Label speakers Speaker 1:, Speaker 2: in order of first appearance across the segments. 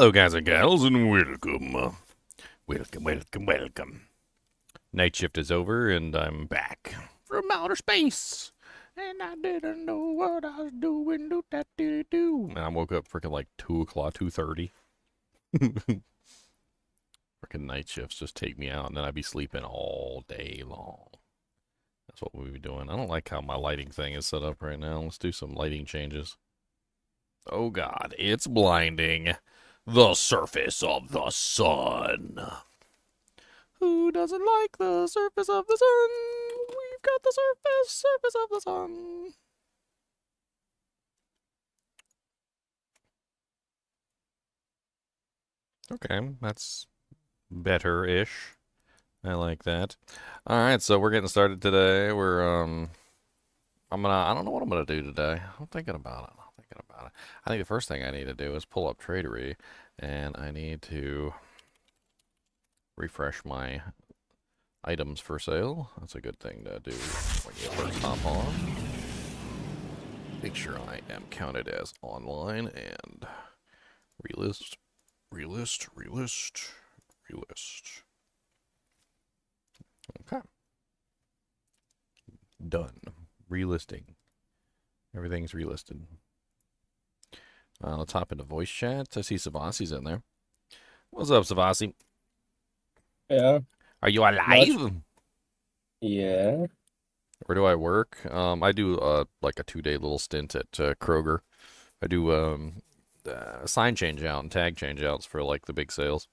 Speaker 1: Hello, guys and gals, and welcome. Welcome. Night shift is over, and I'm back from outer space. And I didn't know what I was doing. Do. And I woke up freaking like 2 o'clock, 2:30. Freaking night shifts just take me out, and then I'd be sleeping all day long. That's what we'll be doing. I don't like how my lighting thing is set up right now. Let's do some lighting changes. Oh god, it's blinding. The surface of the sun. Who doesn't like the surface of the sun? We've got the surface of the sun. Okay, that's better-ish. I like that. All right, so we're getting started today. I don't know what I'm gonna do today. I'm thinking about it. I think the first thing I need to do is pull up Tradery, and I need to refresh my items for sale. That's a good thing to do when you first hop on. Make sure I am counted as online and relist. Okay. Done. Relisting. Everything's relisted. Let's hop into voice chat. I see Savasi's in there. What's up, Savasi?
Speaker 2: Yeah.
Speaker 1: Are you alive?
Speaker 2: Yeah.
Speaker 1: Where do I work? I do like a 2-day little stint at Kroger. I do sign change out and tag change outs for like the big sales.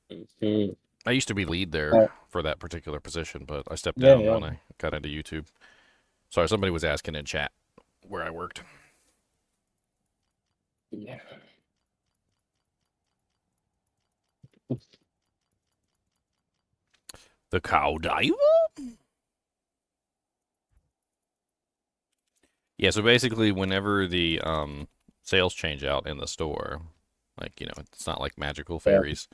Speaker 2: Mm-hmm.
Speaker 1: I used to be lead there for that particular position, but I stepped
Speaker 2: Yeah,
Speaker 1: down
Speaker 2: yeah.
Speaker 1: when I got into YouTube. Sorry, somebody was asking in chat where I worked.
Speaker 2: Yeah.
Speaker 1: The cow diver? Yeah, so basically whenever the sales change out in the store, like, it's not like magical
Speaker 2: Yeah.
Speaker 1: fairies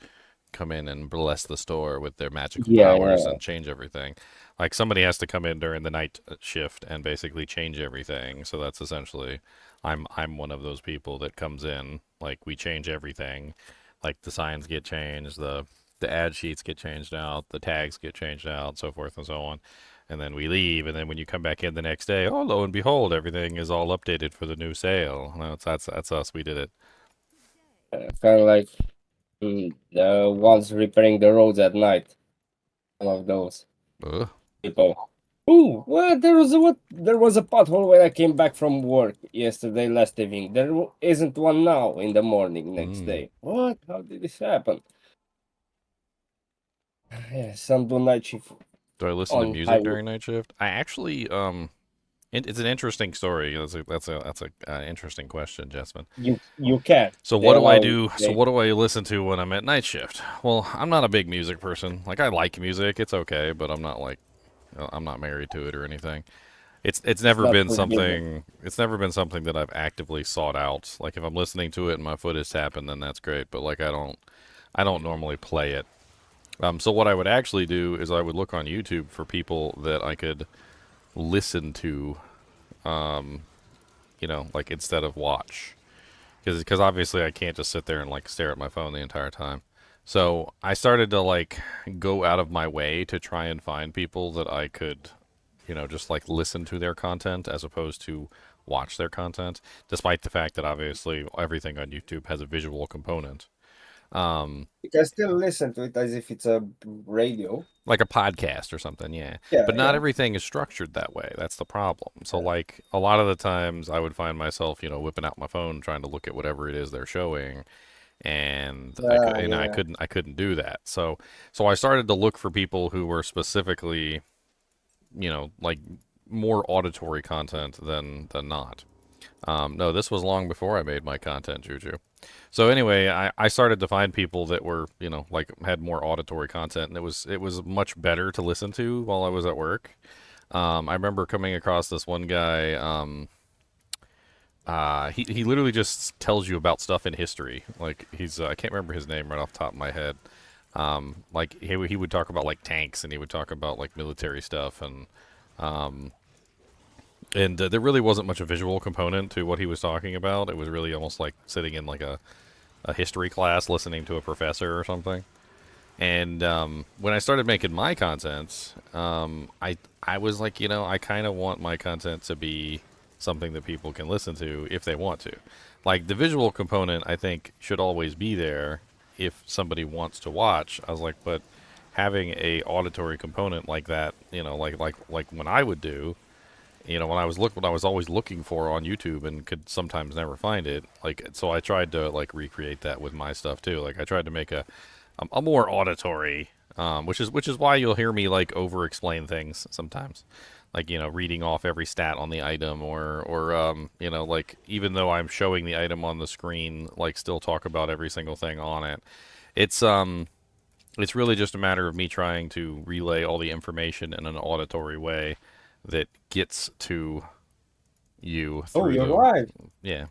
Speaker 1: come in and bless the store with their magical
Speaker 2: Yeah,
Speaker 1: powers
Speaker 2: yeah.
Speaker 1: and change everything. Like somebody has to come in during the night shift and basically change everything. So that's essentially I'm one of those people that comes in, like we change everything. Like the signs get changed, the ad sheets get changed out, the tags get changed out, so forth and so on. And then we leave, and then when you come back in the next day, oh lo and behold, everything is all updated for the new sale. No, that's us. We did it.
Speaker 2: Kind of like the ones repairing the roads at night. One of those
Speaker 1: Ugh.
Speaker 2: people. Ooh, well, there was a pothole when I came back from work yesterday last evening. There isn't one now in the morning next
Speaker 1: Mm.
Speaker 2: day. What? How did this happen? Yeah, some do night shift
Speaker 1: Do I listen to
Speaker 2: on
Speaker 1: music
Speaker 2: highway.
Speaker 1: during night shift? I actually it's an interesting story. That's a interesting question, Jasmine.
Speaker 2: You can.
Speaker 1: So
Speaker 2: They
Speaker 1: what do I
Speaker 2: allow
Speaker 1: do? So
Speaker 2: they
Speaker 1: what do I listen to when I'm at night shift? Well, I'm not a big music person. Like I like music, it's okay, but I'm not married to it or anything. It's
Speaker 2: it's
Speaker 1: never
Speaker 2: not
Speaker 1: been
Speaker 2: forbidden.
Speaker 1: something that I've actively sought out. Like if I'm listening to it and my foot is tapping, then that's great. But like I don't normally play it. So what I would actually do is I would look on YouTube for people that I could listen to, like instead of watch, because obviously I can't just sit there and like stare at my phone the entire time. So I started to like go out of my way to try and find people that I could, just like listen to their content as opposed to watch their content, despite the fact that obviously everything on YouTube has a visual component. Um,
Speaker 2: You can still listen to it as if it's a radio.
Speaker 1: like a podcast or something, yeah.
Speaker 2: Yeah,
Speaker 1: But not
Speaker 2: yeah.
Speaker 1: everything is structured that way. That's the problem. So
Speaker 2: Yeah.
Speaker 1: like a lot of the times I would find myself, whipping out my phone trying to look at whatever it is they're showing, and
Speaker 2: Yeah.
Speaker 1: I couldn't do that. So I started to look for people who were specifically, like more auditory content than not. No, this was long before I made my content, Juju. So anyway, I started to find people that were, like had more auditory content, and it was much better to listen to while I was at work. I remember coming across this one guy. He literally just tells you about stuff in history. Like he's I can't remember his name right off the top of my head. Like he would talk about like tanks, and he would talk about like military stuff, um, and there really wasn't much a visual component to what he was talking about. It was really almost like sitting in like a a history class listening to a professor or something. And when I started making my content, I was like, I kind of want my content to be something that people can listen to if they want to. Like the visual component, I think should always be there if somebody wants to watch. I was like, but having a auditory component like that, like when I would do, what I was always looking for on YouTube and could sometimes never find it. Like, so I tried to like recreate that with my stuff too. Like, I tried to make a more auditory, which is why you'll hear me like over explain things sometimes, like reading off every stat on the item, or like even though I'm showing the item on the screen, like still talk about every single thing on it. It's really just a matter of me trying to relay all the information in an auditory way that gets to you
Speaker 2: Oh,
Speaker 1: through
Speaker 2: you're
Speaker 1: the
Speaker 2: live.
Speaker 1: yeah,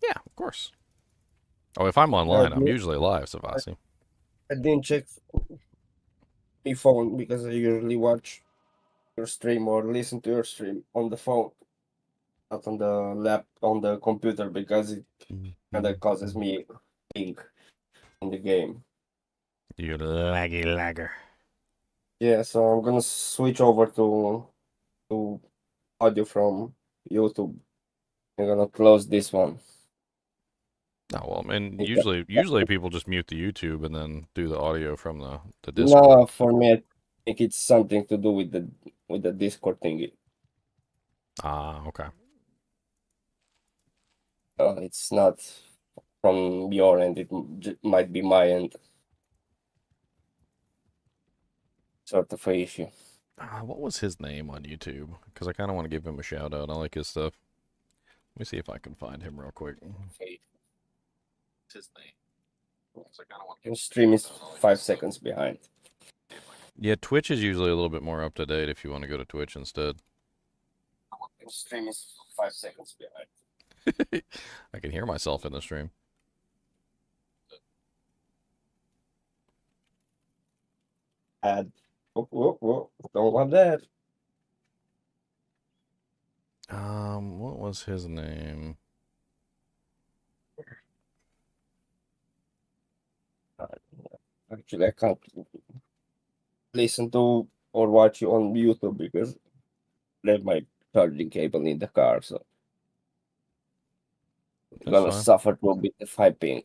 Speaker 1: yeah, of course. Oh, if I'm
Speaker 2: I,
Speaker 1: online, I'm
Speaker 2: didn't-
Speaker 1: usually live, Savasi.
Speaker 2: I didn't check my phone because I usually watch your stream or listen to your stream on the phone, not on the on the computer because it kind of causes me ping in the game.
Speaker 1: You laggy lagger.
Speaker 2: Yeah, so I'm gonna switch over to audio from YouTube. I'm gonna close this one.
Speaker 1: Oh well, and
Speaker 2: Because-
Speaker 1: usually people just mute the YouTube and then do the audio from the Discord.
Speaker 2: No, for me, I think it's something to do with the Discord thingy.
Speaker 1: Ah, okay.
Speaker 2: It's not from your end. It might be my end, sort of a issue.
Speaker 1: What was his name on YouTube? Because I kind of want to give him a shout out. I like his stuff. Let me see if I can find him real quick.
Speaker 2: Okay.
Speaker 1: What's his name? 'Cause I kind of want to
Speaker 2: Your stream is 5 seconds behind.
Speaker 1: Yeah, Twitch is usually a little bit more up to date if you want to go to Twitch instead.
Speaker 2: Your stream is 5 seconds behind.
Speaker 1: I can hear myself in the stream.
Speaker 2: Add. Don't want that.
Speaker 1: What was his name?
Speaker 2: Actually, I can't listen to or watch you on YouTube because I have my charging cable in the car, so I'm
Speaker 1: That's
Speaker 2: gonna
Speaker 1: fine.
Speaker 2: suffer to a bit if I ping.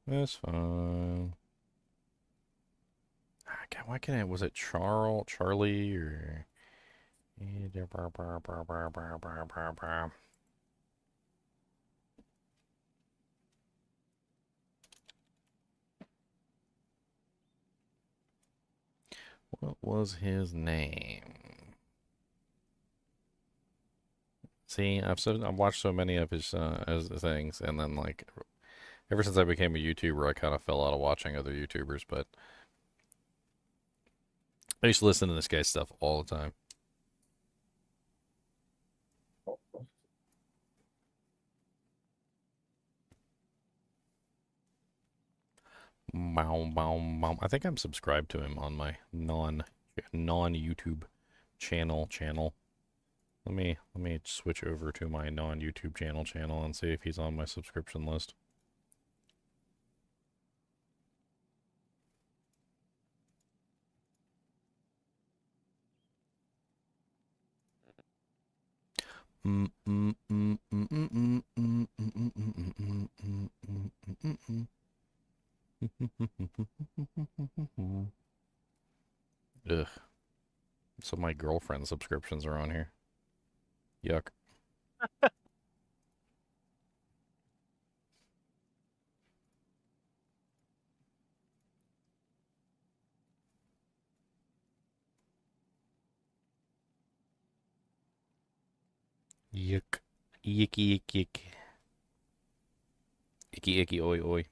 Speaker 1: That's fine. Why can't I? Was it Charlie, or? What was his name? See, I've watched so many of his as things, and then like ever since I became a YouTuber, I kind of fell out of watching other YouTubers. But I used to listen to this guy's stuff all the time. Bow, bow, bow. I think I'm subscribed to him on my non YouTube channel. Let me switch over to my non YouTube channel and see if he's on my subscription list. Ugh. So my girlfriend's subscriptions are on here. Yuck. Yuck. Yicky, yick, yick. Icky, icky, oi, oi.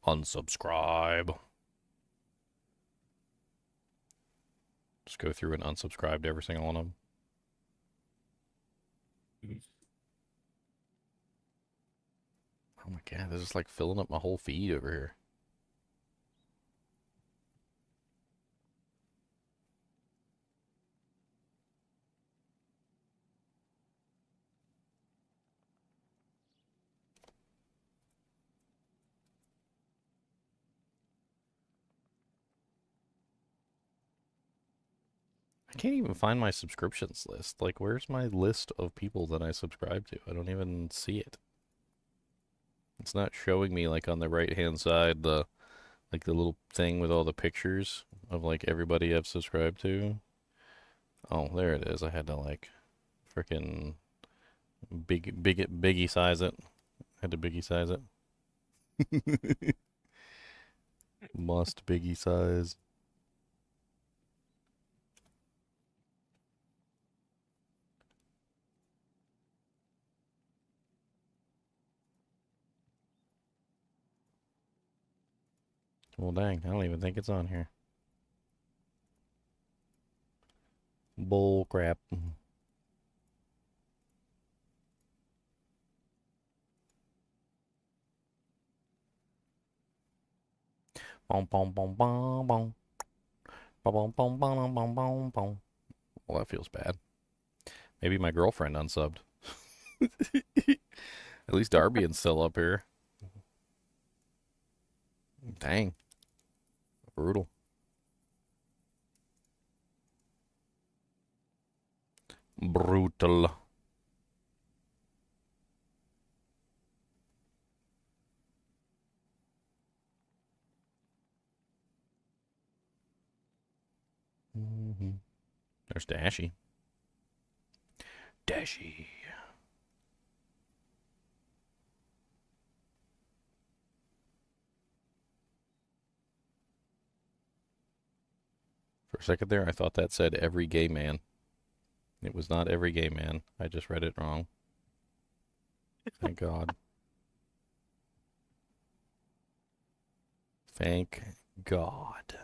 Speaker 1: Unsubscribe. Just go through and unsubscribe to every single one of them. Oh my god, this is like filling up my whole feed over here. can't even find my subscriptions list. Like, where's my list of people that I subscribe to? I don't even see it. It's not showing me like on the right hand side the like the little thing with all the pictures of like everybody I've subscribed to. Oh, there it is. I had to like freaking biggie size it. Had to biggie size it. Must biggie size. Well, dang, I don't even think it's on here. Bull crap. Bom bom bom bom bom. Bom bom bom bom bom bom. Well, that feels bad. Maybe my girlfriend unsubbed. At least Darbian's still up here. Dang. Brutal. Brutal. There's Dashy. Dashy. For a second there, I thought that said every gay man. It was not every gay man. I just read it wrong. Thank God. Thank God.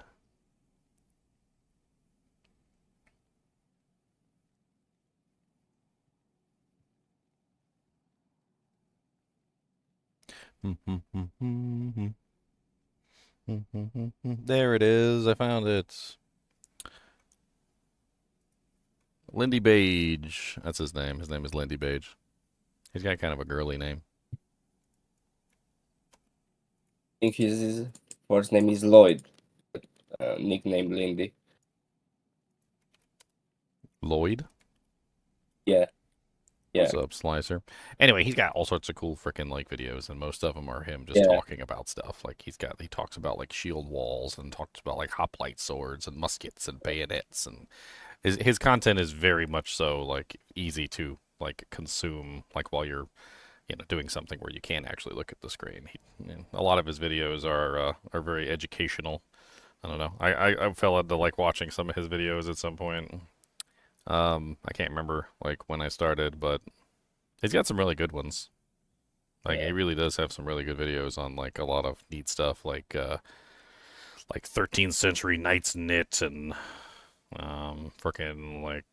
Speaker 1: There it is. I found it. Lindybeige. That's his name. His name is Lindybeige. He's got kind of a girly name.
Speaker 2: I think his first name is Lloyd, nickname Lindy.
Speaker 1: Lloyd?
Speaker 2: Yeah. Yeah.
Speaker 1: What's up, Slicer? Anyway, he's got all sorts of cool freaking like videos, and most of them are him just
Speaker 2: Yeah.
Speaker 1: talking about stuff. Like he talks about like shield walls and talks about like hoplite swords and muskets and bayonets, and his content is very much so like easy to like consume like while you're doing something where you can't actually look at the screen. A lot of his videos are very educational. I don't know. I fell into like watching some of his videos at some point. I can't remember like when I started, but he's got some really good ones. Like
Speaker 2: Yeah.
Speaker 1: he really does have some really good videos on like a lot of neat stuff, like 13th century knights knit and freaking like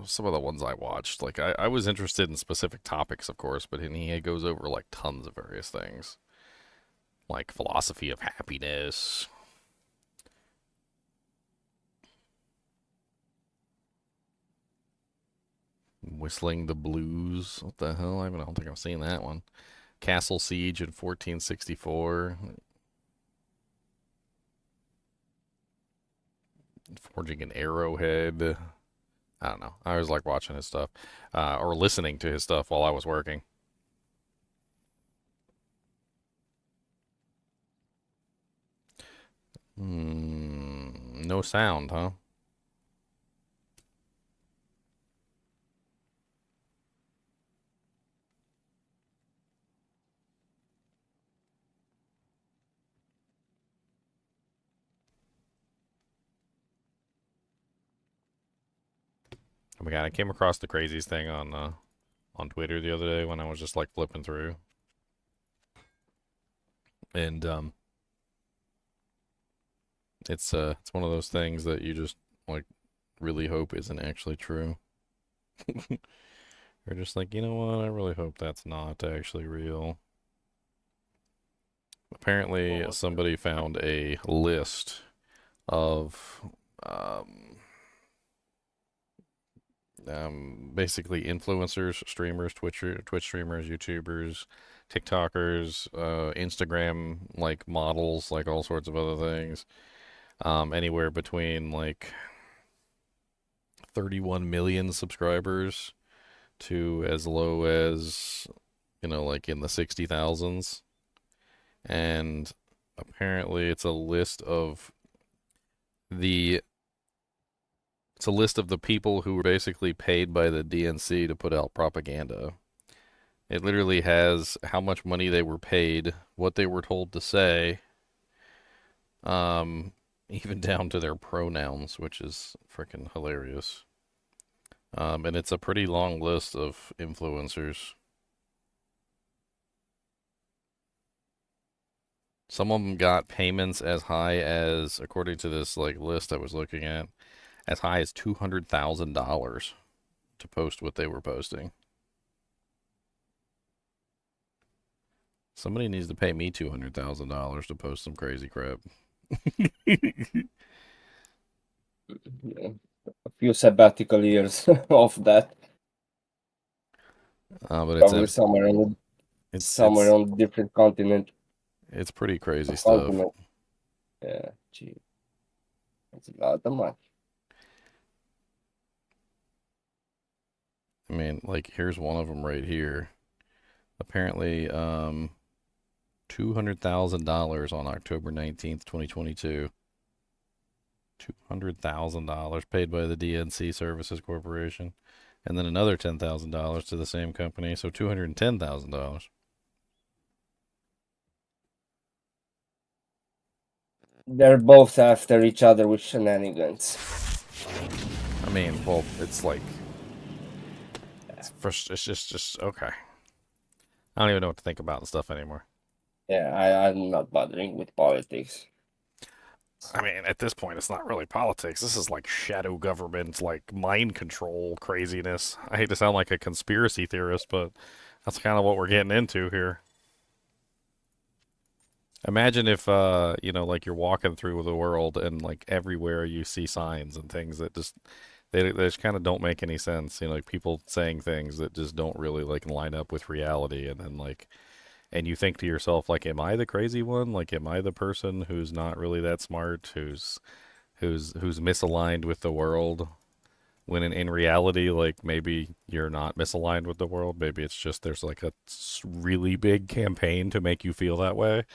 Speaker 1: some of the ones I watched. Like I was interested in specific topics, of course, but he goes over like tons of various things, like philosophy of happiness. Whistling the Blues. What the hell? I don't think I've seen that one. Castle Siege in 1464. Forging an arrowhead. I don't know. I always like watching his stuff or listening to his stuff while I was working. No sound, huh? Oh my god, I came across the craziest thing on Twitter the other day when I was just like flipping through. And it's one of those things that you just like really hope isn't actually true. You're just like, you know what? I really hope that's not actually real. Apparently, somebody found a list of um, basically influencers, streamers, Twitch streamers, YouTubers, TikTokers, Instagram like models, like all sorts of other things. Anywhere between like 31 million subscribers to as low as, like in the 60,000s. And apparently the it's a list of the people who were basically paid by the DNC to put out propaganda. It literally has how much money they were paid, what they were told to say, um, even down to their pronouns, which is freaking hilarious. And it's a pretty long list of influencers. Some of them got payments as high as, according to this like list I was looking at, as high as $200,000 to post what they were posting. Somebody needs to pay me $200,000 to post some crazy crap.
Speaker 2: Yeah. A few sabbatical years of that.
Speaker 1: But
Speaker 2: Probably somewhere on a different continent.
Speaker 1: it's pretty crazy
Speaker 2: Or
Speaker 1: stuff.
Speaker 2: continent. Yeah, gee. That's a lot of money.
Speaker 1: I mean, like here's one of them right here. Apparently, $200,000 on October 19th, 2022. $200,000 paid by the DNC Services Corporation, and then another $10,000 to the same company, so $210,000.
Speaker 2: They're both after each other with shenanigans.
Speaker 1: I mean, well, it's like it's just okay. I don't even know what to think about the stuff anymore.
Speaker 2: Yeah, I'm not bothering with politics.
Speaker 1: I mean, at this point, it's not really politics. This is like shadow government, like mind control craziness. I hate to sound like a conspiracy theorist, but that's kind of what we're getting into here. Imagine if, like you're walking through the world and like everywhere you see signs and things that they just kind of don't make any sense. Like people saying things that just don't really like line up with reality, and then like, and you think to yourself, like, am I the crazy one? Like, am I the person who's not really that smart, who's misaligned with the world? When in reality, like maybe you're not misaligned with the world. Maybe it's just there's like a really big campaign to make you feel that way.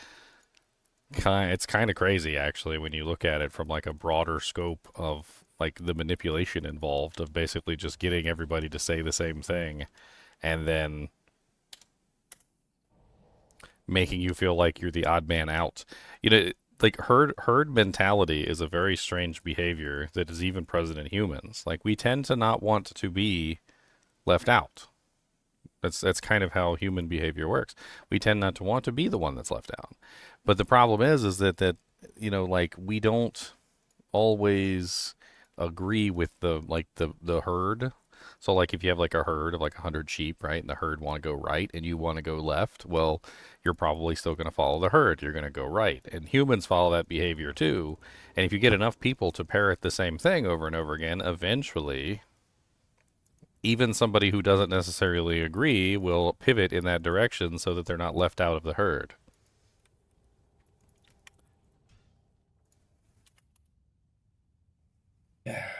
Speaker 1: It's kind of crazy actually when you look at it from like a broader scope of like the manipulation involved of basically just getting everybody to say the same thing and then making you feel like you're the odd man out. Like herd mentality is a very strange behavior that is even present in humans. Like we tend to not want to be left out. That's kind of how human behavior works. We tend not to want to be the one that's left out. But the problem is that like we don't always agree with the herd. So like if you have like a herd of like 100 sheep, right, and the herd want to go right and you want to go left, well, you're probably still going to follow the herd. You're going to go right. And humans follow that behavior too. And if you get enough people to parrot the same thing over and over again, eventually even somebody who doesn't necessarily agree will pivot in that direction so that they're not left out of the herd.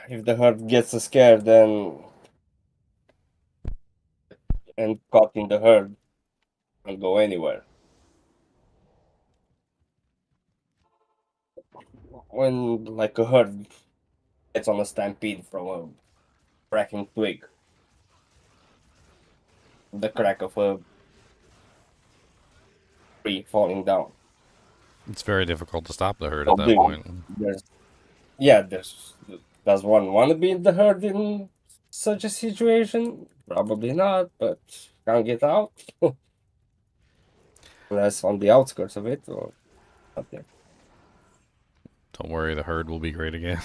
Speaker 2: If the herd gets scared and caught in the herd, can't go anywhere. When like a herd gets on a stampede from a cracking twig, the crack of a tree falling down.
Speaker 1: It's very difficult to stop the herd
Speaker 2: So
Speaker 1: at that
Speaker 2: big.
Speaker 1: point.
Speaker 2: There's does one want to be in the herd in such a situation? Probably not, but can't get out unless on the outskirts of it or up there.
Speaker 1: Don't worry, the herd will be great again.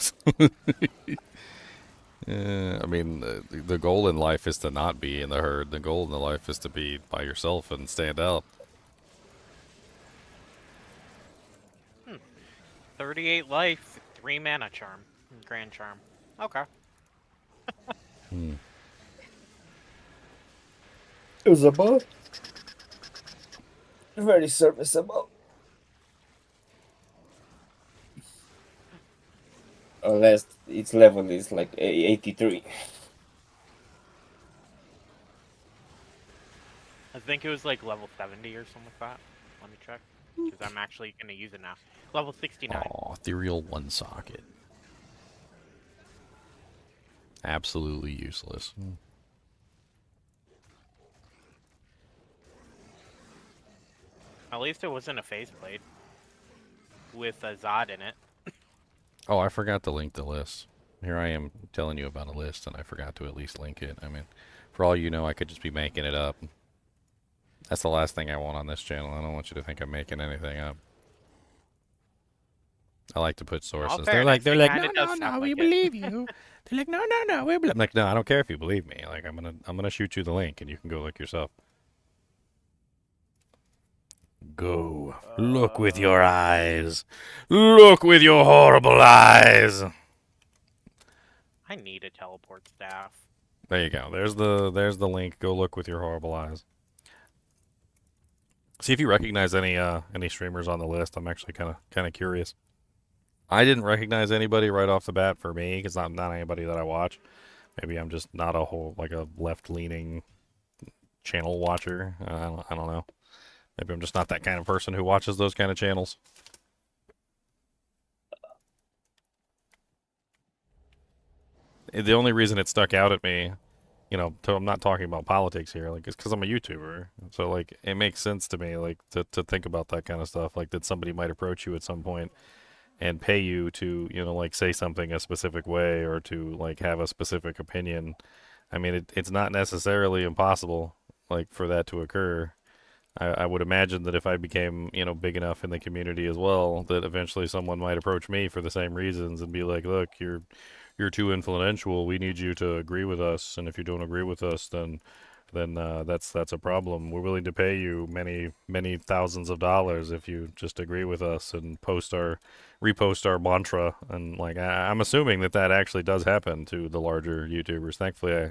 Speaker 1: I mean, the goal in life is to not be in the herd. The goal in the life is to be by yourself and stand out.
Speaker 3: 38 life, 3 mana charm, grand charm. Okay.
Speaker 2: Usable. Very serviceable. unless its level is like 83.
Speaker 3: I think it was like level 70 or something like that. Let me check. Because I'm actually going to use it now. Level 69.
Speaker 1: Aw, ethereal one socket. Absolutely useless.
Speaker 3: At least it wasn't a phase blade. With a Zod in it.
Speaker 1: Oh, I forgot to link the list. Here I am telling you about a list, and I forgot to at least link it. I mean, for all you know, I could just be making it up. That's the last thing I want on this channel. I don't want you to think I'm making anything up. I like to put sources. They're like, no, we believe you. They're like, no, we believe. I'm like, no, I don't care if you believe me. Like, I'm gonna shoot you the link, and you can go look yourself. Go. Look with your eyes. Look with your horrible eyes.
Speaker 3: I need a teleport staff.
Speaker 1: There you go. There's the link. Go look with your horrible eyes. See if you recognize any streamers on the list. I'm actually kind of curious. I didn't recognize anybody right off the bat for me because not anybody that I watch. Maybe I'm just not a left-leaning channel watcher. I don't know. Maybe I'm just not that kind of person who watches those kind of channels. The only reason it stuck out at me, you know, I'm not talking about politics here, like, it's because I'm a YouTuber. So, like, it makes sense to me, like, to think about that kind of stuff. Like, that somebody might approach you at some point and pay you to, you know, like, say something a specific way or to, like, have a specific opinion. I mean, it's not necessarily impossible, like, for that to occur. I would imagine that if I became, you know, big enough in the community as well, that eventually someone might approach me for the same reasons and be like, look, you're too influential. We need you to agree with us, and if you don't agree with us, then that's a problem. We're willing to pay you many thousands of dollars if you just agree with us and repost our mantra. And like, I'm assuming that actually does happen to the larger YouTubers. Thankfully,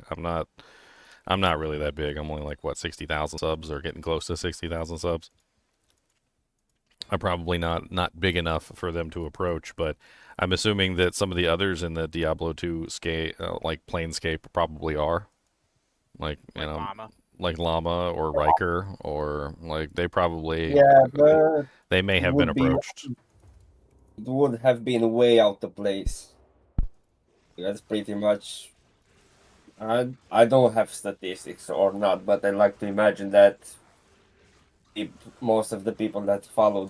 Speaker 1: I'm not really that big. I'm only like, what, 60,000 subs or getting close to 60,000 subs. I'm probably not big enough for them to approach, but I'm assuming that some of the others in the Diablo 2 like Planescape probably are. Like, you know,
Speaker 3: Llama.
Speaker 1: like Llama or Riker, or like they probably,
Speaker 2: Yeah, but
Speaker 1: they may
Speaker 2: it
Speaker 1: have been
Speaker 2: would be
Speaker 1: approached.
Speaker 2: it would have been way out of place. That's pretty much. I don't have statistics or not, but I like to imagine that most of the people that follow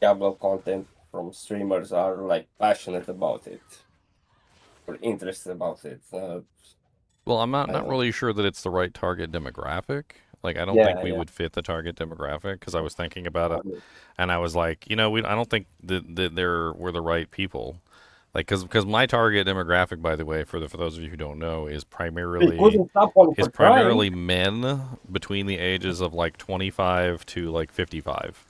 Speaker 2: Diablo content from streamers are like passionate about it or interested about it.
Speaker 1: Well, I'm not
Speaker 2: I
Speaker 1: not
Speaker 2: don't.
Speaker 1: really sure that it's the right target demographic. Like, I don't think
Speaker 2: Yeah,
Speaker 1: we
Speaker 2: yeah.
Speaker 1: would fit the target demographic because I was thinking about it,
Speaker 2: I mean,
Speaker 1: and I was like, you know, I don't think that we're the right people. Like, because my target demographic, by the way, for those of you who don't know,
Speaker 2: we couldn't stop one for trying.
Speaker 1: men between the ages of like 25 to like 55.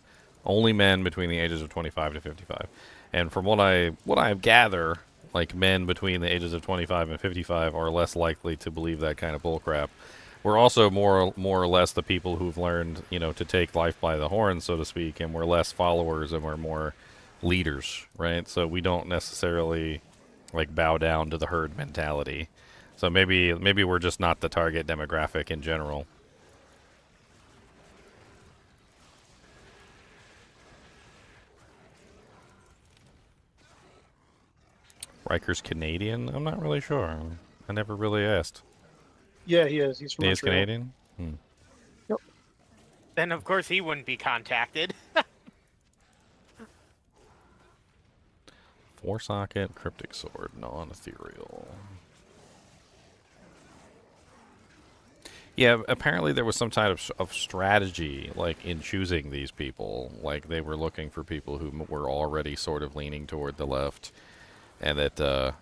Speaker 1: Only men between the ages of 25 to 55. And from what I gather, like, men between the ages of 25 and 55 are less likely to believe that kind of bullcrap. We're also more or less the people who've learned, you know, to take life by the horn, so to speak, and we're less followers and we're more leaders, right? So we don't necessarily like bow down to the herd mentality. So maybe we're just not the target demographic in general. Riker's Canadian? I'm not really sure. I never really asked.
Speaker 4: Yeah, he is. He's from
Speaker 1: He is
Speaker 4: Montreal.
Speaker 1: Canadian?
Speaker 4: Yep.
Speaker 3: Then of course he wouldn't be contacted.
Speaker 1: 4-socket cryptic sword, non-ethereal. Yeah, apparently there was some type of strategy, like, in choosing these people. Like, they were looking for people who were already sort of leaning toward the left, and that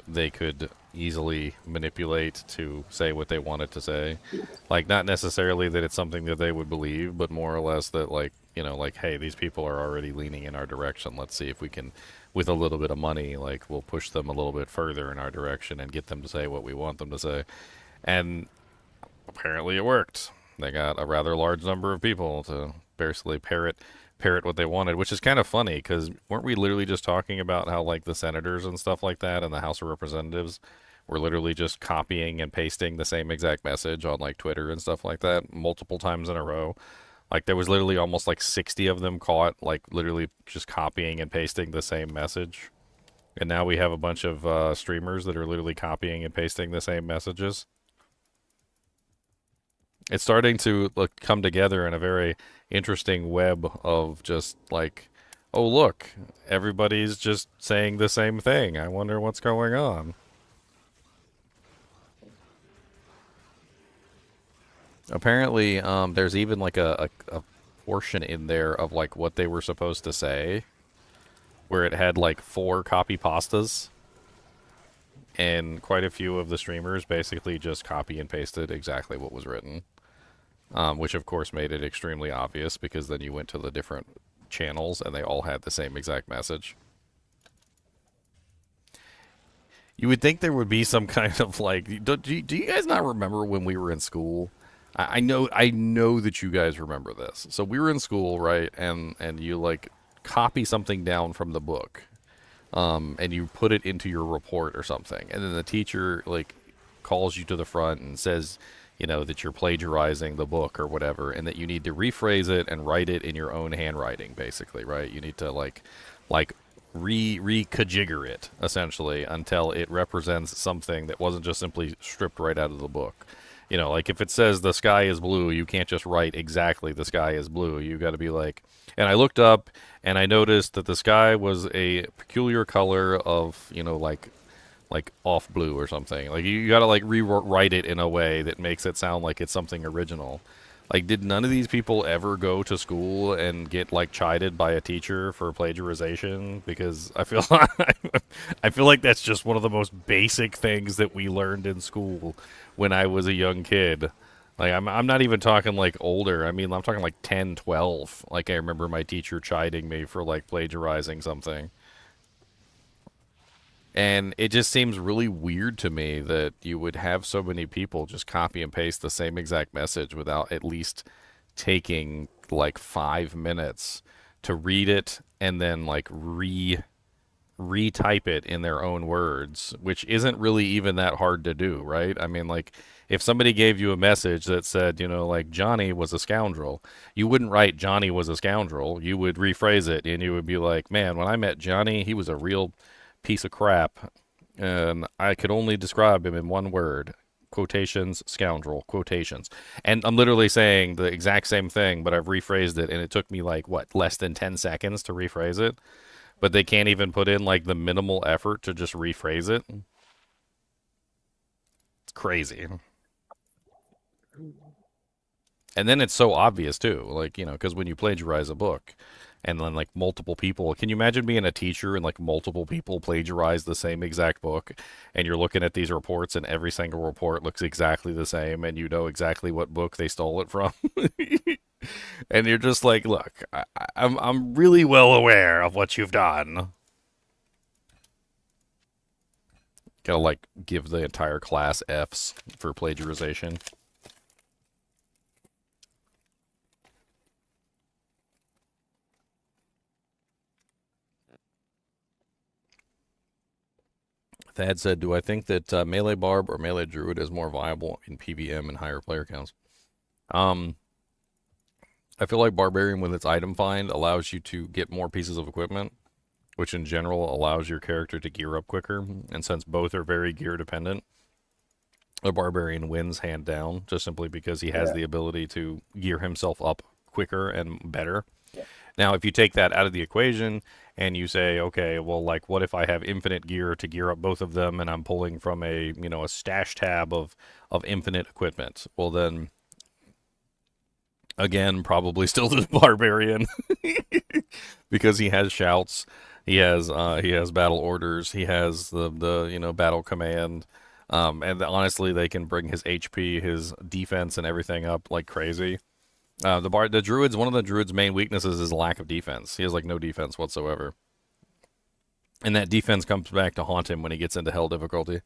Speaker 1: they could easily manipulate to say what they wanted to say. Like, not necessarily that it's something that they would believe, but more or less that, like, you know, like, hey, these people are already leaning in our direction. Let's see if we can, with a little bit of money, like, we'll push them a little bit further in our direction and get them to say what we want them to say. And apparently it worked. They got a rather large number of people to basically parrot parrot what they wanted, which is kind of funny because weren't we literally just talking about how like the senators and stuff like that and the House of Representatives were literally just copying and pasting the same exact message on like Twitter and stuff like that multiple times in a row? Like there was literally almost like 60 of them caught like literally just copying and pasting the same message. And now we have a bunch of streamers that are literally copying and pasting the same messages. It's starting to come together in a very interesting web of just like, oh look, everybody's just saying the same thing. I wonder what's going on. Apparently, there's even like a portion in there of like what they were supposed to say, where it had like 4 copy pastas, and quite a few of the streamers basically just copy and pasted exactly what was written. Which of course made it extremely obvious because then you went to the different channels and they all had the same exact message. You would think there would be some kind of like, do you guys not remember when we were in school? I know that you guys remember this. So we were in school, right? And you like copy something down from the book, and you put it into your report or something, and then the teacher like calls you to the front and says, you know, that you're plagiarizing the book or whatever, and that you need to rephrase it and write it in your own handwriting, basically, right? You need to like re-kajigger it, essentially, until it represents something that wasn't just simply stripped right out of the book. You know, like if it says the sky is blue, you can't just write exactly the sky is blue. You got to be like, and I looked up and I noticed that the sky was a peculiar color of, you know, like off blue or something. Like you gotta like rewrite it in a way that makes it sound like it's something original. Like, did none of these people ever go to school and get like chided by a teacher for plagiarization? Because I feel I feel like that's just one of the most basic things that we learned in school when I was a young kid. Like I'm not even talking like older. I mean, I'm talking like 10, 12. Like I remember my teacher chiding me for like plagiarizing something. And it just seems really weird to me that you would have so many people just copy and paste the same exact message without at least taking like 5 minutes to read it and then like retype it in their own words, which isn't really even that hard to do, right? I mean, like if somebody gave you a message that said, you know, like Johnny was a scoundrel, you wouldn't write Johnny was a scoundrel. You would rephrase it and you would be like, man, when I met Johnny, he was a real piece of crap, and I could only describe him in one word: quotations, scoundrel, quotations. And I'm literally saying the exact same thing, but I've rephrased it, and it took me like what, less than 10 seconds to rephrase it. But they can't even put in like the minimal effort to just rephrase it. It's crazy. And then it's so obvious too, like, you know, because when you plagiarize a book and then like multiple people, can you imagine being a teacher and like multiple people plagiarize the same exact book, and you're looking at these reports and every single report looks exactly the same and you know exactly what book they stole it from? And you're just like, look, I'm really well aware of what you've done. Gotta like give the entire class Fs for plagiarization. Thad said, do I think that Melee Barb or Melee Druid is more viable in PVM and higher player counts? I feel like Barbarian with its item find allows you to get more pieces of equipment, which in general allows your character to gear up quicker. And since both are very gear dependent, a Barbarian wins hand down just simply because he has the ability to gear himself up quicker and better. Now, if you take that out of the equation and you say, okay, well, like, what if I have infinite gear to gear up both of them, and I'm pulling from a, you know, a stash tab of infinite equipment? Well, then, again, probably still the Barbarian because he has shouts, he has battle orders, he has the you know, battle command, and honestly, they can bring his HP, his defense, and everything up like crazy. The druids, one of the druids' main weaknesses is lack of defense. He has like no defense whatsoever, and that defense comes back to haunt him when he gets into hell difficulty.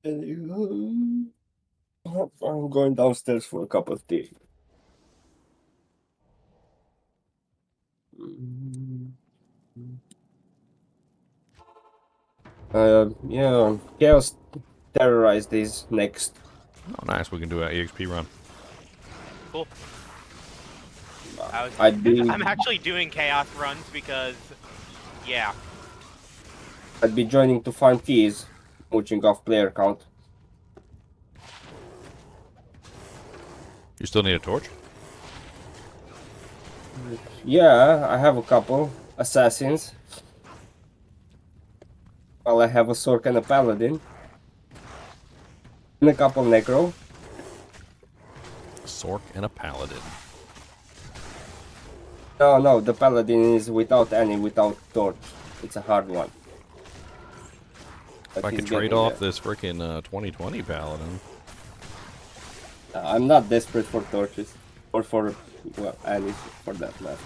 Speaker 2: I'm going downstairs for a cup of tea. Yeah, Chaos terrorize these next.
Speaker 1: Oh, nice. We can do an EXP run.
Speaker 3: Cool.
Speaker 2: I'd be
Speaker 3: I'm actually doing chaos runs because, yeah.
Speaker 2: I'd be joining to farm keys, mooching off player count.
Speaker 1: You still need a torch?
Speaker 2: Yeah, I have a couple assassins. Well, I have a Sork and a Paladin. And a couple Necro.
Speaker 1: A Sork and a Paladin.
Speaker 2: No, the Paladin is without torch. It's a hard one.
Speaker 1: If
Speaker 2: But
Speaker 1: I
Speaker 2: he's
Speaker 1: could trade
Speaker 2: getting
Speaker 1: off
Speaker 2: there.
Speaker 1: this freaking 2020 Paladin.
Speaker 2: I'm not desperate for torches. Or for, well, Alice, for that matter.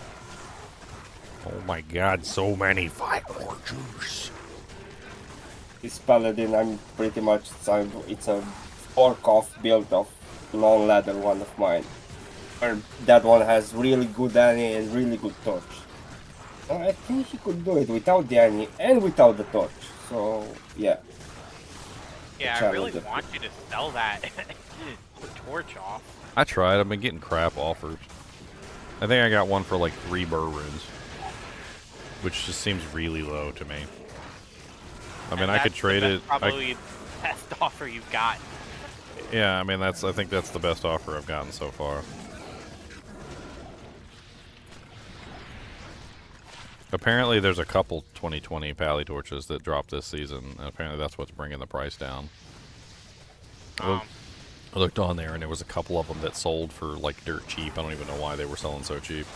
Speaker 1: Oh my god, so many fire torches.
Speaker 2: This Paladin, I'm pretty much, it's a fork-off build of non-ladder one of mine. Where that one has really good Annie and really good torch. I think he could do it without the Annie and without the torch. So, yeah.
Speaker 3: Yeah, I really want you to sell that torch off.
Speaker 1: I tried, I've been getting crap offers. I think I got one for like 3 burr runes. Which just seems really low to me. I mean, I could trade it.
Speaker 3: Probably the best offer you've got.
Speaker 1: Yeah, I mean, I think that's the best offer I've gotten so far. Apparently, there's a couple 2020 Pally torches that dropped this season, and apparently that's what's bringing the price down. I looked on there, and there was a couple of them that sold for like dirt cheap. I don't even know why they were selling so cheap.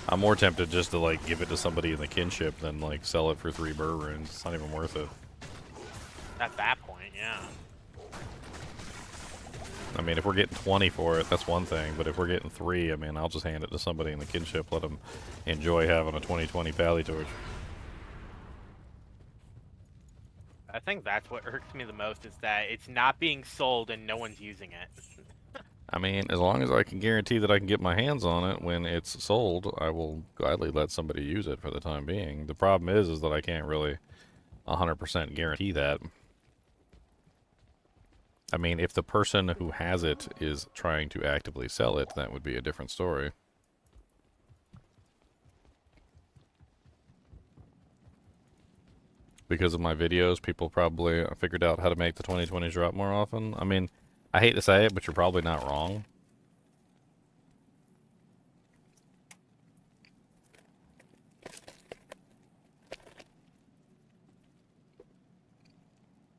Speaker 1: I'm more tempted just to like give it to somebody in the kinship than like sell it for 3 burr runes. It's not even worth it.
Speaker 3: At that point, yeah.
Speaker 1: I mean, if we're getting 20 for it, that's one thing. But if we're getting 3, I mean, I'll just hand it to somebody in the kinship. Let them enjoy having a 2020 Pally torch.
Speaker 3: I think that's what irks me the most is that it's not being sold and no one's using it.
Speaker 1: I mean, as long as I can guarantee that I can get my hands on it when it's sold, I will gladly let somebody use it for the time being. The problem is that I can't really 100% guarantee that. I mean, if the person who has it is trying to actively sell it, that would be a different story. Because of my videos, people probably figured out how to make the 2020 drop more often. I mean, I hate to say it, but you're probably not wrong.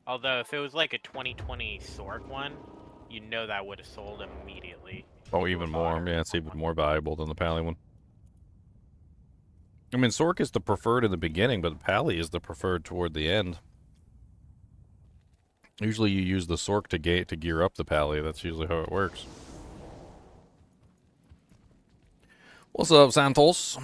Speaker 3: Although, if it was like a 2020 Sork one, you know that would have sold immediately.
Speaker 1: Oh, even more. Yeah, it's even more valuable than the Pally one. I mean, Sork is the preferred in the beginning, but Pally is the preferred toward the end. Usually you use the Sork to gear up the Pally. That's usually how it works. What's up, Santos?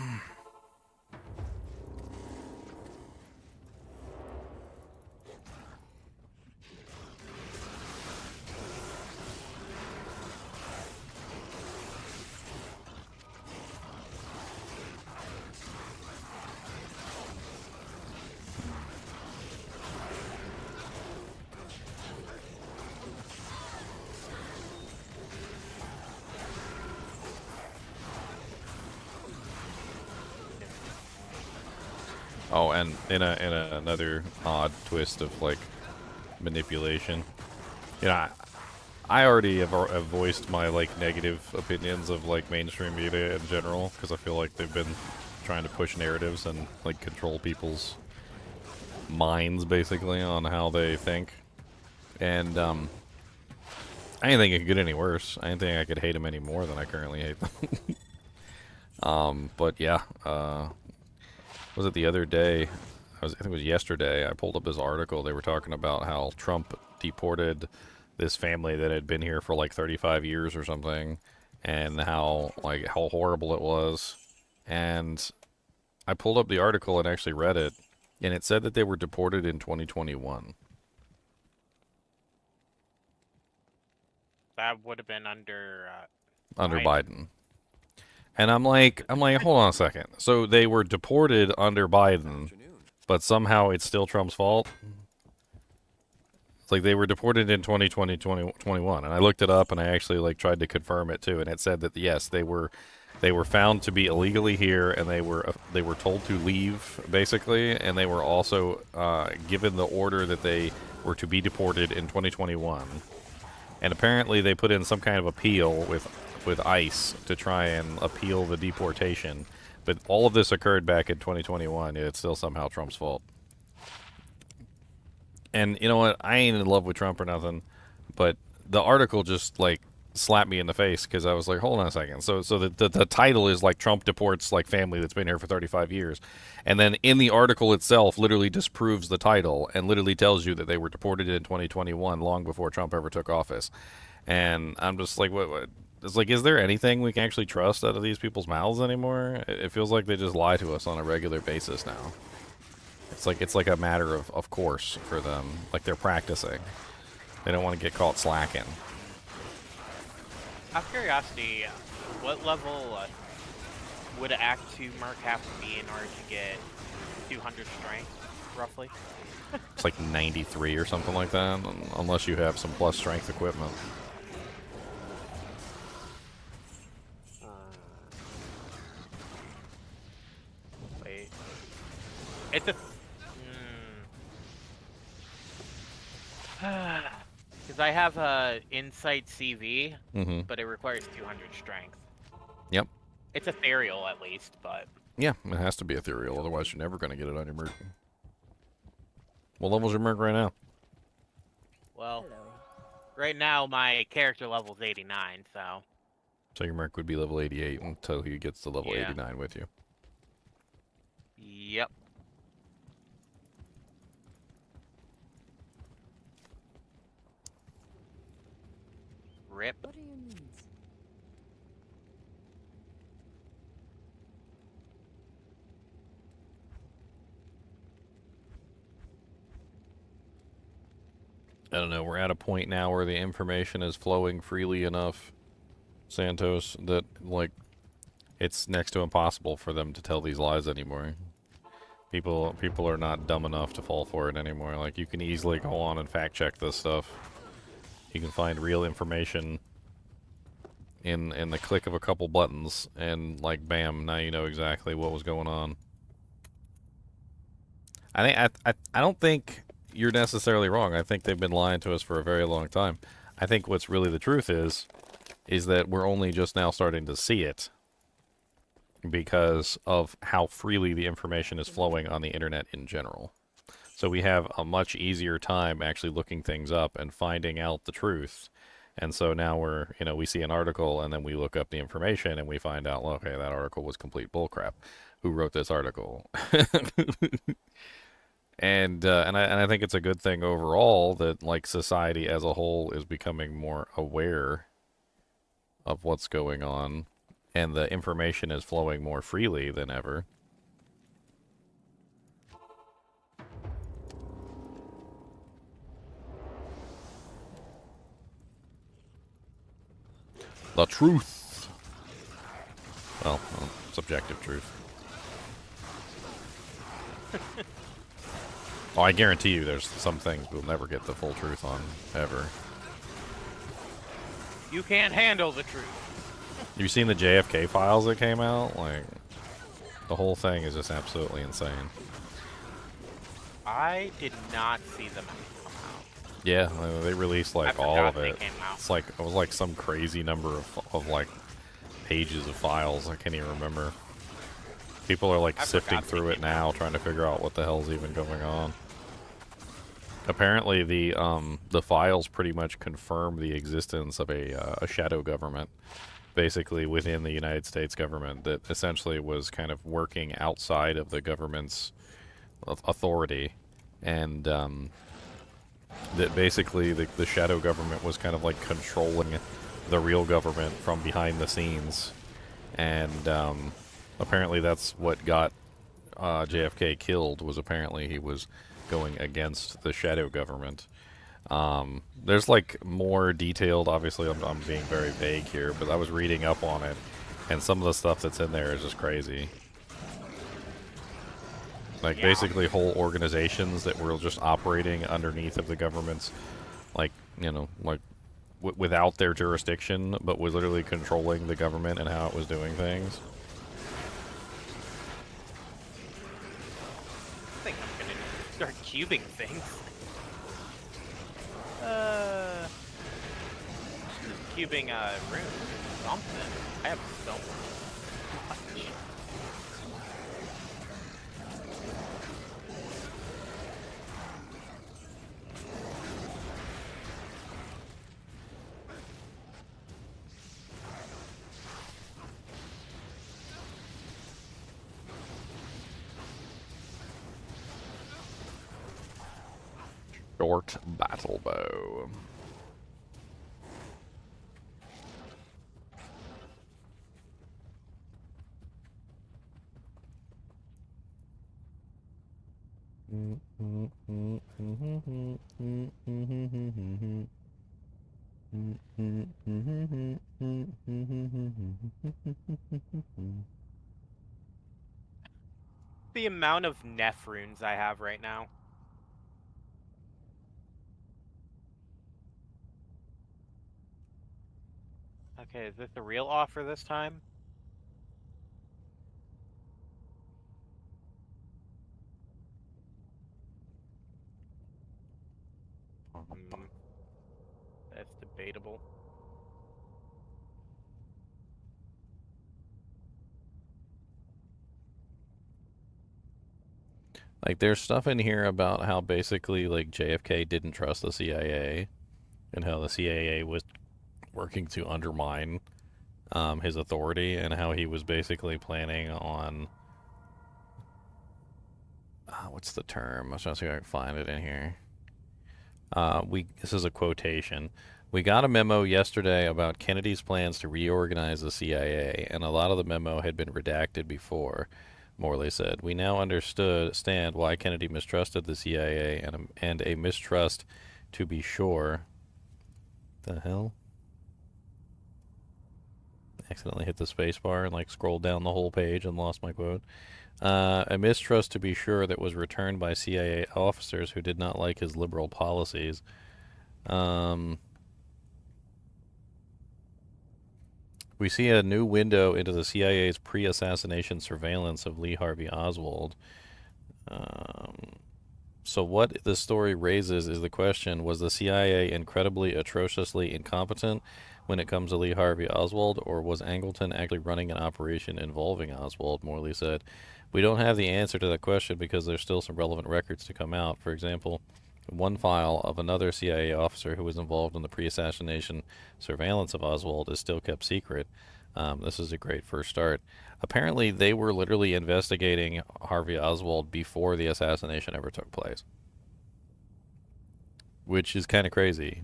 Speaker 1: Oh, and in another odd twist of like manipulation, you know, I already have voiced my like negative opinions of like mainstream media in general because I feel like they've been trying to push narratives and like control people's minds basically on how they think, and I didn't think it could get any worse. I didn't think I could hate them any more than I currently hate them. But yeah, was it the other day? I think it was yesterday. I pulled up this article. They were talking about how Trump deported this family that had been here for like 35 years or something, and how horrible it was. And I pulled up the article and actually read it, and it said that they were deported in 2021.
Speaker 3: That would have been under.
Speaker 1: Under Biden. And I'm like, hold on a second. So they were deported under Biden, but somehow it's still Trump's fault? It's like they were deported in 2020, 2021, and I looked it up and I actually like tried to confirm it too, and it said that yes, they were found to be illegally here, and they were told to leave basically, and they were also given the order that they were to be deported in 2021. And apparently they put in some kind of appeal with ICE to try and appeal the deportation. But all of this occurred back in 2021, and it's still somehow Trump's fault. And you know what? I ain't in love with Trump or nothing, but the article just, like, slapped me in the face because I was like, hold on a second. So the title is, like, Trump deports, like, family that's been here for 35 years. And then in the article itself literally disproves the title and literally tells you that they were deported in 2021 long before Trump ever took office. And I'm just like, what? It's like, is there anything we can actually trust out of these people's mouths anymore? It feels like they just lie to us on a regular basis now. It's like a matter of course for them. Like they're practicing. They don't want to get caught slacking.
Speaker 3: Out of curiosity, what level would Act 2 Merc have to be in order to get 200 strength, roughly?
Speaker 1: It's like 93 or something like that, unless you have some plus strength equipment.
Speaker 3: Wait. It's a... Because I have a Insight CV, but it requires 200 strength.
Speaker 1: Yep.
Speaker 3: It's ethereal at least, but...
Speaker 1: Yeah, it has to be ethereal, otherwise you're never going to get it on your merc. What level's your merc right now?
Speaker 3: Well, right now my character level's 89, so...
Speaker 1: So your merc would be level 88 until he gets to level 89 with you.
Speaker 3: Yep. Rip.
Speaker 5: What do you mean?
Speaker 1: I don't know, we're at a point now where the information is flowing freely enough, Santos, that, like, it's next to impossible for them to tell these lies anymore. People are not dumb enough to fall for it anymore. Like, you can easily go on and fact check this stuff. You can find real information in the click of a couple buttons, and, like, bam, now you know exactly what was going on. I don't think you're necessarily wrong. I think they've been lying to us for a very long time. I think what's really the truth is that we're only just now starting to see it because of how freely the information is flowing on the internet in general. So we have a much easier time actually looking things up and finding out the truth. And so now we're, we see an article and then we look up the information and we find out, well, okay, that article was complete bullcrap. Who wrote this article? And I think it's a good thing overall that, like, society as a whole is becoming more aware of what's going on, and the information is flowing more freely than ever. The truth. Well, subjective truth. Oh, I guarantee you there's some things we'll never get the full truth on, ever.
Speaker 3: You can't handle the truth.
Speaker 1: You seen the JFK files that came out? Like, the whole thing is just absolutely insane.
Speaker 3: I did not see them come out.
Speaker 1: Yeah, they released, like,
Speaker 3: I
Speaker 1: all
Speaker 3: forgot
Speaker 1: of
Speaker 3: they
Speaker 1: it.
Speaker 3: came out.
Speaker 1: It's like, it was like some crazy number of like, pages of files. I can't even remember. People are, like,
Speaker 3: I
Speaker 1: sifting
Speaker 3: forgot they
Speaker 1: through it
Speaker 3: came
Speaker 1: now, trying to figure out what the hell's even going on. Apparently, the files pretty much confirm the existence of a shadow government, basically within the United States government, that essentially was kind of working outside of the government's authority, and that basically the shadow government was kind of like controlling the real government from behind the scenes, and apparently that's what got JFK killed. Was apparently he was going against the shadow government. There's like more detailed. Obviously, I'm being very vague here, but I was reading up on it, and some of the stuff that's in there is just crazy. Like
Speaker 3: Yeah.
Speaker 1: basically whole organizations that were just operating underneath of the government's, like like without their jurisdiction, but was literally controlling the government and how it was doing things.
Speaker 3: I think I'm gonna start cubing things. Cubing runes or something. I have so much.
Speaker 1: Short battle bow.
Speaker 3: The amount of Neph runes I have right now. Okay, is this a real offer this time? That's debatable.
Speaker 1: Like, there's stuff in here about how basically, like, JFK didn't trust the CIA, and how the CIA was working to undermine his authority, and how he was basically planning on what's the term? I'm trying to see if I can find it in here. This is a quotation. We got a memo yesterday about Kennedy's plans to reorganize the CIA, and a lot of the memo had been redacted before. Morley said, "We now understand why Kennedy mistrusted the CIA, and a mistrust, to be sure." The hell? Accidentally hit the space bar and like scrolled down the whole page and lost my quote. A mistrust, to be sure, that was returned by CIA officers who did not like his liberal policies. We see a new window into the CIA's pre-assassination surveillance of Lee Harvey Oswald. So what this story raises is the question, was the CIA incredibly, atrociously incompetent when it comes to Lee Harvey Oswald, or was Angleton actually running an operation involving Oswald? Morley said, "We don't have the answer to that question because there's still some relevant records to come out. For example, one file of another CIA officer who was involved in the pre-assassination surveillance of Oswald is still kept secret. This is a great first start. Apparently, they were literally investigating Harvey Oswald before the assassination ever took place, which is kind of crazy.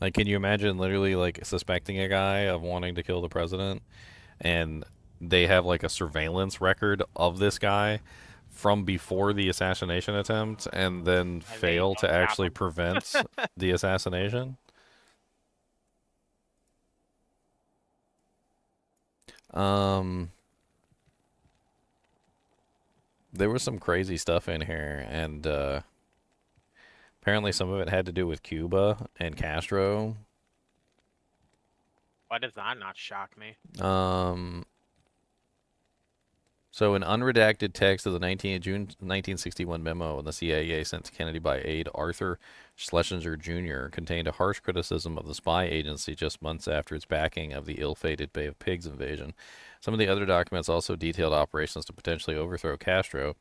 Speaker 1: Like, can you imagine literally like suspecting a guy of wanting to kill the president, and they have like a surveillance record of this guy from before the assassination attempt, and then fail to actually prevent the assassination? There was some crazy stuff in here, and apparently some of it had to do with Cuba and Castro.
Speaker 3: Why does that not shock me?
Speaker 1: So an unredacted text of the June 1961 memo the CIA sent to Kennedy by aide Arthur Schlesinger Jr. contained a harsh criticism of the spy agency just months after its backing of the ill-fated Bay of Pigs invasion. Some of the other documents also detailed operations to potentially overthrow Castro.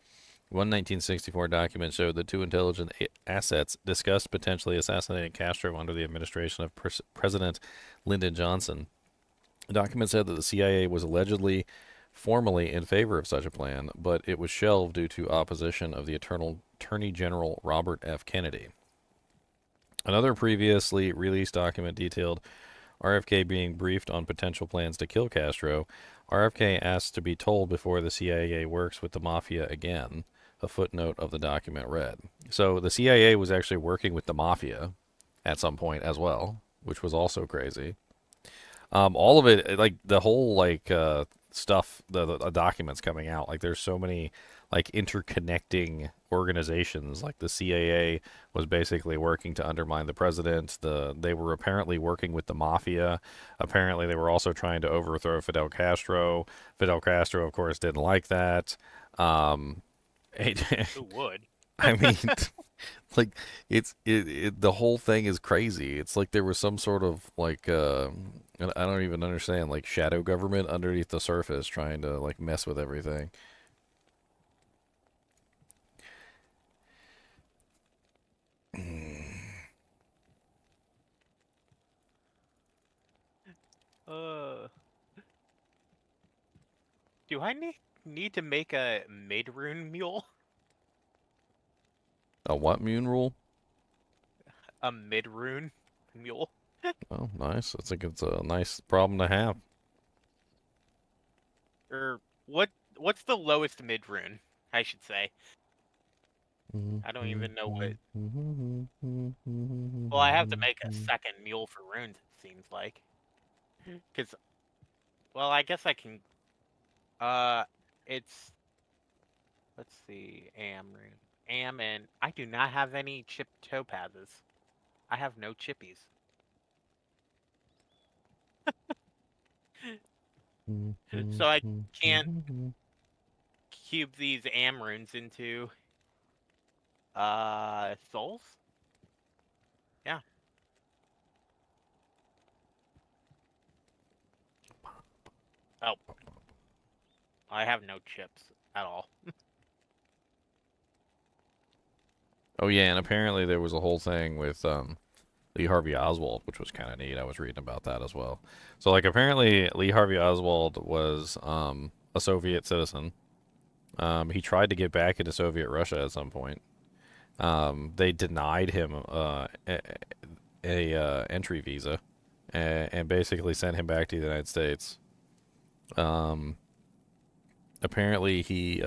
Speaker 1: One 1964 document showed that two intelligence assets discussed potentially assassinating Castro under the administration of President Lyndon Johnson. The document said that the CIA was allegedly formally in favor of such a plan, but it was shelved due to opposition of the Attorney General Robert F. Kennedy. Another previously released document detailed RFK being briefed on potential plans to kill Castro. RFK asked to be told before the CIA works with the mafia again. a footnote of the document read. So the CIA was actually working with the mafia at some point as well, which was also crazy. All of it, like the whole stuff, the documents coming out, like there's so many like interconnecting organizations. Like the CIA was basically working to undermine the president. They were apparently working with the mafia. Apparently they were also trying to overthrow Fidel Castro. Fidel Castro, of course, didn't like that.
Speaker 3: Who would?
Speaker 1: I mean, like the whole thing is crazy. It's like there was some sort of like I don't even understand, like shadow government underneath the surface trying to like mess with everything.
Speaker 3: Do I need to make a mid-rune mule?
Speaker 1: A what mune rule?
Speaker 3: A mid-rune mule?
Speaker 1: Oh, nice. I think it's a nice problem to have.
Speaker 3: Or what's the lowest mid-rune, I should say. I don't even know what... Well, I have to make a second mule for runes, it seems like. Because, well, I guess I can... it's... Let's see, Am rune. Am, and I do not have any chipped topazes. I have no chippies. So I can't cube these Am runes into souls? Yeah. Oh. I have no chips at all.
Speaker 1: Oh yeah, and apparently there was a whole thing with Lee Harvey Oswald, which was kind of neat. I was reading about that as well. So like apparently Lee Harvey Oswald was a Soviet citizen. He tried to get back into Soviet Russia at some point. They denied him a entry visa and basically sent him back to the United States. Apparently he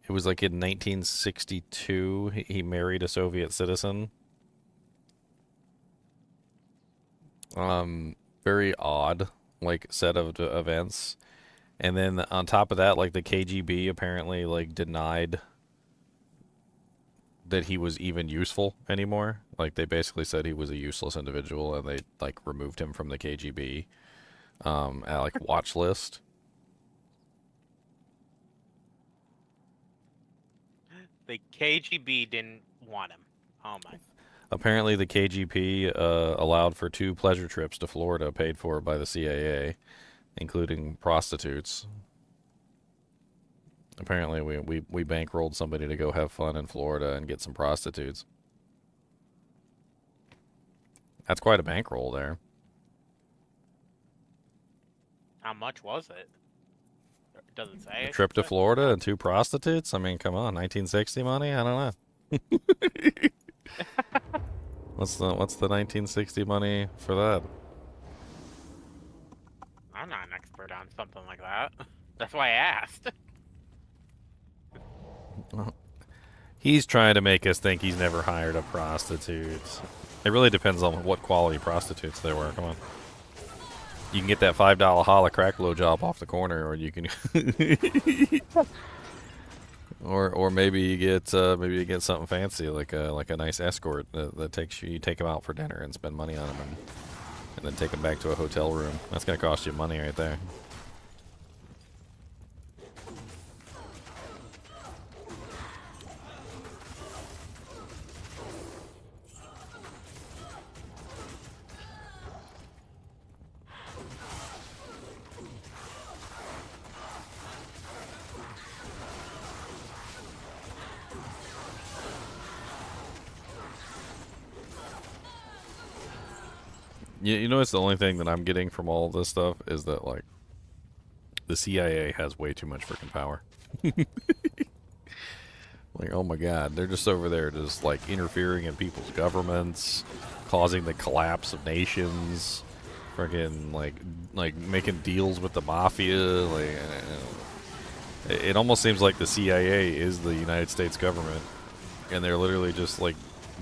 Speaker 1: it was like in 1962 he married a Soviet citizen. Very odd like set of events. And then on top of that, like the KGB apparently like denied that he was even useful anymore. Like they basically said he was a useless individual and they like removed him from the KGB at like watch list.
Speaker 3: The KGB didn't want him. Oh my.
Speaker 1: Apparently the KGB allowed for 2 pleasure trips to Florida paid for by the CIA, including prostitutes. Apparently we bankrolled somebody to go have fun in Florida and get some prostitutes. That's quite a bankroll there.
Speaker 3: How much was it? It doesn't say.
Speaker 1: A trip to Florida and 2 prostitutes? I mean, come on, 1960 money? I don't know. What's the 1960 money for that?
Speaker 3: I'm not an expert on something like that. That's why I asked.
Speaker 1: He's trying to make us think he's never hired a prostitute. It really depends on what quality prostitutes they were. Come on. You can get that $5 holla crack blow job off the corner, or you can, or maybe you get something fancy like a nice escort that takes you take them out for dinner and spend money on them, and then take them back to a hotel room. That's gonna cost you money right there. You know, it's the only thing that I'm getting from all of this stuff is that, like, the CIA has way too much freaking power. Like, oh my god, they're just over there just, like, interfering in people's governments, causing the collapse of nations, freaking, like making deals with the mafia, like, It almost seems like the CIA is the United States government, and they're literally just like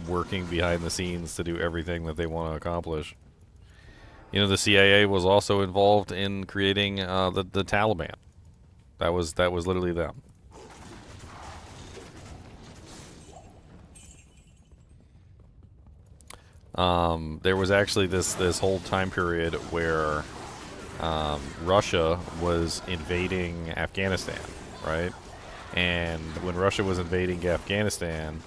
Speaker 1: working behind the scenes to do everything that they want to accomplish. You know, the CIA was also involved in creating the Taliban. That was literally them. There was actually this whole time period where Russia was invading Afghanistan, right? And when Russia was invading Afghanistan,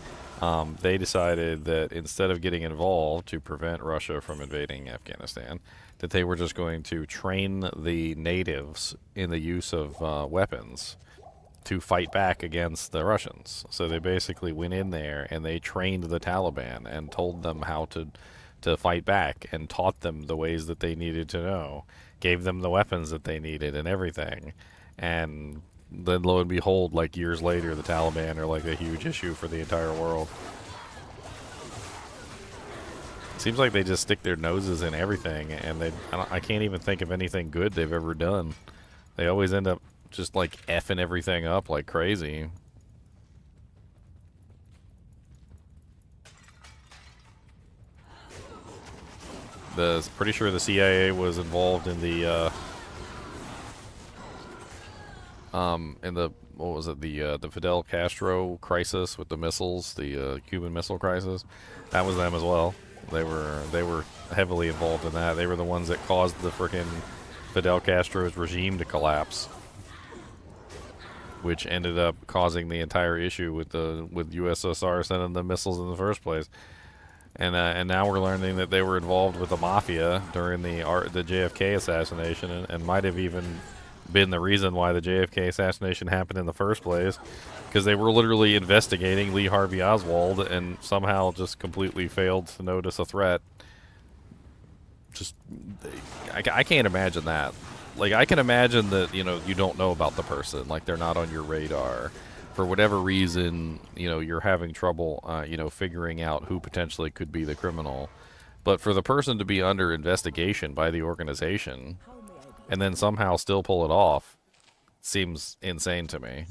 Speaker 1: they decided that instead of getting involved to prevent Russia from invading Afghanistan, that they were just going to train the natives in the use of weapons to fight back against the Russians. So they basically went in there and they trained the Taliban and told them how to fight back and taught them the ways that they needed to know, gave them the weapons that they needed and everything. And then lo and behold, like years later, the Taliban are like a huge issue for the entire world. Seems like they just stick their noses in everything, and I can't even think of anything good they've ever done. They always end up just like effing everything up like crazy. Pretty sure the CIA was involved in the what was it, the Fidel Castro crisis with the missiles, the Cuban Missile Crisis. That was them as well. They were heavily involved in that. They were the ones that caused the frickin' Fidel Castro's regime to collapse, which ended up causing the entire issue with USSR sending the missiles in the first place. And now we're learning that they were involved with the mafia during the JFK assassination, and might have even been the reason why the JFK assassination happened in the first place, because they were literally investigating Lee Harvey Oswald and somehow just completely failed to notice a threat. I can't imagine that. Like, I can imagine that, you know, you don't know about the person, like they're not on your radar. For whatever reason, you know, you're having trouble, you know, figuring out who potentially could be the criminal. But for the person to be under investigation by the organization and then somehow still pull it off seems insane to me.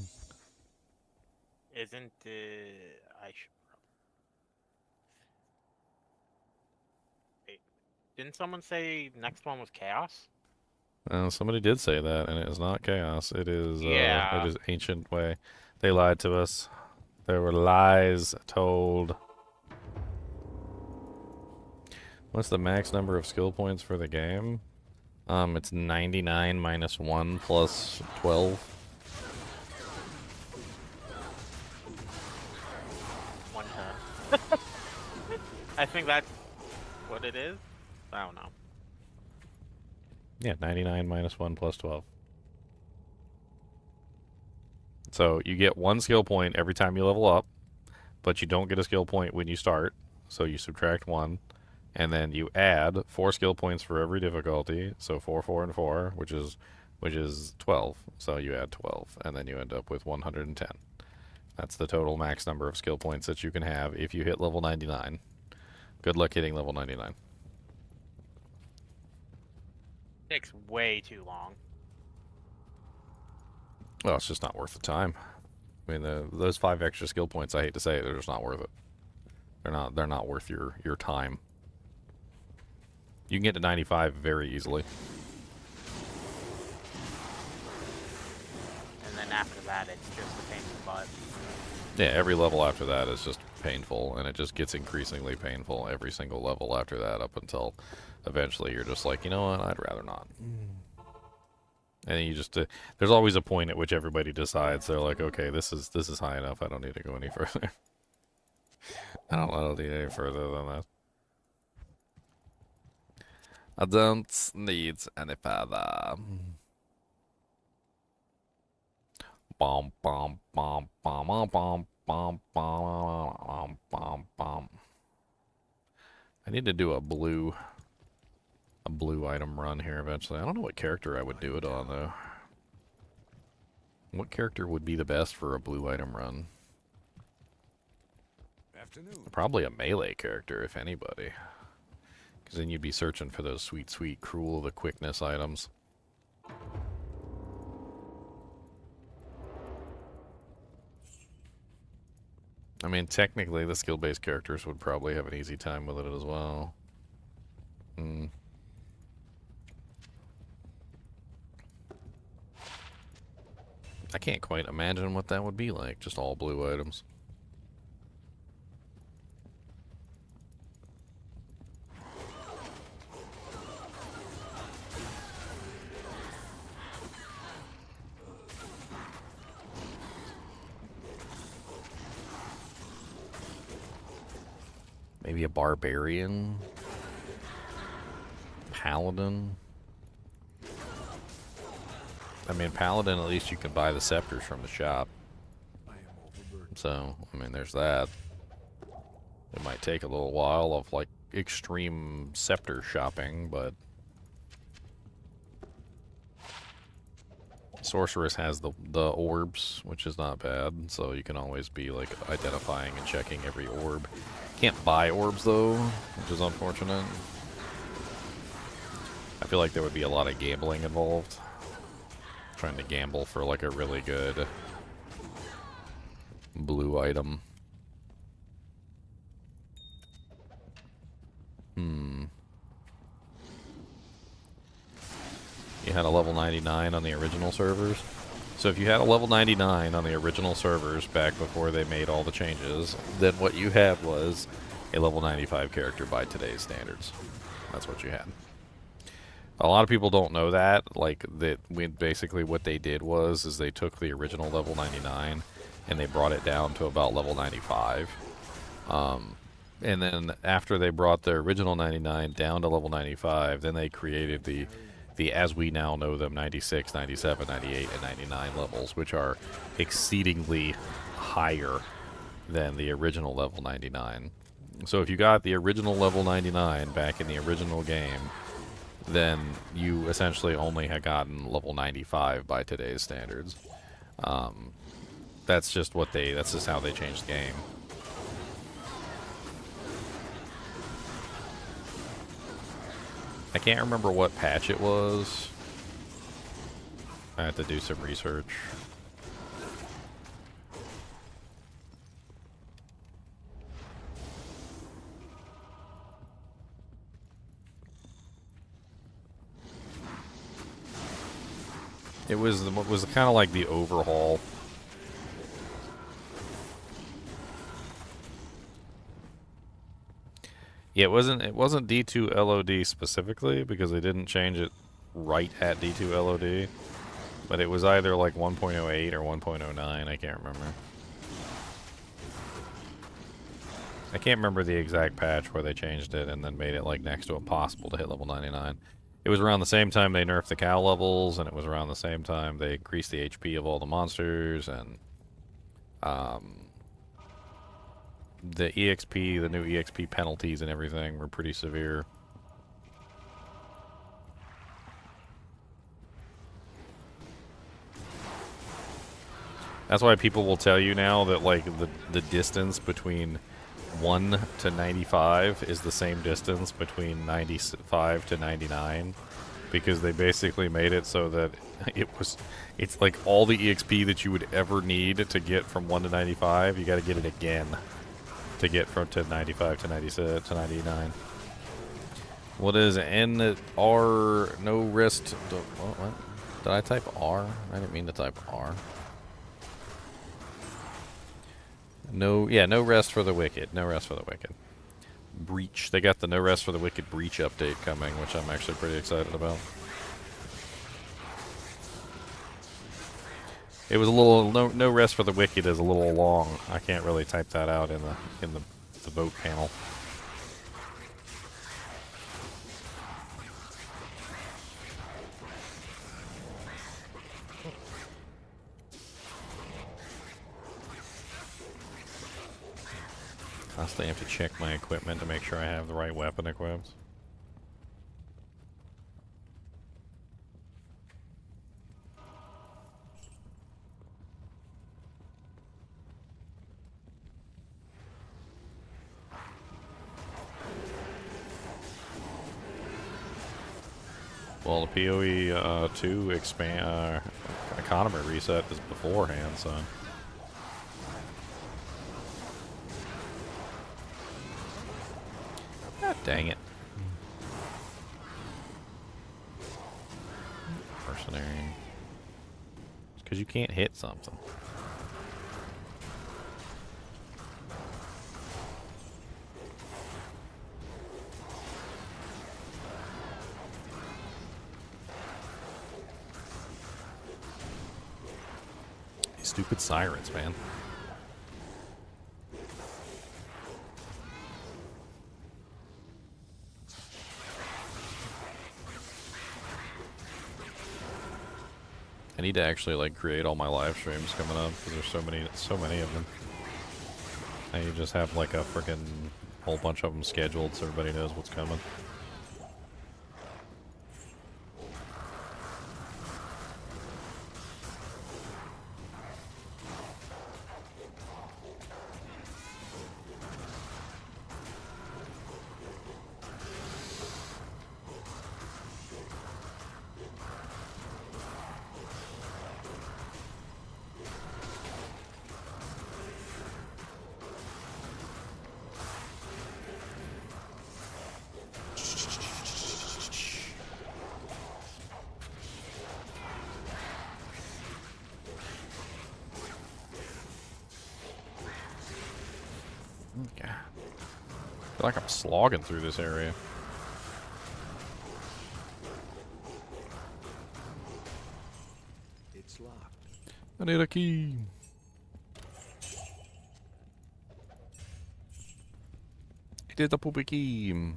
Speaker 3: Isn't I should. Wait, didn't someone say next one was Chaos?
Speaker 1: Somebody did say that, and it is not Chaos. It is
Speaker 3: Yeah.
Speaker 1: it is Ancient Way. They lied to us. There were lies told. What's the max number of skill points for the game? It's 99 minus 1 plus 12.
Speaker 3: 110. I think that's what it is. I don't know.
Speaker 1: Yeah, 99 minus 1 plus 12. So you get 1 skill point every time you level up, but you don't get a skill point when you start. So you subtract 1, and then you add 4 skill points for every difficulty. So 4, 4, and 4, which is 12. So you add 12, and then you end up with 110. That's the total max number of skill points that you can have if you hit level 99. Good luck hitting level 99.
Speaker 3: Takes way too long.
Speaker 1: Well, it's just not worth the time. I mean, those 5 extra skill points, I hate to say it, they're just not worth it. They're not worth your time. You can get to 95 very easily.
Speaker 3: And then after that, it's just a pain in the butt.
Speaker 1: Yeah, every level after that is just painful, and it just gets increasingly painful every single level after that, up until eventually you're just like, you know what, I'd rather not. And you just there's always a point at which everybody decides they're like, okay, this is high enough. I don't need to go any further. I don't need any further than that. I don't need any further. Bom bom bom bom bom bom bom bom bom bom. I need to do a blue item run here eventually. I don't know what character I would do it on though. What character would be the best for a blue item run?
Speaker 5: Afternoon.
Speaker 1: Probably a melee character, if anybody. Because then you'd be searching for those sweet, sweet, cruel, the quickness items. I mean, technically, the skill-based characters would probably have an easy time with it as well. Hmm. I can't quite imagine what that would be like, just all blue items. Maybe a barbarian? Paladin? I mean, Paladin, at least you can buy the scepters from the shop. So, I mean, there's that. It might take a little while of, like, extreme scepter shopping, but... Sorceress has the orbs, which is not bad, so you can always be, like, identifying and checking every orb. Can't buy orbs, though, which is unfortunate. I feel like there would be a lot of gambling involved. Trying to gamble for like a really good blue item. You had a level 99 on the original servers. So if you had a level 99 on the original servers back before they made all the changes, then what you had was a level 95 character by today's standards. That's what you had. A lot of people don't know that. Like, that basically what they did is they took the original level 99 and they brought it down to about level 95. And then after they brought the original 99 down to level 95, then they created the as we now know them 96, 97, 98, and 99 levels, which are exceedingly higher than the original level 99. So if you got the original level 99 back in the original game, then you essentially only had gotten level 95 by today's standards. That's just how they changed the game. I can't remember what patch it was. I have to do some research. It was kind of like the overhaul. Yeah, it wasn't D2 LOD specifically because they didn't change it right at D2 LOD, but it was either like 1.08 or 1.09. I can't remember. I can't remember the exact patch where they changed it and then made it like next to impossible to hit level 99. It was around the same time they nerfed the cow levels, and it was around the same time they increased the HP of all the monsters, and the EXP, the new EXP penalties and everything were pretty severe. That's why people will tell you now that like the distance between 1 to 95 is the same distance between 95 to 99, because they basically made it so that it's like all the EXP that you would ever need to get from 1 to 95, you got to get it again to get from 95 to 96 to 99. What is NR no rest? What? Did I type R? I didn't mean to type R. No, yeah, no rest for the wicked. No rest for the wicked. Breach. They got the No Rest for the Wicked Breach update coming, which I'm actually pretty excited about. It was a little no rest for the wicked is a little long. I can't really type that out in the vote panel. Constantly have to check my equipment to make sure I have the right weapon equipped. Well, the PoE 2 economy reset is beforehand, so Dang it. Mercenary. It's because you can't hit something. These stupid sirens, man. I need to actually like create all my live streams coming up because there's so many of them. And you just have like a freaking whole bunch of them scheduled so everybody knows what's coming. Okay. I feel like I'm slogging through this area.
Speaker 5: It's locked.
Speaker 1: I need a key. It is a poopy key.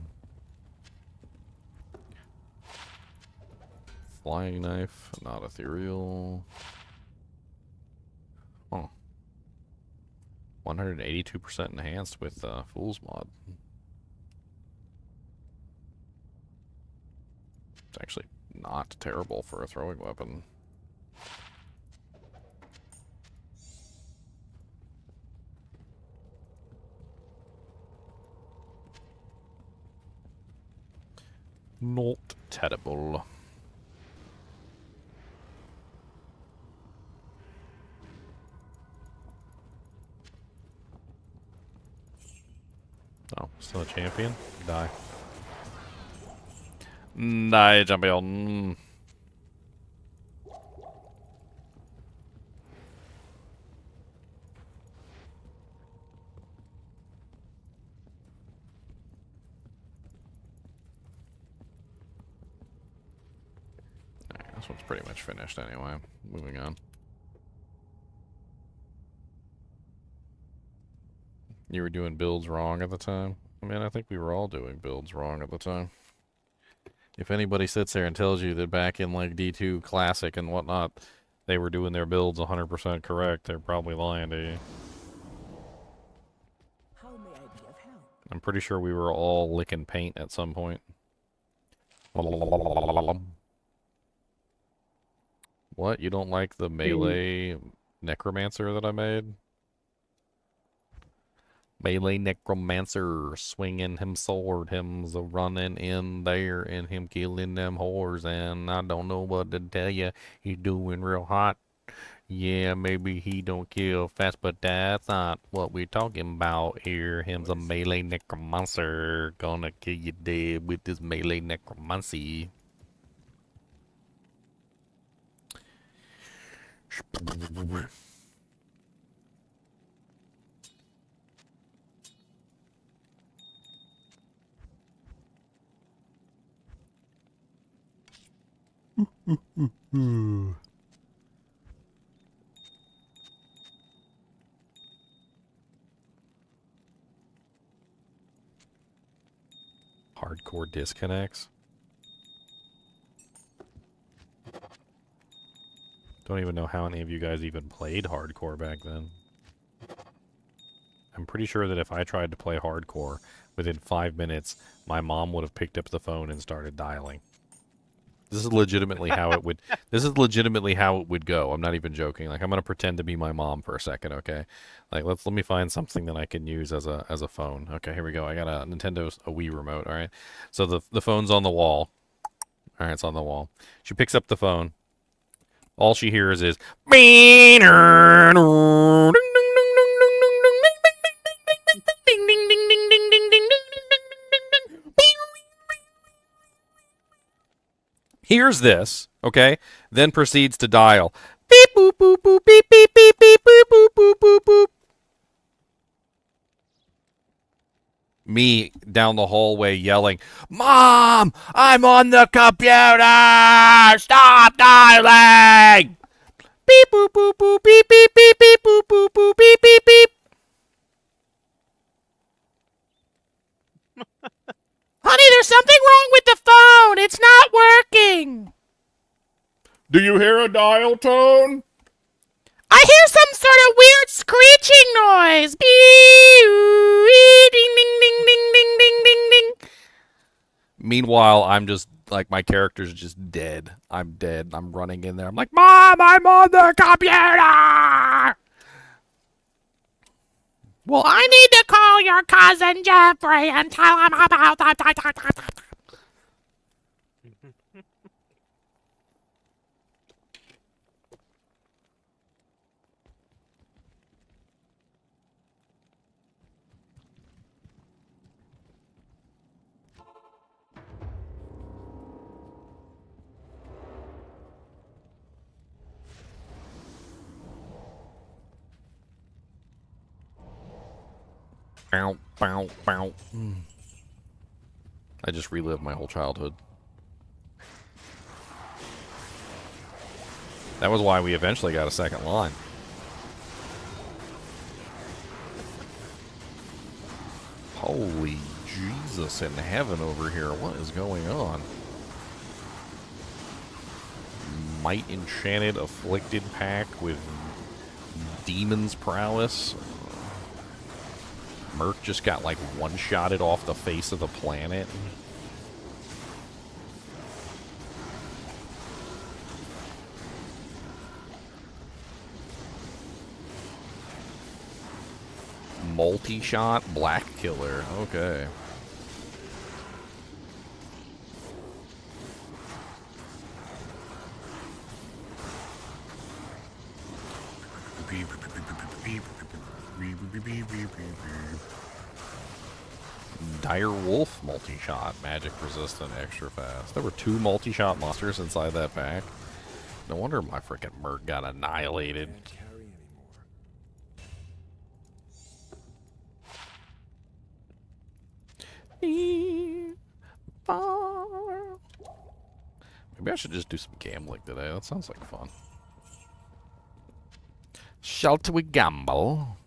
Speaker 1: Flying knife, not ethereal. Oh. 182% enhanced with Fool's Mod. It's actually not terrible for a throwing weapon. Not terrible. Oh, still a champion? Die. Die, champion. Alright, this one's pretty much finished anyway. Moving on. You were doing builds wrong at the time? I mean, I think we were all doing builds wrong at the time. If anybody sits there and tells you that back in like D2 Classic and whatnot, they were doing their builds 100% correct, they're probably lying to you.
Speaker 5: How may I be of help?
Speaker 1: I'm pretty sure we were all licking paint at some point. What? You don't like the melee necromancer that I made? Melee necromancer swinging him sword, him's a running in there and him killing them whores, and I don't know what to tell you. He's doing real hot. Yeah, maybe he don't kill fast, but that's not what we're talking about here. Him's a melee necromancer, gonna kill you dead with this melee necromancy. Hardcore disconnects. Don't even know how any of you guys even played hardcore back then. I'm pretty sure that if I tried to play hardcore, within 5 minutes, my mom would have picked up the phone and started dialing. This is legitimately how it would. This is legitimately how it would go. I'm not even joking. Like, I'm gonna pretend to be my mom for a second, okay? Like, let me find something that I can use as a phone. Okay, here we go. I got a Wii remote. All right. So the phone's on the wall. All right, it's on the wall. She picks up the phone. All she hears is. hears this, okay, then proceeds to dial. Beep boop boop boop beep beep beep beep boop boop boop boop boop. Me down the hallway yelling, "Mom, I'm on the computer! Stop dialing!" Beep boop boop boop beep beep beep beep boop boop boop beep beep beep. Honey, there's something wrong with the phone. It's not working. Do you hear a dial tone? I hear some sort of weird screeching noise. Beep, ding, ding, ding, ding, ding, ding, ding, ding. Meanwhile, I'm just, like, my character's just dead. I'm dead. I'm running in there. I'm like, Mom, I'm on the computer! Well, I need to call your cousin Jeffrey and tell him about that. Bow, bow, bow. I just relived my whole childhood. That was why we eventually got a second line. Holy Jesus in heaven over here. What is going on? Might Enchanted Afflicted pack with Demon's Prowess. Merc just got like one-shotted off the face of the planet. Multi-shot Black Killer. Okay. Dire Wolf multi-shot, magic resistant, extra fast. There were 2 multi-shot monsters inside that pack. No wonder my freaking Merc got annihilated. Maybe I should just do some gambling today. That sounds like fun. Shall we gamble?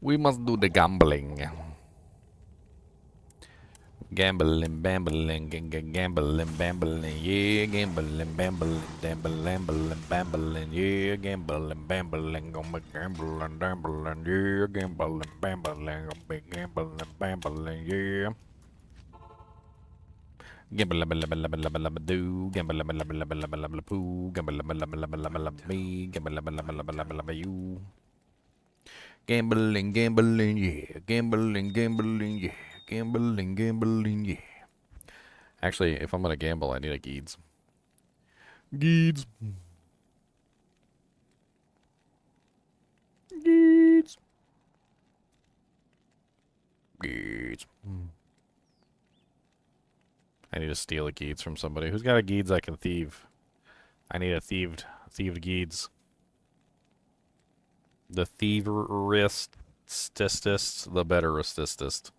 Speaker 1: We must do the gambling. Gambling, bambling, gambling, bambling, yeah, gambling, bambling, gambling, bambling, yeah, gambling, bambling, gonna gambling, gambling, yeah, gambling, bambling, gonna be gambling, bambling, yeah. Gamble, do, gamble, poo, gamble, me, gamble, you. Gambling, gambling, yeah, gambling, gambling, yeah. Gambling, gambling, yeah. Actually, if I'm gonna gamble, I need a Geeds. Geeds. Geeds. Geeds. I need to steal a Geeds from somebody. Who's got a Geeds I can thieve? I need a thieved Geeds. The thieverist, the betteristist.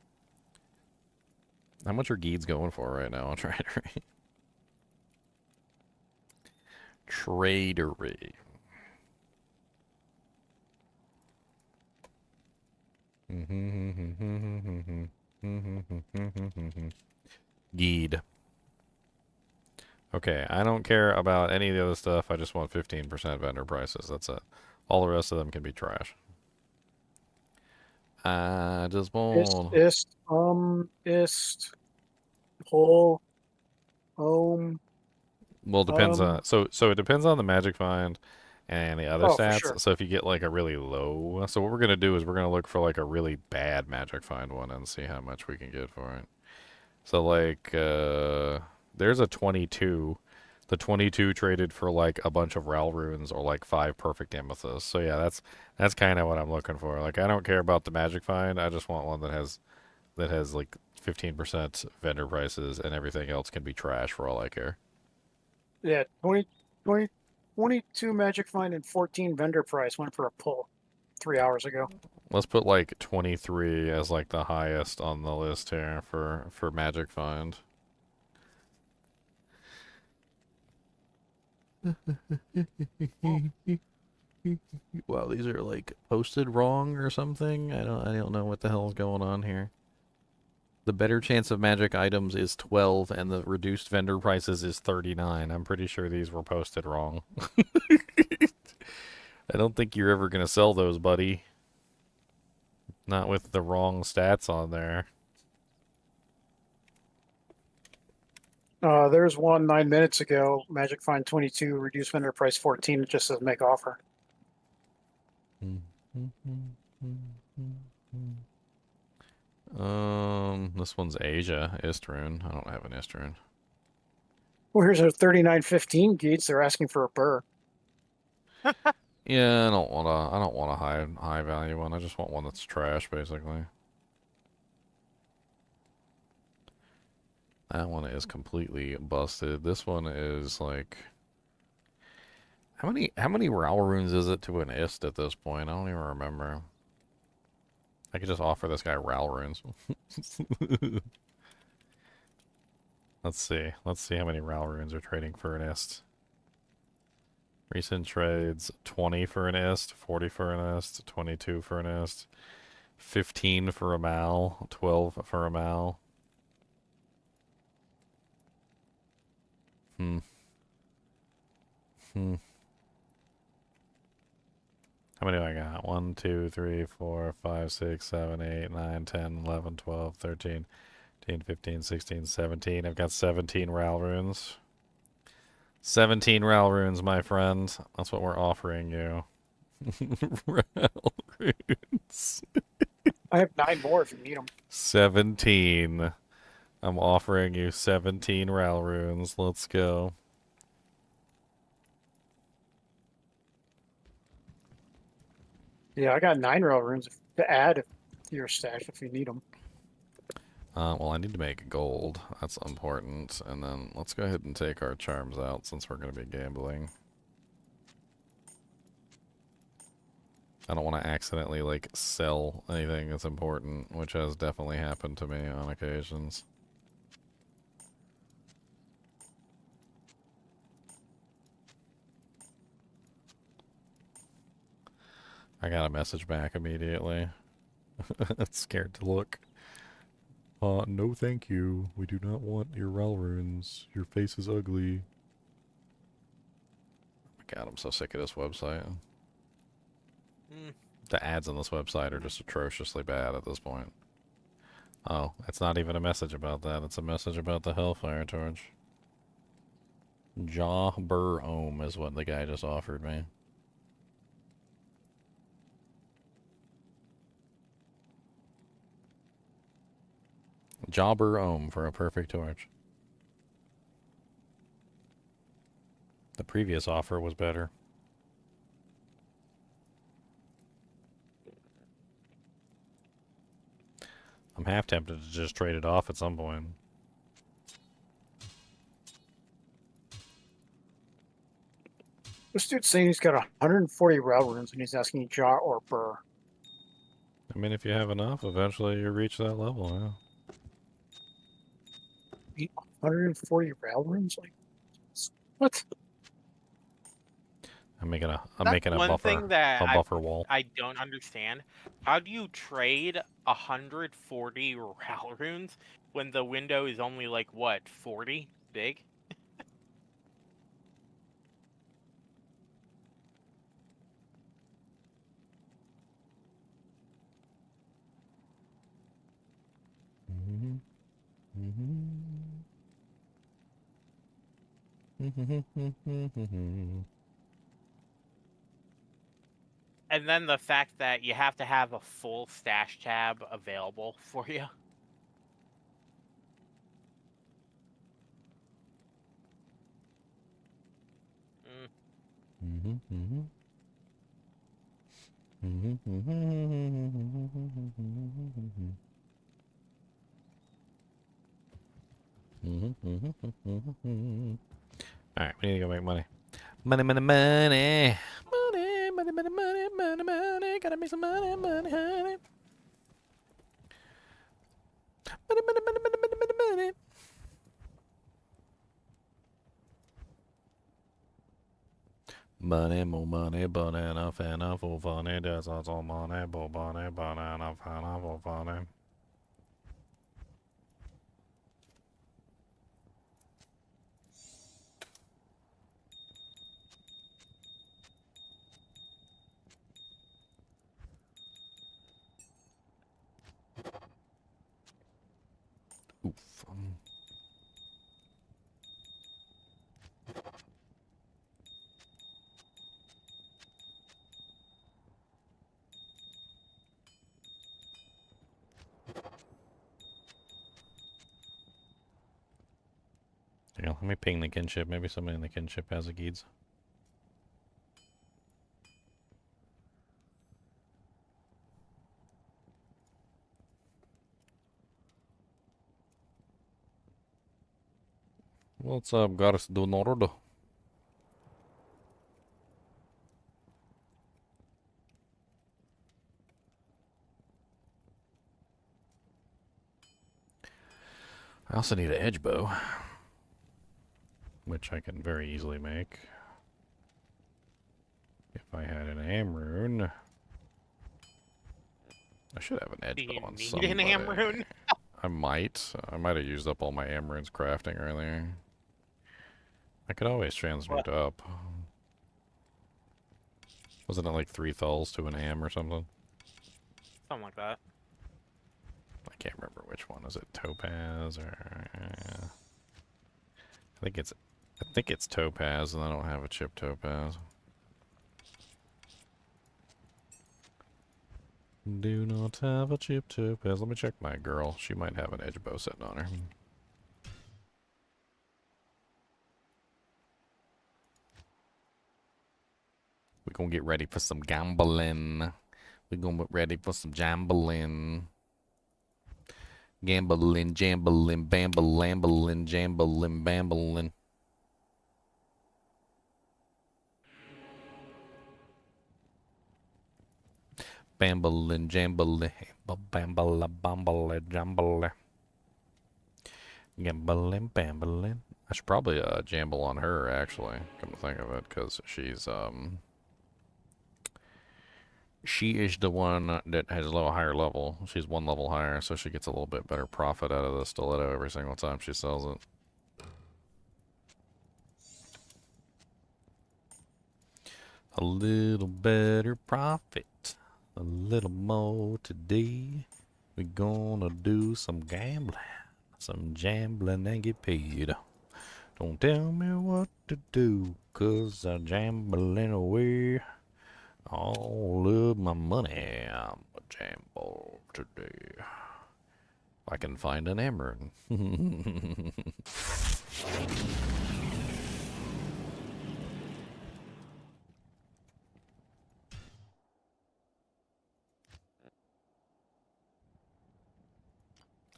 Speaker 1: How much are Geeds going for right now? I'll try it right. Tradery. Geed. Okay, I don't care about any of the other stuff. I just want 15% vendor prices. That's it. All the rest of them can be trash. I just want...
Speaker 4: whole, home.
Speaker 1: Well, it depends on... So it depends on the Magic Find and the other stats.
Speaker 4: Sure.
Speaker 1: So if you get like a really low... So what we're going to do is we're going to look for like a really bad Magic Find one and see how much we can get for it. So like, there's a 22. The 22 traded for like a bunch of Ral runes or like 5 perfect amethysts. So yeah, that's kind of what I'm looking for. Like I don't care about the Magic Find. I just want one that has like 15% vendor prices, and everything else can be trash for all I care.
Speaker 4: Yeah, 22 Magic Find and 14 vendor price went for a pull 3 hours ago.
Speaker 1: Let's put like 23 as like the highest on the list here for Magic Find. Wow, these are like posted wrong or something. I don't know what the hell is going on here. The better chance of magic items is 12 and the reduced vendor prices is 39. I'm pretty sure these were posted wrong. I don't think you're ever going to sell those, buddy. Not with the wrong stats on there.
Speaker 4: There's one 9 minutes ago. Magic Find 22, reduced vendor price 14. It just says make offer.
Speaker 1: This one's Asia, Istrun. I don't have an Istrun.
Speaker 4: Well, here's a 39.15 Gates. They're asking for a burr.
Speaker 1: Yeah, I don't want a high value one. I just want one that's trash, basically. That one is completely busted. This one is like, how many Ral runes is it to an Ist at this point? I don't even remember. I could just offer this guy Ral runes. Let's see. Let's see how many Ral runes are trading for an Ist. Recent trades: 20 for an Ist, 40 for an Ist, 22 for an Ist, 15 for a Mal, 12 for a Mal. How many do I got? 1, 2, 3, 4, 5, 6, 7, 8, 9, 10, 11, 12, 13, 14, 15, 16, 17. I've got 17 Ral runes. 17 Ral runes, my friend. That's what we're offering you. Ral runes.
Speaker 4: I have 9 more if you need them.
Speaker 1: 17. I'm offering you 17 Ral runes. Let's go.
Speaker 4: Yeah, I got 9 rail runes to add to your stash if you need them.
Speaker 1: Well, I need to make gold. That's important. And then let's go ahead and take our charms out since we're going to be gambling. I don't want to accidentally, like, sell anything that's important, which has definitely happened to me on occasions. I got a message back immediately. Scared to look. No thank you. We do not want your Ral runes. Your face is ugly. Oh my god, I'm so sick of this website. The ads on this website are just atrociously bad at this point. Oh, it's not even a message about that. It's a message about the Hellfire Torch. Jawbur Ohm is what the guy just offered me. Jobber Ohm for a perfect torch. The previous offer was better. I'm half tempted to just trade it off at some point.
Speaker 4: This dude's saying he's got 140 rail runes and he's asking jaw or burr.
Speaker 1: I mean, if you have enough, eventually you reach that level, yeah.
Speaker 4: 140 rail runes? Like, what?
Speaker 1: I'm making a
Speaker 3: One
Speaker 1: buffer,
Speaker 3: thing that
Speaker 1: a buffer wall.
Speaker 3: I don't understand. How do you trade 140 Ral runes when the window is only like what, 40 big? And then the fact that you have to have a full stash tab available for you.
Speaker 1: Alright, we need to go make money. Money, money, money. Money, money, money, money, money, money. Gotta make some money, money, honey. Money, money, money, money, money, money, money. Money, more money, but enough, enough for funny. There's also money, but enough, enough for funny. Oof. Yeah, let me ping the kinship. Maybe somebody in the kinship has a Geeds. What's up, Garis do Nordo? I also need an edge bow, which I can very easily make. If I had an Amrune. I should have an edge
Speaker 3: Do you
Speaker 1: bow on
Speaker 3: need
Speaker 1: somebody.
Speaker 3: an Amrune?
Speaker 1: I might. I might have used up all my Amrune's crafting earlier. I could always transmute up. Wasn't it like 3 thulls to an am or something?
Speaker 3: Something like that.
Speaker 1: I can't remember which one. Is it Topaz or... I think it's Topaz, and I don't have a chip Topaz. Do not have a chip Topaz. Let me check my girl. She might have an edge bow sitting on her. We're gonna get ready for some gambling. We're gonna get ready for some jambling. Gambling, jambling, bambalambling, jambling, bambling. Bambalin, jambling, bambala, bambala, jambala. Gambling, bambalin. I should probably jamble on her, actually, come to think of it, because she is the one that has a little higher level. She's 1 level higher, so she gets a little bit better profit out of the stiletto every single time she sells it. A little better profit. A little more today. We're gonna do some gambling. Some jambling and get paid. Don't tell me what to do, 'cause I'm jambling away all of my money. I'm a jamble today. If I can find an emerald.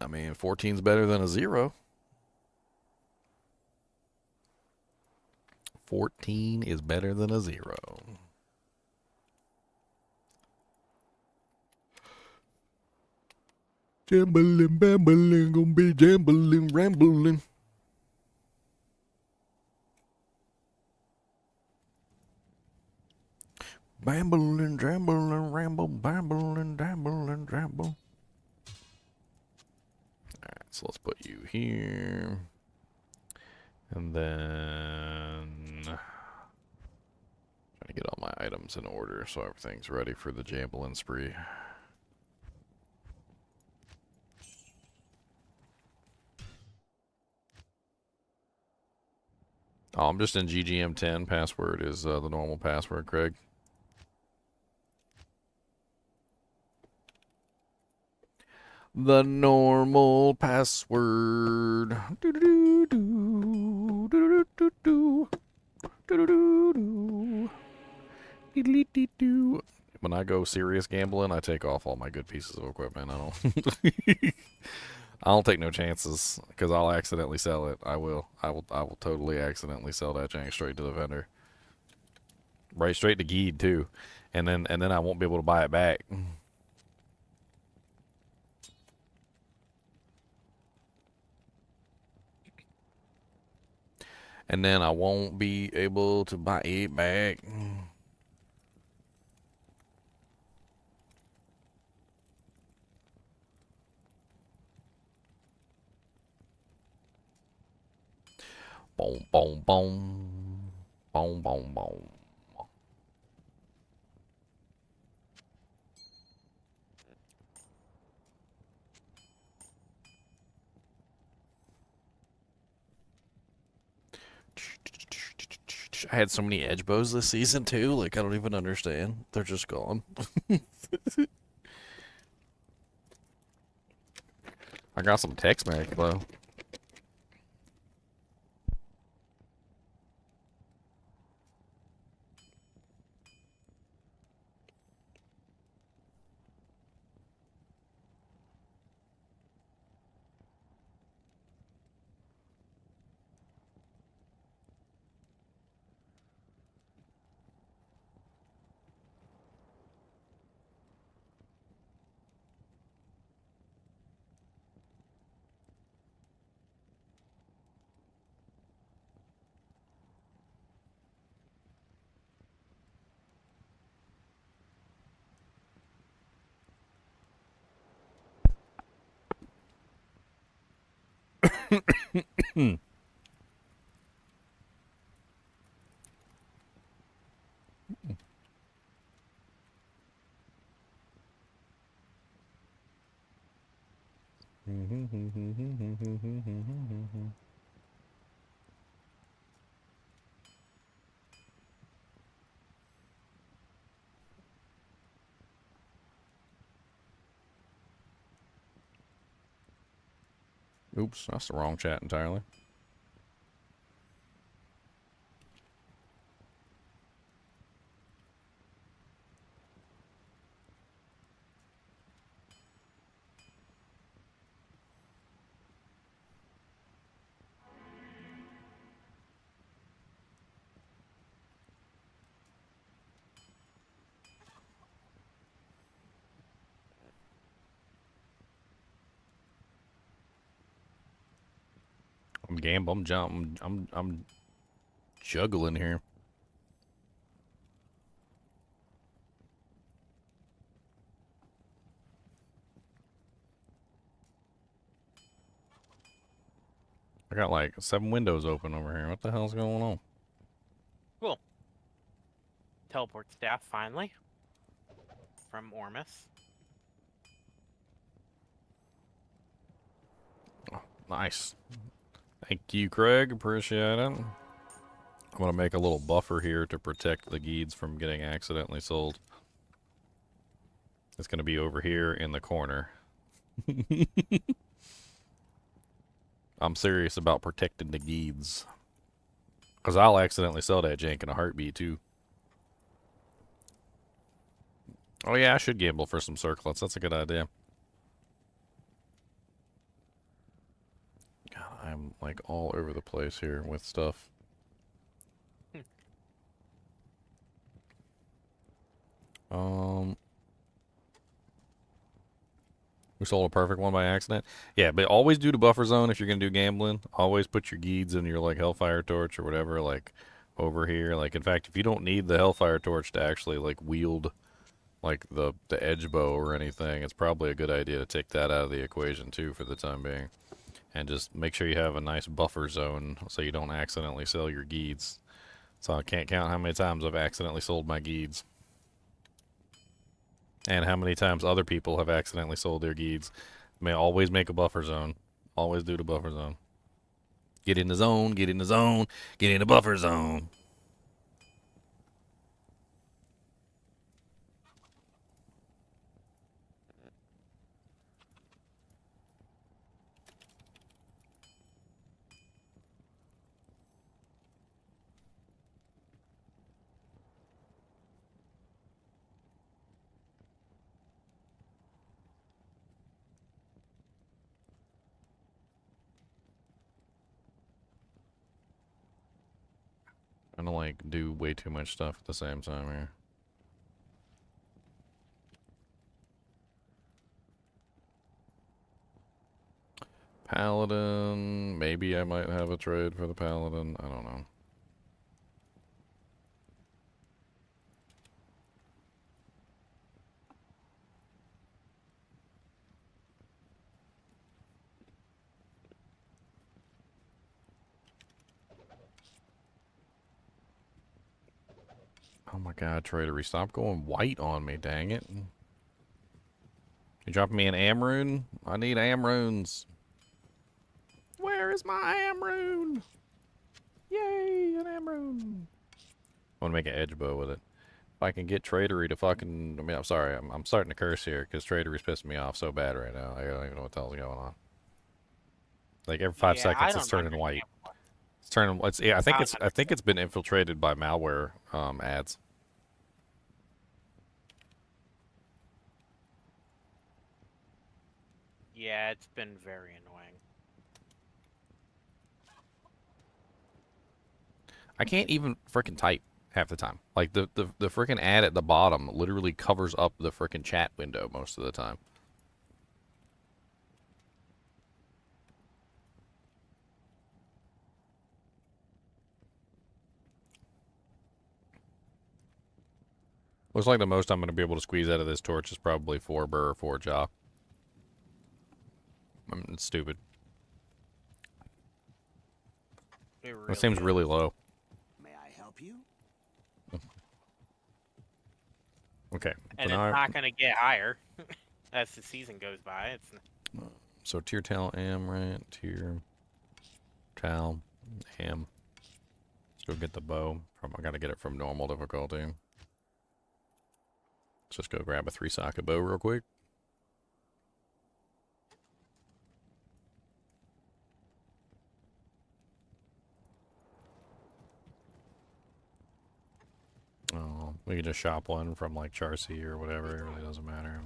Speaker 1: I mean, 14's better than a 0. 14 is better than a 0. Jambling, bambling, gonna be jambling, rambling. Bambling, jambling, ramble, bambling, dambling, ramble. Alright, so let's put you here. And then... trying to get all my items in order so everything's ready for the jambling spree. Oh, I'm just in GGM10. Password is the normal password, Craig. The normal password. When I go serious gambling, I take off all my good pieces of equipment. I don't. I'll take no chances because I'll accidentally sell it. I will. I will totally accidentally sell that jank straight to the vendor. Right, straight to Geed too, and then I won't be able to buy it back. And then I won't be able to buy it back. Boom, boom, boom. Boom, boom, boom. I had so many edge bows this season too, like I don't even understand. They're just gone. I got some Tex-Mex though. Oops, that's the wrong chat entirely. I'm gambling, I'm jumping, I'm juggling here. I got like 7 windows open over here. What the hell's going on?
Speaker 3: Cool. Teleport staff finally from Ormus.
Speaker 1: Nice. Thank you, Craig. Appreciate it. I'm gonna make a little buffer here to protect the Geeds from getting accidentally sold. It's gonna be over here in the corner. I'm serious about protecting the Geeds. Because I'll accidentally sell that jank in a heartbeat, too. Oh, yeah, I should gamble for some circlets. That's a good idea. God, I'm, like, all over the place here with stuff. We sold a perfect one by accident. Yeah, but always do the buffer zone if you're going to do gambling. Always put your Geeds in your, like, Hellfire Torch or whatever, like, over here. Like, in fact, if you don't need the Hellfire Torch to actually, like, wield, like, the edge bow or anything, it's probably a good idea to take that out of the equation, too, for the time being. And just make sure you have a nice buffer zone so you don't accidentally sell your Geeds. So I can't count how many times I've accidentally sold my Geeds. And how many times other people have accidentally sold their Geeds. May always make a buffer zone. Always do the buffer zone. Get in the zone, get in the zone, get in the buffer zone. Trying to like do way too much stuff at the same time here. Paladin, maybe I might have a trade for the Paladin. I don't know. Oh my god, Tradery, stop going white on me, dang it. You dropping me an Amrune? I need Amrunes. Where is my Amrune? Yay, an Amrune. I want to make an edge bow with it. If I can get Tradery to fucking... I mean, I'm sorry, I'm starting to curse here, because Tradery's pissing me off so bad right now. I don't even know what the hell's going on. Like, every 5
Speaker 3: Yeah,
Speaker 1: seconds,
Speaker 3: I
Speaker 1: it's
Speaker 3: don't
Speaker 1: turning white.
Speaker 3: understand.
Speaker 1: It's turning... yeah,
Speaker 3: I don't
Speaker 1: I think it's been infiltrated by malware ads.
Speaker 3: Yeah, it's been very annoying.
Speaker 1: I can't even frickin' type half the time. Like, the frickin' ad at the bottom literally covers up the frickin' chat window most of the time. Looks like the most I'm going to be able to squeeze out of this torch is probably 4 burr or 4 jaw. I mean, it's stupid.
Speaker 3: It
Speaker 1: That seems
Speaker 3: is.
Speaker 1: really low.
Speaker 5: May I help you?
Speaker 1: Okay.
Speaker 3: And
Speaker 1: so
Speaker 3: it's
Speaker 1: now
Speaker 3: not going to get higher as the season goes by. It's
Speaker 1: so tier tal am, right? Tier tal am. Let's go get the bow. I got to get it from normal difficulty. Let's just go grab a 3-socket bow real quick. Oh, we can just shop one from like Charcy or whatever. It really doesn't matter.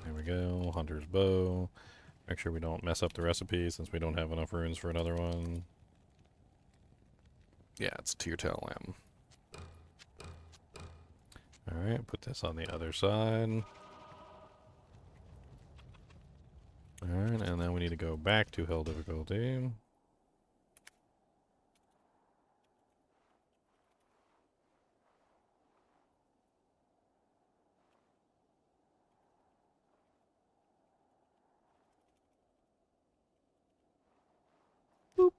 Speaker 1: There we go. Hunter's bow. Make sure we don't mess up the recipe since we don't have enough runes for another one. Yeah, it's tier tal am. Alright, put this on the other side. Alright, and then we need to go back to hell difficulty. Boop.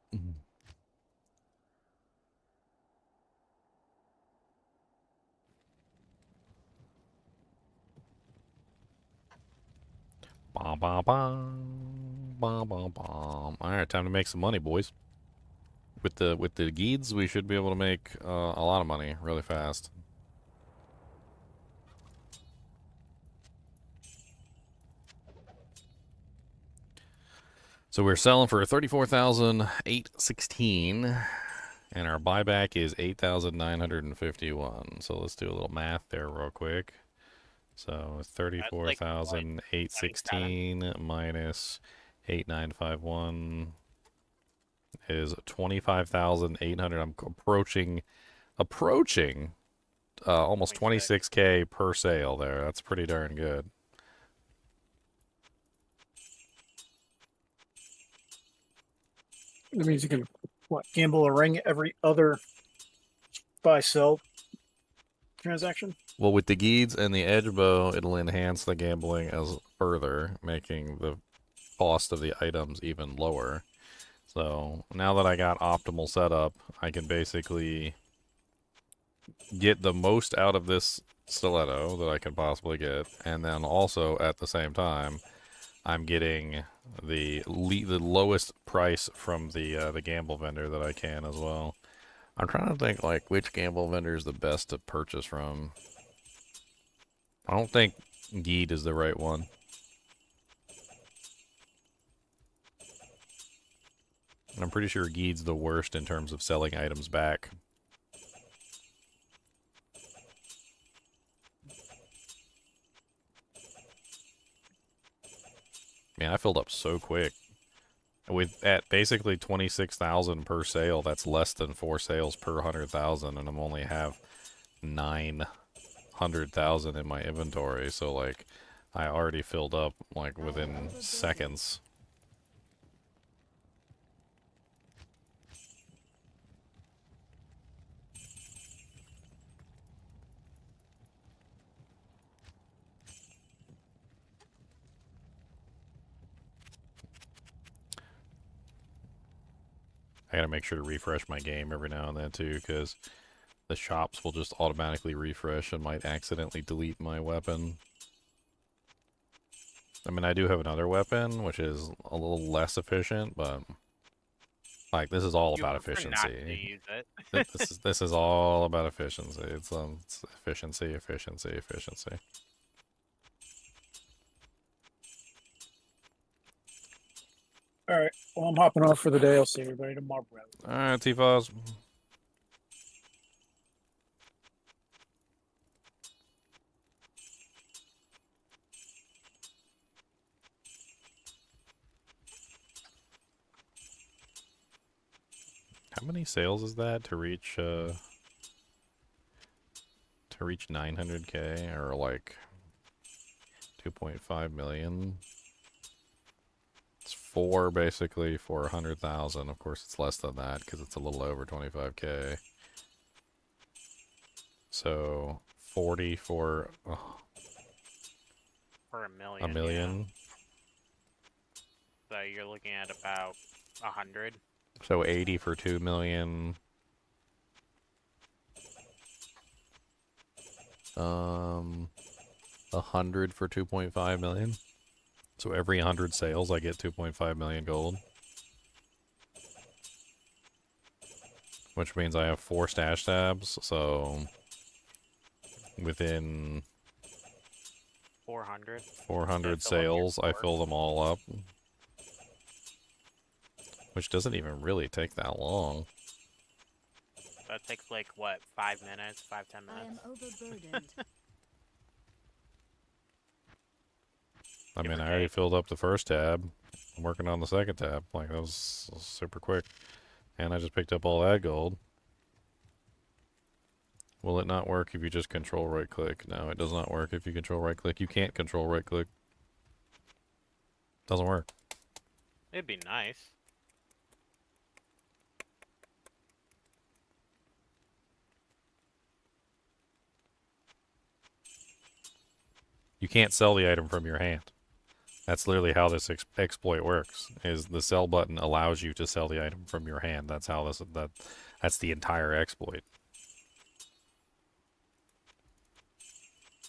Speaker 1: Bom, bom, bom. Bom, bom, bom. Alright, time to make some money, boys. With the Geeds, we should be able to make a lot of money really fast. So we're selling for 34,816, and our buyback is 8,951. So let's do a little math there real quick. So 34,816 minus 8,951 is 25,800. I'm approaching almost 26K per sale there. That's pretty darn good.
Speaker 4: That means you can what, gamble a ring every other buy sell transaction.
Speaker 1: Well, with the Geeds and the Edge Bow, it'll enhance the gambling as further, making the cost of the items even lower. So now that I got optimal setup, I can basically get the most out of this stiletto that I can possibly get, and then also at the same time, I'm getting the lowest price from the gamble vendor that I can as well. I'm trying to think like which gamble vendor is the best to purchase from. I don't think Geed is the right one. I'm pretty sure Geed's the worst in terms of selling items back. Man, I filled up so quick. With at basically 26,000 per sale, that's less than 4 sales per 100,000, and I'm only have 900,000 in my inventory. So like, I already filled up like within seconds. I gotta make sure to refresh my game every now and then too, because the shops will just automatically refresh and might accidentally delete my weapon. I mean, I do have another weapon, which is a little less efficient, but like this is all
Speaker 3: You
Speaker 1: about
Speaker 3: prefer not to
Speaker 1: efficiency.
Speaker 3: use it.
Speaker 1: This is all about efficiency. It's efficiency, efficiency, efficiency.
Speaker 4: All right. Well, I'm hopping off for the day. I'll see everybody tomorrow.
Speaker 1: All right, T-Foz. How many sales is that to reach 900K or like 2.5 million? It's 4 basically for 100,000. Of course, it's less than that because it's a little over 25K. So 40 for
Speaker 3: For a million.
Speaker 1: a million.
Speaker 3: Yeah. So you're looking at about 100.
Speaker 1: So 80 for 2 million. 100 for 2.5 million. So every 100 sales, I get 2.5 million gold. Which means I have 4 stash tabs, so within
Speaker 3: 400.
Speaker 1: 400
Speaker 3: fill up your
Speaker 1: sales, I
Speaker 3: store.
Speaker 1: fill them all up. Which doesn't even really take that long.
Speaker 3: That takes like, what, 5 minutes? 5-10
Speaker 5: I am
Speaker 3: minutes?
Speaker 5: overburdened.
Speaker 1: I
Speaker 3: Give
Speaker 1: mean,
Speaker 3: or
Speaker 1: I already
Speaker 3: take.
Speaker 1: filled up the first tab. I'm working on the second tab. Like, that was super quick. And I just picked up all that gold. Will it not work if you just control right click? No, it does not work if you control right click. You can't control right click. Doesn't work.
Speaker 3: It'd be nice.
Speaker 1: You can't sell the item from your hand. That's literally how this exploit works. Is the sell button allows you to sell the item from your hand. That's how that's the entire exploit.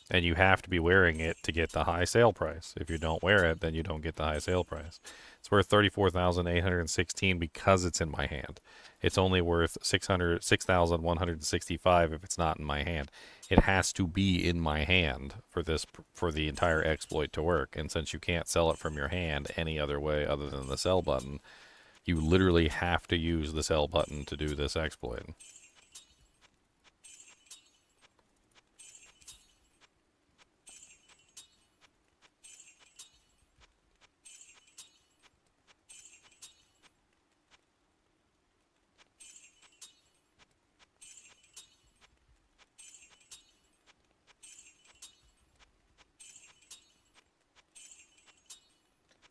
Speaker 1: And you have to be wearing it to get the high sale price. If you don't wear it, then you don't get the high sale price. It's worth 34,816 because it's in my hand. It's only worth 6,165 if it's not in my hand. It has to be in my hand for the entire exploit to work. And since you can't sell it from your hand any other way other than the sell button, you literally have to use the sell button to do this exploit.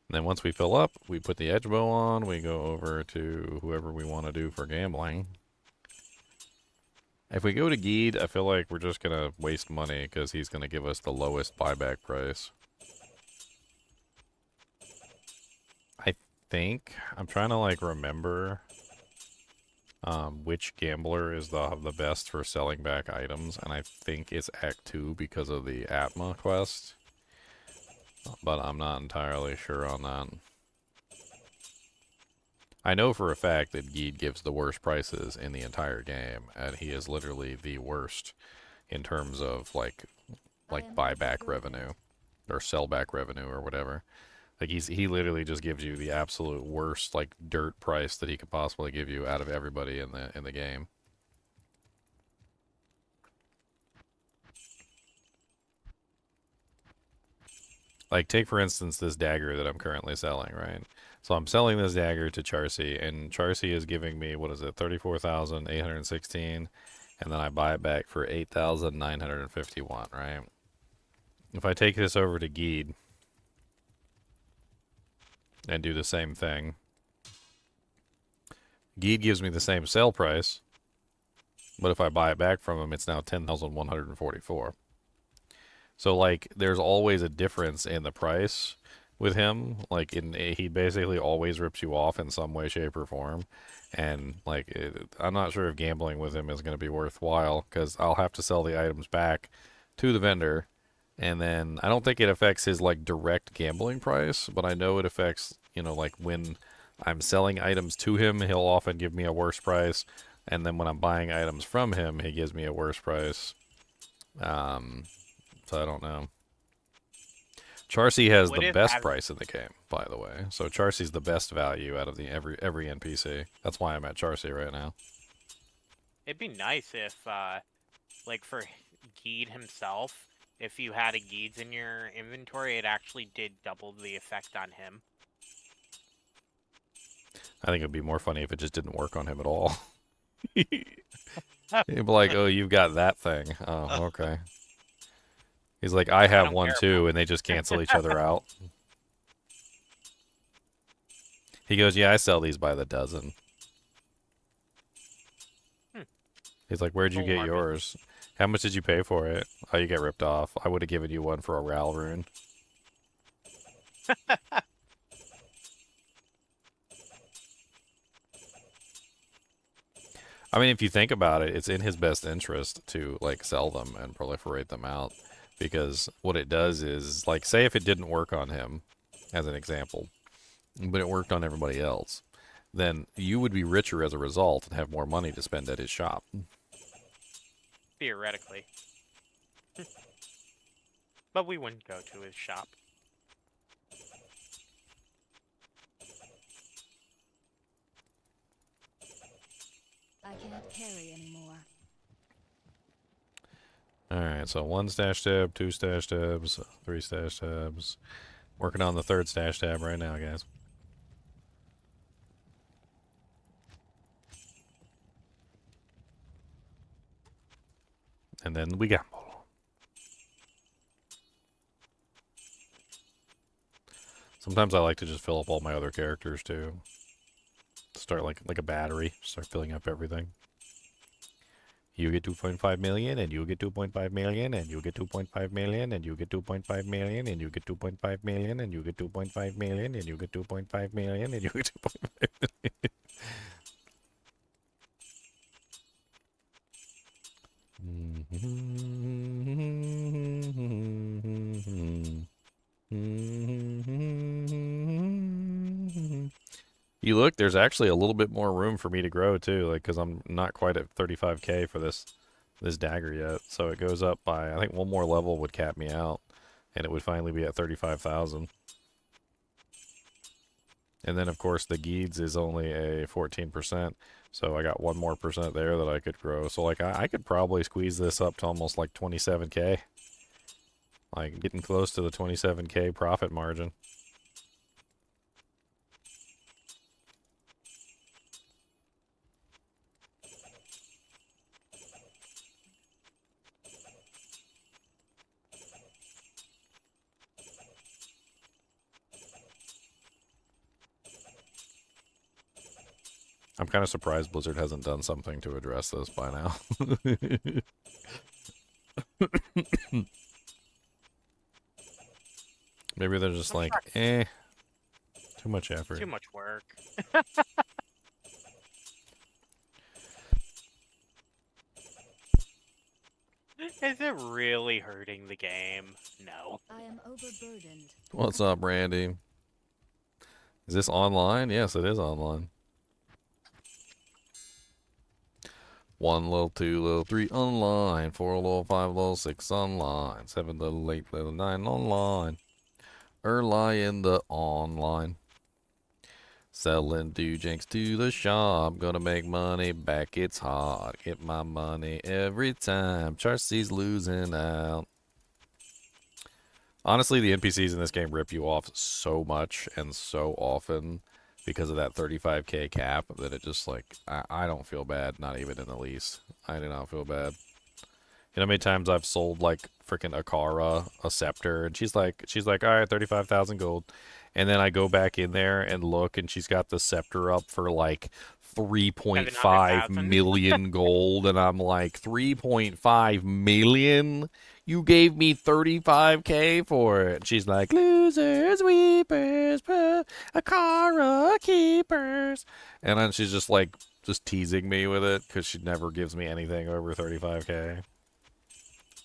Speaker 1: And then once we fill up, we put the edge bow on, we go over to whoever we want to do for gambling. If we go to Geed, I feel like we're just going to waste money because he's going to give us the lowest buyback price. I think, I'm trying to like remember which gambler is the best for selling back items, and I think it's Act 2 because of the Atma quest. But I'm not entirely sure on that. I know for a fact that Geed gives the worst prices in the entire game, and he is literally the worst in terms of like buyback revenue or sellback revenue or whatever. Like he literally just gives you the absolute worst like dirt price that he could possibly give you out of everybody in the game. like take for instance this dagger that I'm currently selling, right? So I'm selling this dagger to Charcy, and Charcy is giving me, what is it, 34,816, and then I buy it back for 8,951, right? If I take this over to Geed and do the same thing, Geed gives me the same sale price, but if I buy it back from him, it's now 10,144. So, like, there's always a difference in the price with him. Like, he basically always rips you off in some way, shape, or form. And, like, I'm not sure if gambling with him is going to be worthwhile, because I'll have to sell the items back to the vendor. And then, I don't think it affects his, like, direct gambling price, but I know it affects, you know, like, when I'm selling items to him, he'll often give me a worse price. And then when I'm buying items from him, he gives me a worse price. So I don't know. Charcy has the best price in the game, by the way. So Charcy's the best value out of the every NPC. That's why I'm at Charcy right now.
Speaker 3: It'd be nice if, like for Geed himself, if you had a Geeds in your inventory, it actually did double the effect on him.
Speaker 1: I think it'd be more funny if it just didn't work on him at all. He'd be like, oh, you've got that thing. Oh, okay. He's like, I have one too, and they just cancel each other out. He goes, yeah, I sell these by the dozen. He's like, where'd you get yours? How much did you pay for it? Oh, you get ripped off. I would have given you one for a Ral rune. I mean, if you think about it, it's in his best interest to, like, sell them and proliferate them out. Because what it does is, like, say if it didn't work on him, as an example, but it worked on everybody else, then you would be richer as a result and have more money to spend at his shop.
Speaker 3: Theoretically. But we wouldn't go to his shop.
Speaker 5: I can't carry anymore.
Speaker 1: Alright, so 1 stash tab, 2 stash tabs, 3 stash tabs. Working on the 3rd stash tab right now, guys. And then we gamble. Sometimes I like to just fill up all my other characters too. Start like a battery, start filling up everything. You get 2.5 million, and you get 2.5 million, and you get 2.5 million, and you get 2.5 million, and you get 2.5 million, and you get 2.5 million, and you get 2.5 million, and you get 2.5 million. You look, there's actually a little bit more room for me to grow too, like, because I'm not quite at 35k for this dagger yet. So it goes up by, I think one more level would cap me out, and it would finally be at 35,000. And then of course the Geeds is only a 14%, so I got 1 more percent there that I could grow. So like I could probably squeeze this up to almost like 27k, like getting close to the 27k profit margin. I'm kind of surprised Blizzard hasn't done something to address this by now. Maybe they're just like, too much effort.
Speaker 3: Too much work. Is it really hurting the game? No.
Speaker 5: I am overburdened.
Speaker 1: What's up, Randy? Is this online? Yes, it is online. 1 little 2 little 3 online, 4 little 5 little 6 online, 7 little 8 little 9 online. Early in the online. Selling dujinks to the shop, gonna make money back, it's hard. Get my money every time, Charcy's losing out. Honestly, the NPCs in this game rip you off so much and so often because of that 35k cap that it just like I don't feel bad, not even in the least. I do not feel bad. You know how many times I've sold like freaking Akara a scepter and she's like, all right, 35,000 gold. And then I go back in there and look and she's got the scepter up for like 3.5
Speaker 3: 700,000.
Speaker 1: million gold. And I'm like, 3.5 million? You gave me 35k for it. And she's like, losers, weepers, Akara keepers. And then she's just like, just teasing me with it because she never gives me anything over 35k.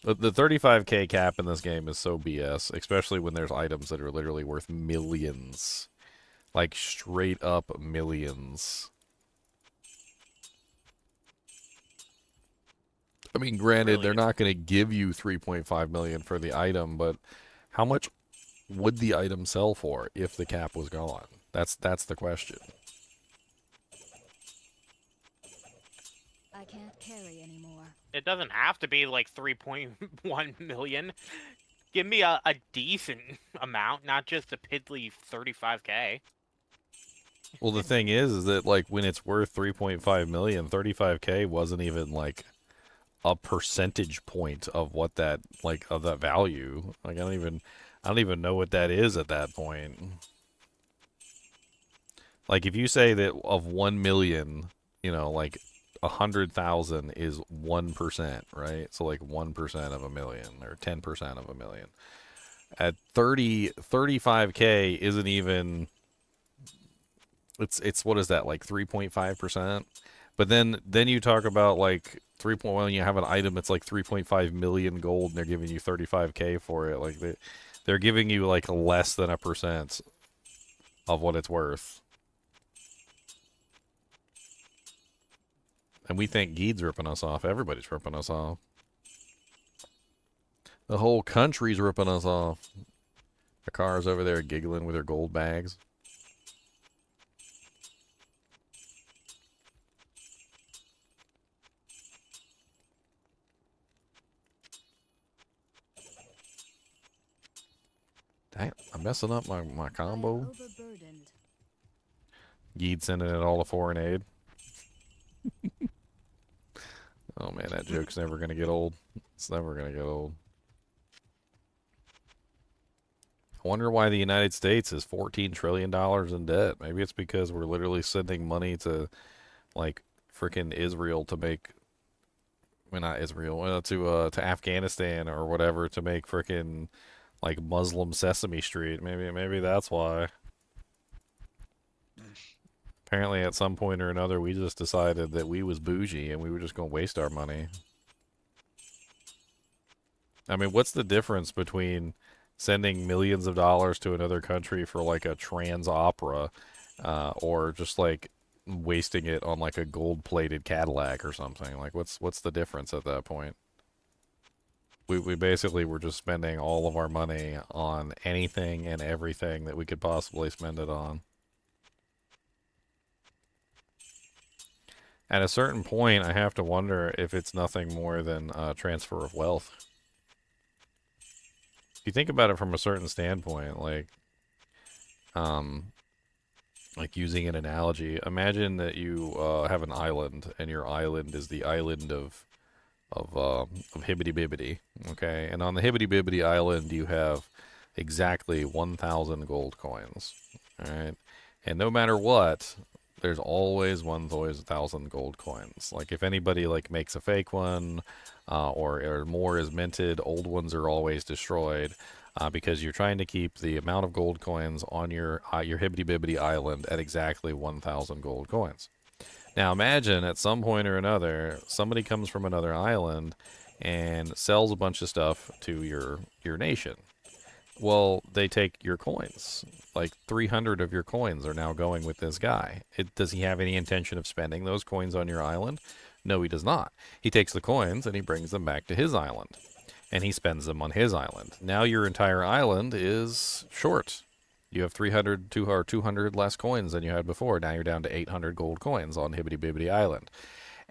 Speaker 1: The 35k cap in this game is so BS, especially when there's items that are literally worth millions. Like, straight up millions. I mean, granted,
Speaker 3: Really
Speaker 1: they're
Speaker 3: is.
Speaker 1: not going to give you 3.5 million for the item, but how much would the item sell for if the cap was gone? That's the question.
Speaker 5: I can't carry anymore.
Speaker 3: It doesn't have to be like 3.1 million. Give me a decent amount, not just a piddly 35k.
Speaker 1: Well, the thing is that like when it's worth 3.5 million, 35k wasn't even like a percentage point of what that like of that value. Like I don't even know what that is at that point. Like if you say that of 1 million, you know, like 100,000 is 1%, right? So like 1% of a million or 10% of a million. At 35k isn't even, it's what is that, like 3.5%? But then you talk about like 3.1, you have an item that's like 3.5 million gold and they're giving you 35k for it. Like they're giving you like less than a percent of what it's worth. And we think Geed's ripping us off. Everybody's ripping us off. The whole country's ripping us off. The car's over there giggling with her gold bags. Dang, I'm messing up my
Speaker 5: I am
Speaker 1: combo.
Speaker 5: overburdened.
Speaker 1: Geed sending it all to foreign aid. Oh man, that joke's never gonna get old. It's never gonna get old. I wonder why the United States is $14 trillion in debt. Maybe it's because we're literally sending money to, like, freaking Israel to make, well, not Israel, to Afghanistan or whatever to make freaking, like, Muslim Sesame Street. Maybe that's why. Apparently, at some point or another, we just decided that we was bougie and we were just gonna waste our money. I mean, what's the difference between sending millions of dollars to another country for like a trans opera, or just like wasting it on like a gold-plated Cadillac or something? Like, what's the difference at that point? We basically were just spending all of our money on anything and everything that we could possibly spend it on. At a certain point, I have to wonder if it's nothing more than transfer of wealth. If you think about it from a certain standpoint, like using an analogy, imagine that you have an island, and your island is the island of Hibbity Bibbity, okay? And on the Hibbity Bibbity island, you have exactly 1,000 gold coins, all right? And no matter what, there's always 1,000 gold coins. Like if anybody like makes a fake one, or more is minted, old ones are always destroyed, because you're trying to keep the amount of gold coins on your Hibbity Bibbity island at exactly 1,000 gold coins. Now imagine at some point or another, somebody comes from another island and sells a bunch of stuff to your nation. Well, they take your coins. Like 300 of your coins are now going with this guy. Does he have any intention of spending those coins on your island? No, he does not. He takes the coins and he brings them back to his island. And he spends them on his island. Now your entire island is short. You have 200 less coins than you had before. Now you're down to 800 gold coins on Hibbity Bibbity Island.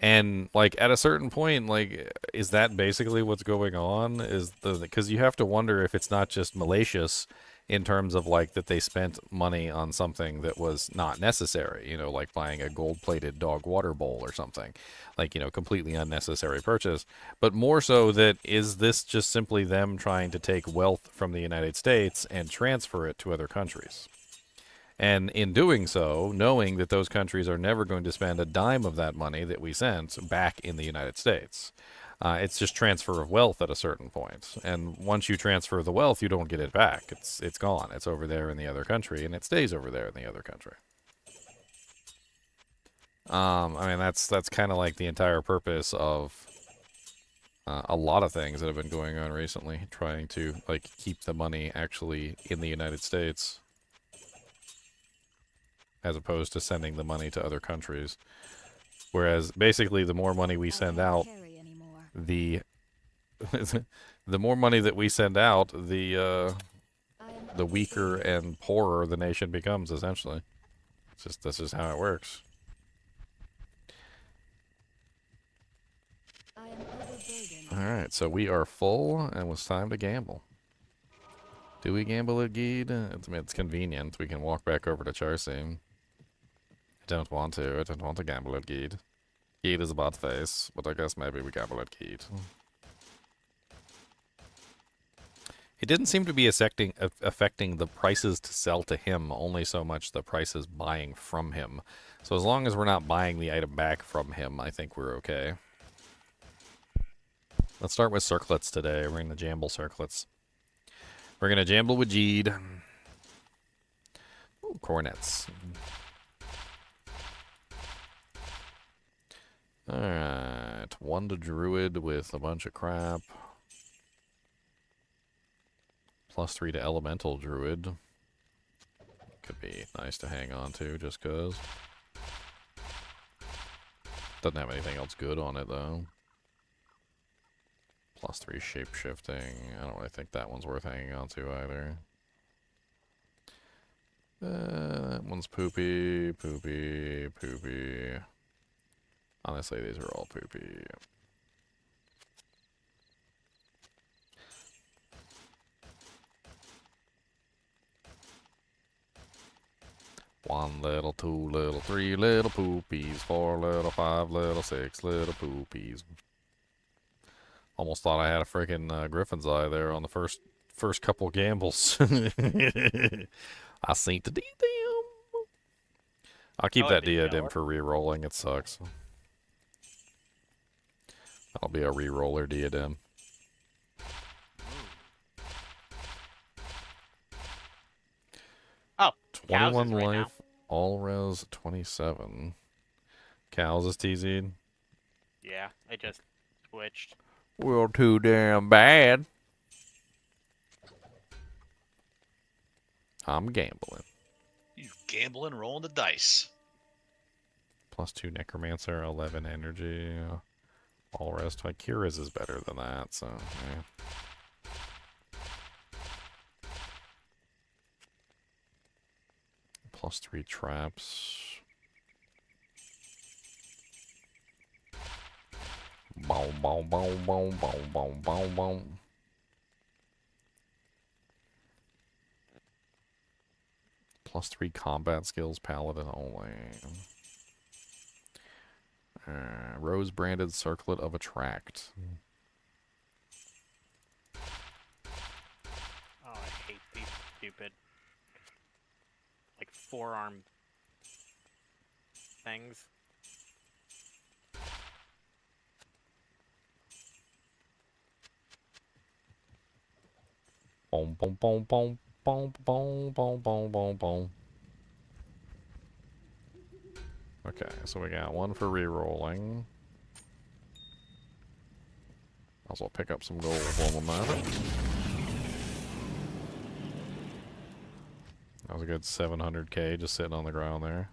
Speaker 1: And like at a certain point, like is that basically what's going on? Is the because you have to wonder if it's not just malicious in terms of like that they spent money on something that was not necessary, you know, like buying a gold-plated dog water bowl or something, like, you know, completely unnecessary purchase. But more so that is this just simply them trying to take wealth from the United States and transfer it to other countries? And in doing so, knowing that those countries are never going to spend a dime of that money that we sent back in the United States. It's just transfer of wealth at a certain point. And once you transfer the wealth, you don't get it back. It's gone. It's over there in the other country, and it stays over there in the other country. I mean, that's kind of like the entire purpose of a lot of things that have been going on recently, trying to like keep the money actually in the United States, as opposed to sending the money to other countries. Whereas basically the more money we
Speaker 5: I
Speaker 1: send
Speaker 5: can't
Speaker 1: out,
Speaker 5: carry anymore.
Speaker 1: the the more money that we send out,
Speaker 5: I am
Speaker 1: the weaker and poorer the nation becomes, essentially. It's just this is how it works.
Speaker 5: I am overburdened.
Speaker 1: Alright, so we are full and it's time to gamble. Do we gamble at Geed? I mean, it's convenient. We can walk back over to Charcy. I don't want to. I don't want to gamble at Geed. Geed is a bad face, but I guess maybe we gamble at Geed. It didn't seem to be affecting the prices to sell to him, only so much the prices buying from him. So as long as we're not buying the item back from him, I think we're okay. Let's start with circlets today. We're going to jamble circlets. We're going to jamble with Geed. Ooh, cornets. Alright, 1 to Druid with a bunch of crap. +3 to Elemental Druid. Could be nice to hang on to, just cause. Doesn't have anything else good on it, though. +3 Shape-Shifting. I don't really think that one's worth hanging on to, either. That one's poopy, poopy, poopy. Honestly, these are all poopy. One little, 2 little, 3 little poopies, 4 little, 5 little, 6 little poopies. Almost thought I had a freaking Griffin's Eye there on the first couple gambles. I seen the diadem. I'll keep that diadem for re-rolling. It sucks. That'll be a re-roller diadem.
Speaker 3: Oh,
Speaker 1: 21
Speaker 3: Cows is right
Speaker 1: life,
Speaker 3: now.
Speaker 1: all res 27. Cows is TZ'd.
Speaker 3: Yeah, I just switched.
Speaker 1: Well, too damn bad. I'm gambling.
Speaker 6: You gambling, rolling the dice.
Speaker 1: +2 Necromancer, 11 energy. All rest. Kira's is better than that, so yeah. +3 traps. Boom, boom, boom, boom, boom, boom, boom, boom. +3 combat skills, paladin only. Rose branded circlet of attract.
Speaker 3: Oh, I hate these stupid, like, forearm things.
Speaker 1: Boom, boom, boom, boom, boom, boom, boom, boom, boom, boom. Okay, so we got 1 for re-rolling. Also pick up some gold while I'm at it. That was a good 700k just sitting on the ground there.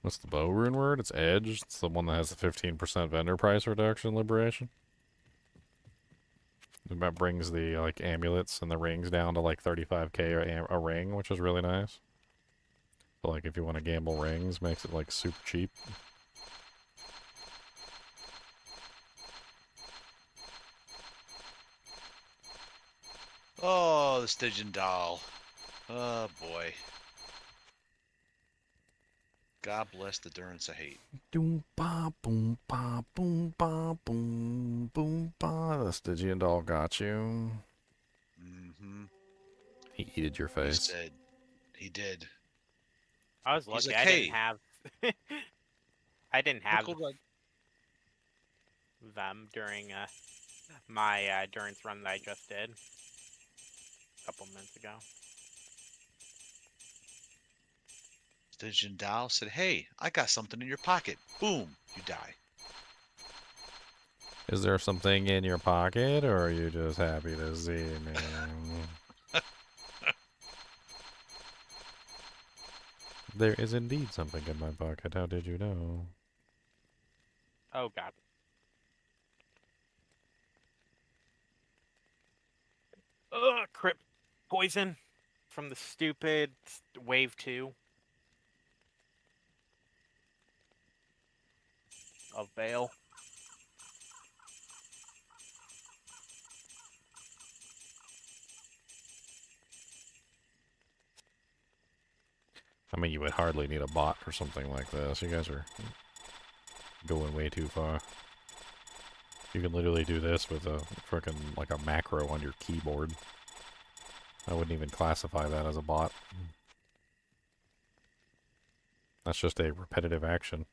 Speaker 1: What's the bow rune word? It's edge. It's the one that has the 15% vendor price reduction liberation. That brings the like amulets and the rings down to like 35k a ring, which is really nice. So like if you want to gamble rings, makes it like super cheap.
Speaker 6: Oh, the Stygian doll. Oh boy. God bless the Durance of hate.
Speaker 1: Doom ba boom ba boom ba boom boom ba. The Stygian doll got you.
Speaker 6: Mm-hmm.
Speaker 1: He eated your
Speaker 6: He
Speaker 1: face.
Speaker 6: said he did.
Speaker 3: I was
Speaker 6: He's
Speaker 3: lucky.
Speaker 6: like,
Speaker 3: I didn't
Speaker 6: "Hey."
Speaker 3: have. I didn't have
Speaker 6: Uncle Bud.
Speaker 3: them during my endurance run that I just did a couple minutes ago.
Speaker 6: Stygian doll said, "Hey, I got something in your pocket." Boom, you die.
Speaker 1: Is there something in your pocket, or are you just happy to see me? There is indeed something in my pocket. How did you know?
Speaker 3: Oh god. Ugh, crypt poison from the stupid wave 2 of Veil.
Speaker 1: I mean, you would hardly need a bot for something like this. You guys are going way too far. You can literally do this with a frickin' like a macro on your keyboard. I wouldn't even classify that as a bot. That's just a repetitive action.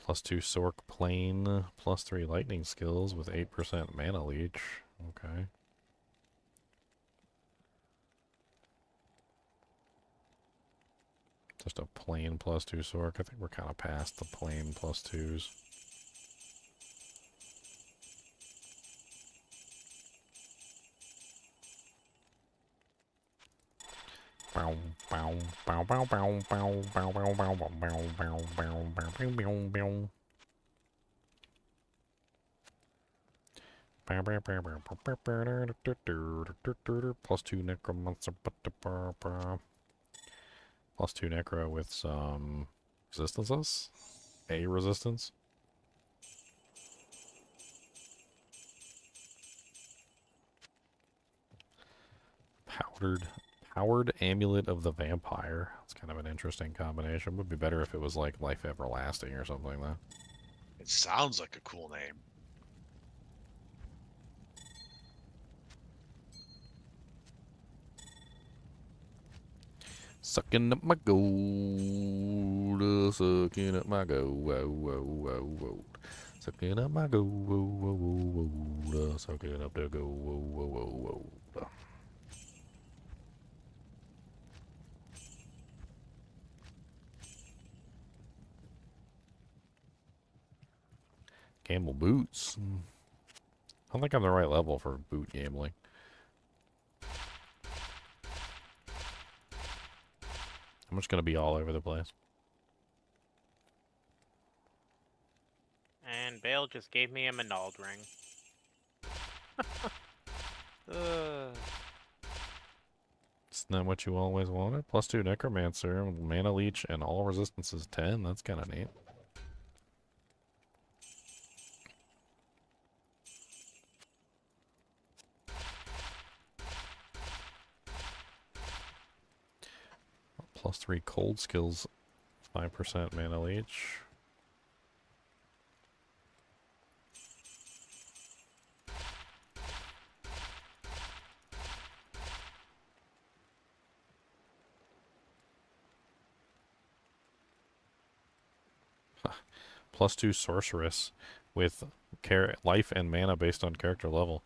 Speaker 1: +2 Sork Plane, +3 Lightning Skills with 8% Mana Leech. Okay. Just a plain +2 Sork. I think we're kind of past the plain +2s. Bow, bow, bow, bow, bow, bow, bow, bow, bow, bow, bow, bow, bow, bow, bow, bow. +2 Necromancer. +2 Necro with some resistances. A resistance. Powered Amulet of the Vampire. That's kind of an interesting combination. Would be better if it was like Life Everlasting or something, though.
Speaker 6: It sounds like a cool name.
Speaker 1: Sucking up my gold, sucking up my gold, whoa, whoa, whoa, whoa. Sucking up my gold, whoa, whoa, whoa, whoa, sucking up the gold, whoa, whoa, whoa, whoa. Gamble boots. I don't think I'm the right level for boot gambling. I'm just gonna be all over the place.
Speaker 3: And Bale just gave me a Menald ring.
Speaker 1: Isn't that what you always wanted? +2 Necromancer, Mana Leech, and all resistances 10. That's kind of neat. +3 Cold Skills, 5% Mana Leech. +2 Sorceress with life and mana based on character level.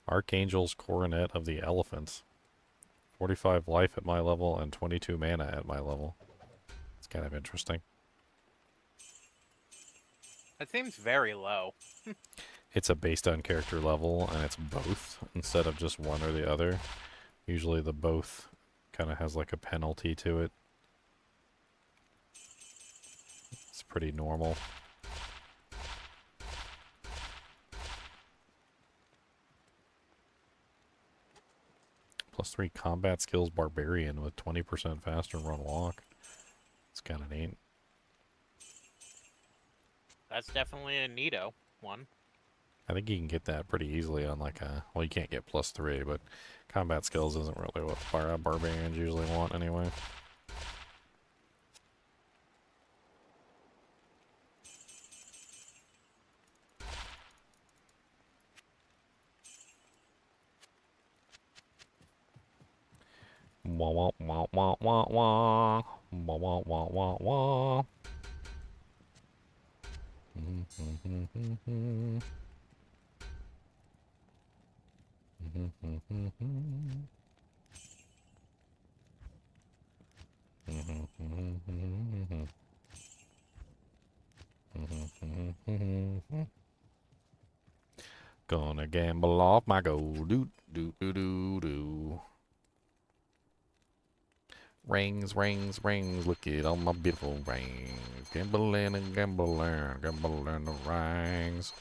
Speaker 1: Archangel's Coronet of the Elephant. 45 life at my level and 22 mana at my level. It's kind of interesting.
Speaker 3: That seems very low.
Speaker 1: it's a based on character level, and it's both instead of just one or the other. Usually the both kind of has like a penalty to it. It's pretty normal. +3 combat skills barbarian with 20% faster run walk. It's kind of neat.
Speaker 3: That's definitely a neato one.
Speaker 1: I think you can get that pretty easily on like a, well, you can't get +3, but combat skills isn't really what barbarians usually want anyway. Wah wah wah wah wah wah wah wah wah wah wah. Gonna gamble off my gold. Doo doo doo doo doo. Rings, rings, rings. Look at all my beautiful rings. Gambling and gambling, gambling the rings.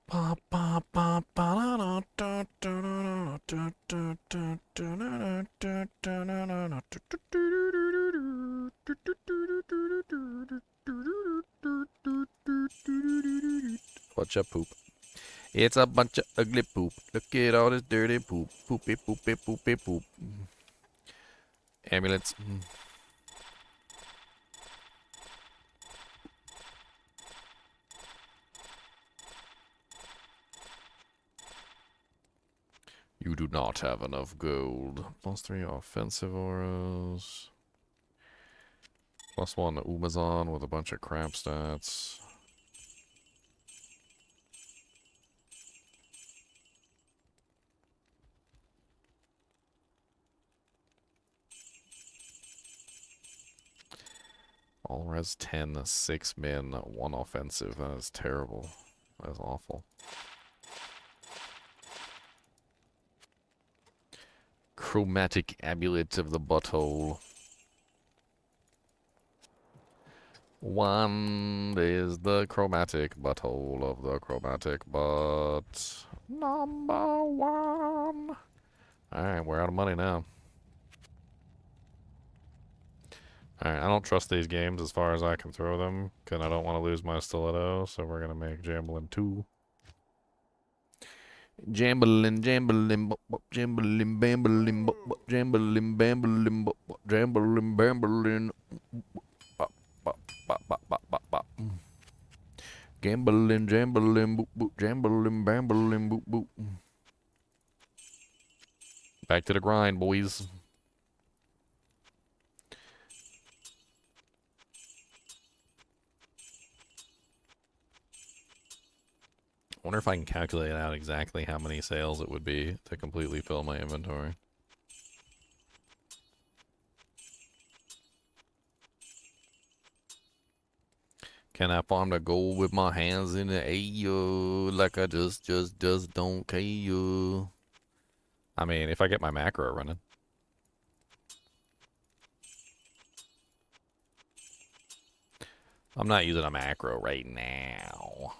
Speaker 1: Ba ba ba ba da da da da da da da da Bunch of poop. It's a bunch of ugly poop. Look at all this dirty poop. Poopy, poopy, poopy, poop. Ambulance. You do not have enough gold. +3 offensive auras. +1 Umazon with a bunch of crap stats. All res 10, 6 min, 1 offensive. That is terrible. That is awful. Chromatic amulet of the butthole. One is the chromatic butthole of the chromatic butt. Number 1. Alright, we're out of money now. Alright, I don't trust these games as far as I can throw them, because I don't want to lose my stiletto, so we're going to make Jambalin 2. Jambalin, jambalin, bop, bop, jambalin, bambalin, bop, bop, jambalin, bambalin, bop, bop, jambalin, bambalin, bop, bop, bop, bop, bop, bop, bop. Gambalin, jambalin, boop, boop, jambalin, bambalin, boop, boop. Back to the grind, boys. I wonder if I can calculate out exactly how many sales it would be to completely fill my inventory. Can I farm the gold with my hands in the air like I just don't care? I mean, if I get my macro running. I'm not using a macro right now.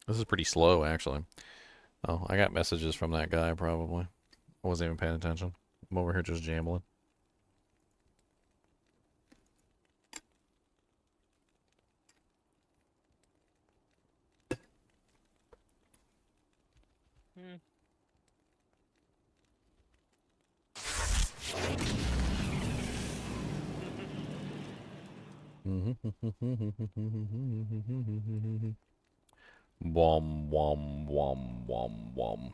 Speaker 1: This is pretty slow, actually. Oh, I got messages from that guy, probably. I wasn't even paying attention. I'm over here just jambling. Wom, wom, wom, wom, wom.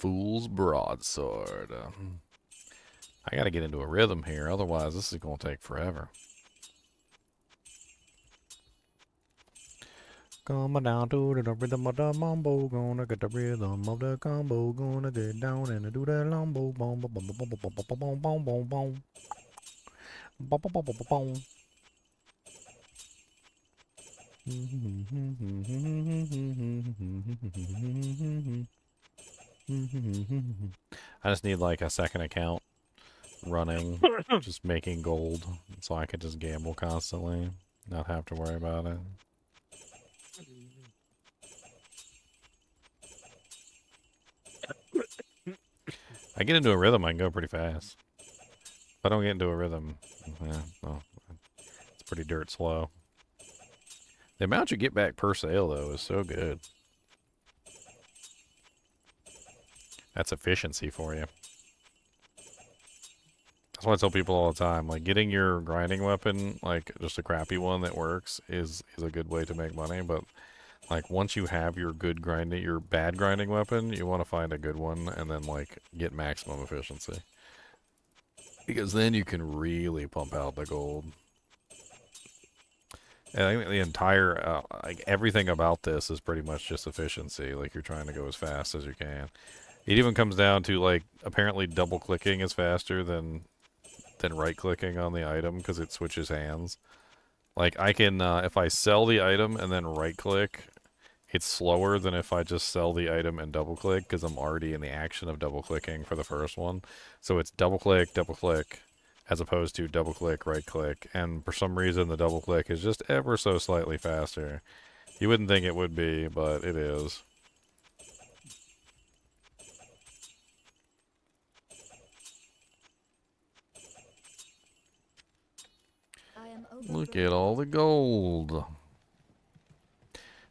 Speaker 1: Fool's broadsword. I gotta get into a rhythm here, otherwise this is gonna take forever. Coming down to the rhythm of the mambo, gonna get the rhythm of the combo, gonna get down and do that lombo, boom, boom, boom, boom, boom, boom, boom, boom, boom, boom, boom. Boom, boom, boom, boom, boom. I just need like a second account running, just making gold, so I could just gamble constantly, not have to worry about it. I get into a rhythm, I can go pretty fast. If I don't get into a rhythm, well, it's pretty dirt slow. The amount you get back per sale, though, is so good. That's efficiency for you. That's why I tell people all the time, like, getting your grinding weapon, like, just a crappy one that works, is a good way to make money, but, like, once you have your your bad grinding weapon, you want to find a good one, and then, like, get maximum efficiency. Because then you can really pump out the gold. And I think the entire, like, everything about this is pretty much just efficiency. Like, you're trying to go as fast as you can. It even comes down to, like, apparently double-clicking is faster than right-clicking on the item because it switches hands. Like, I can, if I sell the item and then right-click, it's slower than if I just sell the item and double-click because I'm already in the action of double-clicking for the first one. So it's double-click, double-click, as opposed to double-click, right-click. And for some reason, the double-click is just ever so slightly faster. You wouldn't think it would be, but it is. Look at all the gold.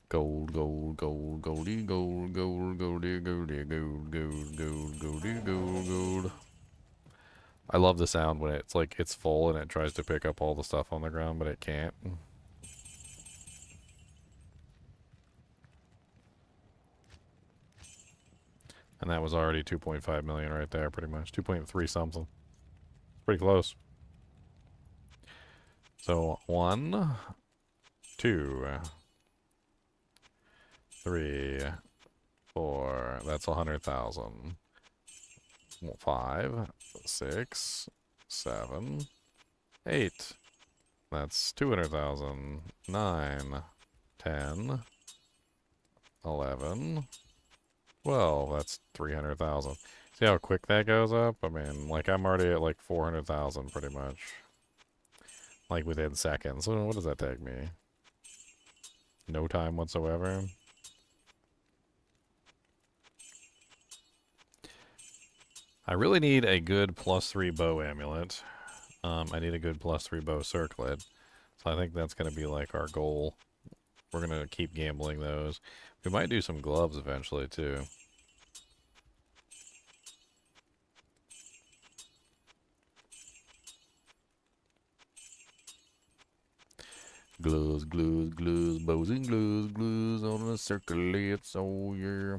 Speaker 1: Gold, gold, gold, goldy, gold, gold, goldy, goldy, gold, gold, gold, goldy, gold, gold. I love the sound when it's like it's full and it tries to pick up all the stuff on the ground, but it can't. And that was already 2.5 million right there, pretty much. 2.3 something. Pretty close. So 1, 2, 3, 4. That's 100,000. 5, 6, 7, 8. That's 200,000. 9, 10, 11, 12. That's 300,000. See how quick that goes up? I mean, like, I'm already at like 400,000 pretty much. Like within seconds. So what does that take me? No time whatsoever. I really need a good +3 bow amulet. I need a good +3 bow circlet. So I think that's going to be like our goal. We're going to keep gambling those. We might do some gloves eventually too. Gloves, gloves, gloves, bows and gloves on a circlet, oh yeah.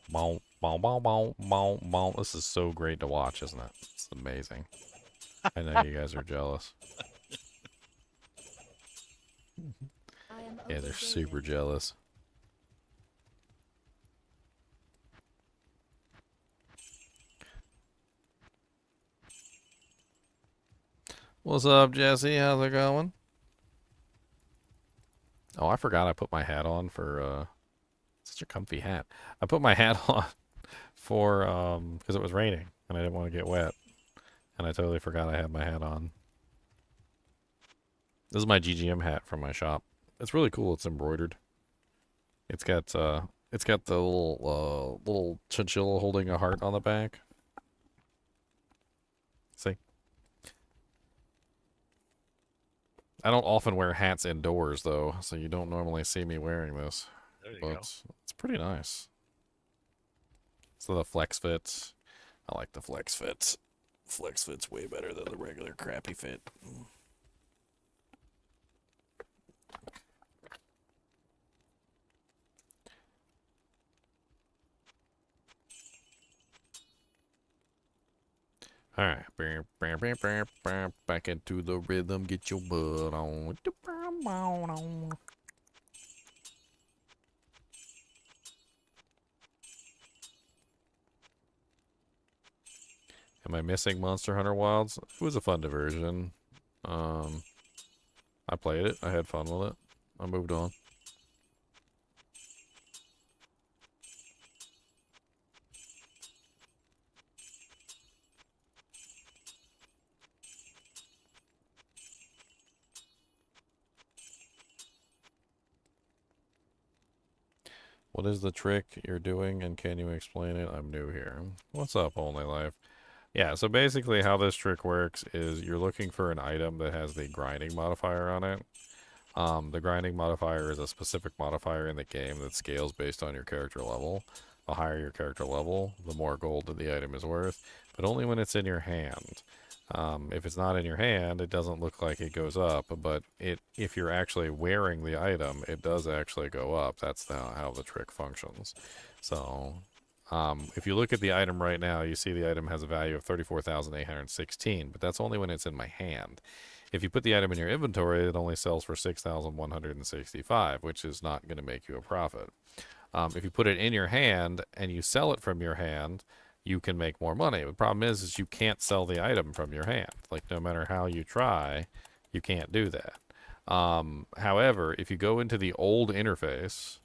Speaker 1: Bow, bow, bow, bow, bow, bow. This is so great to watch, isn't it? It's amazing. I know you guys are jealous. Yeah, they're super jealous. What's up, Jesse? How's it going? Oh, I forgot I put my hat on for, such a comfy hat. I put my hat on for, because it was raining and I didn't want to get wet. And I totally forgot I had my hat on. This is my GGM hat from my shop. It's really cool. It's embroidered. It's got the little chinchilla holding a heart on the back. See? I don't often wear hats indoors though, so you don't normally see me wearing this.
Speaker 6: There you
Speaker 1: But
Speaker 6: go.
Speaker 1: it's pretty nice. So the flex fits. I like the flex fits. Flex fit's way better than the regular crappy fit. Alright. Back into the rhythm, get your butt on. Am I missing Monster Hunter Wilds? It was a fun diversion. I played it. I had fun with it. I moved on. What is the trick you're doing and can you explain it? I'm new here. What's up, Only Life? Yeah, so basically how this trick works is you're looking for an item that has the grinding modifier on it. The grinding modifier is a specific modifier in the game that scales based on your character level. The higher your character level, the more gold that the item is worth, but only when it's in your hand. If it's not in your hand, it doesn't look like it goes up, but if you're actually wearing the item, it does actually go up. That's how the trick functions. So, if you look at the item right now, you see the item has a value of 34,816, but that's only when it's in my hand. If you put the item in your inventory, it only sells for 6,165, which is not going to make you a profit. If you put it in your hand and you sell it from your hand, you can make more money. The problem is you can't sell the item from your hand. Like, no matter how you try, you can't do that. However, if you go into the old interface,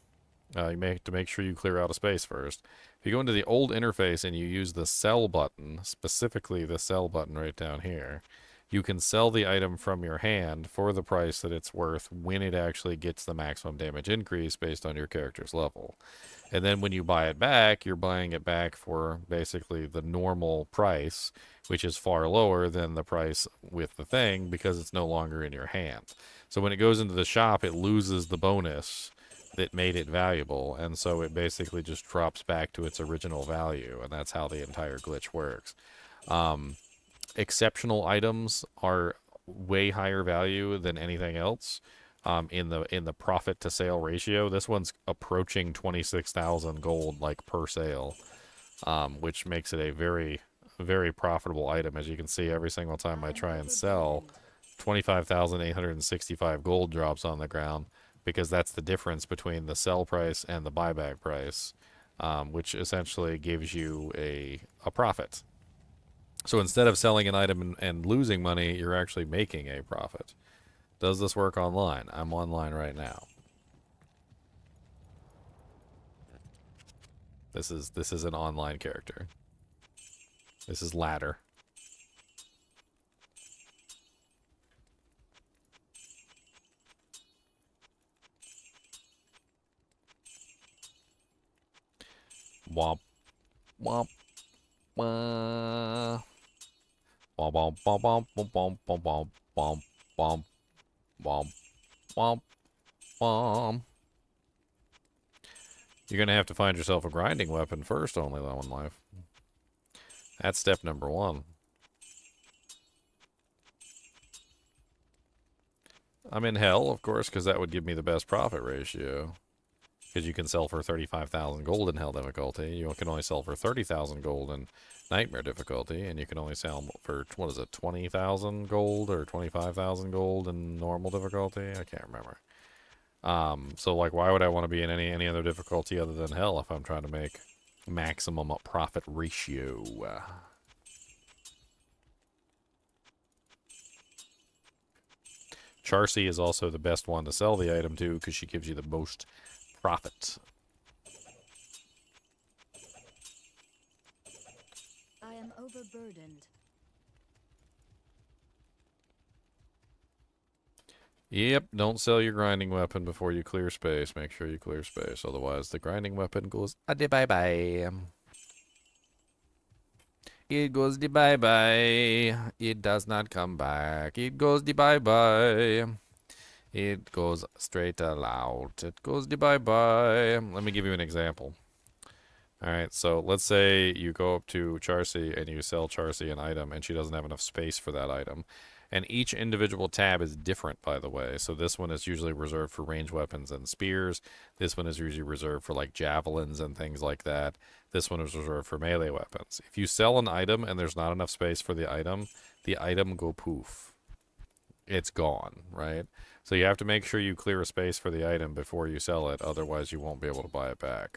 Speaker 1: you have to make sure you clear out a space first. If you go into the old interface and you use the sell button, specifically the sell button right down here, you can sell the item from your hand for the price that it's worth when it actually gets the maximum damage increase based on your character's level. And then when you buy it back, you're buying it back for basically the normal price, which is far lower than the price with the thing because it's no longer in your hand. So when it goes into the shop, it loses the bonus that made it valuable, and so it basically just drops back to its original value, and that's how the entire glitch works. Exceptional items are way higher value than anything else. In the profit to sale ratio, this one's approaching 26,000 gold like per sale, which makes it a very, very profitable item. As you can see, every single time I try and sell, 25,865 gold drops on the ground, because that's the difference between the sell price and the buyback price, which essentially gives you a profit. So instead of selling an item and losing money, you're actually making a profit. Does this work online? I'm online right now. This is an online character. This is Ladder. Womp womp wah. Womp womp womp womp womp womp womp womp womp womp womp. You're gonna have to find yourself a grinding weapon first, Only One Life. That's step number one. I'm in hell, of course, because that would give me the best profit ratio. Because you can sell for 35,000 gold in hell difficulty. You can only sell for 30,000 gold in nightmare difficulty. And you can only sell for, what is it, 20,000 gold or 25,000 gold in normal difficulty? I can't remember. So, like, why would I want to be in any other difficulty other than hell if I'm trying to make maximum profit ratio? Charcy is also the best one to sell the item to because she gives you the most profit.
Speaker 5: I am overburdened.
Speaker 1: Yep, don't sell your grinding weapon before you clear space. Make sure you clear space, otherwise the grinding weapon goes adi bye bye. It goes the bye bye. It does not come back. It goes the bye bye. It goes straight out. It goes the bye bye. Let me give you an example. Alright, so let's say you go up to Charcy and you sell Charcy an item and she doesn't have enough space for that item. And each individual tab is different, by the way. So this one is usually reserved for ranged weapons and spears. This one is usually reserved for like javelins and things like that. This one is reserved for melee weapons. If you sell an item and there's not enough space for the item go poof. It's gone, right? So you have to make sure you clear a space for the item before you sell it, otherwise you won't be able to buy it back.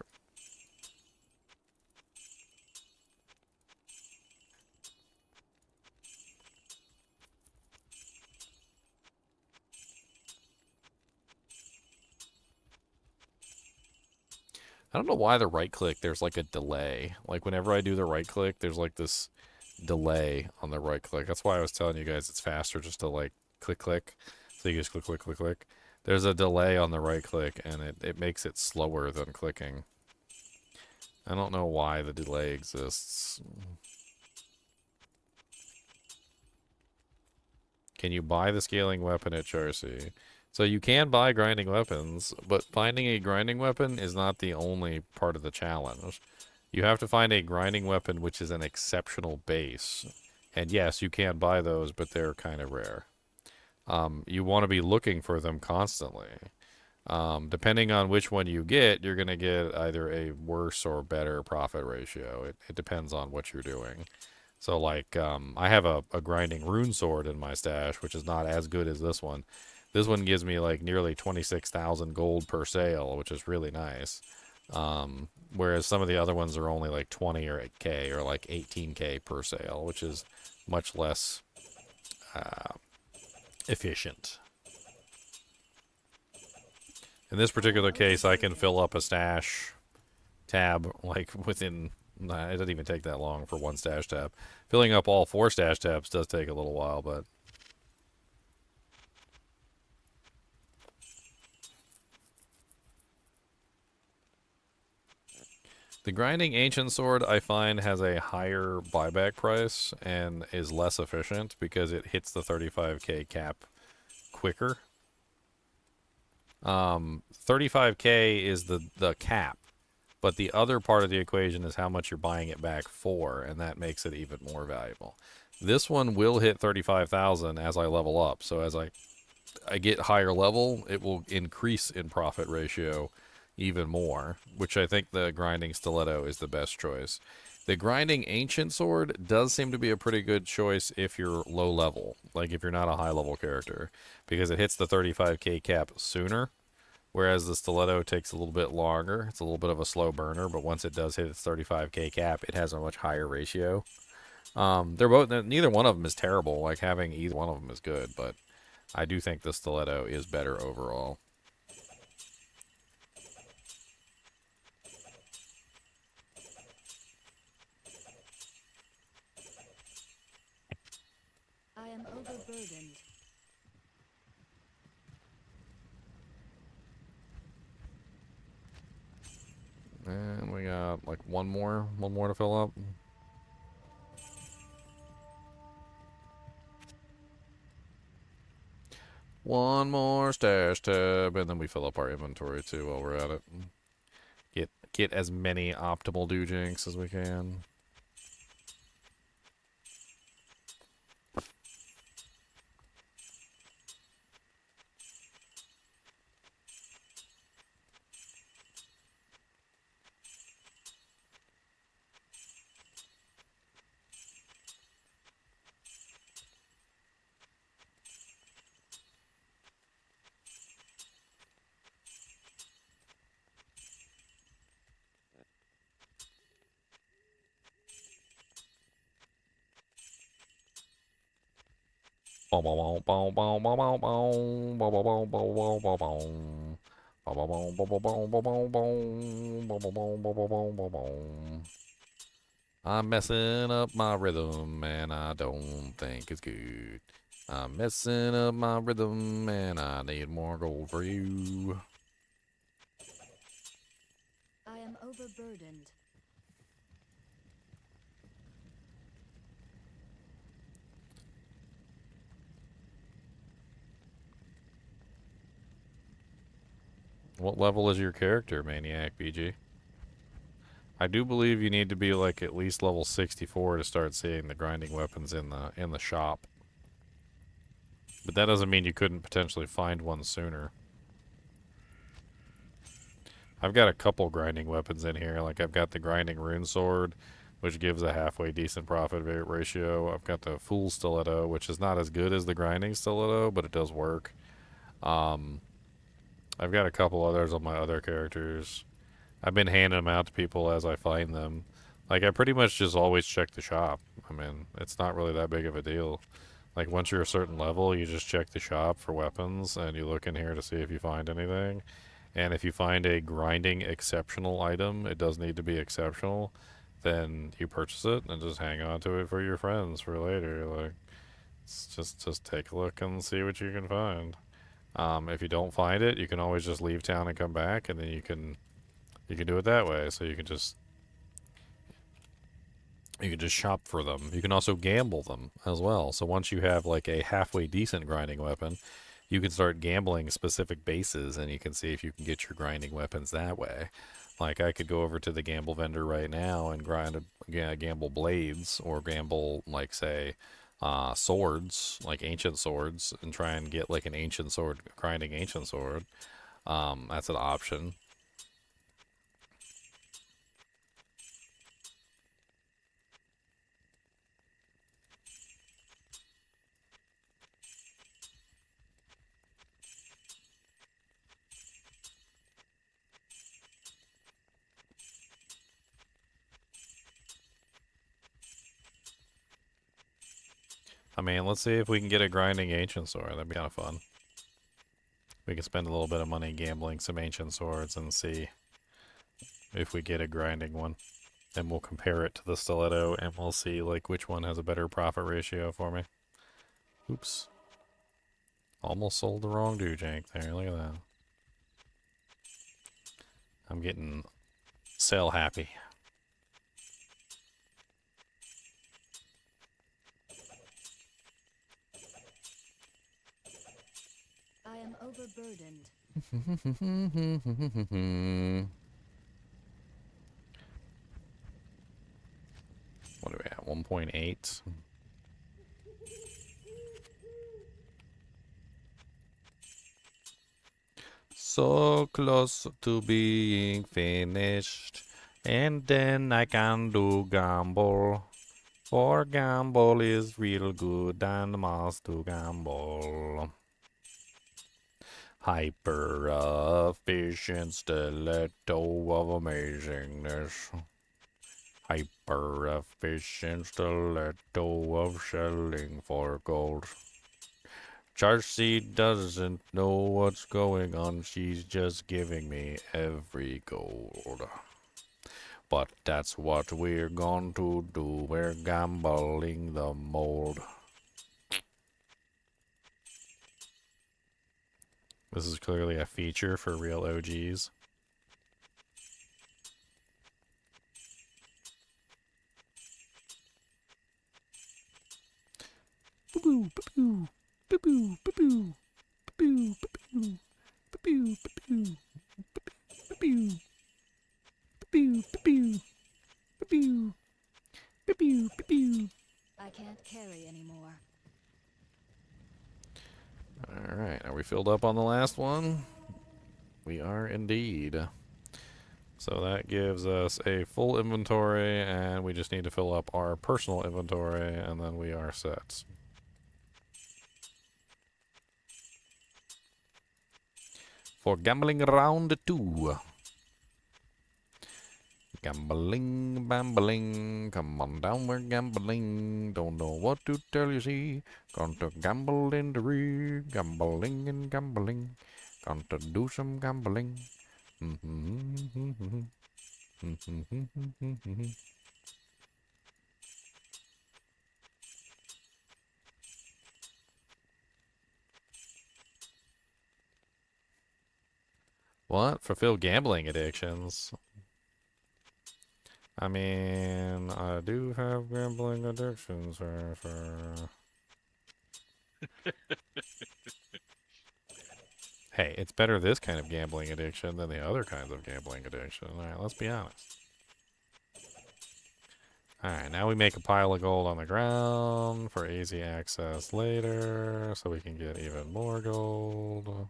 Speaker 1: I don't know why the right click, there's like a delay. Like whenever I do the right click, there's like this delay on the right click. That's why I was telling you guys it's faster just to like click, click. So you just click, click, click, click. There's a delay on the right click and it makes it slower than clicking. I don't know why the delay exists. Can you buy the scaling weapon at Charcy? So you can buy grinding weapons, but finding a grinding weapon is not the only part of the challenge. You have to find a grinding weapon which is an exceptional base. And yes, you can buy those, but they're kind of rare. You want to be looking for them constantly. Depending on which one you get, you're going to get either a worse or better profit ratio. It depends on what you're doing. So like, I have a grinding rune sword in my stash, which is not as good as this one. This one gives me like nearly 26,000 gold per sale, which is really nice. Whereas some of the other ones are only like 20 or 8k or like 18k per sale, which is much less efficient. In this particular case, I can fill up a stash tab like within... Nah, it doesn't even take that long for one stash tab. Filling up all 4 stash tabs does take a little while, but... The grinding ancient sword, I find, has a higher buyback price and is less efficient because it hits the 35k cap quicker. 35k is the cap, but the other part of the equation is how much you're buying it back for, and that makes it even more valuable. This one will hit 35,000 as I level up, so as I get higher level, it will increase in profit ratio even more, which I think the grinding stiletto is the best choice. The grinding ancient sword does seem to be a pretty good choice if you're low level, like if you're not a high level character, because it hits the 35k cap sooner, whereas the stiletto takes a little bit longer. It's a little bit of a slow burner, but once it does hit its 35k cap, it has a much higher ratio. They're both, neither one of them is terrible, like having either one of them is good, but I do think the stiletto is better overall.
Speaker 5: I am overburdened.
Speaker 1: And we got like one more to fill up. One more stash tab, and then we fill up our inventory too while we're at it. Get as many optimal dojinks as we can. I'm messing up my rhythm and I don't think it's good. I'm messing up my rhythm, and I need more gold for you.
Speaker 5: I am overburdened.
Speaker 1: What level is your character, Maniac BG? I do believe you need to be like at least level 64 to start seeing the grinding weapons in the shop. But that doesn't mean you couldn't potentially find one sooner. I've got a couple grinding weapons in here. Like I've got the grinding rune sword, which gives a halfway decent profit ratio. I've got the full stiletto, which is not as good as the grinding stiletto, but it does work. I've got a couple others on my other characters. I've been handing them out to people as I find them. Like, I pretty much just always check the shop. I mean, it's not really that big of a deal. Like, once you're a certain level, you just check the shop for weapons, and you look in here to see if you find anything. And if you find a grinding exceptional item, it does need to be exceptional, then you purchase it and just hang on to it for your friends for later. Like, it's just take a look and see what you can find. If you don't find it, you can always just leave town and come back, and then you can do it that way. So you can just shop for them. You can also gamble them as well. So once you have like a halfway decent grinding weapon, you can start gambling specific bases, and you can see if you can get your grinding weapons that way. Like I could go over to the gamble vendor right now and gamble blades, or gamble like say swords, like ancient swords, and try and get like an ancient sword, grinding ancient sword. That's an option. I mean, let's see if we can get a grinding ancient sword. That'd be kind of fun. We can spend a little bit of money gambling some ancient swords and see if we get a grinding one. And we'll compare it to the stiletto, and we'll see like which one has a better profit ratio for me. Oops. Almost sold the wrong Jank there. Look at that. I'm getting sell happy.
Speaker 5: I am overburdened.
Speaker 1: What are we at? 1.8? So close to being finished. And then I can do gamble. For gamble is real good and must do gamble. Hyper efficient stiletto of amazingness. Hyper efficient stiletto of selling for gold. Charcy doesn't know what's going on, she's just giving me every gold. But that's what we're going to do, we're gambling the mold. This is clearly a feature for real OGs. Boo-boo, boo-boo, boo-boo, boo-boo, boo-boo, boo-boo, boo-boo, boo-boo, boo-boo, boo-boo, boo-boo, boo-boo, boo-boo, boo-boo.
Speaker 5: I can't carry anymore.
Speaker 1: Alright, are we filled up on the last one? We are indeed. So that gives us a full inventory, and we just need to fill up our personal inventory, and then we are set. For gambling round 2. Gambling, bambling, come on down, we're gambling. Don't know what to tell you, see. Going to gamble in the rig, gambling and gambling. Going to do some gambling. What? Fulfill gambling addictions. I mean, I do have gambling addictions. Hey, it's better this kind of gambling addiction than the other kinds of gambling addiction. Alright, let's be honest. Alright, now we make a pile of gold on the ground for easy access later, so we can get even more gold.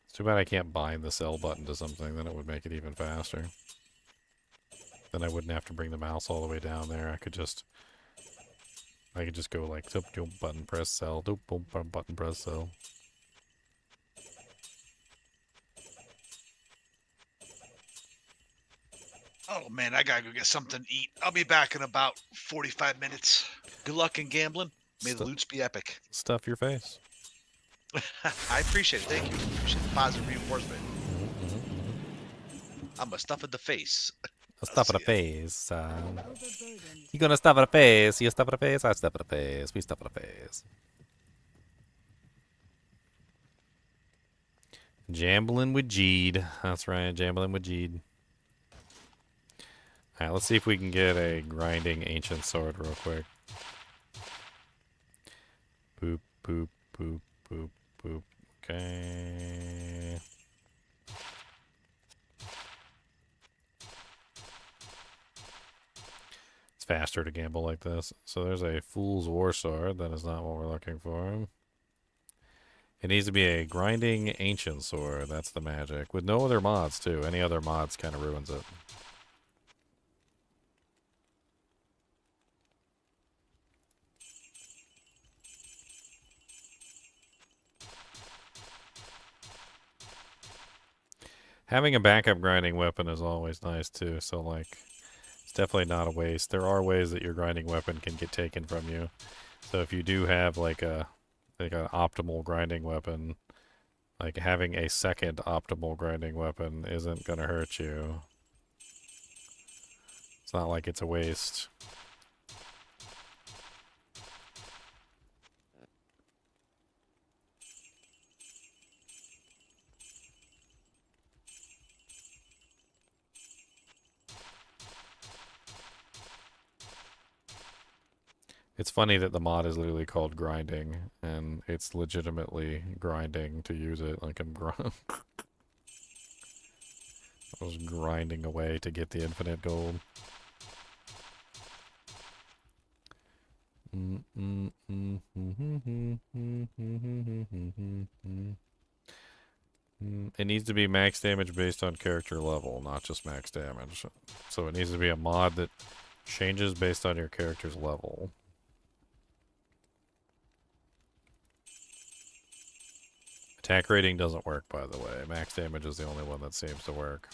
Speaker 1: It's too bad I can't bind the sell button to something, then it would make it even faster. Then I wouldn't have to bring the mouse all the way down there. I could just go like button press sell, button press sell.
Speaker 6: Oh man, I gotta go get something to eat. I'll be back in about 45 minutes. Good luck in gambling. May the loots be epic.
Speaker 1: Stuff your face.
Speaker 6: I appreciate it. Thank you. Appreciate the positive reinforcement. I'm a stuff in the face.
Speaker 1: Stuff in the
Speaker 6: see
Speaker 1: face.
Speaker 5: I am overburdened.
Speaker 1: You gonna stuff in the face? You stuff in the face? I stuff in the face. We stuff in the face. Jambling with Jeed. That's right, jambling with Jeed. Alright, let's see if we can get a grinding ancient sword real quick. Boop, boop, boop, boop, boop. Okay. It's faster to gamble like this. So there's a Fool's War Sword. That is not what we're looking for. It needs to be a grinding ancient sword. That's the magic. With no other mods, too. Any other mods kind of ruins it. Having a backup grinding weapon is always nice, too. So, like, it's definitely not a waste. There are ways that your grinding weapon can get taken from you. So if you do have, like, an optimal grinding weapon, like, having a second optimal grinding weapon isn't going to hurt you. It's not like it's a waste. It's funny that the mod is literally called grinding, and it's legitimately grinding to use it. Like I was grinding away to get the infinite gold. It needs to be max damage based on character level, not just max damage. So it needs to be a mod that changes based on your character's level. Attack rating doesn't work, by the way. Max damage is the only one that seems to work.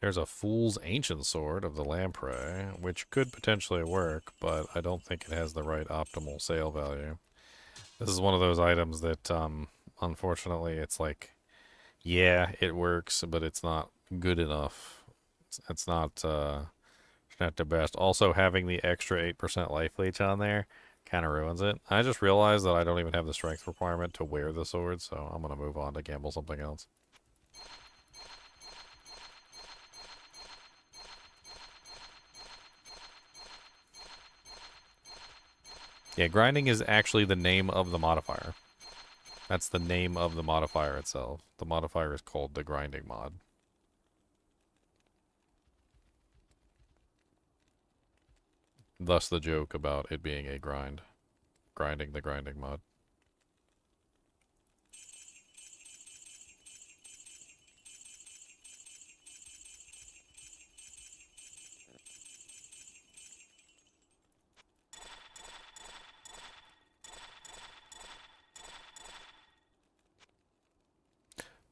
Speaker 1: There's a Fool's Ancient Sword of the Lamprey, which could potentially work, but I don't think it has the right optimal sale value. This is one of those items that, unfortunately, it's like, yeah, it works, but it's not good enough. It's not the best. Also, having the extra 8% life leech on there kind of ruins it. I just realized that I don't even have the strength requirement to wear the sword, so I'm going to move on to gamble something else. Yeah, grinding is actually the name of the modifier. That's the name of the modifier itself. The modifier is called the grinding mod. Thus the joke about it being a grind. Grinding the grinding mod.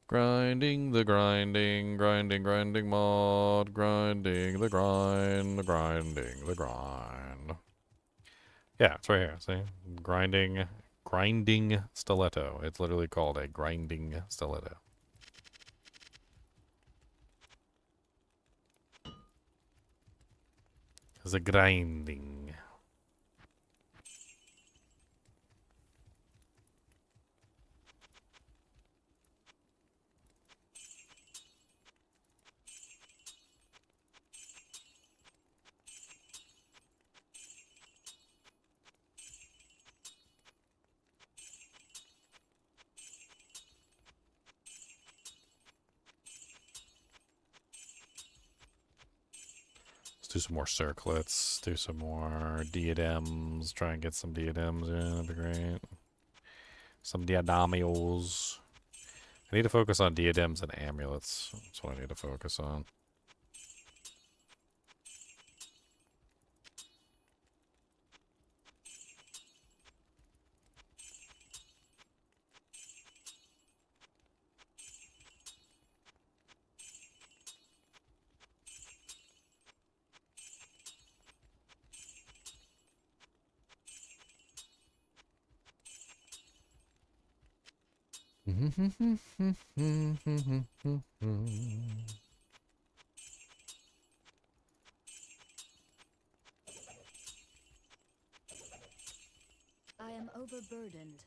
Speaker 1: Grinding the grinding, grinding mod, grinding the grind, grinding the grind. Yeah, it's right here, see? Grinding stiletto. It's literally called a grinding stiletto. The grinding. Let's do some more circlets. Do some more diadems. Try and get some diadems in. That'd be great. Some diadamios. I need to focus on diadems and amulets. That's what I need to focus on.
Speaker 5: I am overburdened.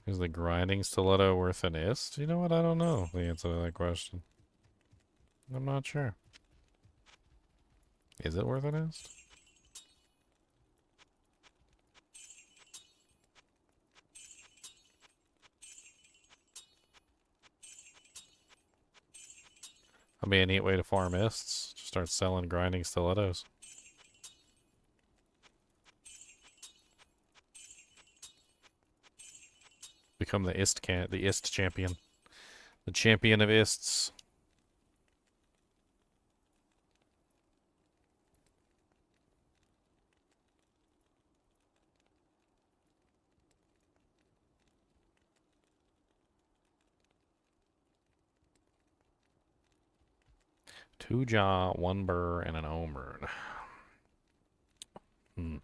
Speaker 1: Is the grinding stiletto worth an ist? You know what? I don't know the answer to that question. I'm not sure. Is it worth an ist? That'd be a neat way to farm ists. Just start selling grinding stilettos. Become the ist champion. The champion of ists. Two jaw, one burr, and an omerd. Hmm.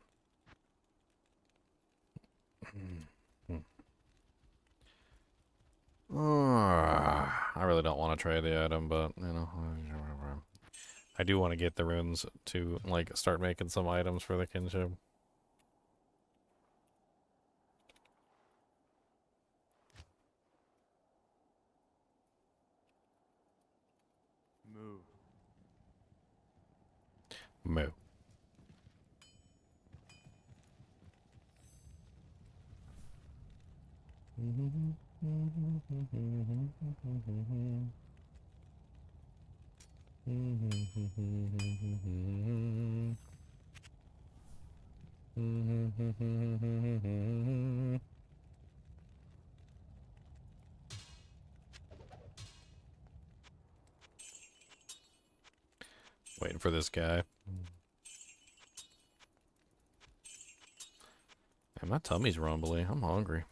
Speaker 1: I really don't want to trade the item, but, you know. I do want to get the runes to, like, start making some items for the kinship.
Speaker 7: Moo.
Speaker 1: Moo. Waiting for this guy. Man, my tummy's rumbly. I'm hungry.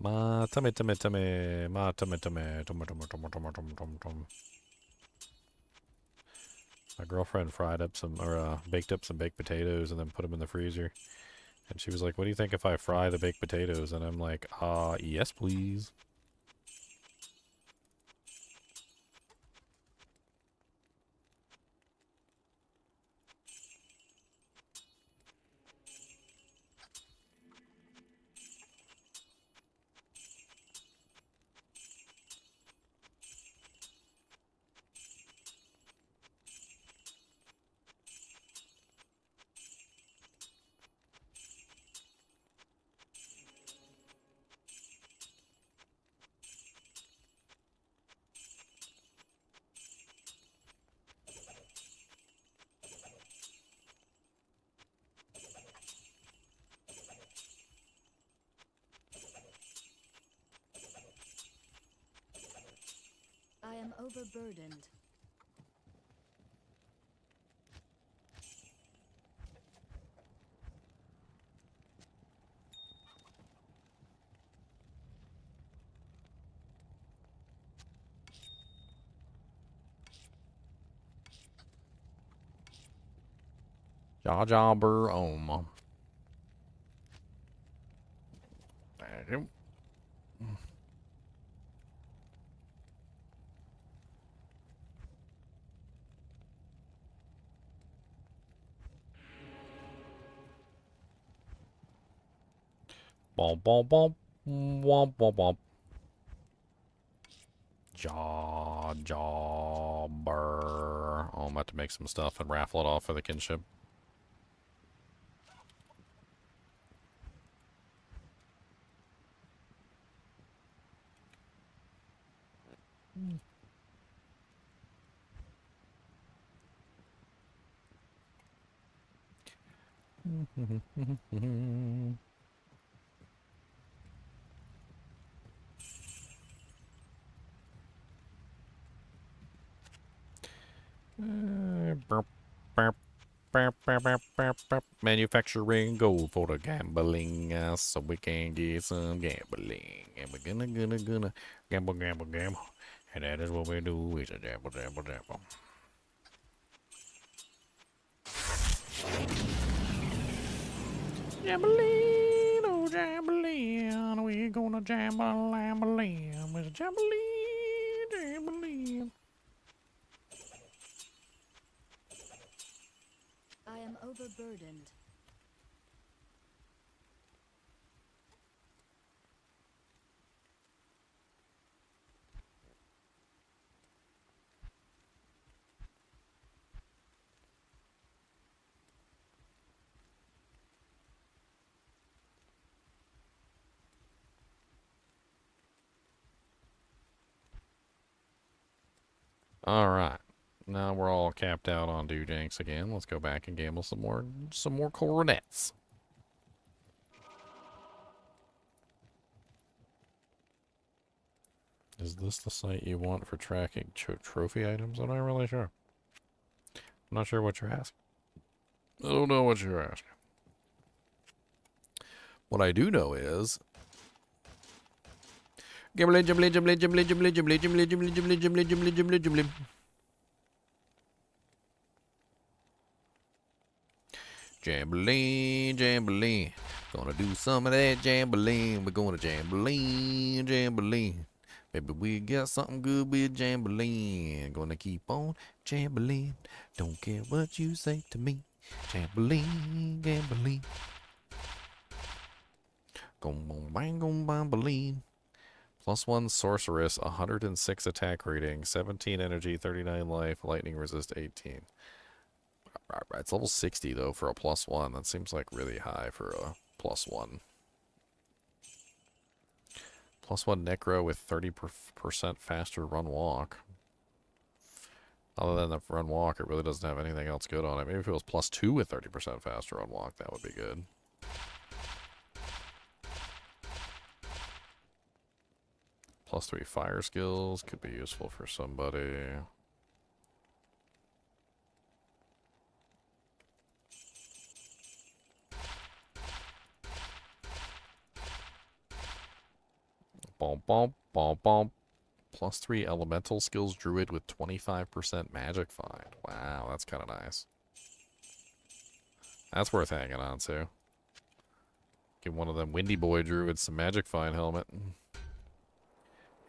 Speaker 1: My tummy. My tummy. My girlfriend fried up some, or baked up some baked potatoes and then put them in the freezer. And she was like, "What do you think if I fry the baked potatoes?" And I'm like, yes, please."
Speaker 5: I am overburdened.
Speaker 1: Jaw jobber om. Thank you. Bom, bom, bom. Womp, womp, womp. Jobber. Oh, I'm about to make some stuff and raffle it off for the kinship. Manufacturing gold for the gambling, so we can get some gambling. And we're gonna gamble, gamble, gamble. And that is what we do, is a gamble, gamble, gamble. Jambalin, oh jambalin, we gonna jamble, lambalin, with a jambalin, jambalin.
Speaker 5: I am overburdened.
Speaker 1: Alright. Now we're all capped out on Doojanks again. Let's go back and gamble some more coronets. Is this the site you want for tracking trophy items? I'm not really sure. I'm not sure what you're asking. I don't know what you're asking. What I do know is Gimli, Gimli, Gimli, Gimli, Gimli, Gimli, Gimli, Gimli, Gimli, Gimli, Gimli, Gimli, Gimli. Jambalene, jambalene. Gonna do some of that jambalene. We're gonna jambalene, jambalene. Maybe we got something good with jambalene. Gonna keep on jambalene. Don't care what you say to me. Jambalene, jambalene. Gong bang, gong bambaline. +1 sorceress, 106 attack rating, 17 energy, 39 life, lightning resist 18. It's level 60 though for a +1. That seems like really high for a +1. +1 necro with 30% faster run walk. Other than the run walk, it really doesn't have anything else good on it. Maybe if it was +2 with 30% faster run walk, that would be good. +3 fire skills could be useful for somebody. Bom bom bom bom. +3 elemental skills druid with 25% magic find. Wow, that's kind of nice. That's worth hanging on to. Give one of them windy boy druids some magic find helmet.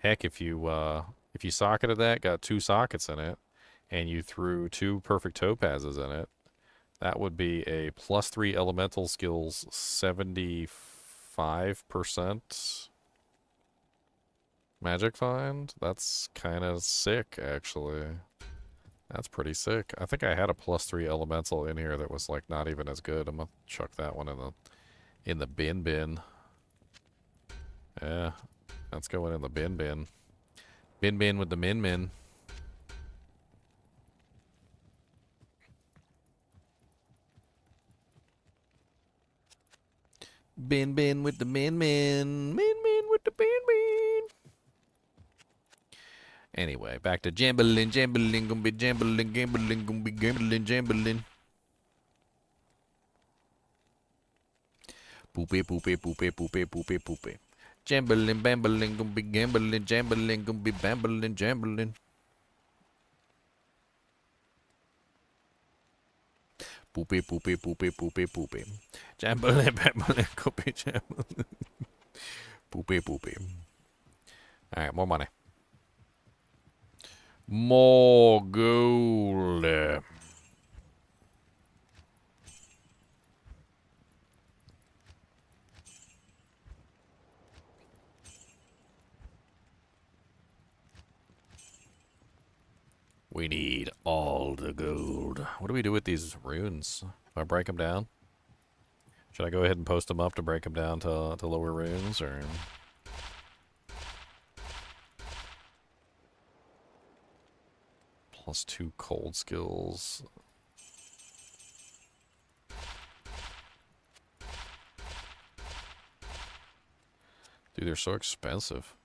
Speaker 1: Heck, if you socketed that, got 2 sockets in it, and you threw 2 perfect topazes in it, that would be a +3 elemental skills 75% magic find. That's kind of sick, actually. That's pretty sick. I think I had a +3 elemental in here that was like not even as good. I'm gonna chuck that one in the bin. Yeah. That's going in the bin. Bin with the min. Bin with the min. Min with the bin. Anyway, back to jambalin, gonna be jambalin, gonna be jambalin. Poopy. Jambalin, bambalin, gonna be gambling, jambalin, gonna be jambalin. Poopy. Jambalin, bambalin, gonna be jambalin. Poopy. Alright, more money. More gold. We need all the gold. What do we do with these runes? Do I break them down? Should I go ahead and post them up to break them down to lower runes, or... +2 cold skills. Dude, they're so expensive.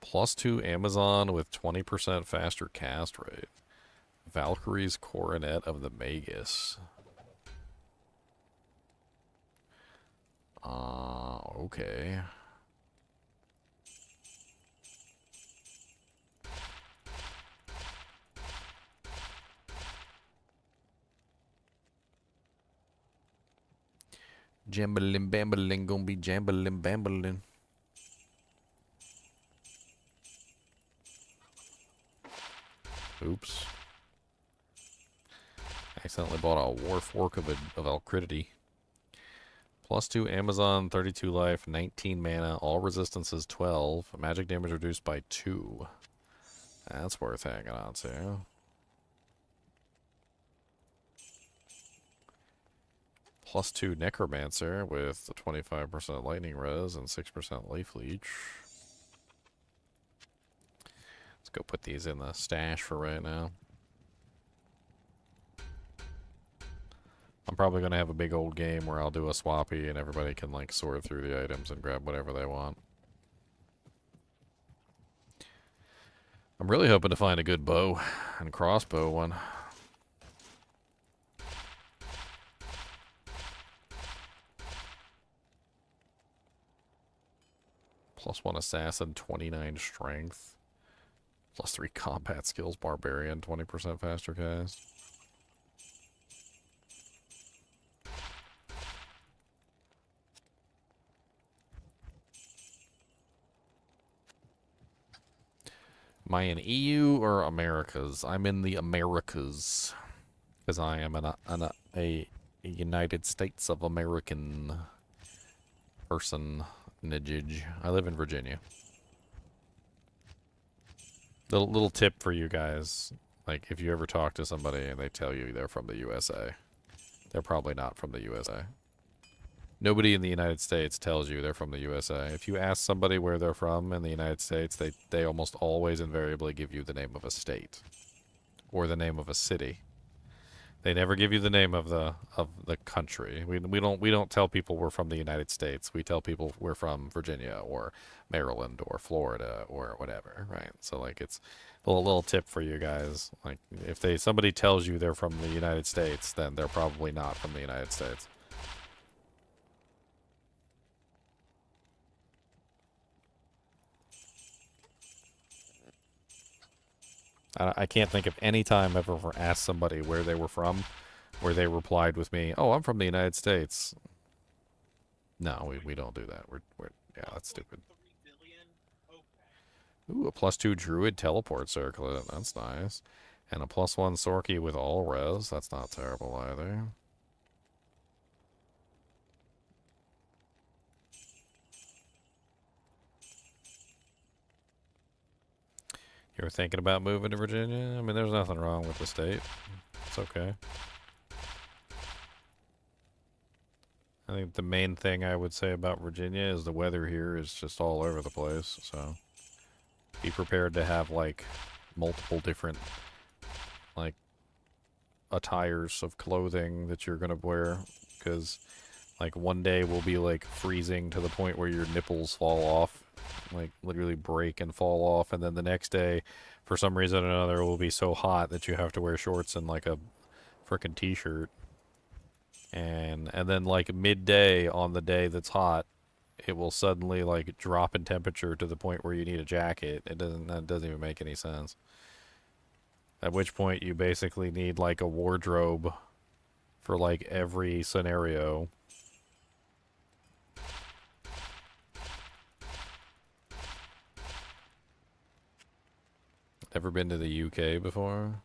Speaker 1: +2 Amazon with 20% faster cast rate. Valkyrie's Coronet of the Magus. Okay. Jambalin bambalin gonna be jambalin bambalin. Oops. Accidentally bought a war fork of Alcridity. +2 Amazon, 32 life, 19 mana, all resistances 12, magic damage reduced by 2. That's worth hanging on to. +2 Necromancer with the 25% lightning res and 6% life leech. Let's go put these in the stash for right now. I'm probably going to have a big old game where I'll do a swappy and everybody can like sort through the items and grab whatever they want. I'm really hoping to find a good bow and crossbow one. +1 assassin, 29 strength. +3 combat skills, barbarian, 20% faster cast. Am I in EU or Americas? I'm in the Americas. Because I am a United States of American person. Nijij. I live in Virginia. Little tip for you guys. Like, if you ever talk to somebody and they tell you they're from the USA, they're probably not from the USA. Nobody in the United States tells you they're from the USA. If you ask somebody where they're from in the United States, they almost always invariably give you the name of a state or the name of a city. They never give you the name of the country. We don't tell people we're from the United States. We tell people we're from Virginia or Maryland or Florida or whatever, right? So like it's a little tip for you guys. Like if somebody tells you they're from the United States, then they're probably not from the United States. I can't think of any time I've ever asked somebody where they were from, where they replied with me, "Oh, I'm from the United States." No, we don't do that. We're yeah, that's stupid. Ooh, a +2 Druid teleport circlet. That's nice. And a +1 Sorky with all res. That's not terrible either. You were thinking about moving to Virginia? I mean, there's nothing wrong with the state. It's okay. I think the main thing I would say about Virginia is the weather here is just all over the place, so be prepared to have, like, multiple different, like, attires of clothing that you're gonna wear, because, like, one day will be, like, freezing to the point where your nipples fall off, like, literally break and fall off, and then the next day, for some reason or another, it will be so hot that you have to wear shorts and, like, a frickin' t-shirt. And then, like, midday on the day that's hot, it will suddenly, like, drop in temperature to the point where you need a jacket. That doesn't even make any sense. At which point you basically need, like, a wardrobe for, like, every scenario. Ever been to the UK before?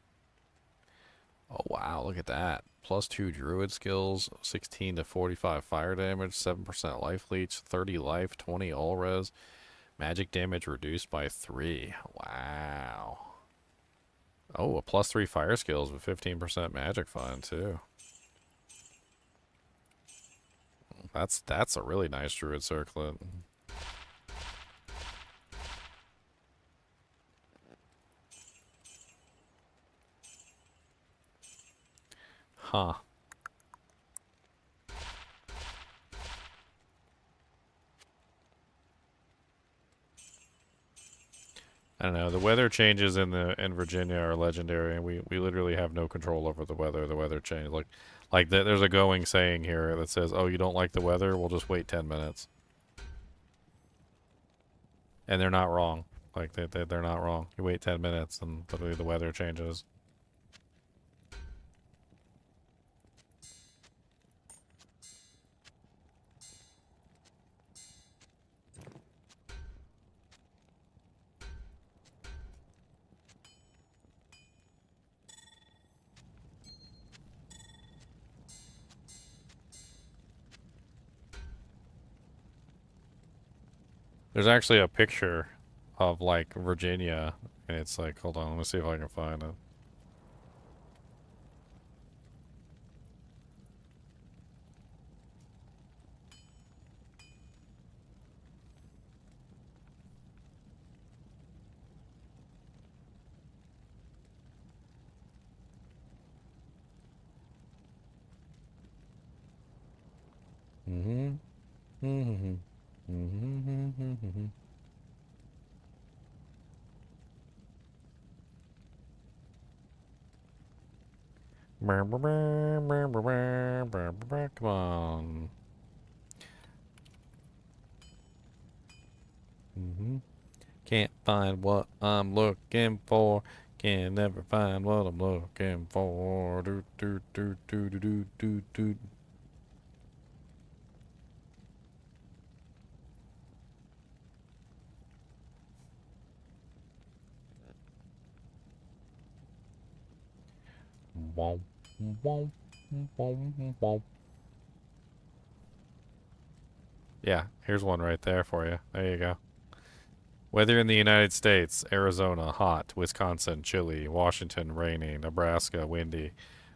Speaker 1: Oh, wow, look at that. +2 druid skills, 16 to 45 fire damage, 7% life leech, 30 life, 20 all res. Magic damage reduced by 3. Wow. Oh, a +3 fire skills with 15% magic fund too. That's a really nice druid circlet. Huh. I don't know. The weather changes in Virginia are legendary, and we literally have no control over the weather. The weather change there's a going saying here that says, "Oh, you don't like the weather? We'll just wait 10 minutes." And they're not wrong. Like they're not wrong. You wait 10 minutes, and literally the weather changes. There's actually a picture of like Virginia, and it's like, hold on, let me see if I can find it. Mm-hmm. Mm-hmm. Mm-hmm. Come on. Mm-hmm. Can't find what I'm looking for. Can never find what I'm looking for. Do do do do do do do do. Womp, womp, womp, womp. Yeah, here's one right there for you. There you go. Weather in the United States: Arizona, hot. Wisconsin, chilly. Washington, rainy. Nebraska, windy.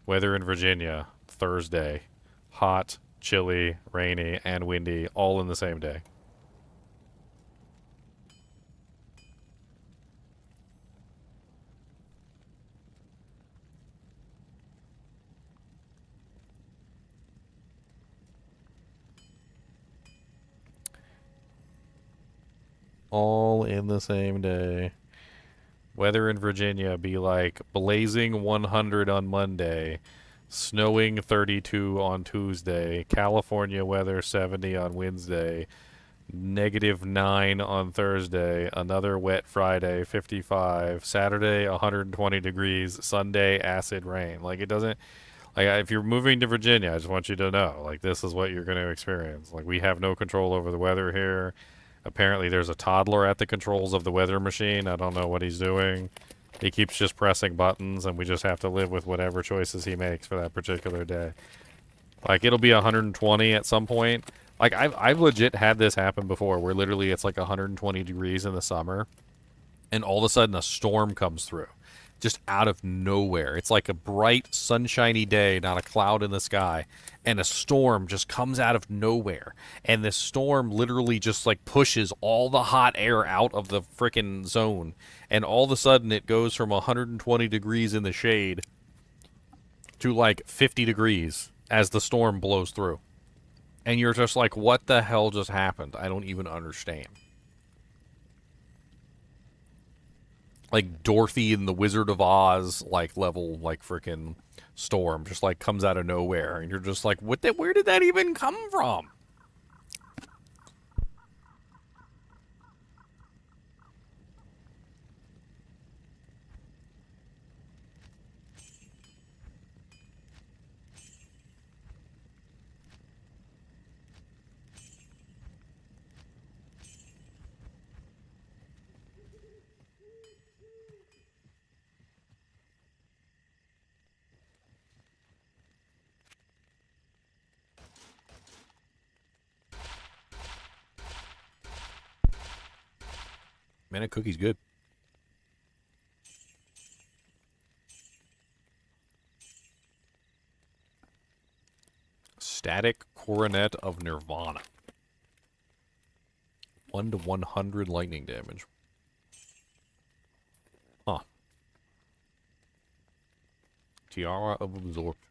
Speaker 1: Weather in Virginia, Thursday, hot, chilly, rainy, and windy, all in the same day. All in the same day. Weather in Virginia be like blazing 100 on Monday, snowing 32 on Tuesday, California weather 70 on Wednesday, -9 on Thursday, another wet Friday 55, Saturday 120 degrees, Sunday acid rain. Like it doesn't like if you're moving to Virginia, I just want you to know like this is what you're going to experience. Like we have no control over the weather here. Apparently there's a toddler at the controls of the weather machine. I don't know what he's doing. He keeps just pressing buttons, and we just have to live with whatever choices he makes for that particular day. Like, it'll be 120 at some point. Like, I've legit had this happen before, where literally it's like 120 degrees in the summer, and all of a sudden a storm comes through. Just out of nowhere. It's like a bright, sunshiny day, not a cloud in the sky, and a storm just comes out of nowhere. And this storm literally just like pushes all the hot air out of the frickin' zone. And all of a sudden it goes from 120 degrees in the shade to like 50 degrees as the storm blows through. And you're just like, what the hell just happened? I don't even understand. Like Dorothy in the Wizard of Oz like level like freaking storm just like comes out of nowhere, and you're just like, what where did that even come from? Man, that cookie's good. Chromatic Coronet of Nirvana. 1 to 100 lightning damage. Huh. Tiara of Absorption.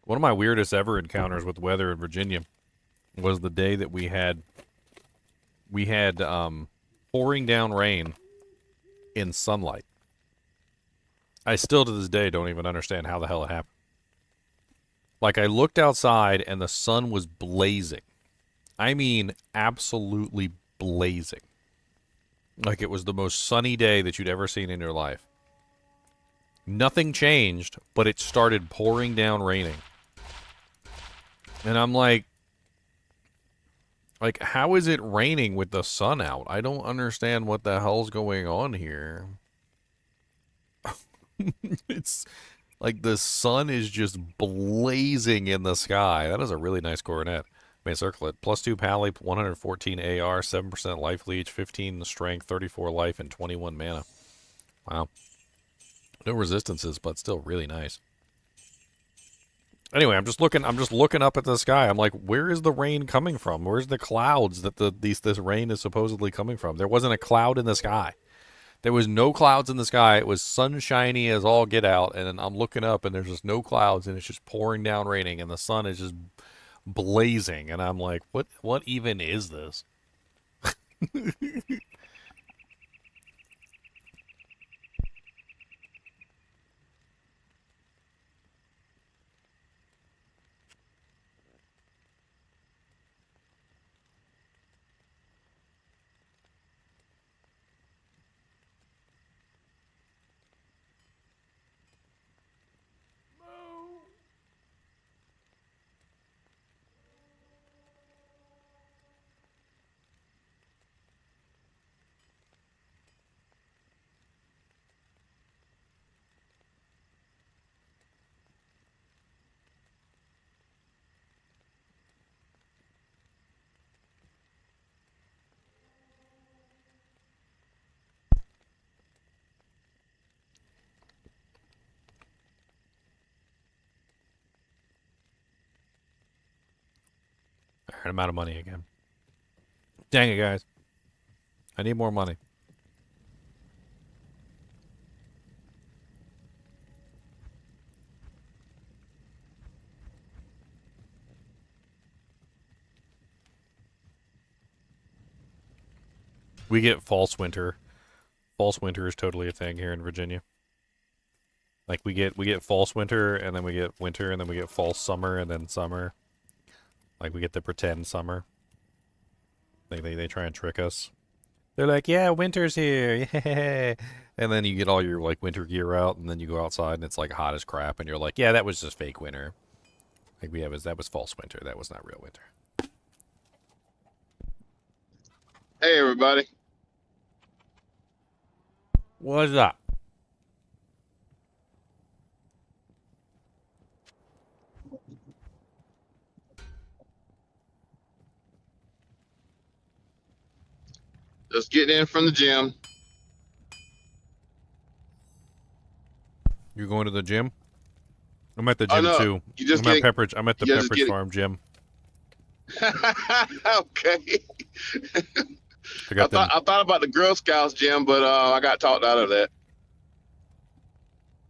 Speaker 1: One of my weirdest ever encounters with weather in Virginia was the day that we had pouring down rain in sunlight. I still to this day don't even understand how the hell it happened. Like, I looked outside and the sun was blazing. I mean, absolutely blazing. Like, it was the most sunny day that you'd ever seen in your life. Nothing changed, but it started pouring down raining. And I'm like, how is it raining with the sun out? I don't understand what the hell's going on here. It's like the sun is just blazing in the sky. That is a really nice coronet. Main circlet. +2 pally, 114 AR, 7% life leech, 15 strength, 34 life, and 21 mana. Wow. No resistances, but still really nice. Anyway, I'm just looking up at the sky. I'm like, where is the rain coming from? Where's the clouds that this rain is supposedly coming from? There wasn't a cloud in the sky. There was no clouds in the sky. It was sunshiny as all get out, and I'm looking up, and there's just no clouds, and it's just pouring down raining, and the sun is just blazing, and I'm like, what even is this? All right, I'm out of money again. Dang it, guys. I need more money. We get false winter. False winter is totally a thing here in Virginia. Like, we get false winter, and then we get winter, and then we get false summer, and then summer. Like, we get the pretend summer. They try and trick us. They're like, yeah, winter's here, yeah. And then you get all your, like, winter gear out, and then you go outside, and it's, like, hot as crap, and you're like, yeah, that was just fake winter. Like, that was false winter. That was not real winter.
Speaker 8: Hey, everybody.
Speaker 1: What's up?
Speaker 8: Just getting in from the gym.
Speaker 1: You going to the gym? I'm at the gym
Speaker 8: no,
Speaker 1: too.
Speaker 8: you just
Speaker 1: I'm at
Speaker 8: getting-
Speaker 1: Pepperidge. I'm at the
Speaker 8: you just
Speaker 1: Pepperidge
Speaker 8: getting-
Speaker 1: Farm gym.
Speaker 8: Okay.
Speaker 1: I got them.
Speaker 8: I thought about the Girl Scouts gym, but I got talked out of that.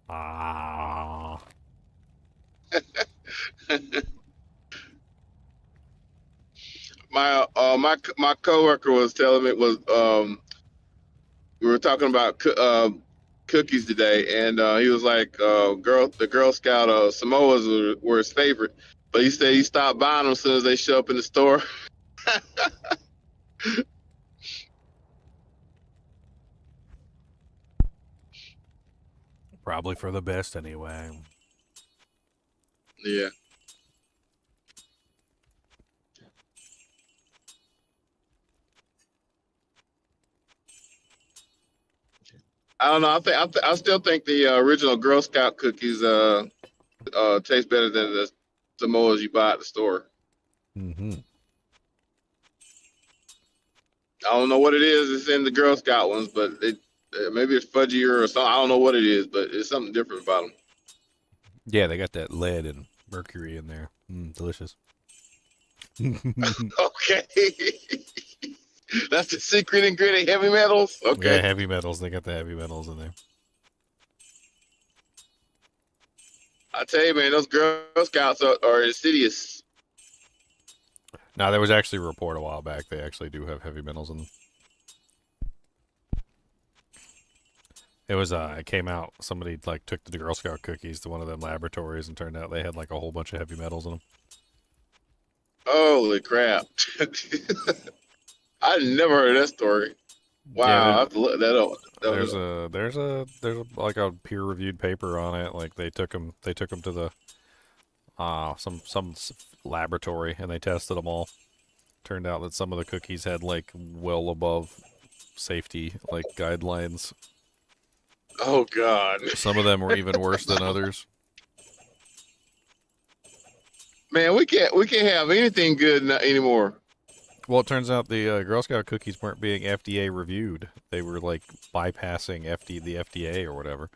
Speaker 1: Ah.
Speaker 8: My coworker was telling me we were talking about cookies today, and he was like, the Girl Scout Samoas were his favorite, but he said he stopped buying them as soon as they show up in the store.
Speaker 1: Probably for the best anyway.
Speaker 8: Yeah. I don't know. I still think the original Girl Scout cookies taste better than the Samoas you buy at the store.
Speaker 1: Mm-hmm.
Speaker 8: I don't know what it is. It's in the Girl Scout ones, but maybe it's fudgier or something. I don't know what it is, but it's something different about them.
Speaker 1: Yeah, they got that lead and mercury in there. Delicious.
Speaker 8: Okay. That's the secret ingredient, heavy metals? Okay.
Speaker 1: Yeah, heavy metals. They got the heavy metals in there.
Speaker 8: I tell you, man, those Girl Scouts are insidious.
Speaker 1: Now, there was actually a report a while back. They actually do have heavy metals in them. It was, it came out, somebody, like, took the Girl Scout cookies to one of them laboratories and turned out they had, like, a whole bunch of heavy metals in them.
Speaker 8: Holy crap. I never heard of that story. Wow,
Speaker 1: Yeah,
Speaker 8: I have to look that up.
Speaker 1: there's like a peer-reviewed paper on it. Like, they took them to the, some laboratory and they tested them all. Turned out that some of the cookies had, like, well above safety, like, guidelines.
Speaker 8: Oh, God.
Speaker 1: Some of them were even worse than others.
Speaker 8: Man, we can't have anything good anymore.
Speaker 1: Well, it turns out the Girl Scout cookies weren't being FDA reviewed. They were, like, bypassing the FDA or whatever.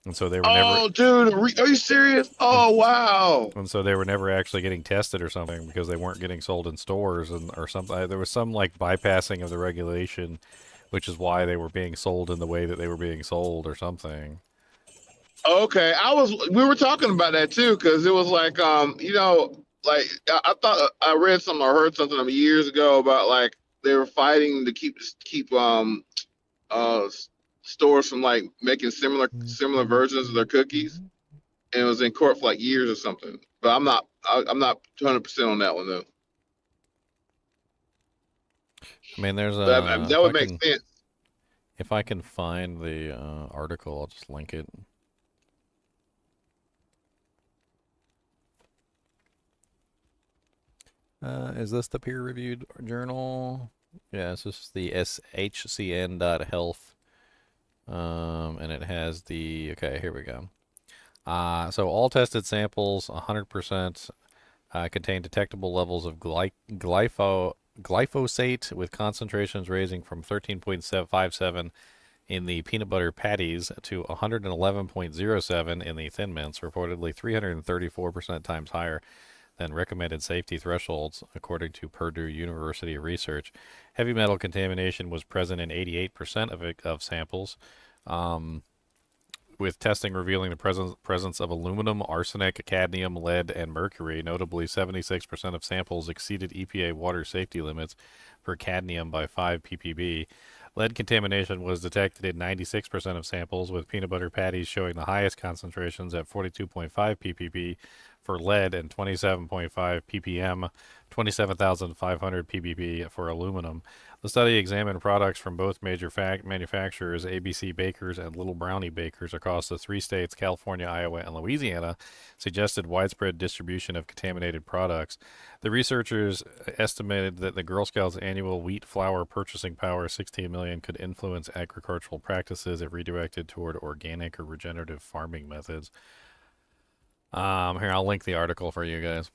Speaker 1: And so they were never...
Speaker 8: Oh, dude, are you serious? Oh, wow.
Speaker 1: And so they were never actually getting tested or something because they weren't getting sold in stores or something. There was some, like, bypassing of the regulation, which is why they were being sold in the way that they were being sold or something.
Speaker 8: Okay, we were talking about that too, because it was like, like I thought I read something or heard something years ago about like they were fighting to keep stores from like making similar versions of their cookies, and it was in court for like years or something. But I'm not 100% on that one though.
Speaker 1: I mean, there's a...
Speaker 8: that would make sense.
Speaker 1: If I can find the article, I'll just link it. Is this the peer-reviewed journal? Yeah, this is the shcn.health. And it has the... Okay, here we go. So all tested samples, 100%, contain detectable levels of glyphosate with concentrations ranging from 13.57 in the peanut butter patties to 111.07 in the Thin Mints, reportedly 334% times higher than recommended safety thresholds, according to Purdue University research. Heavy metal contamination was present in 88% of samples, with testing revealing the presence of aluminum, arsenic, cadmium, lead, and mercury. Notably, 76% of samples exceeded EPA water safety limits for cadmium by 5 ppb. Lead contamination was detected in 96% of samples, with peanut butter patties showing the highest concentrations at 42.5 ppb for lead and 27.5 ppm, 27,500 ppb for aluminum. The study examined products from both major manufacturers, ABC Bakers and Little Brownie Bakers, across the 3 states, California, Iowa, and Louisiana, suggested widespread distribution of contaminated products. The researchers estimated that the Girl Scouts' annual wheat flour purchasing power, 16 million, could influence agricultural practices if redirected toward organic or regenerative farming methods. Here, I'll link the article for you guys.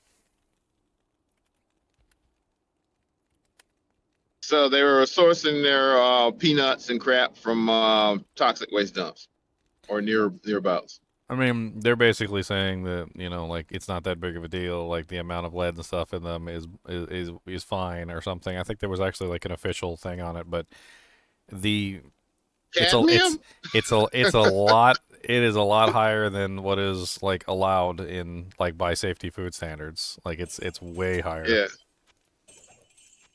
Speaker 8: So they were sourcing their peanuts and crap from toxic waste dumps or nearabouts.
Speaker 1: I mean, they're basically saying that, you know, like, it's not that big of a deal. Like, the amount of lead and stuff in them is fine or something. I think there was actually like an official thing on it, but it's a lot. It is a lot higher than what is like allowed in like by safety food standards. Like, it's way higher.
Speaker 8: Yeah.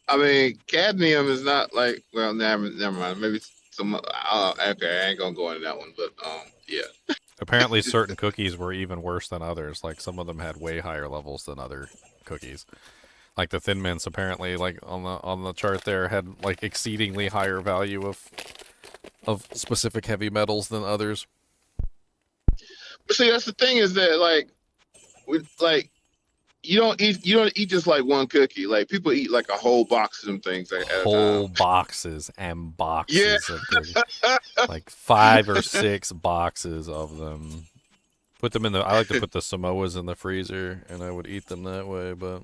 Speaker 8: I mean, cadmium is not like, well, never mind. Maybe some. Okay, I ain't gonna go into that one, but yeah.
Speaker 1: Apparently, certain cookies were even worse than others. Like, some of them had way higher levels than other cookies. Like the Thin Mints, apparently, like on the chart there, had like exceedingly higher value of specific heavy metals than others.
Speaker 8: But see, that's the thing is that like you don't eat just like one cookie. Like people eat like a whole box of them things at a
Speaker 1: Whole
Speaker 8: time.
Speaker 1: boxes and
Speaker 8: Yeah.
Speaker 1: boxes of cookies. Like 5 or 6 boxes of them. Put them in the. I like to put the Samoas in the freezer, and I would eat them that way. But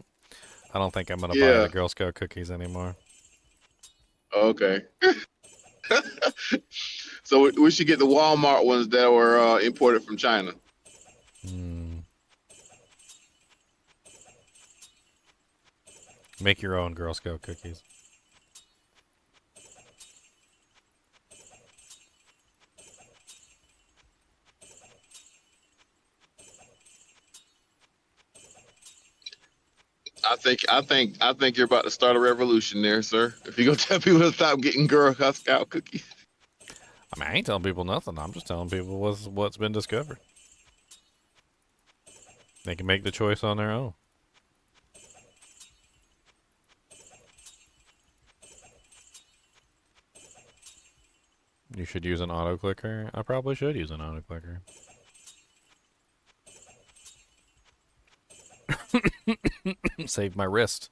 Speaker 1: I don't think I'm gonna buy
Speaker 8: Yeah.
Speaker 1: the Girl Scout cookies anymore.
Speaker 8: Okay. So we should get the Walmart ones that were imported from China.
Speaker 1: Make your own Girl Scout cookies.
Speaker 8: I think you're about to start a revolution there, sir. If you go tell people to stop getting Girl Scout cookies.
Speaker 1: I mean, I ain't telling people nothing. I'm just telling people what's been discovered. They can make the choice on their own. You should use an auto clicker. I probably should use an auto clicker. Save my wrist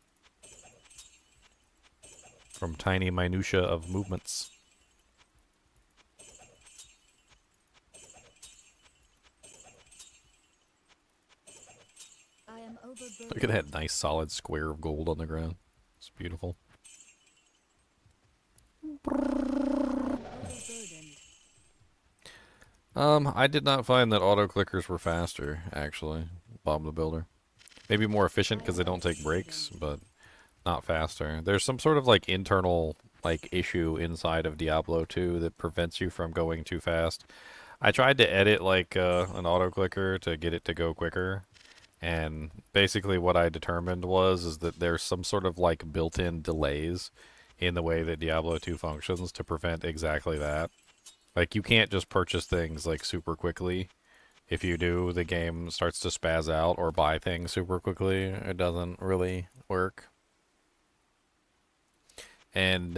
Speaker 1: from tiny minutia of movements.
Speaker 5: I am overburdened.
Speaker 1: Look at that nice solid square of gold on the ground. It's beautiful.
Speaker 5: Overburdened.
Speaker 1: I did not find that auto clickers were faster, actually, Bob the Builder. Maybe more efficient because they don't take breaks, but not faster. There's some sort of like internal like issue inside of Diablo 2 that prevents you from going too fast. I tried to edit like an auto clicker to get it to go quicker, and basically what I determined is that there's some sort of like built-in delays in the way that Diablo 2 functions to prevent exactly that. Like you can't just purchase things like super quickly. If you do, the game starts to spaz out, or buy things super quickly. It doesn't really work. And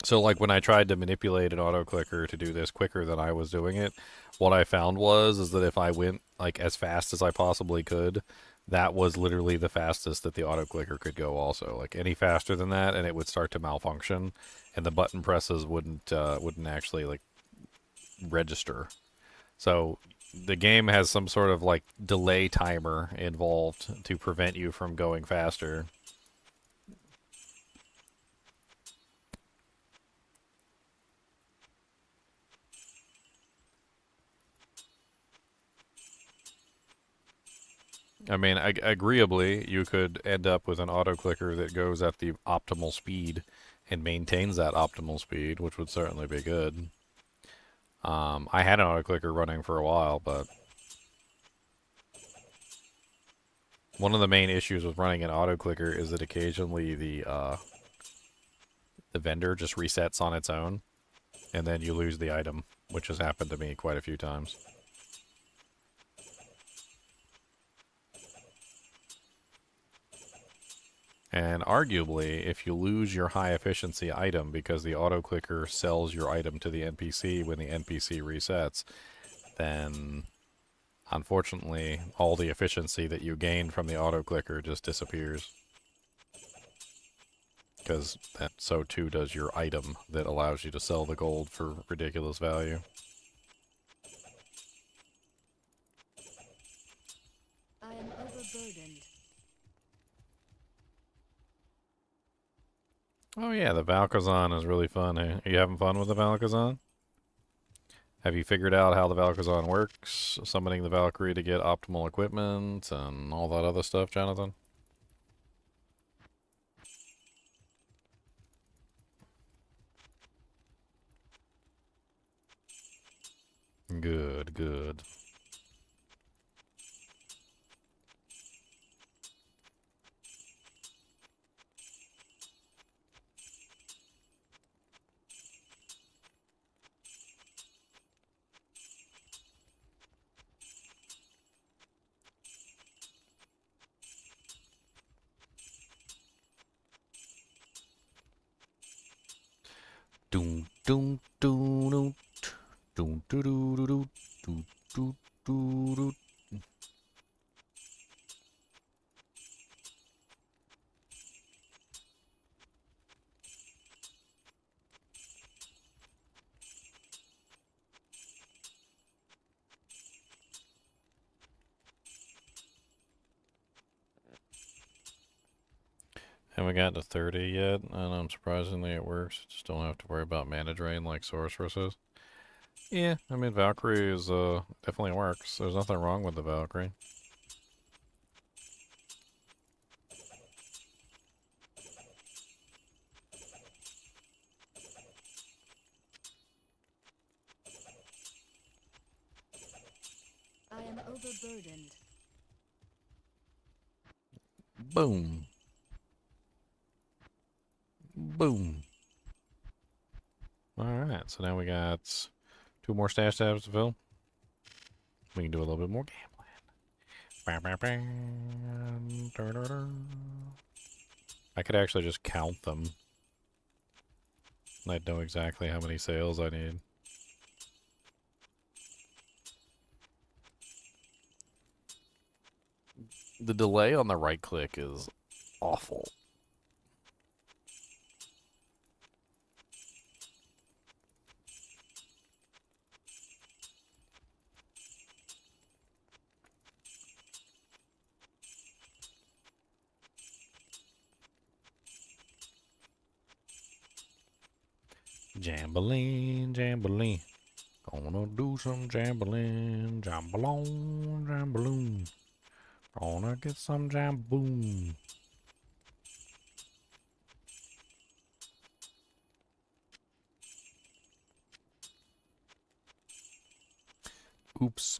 Speaker 1: so like when I tried to manipulate an auto clicker to do this quicker than I was doing it, what I found is that if I went like as fast as I possibly could, that was literally the fastest that the auto clicker could go also. Like any faster than that and it would start to malfunction and the button presses wouldn't actually like register. So the game has some sort of like delay timer involved to prevent you from going faster. I mean, agreeably, you could end up with an auto clicker that goes at the optimal speed and maintains that optimal speed, which would certainly be good. I had an auto clicker running for a while, but one of the main issues with running an auto clicker is that occasionally the vendor just resets on its own, and then you lose the item, which has happened to me quite a few times. And arguably, if you lose your high efficiency item because the auto clicker sells your item to the NPC when the NPC resets, then unfortunately all the efficiency that you gained from the auto clicker just disappears. Because so too does your item that allows you to sell the gold for ridiculous value.
Speaker 5: I am overburdened.
Speaker 1: Oh yeah, the Valkazon is really fun. Are you having fun with the Valkazon? Have you figured out how the Valkazon works? Summoning the Valkyrie to get optimal equipment and all that other stuff, Jonathan? Good, good. Doom doom doom doom doom doo doo doo doo doo doo doo. Haven't gotten to 30 yet, and unsurprisingly it works. Just don't have to worry about mana drain like sorceresses. Yeah, I mean Valkyrie is definitely works. There's nothing wrong with the Valkyrie.
Speaker 5: I am overburdened.
Speaker 1: Boom. Boom. Alright, so now we got 2 more stash tabs to fill. We can do a little bit more gambling. I could actually just count them. I'd know exactly how many sales I need. The delay on the right click is awful. Jamboline, jamboline. Gonna do some jamboline, jambalone, jambaloon. Gonna get some jamboon. Oops.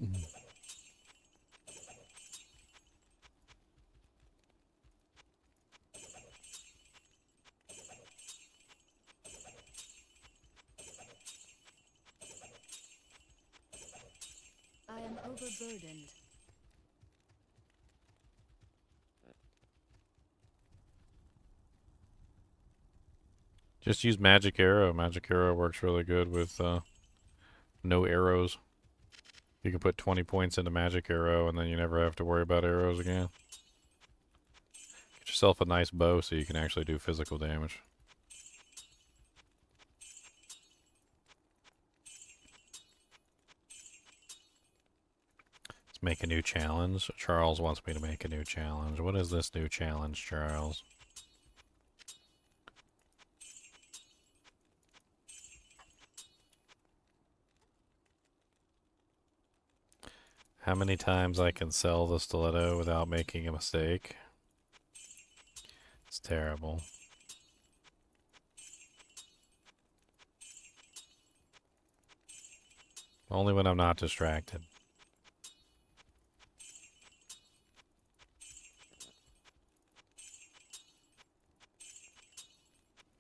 Speaker 5: I am overburdened.
Speaker 1: Just use magic arrow. Magic arrow works really good with no arrows. You can put 20 points into magic arrow and then you never have to worry about arrows again. Get yourself a nice bow so you can actually do physical damage. Let's make a new challenge. Charles wants me to make a new challenge. What is this new challenge, Charles? How many times I can sell the stiletto without making a mistake? It's terrible. Only when I'm not distracted.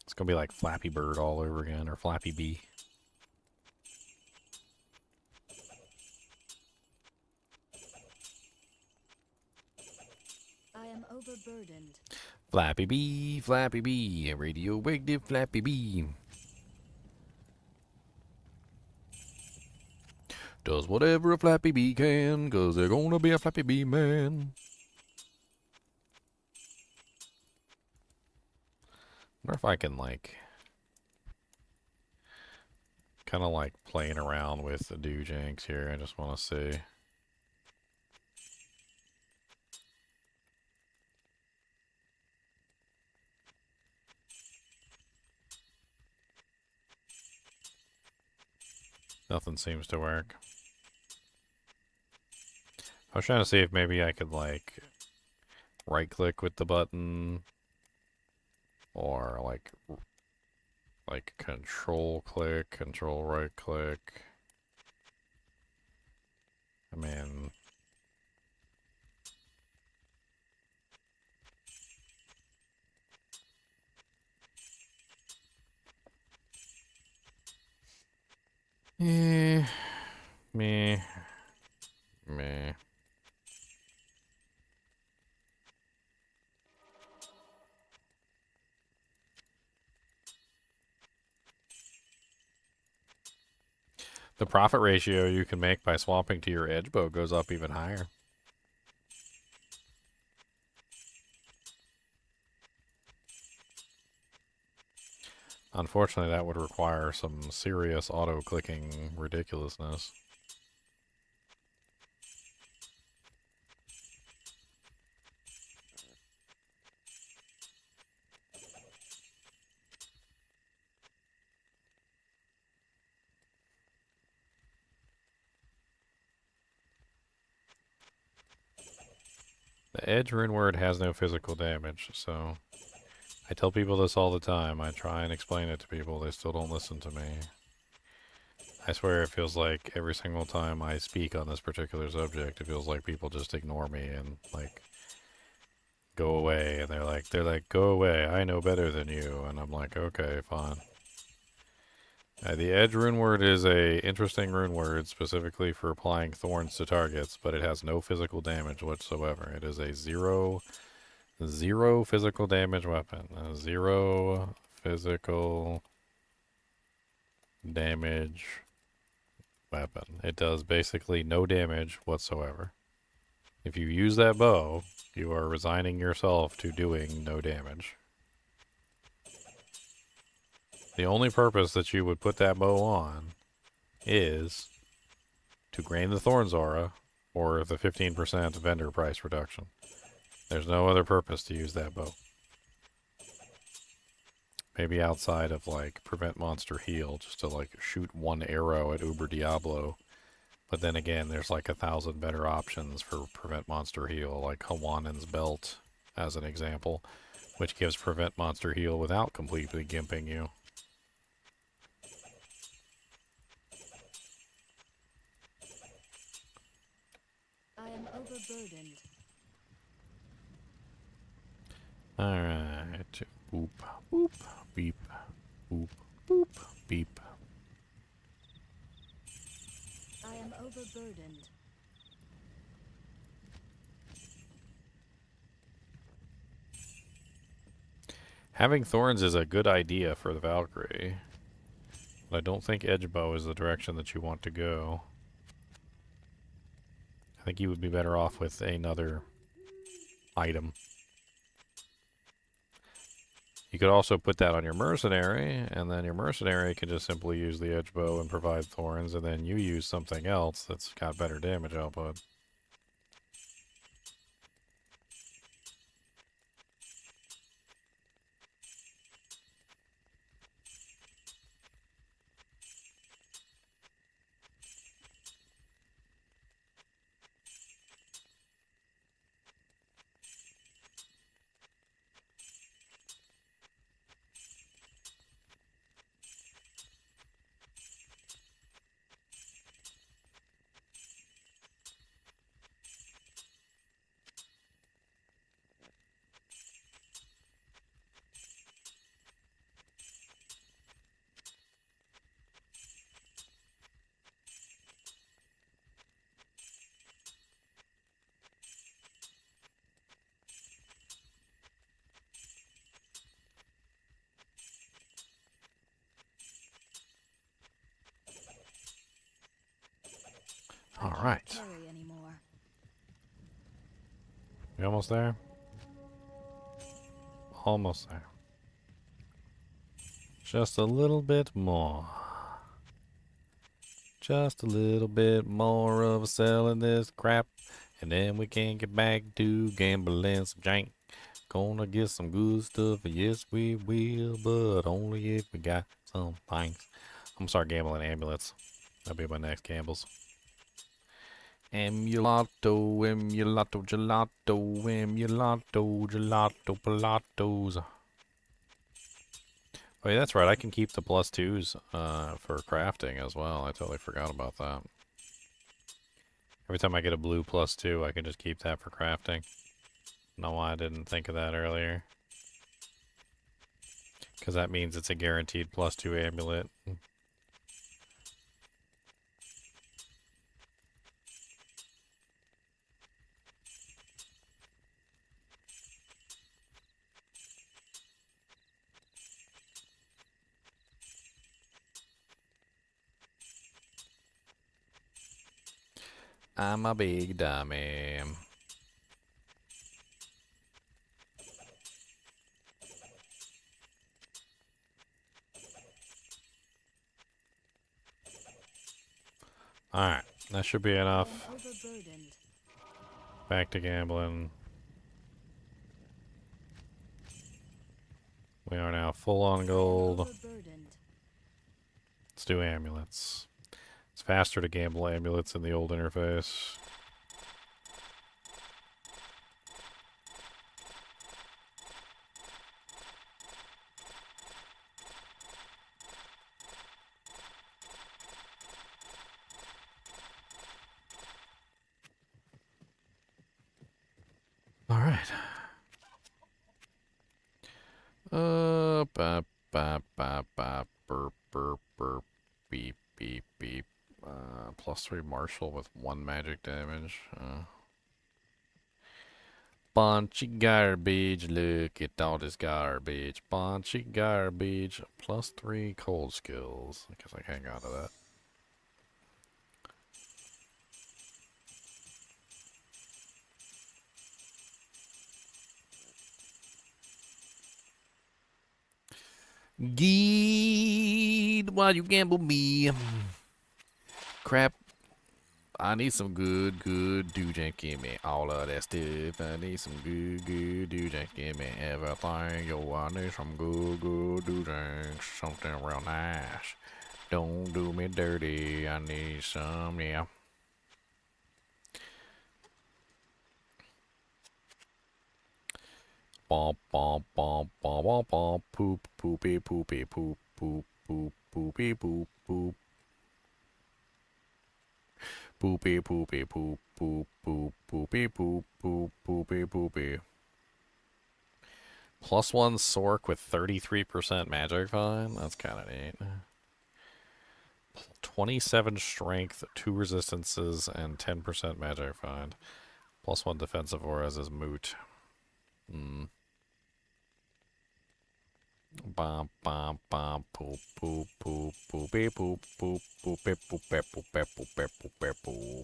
Speaker 1: It's gonna be like Flappy Bird all over again, or Flappy Bee.
Speaker 5: I am overburdened.
Speaker 1: Flappy Bee, a radioactive Flappy Bee. Does whatever a Flappy Bee can, 'cause they're gonna be a Flappy Bee man. Wonder if I can, like, kind of like playing around with the doojanks here. I just want to see. Nothing seems to work. I was trying to see if maybe I could, like, right click with the button or like control click, control right click. I mean, meh. The profit ratio you can make by swapping to your edge bow goes up even higher. Unfortunately, that would require some serious auto-clicking ridiculousness. The edge rune word has no physical damage, so I tell people this all the time. I try and explain it to people. They still don't listen to me. I swear it feels like every single time I speak on this particular subject, it feels like people just ignore me and, like, go away. And they're like, go away. I know better than you. And I'm like, okay, fine. The edge rune word is a interesting rune word specifically for applying thorns to targets, but it has no physical damage whatsoever. It is a zero physical damage weapon. A 0 physical damage weapon. It does basically no damage whatsoever. If you use that bow, you are resigning yourself to doing no damage. The only purpose that you would put that bow on is to gain the Thorns aura or the 15% vendor price reduction. There's no other purpose to use that bow. Maybe outside of, like, prevent monster heal, just to, like, shoot one arrow at Uber Diablo. But then again, there's like 1,000 better options for prevent monster heal, like Hawanen's belt, as an example, which gives prevent monster heal without completely gimping you.
Speaker 5: I am overburdened.
Speaker 1: Alright. Boop, boop, beep, boop, boop, beep.
Speaker 5: I am overburdened.
Speaker 1: Having thorns is a good idea for the Valkyrie, but I don't think edgebow is the direction that you want to go. I think you would be better off with another item. You could also put that on your mercenary, and then your mercenary can just simply use the edgebow and provide thorns, and then you use something else that's got better damage output.
Speaker 5: I can't
Speaker 1: Alright.
Speaker 5: carry anymore.
Speaker 1: You almost there? Almost there. Just a little bit more. Just a little bit more of selling this crap, and then we can get back to gambling some jank. Gonna get some good stuff, yes we will, but only if we got some things. I'm gonna start gambling amulets. That'll be my next gambles. Emulato, emulato, gelato, emulato, gelato, palatos. Oh yeah, that's right. I can keep the +2s for crafting as well. I totally forgot about that. Every time I get a blue +2, I can just keep that for crafting. Know why I didn't think of that earlier. Because that means it's a guaranteed +2 amulet. I'm a big dummy. Alright, that should be
Speaker 5: I am
Speaker 1: enough.
Speaker 5: overburdened.
Speaker 1: Back to gambling. We are now full on gold.
Speaker 5: Overburdened.
Speaker 1: Let's do amulets. It's faster to gamble amulets in the old interface. right. Ba ba ba ba burp burp burp beep beep beep. +3 Marshall with 1 magic damage. Bunch of garbage. Look at all this garbage. Bunch of garbage. +3 cold skills. I guess I can't go to that. Geed, why you gamble me? Crap. I need some good do-jank. Give me all of that stuff. I need some good do-jank. Give me everything. Yo, I need some good do-jank. Something real nice. Don't do me dirty. I need some, yeah. Bom bom bom bom bom bom. Poop poopy poopy poop poop poop poopy poop poop. Poopy poopy poop poop poop poopy poop poop poopy poopy. +1 Sork with 33% magic find. That's kind of neat. 27 strength, 2 resistances, and 10% magic find. +1 defensive auras is moot. Bom bom bom poop poop poop poopy poop poop poopy poopy poopy poopy poopy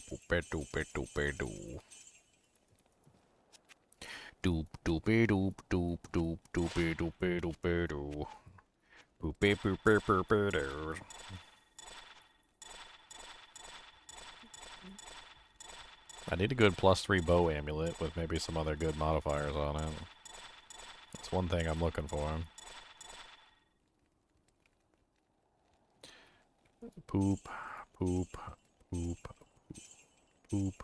Speaker 1: poopy doopy doopy doo. Doop doopy doop doop doop doopy doopy doopy doo. Poopy poopy poopy doo. I need a good +3 bow amulet with maybe some other good modifiers on it. That's one thing I'm looking for. Poop, poop, poop, poop.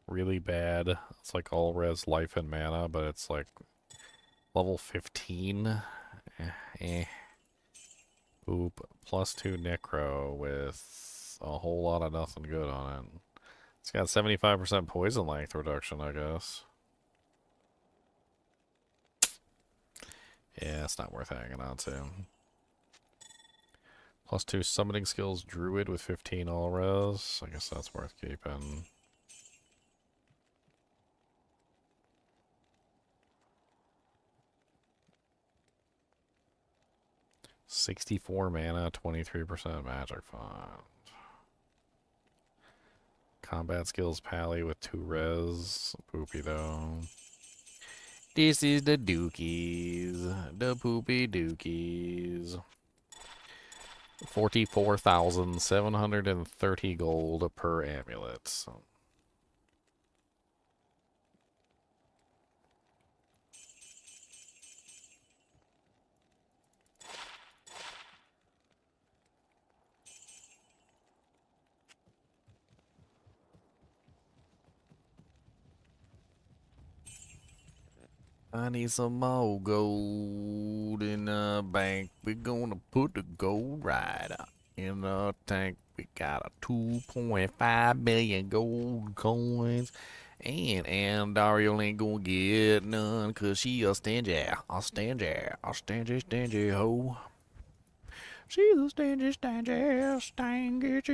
Speaker 1: Really bad. It's like all res life and mana, but it's like level 15. Poop. +2 necro with a whole lot of nothing good on it. It's got 75% poison length reduction, I guess. Yeah, it's not worth hanging on to. +2 summoning skills, druid with 15 all res. I guess that's worth keeping. +64 mana, 23% magic font. Combat skills, pally with 2 res. Poopy though. This is the dookies. The poopy dookies. 44,730 gold per amulet. So. I need some more gold in the bank. We're gonna put the gold right in the tank. We got a 2.5 million gold coins. And Daryl ain't gonna get none cause she a stingy hoe. She's a stingy hoe. She's a stingy hoe. Stingy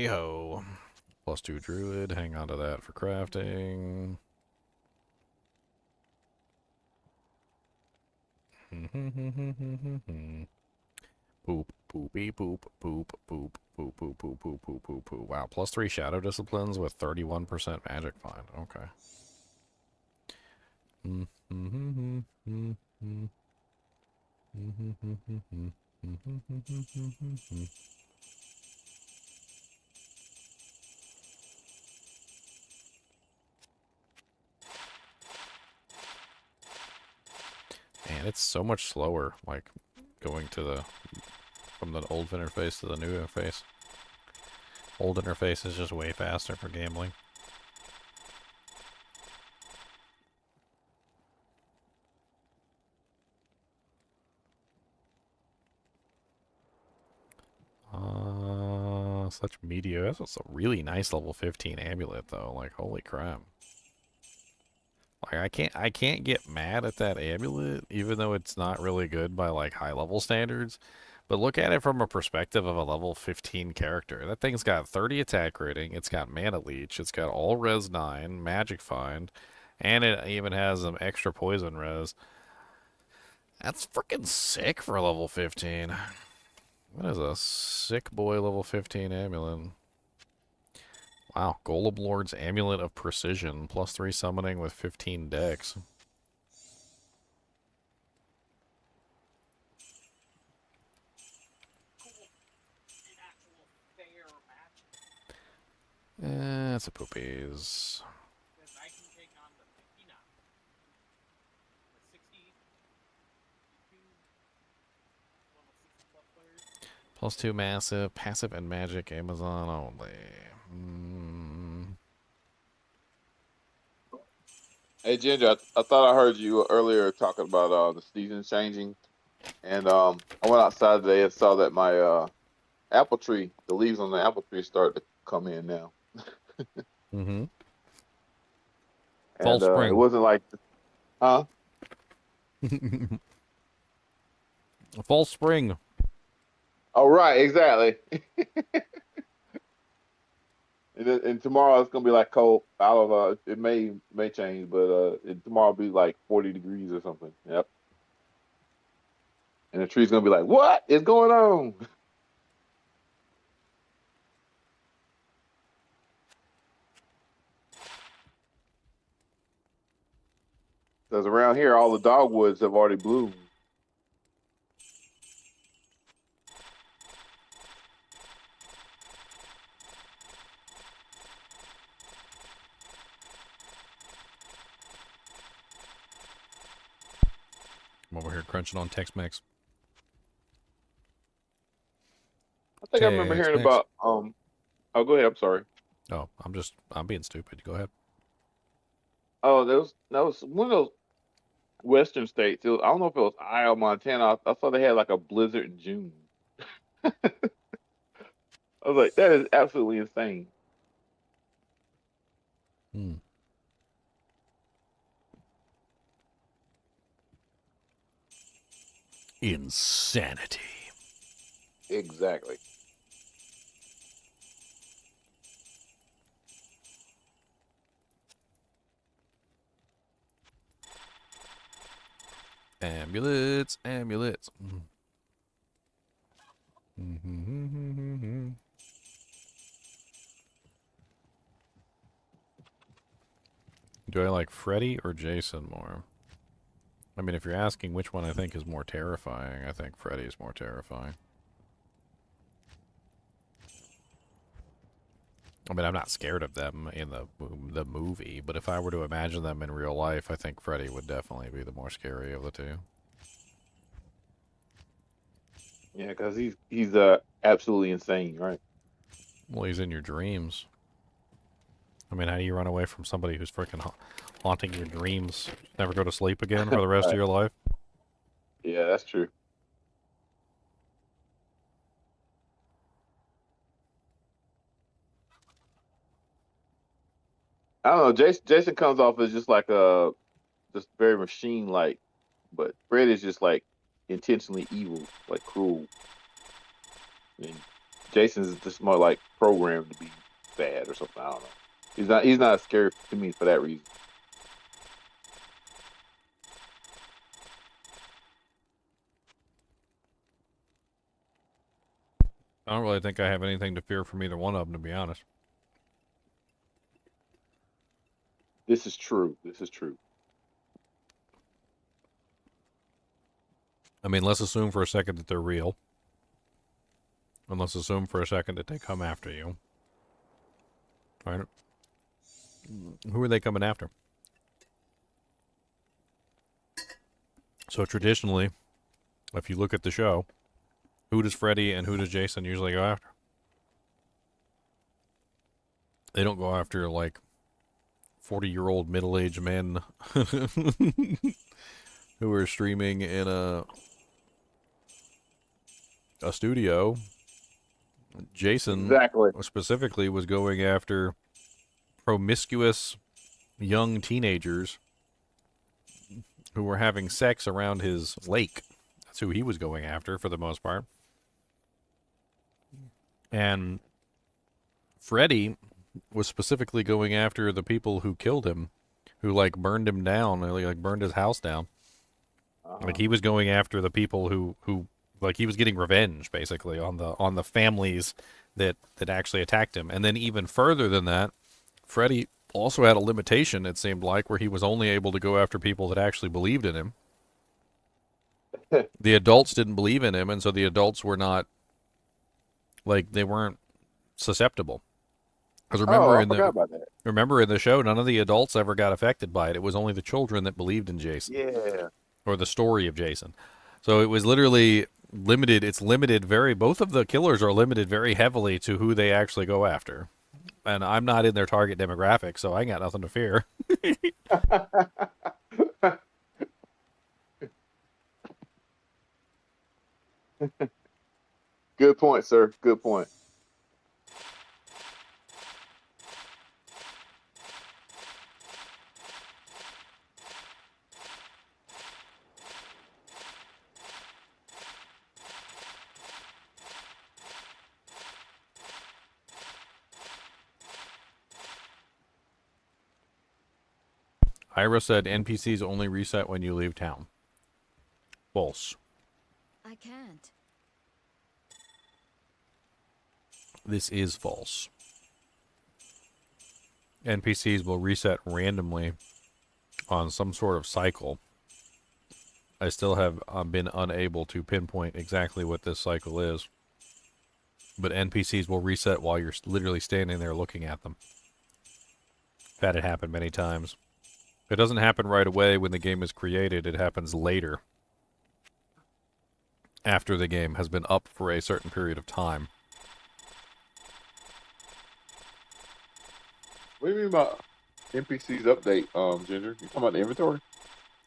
Speaker 1: ho. +2 druid, hang on to that for crafting. Poop, poopy, poop, poop, poop, poop, poop, poop, poop, poop, poop, poop. Wow, +3 shadow disciplines with 31% magic find. Okay. Man, it's so much slower, like, going to the from the old interface to the new interface. Old interface is just way faster for gambling. Such media. That's a really nice level 15 amulet though. Like, holy crap. Like, I can't get mad at that amulet, even though it's not really good by like high level standards. But look at it from a perspective of a level 15 character. That thing's got 30 attack rating, it's got mana leech, it's got all res 9, magic find, and it even has some extra poison res. That's freaking sick for level 15. That is a sick boy level 15 amulet. Wow, Golem Lord's Amulet of Precision, +3 summoning with 15 dex. That's a poopies. +2 massive, passive and magic, Amazon only.
Speaker 8: Hey Ginger, I thought I heard you earlier talking about the season changing, and I went outside today and saw that my apple tree, the leaves on the apple tree, started to come in now.
Speaker 1: Mm-hmm.
Speaker 8: And it wasn't like, huh?
Speaker 1: Fall spring.
Speaker 8: Oh right, exactly. And tomorrow it's gonna be like cold. I don't know. It may change, but tomorrow will be like 40 degrees or something. Yep. And the tree's gonna be like, "What is going on?" Because around here, all the dogwoods have already bloomed.
Speaker 1: I'm over here crunching on Tex-Mex.
Speaker 8: I think I remember hearing
Speaker 1: Tex-Mex.
Speaker 8: about Oh, go ahead. I'm sorry.
Speaker 1: Oh, I'm being stupid. Go ahead.
Speaker 8: Oh, that was one of those western states. I don't know if it was Iowa, Montana. I saw they had like a blizzard in June. I was like, that is absolutely insane.
Speaker 1: Insanity.
Speaker 8: Exactly.
Speaker 1: Amulets, amulets. Do I like Freddy or Jason more? I mean, if you're asking which one I think is more terrifying, I think Freddy is more terrifying. I mean, I'm not scared of them in the movie, but if I were to imagine them in real life, I think Freddy would definitely be the more scary of the two.
Speaker 8: Yeah, because he's absolutely insane, right?
Speaker 1: Well, he's in your dreams. I mean, how do you run away from somebody who's freaking haunting your dreams? Never go to sleep again for the rest of your life?
Speaker 8: Yeah, that's true. I don't know. Jason comes off as just like just very machine-like, but Fred is just like intentionally evil, like cruel. And Jason's just more like programmed to be bad or something. I don't know. He's not scary to me for that reason.
Speaker 1: I don't really think I have anything to fear from either one of them, to be honest.
Speaker 8: This is true. This is true.
Speaker 1: I mean, let's assume for a second that they're real. And let's assume for a second that they come after you. All right. Who are they coming after? So traditionally, if you look at the show, Who does Freddy and who does Jason usually go after? They don't go after, like, 40-year-old middle-aged men who are streaming in a studio. Jason
Speaker 9: Exactly.
Speaker 1: specifically was going after promiscuous young teenagers who were having sex around his lake. That's who he was going after for the most part. And Freddy was specifically going after the people who killed him, who like burned him down, like burned his house down. Like he was going after the people who like he was getting revenge basically on the families that actually attacked him. And then even further than that, Freddy also had a limitation, it seemed like, where he was only able to go after people that actually believed in him. The adults didn't believe in him, and so the adults were not, like, they weren't susceptible. Because remember in the show, none of the adults ever got affected by it. It was only the children that believed in Jason.
Speaker 9: Yeah.
Speaker 1: Or the story of Jason. So it was literally limited. It's limited both of the killers are limited very heavily to who they actually go after. And I'm not in their target demographic, so I got nothing to fear.
Speaker 9: Good point, sir. Good point.
Speaker 1: Ira said NPCs only reset when you leave town. False.
Speaker 5: I can't.
Speaker 1: This is false. NPCs will reset randomly on some sort of cycle. I still have been unable to pinpoint exactly what this cycle is. But NPCs will reset while you're literally standing there looking at them. I've had it happen many times. It doesn't happen right away when the game is created. It happens later. After the game has been up for a certain period of time.
Speaker 9: What do you mean about NPCs update, Ginger? You talking about the inventory?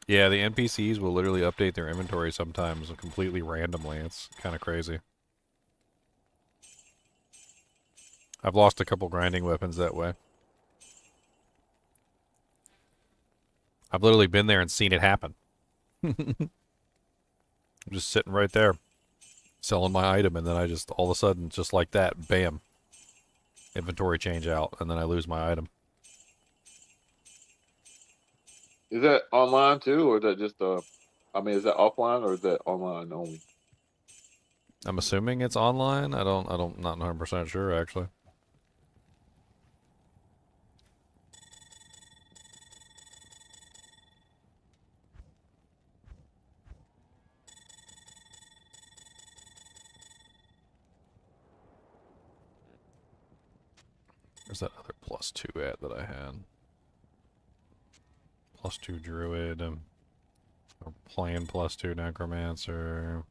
Speaker 1: Yeah, the NPCs will literally update their inventory sometimes completely randomly. It's kind of crazy. I've lost a couple grinding weapons that way. I've literally been there and seen it happen. I'm just sitting right there, selling my item, and then I just, all of a sudden, just like that, bam, inventory change out, and then I lose my item.
Speaker 9: Is that online too, or is that just I mean, is that offline or is that online only?
Speaker 1: I'm assuming it's online. not 100% sure actually. Where's that other +2 at that I had? +2 druid, or playing +2 necromancer.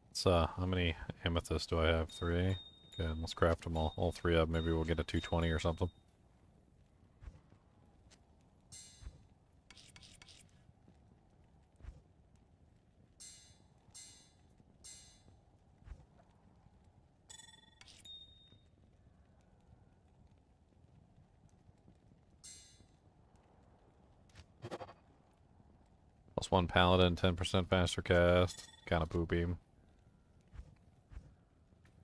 Speaker 1: It's how many amethysts do I have? 3. Good, let's craft them all 3 of them. Maybe we'll get a 220 or something. +1 paladin, 10% faster cast. Kind of poopy.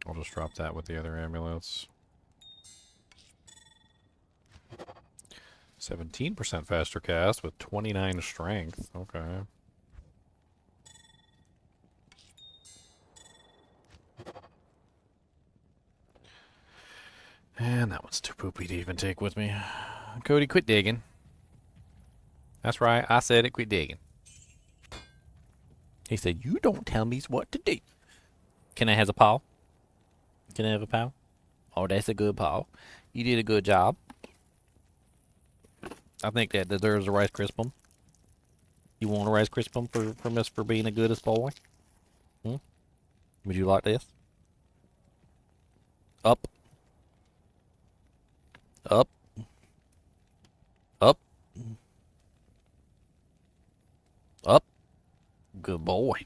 Speaker 1: I'll just drop that with the other amulets. 17% faster cast with 29 strength. Okay. And that one's too poopy to even take with me. Cody, quit digging. That's right, I said it, quit digging. He said, you don't tell me what to do. Can I have a paw? Can I have a paw? Oh, that's a good paw. You did a good job. I think that deserves a Rice Krispie. You want a Rice Krispie for being a goodest boy? Hmm? Would you like this? Up. Up. Up. Up. Good boy.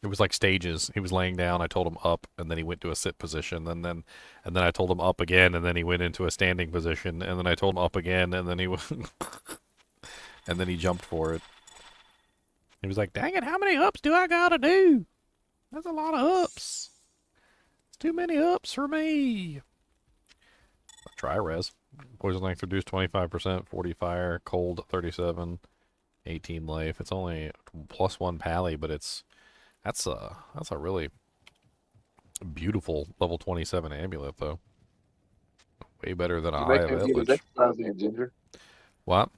Speaker 1: It was like stages. He was laying down. I told him up, and then he went to a sit position, and then I told him up again, and then he went into a standing position, and then I told him up again, and then he and then he jumped for it. He was like, "Dang it! How many ups do I gotta do? That's a lot of ups. It's too many ups for me." Try res. Poison length reduced 25%, 40 fire, cold 37, 18 life. It's only +1 pally, but that's a really beautiful level 27 amulet though. Way better than a
Speaker 9: You
Speaker 1: Eye
Speaker 9: make
Speaker 1: of
Speaker 9: him get his
Speaker 1: Eldritch.
Speaker 9: exercise in, Ginger.
Speaker 1: What?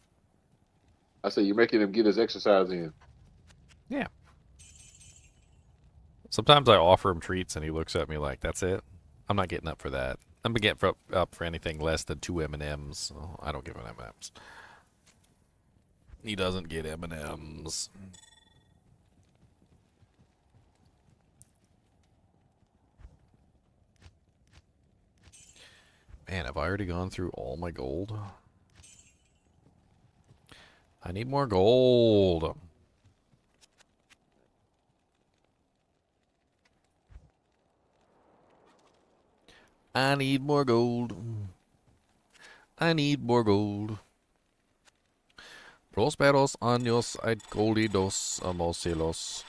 Speaker 9: I said you're making him get his exercise in.
Speaker 1: Yeah. Sometimes I offer him treats and he looks at me like, "That's it? I'm not getting up for that. I'm gonna get up for anything less than 2 M&Ms. So I don't give him M&Ms. He doesn't get M&Ms. Man, have I already gone through all my gold? I need more gold. I need more gold. I need more gold. Prosperos años et goldidos amosilos.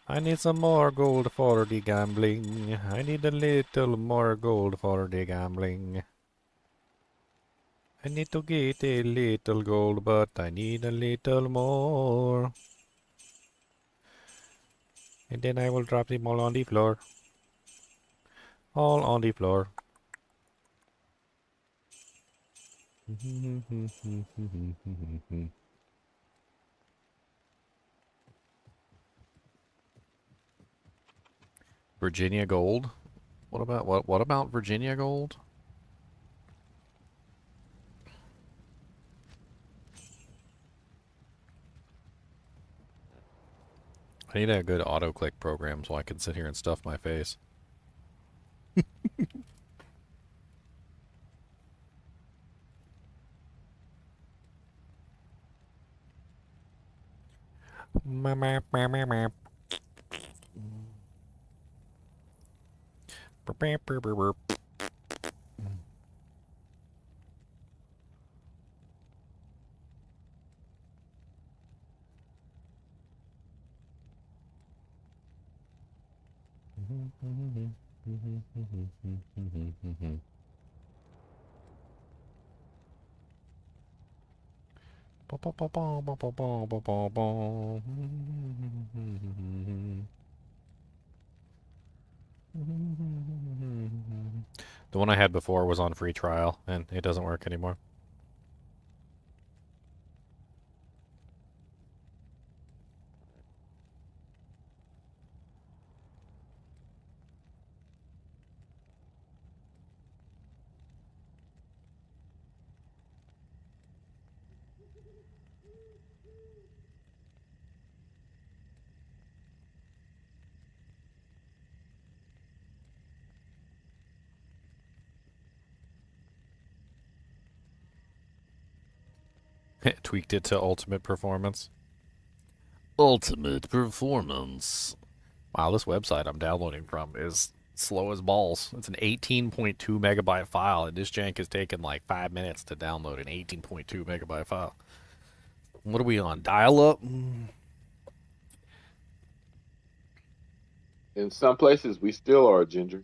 Speaker 1: I need some more gold for the gambling. I need a little more gold for the gambling. I need to get a little gold, but I need a little more. And then I will drop them all on the floor. All on the floor. Virginia gold? What about Virginia gold? I need a good auto-click program so I can sit here and stuff my face. The one I had before was on free trial, and it doesn't work anymore. Tweaked it to ultimate performance. Ultimate performance. Wow, this website I'm downloading from is slow as balls. It's an 18.2 megabyte file, and this jank has taken like 5 minutes to download an 18.2 megabyte file. What are we on? Dial-up?
Speaker 9: In some places, we still are, Ginger.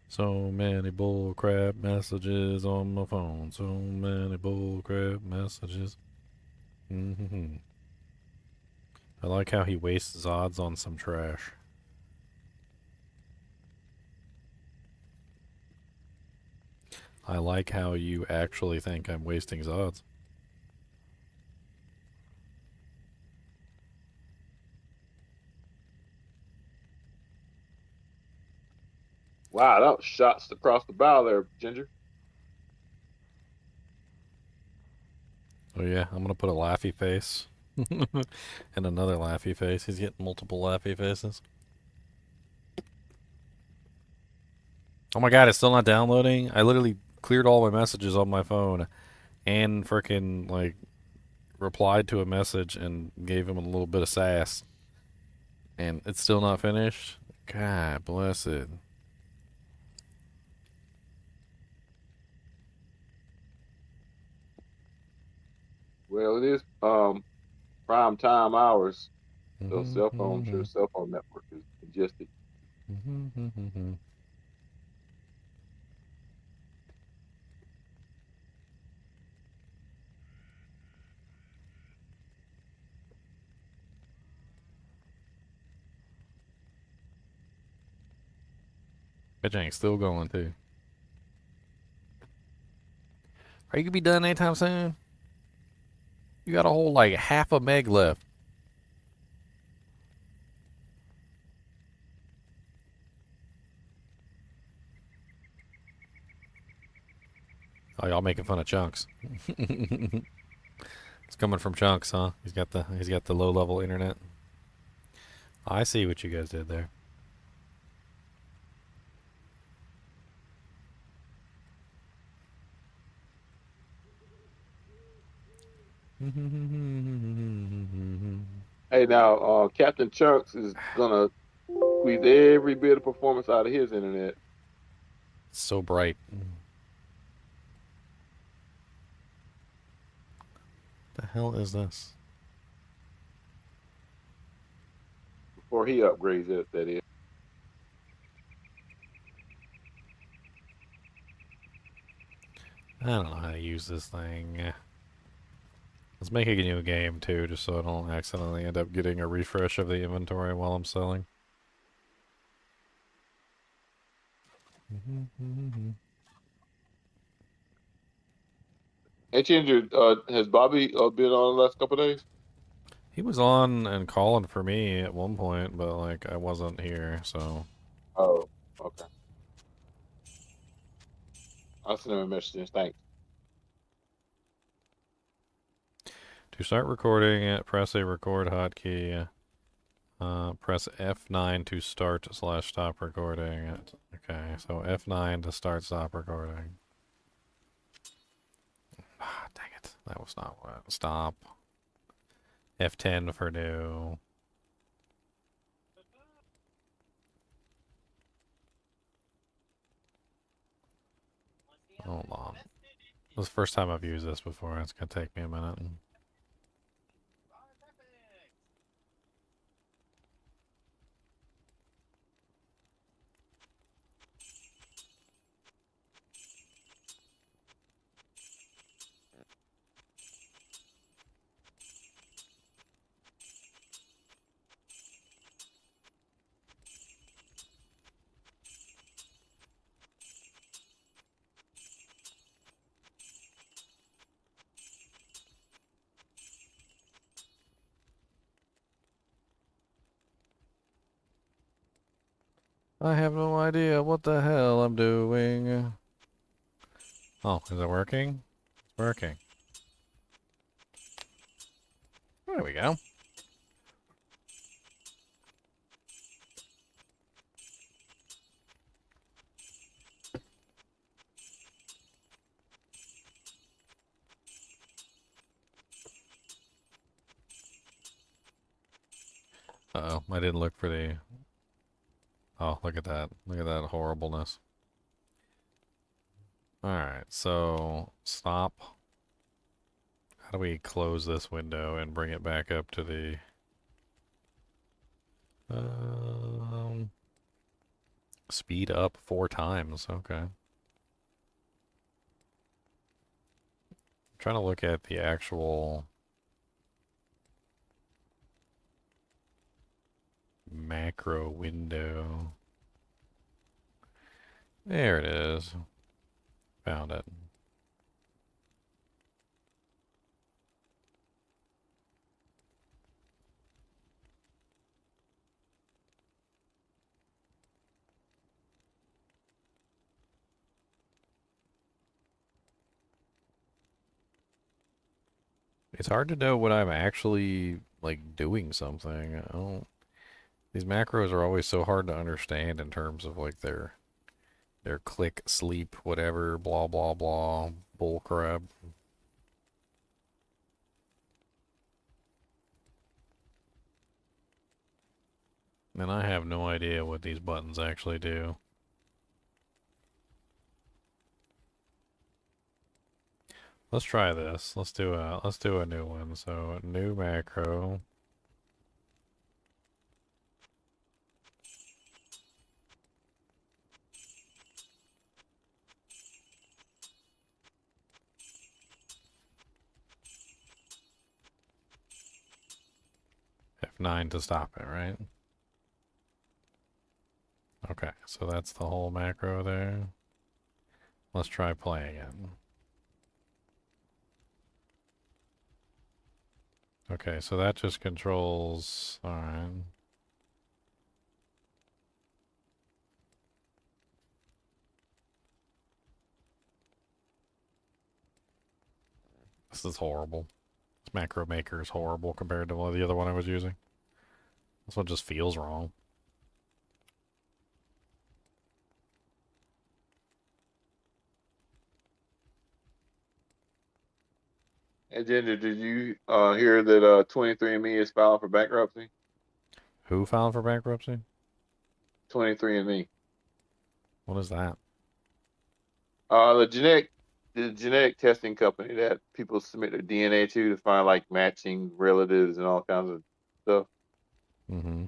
Speaker 1: So many bullcrap messages on my phone. So many bullcrap messages. I like how he wastes Zods on some trash. I like how you actually think I'm wasting Zods.
Speaker 9: Wow, that was shots across the bow there, Ginger.
Speaker 1: Oh yeah, I'm gonna put a laughy face. And another laughy face. He's getting multiple laughy faces. Oh my god, it's still not downloading? I literally cleared all my messages on my phone and freaking, like, replied to a message and gave him a little bit of sass. And it's still not finished? God bless it.
Speaker 9: Well, it is prime time hours. So cell phone,
Speaker 1: Mm-hmm.
Speaker 9: sure, cell phone network is congested.
Speaker 1: Bitch still going too. Are you gonna be done anytime soon? You got a whole like half a meg left. Oh, y'all making fun of Chunks. It's coming from Chunks, huh? He's got the low level internet. I see what you guys did there.
Speaker 9: Hey, now Captain Chunks is gonna squeeze every bit of performance out of his internet.
Speaker 1: It's so bright. The hell is this?
Speaker 9: Before he upgrades it, that is.
Speaker 1: I don't know how to use this thing. Let's make a new game too, just so I don't accidentally end up getting a refresh of the inventory while I'm selling.
Speaker 9: Hey, Ginger, has Bobby been on the last couple of days?
Speaker 1: He was on and calling for me at one point, but like I wasn't here, so.
Speaker 9: Oh, okay. I'll send him a message. Thanks.
Speaker 1: To start recording, press a record hotkey. Press F9 to start/stop recording. Okay, so F9 to stop recording. Ah, dang it. That was not what. Stop. F10 for new. Hold on. This is the first time I've used this before. It's gonna take me a minute. I have no idea what the hell I'm doing. Oh, is it working? It's working. There we go. Uh-oh, I didn't look for the... Oh, look at that. Look at that horribleness. Alright, so stop. How do we close this window and bring it back up to the... Speed up 4 times, okay. I'm trying to look at the actual... macro window. There it is. Found it. It's hard to know when I'm actually, like, doing something. I don't... These macros are always so hard to understand in terms of, like, their click, sleep, whatever, blah, blah, blah, bull crap. And I have no idea what these buttons actually do. Let's try this. Let's do a new one. So, new macro. F9 to stop it, right? Okay, so that's the whole macro there. Let's try playing it. Okay, so that just controls... Alright. This is horrible. This macro maker is horrible compared to the other one I was using. This one just feels wrong.
Speaker 9: And Ginger, did you hear that 23andMe is filing for bankruptcy?
Speaker 1: Who filed for bankruptcy?
Speaker 9: 23andMe.
Speaker 1: What is that?
Speaker 9: The genetic testing company that people submit their DNA to find like matching relatives and all kinds of stuff.
Speaker 1: Mm-hmm.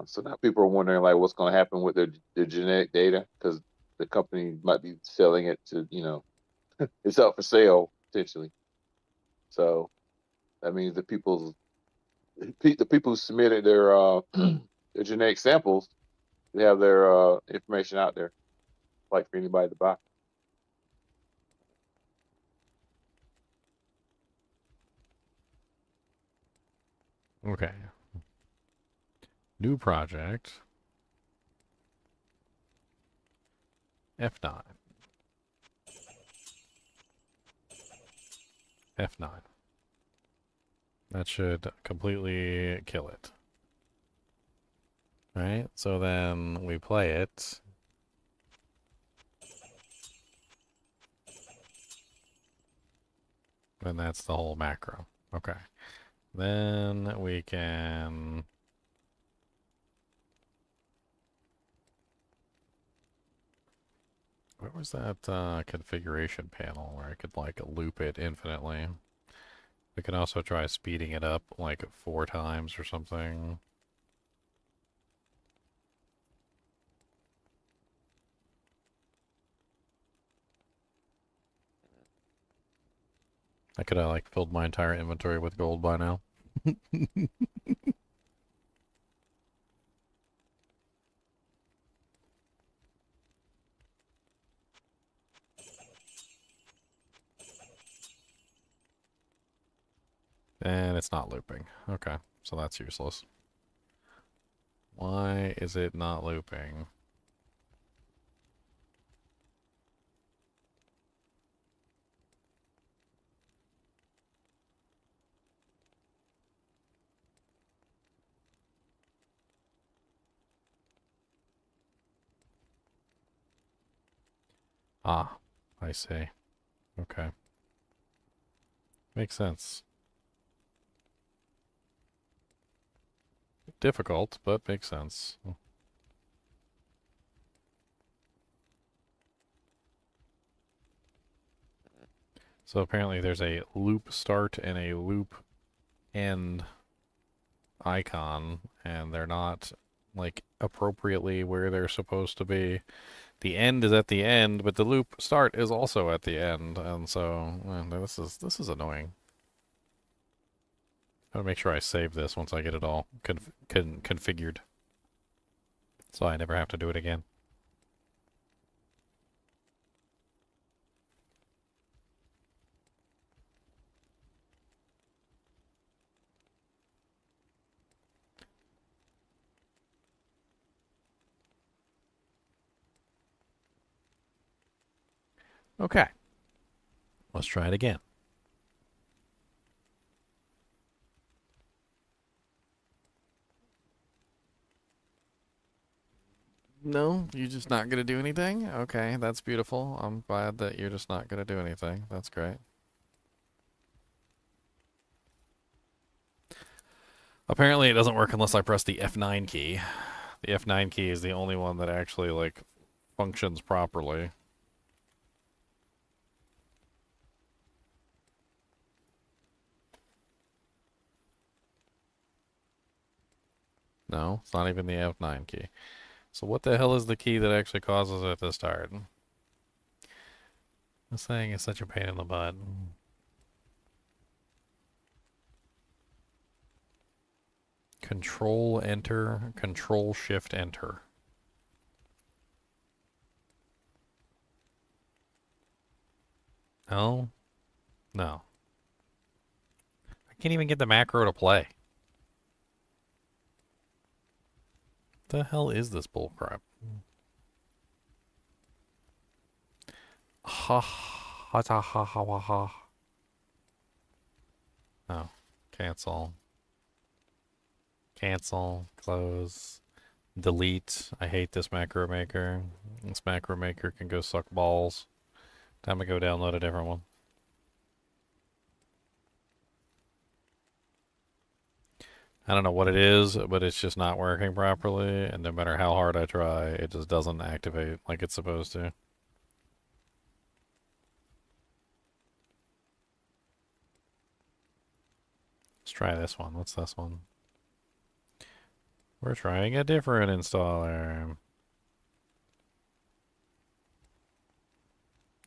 Speaker 9: So now people are wondering like what's going to happen with their genetic data because the company might be selling it to, you know, it's up for sale potentially. So that means the people who submitted their their genetic samples, they have their information out there, like for anybody to buy.
Speaker 1: Okay. New project. F9. F9. That should completely kill it. Right? So then we play it. And that's the whole macro. Okay. Then we can... Where was that configuration panel where I could, like, loop it infinitely? We can also try speeding it up, like, 4 times or something. I could have, like, filled my entire inventory with gold by now. And it's not looping. Okay, so that's useless. Why is it not looping? Ah, I see. Okay. Makes sense. Difficult, but makes sense. So apparently there's a loop start and a loop end icon, and they're not, like, appropriately where they're supposed to be. The end is at the end, but the loop start is also at the end, and so this is annoying. I gotta make sure I save this once I get it all configured, so I never have to do it again. Okay. Let's try it again. No, you're just not going to do anything? Okay, that's beautiful. I'm glad that you're just not going to do anything. That's great. Apparently it doesn't work unless I press the F9 key. The F9 key is the only one that actually, like, functions properly. No, it's not even the F9 key. So what the hell is the key that actually causes it to start? This thing is such a pain in the butt. Control enter, control shift enter. No? No. I can't even get the macro to play. The hell is this bullcrap? Ha ha ha ha ha ha. Oh, cancel. Cancel, close, delete. I hate this macro maker. This macro maker can go suck balls. Time to go download a different one. I don't know what it is, but it's just not working properly, and no matter how hard I try, it just doesn't activate like it's supposed to. Let's try this one. What's this one? We're trying a different installer.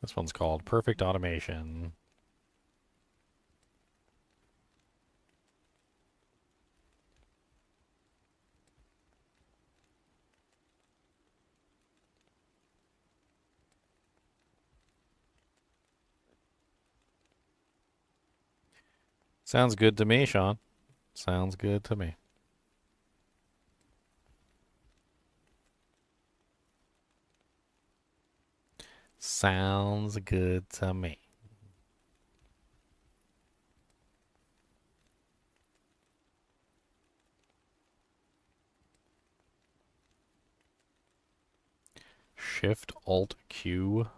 Speaker 1: This one's called Perfect Automation. Sounds good to me, Sean. Sounds good to me. Sounds good to me. Shift Alt Q.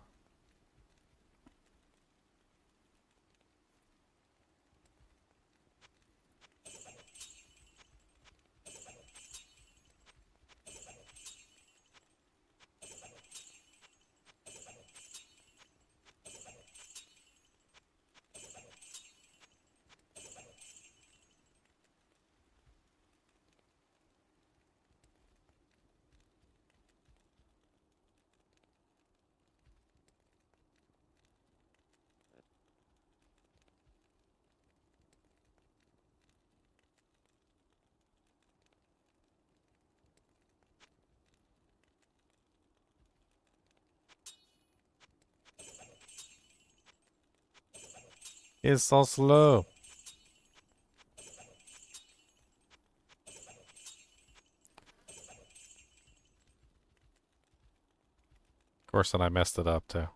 Speaker 1: It's so slow. Of course, then I messed it up too.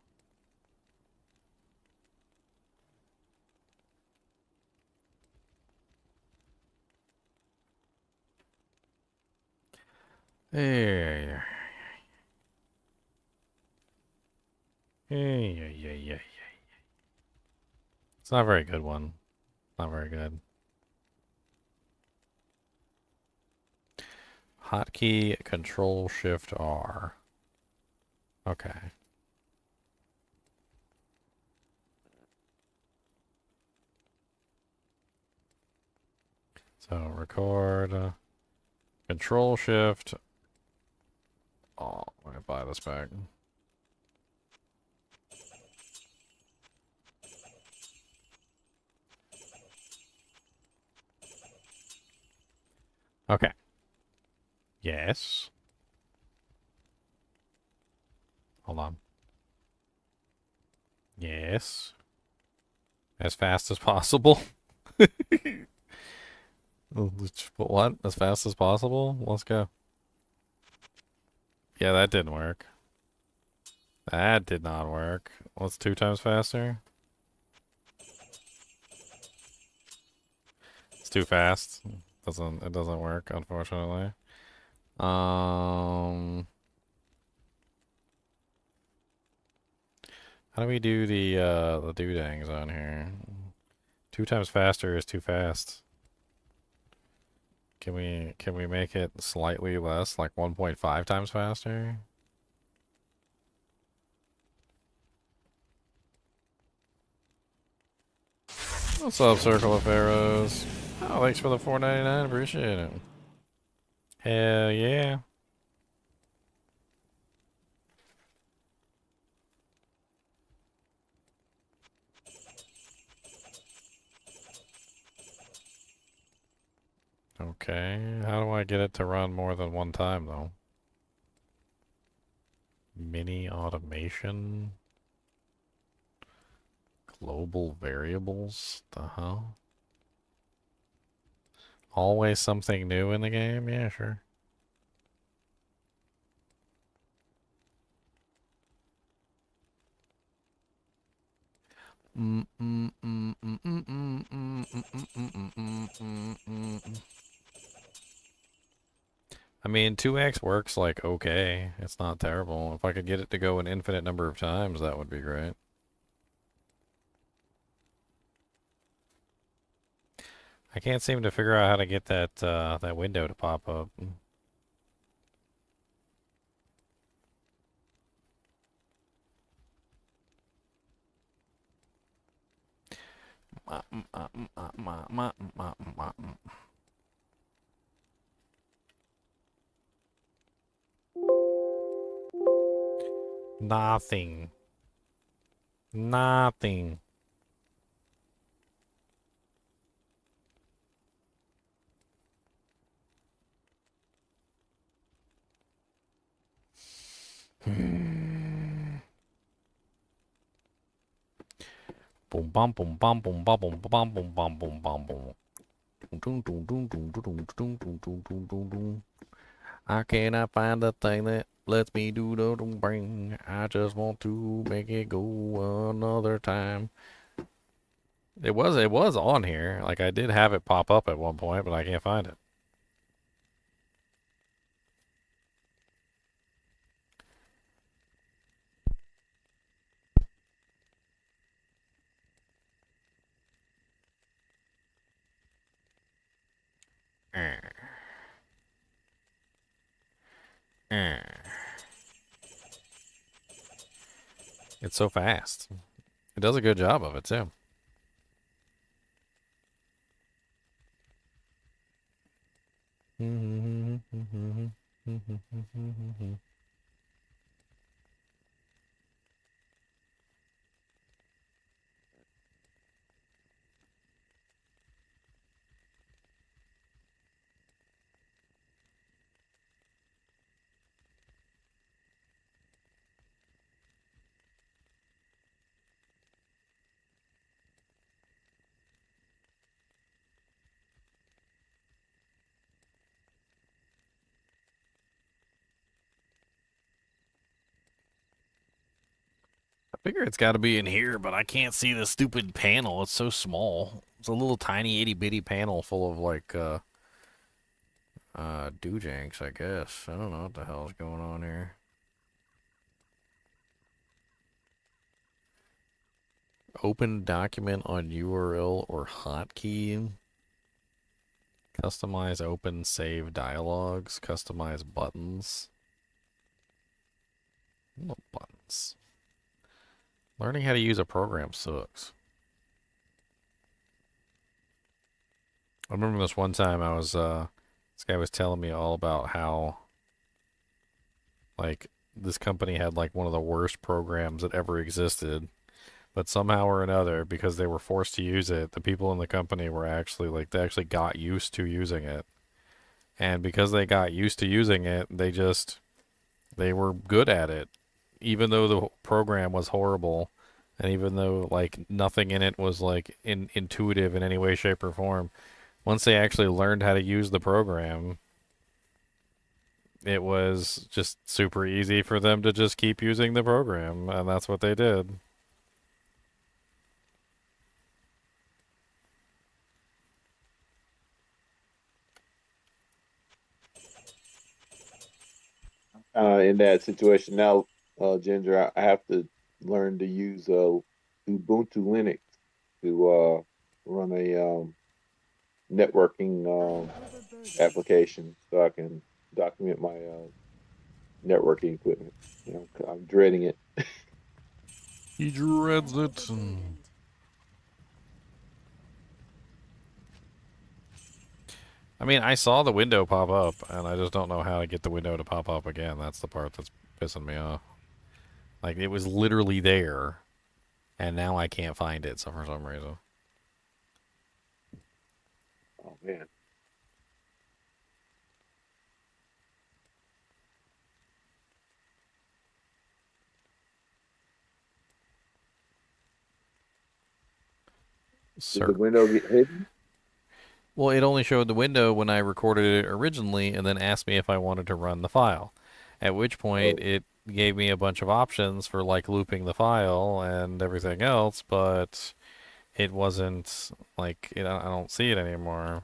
Speaker 1: Hey. Hey. It's not a very good one. Not very good. Hotkey Control Shift R. Okay. So record. Control Shift. Oh, let me buy this back. Okay. Yes. Hold on. Yes. As fast as possible. But what? As fast as possible? Let's go. Yeah, that didn't work. That did not work. What's 2 times faster? It's too fast. It doesn't work, unfortunately. How do we do the doodangs on here? 2 times faster is too fast. Can we make it slightly less, like 1.5 times faster? What's up, Circle of Pharaohs? Oh, thanks for the $4.99. Appreciate it. Hell yeah. Okay, how do I get it to run more than one time, though? Mini automation? Global variables? The hell? Always something new in the game? Yeah, sure. I mean, 2x works like okay. It's not terrible. If I could get it to go an infinite number of times, that would be great. I can't seem to figure out how to get that window to pop up. Nothing. Nothing. Boom bum boom bum boom bum boom bum boom bum boom bum boom. I cannot find the thing that lets me do the bring. I just want to make it go another time. It was on here. Like I did have it pop up at one point, but I can't find it. It's so fast. It does a good job of it too. I figure it's got to be in here, but I can't see the stupid panel. It's so small. It's a little tiny itty bitty panel full of like doojanks, I guess. I don't know what the hell's going on here. Open document on URL or hotkey. Customize open save dialogues. Customize buttons. What buttons? Learning how to use a program sucks. I remember this one time I was, this guy was telling me all about how, like, this company had, like, one of the worst programs that ever existed. But somehow or another, because they were forced to use it, the people in the company were actually, like, they actually got used to using it. And because they got used to using it, they were good at it. Even though the program was horrible, and even though, like, nothing in it was, like, intuitive in any way, shape, or form, once they actually learned how to use the program, it was just super easy for them to just keep using the program, and that's what they did.
Speaker 9: In that situation now, Ginger, I have to learn to use Ubuntu Linux to run a networking
Speaker 5: Overburdened.
Speaker 9: application so I can document my networking equipment. You know, I'm dreading it.
Speaker 1: He dreads it.
Speaker 5: Overburdened.
Speaker 1: I mean, I saw the window pop up, and I just don't know how to get the window to pop up again. That's the part that's pissing me off. Like, it was literally there, and now I can't find it for some reason.
Speaker 9: Oh man. Did the window get hidden?
Speaker 1: Well, it only showed the window when I recorded it originally and then asked me if I wanted to run the file. At which point,
Speaker 9: Oh.
Speaker 1: it gave me a bunch of options for, like, looping the file and everything else, but it wasn't, like, I don't see it anymore.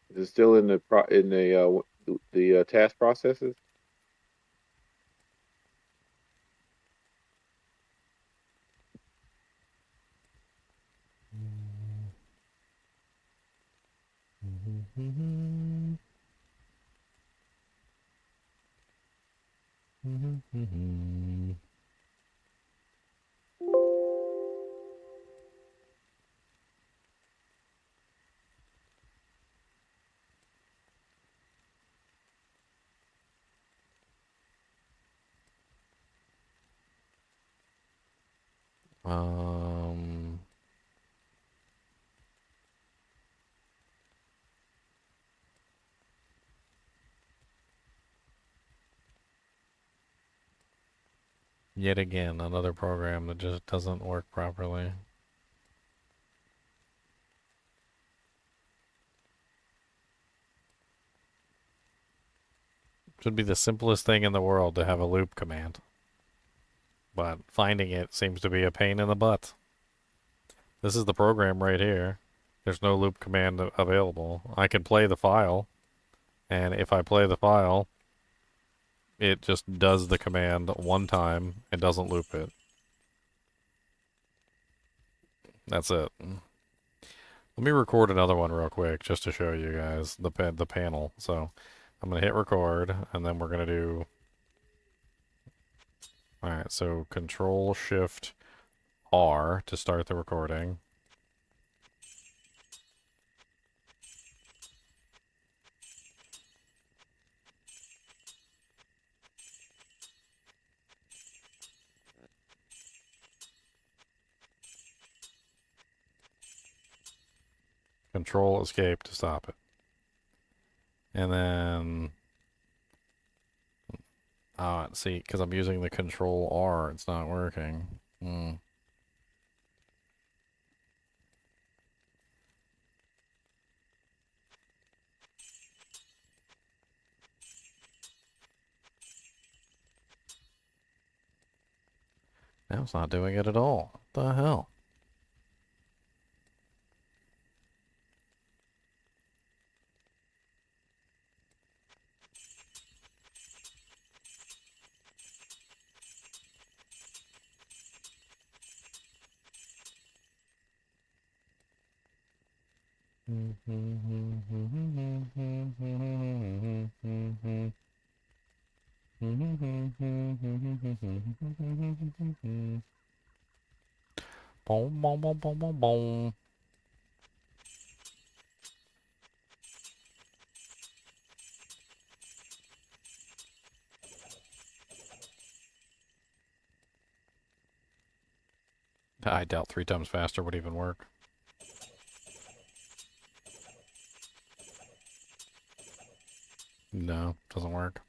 Speaker 9: Is it still in the task processes?
Speaker 1: Um, Yet again, another program that just doesn't work properly. Should be the simplest thing in the world to have a loop command. But finding it seems to be a pain in the butt. This is the program right here. There's no loop command available. I can play the file, and if I play the file, it just does the command one time and doesn't loop it. That's it. Let me record another one real quick just to show you guys the panel. So I'm going to hit record, and then we're going to do... Alright, so Control-Shift-R to start the recording. Control-Escape to stop it. And then... see, because I'm using the Control-R, it's not working. Now it's not doing it at all. What the hell? Boom, boom, boom, boom, boom, boom. I doubt 3 times faster would even work. No, doesn't work.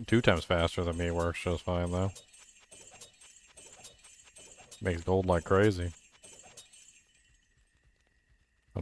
Speaker 1: 2 times faster than me works just fine, though. Makes gold like crazy.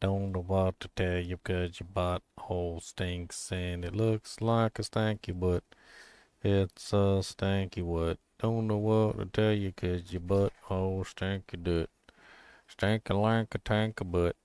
Speaker 1: Don't know what to tell you 'cause your butthole stinks and it looks like a stanky butt. It's a stanky what. Don't know what to tell you 'cause your butthole stanky dut. Stanky like a tank of butt.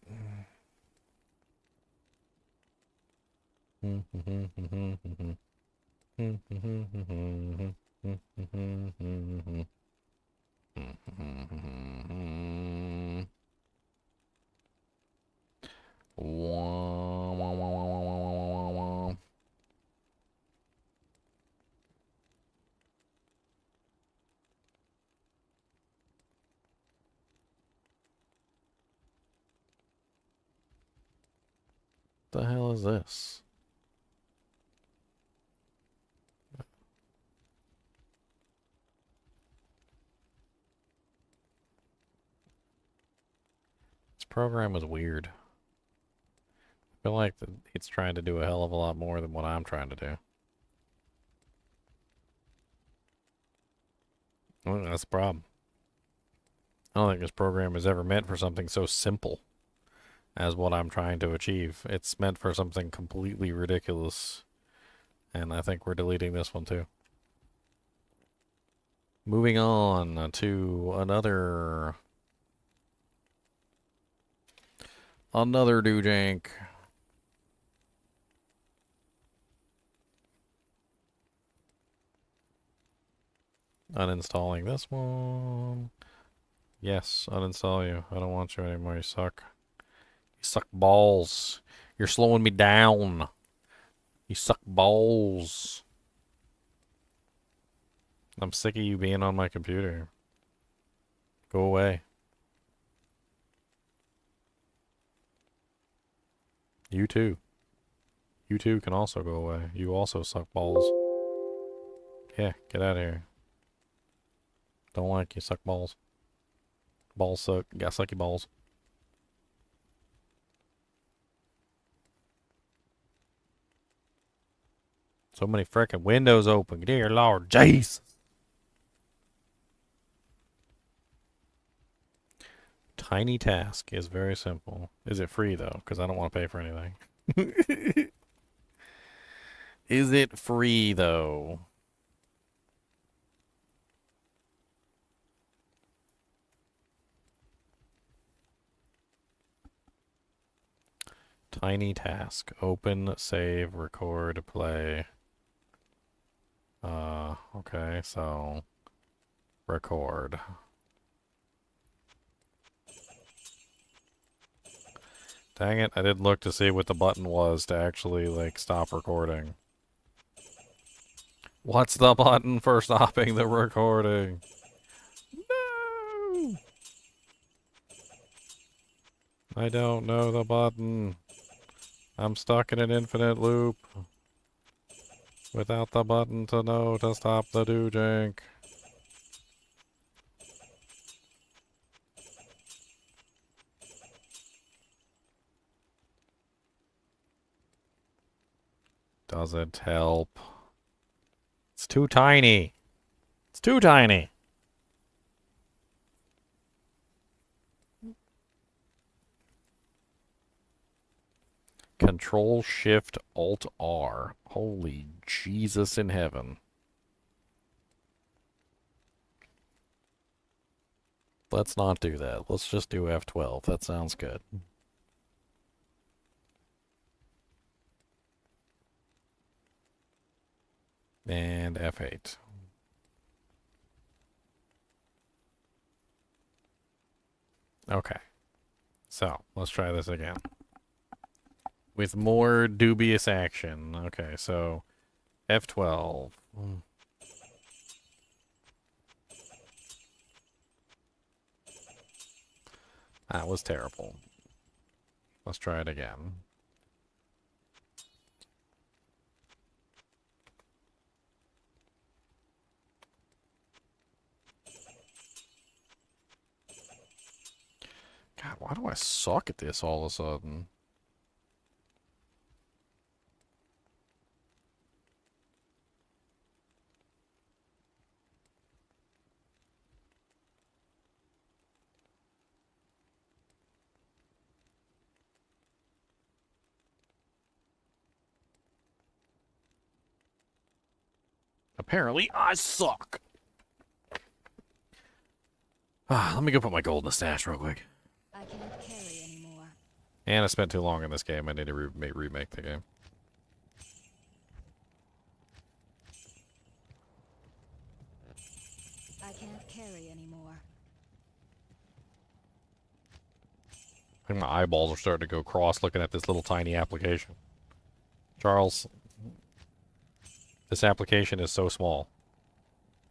Speaker 1: The hell is this? This program is weird. I feel like it's trying to do a hell of a lot more than what I'm trying to do. Well, that's the problem. I don't think this program is ever meant for something so simple as what I'm trying to achieve. It's meant for something completely ridiculous. And I think we're deleting this one too. Moving on to another doojank. Uninstalling this one. Yes, uninstall you. I don't want you anymore. You suck. You suck balls. You're slowing me down. You suck balls. I'm sick of you being on my computer. Go away. You too. You too can also go away. You also suck balls. Yeah, get out of here. Don't like you, suck balls. Balls suck. Got sucky balls. So many freaking windows open. Dear Lord Jesus. Tiny task is very simple. Is it free though? Because I don't want to pay for anything. Is it free though? Tiny task. Open, save, record, play. Okay, so record. Dang it, I didn't look to see what the button was to actually, like, stop recording. What's the button for stopping the recording? No! I don't know the button. I'm stuck in an infinite loop. Without the button to know to stop the doojank. Doesn't help. It's too tiny. It's too tiny. Control Shift Alt R. Holy Jesus in heaven. Let's not do that. Let's just do F12. That sounds good. And F8. Okay. So, let's try this again. With more dubious action. Okay, so F12. That was terrible. Let's try it again. God, why do I suck at this all of a sudden? Apparently, I suck. Let me go put my gold in the stash real quick.
Speaker 5: I can't carry anymore.
Speaker 1: And I spent too long in this game. I need to remake the game.
Speaker 5: I can't carry anymore.
Speaker 1: I think my eyeballs are starting to go cross looking at this little tiny application. Charles, this application is so small.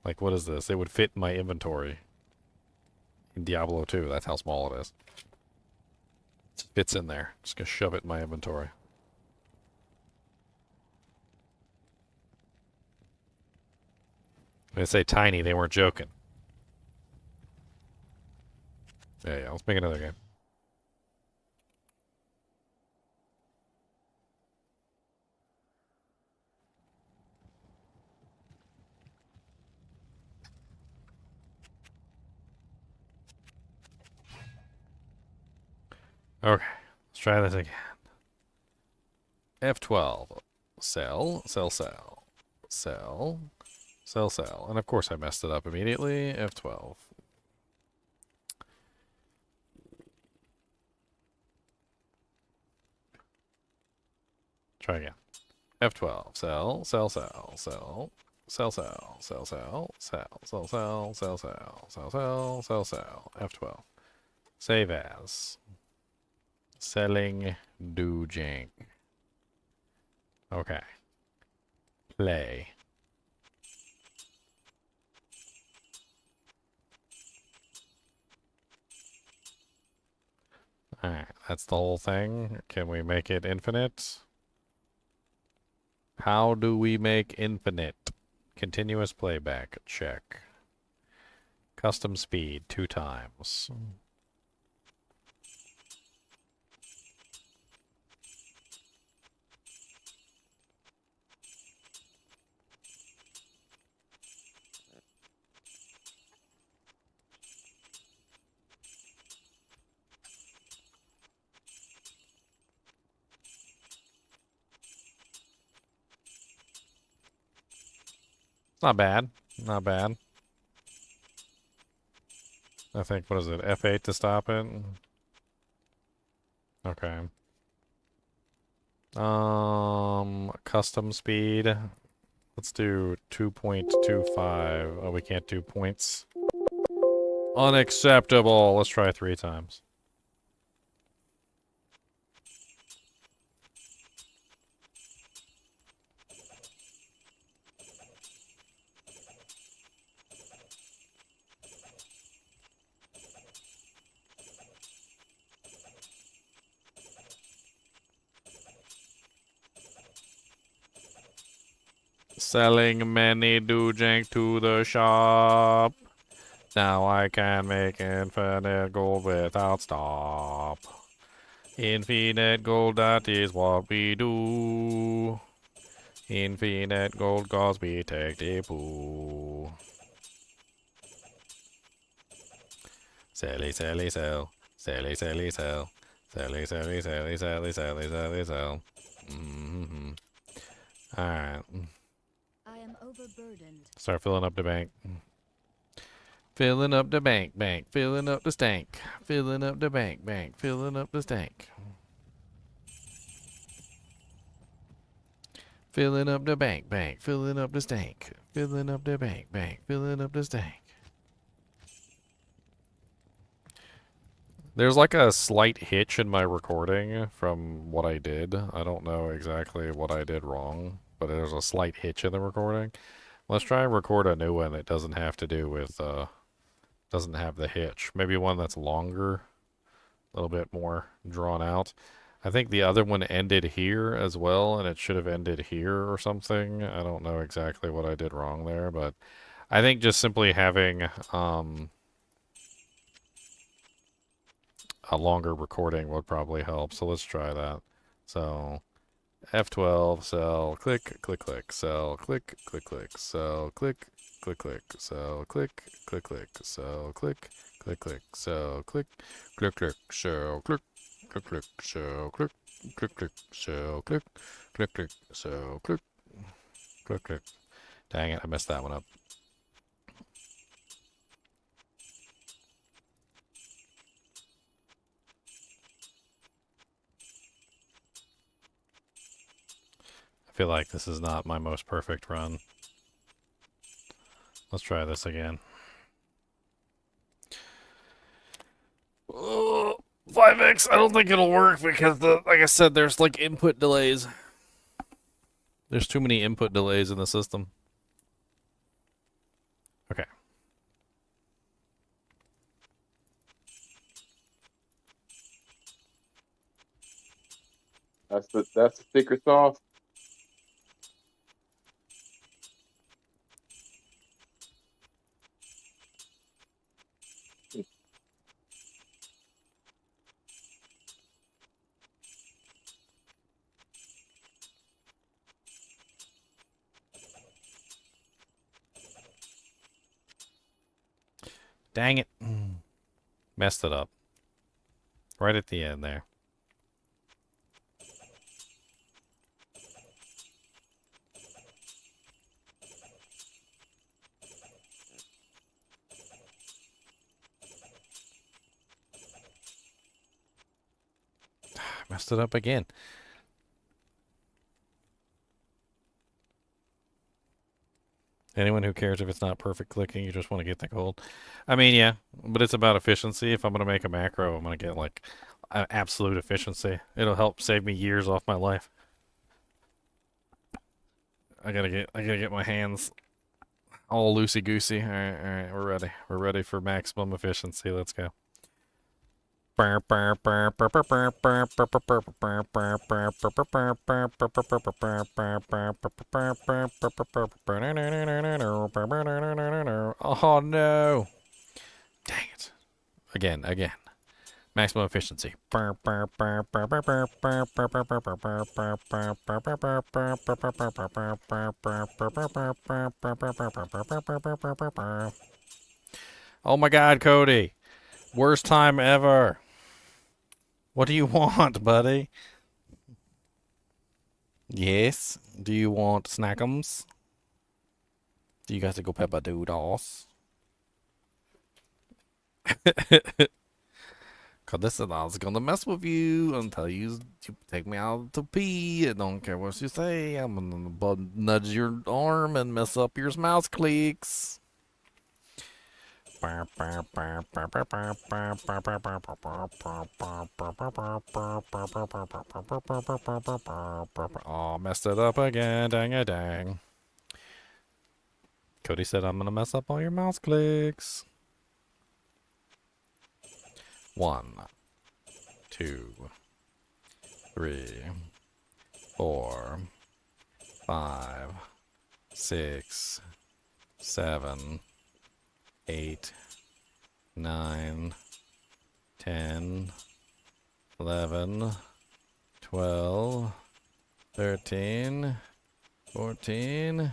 Speaker 1: Like, what is this? It would fit in my inventory. In Diablo 2, that's how small it is. It fits in there. Just gonna shove it in my inventory. When they say tiny, they weren't joking. Yeah, let's make another game. Okay, let's try this again. F12. Sell, sell, sell. Sell, sell, sell. And of course I messed it up immediately. F12. Try again. F12. Sell, sell, sell, sell. Sell, sell, sell, sell, sell, sell, sell, sell, sell, sell, sell, sell, sell. F12. Save as. Selling doojink. Okay. Play. Alright, that's the whole thing. Can we make it infinite? How do we make infinite? Continuous playback. Check. Custom speed 2 times. Not bad. Not bad. I think, what is it? F8 to stop it? Okay. Custom speed. Let's do 2.25. Oh, we can't do points. Unacceptable. Let's try 3 times. Selling many doojink to the shop. Now I can make infinite gold without stop. Infinite gold, that is what we do. Infinite gold, cause we take the poo. Selly, selly, sell. Selly, selly, sell. Selly, selly, selly, selly, selly, selly, sell. Alright.
Speaker 5: I am overburdened.
Speaker 1: Start filling up the bank. Filling up the bank, filling up the stank. Filling up the bank, filling up the stank. Filling up the bank, filling up the stank. Filling up the bank, filling up the stank. There's like a slight hitch in my recording from what I did. I don't know exactly what I did wrong, but there's a slight hitch in the recording. Let's try and record a new one that doesn't have to do with, doesn't have the hitch. Maybe one that's longer, a little bit more drawn out. I think the other one ended here as well, and it should have ended here or something. I don't know exactly what I did wrong there, but I think just simply having a longer recording would probably help. So let's try that. So F12, sell, click, click, click, sell, click, click, click, sell, click, click, click, sell, click, click, click, sell, click, click, click, sell, click, click, click, sell, click, click, click, sell, click, click, click, sell, click, click, click, sell, click, click, click. Dang it, I messed that one up. I feel like this is not my most perfect run. Let's try this again. Oh, 5x, I don't think it'll work because like I said, there's like input delays. There's too many input delays in the system. Okay.
Speaker 9: That's the secret sauce.
Speaker 1: Dang it. Messed it up. Right at the end there. Messed it up again. Anyone who cares if it's not perfect clicking, you just want to get the gold. I mean, yeah, but it's about efficiency. If I'm going to make a macro, I'm going to get like absolute efficiency. It'll help save me years off my life. I gotta get my hands all loosey goosey. All right, we're ready. We're ready for maximum efficiency. Let's go. Oh no! Dang it! Again. Maximum efficiency. Oh my God, Cody! Worst time ever. What do you want, buddy? Yes. Do you want snackums? Do you guys go pepper doodles? Cause this is I was gonna mess with you until you take me out to pee. I don't care what you say. I'm gonna nudge your arm and mess up your mouse clicks. Oh, messed it up again. Dang. Cody said I'm gonna mess up all your mouse clicks. 1, 2, 3, 4, 5, 6, 7, 8, 9, 10, 11, 12, 13, 14,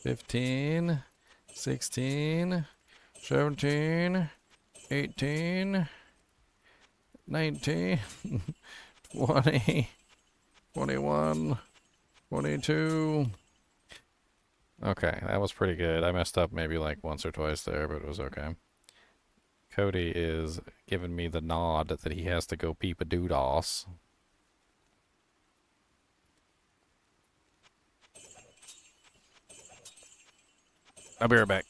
Speaker 1: 15, 16, 17, 18, 19, 20, 21, 22. Okay, that was pretty good. I messed up maybe like once or twice there, but it was okay. Cody is giving me the nod that he has to go peep a doodos. I'll be right back.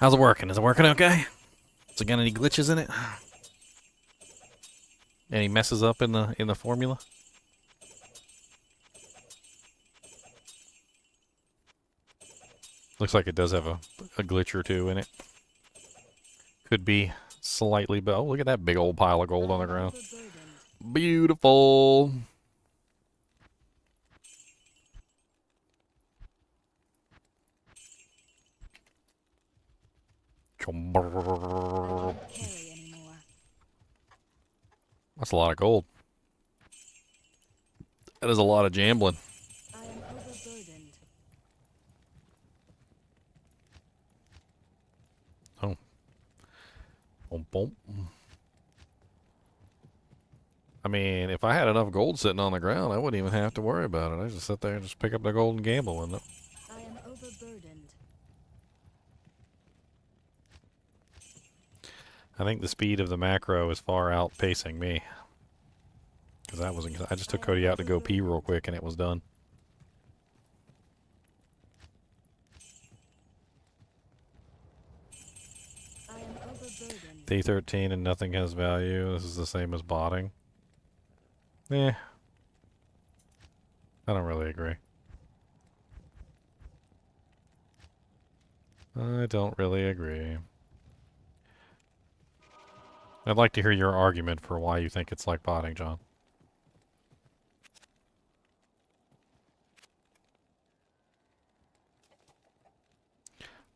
Speaker 1: How's it working? Is it working okay? Has it got any glitches in it? Any messes up in the formula? Looks like it does have a glitch or two in it. Could be slightly, but oh, look at that big old pile of gold on the ground. Beautiful. That's a lot of gold. That is a lot of jambling.
Speaker 5: I am overburdened.
Speaker 1: Oh. Boom, boom. I mean, if I had enough gold sitting on the ground, I wouldn't even have to worry about it. I just sit there and just pick up the gold and gamble, wouldn't it?
Speaker 5: I am overburdened.
Speaker 1: I think the speed of the macro is far outpacing me. Because I just took Cody out to go pee real quick and it was done.
Speaker 5: I am overburdened.
Speaker 1: Day 13 and nothing has value. This is the same as botting. Eh. I don't really agree. I don't really agree. I'd like to hear your argument for why you think it's like botting, John.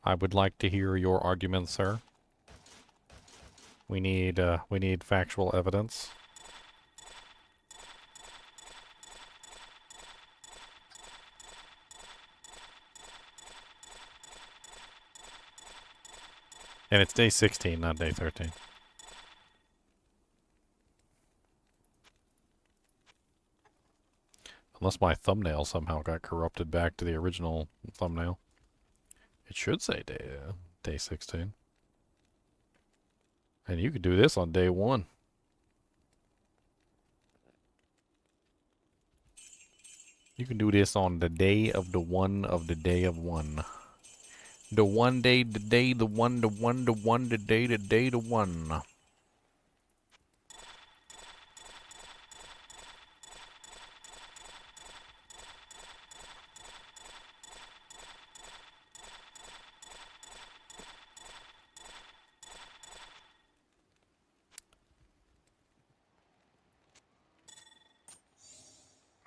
Speaker 1: I would like to hear your argument, sir. We need factual evidence. And it's day 16, not day 13. Unless my thumbnail somehow got corrupted back to the original thumbnail. It should say day 16. And you could do this on day 1. You can do this on the day of the one of the day of one. The one day, the day, the one, the one, the one, the day, the one.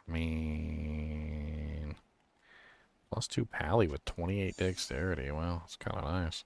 Speaker 1: I mean, +2 pally with 28 dexterity. Wow, that's kind of nice.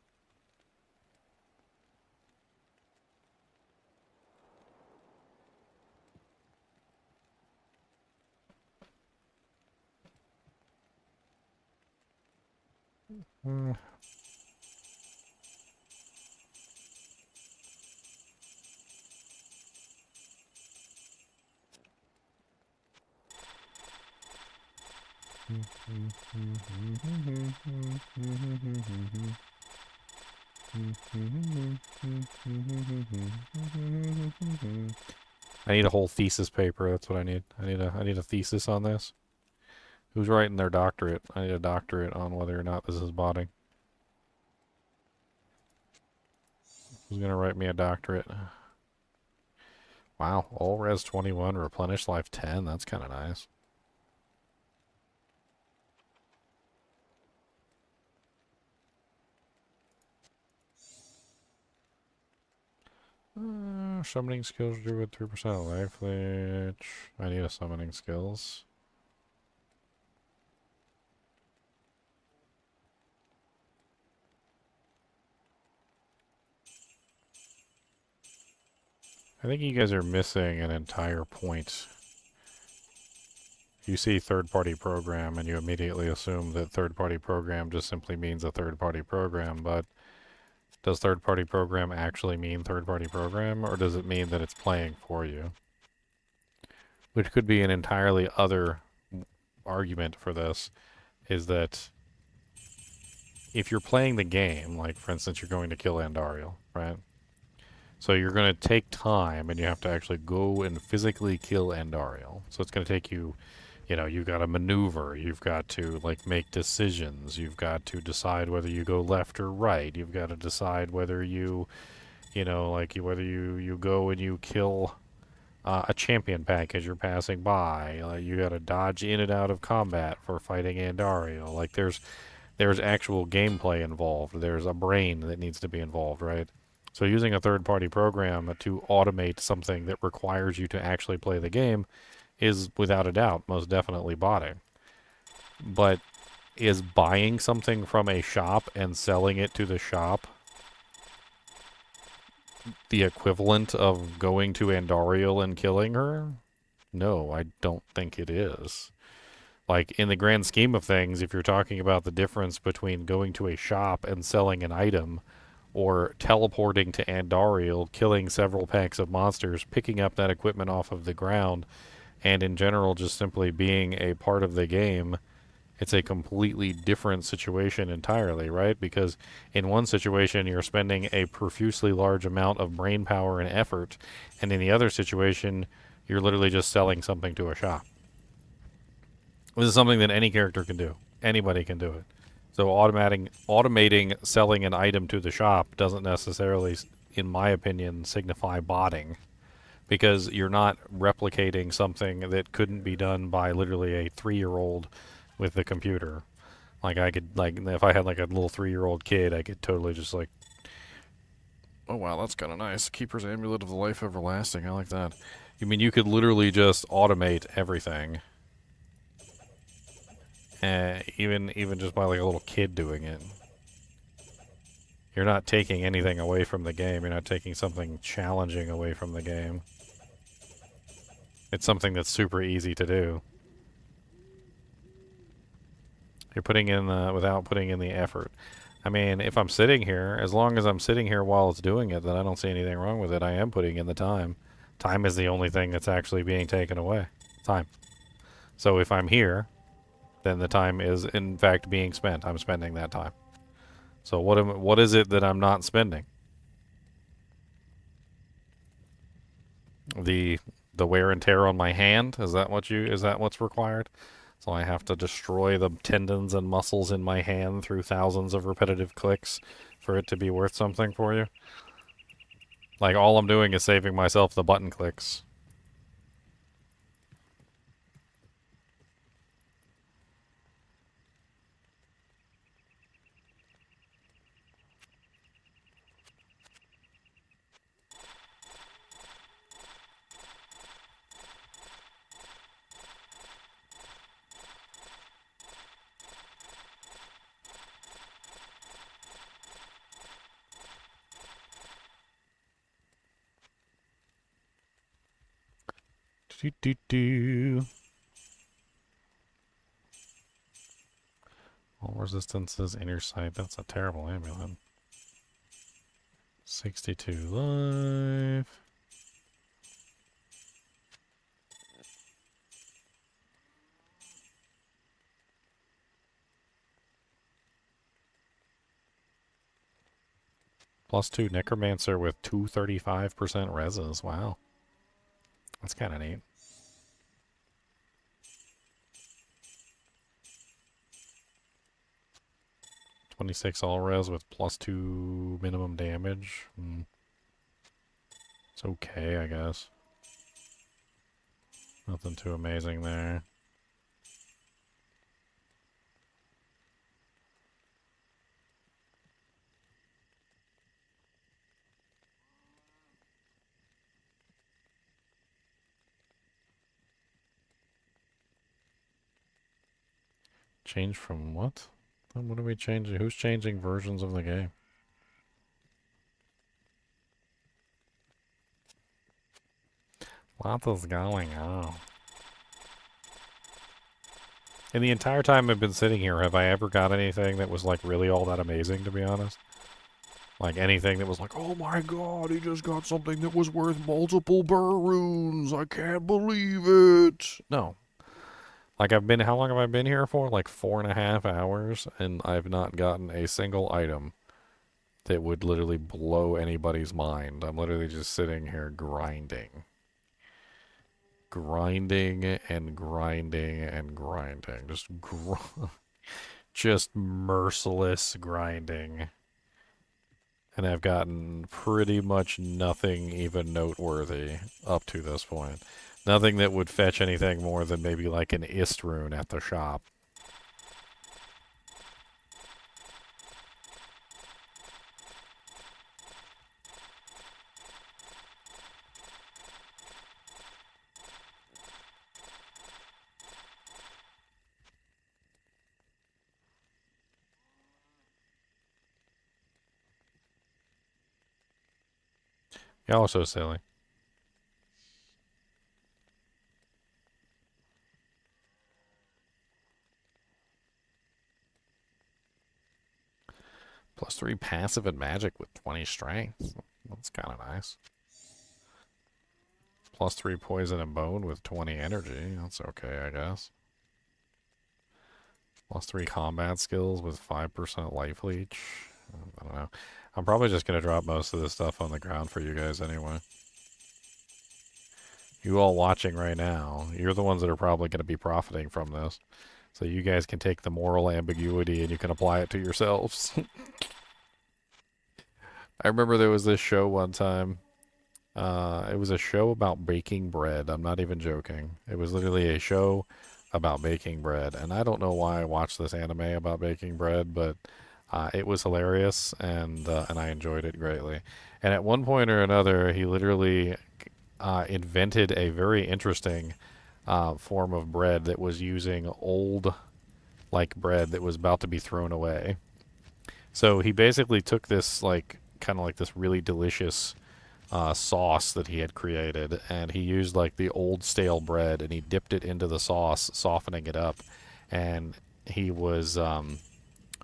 Speaker 1: I need a whole thesis paper. That's what I need. I need a thesis on this. Who's writing their doctorate? I need a doctorate on whether or not this is botting. Who's gonna write me a doctorate? Wow, all res 21, replenish life 10. That's kind of nice. Summoning skills do with 3% life leech. I need a summoning skills. I think you guys are missing an entire point. You see third-party program and you immediately assume that third-party program just simply means a third-party program, but does third-party program actually mean third-party program, or does it mean that it's playing for you? Which could be an entirely other argument for this, is that if you're playing the game, like for instance you're going to kill Andariel, right? So you're going to take time and you have to actually go and physically kill Andariel. So it's going to take you You know, you've got to maneuver, you've got to, like, make decisions, you've got to decide whether you go left or right, you've got to decide whether you know, like, whether you go and you kill a champion pack as you're passing by. You got to dodge in and out of combat for fighting Andariel. Like, there's actual gameplay involved. There's a brain that needs to be involved, right? So using a third-party program to automate something that requires you to actually play the game is, without a doubt, most definitely botting. But is buying something from a shop and selling it to the shop the equivalent of going to Andariel and killing her? No, I don't think it is. Like, in the grand scheme of things, if you're talking about the difference between going to a shop and selling an item, or teleporting to Andariel, killing several packs of monsters, picking up that equipment off of the ground, and in general just simply being a part of the game, it's a completely different situation entirely, right? Because in one situation, you're spending a profusely large amount of brain power and effort, and in the other situation, you're literally just selling something to a shop. This is something that any character can do. Anybody can do it. So automating selling an item to the shop doesn't necessarily, in my opinion, signify botting, because you're not replicating something that couldn't be done by literally a 3-year-old with the computer. Like, I could, like, if I had like a little 3-year-old kid, I could totally just like, oh wow, that's kind of nice. Keeper's Amulet of the Life Everlasting, I like that. I mean, you could literally just automate everything. Even just by like a little kid doing it. You're not taking anything away from the game. You're not taking something challenging away from the game. It's something that's super easy to do. You're putting in without putting in the effort. I mean, if I'm sitting here, as long as I'm sitting here while it's doing it, then I don't see anything wrong with it. I am putting in the time. Time is the only thing that's actually being taken away. Time. So if I'm here, then the time is in fact being spent. I'm spending that time. So what is it that I'm not spending? The wear and tear on my hand? Is that what's required? So I have to destroy the tendons and muscles in my hand through thousands of repetitive clicks for it to be worth something for you? Like, all I'm doing is saving myself the button clicks. All resistances in your sight. That's a terrible amulet. 62 life. +2 Necromancer with 235% reses. Wow. That's kind of neat. +26 all res with +2 minimum damage. It's okay, I guess. Nothing too amazing there. Change from what? What are we changing? Who's changing versions of the game? What is going on? And the entire time I've been sitting here, have I ever got anything that was like really all that amazing, to be honest? Like anything that was like, oh my god, he just got something that was worth multiple burr runes. I can't believe it. No. Like, how long have I been here for? Like 4.5 hours, and I've not gotten a single item that would literally blow anybody's mind. I'm literally just sitting here grinding. grinding and grinding and grinding. Just merciless grinding. And I've gotten pretty much nothing even noteworthy up to this point. Nothing that would fetch anything more than maybe like an ist rune at the shop. Y'all are so silly. +3 passive and magic with 20 strength. That's kind of nice. +3 poison and bone with 20 energy. That's okay, I guess. +3 combat skills with 5% life leech. I don't know. I'm probably just going to drop most of this stuff on the ground for you guys anyway. You all watching right now, you're the ones that are probably going to be profiting from this. So you guys can take the moral ambiguity and you can apply it to yourselves. I remember there was this show one time. It was a show about baking bread. I'm not even joking. It was literally a show about baking bread. And I don't know why I watched this anime about baking bread, but it was hilarious and I enjoyed it greatly. And at one point or another, he literally invented a very interesting form of bread that was using old like bread that was about to be thrown away. So he basically took this like kind of like this really delicious sauce that he had created, and he used like the old stale bread and he dipped it into the sauce, softening it up, and he was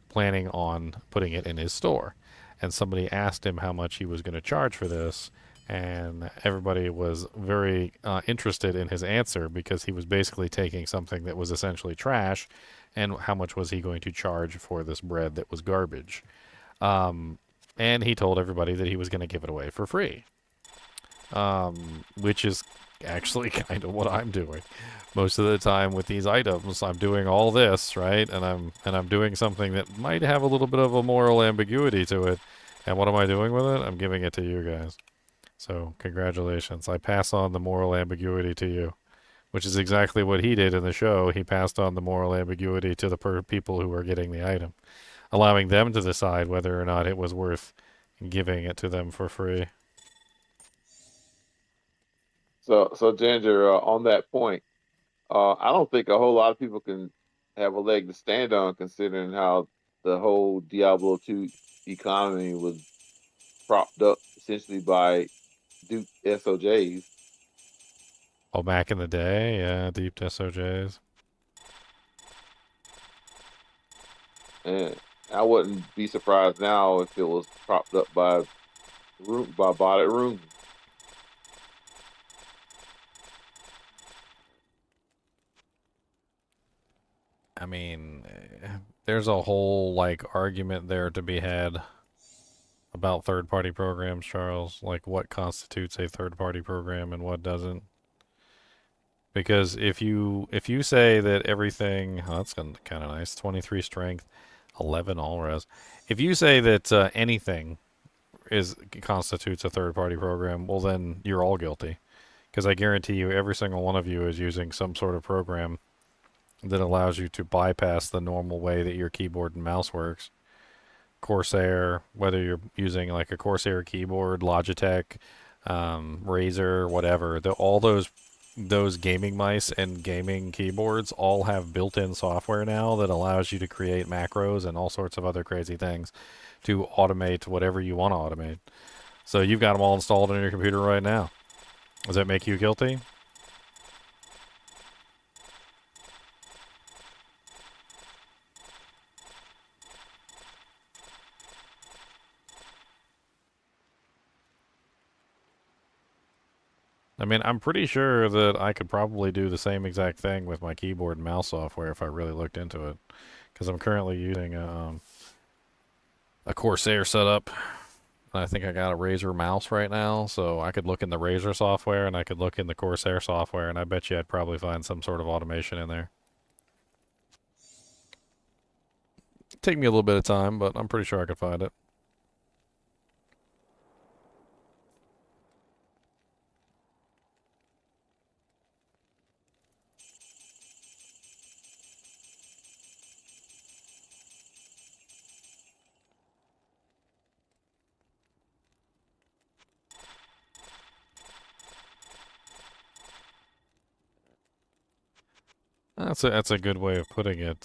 Speaker 1: planning on putting it in his store. And somebody asked him how much he was going to charge for this, and everybody was very interested in his answer because he was basically taking something that was essentially trash, and how much was he going to charge for this bread that was garbage. And he told everybody that he was going to give it away for free, which is actually kind of what I'm doing. Most of the time with these items, I'm doing all this, right? And I'm doing something that might have a little bit of a moral ambiguity to it. And what am I doing with it? I'm giving it to you guys. So, congratulations. I pass on the moral ambiguity to you, which is exactly what he did in the show. He passed on the moral ambiguity to the people who were getting the item, allowing them to decide whether or not it was worth giving it to them for free.
Speaker 9: So Ginger, on that point, I don't think a whole lot of people can have a leg to stand on, considering how the whole Diablo 2 economy was propped up essentially by Duke SOJs.
Speaker 1: Oh, back in the day, yeah, deep SOJs.
Speaker 9: And I wouldn't be surprised now if it was propped up by botted room.
Speaker 1: I mean, there's a whole like argument there to be had about third-party programs, Charles. Like, what constitutes a third-party program and what doesn't? Because if you say that everything, oh, that's kind of nice. 23 strength, 11 all res. If you say that anything constitutes a third-party program, well then you're all guilty. Because I guarantee you, every single one of you is using some sort of program that allows you to bypass the normal way that your keyboard and mouse works. Corsair, whether you're using like a Corsair keyboard, Logitech, Razer, whatever, all those gaming mice and gaming keyboards all have built-in software now that allows you to create macros and all sorts of other crazy things to automate whatever you want to automate. So you've got them all installed on your computer right now. Does that make you guilty? I mean, I'm pretty sure that I could probably do the same exact thing with my keyboard and mouse software if I really looked into it. Because I'm currently using a Corsair setup I think I got a Razer mouse right now, so I could look in the Razer software and I could look in the Corsair software, and I bet you I'd probably find some sort of automation in there. Take me a little bit of time, but I'm pretty sure I could find it. That's a good way of putting it,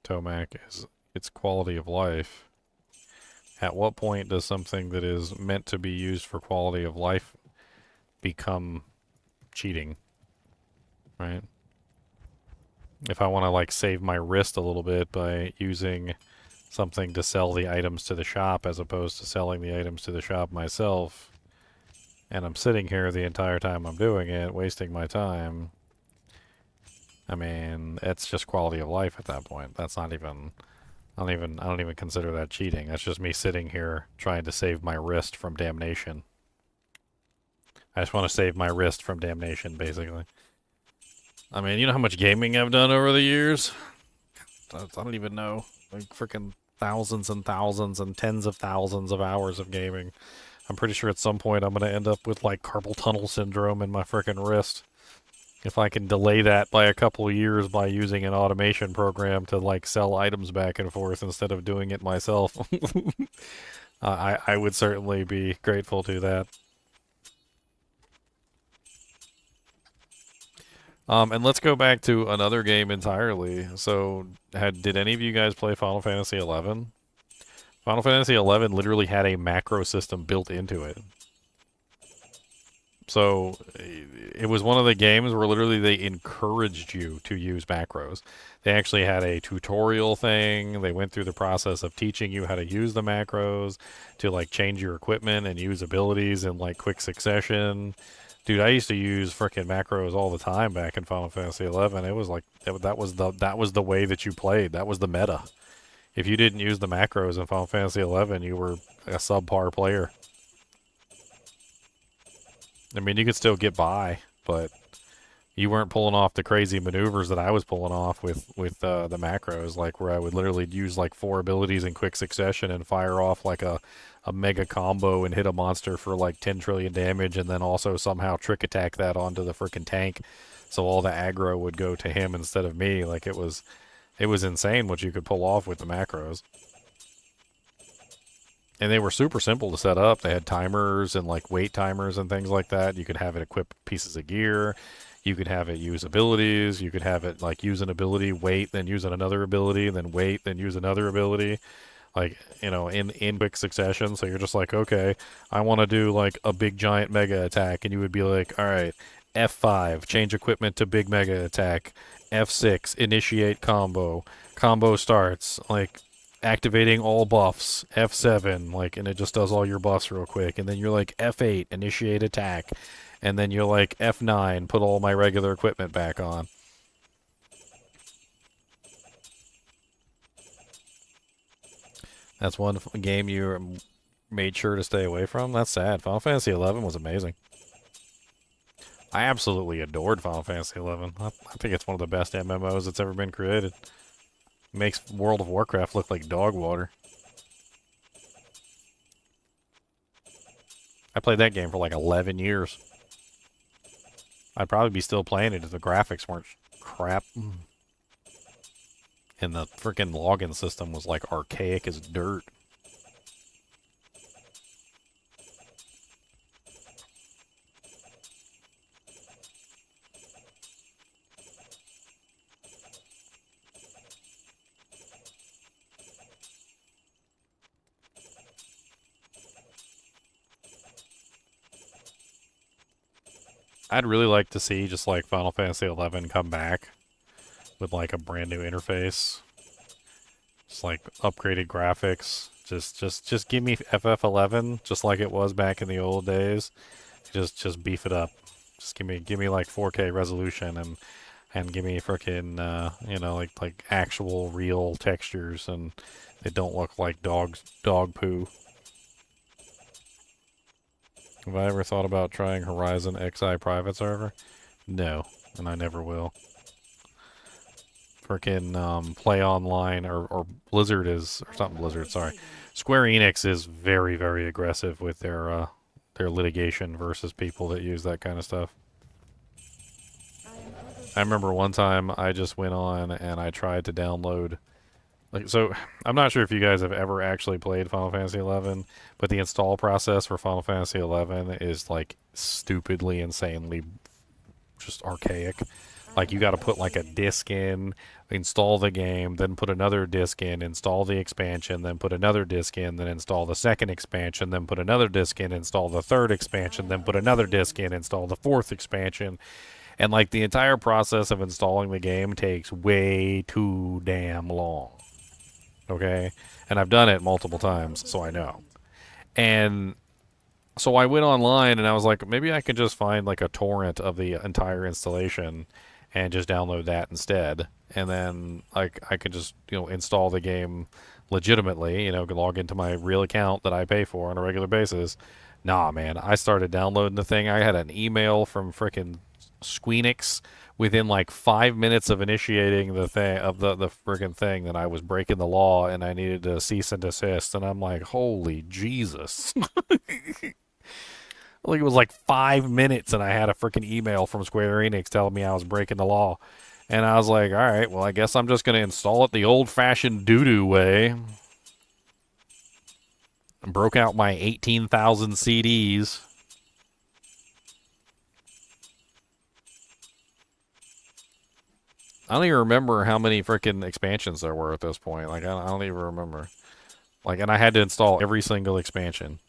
Speaker 1: Tomac, is its quality of life. At what point does something that is meant to be used for quality of life become cheating? Right? If I want to, like, save my wrist a little bit by using something to sell the items to the shop as opposed to selling the items to the shop myself, and I'm sitting here the entire time I'm doing it, wasting my time, I mean, it's just quality of life at that point. That's not even... I don't even consider that cheating. That's just me sitting here trying to save my wrist from damnation. I just want to save my wrist from damnation, basically. I mean, you know how much gaming I've done over the years? I don't even know. Like, freaking thousands and thousands and tens of thousands of hours of gaming. I'm pretty sure at some point I'm going to end up with, like, carpal tunnel syndrome in my freaking wrist. If I can delay that by a couple of years by using an automation program to, like, sell items back and forth instead of doing it myself, I would certainly be grateful to that. And let's go back to another game entirely. So, did any of you guys play Final Fantasy XI? Final Fantasy XI literally had a macro system built into it. So, it was one of the games where literally they encouraged you to use macros. They actually had a tutorial thing. They went through the process of teaching you how to use the macros, to, like, change your equipment and use abilities in, like, quick succession. Dude, I used to use frickin' macros all the time back in Final Fantasy XI. It was like, that was the way that you played. That was the meta. If you didn't use the macros in Final Fantasy XI, you were a subpar player. I mean, you could still get by, but you weren't pulling off the crazy maneuvers that I was pulling off with the macros, like where I would literally use like 4 abilities in quick succession and fire off like a mega combo and hit a monster for like 10 trillion damage, and then also somehow trick attack that onto the freaking tank, so all the aggro would go to him instead of me. Like, it was insane what you could pull off with the macros. And they were super simple to set up. They had timers and like weight timers and things like that. You could have it equip pieces of gear. You could have it use abilities. You could have it like use an ability, wait, then use another ability, then wait, then use another ability. Like, you know, in quick succession. So you're just like, okay, I want to do like a big giant mega attack. And you would be like, all right, F5, change equipment to big mega attack. F6, initiate combo. Combo starts. Like, activating all buffs, F7, like, and it just does all your buffs real quick. And then you're like, F8, initiate attack. And then you're like, F9, put all my regular equipment back on. That's one game you made sure to stay away from. That's sad. Final Fantasy XI was amazing. I absolutely adored Final Fantasy XI. I think it's one of the best MMOs that's ever been created. Makes World of Warcraft look like dog water. I played that game for like 11 years. I'd probably be still playing it if the graphics weren't crap. And the freaking login system was like archaic as dirt. I'd really like to see just like Final Fantasy XI come back with like a brand new interface. Just like upgraded graphics. Just give me FF11 just like it was back in the old days. Just beef it up. Just give me like 4K resolution and give me frickin' you know, like actual real textures, and they don't look like dog poo. Have I ever thought about trying Horizon XI private server? No, and I never will. Frickin' Play Online or Blizzard is, or something Blizzard, sorry. Square Enix is very, very aggressive with their litigation versus people that use that kind of stuff. I remember one time I just went on and I tried to download, so I'm not sure if you guys have ever actually played Final Fantasy XI, but the install process for Final Fantasy XI is like stupidly, insanely just archaic. Like you got to put like a disc in, install the game, then put another disc in, install the expansion, then put another disc in, then install the second expansion, then put another disc in, install the third expansion, then put another disc in, install the fourth expansion. And like the entire process of installing the game takes way too damn long. Okay? And I've done it multiple times, so I know. And so I went online and I was like, maybe I could just find like a torrent of the entire installation and just download that instead. And then like I could just, install the game legitimately, log into my real account that I pay for on a regular basis. Nah, man, I started downloading the thing. I had an email from frickin' Squeenix within like 5 minutes of initiating the thing of the friggin' thing that I was breaking the law and I needed to cease and desist. And I'm like, holy Jesus. Like it was like 5 minutes and I had a freaking email from Square Enix telling me I was breaking the law. And I was like, all right, well, I guess I'm just going to install it the old-fashioned doo-doo way. I broke out my 18,000 CDs. I don't even remember how many freaking expansions there were at this point. Like, I don't even remember. Like, and I had to install every single expansion.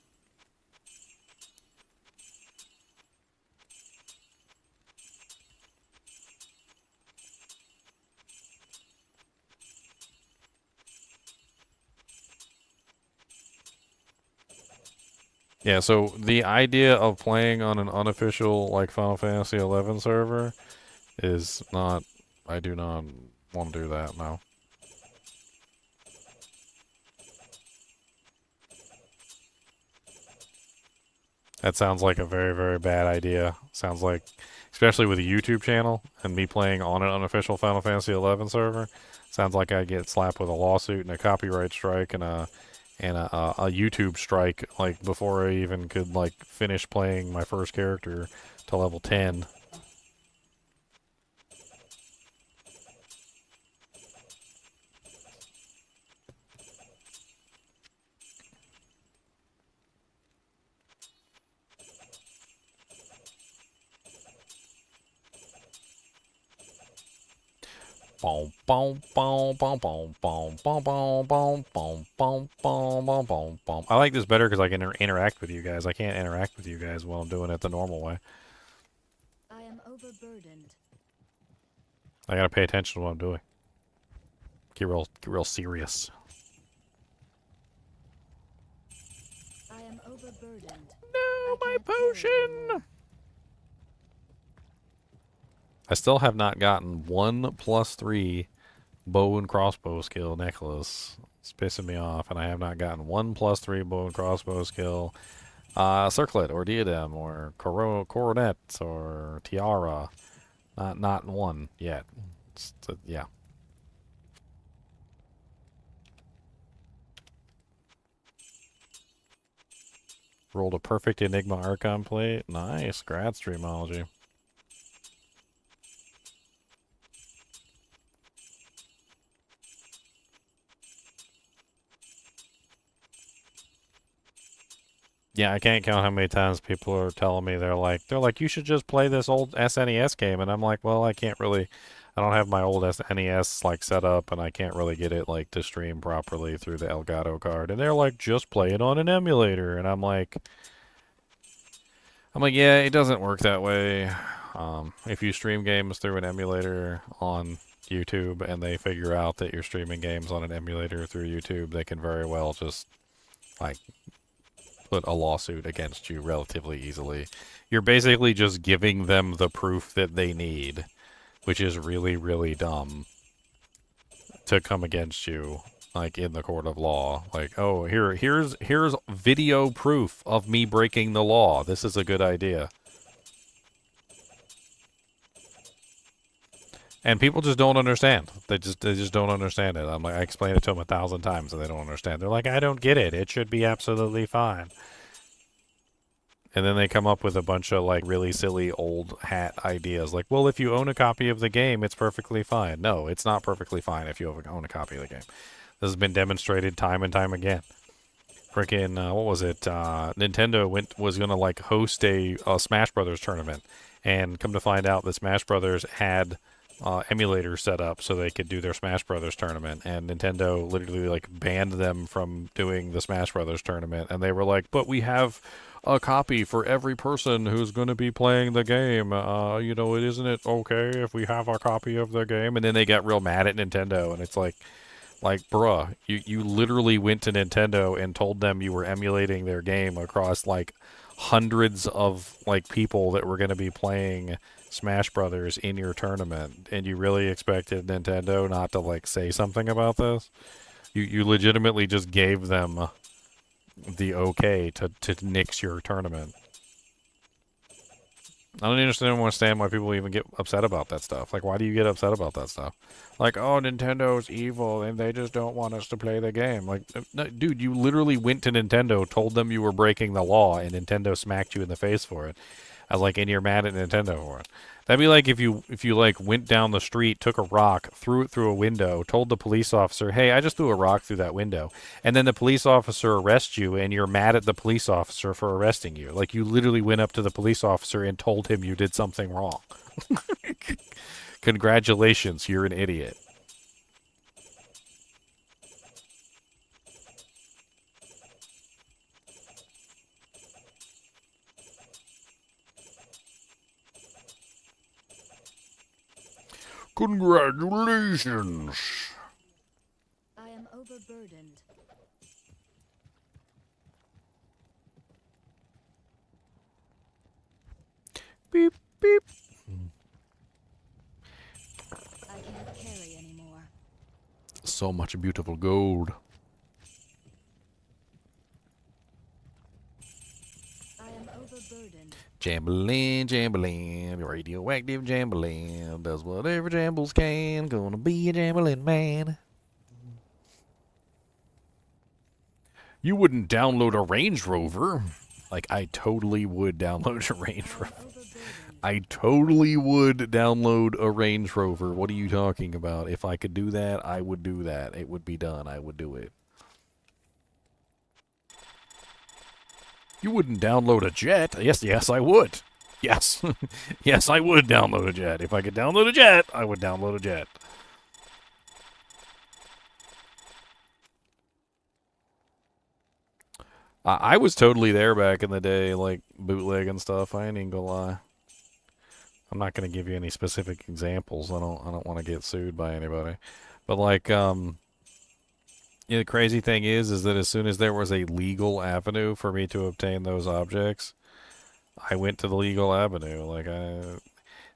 Speaker 1: Yeah, so the idea of playing on an unofficial, like, Final Fantasy XI server is not... I do not want to do that, no. That sounds like a very, very bad idea. Sounds like, especially with a YouTube channel and me playing on an unofficial Final Fantasy XI server, sounds like I'd get slapped with a lawsuit and a copyright strike and a YouTube strike, like, before I even could, like, finish playing my first character to level 10. I like this better because I can interact with you guys. I can't interact with you guys while I'm doing it the normal way.
Speaker 5: I am overburdened.
Speaker 1: I gotta pay attention to what I'm doing. Get real serious.
Speaker 5: I am overburdened.
Speaker 1: No, my potion! I still have not gotten 1+3 bow and crossbow skill necklace. It's pissing me off, and I have not gotten 1+3 bow and crossbow skill circlet or diadem or coronet or tiara. Not one yet. Yeah. Rolled a perfect Enigma Archon plate. Nice. Grad Streamology. Yeah, I can't count how many times people are telling me they're like, you should just play this old SNES game, and I'm like, well, I don't have my old SNES like set up, and I can't really get it like to stream properly through the Elgato card, and they're like, just play it on an emulator, and I'm like, yeah, it doesn't work that way. If you stream games through an emulator on YouTube, and they figure out that you're streaming games on an emulator through YouTube, they can very well just like put a lawsuit against you relatively easily. You're basically just giving them the proof that they need, which is really, really dumb to come against you like in the court of law. Like, oh, here's video proof of me breaking the law. This is a good idea. And people just don't understand. They just don't understand it. I'm like, I explain it to them 1,000 times and they don't understand. They're like, I don't get it. It should be absolutely fine. And then they come up with a bunch of like really silly old hat ideas. Like, well, if you own a copy of the game, it's perfectly fine. No, it's not perfectly fine if you own a copy of the game. This has been demonstrated time and time again. Freaking, what was it? Nintendo was gonna like host a Smash Brothers tournament, and come to find out that Smash Brothers had emulators set up so they could do their Smash Brothers tournament, and Nintendo literally like banned them from doing the Smash Brothers tournament, and they were like, but we have a copy for every person who's going to be playing the game. You know, isn't it okay if we have a copy of the game? And then they got real mad at Nintendo, and it's like, bruh, you literally went to Nintendo and told them you were emulating their game across like hundreds of like people that were going to be playing Smash Brothers in your tournament, and you really expected Nintendo not to like say something about this? You legitimately just gave them the okay to nix your tournament. I don't understand why people even get upset about that stuff. Like, why do you get upset about that stuff? Like, oh, Nintendo's evil and they just don't want us to play the game. Like, no, dude, you literally went to Nintendo, told them you were breaking the law, and Nintendo smacked you in the face for it. And you're mad at Nintendo for it. That'd be like if you like went down the street, took a rock, threw it through a window, told the police officer, hey, I just threw a rock through that window. And then the police officer arrests you, and you're mad at the police officer for arresting you. Like, you literally went up to the police officer and told him you did something wrong. Congratulations, you're an idiot. Congratulations.
Speaker 5: I am overburdened.
Speaker 1: Beep, beep.
Speaker 5: I can't carry anymore.
Speaker 1: So much beautiful gold.
Speaker 5: I am overburdened.
Speaker 1: Jambalin, jambalin, radioactive jambalin, does whatever jambles can, gonna be a jambalin man. You wouldn't download a Range Rover. Like, I totally would download a Range Rover. I totally would download a Range Rover. What are you talking about? If I could do that, I would do that. It would be done. I would do it. You wouldn't download a jet? Yes, I would. Yes. Yes, I would download a jet. If I could download a jet, I would download a jet. I was totally there back in the day, like bootleg and stuff. I ain't even gonna lie. I'm not gonna give you any specific examples. I don't want to get sued by anybody. But like, yeah, the crazy thing is that as soon as there was a legal avenue for me to obtain those objects, I went to the legal avenue. Like,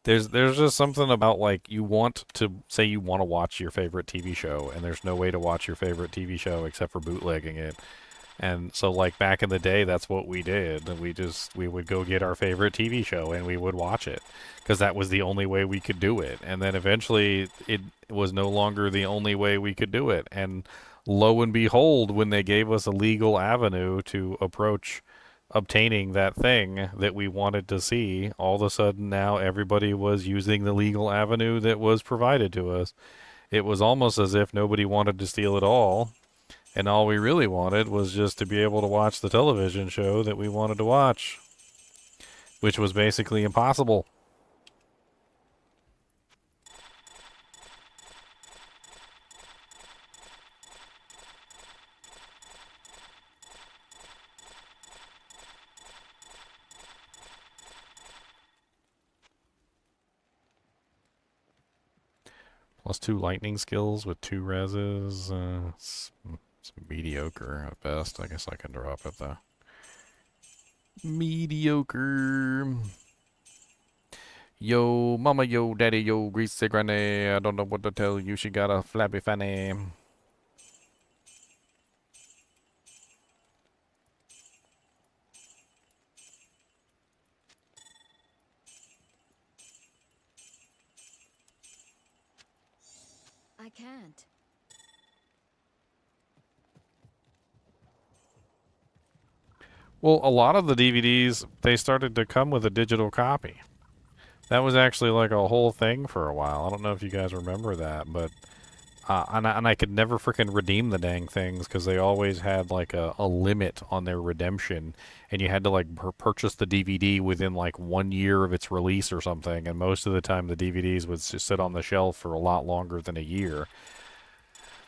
Speaker 1: there's just something about, like, you want to say you want to watch your favorite TV show, and there's no way to watch your favorite TV show except for bootlegging it. And so, like, back in the day, that's what we did. We would go get our favorite TV show and we would watch it because that was the only way we could do it. And then eventually it was no longer the only way we could do it. And lo and behold, when they gave us a legal avenue to approach obtaining that thing that we wanted to see, all of a sudden now everybody was using the legal avenue that was provided to us. It was almost as if nobody wanted to steal it all. And all we really wanted was just to be able to watch the television show that we wanted to watch, which was basically impossible. Plus 2 lightning skills with 2 reses. It's mediocre at best. I guess I can drop it though. Mediocre. Yo, mama, yo, daddy, yo, greasy granny. I don't know what to tell you. She got a flappy fanny.
Speaker 5: I can't.
Speaker 1: Well, a lot of the DVDs, they started to come with a digital copy. That was actually like a whole thing for a while. I don't know if you guys remember that, but and I could never freaking redeem the dang things because they always had like a limit on their redemption, and you had to like purchase the DVD within like 1 year of its release or something. And most of the time, the DVDs would just sit on the shelf for a lot longer than a year.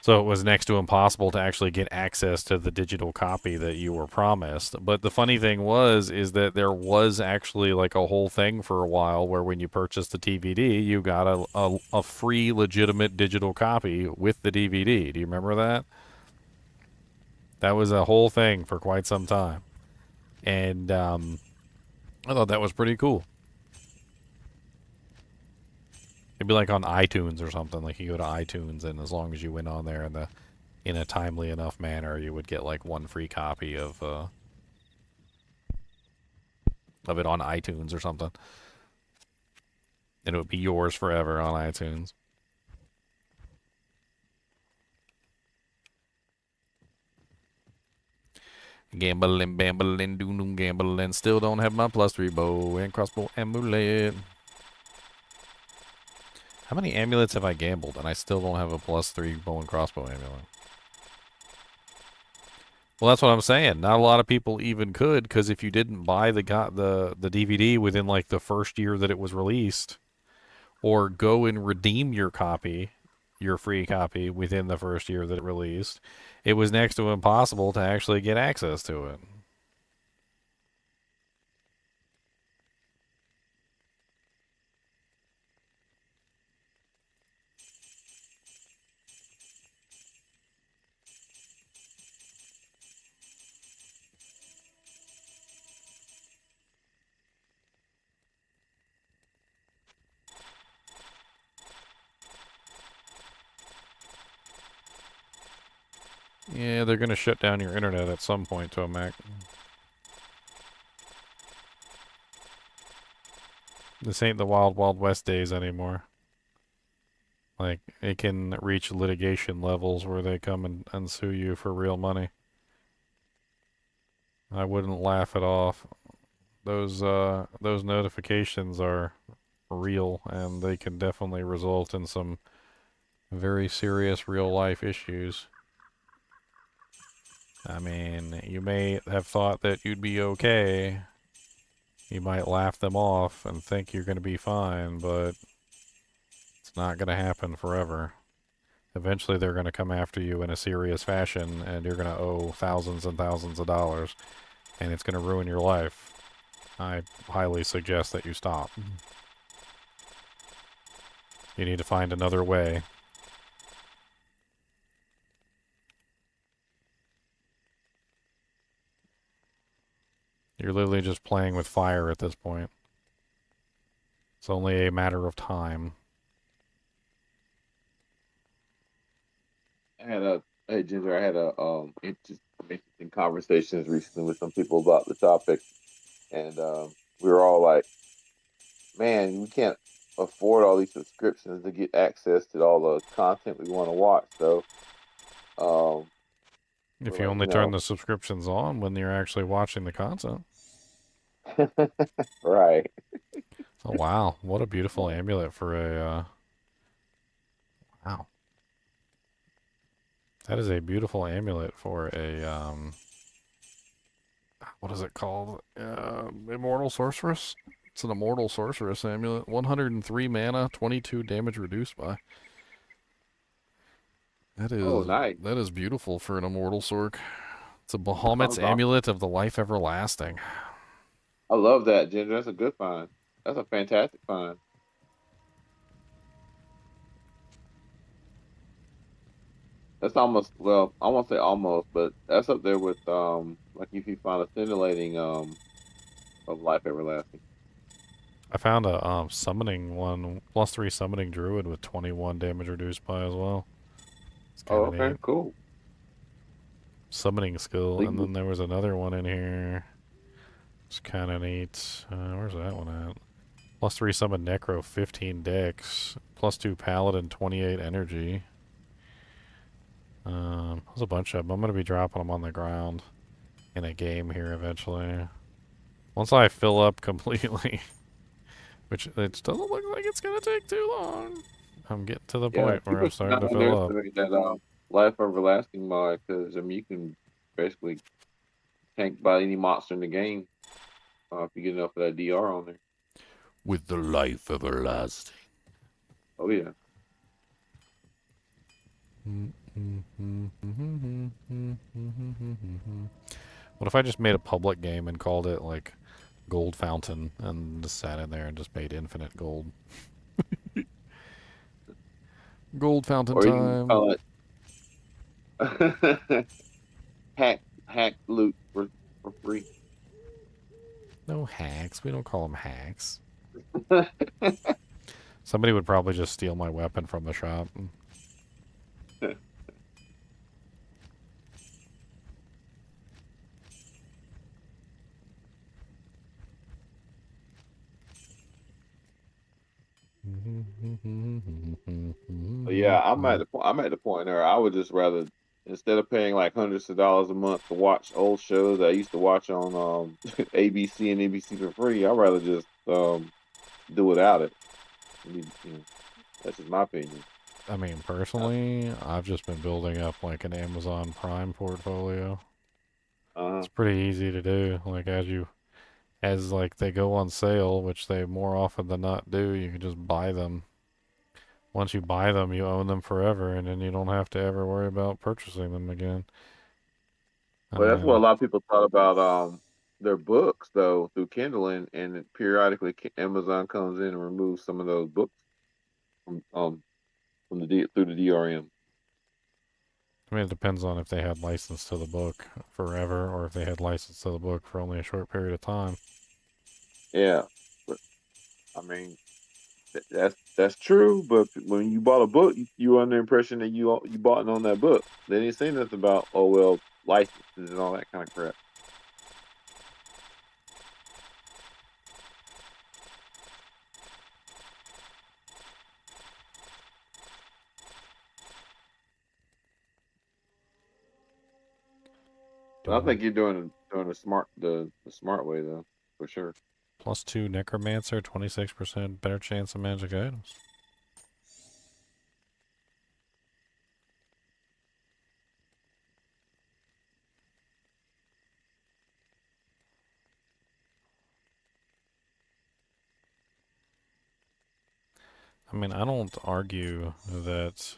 Speaker 1: So it was next to impossible to actually get access to the digital copy that you were promised. But the funny thing is that there was actually like a whole thing for a while where when you purchased the DVD, you got a free legitimate digital copy with the DVD. Do you remember that? That was a whole thing for quite some time. And I thought that was pretty cool. It'd be like on iTunes or something. Like you go to iTunes, and as long as you went on there in a timely enough manner, you would get like one free copy of it on iTunes or something, and it would be yours forever on iTunes. Gambling, bambling, doom, gambling. Still don't have my +3 bow and crossbow amulet. How many amulets have I gambled, and I still don't have a +3 bow and crossbow amulet? Well, that's what I'm saying. Not a lot of people even could, because if you didn't buy the DVD within like the first year that it was released, or go and redeem your copy, your free copy within the first year that it released, it was next to impossible to actually get access to it. Yeah, they're going to shut down your internet at some point to a Mac. This ain't the Wild Wild West days anymore. Like, it can reach litigation levels where they come and sue you for real money. I wouldn't laugh it off. Those notifications are real, and they can definitely result in some very serious real-life issues. I mean, you may have thought that you'd be okay. You might laugh them off and think you're going to be fine, but it's not going to happen forever. Eventually, they're going to come after you in a serious fashion, and you're going to owe thousands and thousands of dollars, and it's going to ruin your life. I highly suggest that you stop. You need to find another way. You're literally just playing with fire at this point. It's only a matter of time.
Speaker 9: Hey Ginger, I had interesting conversations recently with some people about the topic, and we were all like, "Man, we can't afford all these subscriptions to get access to all the content we want to watch." So,
Speaker 1: if you only turn the subscriptions on when you're actually watching the content.
Speaker 9: Right.
Speaker 1: Oh wow, what a beautiful amulet for a wow. That is a beautiful amulet for a what is it called? Immortal Sorceress? It's an Immortal Sorceress amulet. 103 mana, 22 damage reduced by. That is
Speaker 9: nice.
Speaker 1: That is beautiful for an Immortal Sorc. It's a Bahamut's Amulet of the Life Everlasting.
Speaker 9: I love that, Ginger. That's a good find. That's a fantastic find. That's almost, well, I won't say almost, but that's up there with like if you find a scintillating of Life Everlasting.
Speaker 1: I found a summoning one, +3 summoning druid with 21 damage reduced by as well.
Speaker 9: Oh, okay,
Speaker 1: neat.
Speaker 9: cool.
Speaker 1: Summoning skill, and then there was another one in here. It's kind of neat. Where's that one at? +3 summon Necro, 15 dex. +2 paladin, 28 energy. There's a bunch of them. I'm gonna be dropping them on the ground in a game here eventually. Once I fill up completely, which it doesn't look like it's gonna take too long. I'm getting to the
Speaker 9: Yeah,
Speaker 1: point where
Speaker 9: people
Speaker 1: I'm
Speaker 9: should
Speaker 1: starting
Speaker 9: not
Speaker 1: to fill up.
Speaker 9: underestimate that life everlasting mod, because I mean you can basically tank by any monster in the game if you get enough of that DR on there.
Speaker 1: With the life everlasting.
Speaker 9: Oh yeah.
Speaker 1: What if I just made a public game and called it like Gold Fountain and just sat in there and just made infinite gold? Gold fountain
Speaker 9: Or you can
Speaker 1: time.
Speaker 9: call it hack loot for free.
Speaker 1: No hacks. We don't call them hacks. Somebody would probably just steal my weapon from the shop.
Speaker 9: But yeah, I'm at the point where I would just rather, instead of paying like hundreds of dollars a month to watch old shows I used to watch on ABC and NBC for free, I'd rather just do without it. I mean, that's just my opinion.
Speaker 1: I mean, personally, I've just been building up like an Amazon Prime portfolio. It's pretty easy to do. Like as like they go on sale, which they more often than not do, you can just buy them. Once you buy them, you own them forever, and then you don't have to ever worry about purchasing them again.
Speaker 9: Well, that's what a lot of people thought about their books though through Kindle, and periodically Amazon comes in and removes some of those books from through the DRM.
Speaker 1: I mean, it depends on if they had license to the book forever or if they had license to the book for only a short period of time.
Speaker 9: Yeah, but I mean that's true. But when you bought a book, you were under the impression that you bought it on that book. They didn't say nothing about licenses and all that kind of crap. But I think you're doing the smart way though, for sure.
Speaker 1: +2 Necromancer, 26% better chance of magic items. I mean, I don't argue that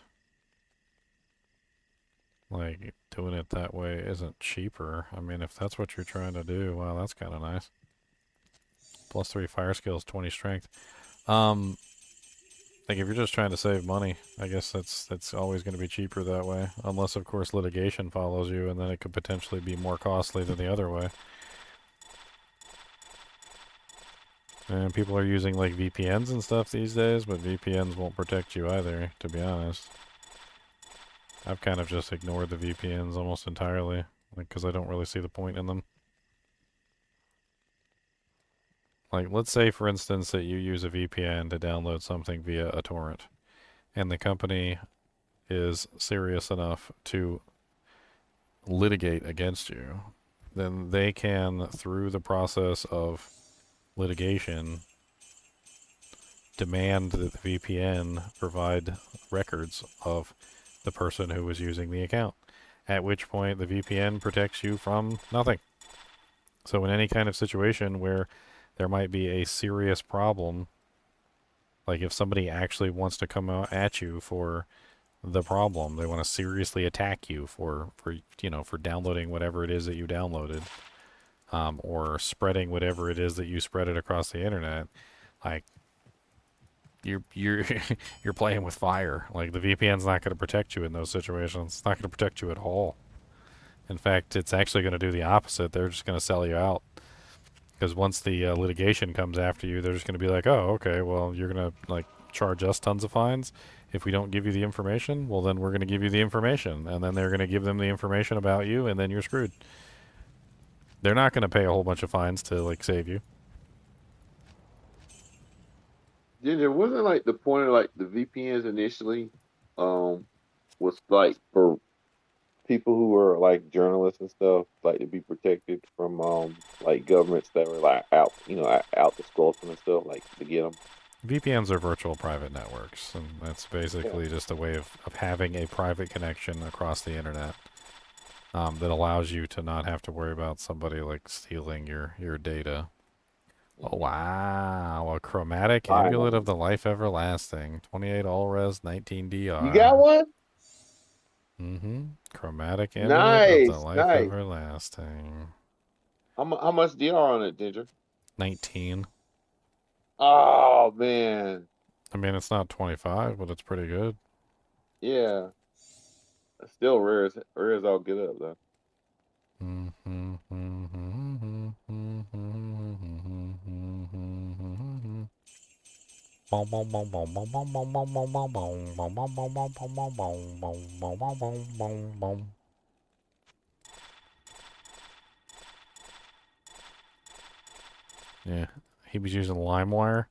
Speaker 1: like doing it that way isn't cheaper. I mean, if that's what you're trying to do, wow, that's kind of nice. +3 fire skills, 20 strength. Like if you're just trying to save money, I guess that's always going to be cheaper that way. Unless, of course, litigation follows you, and then it could potentially be more costly than the other way. And people are using like VPNs and stuff these days, but VPNs won't protect you either, to be honest. I've kind of just ignored the VPNs almost entirely, like, because I don't really see the point in them. Like, let's say, for instance, that you use a VPN to download something via a torrent, and the company is serious enough to litigate against you, then they can, through the process of litigation, demand that the VPN provide records of the person who was using the account, at which point the VPN protects you from nothing. So in any kind of situation where there might be a serious problem, like if somebody actually wants to come out at you for the problem, they want to seriously attack you for downloading whatever it is that you downloaded, or spreading whatever it is that you spread it across the internet, like you're you're playing with fire. Like the VPN's not going to protect you in those situations. It's not going to protect you at all. In fact, it's actually going to do the opposite. They're just going to sell you out. Because once the litigation comes after you, they're just going to be like, oh, okay, well, you're going to like charge us tons of fines if we don't give you the information. Well, then we're going to give you the information, and then they're going to give them the information about you, and then you're screwed. They're not going to pay a whole bunch of fines to like save you.
Speaker 9: Ginger, wasn't like the point of like the VPNs initially was like for people who are like journalists and stuff like to be protected from like governments that were like out, out to scroll them and stuff like to get them.
Speaker 1: VPNs are virtual private networks, and that's
Speaker 9: Yeah.
Speaker 1: basically just a way of having a private connection across the internet that allows you to not have to worry about somebody like stealing your data. Oh, wow, a chromatic amulet of the life everlasting, 28 all res, 19 DR.
Speaker 9: You got one?
Speaker 1: Mm-hmm. Chromatic amulet of the life
Speaker 9: Nice.
Speaker 1: everlasting.
Speaker 9: How much DR on it, Ginger?
Speaker 1: 19.
Speaker 9: Oh man.
Speaker 1: I mean, it's not 25, but it's pretty good.
Speaker 9: Yeah. It's still rare as all get up though.
Speaker 1: Yeah, he was using LimeWire.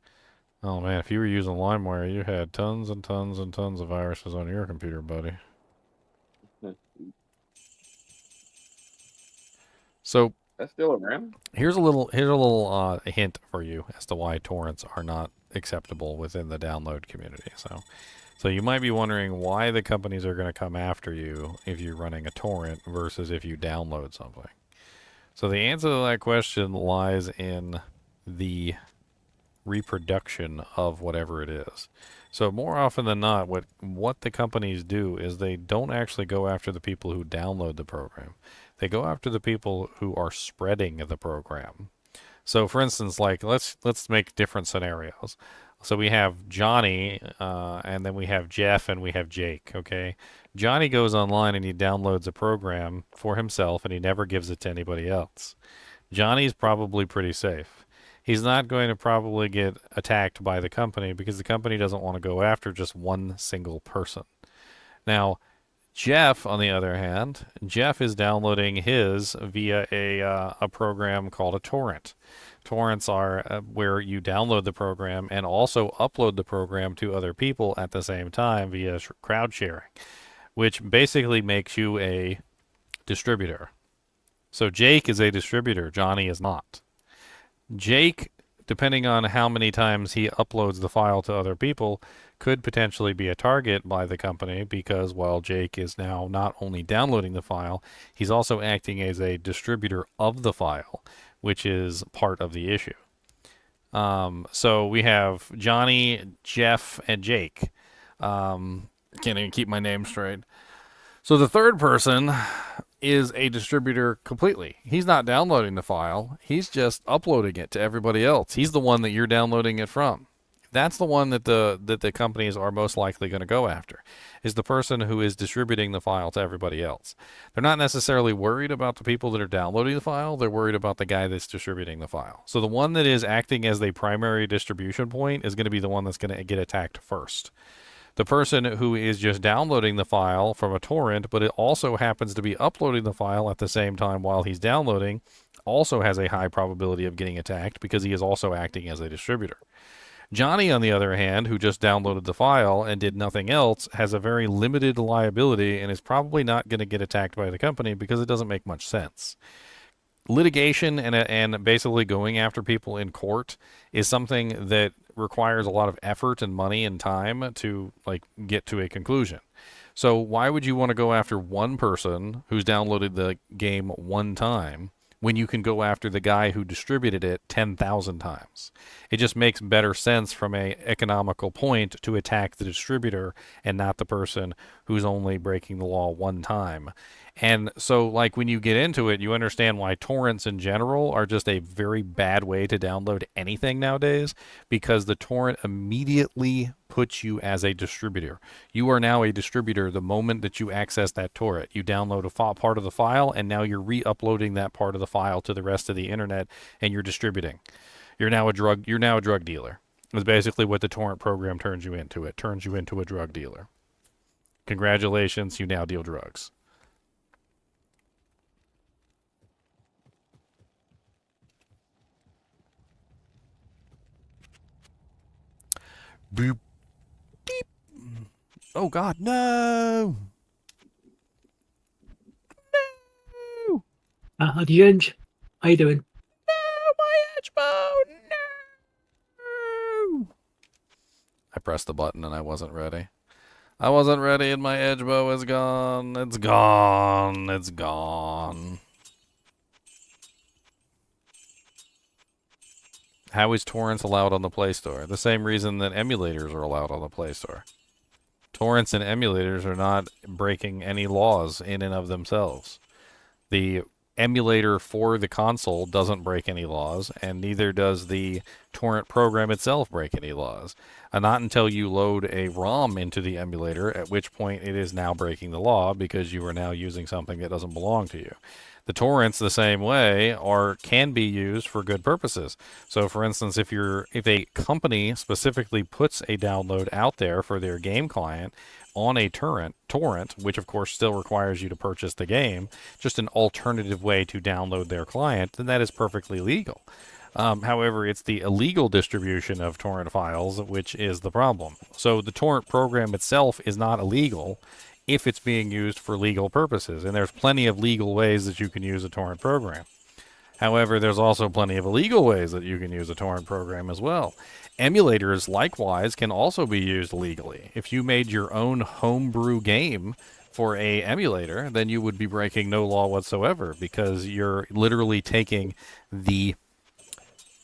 Speaker 1: Oh man, if you were using LimeWire, you had tons and tons and tons of viruses on your computer, buddy. So
Speaker 9: That's still around?
Speaker 1: here's a little hint for you as to why torrents are not acceptable within the download community. So you might be wondering why the companies are going to come after you if you're running a torrent versus if you download something. So the answer to that question lies in the reproduction of whatever it is. So more often than not, what the companies do is they don't actually go after the people who download the program. They go after the people who are spreading the program. So for instance, like let's make different scenarios. So we have Johnny, and then we have Jeff, and we have Jake, okay? Johnny goes online and he downloads a program for himself, and he never gives it to anybody else. Johnny's probably pretty safe. He's not going to probably get attacked by the company because the company doesn't want to go after just one single person. Now, Jeff, on the other hand, Jeff is downloading his via a program called a torrent. Torrents are where you download the program and also upload the program to other people at the same time via crowd sharing, which basically makes you a distributor. So Jake is a distributor, Johnny is not. Jake, depending on how many times he uploads the file to other people, could potentially be a target by the company because, while Jake is now not only downloading the file, he's also acting as a distributor of the file, which is part of the issue. So we have Johnny, Jeff, and Jake. Can't even keep my name straight. So the third person is a distributor completely. He's not downloading the file. He's just uploading it to everybody else. He's the one that you're downloading it from. That's the one that the companies are most likely going to go after, is the person who is distributing the file to everybody else. They're not necessarily worried about the people that are downloading the file. They're worried about the guy that's distributing the file. So the one that is acting as the primary distribution point is going to be the one that's going to get attacked first. The person who is just downloading the file from a torrent, but it also happens to be uploading the file at the same time while he's downloading, also has a high probability of getting attacked because he is also acting as a distributor. Johnny, on the other hand, who just downloaded the file and did nothing else, has a very limited liability and is probably not going to get attacked by the company because it doesn't make much sense. Litigation and basically going after people in court is something that requires a lot of effort and money and time to get to a conclusion. So why would you want to go after one person who's downloaded the game one time when you can go after the guy who distributed it 10,000 times? It just makes better sense from an economical point to attack the distributor and not the person who's only breaking the law one time. And so, when you get into it, you understand why torrents in general are just a very bad way to download anything nowadays, because the torrent immediately puts you as a distributor. You are now a distributor the moment that you access that torrent. You download a part of the file, and now you're re-uploading that part of the file to the rest of the internet, and you're distributing. You're now a drug dealer. It's basically what the torrent program turns you into. It turns you into a drug dealer. Congratulations, you now deal drugs. Boop. Beep. Oh God, no!
Speaker 10: Howdy, Ginge. How you doing?
Speaker 1: No, my edge bow! No! I pressed the button and I wasn't ready. I wasn't ready and my edge bow is gone. It's gone. It's gone. How is torrents allowed on the Play Store? The same reason that emulators are allowed on the Play Store. Torrents and emulators are not breaking any laws in and of themselves. The emulator for the console doesn't break any laws, and neither does the torrent program itself break any laws. And not until you load a ROM into the emulator, at which point it is now breaking the law because you are now using something that doesn't belong to you. The torrents, the same way, can be used for good purposes. So, for instance, if a company specifically puts a download out there for their game client on a torrent, which of course still requires you to purchase the game, just an alternative way to download their client, then that is perfectly legal. However, it's the illegal distribution of torrent files which is the problem. So the torrent program itself is not illegal if it's being used for legal purposes, and there's plenty of legal ways that you can use a torrent program. However, there's also plenty of illegal ways that you can use a torrent program as well. Emulators, likewise, can also be used legally. If you made your own homebrew game for a emulator, then you would be breaking no law whatsoever, because you're literally taking the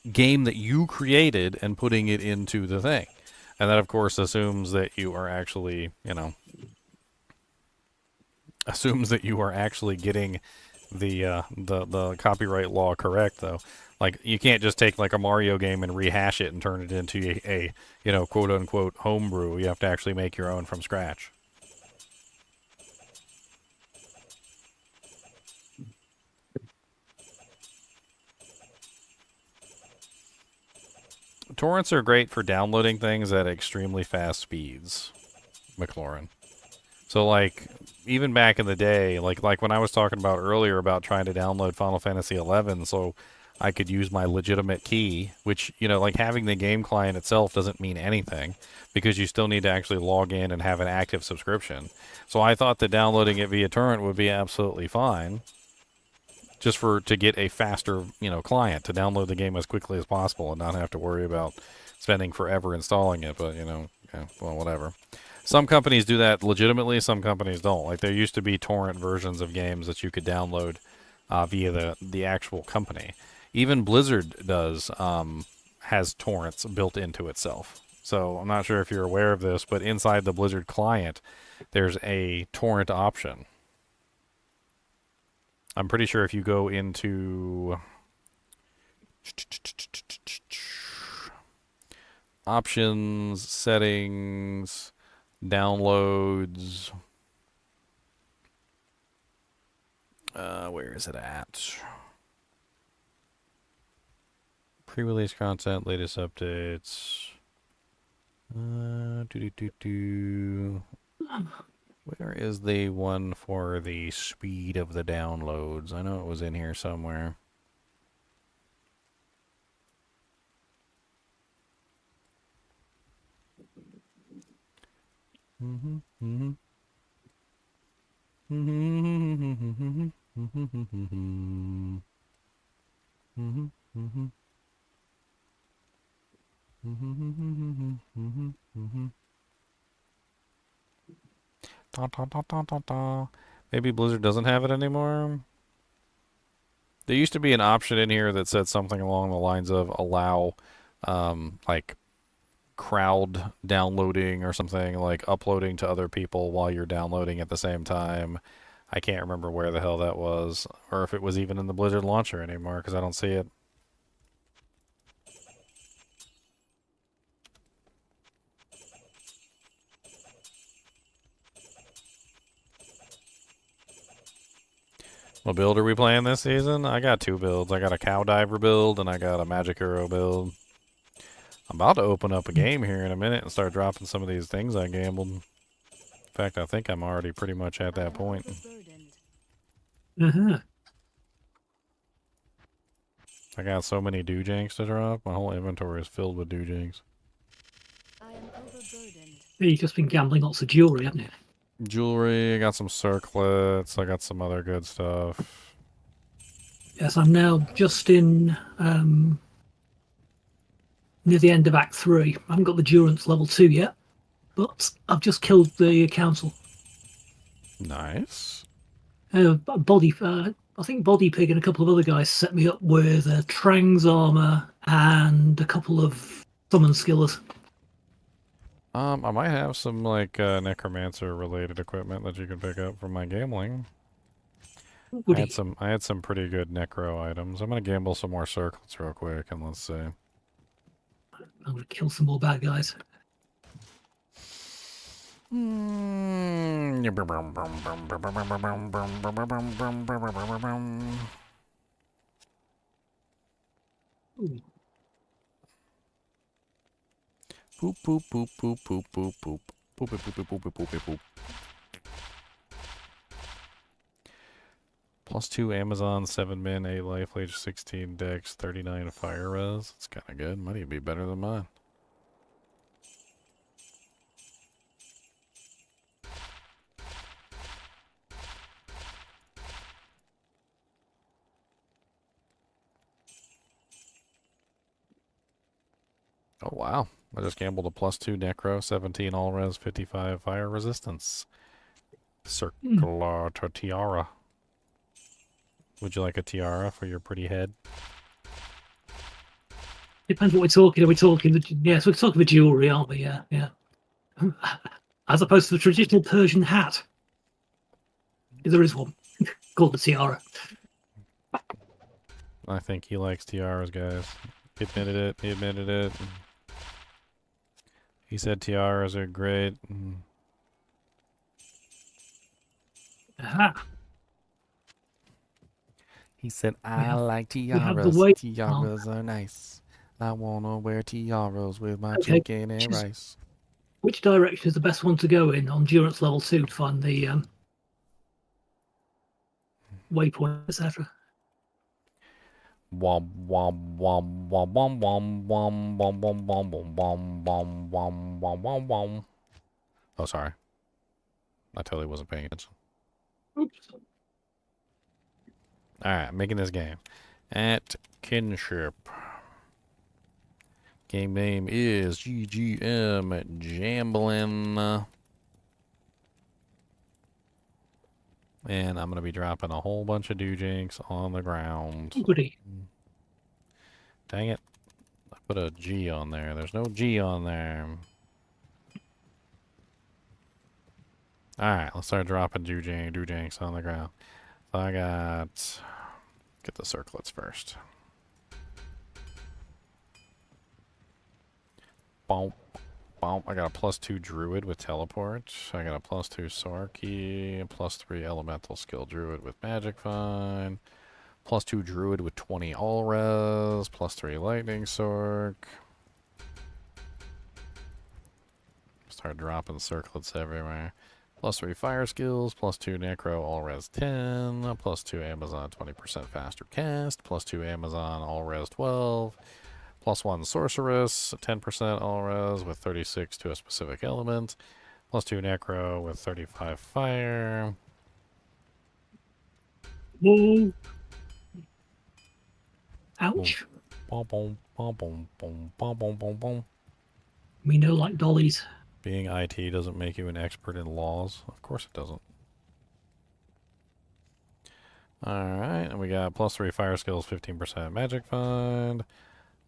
Speaker 1: game that you created and putting it into the thing. And that, of course, assumes that you are actually, getting the copyright law correct, though. Like, you can't just take like a Mario game and rehash it and turn it into a quote unquote homebrew. You have to actually make your own from scratch. Torrents are great for downloading things at extremely fast speeds, McLaurin. So, like, even back in the day, like when I was talking about earlier about trying to download Final Fantasy XI so I could use my legitimate key, which, like having the game client itself doesn't mean anything because you still need to actually log in and have an active subscription. So I thought that downloading it via torrent would be absolutely fine, just to get a faster, client to download the game as quickly as possible and not have to worry about spending forever installing it. But, well, whatever. Some companies do that legitimately, some companies don't. Like, there used to be torrent versions of games that you could download via the actual company. Even Blizzard has torrents built into itself. So I'm not sure if you're aware of this, but inside the Blizzard client, there's a torrent option. I'm pretty sure if you go into options, settings, downloads, where is it at? Pre-release content, latest updates. Where is the one for the speed of the downloads? I know it was in here somewhere. Maybe Blizzard doesn't have it anymore. There used to be an option in here that said something along the lines of allow, like, crowd downloading or something, like uploading to other people while you're downloading at the same time. I can't remember where the hell that was, or if it was even in the Blizzard launcher anymore, because I don't see it. What build are we playing this season? I got 2 builds. I got a Cow Diver build, and I got a Magic Arrow build. I'm about to open up a game here in a minute and start dropping some of these things I gambled. In fact, I think I'm already pretty much at that point. I got so many doojanks to drop. My whole inventory is filled with doojanks.
Speaker 10: You've just been gambling lots of jewelry, haven't you?
Speaker 1: Jewelry, I got some circlets, I got some other good stuff.
Speaker 10: Yes, I'm now just in near the end of Act 3. I haven't got the Durance level 2 yet, but I've just killed the council.
Speaker 1: Nice.
Speaker 10: I think Body Pig and a couple of other guys set me up with Trang's armor and a couple of summon skillers.
Speaker 1: I might have some like necromancer related equipment that you can pick up from my gambling.
Speaker 10: Woody.
Speaker 1: I had some pretty good necro items. I'm gonna gamble some more circles real quick and let's see.
Speaker 10: I'm gonna kill some more bad guys. Ooh.
Speaker 1: Poop poop poop poop poop poop poop poop poop poop poop poop poop poop. +2 Amazon, 7 min, 8 life, leech, 16 dex, 39 fire res. It's kind of good. Might even be better than mine. Oh wow. I just gambled a +2 necro, 17 all res, 55 fire resistance. Circular tiara. Would you like a tiara for your pretty head?
Speaker 10: Depends what we're talking. Are we talking? Yes, we're talking the jewelry, aren't we? Yeah, yeah. As opposed to the traditional Persian hat. There is one called the tiara.
Speaker 1: I think he likes tiaras, guys. He admitted it. He admitted it. He said tiaras are great.
Speaker 10: Aha.
Speaker 1: He said, I
Speaker 10: have-
Speaker 1: like
Speaker 10: have the
Speaker 1: tiaras.
Speaker 10: weight
Speaker 1: Tiaras are nice. I wanna wear tiaras with my
Speaker 10: Okay,
Speaker 1: chicken and
Speaker 10: which is-
Speaker 1: rice.
Speaker 10: Which direction is the best one to go in on Durance level 2 to find the waypoint, etc.?
Speaker 1: Wom wom wom wom wom wom wom wom wom wom wom wom wom wom wom wom wom. Oh, sorry. I totally wasn't paying attention.
Speaker 10: Oops.
Speaker 1: Alright, making this game. At Kinship. Game name is GGM Jamblin'. And I'm going to be dropping a whole bunch of doojanks on the ground.
Speaker 10: Goody.
Speaker 1: Dang it. I put a G on there. There's no G on there. Alright, let's start dropping doojanks on the ground. So I got... Get the circlets first. Bonk. Bonk. I got a +2 druid with teleport. I got a +2 Sarky. +3 elemental skill druid with magic find. +2 druid with 20 all res. +3 lightning sork. Start dropping circlets everywhere. +3 fire skills, +2 necro all res 10, +2 Amazon 20% faster cast, +2 Amazon all res 12, +1 sorceress 10% all res with 36 to a specific element, +2 necro with 35 fire.
Speaker 10: Whoa. Ouch.
Speaker 1: Boom, boom, boom, boom, boom, boom, boom, boom, boom.
Speaker 10: We know like dollies.
Speaker 1: Being IT doesn't make you an expert in laws. Of course it doesn't. Alright, and we got +3 fire skills, 15% magic find.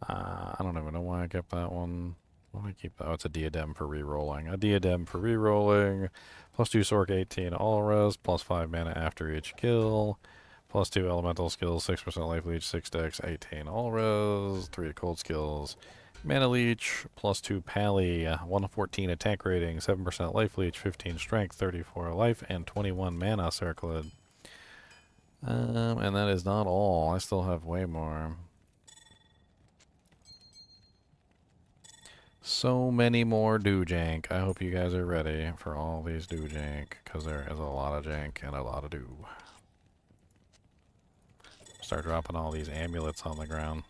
Speaker 1: I don't even know why I kept that one. Why do I keep that? Oh, it's a diadem for rerolling. A diadem for rerolling. +2 Sork 18 all res, +5 mana after each kill. +2 elemental skills, 6% life leech, 6 dex, 18 all res, 3 cold skills. Mana leech, +2 pally, 114 attack rating, 7% life leech, 15 strength, 34 life, and 21 mana circlet. And that is not all. I still have way more. So many more doojank. I hope you guys are ready for all these doojank, because there is a lot of jank and a lot of doo. Start dropping all these amulets on the ground.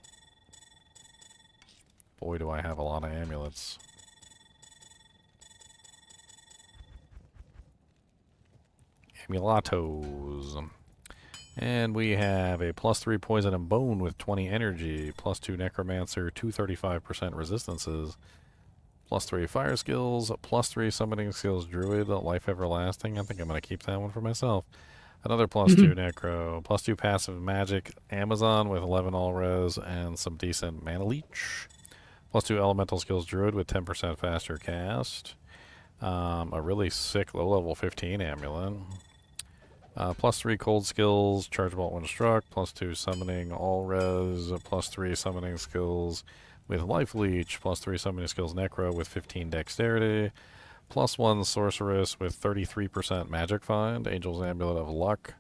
Speaker 1: Boy, do I have a lot of amulets. Amulatos. And we have a +3 poison and bone with 20 energy, +2 necromancer, 235% resistances, +3 fire skills, +3 summoning skills druid, life everlasting. I think I'm going to keep that one for myself. Another +2 necro, +2 passive magic, Amazon with 11 all res and some decent mana leech, +2 elemental skills druid with 10% faster cast, a really sick low level 15 amulet. +3 cold skills, charge bolt when struck, +2 summoning all res, +3 summoning skills with life leech, +3 summoning skills necro with 15 dexterity, +1 sorceress with 33% magic find, angel's amulet of luck,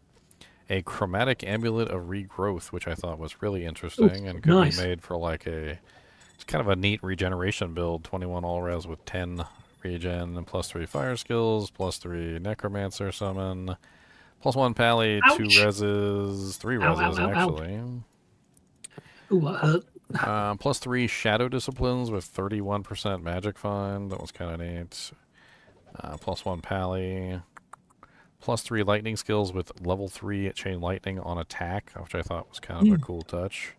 Speaker 1: a chromatic amulet of regrowth, which I thought was really interesting and could
Speaker 10: nice.
Speaker 1: be made for like it's kind of a neat regeneration build, 21 all res with 10 regen, and +3 fire skills, +3 necromancer summon, +1 pally,
Speaker 10: Ouch.
Speaker 1: 2 reses, 3
Speaker 10: Ow,
Speaker 1: reses
Speaker 10: ow, ow, ow.
Speaker 1: actually.
Speaker 10: Ooh, that hurt.
Speaker 1: +3 shadow disciplines with 31% magic find. That was kind of neat. +1 pally. +3 lightning skills with level 3 chain lightning on attack, which I thought was kind of a cool touch.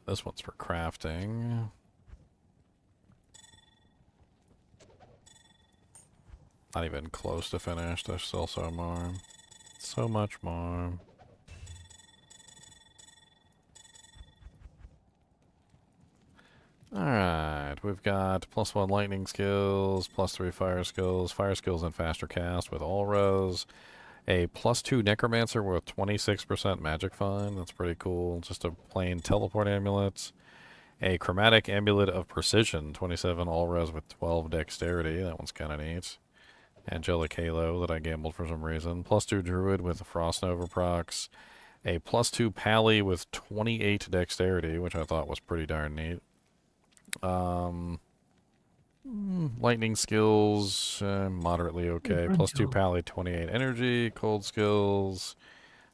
Speaker 1: This one's for crafting. Not even close to finished. There's still so more. So much more. Alright, we've got +1 lightning skills, +3 fire skills and faster cast with all res. A +2 necromancer with 26% magic find. That's pretty cool. Just a plain teleport amulet. A chromatic amulet of precision, 27 all res with 12 dexterity. That one's kind of neat. Angelic Halo that I gambled for some reason. +2 druid with Frost Nova procs. A +2 pally with 28 dexterity, which I thought was pretty darn neat. Lightning skills, moderately okay. +2 pally, 28 energy. Cold skills,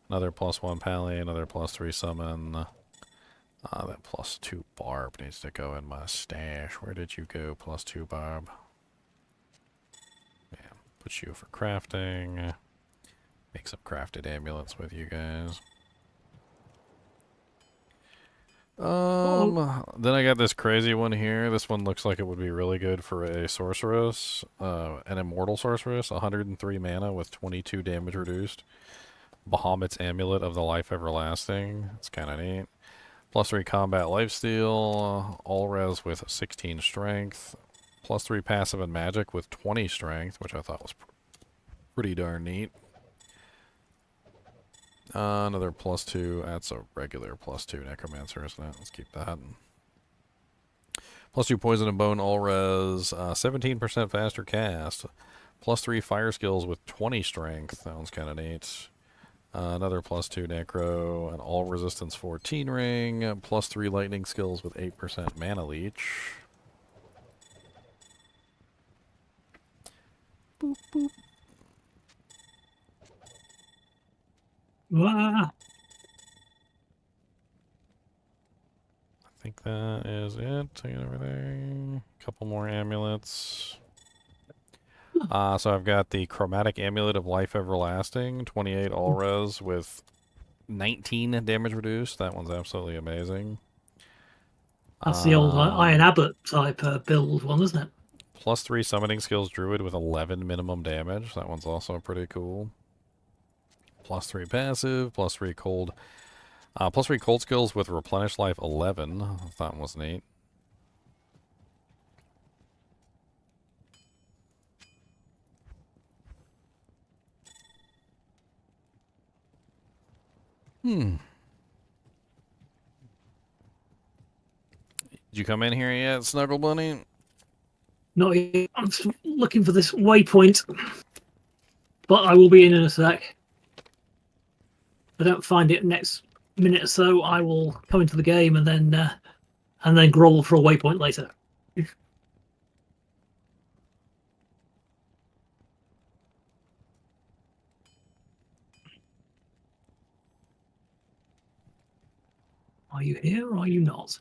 Speaker 1: another +1 pally, another +3 summon. That +2 barb needs to go in my stash. Where did you go, +2 barb? Yeah, put you for crafting. Make some crafted amulets with you guys. Then I got this crazy one here. This one looks like it would be really good for a sorceress, an immortal sorceress, 103 mana with 22 damage reduced. Bahamut's Amulet of the Life Everlasting. It's kind of neat. +3 combat lifesteal, all res with 16 strength. +3 passive and magic with 20 strength, which I thought was pretty darn neat. Another +2. That's a regular +2 necromancer, isn't it? Let's keep that. +2 poison and bone all res, 17% faster cast. +3 fire skills with 20 strength. That one's kind of neat. Another +2 necro, an all resistance 14 ring. +3 lightning skills with 8% mana leech. Boop boop.
Speaker 10: Ah.
Speaker 1: I think that is it. Take everything. Couple more amulets. So I've got the chromatic amulet of life everlasting, 28 all res with 19 damage reduced. That one's absolutely amazing.
Speaker 10: That's the old Iron Abbot type build one, isn't it?
Speaker 1: +3 summoning skills druid with 11 minimum damage. That one's also pretty cool. +3 passive, +3 cold. +3 cold skills with replenish life 11. That one was neat. Did you come in here yet, Snuggle Bunny?
Speaker 10: Not yet. I'm just looking for this waypoint, but I will be in a sec. If I don't find it next minute or so, I will come into the game and then grovel for a waypoint later. Are you here or are you not?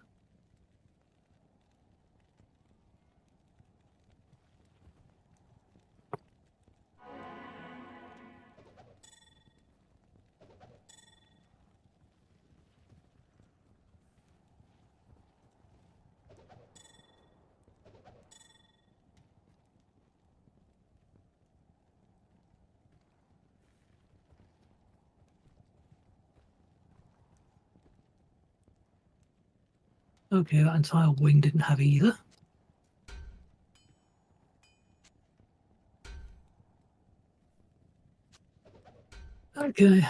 Speaker 10: Okay, that entire wing didn't have either. Okay.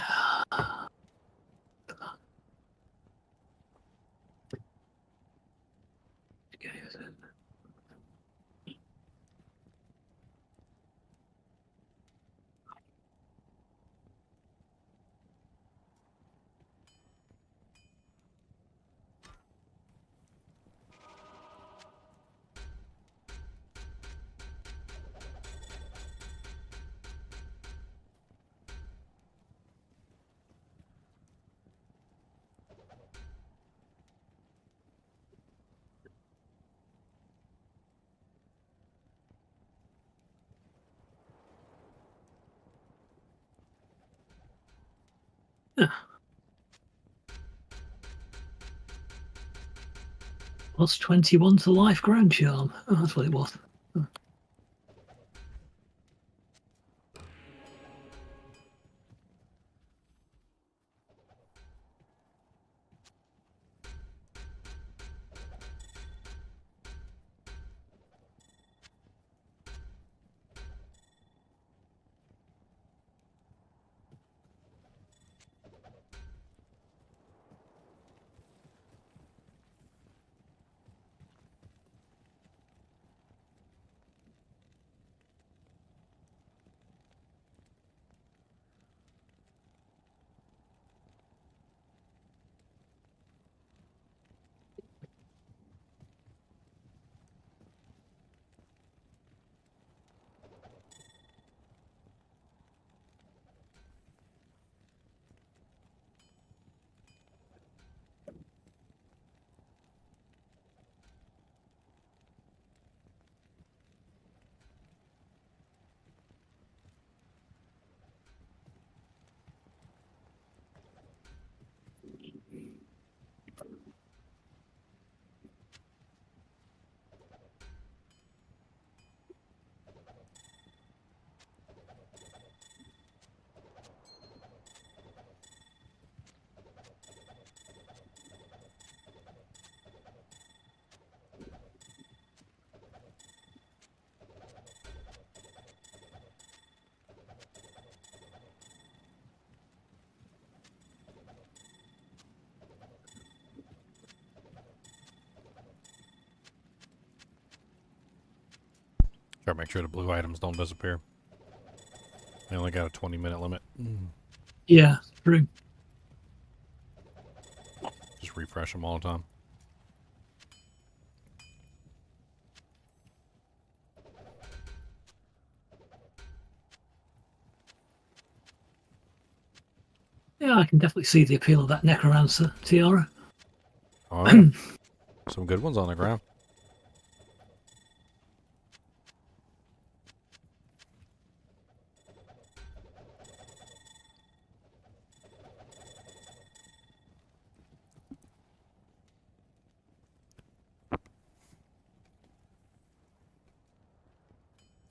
Speaker 10: Plus 21 to life ground charm. Oh, that's what it was. Oh.
Speaker 1: Try to make sure the blue items don't disappear. I only got a 20-minute limit.
Speaker 10: Yeah, true.
Speaker 1: Just refresh them all the time.
Speaker 10: Yeah, I can definitely see the appeal of that Necromancer tiara.
Speaker 1: Oh, yeah. Some good ones on the ground.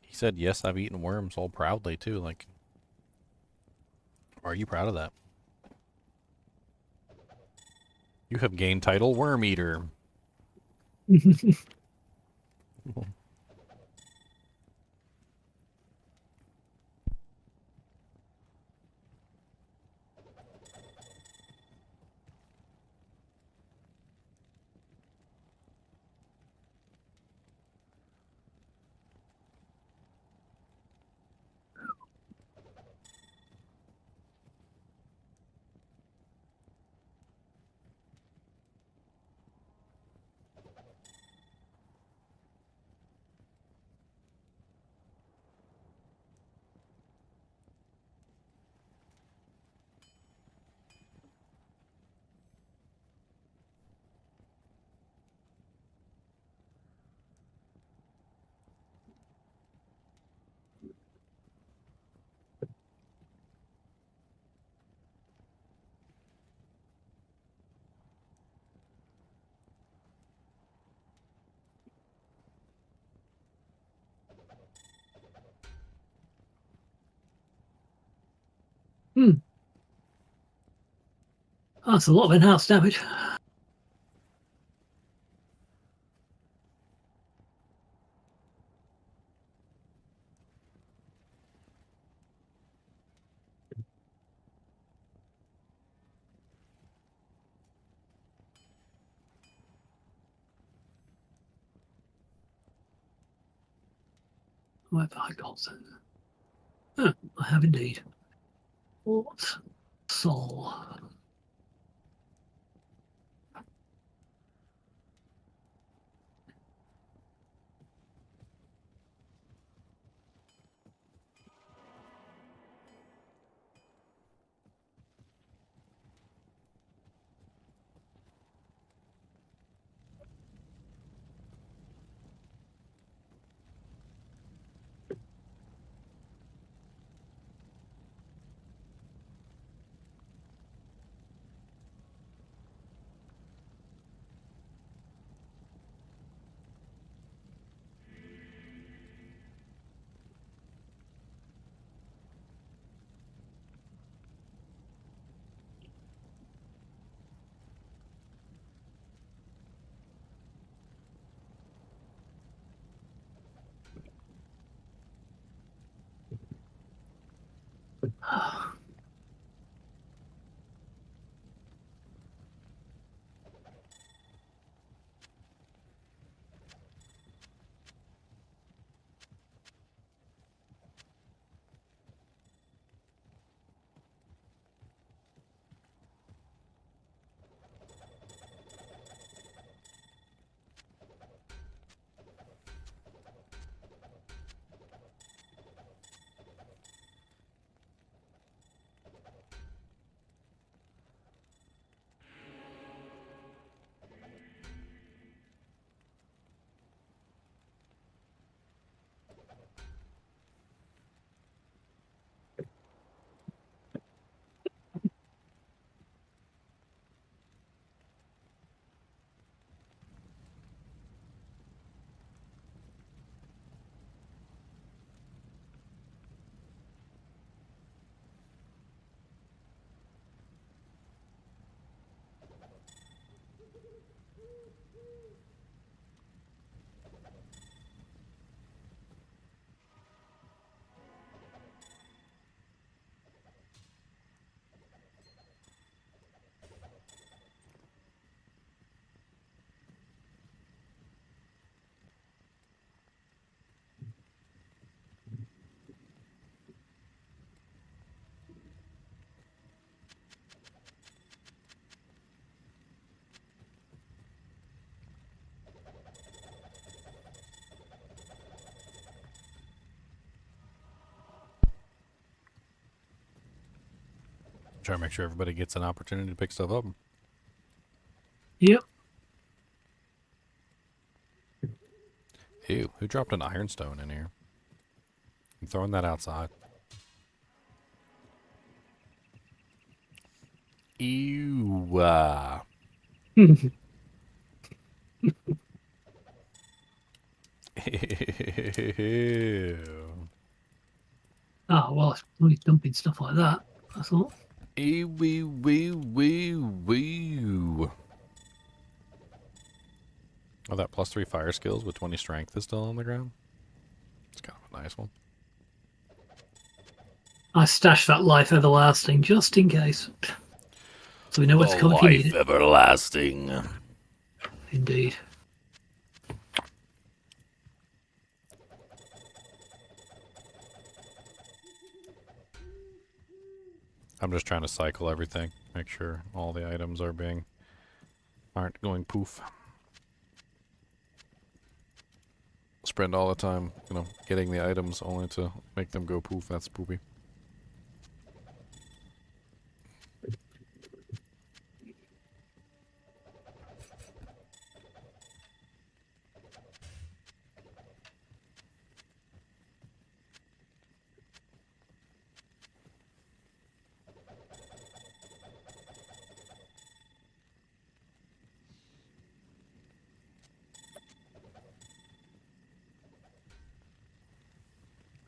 Speaker 1: He said, yes, I've eaten worms all proudly, too. Like, are you proud of that? You have gained title Worm Eater.
Speaker 10: Oh, that's a lot of in-house damage. Where have I got them? Oh, I have indeed. What soul?
Speaker 1: Try to make sure everybody gets an opportunity to pick stuff up.
Speaker 10: Yep.
Speaker 1: Ew, who dropped an ironstone in here? I'm throwing that outside. Ew. Ew.
Speaker 10: Oh, well, it's probably dumping stuff like that, I thought.
Speaker 1: Ew, wee, wee, wee, wee. Oh, that +3 fire skills with 20 strength is still on the ground. It's kind of a nice one.
Speaker 10: I stashed that life everlasting just in case. So we know what's coming if you need it.
Speaker 1: Everlasting.
Speaker 10: Indeed.
Speaker 1: I'm just trying to cycle everything. Make sure all the items aren't going poof. Spend all the time, getting the items only to make them go poof. That's poopy.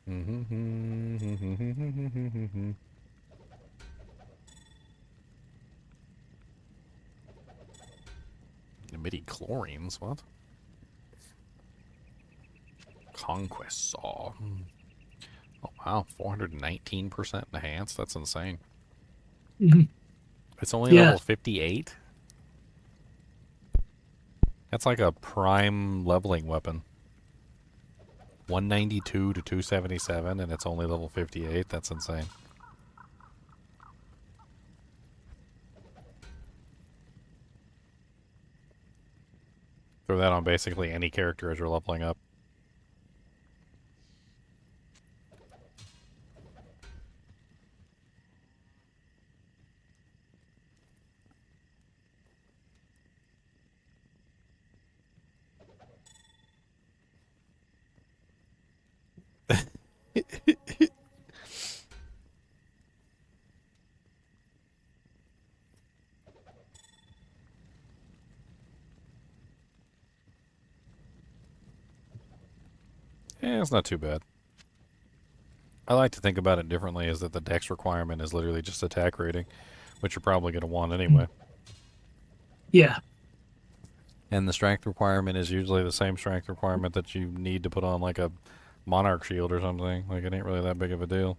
Speaker 1: The midi-chlorines, what? Conquest saw. Oh wow, 419% enhanced? That's insane. It's only level 58? That's like a prime leveling weapon. 192 to 277, and it's only level 58. That's insane. Throw that on basically any character as you're leveling up. Yeah, it's not too bad. I like to think about it differently, is that the dex requirement is literally just attack rating, which you're probably going to want anyway.
Speaker 10: Yeah.
Speaker 1: And the strength requirement is usually the same strength requirement that you need to put on like a monarch shield or something. Like, it ain't really that big of a deal.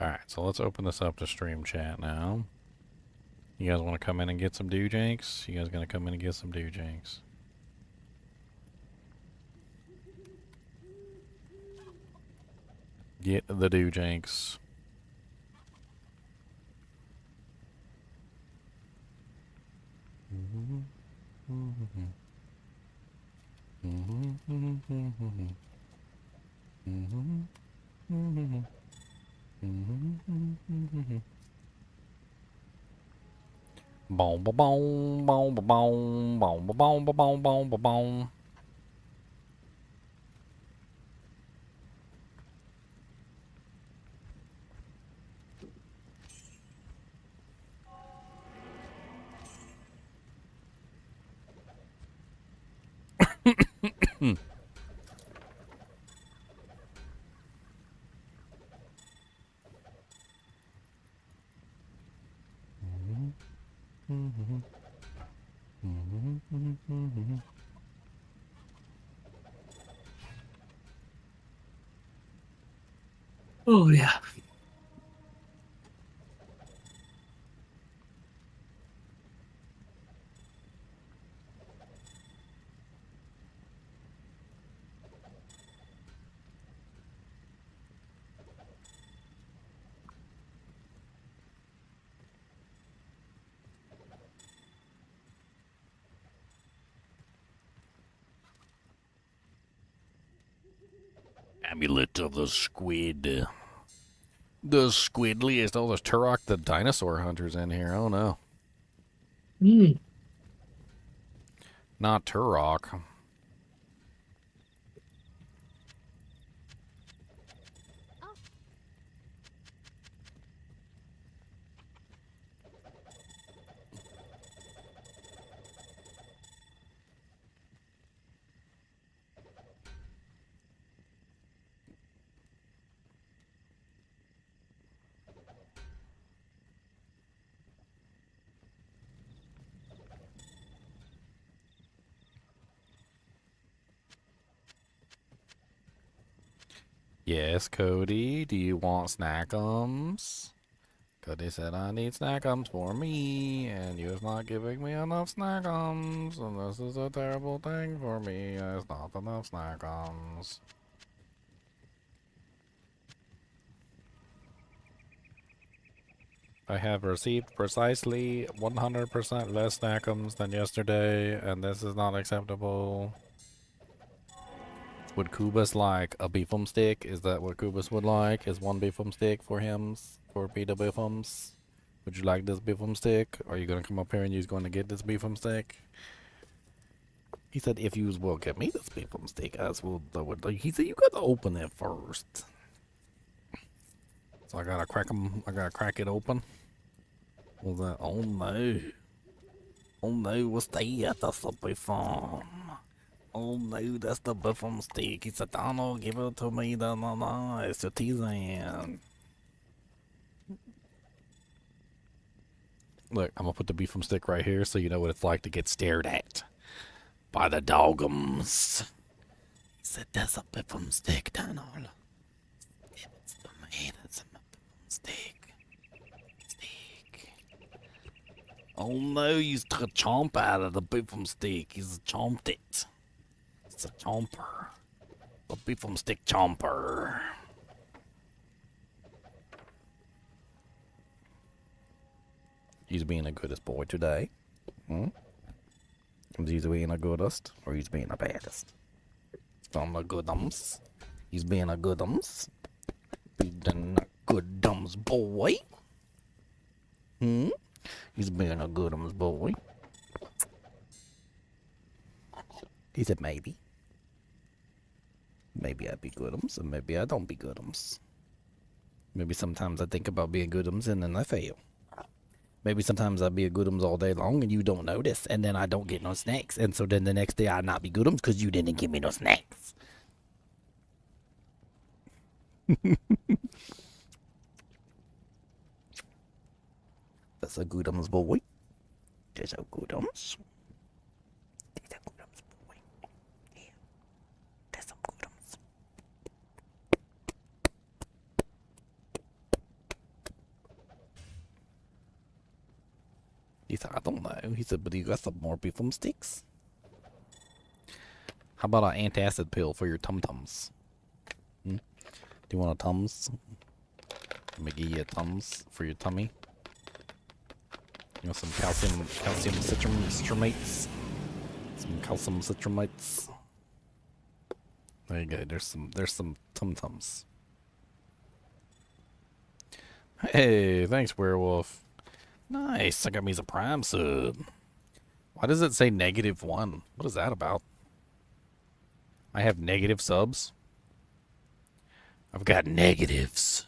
Speaker 1: Alright, so let's open this up to stream chat now. You guys want to come in and get some doojanks? You guys gonna come in and get some doojanks? Get the doojanks. Boom, ba boom, boom, ba boom, boom, ba boom, ba boom, boom, ba boom.
Speaker 10: Oh, yeah.
Speaker 1: Amulet of the squid. The squidliest. Oh, there's Turok the dinosaur hunter's in here. Oh no.
Speaker 10: Hmm.
Speaker 1: Not Turok. Yes, Cody, do you want snackums? Cody said I need snackums for me, and you're not giving me enough snackums, and this is a terrible thing for me. There's not enough snackums. I have received precisely 100% less snackums than yesterday, and this is not acceptable. Would Kubus like a beefum stick? Is that what Kubus would like? Is one beefum stick for him? For Peter Beefums? Would you like this beefum stick? Are you gonna come up here and you're going to get this beefum stick? He said, if you will get me this beefum stick, as will do it. He said, you gotta open it first. So I gotta crack it open. Was that, oh no. Oh no, what's that? That's a beefum. Oh no, that's the beefum stick. He said, Donald, give it to me. No, it's a T-Zan. Look, I'm gonna put the beefum stick right here so you know what it's like to get stared at by the dogums. He said, that's a beefum stick, Donald. Oh no, he's took a chomp out of the beefum stick. He's chomped it. It's a chomper. A beefum stick chomper. He's being the goodest boy today. Hmm? He's being the goodest, or he's being the baddest? From the goodums. He's being a goodums. Being a goodums boy. Hmm? He's being a goodums boy. He said maybe. Maybe I be goodums, and maybe I don't be goodums. Maybe sometimes I think about being goodums and then I fail. Maybe sometimes I be a goodums all day long and you don't notice, and then I don't get no snacks, and so then the next day I not be goodums because you didn't give me no snacks. That's a goodums boy. That's a goodums. That's a goodums boy. Yeah. That's some goodums. He said, I don't know. He said, but you got some more beefum sticks? How about an antacid pill for your tum-tums? Hmm? Do you want a Tums? Let me give you a Tums for your tummy. You know, some calcium citramates. Some calcium citramates. There you go. There's some tum-tums. Hey, thanks, werewolf. Nice. I got me a prime sub. Why does it say -1? What is that about? I have negative subs. I've got negatives.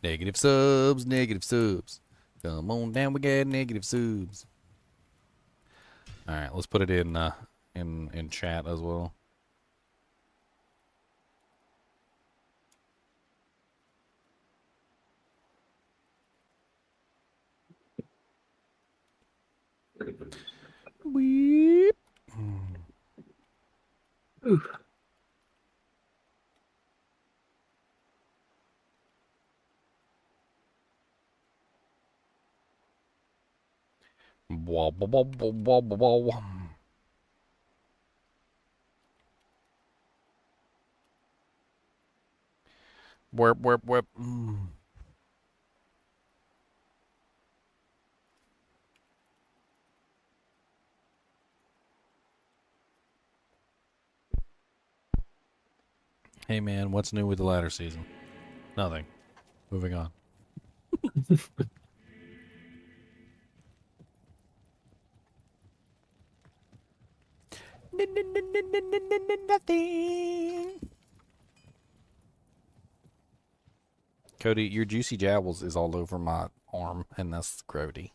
Speaker 1: Negative subs, negative subs. Come on down, we got negative subs. All right, let's put it in chat as well. Weep.
Speaker 10: Ooh.
Speaker 1: Wah, wah, wah, wah, wah, wah, wah. Whip, whip, whip. Hey man, what's new with the ladder season? Nothing. Moving on. Nothing. Cody, your juicy jowls is all over my arm, and that's Grody.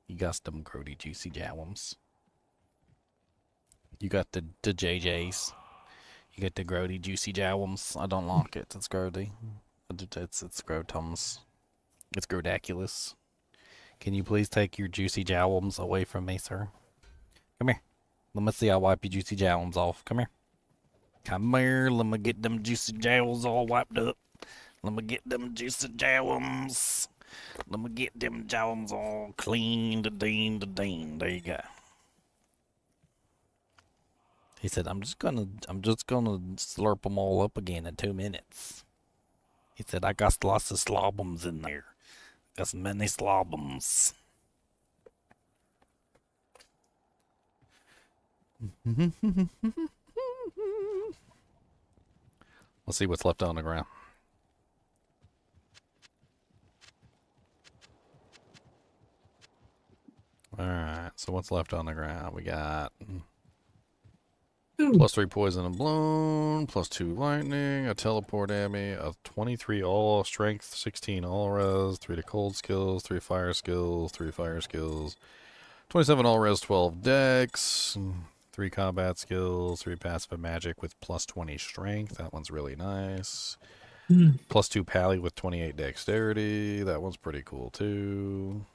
Speaker 1: You got them Grody juicy jowls. You got the JJs. You get the Grody juicy jowls. I don't like it. It's Grody. It's Grotums. It's Grodaculous. Can you please take your juicy jowls away from me, sir? Come here. Let me see. I'll wipe your juicy jowls off. Come here. Come here. Let me get them juicy jowls all wiped up. Let me get them juicy jowls. Let me get them jowls all clean. Da-deen, da-deen. There you go. He said, I'm just gonna slurp them all up again in 2 minutes. He said, I got lots of slobums in there. Got many slobums. Let's see what's left on the ground. Alright, so what's left on the ground? We got +3 poison and blown, +2 lightning, a teleport ammy, a 23 all strength, 16 all res, 3 to cold skills, 3 fire skills, 3 fire skills, 27 all res, 12 dex, 3 combat skills, 3 passive magic with +20 strength. That one's really nice. +2 pally with 28 dexterity. That one's pretty cool too.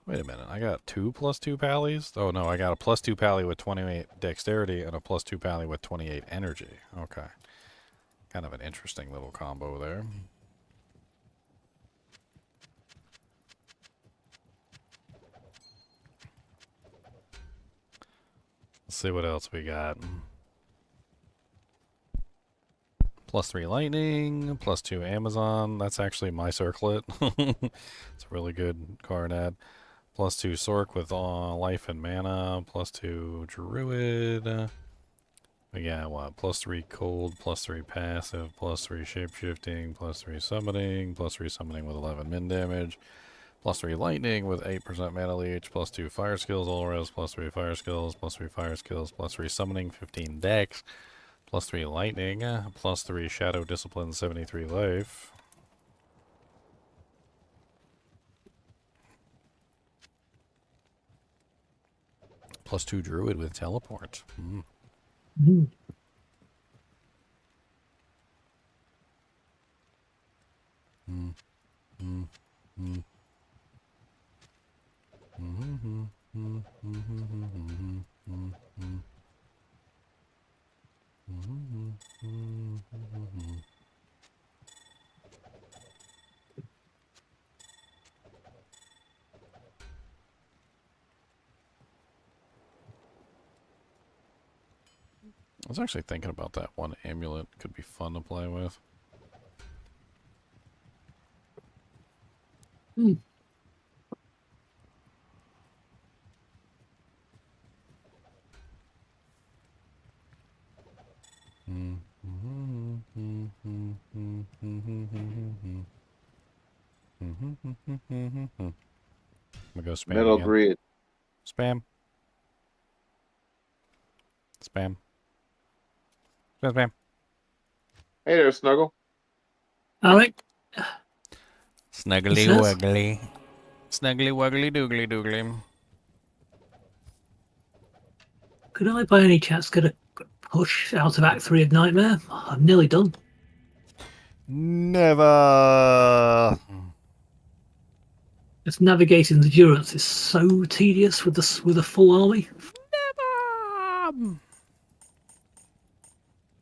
Speaker 1: Wait a minute, I got 2 +2 pallies? Oh no, I got a +2 pally with 28 dexterity and a +2 pally with 28 energy. Okay. Kind of an interesting little combo there. Let's see what else we got. +3 lightning, +2 Amazon. That's actually my circlet. It's a really good card ad. +2 Sork with life and mana. +2 Druid. We got what? +3 cold, +3 passive, +3 shapeshifting, +3 summoning, +3 summoning with 11 min damage. +3 lightning with 8% mana leech, +2 fire skills all res, +3 fire skills, +3 fire skills, +3 summoning, 15 dex, +3 lightning, +3 shadow discipline, 73 life. +2 druid with teleport.
Speaker 10: Mm.
Speaker 1: I was actually thinking about that one amulet. Could be fun to play with.
Speaker 10: Mm.
Speaker 1: I'm gonna go spam
Speaker 9: Metal
Speaker 1: again.
Speaker 9: Grid.
Speaker 1: Spam. Spam. Spam, spam.
Speaker 9: Hey there, Snuggle.
Speaker 10: Alric,
Speaker 1: Snuggly
Speaker 10: Yes.
Speaker 1: wuggly. Snuggly wuggly doogly doogly.
Speaker 10: could I by any chance get a push out of Act 3 of Nightmare? I'm nearly done.
Speaker 1: Never.
Speaker 10: Just navigating the Durance is so tedious with a full army.
Speaker 1: Never.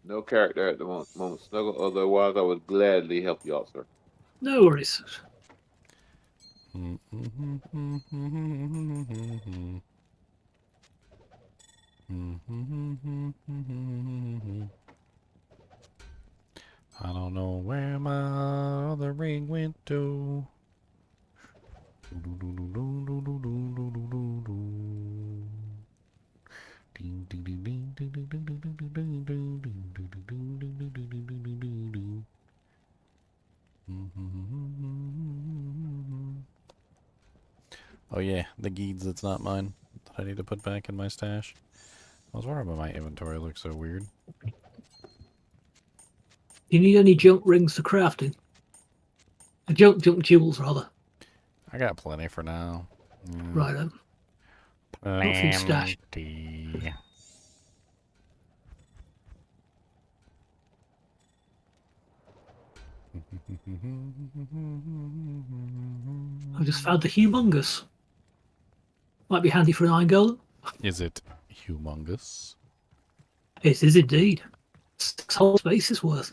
Speaker 9: No character at the moment, Snuggle. Otherwise, I would gladly help you out, sir.
Speaker 10: No worries.
Speaker 1: I don't know where my other ring went to. Oh yeah, the geeds that's not mine that I need to put back in my stash. I was wondering why my inventory looks so weird.
Speaker 10: Do you need any junk rings for crafting? Junk jewels, rather.
Speaker 1: I got plenty for now.
Speaker 10: Right. Not for your stash.
Speaker 1: Plenty.
Speaker 10: I just found the humongous. Might be handy for an iron golem.
Speaker 1: Is it humongous?
Speaker 10: It is indeed. 6 whole spaces worth.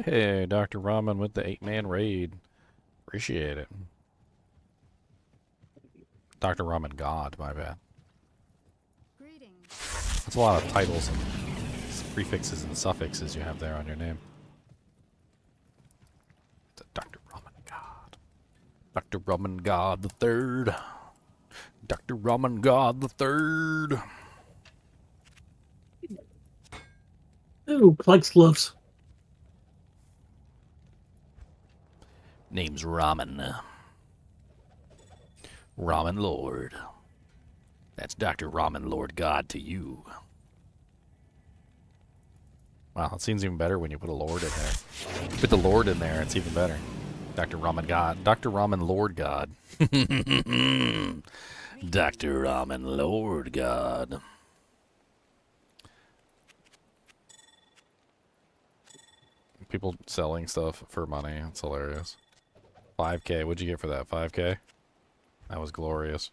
Speaker 1: Hey, Dr. Ramen with the 8-man raid. Appreciate it. Dr. Ramen God, my bad.
Speaker 5: Greetings.
Speaker 1: That's a lot of titles and prefixes and suffixes you have there on your name. It's a Dr. Ramen God. Dr. Ramen God the Third. Dr. Ramen God the Third.
Speaker 10: Ooh, Plague's gloves.
Speaker 1: Name's Ramen. Ramen Lord. That's Dr. Ramen Lord God to you. Wow, it seems even better when you put a Lord in there. Put the Lord in there, it's even better. Dr. Ramen God. Dr. Ramen Lord God. Dr. Ramen Lord God. People selling stuff for money. It's hilarious. 5K. What'd you get for that? 5K? That was glorious.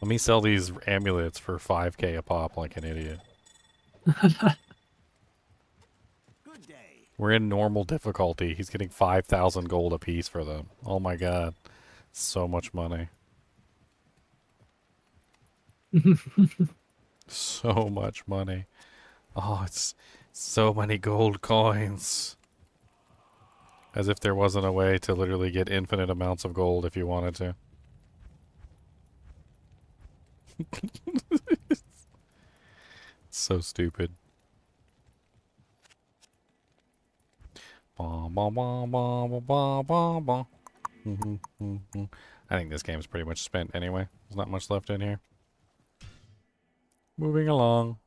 Speaker 1: Let me sell these amulets for 5K a pop like an idiot. We're in normal difficulty. He's getting 5,000 gold a piece for them. Oh my god. So much money. So much money. Oh, it's so many gold coins. As if there wasn't a way to literally get infinite amounts of gold if you wanted to. So stupid. I think this game's pretty much spent anyway. There's not much left in here. Moving along.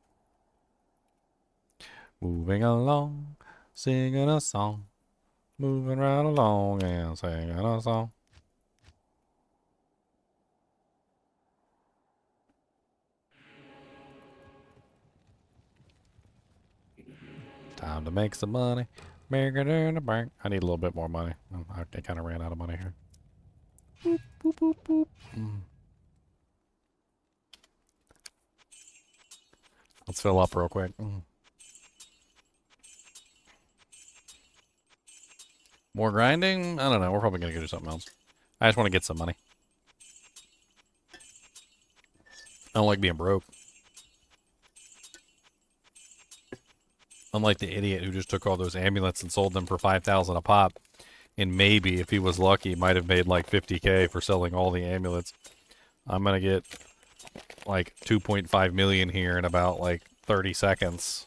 Speaker 1: Moving along. Singing a song. Moving right along and singing a song. Time to make some money. Bigger than a bank. I need a little bit more money. I kind of ran out of money here. Boop, boop, boop, boop. Let's fill up real quick. More grinding? I don't know. We're probably going to go do something else. I just want to get some money. I don't like being broke. Unlike the idiot who just took all those amulets and sold them for 5,000 a pop. And maybe, if he was lucky, might have made like 50K for selling all the amulets. I'm going to get like 2.5 million here in about like 30 seconds.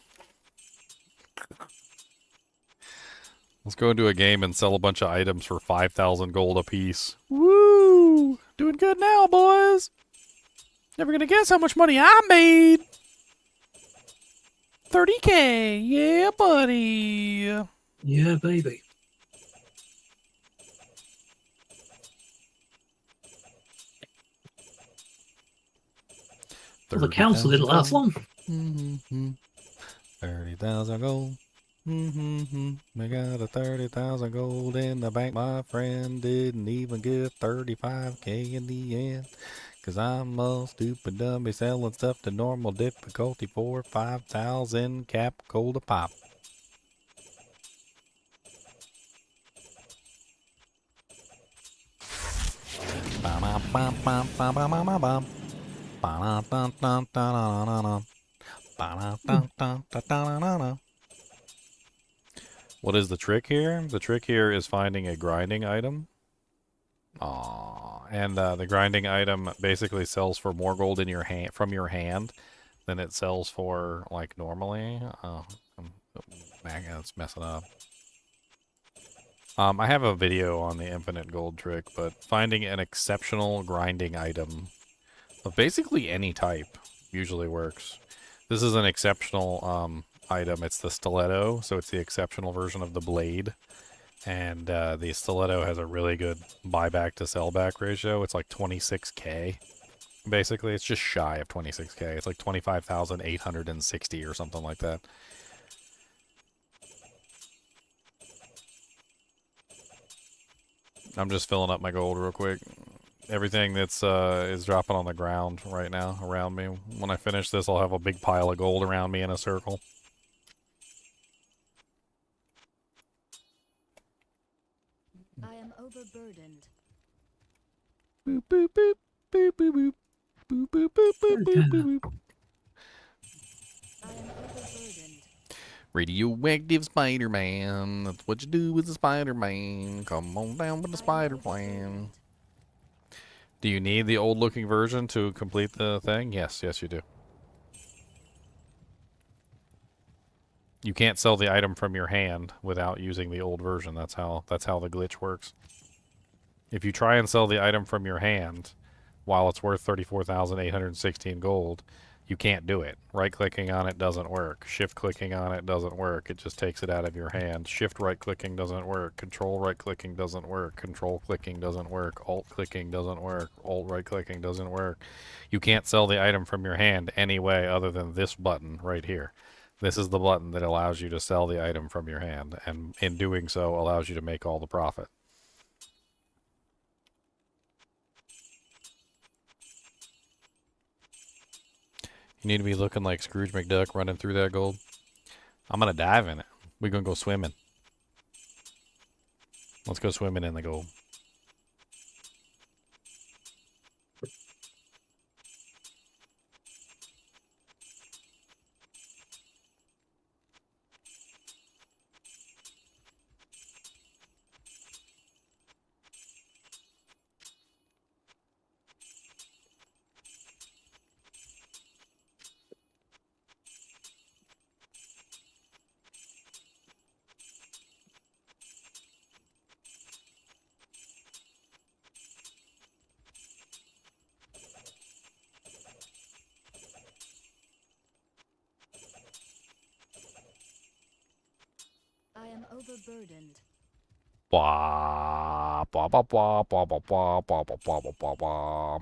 Speaker 1: Let's go into a game and sell a bunch of items for 5,000 gold apiece. Woo! Doing good now, boys! Never gonna guess how much money I made! 30K! Yeah, buddy!
Speaker 10: Yeah, baby. Well, the council didn't last long.
Speaker 1: 30,000 gold. I got a 30,000 gold in the bank. My friend didn't even get 35K in the end. Cause I'm a stupid dummy selling stuff to normal difficulty for 5,000 cap gold a pop. What is the trick here? The trick here is finding a grinding item. Aw, and the grinding item basically sells for more gold in your hand from your hand than it sells for like normally. It's messing up. I have a video on the infinite gold trick, but finding an exceptional grinding item of basically any type usually works. This is an exceptional item. It's the stiletto, so it's the exceptional version of the blade. And the stiletto has a really good buyback to sellback ratio. It's like 26k. Basically, it's just shy of 26k. It's like 25,860 or something like that. I'm just filling up my gold real quick. Everything that's is dropping on the ground right now around me. When I finish this, I'll have a big pile of gold around me in a circle.
Speaker 5: I am overburdened.
Speaker 1: Boop boop boop boop boop boop boop boop boop boop boop boop.
Speaker 5: I am overburdened.
Speaker 1: Radioactive Spider-Man. That's what you do with the Spider-Man. Come on down with the Spider-Man. Do you need the old-looking version to complete the thing? Yes, yes you do. You can't sell the item from your hand without using the old version. That's how the glitch works. If you try and sell the item from your hand while it's worth 34,816 gold, you can't do it. Right-clicking on it doesn't work. Shift-clicking on it doesn't work. It just takes it out of your hand. Shift-right-clicking doesn't work. Control-right-clicking doesn't work. Control-clicking doesn't work. Alt-clicking doesn't work. Alt-right-clicking doesn't work. You can't sell the item from your hand any way other than this button right here. This is the button that allows you to sell the item from your hand, and in doing so allows you to make all the profit. You need to be looking like Scrooge McDuck running through that gold. I'm going to dive in it. We're going to go swimming. Let's go swimming in the gold.
Speaker 5: I am overburdened.
Speaker 1: Blah, blah, blah, blah, blah, blah, blah, blah, blah, blah, blah, blah, blah.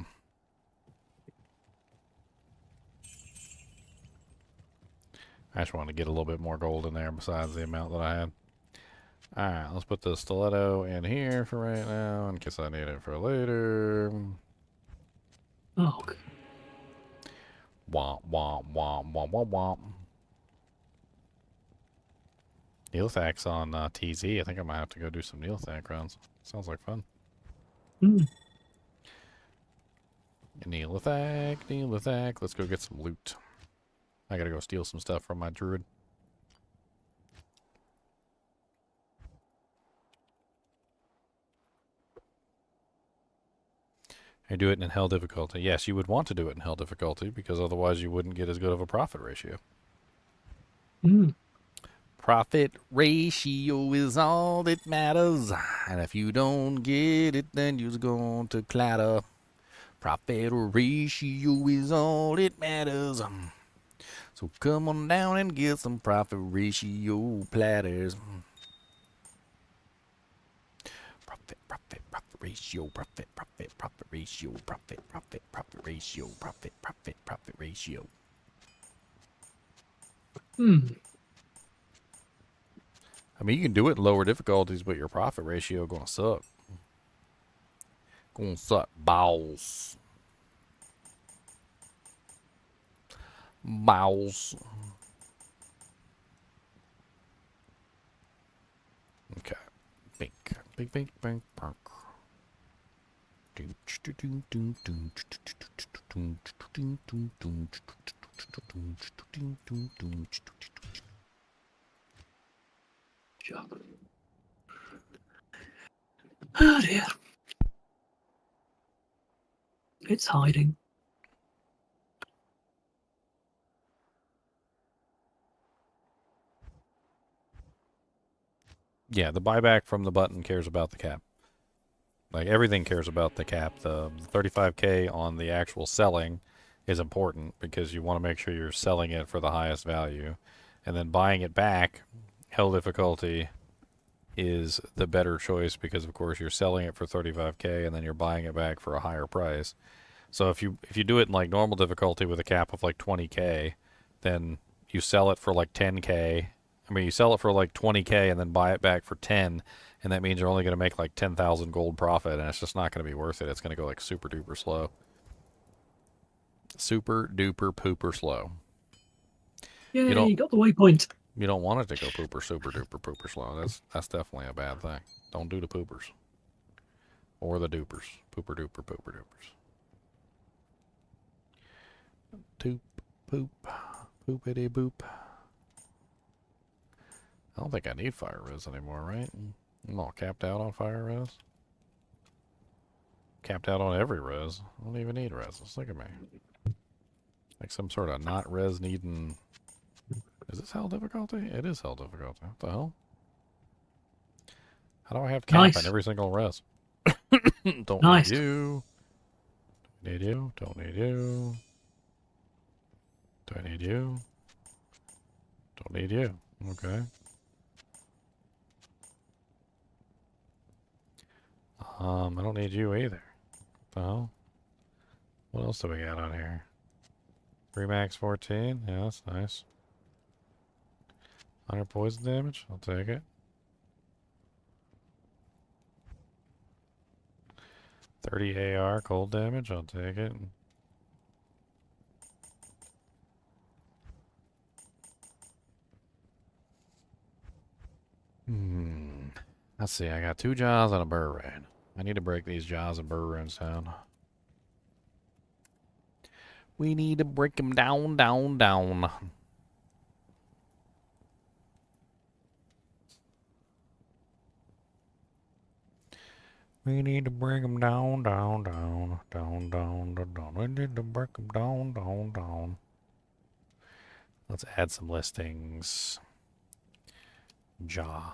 Speaker 1: I just want to get a little bit more gold in there besides the amount that I had. Alright, let's put the stiletto in here for right now in case I need it for later.
Speaker 10: Oh, okay.
Speaker 1: Womp, womp, womp, womp, womp, womp. Neelthac's on TZ. I think I might have to go do some Neelthac runs. Sounds like fun.
Speaker 10: Mm.
Speaker 1: Neelthac, Neelthac. Let's go get some loot. I gotta go steal some stuff from my druid. I do it in hell difficulty. Yes, you would want to do it in hell difficulty because otherwise you wouldn't get as good of a profit ratio.
Speaker 10: Mm.
Speaker 1: Profit ratio is all that matters. And if you don't get it, then you're going to clatter. Profit ratio is all that matters. So come on down and get some profit ratio platters. Profit, profit, profit ratio, profit, profit, profit ratio, profit, profit, profit ratio, profit, profit, profit ratio.
Speaker 10: Hmm.
Speaker 1: I mean, you can do it in lower difficulties, but your profit ratio gonna suck. Gonna suck balls. Balls. Okay. Bink. Bink, bink, bink, bink.
Speaker 10: Oh dear. it's hiding.
Speaker 1: Yeah, the buyback from the button cares about the cap. Like, everything cares about the cap. The 35k on the actual selling is important because you want to make sure you're selling it for the highest value. And then buying it back, hell difficulty, is the better choice because, of course, you're selling it for 35k and then you're buying it back for a higher price. So if you do it in, like, normal difficulty with a cap of, like, 20k, then you sell it for, like, 10k. I mean, you sell it for, like, 20k and then buy it back for 10, and that means you're only going to make, like, 10,000 gold profit, and it's just not going to be worth it. It's going to go, like, super duper slow. Super duper pooper slow.
Speaker 10: Yeah,
Speaker 1: You don't-
Speaker 10: you got the waypoint.
Speaker 1: You don't want it to go pooper super duper pooper slow. That's definitely a bad thing. Don't do the poopers. Or the dupers. Pooper duper pooper dupers. Toop, poop, poopity boop. I don't think I need fire res anymore, right? I'm all capped out on fire res. Capped out on every res. I don't even need res. Look at me. Like some sort of not res needing. Is this hell difficulty? It is hell difficulty. What the hell? How do I have cap
Speaker 10: Nice.
Speaker 1: on every single res? Don't
Speaker 10: Nice.
Speaker 1: need you. Don't need you. Don't need you. Do I need you? Don't need you. Okay. I don't need you either. What the hell? What else do we got on here? Remax 14. Yeah, that's nice. 100 poison damage. I'll take it. 30 AR cold damage. I'll take it. Let's see. I got 2 jaws and a burr raid. I need to break these jaws and burr runes down. We need to break them down, down, down. We need to break them down, down, down, down, down, down, down. We need to break them down, down, down. Let's add some listings. Jaw.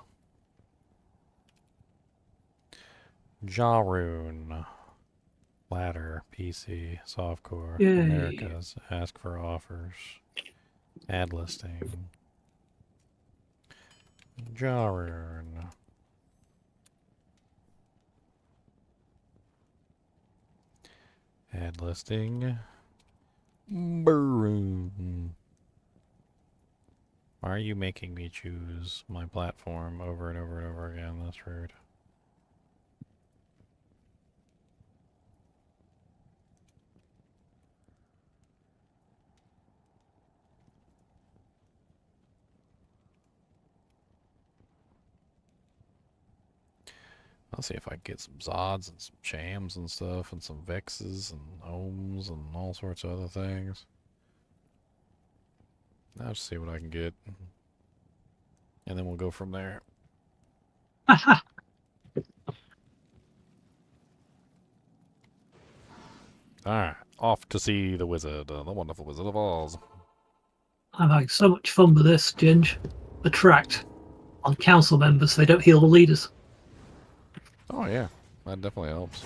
Speaker 1: Jaw rune. Ladder, PC, softcore,
Speaker 10: Yay.
Speaker 1: Americas, ask for offers, add listing, jaw rune. Add listing, Baroon. Why are you making me choose my platform over and over and over again? That's rude. I'll see if I can get some Zods and some Shams and stuff and some Vexes and Ohms and all sorts of other things. I'll just see what I can get. And then we'll go from there. Alright, off to see the wizard, the wonderful Wizard of Oz.
Speaker 10: I'm having so much fun with this, Ginge. Attract on council members, they don't heal the leaders.
Speaker 1: Oh yeah, that definitely helps.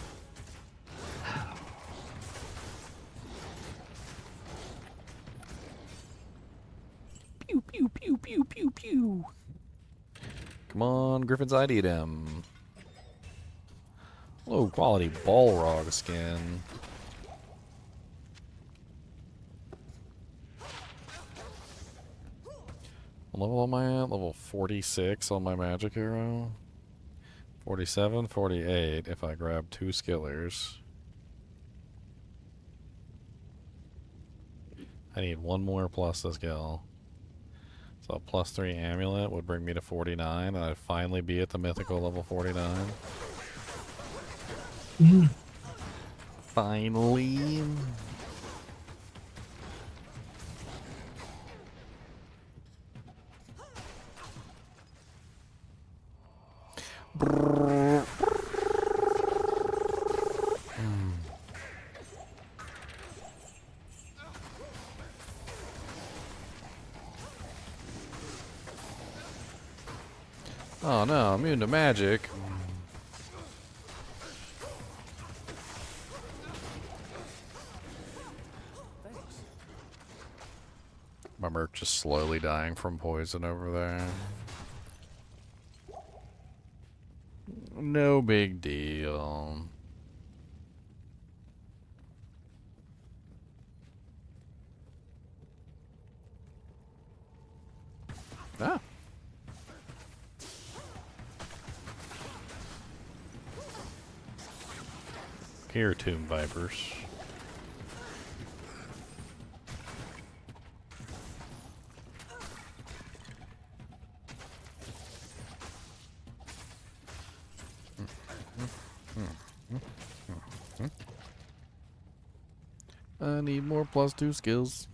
Speaker 1: Pew pew pew pew pew pew. Come on, Griffin's item. Low quality Balrog skin. What level am I at? Level 46 on my magic arrow. 47, 48 if I grab 2 skillers. I need 1 more plus the skill. So a +3 amulet would bring me to 49, and I'd finally be at the mythical level 49. Finally. no, immune to magic. My merc just slowly dying from poison over there. No big deal. Ah. Here, tomb vipers. I need more +2 skills.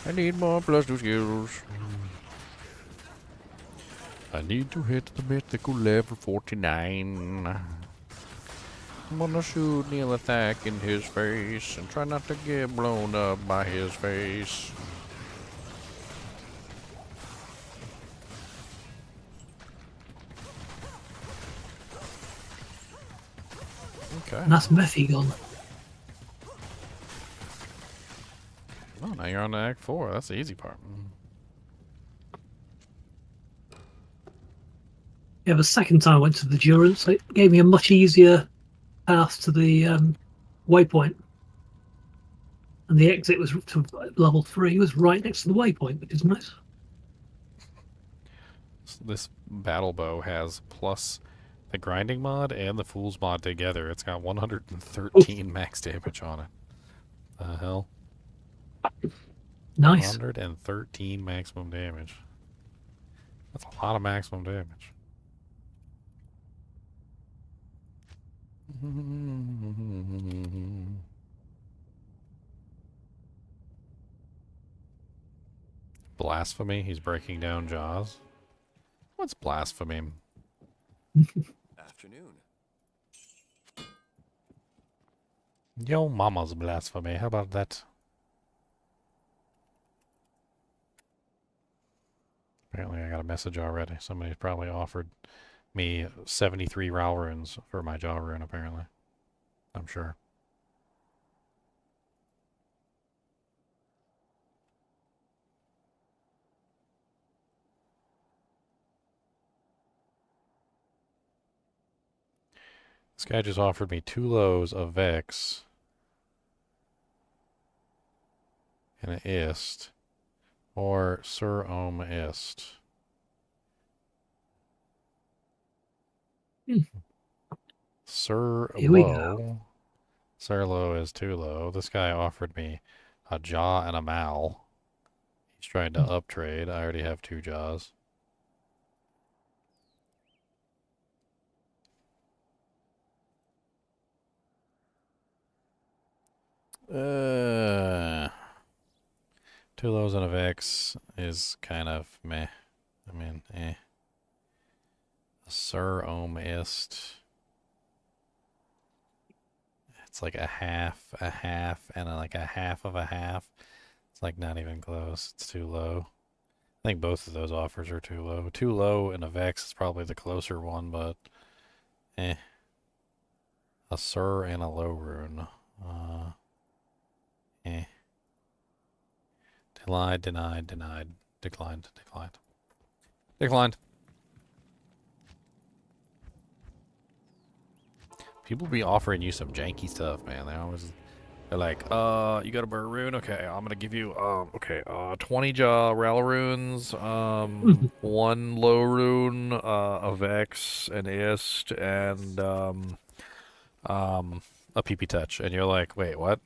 Speaker 1: I need more +2 skills. I need to hit the mythical level 49. I'm gonna shoot Neil attack in his face and try not to get blown up by his face. Okay.
Speaker 10: And that's Methy gone.
Speaker 1: Oh, now you're on to Act 4. That's the easy part.
Speaker 10: Yeah, the second time I went to the Durance, it gave me a much easier path to the waypoint. And the exit was to level 3 was right next to the waypoint, which is nice.
Speaker 1: This battle bow has plus the grinding mod and the fool's mod together. It's got 113 max damage on it. The hell?
Speaker 10: Nice.
Speaker 1: 113 maximum damage. That's a lot of maximum damage. Blasphemy? He's breaking down jaws? What's blasphemy?
Speaker 7: Afternoon.
Speaker 1: Yo mama's blasphemy. How about that? Apparently I got a message already. Somebody probably offered me 73 Ral runes for my jaw rune, apparently. I'm sure. This guy just offered me 2 lows of Vex and an Ist, or Sir Ohm Ist. Sir
Speaker 10: Here we
Speaker 1: Low. Sir Low is 2 low. This guy offered me a jaw and a mal. He's trying to uptrade. I already have 2 jaws. Two lows and a Vex is kind of meh. I mean, eh. A Sir Ohm Ist. It's like a half, and like a half of a half. It's like not even close. It's too low. I think both of those offers are too low. Too low and a Vex is probably the closer one, but eh. A Sir and a low rune. Eh. Denied. Declined. People be offering you some janky stuff, man. They're like, you got a burn rune? Okay, I'm gonna give you, 20 jaw Ral runes, 1 low rune, a Vex, an Ist, and, a PP touch. And you're like, wait, what?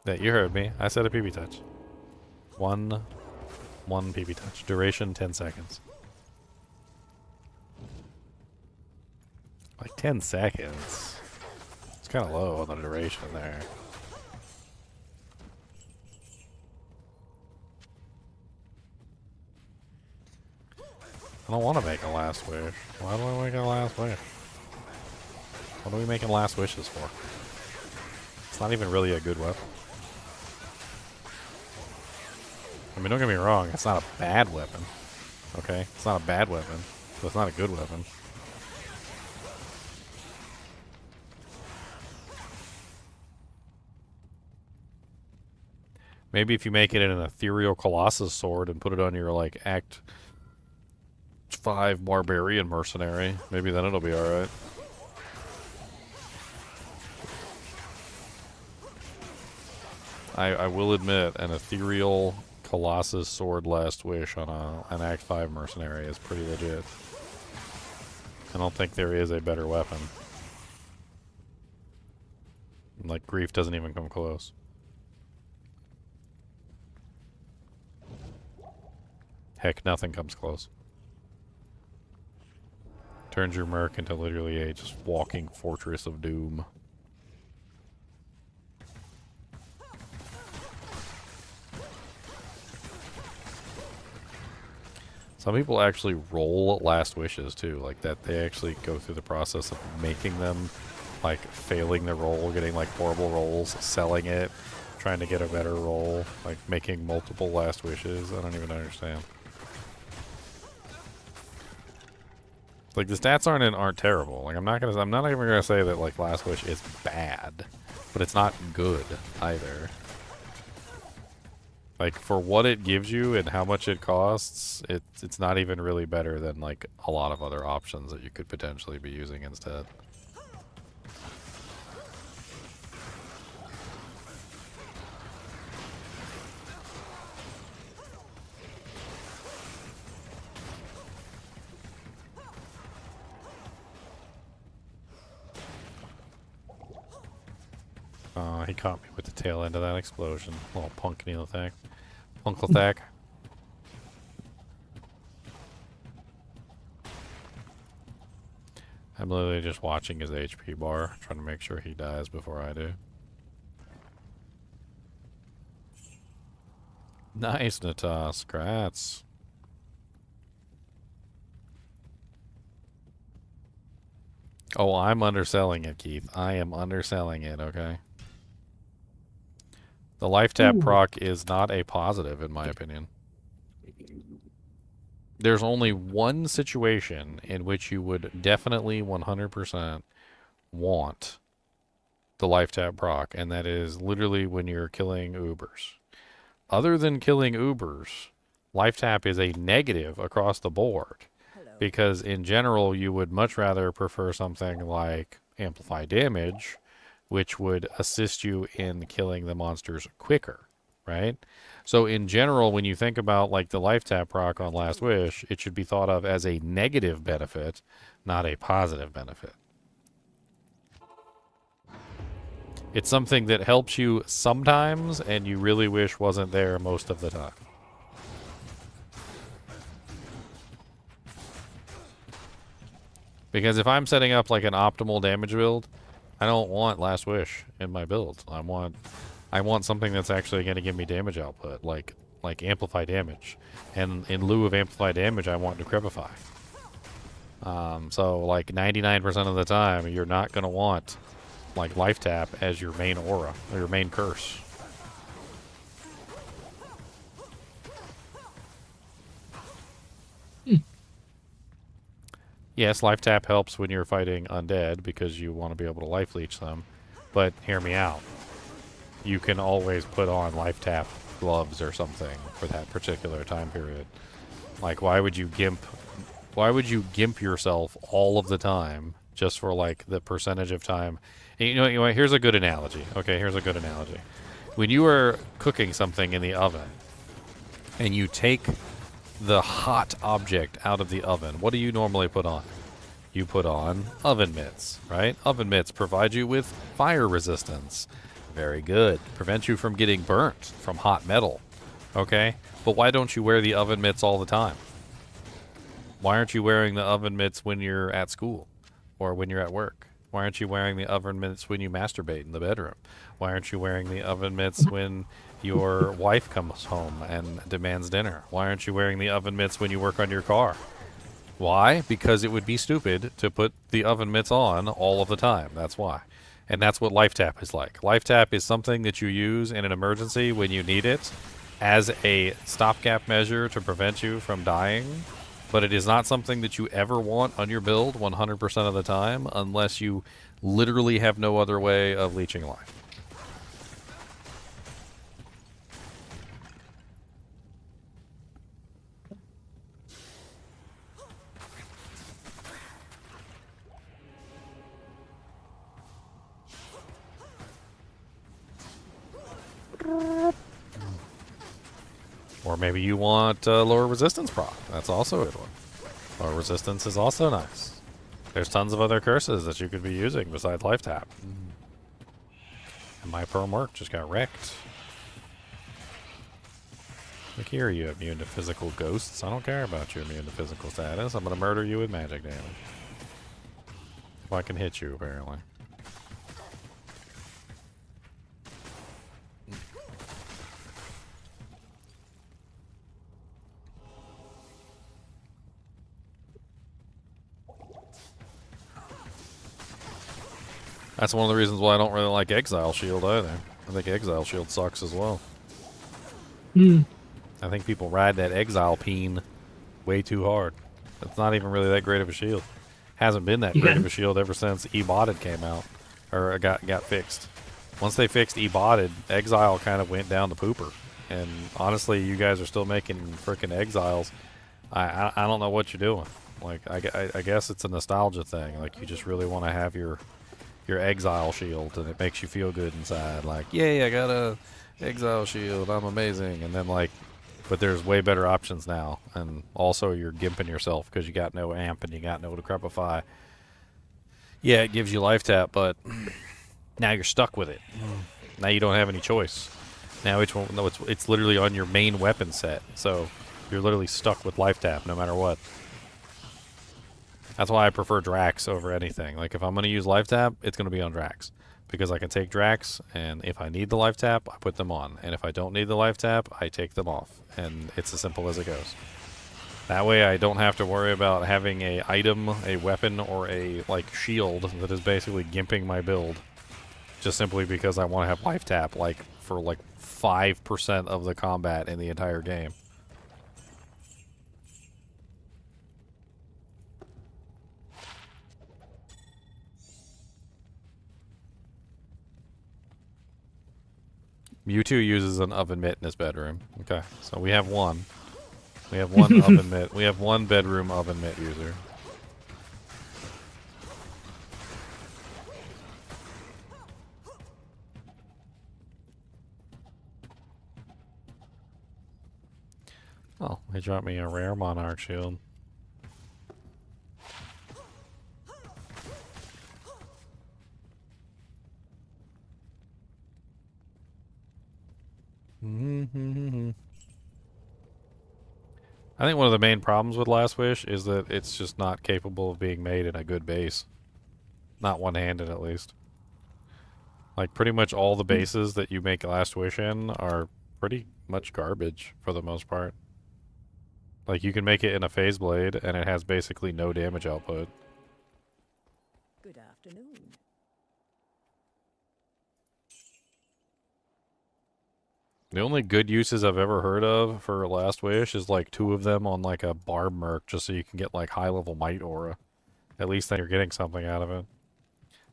Speaker 1: Yeah, you heard me. I said a PP touch. One PP touch. Duration 10 seconds. Like 10 seconds. It's kind of low on the duration there. I don't want to make a last wish. Why do I make a last wish? What are we making last wishes for? It's not even really a good weapon. I mean, don't get me wrong, it's not a bad weapon. Okay? It's not a bad weapon, but it's not a good weapon. Maybe if you make it an ethereal Colossus sword and put it on your, like, Act 5 Barbarian Mercenary, maybe then it'll be alright. I will admit, an ethereal Colossus sword Last Wish on an Act 5 Mercenary is pretty legit. I don't think there is a better weapon. Like, Grief doesn't even come close. Heck, nothing comes close. Turns your merc into literally a just walking fortress of doom. Some people actually roll Last Wishes too, like that they actually go through the process of making them, like failing the roll, getting like horrible rolls, selling it, trying to get a better roll, like making multiple Last Wishes. I don't even understand. Like the stats aren't terrible. Like I'm not even gonna say that like Last Wish is bad, but it's not good either. Like for what it gives you and how much it costs, it's not even really better than like a lot of other options that you could potentially be using instead. He caught me with the tail end of that explosion. Little punk Neil attack. Punkle attack. I'm literally just watching his HP bar, trying to make sure he dies before I do. Nice, Natas. Congrats. Oh, I'm underselling it, Keith. I am underselling it, okay? The life tap proc is not a positive, in my opinion. There's only one situation in which you would definitely 100% want the life tap proc, and that is literally when you're killing Ubers. Other than killing Ubers, life tap is a negative across the board. Because in general, you would much rather prefer something like Amplify Damage, which would assist you in killing the monsters quicker, right? So in general, when you think about like the life tap proc on Last Wish, it should be thought of as a negative benefit, not a positive benefit. It's something that helps you sometimes, and you really wish wasn't there most of the time. Because if I'm setting up like an optimal damage build, I don't want Last Wish in my build. I want something that's actually going to give me damage output, like Amplify Damage. And in lieu of Amplify Damage, I want Decrepify. So like 99% of the time, you're not going to want like Life Tap as your main aura, or your main curse. Yes, life tap helps when you're fighting undead because you want to be able to life leech them. But hear me out. You can always put on life tap gloves or something for that particular time period. Like, why would you gimp yourself all of the time just for like the percentage of time? And you know, here's a good analogy. Okay, here's a good analogy. When you are cooking something in the oven and you take the hot object out of the oven, what do you normally put on? You put on oven mitts, right? Oven mitts provide you with fire resistance. Very good. Prevent you from getting burnt from hot metal. Okay? But why don't you wear the oven mitts all the time? Why aren't you wearing the oven mitts when you're at school or when you're at work? Why aren't you wearing the oven mitts when you masturbate in the bedroom? Why aren't you wearing the oven mitts when your wife comes home and demands dinner? Why aren't you wearing the oven mitts when you work on your car? Why? Because it would be stupid to put the oven mitts on all of the time. That's why. And that's what Life Tap is like. Life Tap is something that you use in an emergency when you need it as a stopgap measure to prevent you from dying but it is not something that you ever want on your build 100% of the time unless you literally have no other way of leeching life. Or maybe you want lower resistance proc. That's also a good one. Lower resistance is also nice. There's tons of other curses that you could be using besides life tap. And my perm work just got wrecked. Look here, you immune to physical ghosts. I don't care about your immune to physical status. I'm going to murder you with magic damage. If I can hit you, apparently. That's one of the reasons why I don't really like Exile Shield either. I think Exile Shield sucks as well. I think people ride that Exile peen way too hard. It's not even really that great of a shield. Hasn't been that great of a shield ever since E-Botted came out. Or got fixed. Once they fixed E-Botted, Exile kind of went down the pooper. And honestly, you guys are still making frickin' Exiles. I don't know what you're doing. Like, I guess it's a nostalgia thing. Like, you just really want to have your Exile Shield, and it makes you feel good inside. Like, yay, I got a Exile Shield, I'm amazing. And then, like, but there's way better options now. And also, you're gimping yourself because you got no amp and you got no Decrepify. Yeah, it gives you life tap, but now you're stuck with it. Now you don't have any choice. Now it's literally on your main weapon set, so you're literally stuck with life tap no matter what. That's why I prefer Drax over anything. Like, if I'm going to use life tap, it's going to be on Drax. Because I can take Drax, and if I need the life tap, I put them on. And if I don't need the life tap, I take them off. And it's as simple as it goes. That way I don't have to worry about having a item, a weapon, or a, like, shield that is basically gimping my build. Just simply because I want to have life tap, like, for, like, 5% of the combat in the entire game. Mewtwo uses an oven mitt in his bedroom. Okay, so we have one. We have one oven mitt. We have one bedroom oven mitt user. Oh, he dropped me a rare Monarch Shield. I think one of the main problems with Last Wish is that it's just not capable of being made in a good base. Not one-handed, at least. Like, pretty much all the bases that you make Last Wish in are pretty much garbage, for the most part. Like, you can make it in a Phase Blade, and it has basically no damage output.
Speaker 5: Good afternoon.
Speaker 1: The only good uses I've ever heard of for Last Wish is like 2 of them on like a Barb Merc just so you can get like high level Might Aura. At least then you're getting something out of it.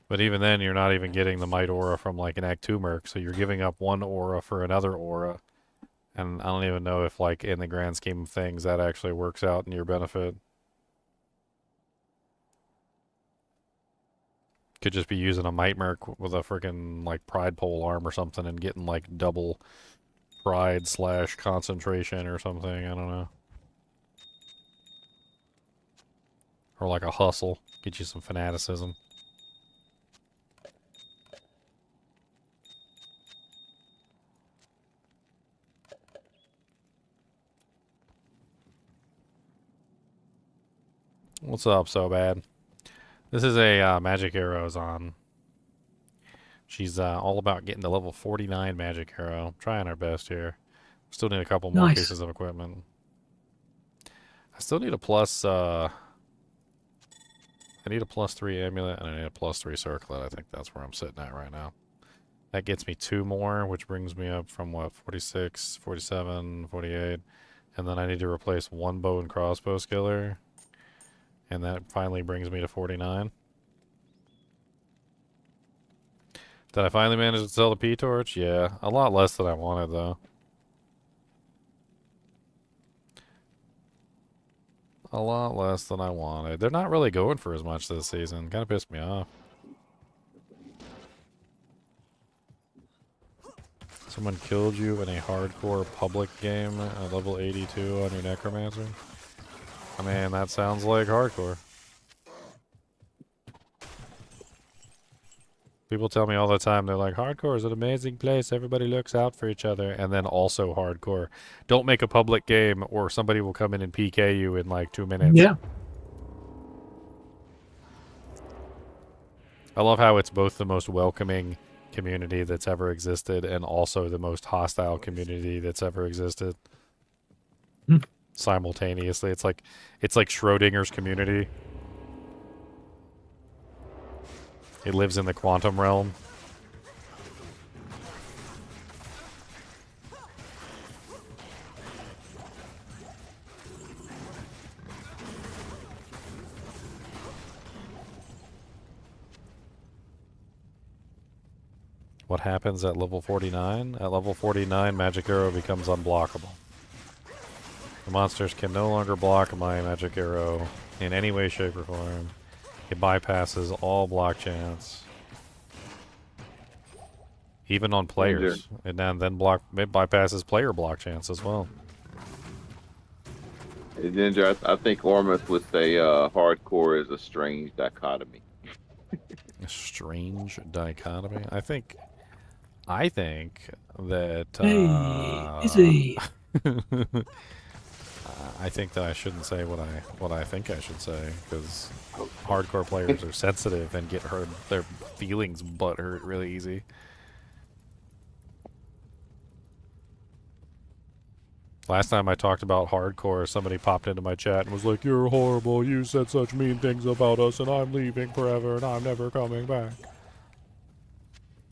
Speaker 1: But even then you're not even getting the Might Aura from like an Act 2 Merc, so you're giving up one aura for another aura. And I don't even know if like in the grand scheme of things that actually works out in your benefit. Could just be using a Might Merc with a freaking like Pride Pole arm or something and getting like double pride / concentration or something, I don't know. Or like a hustle, get you some fanaticism. What's up, so bad? This is a Magic Arrows on. She's all about getting to level 49 Magic Arrow. Trying our best here. Still need a couple more pieces of equipment. I still need a plus, I need a +3 amulet and I need a +3 circlet. I think that's where I'm sitting at right now. That gets me 2 more, which brings me up from what, 46, 47, 48. And then I need to replace one bow and crossbow skiller. And that finally brings me to 49. Did I finally manage to sell the P-Torch? Yeah. A lot less than I wanted, though. A lot less than I wanted. They're not really going for as much this season. Kind of pissed me off. Someone killed you in a hardcore public game at level 82 on your Necromancer? I mean, that sounds like hardcore. People tell me all the time, they're like, hardcore is an amazing place, everybody looks out for each other, and then also hardcore. Don't make a public game or somebody will come in and PK you in like 2 minutes.
Speaker 10: Yeah.
Speaker 1: I love how it's both the most welcoming community that's ever existed and also the most hostile community that's ever existed. Simultaneously. It's like Schrodinger's community. It lives in the quantum realm. What happens at level 49? At level 49, Magic Arrow becomes unblockable. The monsters can no longer block my Magic Arrow in any way, shape, or form. It bypasses all block chance. Even on players. And then it bypasses player block chance as well.
Speaker 9: Hey, Ginger, I think Ormus would say hardcore is a strange dichotomy.
Speaker 1: A strange dichotomy? I think that
Speaker 10: Hey, is he?
Speaker 1: I think that I shouldn't say what I think I should say, because hardcore players are sensitive and get hurt, their feelings butt hurt really easy. Last time I talked about hardcore, somebody popped into my chat and was like, "You're horrible, you said such mean things about us, and I'm leaving forever, and I'm never coming back."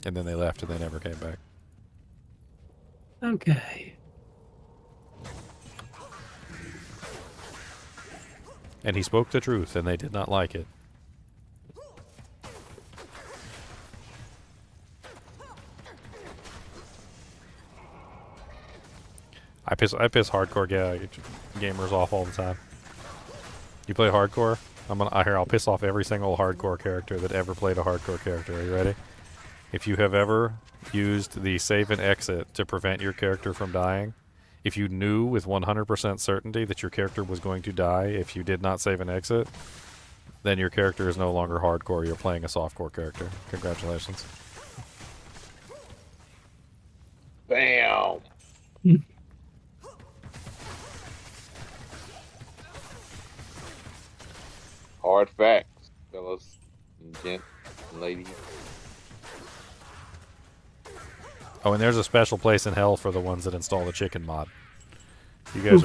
Speaker 1: And then they left and they never came back.
Speaker 10: Okay.
Speaker 1: And he spoke the truth, and they did not like it. I piss hardcore gamers off all the time. You play hardcore? I'll piss off every single hardcore character that ever played a hardcore character. Are you ready? If you have ever used the save and exit to prevent your character from dying, if you knew with 100% certainty that your character was going to die if you did not save and exit, then your character is no longer hardcore. You're playing a softcore character. Congratulations.
Speaker 9: Bam! Hard facts, fellas and gents and ladies.
Speaker 1: Oh, and there's a special place in hell for the ones that install the chicken mod. You guys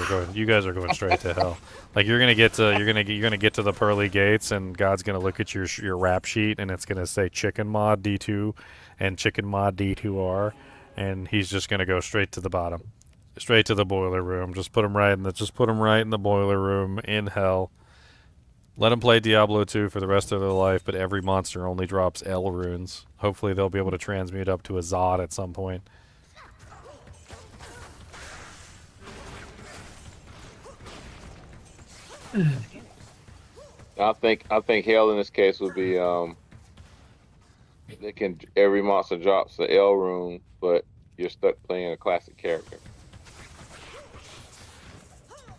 Speaker 1: are going straight to hell. Like you're gonna get to the pearly gates, and God's gonna look at your rap sheet, and it's gonna say chicken mod D2 and chicken mod D2R, and he's just gonna go straight to the bottom, straight to the boiler room. Just put him right in the boiler room in hell. Let them play Diablo 2 for the rest of their life, but every monster only drops L runes. Hopefully they'll be able to transmute up to a Zod at some point.
Speaker 9: I think hell in this case would be every monster drops the L rune, but you're stuck playing a classic character.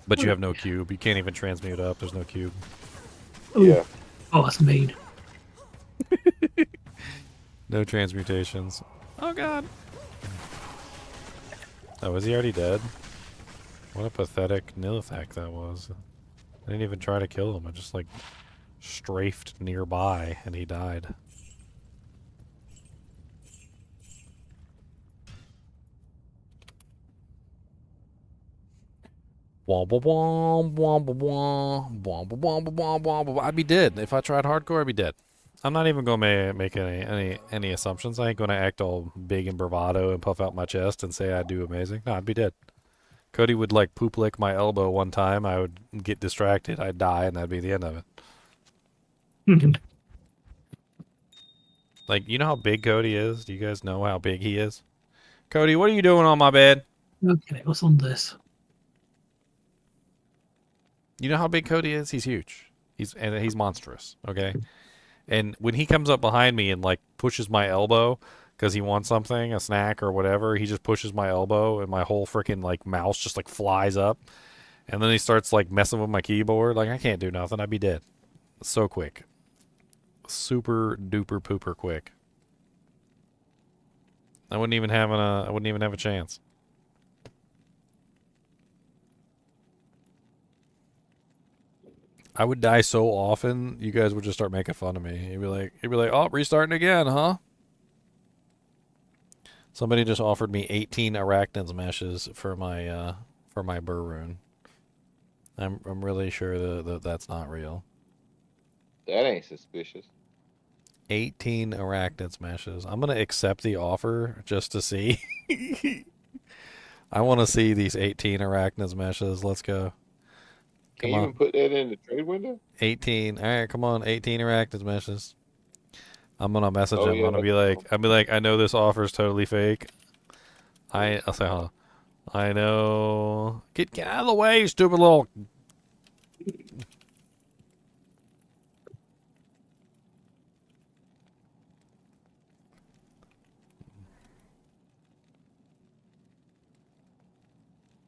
Speaker 1: But you have no cube. You can't even transmute up. There's no cube.
Speaker 10: Ooh.
Speaker 9: Yeah.
Speaker 10: Oh, that's mean.
Speaker 1: No transmutations. Oh god. Oh, is he already dead? What a pathetic Nilithak that was. I didn't even try to kill him. I just like strafed nearby and he died. I'd be dead. If I tried hardcore, I'd be dead. I'm not even gonna make any assumptions. I ain't gonna act all big and bravado and puff out my chest and say I do amazing. No, I'd be dead. Cody would like poop lick my elbow one time. I would get distracted. I'd die, and that'd be the end of it. Like, you know how big Cody is? Do you guys know how big he is? Cody, what are you doing on my bed?
Speaker 10: Okay, what's on this?
Speaker 1: You know how big Cody is? He's huge. He's monstrous. Okay, and when he comes up behind me and like pushes my elbow because he wants something, a snack or whatever, he just pushes my elbow and my whole freaking like mouse just like flies up, and then he starts like messing with my keyboard. Like I can't do nothing. I'd be dead. So quick, super duper pooper quick. I wouldn't even have a chance. I would die so often, you guys would just start making fun of me. You'd be like, oh, restarting again, huh? Somebody just offered me 18 arachnids meshes for my burr rune. I'm really sure that that's not real.
Speaker 9: That ain't suspicious.
Speaker 1: 18 arachnids meshes. I'm gonna accept the offer just to see. I want to see these 18 arachnids meshes. Let's go.
Speaker 9: Can you even put that in the trade window?
Speaker 1: 18. All right, come on. 18 arachnids meshes. I'm gonna message him.
Speaker 9: Yeah,
Speaker 1: I'm gonna be like, I know this offer is totally fake. I'll say, huh? I know. Get out of the way, you stupid little.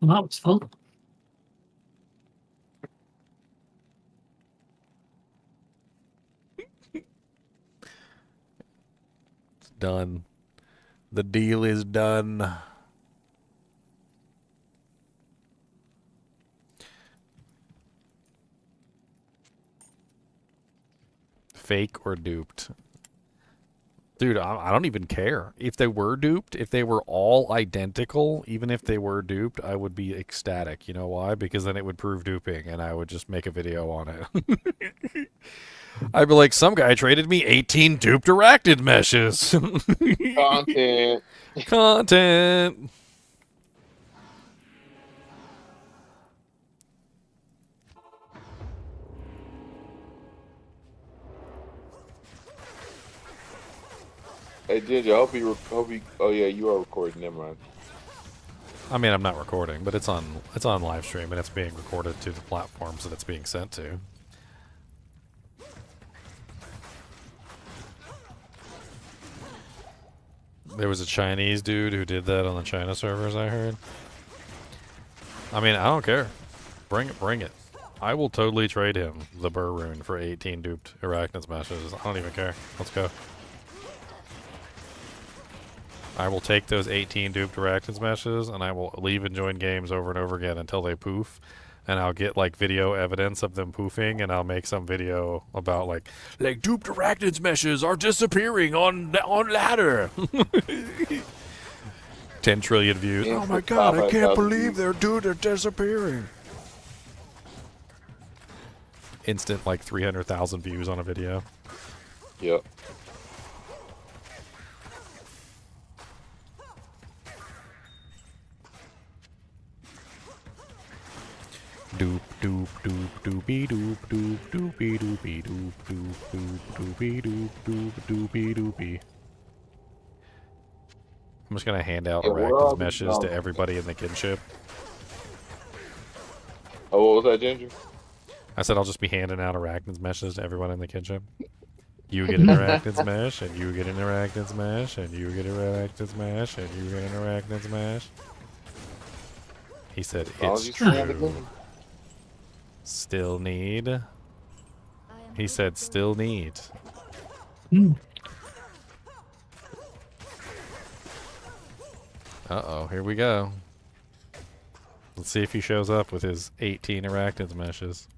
Speaker 10: Well, that was fun.
Speaker 1: It's done. The deal is done. Fake or duped? Dude, I don't even care. If they were duped, if they were all identical, even if they were duped, I would be ecstatic. You know why? Because then it would prove duping, and I would just make a video on it. I'd be like, some guy traded me 18 duped arachnid meshes.
Speaker 9: Content.
Speaker 1: Content.
Speaker 9: Hey Ginger, I hope you. Oh yeah, you are recording. Never mind.
Speaker 1: I mean, I'm not recording, but it's on live stream and it's being recorded to the platforms that it's being sent to. There was a Chinese dude who did that on the China servers, I heard. I mean, I don't care. Bring it. I will totally trade him the burr rune for 18 duped arachnid smashes. I don't even care. Let's go. I will take those 18 duped arachnid smashes and I will leave and join games over and over again until they poof. And I'll get like video evidence of them poofing, and I'll make some video about like duped arachnid meshes are disappearing on ladder. 10 trillion views. Oh my god, I can't believe they're disappearing. Instant like 300,000 views on a video.
Speaker 9: Yep.
Speaker 1: Doop doop doop doopy doop doop doopy doopy doop doop doop doopy doop doop doopy doopy. I'm just gonna hand out arachnid meshes to everybody in the kinship.
Speaker 9: Oh, what was that, Ginger?
Speaker 1: I said I'll just be handing out arachnid meshes to everyone in the kinship. You get an arachnid mesh, and you get an arachnid mesh, and you get an arachnid mesh, and you get an arachnid mesh. He said it's true. Still need. He said still need. Uh-oh, here we go. Let's see if he shows up with his 18 arachnid meshes.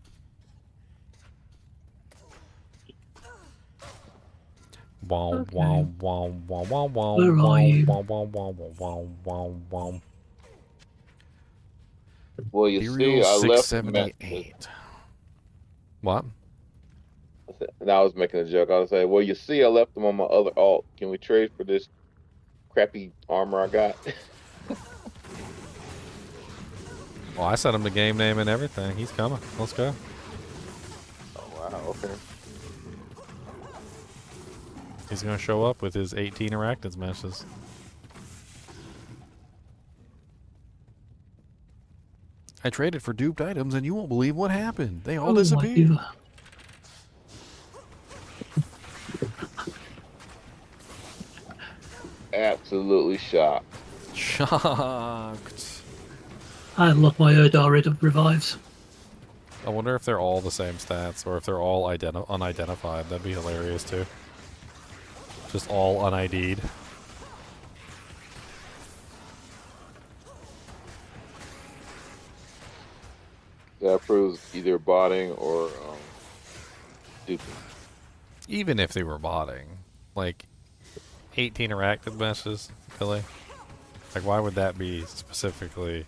Speaker 1: Wow, wow, wow, wow, wow, wow,
Speaker 10: Where are you?
Speaker 1: wow, wow, wow, wow, wow, wow.
Speaker 9: Well, you see, I left the message.
Speaker 1: 678. What?
Speaker 9: Now I was making a joke. I was like, well, you see, I left them on my other alt. Can we trade for this crappy armor I got?
Speaker 1: Oh, I sent him the game name and everything. He's coming. Let's go.
Speaker 9: Oh wow, okay.
Speaker 1: He's gonna show up with his 18 arachnids meshes. I traded for duped items, and you won't believe what happened. They all
Speaker 10: Oh my
Speaker 1: disappeared.
Speaker 10: diva.
Speaker 9: Absolutely shocked.
Speaker 1: Shocked.
Speaker 10: I love my Auditory revives.
Speaker 1: I wonder if they're all the same stats, or if they're all unidentified. That'd be hilarious, too. Just all unID'd.
Speaker 9: That proves either botting or duping.
Speaker 1: Even if they were botting. Like, 18 arachnid meshes, really? Like, why would that be specifically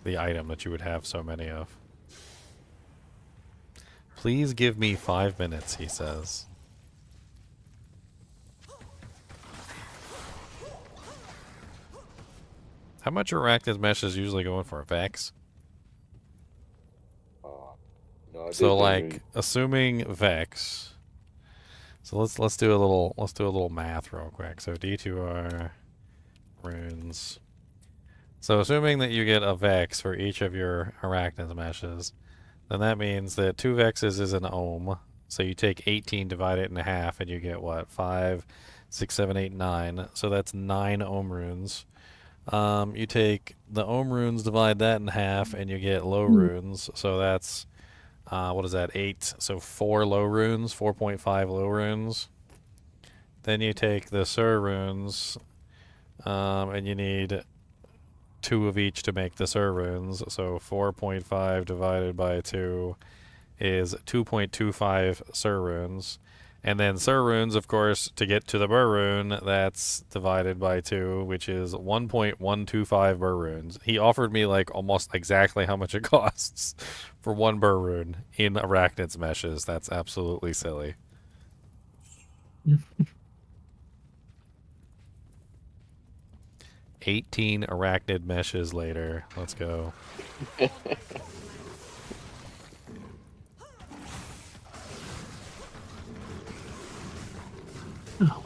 Speaker 1: the item that you would have so many of? Please give me 5 minutes, he says. How much arachnid meshes usually going for a Vex?
Speaker 9: No, I
Speaker 1: So
Speaker 9: did
Speaker 1: like, assuming Vex. So let's do a little math real quick. So D2R runes. So assuming that you get a Vex for each of your arachnid meshes, then that means that 2 Vexes is an ohm. So you take 18, divide it in half, and you get what? 5, 6, 7, 8, 9. So that's 9 ohm runes. You take the ohm runes, divide that in half, and you get low runes. So that's, what is that, 8? So 4 low runes, 4.5 low runes. Then you take the Sur runes, and you need 2 of each to make the Sur runes. So 4.5 divided by 2 is 2.25 Sur runes. And then Sur runes, of course, to get to the Bur rune, that's divided by 2, which is 1.125 Bur runes. He offered me like almost exactly how much it costs for 1 Bur rune in Arachnid's meshes. That's absolutely silly. $18 arachnid meshes later. Let's go.
Speaker 10: Oh.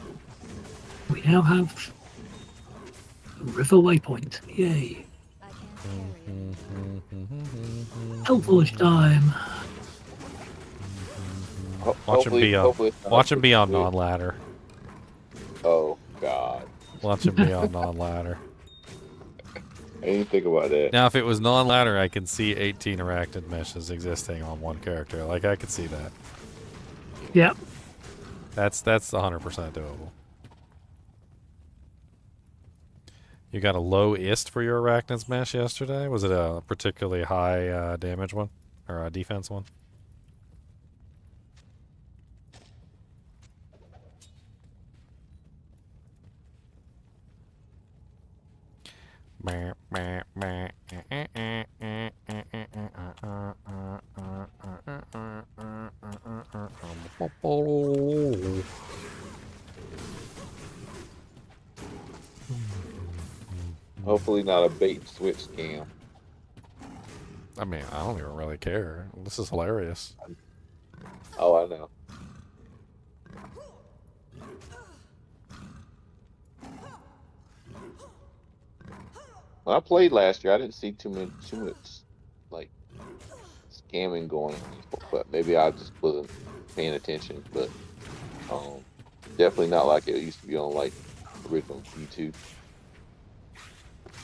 Speaker 10: We now have a river waypoint. Yay. Hellforge time.
Speaker 1: Watch him be on. Watch him be on non-ladder.
Speaker 9: Oh God.
Speaker 1: Watch him be on non-ladder.
Speaker 9: I didn't think about that.
Speaker 1: Now, if it was non-ladder, I can see 18 arachnid meshes existing on one character. Like, I could see that.
Speaker 10: Yep.
Speaker 1: That's 100% doable. You got a low ist for your arachnid mesh yesterday? Was it a particularly high damage one? Or a defense one?
Speaker 9: Hopefully not a bait and switch scam.
Speaker 1: I mean, I don't even really care. This is hilarious.
Speaker 9: Oh, I know. When I played last year, I didn't see too much like scamming going on, but maybe I just wasn't paying attention. But definitely not like it used to be on like original YouTube.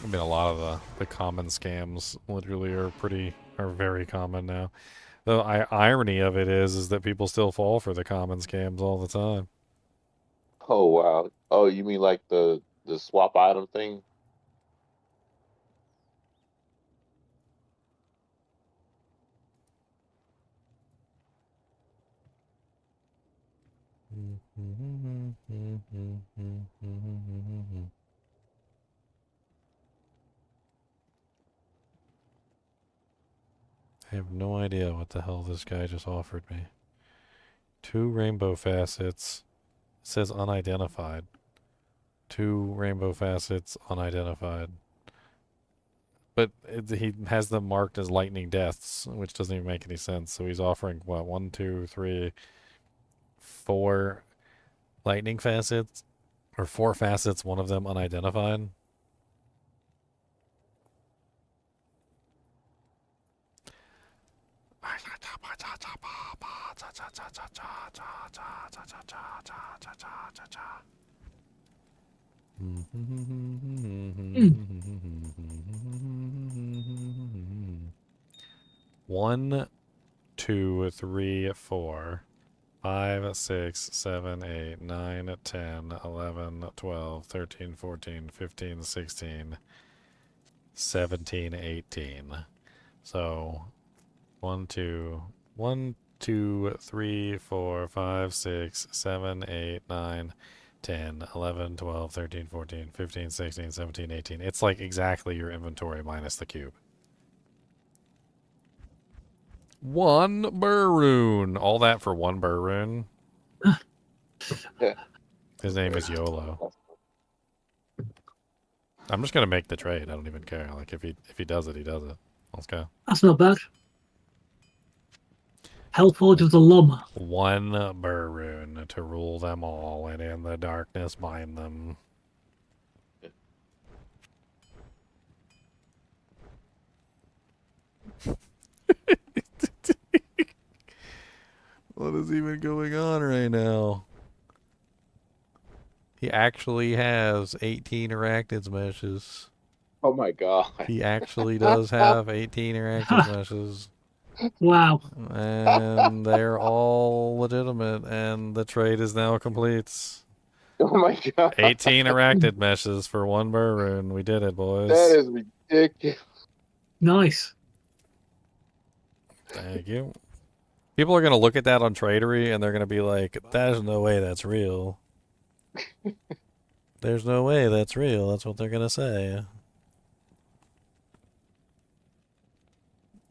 Speaker 1: I mean, a lot of the common scams literally are very common now. The irony of it is that people still fall for the common scams all the time.
Speaker 9: Oh wow! Oh, you mean like the swap item thing?
Speaker 1: I have no idea what the hell this guy just offered me. 2 rainbow facets. It says unidentified. 2 rainbow facets unidentified. But he has them marked as lightning deaths, which doesn't even make any sense. So he's offering, what, 1, 2, 3, 4 lightning facets? Or 4 facets, one of them unidentified? One, 2, 3, 4, 5, 6, 7, 8, 9, 10, 11, 12, 13, 14, 15, 16, 17, 18. So 1, 2, 1, 2, 3, 4, 5, 6, 7, 8, 9, 10, 11, 12, 13, 14, 15, 16, 17, 18. It's like exactly your inventory minus the cube. 1 Burroon. All that for 1 Burroon. His name is YOLO. I'm just gonna make the trade. I don't even care. Like if he does it, he does it. Let's go.
Speaker 10: That's not bad. Hellforge of the Lum.
Speaker 1: 1 Burroon to rule them all, and in the darkness bind them. What is even going on right now? He actually has 18 arachnids meshes.
Speaker 9: Oh my god.
Speaker 1: He actually does have 18 arachnid meshes.
Speaker 10: Wow.
Speaker 1: And they're all legitimate, and the trade is now complete.
Speaker 9: Oh my god.
Speaker 1: 18 arachnid meshes for 1 Burroon. We did it, boys.
Speaker 9: That is ridiculous.
Speaker 10: Nice.
Speaker 1: Thank you. People are going to look at that on Tradery, and they're going to be like, there's no way that's real. There's no way that's real. That's what they're going to say.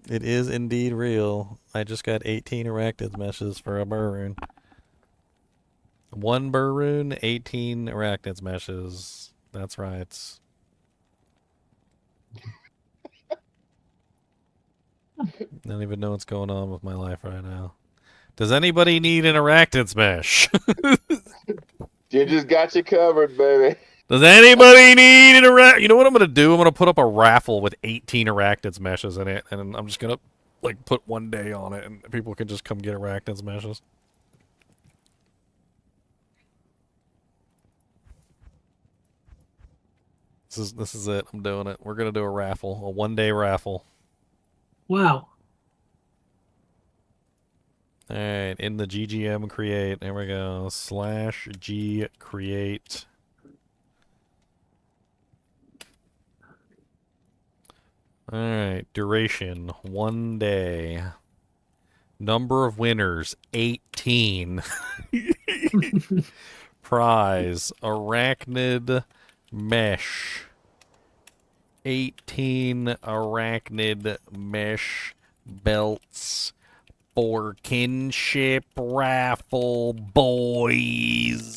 Speaker 1: It is indeed real. I just got 18 arachnid meshes for a Burroon. 1 Burroon, 18 arachnid meshes. That's right. I don't even know what's going on with my life right now. Does anybody need an arachnid mesh?
Speaker 9: You just got you covered, baby.
Speaker 1: Does anybody need an arachnid? You know what I'm going to do? I'm going to put up a raffle with 18 arachnids meshes in it, and I'm just going to like put 1 day on it, and people can just come get arachnids meshes. This is it. I'm doing it. We're going to do a raffle, a 1-day raffle.
Speaker 10: Wow.
Speaker 1: All right, in the GGM create, there we go, /G create. All right, duration, 1 day. Number of winners, 18. Prize, arachnid mesh. 18 arachnid mesh belts. For kinship raffle, boys.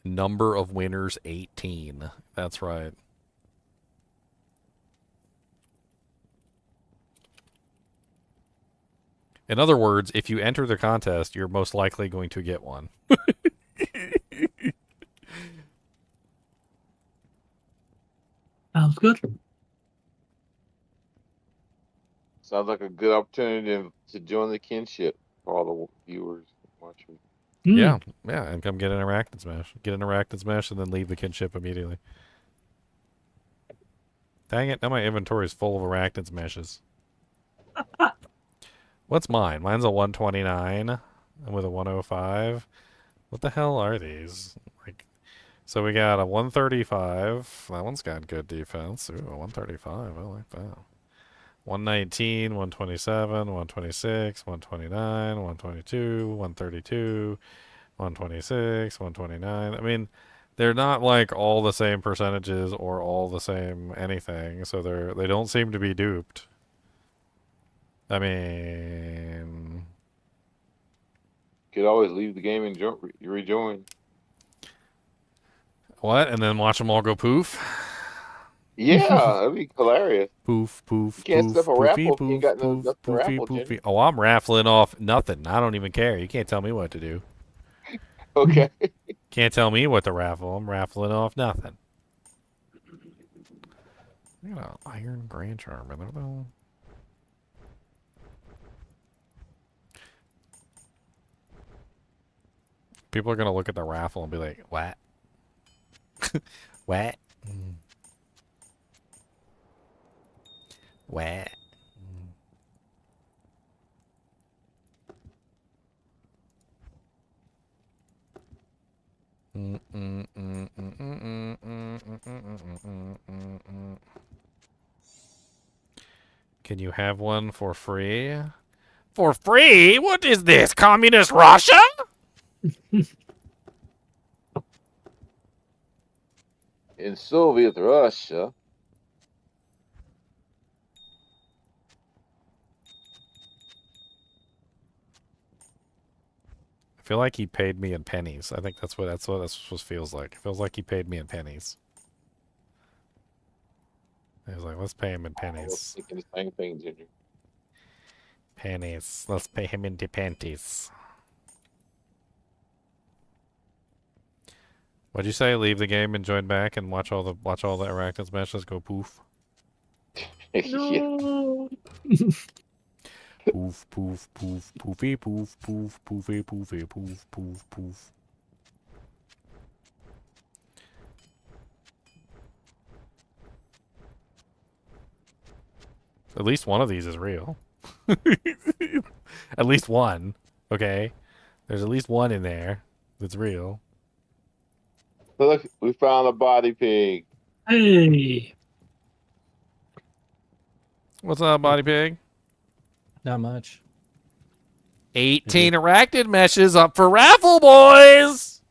Speaker 1: Number of winners, 18. That's right. In other words, if you enter the contest, you're most likely going to get one.
Speaker 10: Sounds good.
Speaker 9: Sounds like a good opportunity to join the kinship for all the viewers and watchers.
Speaker 1: Yeah, and come get an arachnid smash. Get an arachnid smash and then leave the kinship immediately. Dang it, now my inventory is full of arachnid smashes. What's mine? Mine's a 129 with a 105. What the hell are these? Like, so we got a 135. That one's got good defense. Ooh, a 135. I like that. 119, 127, 126, 129, 122, 132, 126, 129. I mean, they're not like all the same percentages or all the same anything, so they don't seem to be duped. I mean,
Speaker 9: Could always leave the game and rejoin.
Speaker 1: what? And then watch them all go poof?
Speaker 9: Yeah, that'd be hilarious.
Speaker 1: Poof, poof,
Speaker 9: You can't
Speaker 1: poof,
Speaker 9: set up a
Speaker 1: poofy,
Speaker 9: raffle if you ain't
Speaker 1: poof,
Speaker 9: got
Speaker 1: poof,
Speaker 9: nothing to
Speaker 1: poofy,
Speaker 9: raffle,
Speaker 1: poofy.
Speaker 9: Jenny.
Speaker 1: Oh, I'm raffling off nothing. I don't even care. You can't tell me what to do.
Speaker 9: Okay.
Speaker 1: Can't tell me what to raffle. I'm raffling off nothing. I got an iron grand charm. I don't know. People are gonna look at the raffle and be like, "What? What? What?" Can you have one for free? For free? What is this? Communist Russia?
Speaker 9: In Soviet Russia.
Speaker 1: I feel like he paid me in pennies. I think that's what this feels like. It feels like he paid me in pennies. I was like, let's pay him in
Speaker 9: I was
Speaker 1: pennies.
Speaker 9: thinking the same thing, Ginger.
Speaker 1: Pennies. Let's pay him into panties. What'd you say? Leave the game and join back and watch all the arachnids matches go poof.
Speaker 10: No.
Speaker 1: Poof, poof, poof, poofy, poof, poof, poofy, poofy, poof, poof, poof. At least one of these is real. At least one. Okay? There's at least one in there that's real.
Speaker 9: Look, we found a body pig.
Speaker 10: Hey.
Speaker 1: What's up, body pig?
Speaker 7: Not much.
Speaker 1: 18 arachnid meshes up for raffle, boys!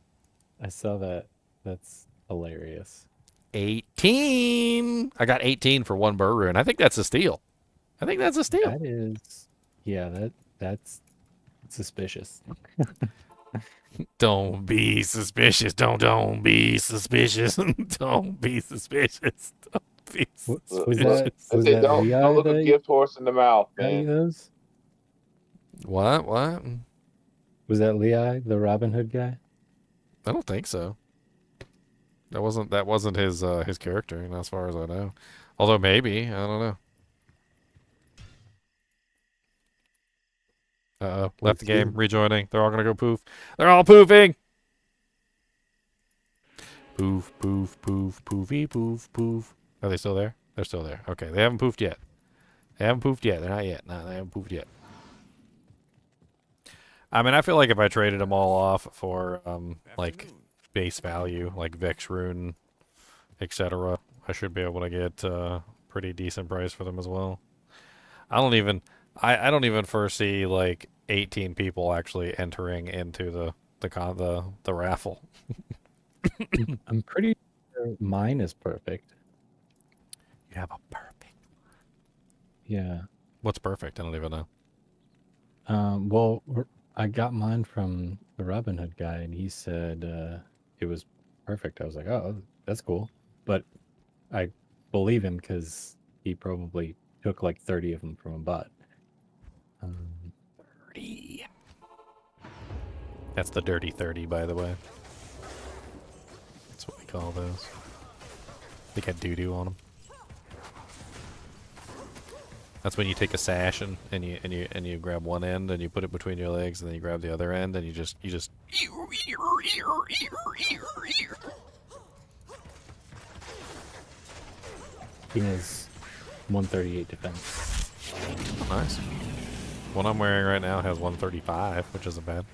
Speaker 7: I saw that. That's hilarious.
Speaker 1: 18! I got 18 for one burr rune. I think that's a steal. I think that's a steal.
Speaker 7: That is, yeah, that's suspicious.
Speaker 1: Don't be suspicious. Don't be suspicious. Don't be suspicious. Don't be
Speaker 7: Was
Speaker 1: suspicious.
Speaker 7: that, was
Speaker 9: They
Speaker 7: that
Speaker 9: don't
Speaker 7: Lei
Speaker 9: look a
Speaker 7: that
Speaker 9: gift horse in the mouth,
Speaker 7: got you
Speaker 9: man.
Speaker 7: those?
Speaker 1: What? What?
Speaker 7: Was that Lei, the Robin Hood guy?
Speaker 1: I don't think so. That wasn't his character, as far as I know. Although maybe, I don't know. Uh-oh. Left the game, rejoining. They're all gonna go poof. They're all poofing! Poof, poof, poof, poofy, poof, poof. Are they still there? They're still there. Okay, they haven't poofed yet. They haven't poofed yet. They're not yet. No, they haven't poofed yet. I mean, I feel like if I traded them all off for, like, base value, like Vex Rune, etc., I should be able to get a pretty decent price for them as well. I don't even foresee, like, 18 people actually entering into the raffle.
Speaker 7: I'm pretty sure mine is perfect.
Speaker 1: You have a perfect.
Speaker 7: Yeah.
Speaker 1: What's perfect? I don't even know.
Speaker 7: Well, I got mine from the Robin Hood guy, and he said it was perfect. I was like, oh, that's cool. But I believe him because he probably took like 30 of them from a bot.
Speaker 1: 30. That's the dirty 30, by the way. That's what we call those. They got doo-doo on them. That's when you take a sash and you grab one end and you put it between your legs and then you grab the other end and you just
Speaker 7: He has 138 defense.
Speaker 1: Oh, nice. One I'm wearing right now has 135, which isn't bad.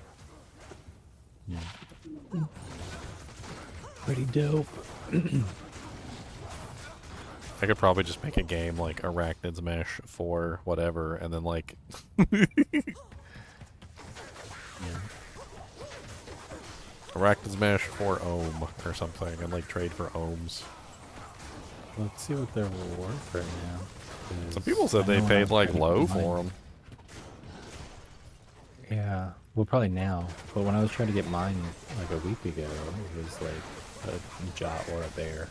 Speaker 7: Pretty dope.
Speaker 1: I could probably just make a game like Arachnid's Mesh for whatever, and then like Arachnid's Mesh for Ohm or something, and like trade for Ohms.
Speaker 7: Let's see what they're worth right now.
Speaker 1: Some people said they paid like low for them.
Speaker 7: Yeah, well, probably now. But when I was trying to get mine like a week ago, it was like a jot or a bear.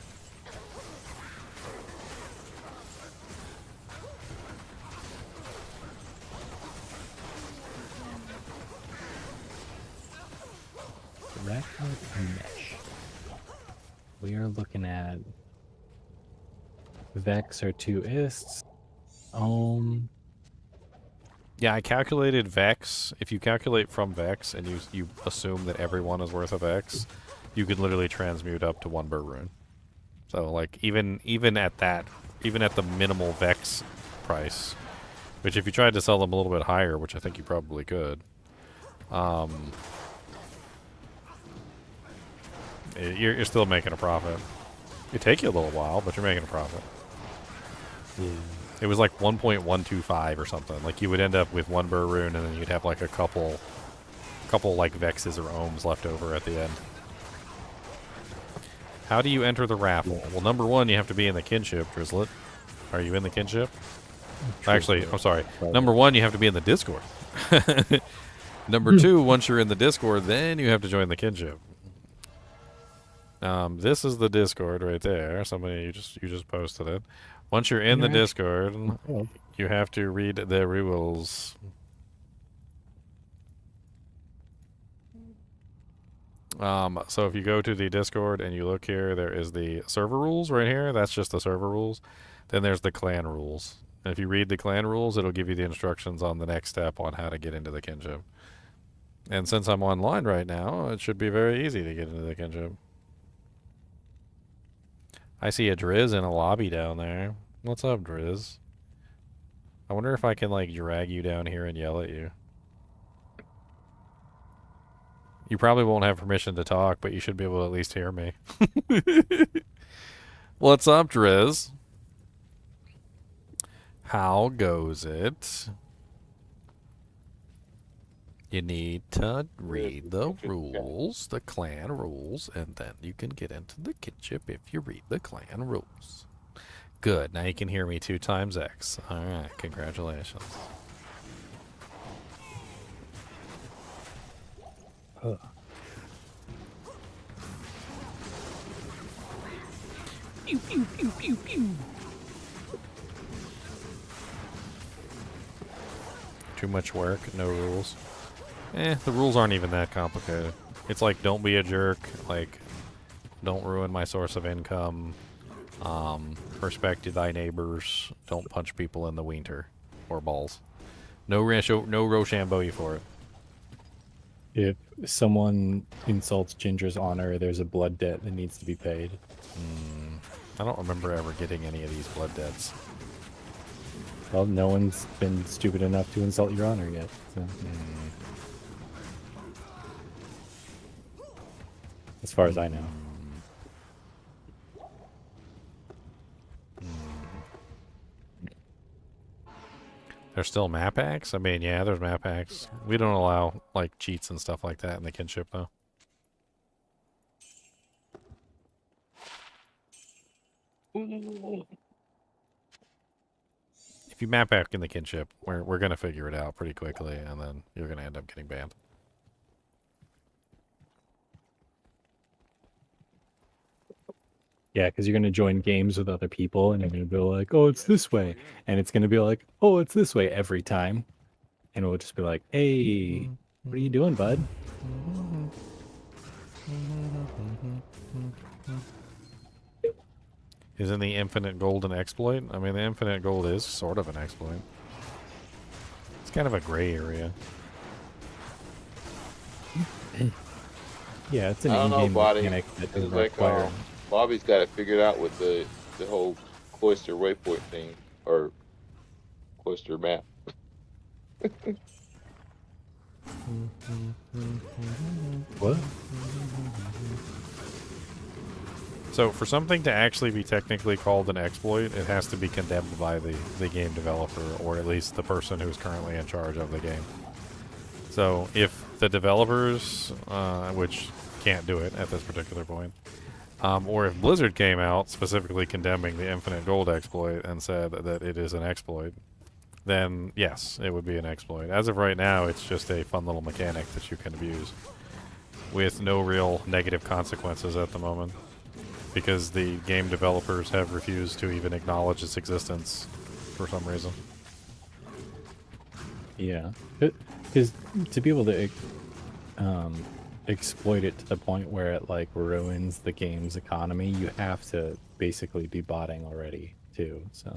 Speaker 7: Record mesh. We are looking at Vex or 2 ists.
Speaker 1: Yeah, I calculated Vex. If you calculate from Vex and you assume that everyone is worth a Vex, you could literally transmute up to 1 Burr Rune. So like even at the minimal Vex price, which if you tried to sell them a little bit higher, which I think you probably could, you're still making a profit. It'd take you a little while, but you're making a profit.
Speaker 7: Yeah.
Speaker 1: It was like 1.125 or something. Like you would end up with 1 Burr Rune, and then you'd have like a couple like Vexes or Ohms left over at the end. How do you enter the raffle? Well, number 1, you have to be in the kinship, Drizzlet. Are you in the kinship? Actually, I'm sorry. Number 1, you have to be in the Discord. Number 2, once you're in the Discord, then you have to join the kinship. This is the Discord right there. Somebody you just posted it. Once you're in the Discord, you have to read the rules. So if you go to the Discord and you look here, there is the server rules right here. That's just the server rules. Then there's the clan rules. And if you read the clan rules, it'll give you the instructions on the next step on how to get into the kinship. And since I'm online right now, it should be very easy to get into the kinship. I see a Drizz in a lobby down there. What's up, Drizz? I wonder if I can, like, drag you down here and yell at you. You probably won't have permission to talk, but you should be able to at least hear me. What's up, Drizz? How goes it? You need to read the rules, the clan rules, and then you can get into the kinship if you read the clan rules. Good. Now you can hear me 2 times X. All right. Congratulations.
Speaker 10: Pew, pew, pew, pew, pew.
Speaker 1: Too much work, no rules. The rules aren't even that complicated. It's like, don't be a jerk, like, don't ruin my source of income, respect thy neighbors, don't punch people in the winter, or balls. No Rochambeau for it.
Speaker 7: If someone insults Ginger's honor, there's a blood debt that needs to be paid.
Speaker 1: I don't remember ever getting any of these blood debts.
Speaker 7: Well, no one's been stupid enough to insult your honor yet. So. As far as I know.
Speaker 1: There's still map hacks? I mean, yeah, there's map hacks. We don't allow, like, cheats and stuff like that in the kinship, though. If you map hack in the kinship, we're going to figure it out pretty quickly, and then you're going to end up getting banned.
Speaker 7: Yeah, because you're going to join games with other people, and you're going to be like, oh, it's this way. And it's going to be like, oh, it's this way every time. And we'll just be like, hey, what are you doing, bud?
Speaker 1: Isn't the infinite gold an exploit? I mean, the infinite gold is sort of an exploit. It's kind of a gray area.
Speaker 7: Yeah, it's an
Speaker 9: I don't know,
Speaker 7: in-game
Speaker 9: Bobby.
Speaker 7: mechanic that doesn't
Speaker 9: It's like
Speaker 7: require...
Speaker 9: Bobby's got it figured out with the whole cloister waypoint thing, or cloister map.
Speaker 7: What?
Speaker 1: So for something to actually be technically called an exploit, it has to be condemned by the game developer, or at least the person who's currently in charge of the game. So if the developers, which can't do it at this particular point, or if Blizzard came out specifically condemning the infinite gold exploit and said that it is an exploit, then yes, it would be an exploit. As of right now, it's just a fun little mechanic that you can abuse with no real negative consequences at the moment, because the game developers have refused to even acknowledge its existence for some reason.
Speaker 7: Yeah, because to be able to exploit it to the point where it like ruins the game's economy, you have to basically be botting already too. So,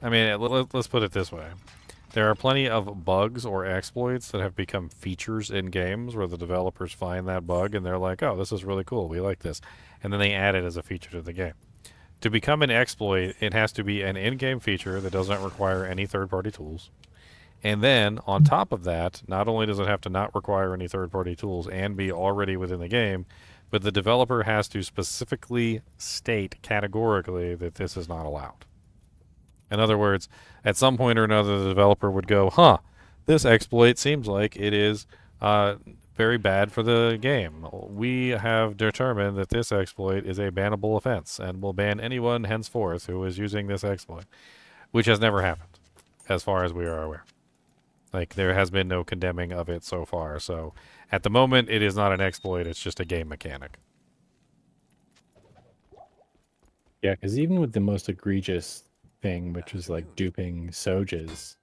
Speaker 1: I mean, let's put it this way. There are plenty of bugs or exploits that have become features in games where the developers find that bug and they're like, oh, this is really cool, we like this. And then they add it as a feature to the game. To become an exploit, it has to be an in-game feature that doesn't require any third-party tools. And then, on top of that, not only does it have to not require any third-party tools and be already within the game, but the developer has to specifically state categorically that this is not allowed. In other words, at some point or another, the developer would go, huh, this exploit seems like it is very bad for the game. We have determined that this exploit is a bannable offense and will ban anyone henceforth who is using this exploit, which has never happened, as far as we are aware. Like, there has been no condemning of it so far. So, at the moment, it is not an exploit, it's just a game mechanic.
Speaker 7: yeah, because even with the most egregious thing, which is like duping Sojas,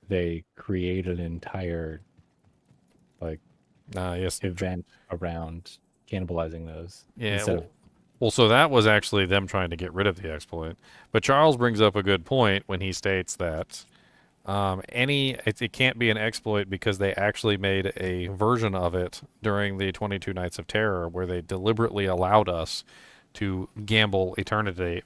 Speaker 7: they create an entire like
Speaker 1: yes,
Speaker 7: event around cannibalizing those.
Speaker 1: Yeah,
Speaker 7: instead of-
Speaker 1: well, so that was actually them trying to get rid of the exploit. But Charles brings up a good point when he states that it can't be an exploit because they actually made a version of it during the 22 Nights of Terror where they deliberately allowed us to gamble eternally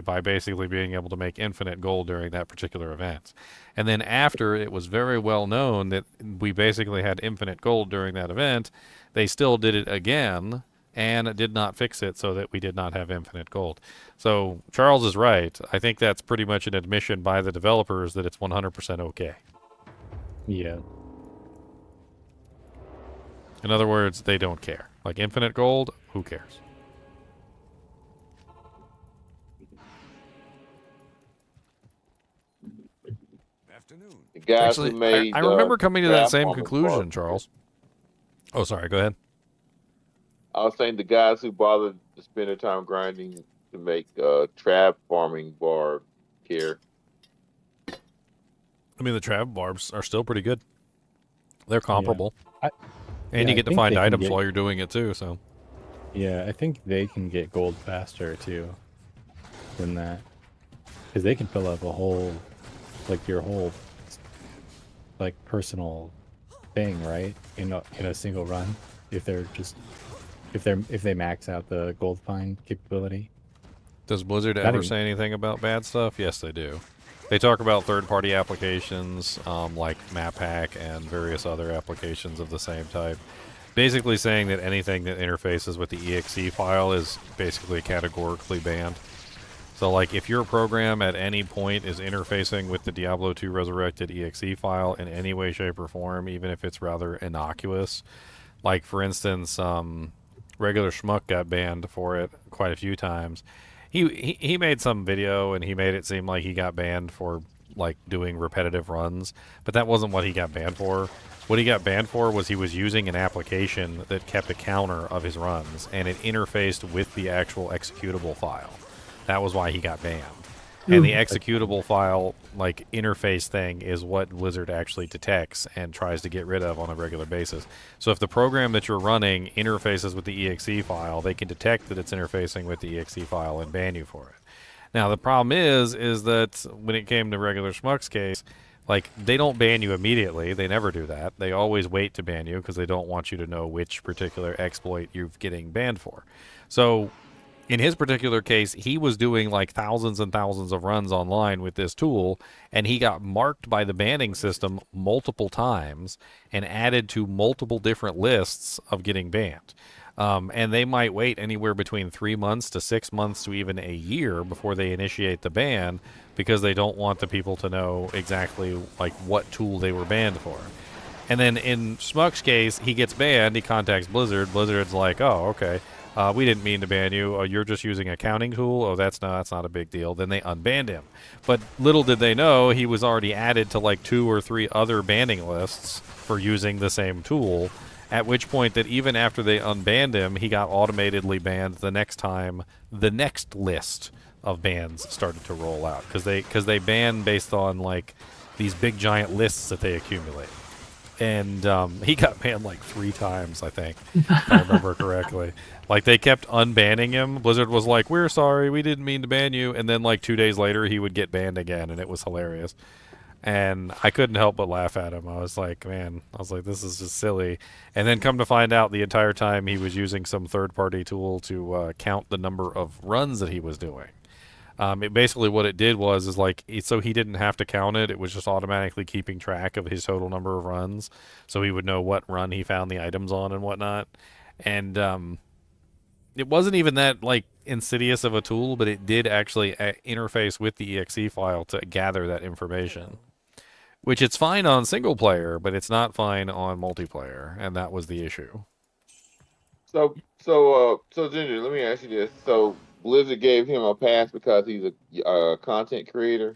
Speaker 1: by basically being able to make infinite gold during that particular event. And then after it was very well known that we basically had infinite gold during that event, they still did it again and did not fix it so that we did not have infinite gold. So Charles is right. I think that's pretty much an admission by the developers that it's 100% okay.
Speaker 7: yeah.
Speaker 1: In other words, they don't care. Like infinite gold, who cares?
Speaker 9: The guys
Speaker 1: Actually,
Speaker 9: who made,
Speaker 1: I remember coming to that
Speaker 9: Raft
Speaker 1: same
Speaker 9: on the
Speaker 1: conclusion,
Speaker 9: park.
Speaker 1: Charles. Oh, sorry. Go ahead.
Speaker 9: I was saying the guys who bothered to spend their time grinding to make trap farming bar care.
Speaker 1: I mean, the trap barbs are still pretty good. They're comparable.
Speaker 7: I
Speaker 1: And you get to
Speaker 7: think
Speaker 1: find
Speaker 7: they can
Speaker 1: items
Speaker 7: get-
Speaker 1: while you're doing it, too, so.
Speaker 7: Yeah, I think they can get gold faster too than that. Because they can fill up a whole, like your whole, like personal thing, right? In a single run, if they max out the gold find capability.
Speaker 1: Does Blizzard
Speaker 7: Not
Speaker 1: ever
Speaker 7: even-
Speaker 1: say anything about bad stuff? Yes, they do. They talk about third-party applications like MapHack and various other applications of the same type. Basically saying that anything that interfaces with the exe file is basically categorically banned. So, like, if your program at any point is interfacing with the Diablo 2 Resurrected exe file in any way, shape, or form, even if it's rather innocuous, like, for instance, Regular Schmuck got banned for it quite a few times. He made some video, and he made it seem like he got banned for, like, doing repetitive runs, but that wasn't what he got banned for. What he got banned for was he was using an application that kept a counter of his runs, and it interfaced with the actual executable file. That was why he got banned. And the executable file, like, interface thing is what Blizzard actually detects and tries to get rid of on a regular basis. So if the program that you're running interfaces with the exe file, they can detect that it's interfacing with the exe file and ban you for it. Now, the problem is that when it came to Regular Schmuck's case, like, they don't ban you immediately. They never do that. They always wait to ban you because they don't want you to know which particular exploit you're getting banned for. So in his particular case, he was doing like thousands and thousands of runs online with this tool, and he got marked by the banning system multiple times and added to multiple different lists of getting banned. And they might wait anywhere between 3 months to 6 months to even a year before they initiate the ban because they don't want the people to know exactly like what tool they were banned for. And then in Schmuck's case, he gets banned, he contacts Blizzard. Blizzard's like, oh, okay. We didn't mean to ban you. Oh, you're just using a counting tool. Oh, that's not a big deal. Then they unbanned him. But little did they know he was already added to like 2 or 3 other banning lists for using the same tool. At which point that even after they unbanned him, he got automatically banned the next time the next list of bans started to roll out, because they ban based on like these big giant lists that they accumulate. And he got banned like 3 times, I think, if I remember correctly. Like, they kept unbanning him. Blizzard was like, "We're sorry, we didn't mean to ban you." And then like 2 days later, he would get banned again, and it was hilarious. And I couldn't help but laugh at him. I was like, this is just silly. And then come to find out, the entire time he was using some third-party tool to count the number of runs that he was doing. Basically what it did was like, so he didn't have to count it. It was just automatically keeping track of his total number of runs, so he would know what run he found the items on and whatnot. And it wasn't even that like insidious of a tool, but it did actually interface with the exe file to gather that information, which it's fine on single player, but it's not fine on multiplayer, and that was the issue.
Speaker 9: So Ginger, let me ask you this. So Blizzard gave him a pass because he's a content creator?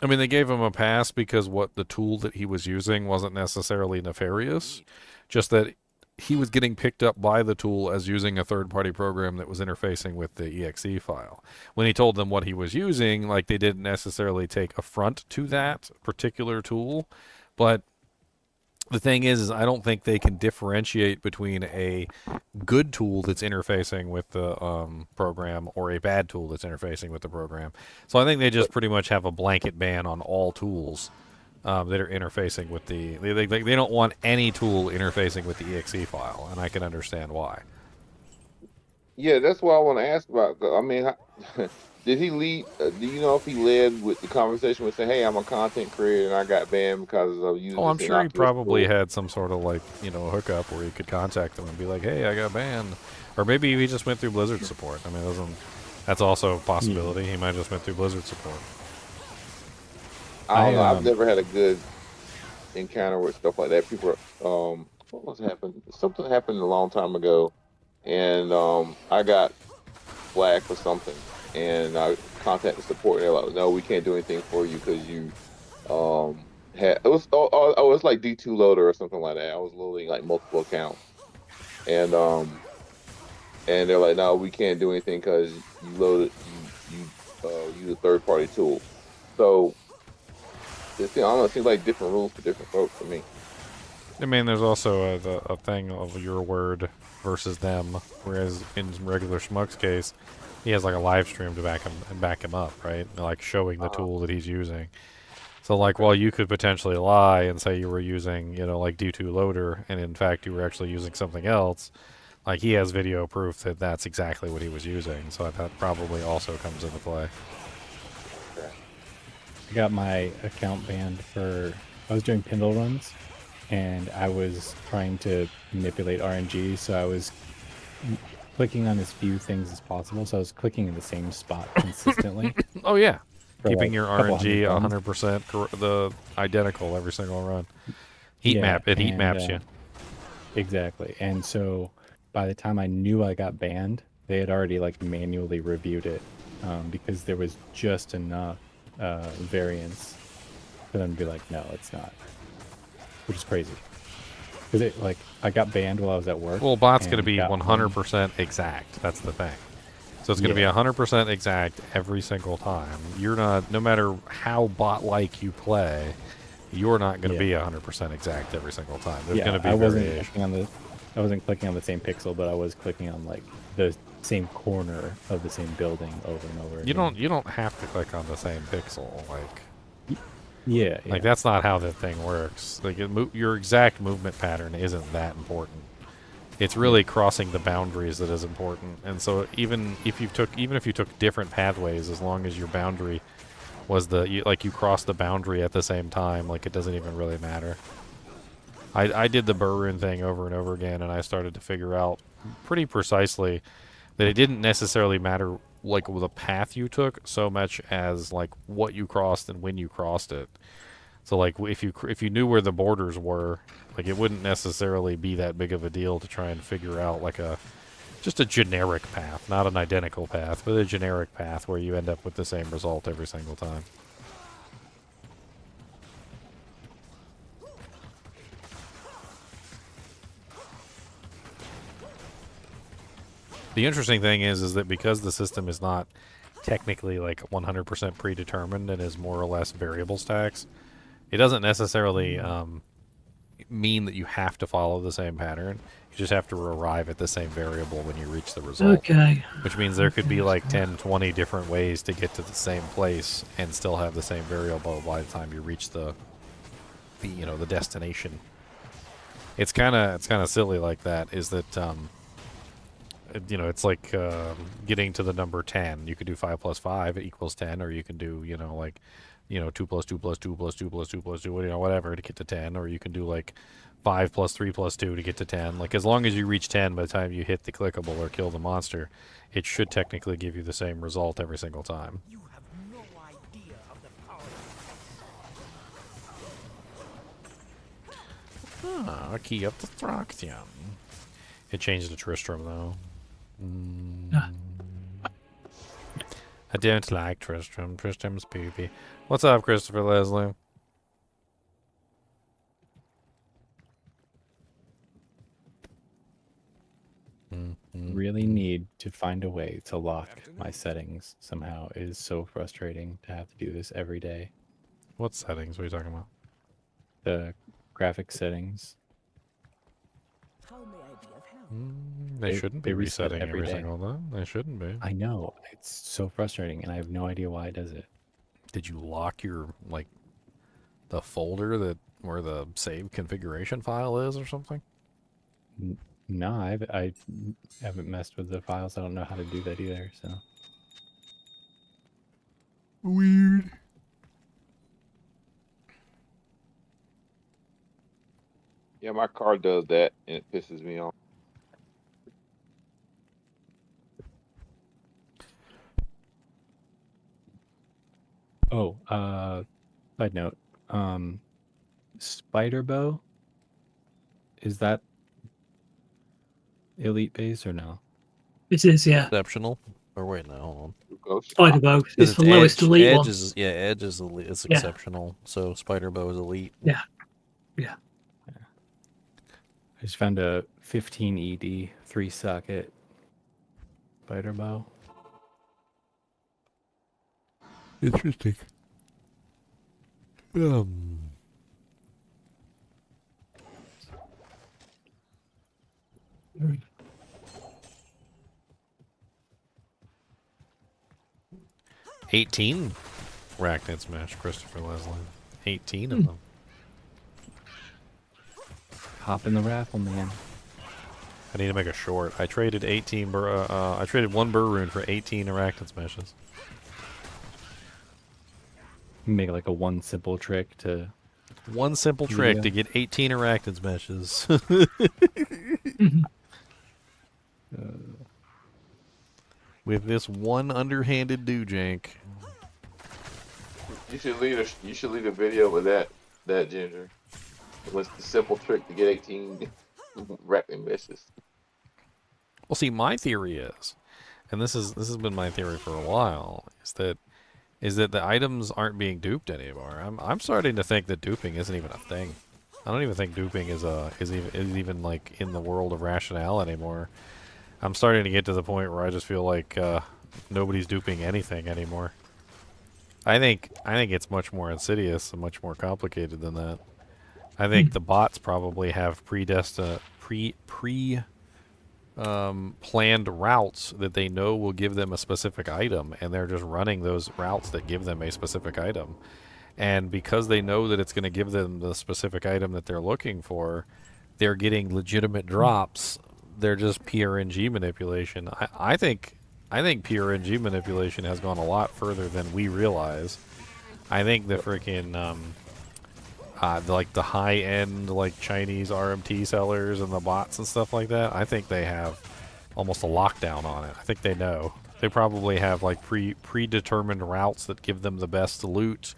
Speaker 1: I mean, they gave him a pass because what the tool that he was using wasn't necessarily nefarious, just that he was getting picked up by the tool as using a third-party program that was interfacing with the exe file. When he told them what he was using, like, they didn't necessarily take affront to that particular tool, but the thing is I don't think they can differentiate between a good tool that's interfacing with the program or a bad tool that's interfacing with the program. So I think they just pretty much have a blanket ban on all tools that are interfacing with the... They don't want any tool interfacing with the exe file, and I can understand why.
Speaker 9: Yeah, that's what I want to ask about. I mean, did he lead? Do you know if he led with the conversation with saying, "Hey, I'm a content creator and I got banned because of using"?
Speaker 1: Oh, I'm sure he probably had some sort of like, hookup where he could contact them and be like, "Hey, I got banned," or maybe he just went through Blizzard support. I mean, that's also a possibility. He might have just went through Blizzard support.
Speaker 9: I don't know. I've never had a good encounter with stuff like that. People, what was happening? Something happened a long time ago, and I got flagged for something, and I contacted support. And they're like, "No, we can't do anything for you because you had it was like D2 loader or something like that. I was loading like multiple accounts, and they're like, "No, we can't do anything because you loaded you use a third party tool." So I don't know. It seems like different rules for different folks to me.
Speaker 1: I mean, there's also a thing of your word versus them, whereas in regular Schmuck's case, he has like a live stream to back him up, right? Like showing the tool that he's using. So like, while you could potentially lie and say you were using, like D2 loader, and in fact you were actually using something else, like he has video proof that that's exactly what he was using. So that probably also comes into play.
Speaker 7: I got my account banned I was doing Pindle runs, and I was trying to manipulate RNG, so I was clicking on as few things as possible, so I was clicking in the same spot consistently.
Speaker 1: Oh yeah, keeping
Speaker 7: like
Speaker 1: your RNG 100% the identical every single run. Heat maps you.
Speaker 7: Exactly, and so by the time I knew I got banned, they had already like manually reviewed it because there was just enough variance for them to be like, no, it's not, which is crazy. Because I got banned while I was at work.
Speaker 1: Well, bot's going to be 100% exact. That's the thing. So it's going to be 100% exact every single time. You're not, no matter how bot-like you play, you're not going to be 100% exact every single time. There's going to be variation.
Speaker 7: I wasn't clicking on the same pixel, but I was clicking on like the same corner of the same building over and over again.
Speaker 1: You don't have to click on the same pixel,
Speaker 7: like
Speaker 1: that's not how that thing works. Like your exact movement pattern isn't that important. It's really crossing the boundaries that is important. And so even if you took different pathways, as long as your boundary was you crossed the boundary at the same time, like it doesn't even really matter. I did the Burrin thing over and over again, and I started to figure out pretty precisely that it didn't necessarily matter like the path you took so much as like what you crossed and when you crossed it. So like if you knew where the borders were, like it wouldn't necessarily be that big of a deal to try and figure out like a Just a generic path, not an identical path, but a generic path where you end up with the same result every single time. The interesting thing is that because the system is not technically like 100% predetermined and is more or less variable stacks, it doesn't necessarily mean that you have to follow the same pattern. You just have to arrive at the same variable when you reach the result.
Speaker 10: Okay.
Speaker 1: Which means there could be like 10, 20 different ways to get to the same place and still have the same variable by the time you reach the destination. It's kind of silly like that. Is that it's like getting to the number 10. You could do 5 plus 5 equals 10, or you can do 2 plus 2 plus 2 plus 2 plus 2 plus 2, whatever to get to 10, or you can do like 5 plus 3 plus 2 to get to 10. Like, as long as you reach 10 by the time you hit the clickable or kill the monster, it should technically give you the same result every single time.
Speaker 11: You have no idea of the power.
Speaker 1: Ah, key of destruction. It changed to Tristram, though. I don't like Tristram. Tristram's poopy. What's up, Christopher Leslie?
Speaker 7: Really need to find a way to lock my settings somehow. It is so frustrating to have to do this every day.
Speaker 1: What settings? What are you talking about?
Speaker 7: The graphic settings.
Speaker 5: How may I be of help?
Speaker 1: They shouldn't be
Speaker 7: reset
Speaker 1: resetting every
Speaker 7: day.
Speaker 1: single time. They shouldn't be.
Speaker 7: I know. It's so frustrating, and I have no idea why it does it.
Speaker 1: Did you lock your, like, the folder where the save configuration file is or something?
Speaker 7: No, I haven't messed with the files. I don't know how to do that either, so.
Speaker 1: Weird.
Speaker 9: Yeah, my car does that, and it pisses me off.
Speaker 7: Oh, side note. Spider bow. Is that elite base or no?
Speaker 10: It is, yeah.
Speaker 1: Exceptional. Or wait, no, hold on.
Speaker 9: Ghost.
Speaker 10: Spider bow is the lowest elite
Speaker 1: Edge
Speaker 10: one.
Speaker 1: Edge is elite. It's
Speaker 10: Yeah.
Speaker 1: exceptional. So Spider Bow is elite.
Speaker 10: Yeah.
Speaker 7: I just found a 15 ED 3-socket spider bow.
Speaker 1: Interesting. 18 Racknet Smash, Christopher Leslie. 18 of them.
Speaker 7: Hop in the raffle, man.
Speaker 1: I need to make a short. I traded 18 I traded 1 Burr Rune for 18 Arachnid Smashes.
Speaker 7: Make like a one simple trick to...
Speaker 1: One simple trick to get 18 Arachnid Smashes. With this one underhanded doojank.
Speaker 9: You should lead a video with that Ginger. What's the simple trick to get 18 wrapping meshes?
Speaker 1: Well, see, my theory is, and this has been my theory for a while, is that the items aren't being duped anymore. I'm starting to think that duping isn't even a thing. I don't even think duping is even like in the world of rationale anymore. I'm starting to get to the point where I just feel like nobody's duping anything anymore. I think it's much more insidious and much more complicated than that. I think the bots probably have planned routes that they know will give them a specific item, and they're just running those routes that give them a specific item. And because they know that it's going to give them the specific item that they're looking for, they're getting legitimate drops. They're just PRNG manipulation. I think PRNG manipulation has gone a lot further than we realize. I think the freaking like the high-end like Chinese RMT sellers and the bots and stuff like that, I think they have almost a lockdown on it. I think they know. They probably have like predetermined routes that give them the best loot.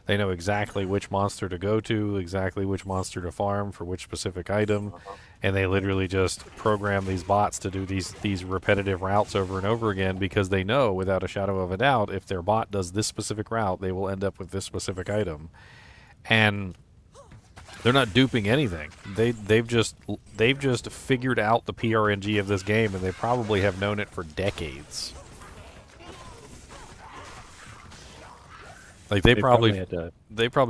Speaker 1: They know exactly which monster to go to, exactly which monster to farm for which specific item, and they literally just program these bots to do these repetitive routes over and over again because they know without a shadow of a doubt if their bot does this specific route, they will end up with this specific item. And they're not duping anything. They've just figured out the PRNG of this game, and they probably have known it for decades. Like they probably
Speaker 7: had to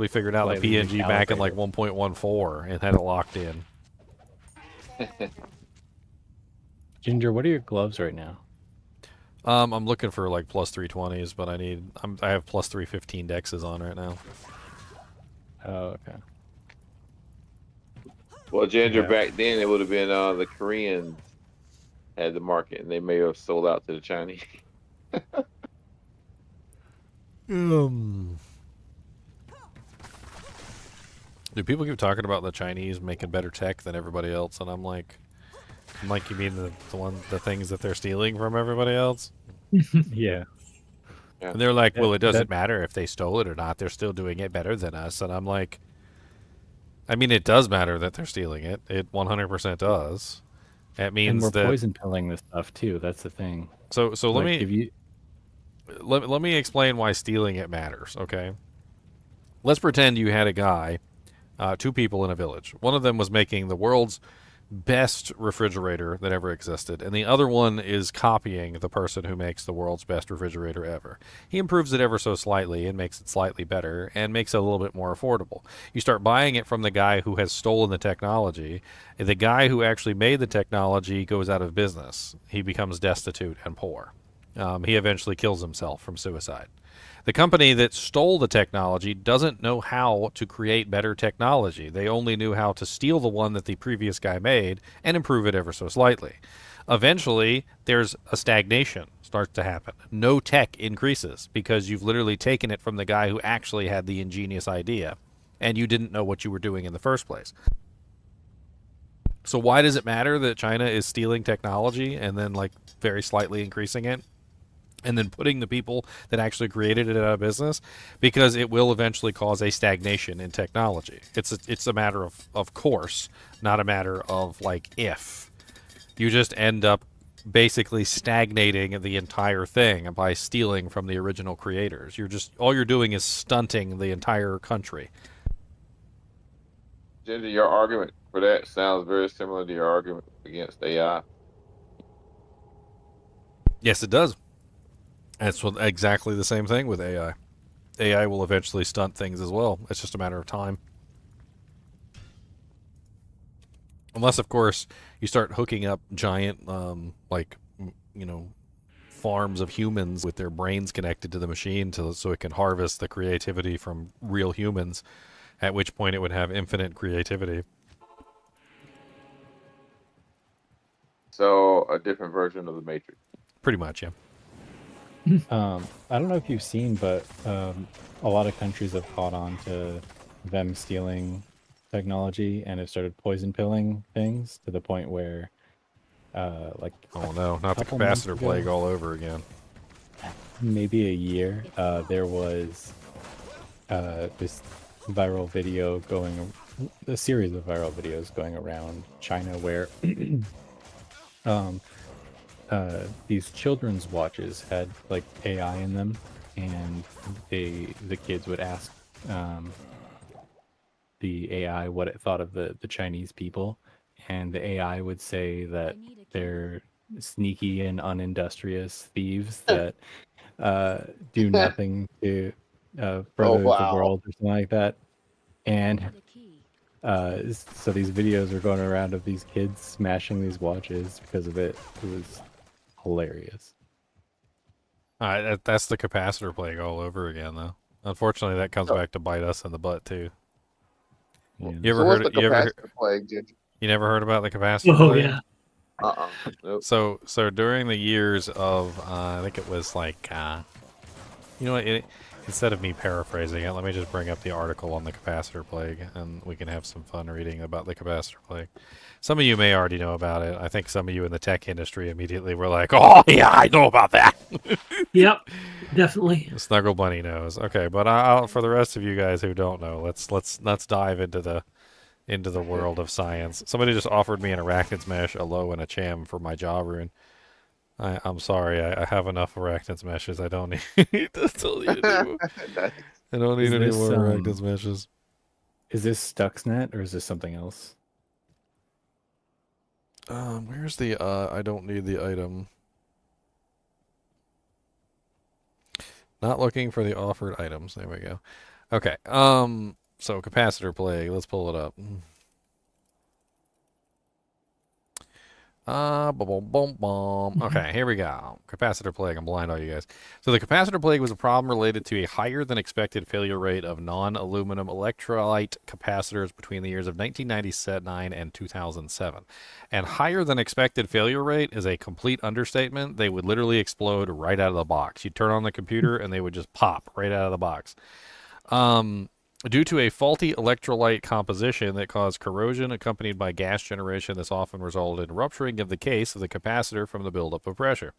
Speaker 1: figured out the
Speaker 7: slightly
Speaker 1: PNG back in like
Speaker 7: recalibrate
Speaker 1: 1.14 and had it locked in.
Speaker 7: Ginger, what are your gloves right now?
Speaker 1: I'm looking for like plus 320s, but I have plus 315 dexes on right now.
Speaker 7: Oh, okay.
Speaker 9: Well, Ginger,
Speaker 7: Yeah.
Speaker 9: back then it would have been the Koreans had the market, and they may have sold out to the Chinese.
Speaker 1: Do people keep talking about the Chinese making better tech than everybody else, and I'm like, you mean the things that they're stealing from everybody else?
Speaker 7: Yeah.
Speaker 1: And they're like,
Speaker 7: Yeah,
Speaker 1: well, it doesn't
Speaker 7: that-
Speaker 1: matter if they stole it or not. They're still doing it better than us. And I'm like, I mean, it does matter that they're stealing it. It 100% does. That
Speaker 7: And
Speaker 1: means
Speaker 7: we're
Speaker 1: that.
Speaker 7: poison pilling this stuff too. That's the thing.
Speaker 1: So let
Speaker 7: Like, if
Speaker 1: me
Speaker 7: you
Speaker 1: let me explain why stealing it matters. Okay. Let's pretend you had a guy, two people in a village. One of them was making the world's best refrigerator that ever existed, and the other one is copying the person who makes the world's best refrigerator ever. He improves it ever so slightly and makes it slightly better and makes it a little bit more affordable. You start buying it from the guy who has stolen the technology. The guy who actually made the technology goes out of business. He becomes destitute and poor. He eventually kills himself from suicide. The company that stole the technology doesn't know how to create better technology. They only knew how to steal the one that the previous guy made and improve it ever so slightly. Eventually, there's a stagnation starts to happen. No tech increases because you've literally taken it from the guy who actually had the ingenious idea, and you didn't know what you were doing in the first place. So why does it matter that China is stealing technology and then like very slightly increasing it? And then putting the people that actually created it out of business, because it will eventually cause a stagnation in technology. It's a matter of course, not a matter of like if. You just end up basically stagnating the entire thing by stealing from the original creators. All you're doing is stunting the entire country.
Speaker 9: Ginger, your argument for that sounds very similar to your argument against AI.
Speaker 1: Yes, it does. It's exactly the same thing with AI. AI will eventually stunt things as well. It's just a matter of time. Unless, of course, you start hooking up giant, farms of humans with their brains connected to the machine so it can harvest the creativity from real humans, at which point it would have infinite creativity.
Speaker 9: So a different version of the Matrix.
Speaker 1: Pretty much, yeah.
Speaker 7: I don't know if you've seen, but a lot of countries have caught on to them stealing technology and have started poison pilling things to the point where, like,
Speaker 1: Oh no, not the
Speaker 7: couple months
Speaker 1: capacitor
Speaker 7: ago-
Speaker 1: plague all over again.
Speaker 7: maybe a year, there was this viral video a series of viral videos going around China where these children's watches had like AI in them, and the kids would ask the AI what it thought of the Chinese people, and the AI would say that they're sneaky and unindustrious thieves that do nothing to further the
Speaker 9: wow.
Speaker 7: world or something like that. And so these videos are going around of these kids smashing these watches because of it. It was hilarious.
Speaker 1: That's the capacitor plague all over again, though. Unfortunately, that comes back to bite us in the butt too.
Speaker 7: Yeah.
Speaker 1: You ever
Speaker 9: So what's
Speaker 1: heard?
Speaker 9: the
Speaker 1: You ever?
Speaker 9: capacitor plague, Ginger?
Speaker 1: You never heard about the capacitor
Speaker 10: Oh
Speaker 1: plague?
Speaker 10: yeah.
Speaker 9: Nope.
Speaker 1: So during the years of, I think it was like, you know what? Instead of me paraphrasing it, let me just bring up the article on the capacitor plague, and we can have some fun reading about the capacitor plague. Some of you may already know about it. I think some of you in the tech industry immediately were like, "Oh yeah, I know about that."
Speaker 10: Yep. Definitely.
Speaker 1: Snuggle Bunny knows. Okay, but I'll, for the rest of you guys who don't know, let's dive into the world of science. Somebody just offered me an arachnid's mesh, a low, and a cham for my jaw rune. I'm sorry, I have enough arachnid's meshes. I don't need. That's all I need to do. I don't need
Speaker 7: Is
Speaker 1: any
Speaker 7: this,
Speaker 1: more arachnid's meshes.
Speaker 7: Is this Stuxnet or is this something else?
Speaker 1: Where's the I don't need the item. Not looking for the offered items. There we go. Okay. So capacitor plague. Let's pull it up. Boom, boom, boom. Okay, here we go. Capacitor plague. I'm blind, all you guys. So the capacitor plague was a problem related to a higher than expected failure rate of non-aluminum electrolyte capacitors between the years of 1999 and 2007. And higher than expected failure rate is a complete understatement. They would literally explode right out of the box. You'd turn on the computer and they would just pop right out of the box. Due to a faulty electrolyte composition that caused corrosion accompanied by gas generation, this often resulted in rupturing of the case of the capacitor from the buildup of pressure.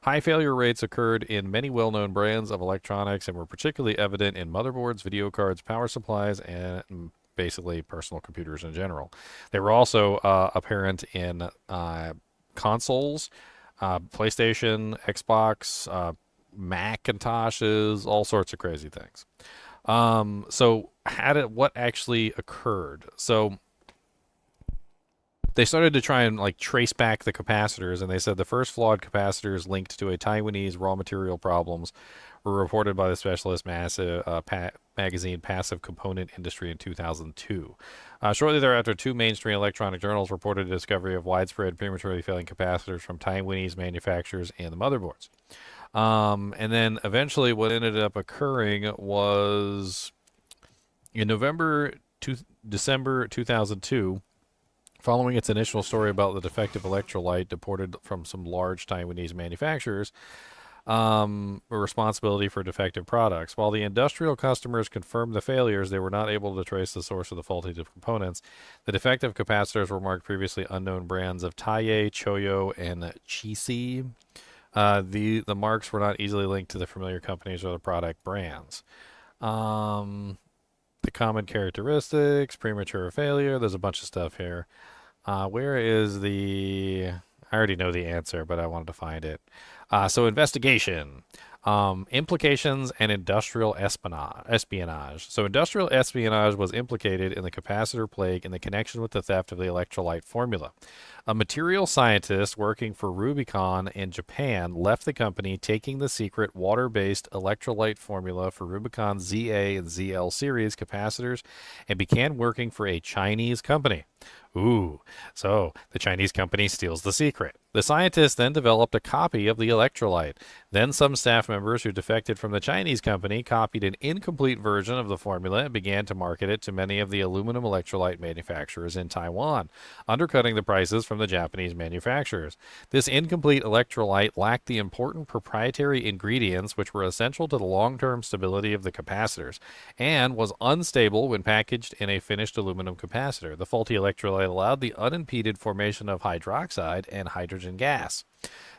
Speaker 1: High failure rates occurred in many well-known brands of electronics and were particularly evident in motherboards, video cards, power supplies, and basically personal computers in general. They were also apparent in consoles, PlayStation, Xbox, Macintoshes, all sorts of crazy things. So what actually occurred? So they started to try and like trace back the capacitors, and they said the first flawed capacitors linked to a Taiwanese raw material problems were reported by the specialist magazine Passive Component Industry in 2002. Shortly thereafter, two mainstream electronic journals reported the discovery of widespread prematurely failing capacitors from Taiwanese manufacturers and the motherboards. And then eventually what ended up occurring was in December 2002, following its initial story about the defective electrolyte deported from some large Taiwanese manufacturers, responsibility for defective products. While the industrial customers confirmed the failures, they were not able to trace the source of the faulty components. The defective capacitors were marked previously unknown brands of Taiye, Choyo, and Chisi. The marks were not easily linked to the familiar companies or the product brands. The common characteristics, premature failure, there's a bunch of stuff here. Where is the... I already know the answer, but I wanted to find it. So investigation. Implications and industrial espionage. So industrial espionage was implicated in the capacitor plague in the connection with the theft of the electrolyte formula. A material scientist working for Rubicon in Japan left the company, taking the secret water-based electrolyte formula for Rubicon ZA and ZL series capacitors, and began working for a Chinese company. Ooh, so the Chinese company steals the secret. The scientist then developed a copy of the electrolyte. Then some staff members who defected from the Chinese company copied an incomplete version of the formula and began to market it to many of the aluminum electrolyte manufacturers in Taiwan, undercutting the prices from the Japanese manufacturers. This incomplete electrolyte lacked the important proprietary ingredients which were essential to the long-term stability of the capacitors, and was unstable when packaged in a finished aluminum capacitor. The faulty electrolyte allowed the unimpeded formation of hydroxide and hydrogen gas.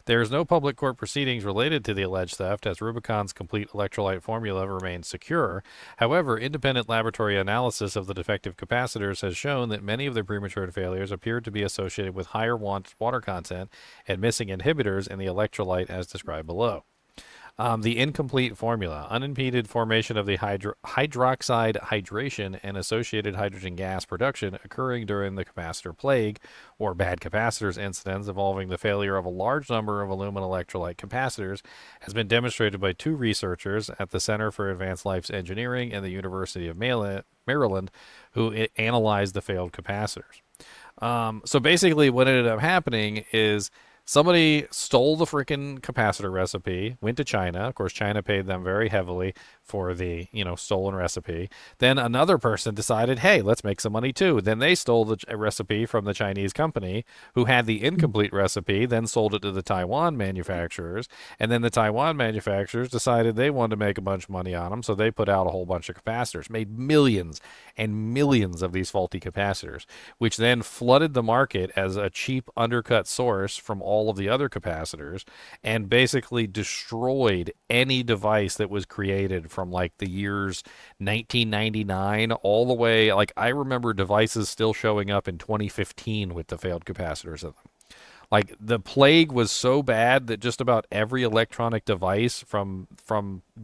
Speaker 1: There is no public court proceedings related to the alleged theft, as Rubicon's complete electrolyte formula remains secure. However, independent laboratory analysis of the defective capacitors has shown that many of the premature failures appeared to be associated with higher water content and missing inhibitors in the electrolyte as described below. The incomplete formula, unimpeded formation of the hydroxide hydration and associated hydrogen gas production occurring during the capacitor plague, or bad capacitors incidents involving the failure of a large number of aluminum electrolyte capacitors, has been demonstrated by two researchers at the Center for Advanced Life Engineering and the University of Maryland who analyzed the failed capacitors. So basically what ended up happening is somebody stole the freaking capacitor recipe, went to China. Of course, China paid them very heavily for the, stolen recipe. Then another person decided, hey, let's make some money too. Then they stole the recipe from the Chinese company who had the incomplete recipe, then sold it to the Taiwan manufacturers. And then the Taiwan manufacturers decided they wanted to make a bunch of money on them, so they put out a whole bunch of capacitors, made millions and millions of these faulty capacitors, which then flooded the market as a cheap undercut source from all all of the other capacitors and basically destroyed any device that was created from like the years 1999 all the way. Like I remember devices still showing up in 2015 with the failed capacitors in them. Like the plague was so bad that just about every electronic device from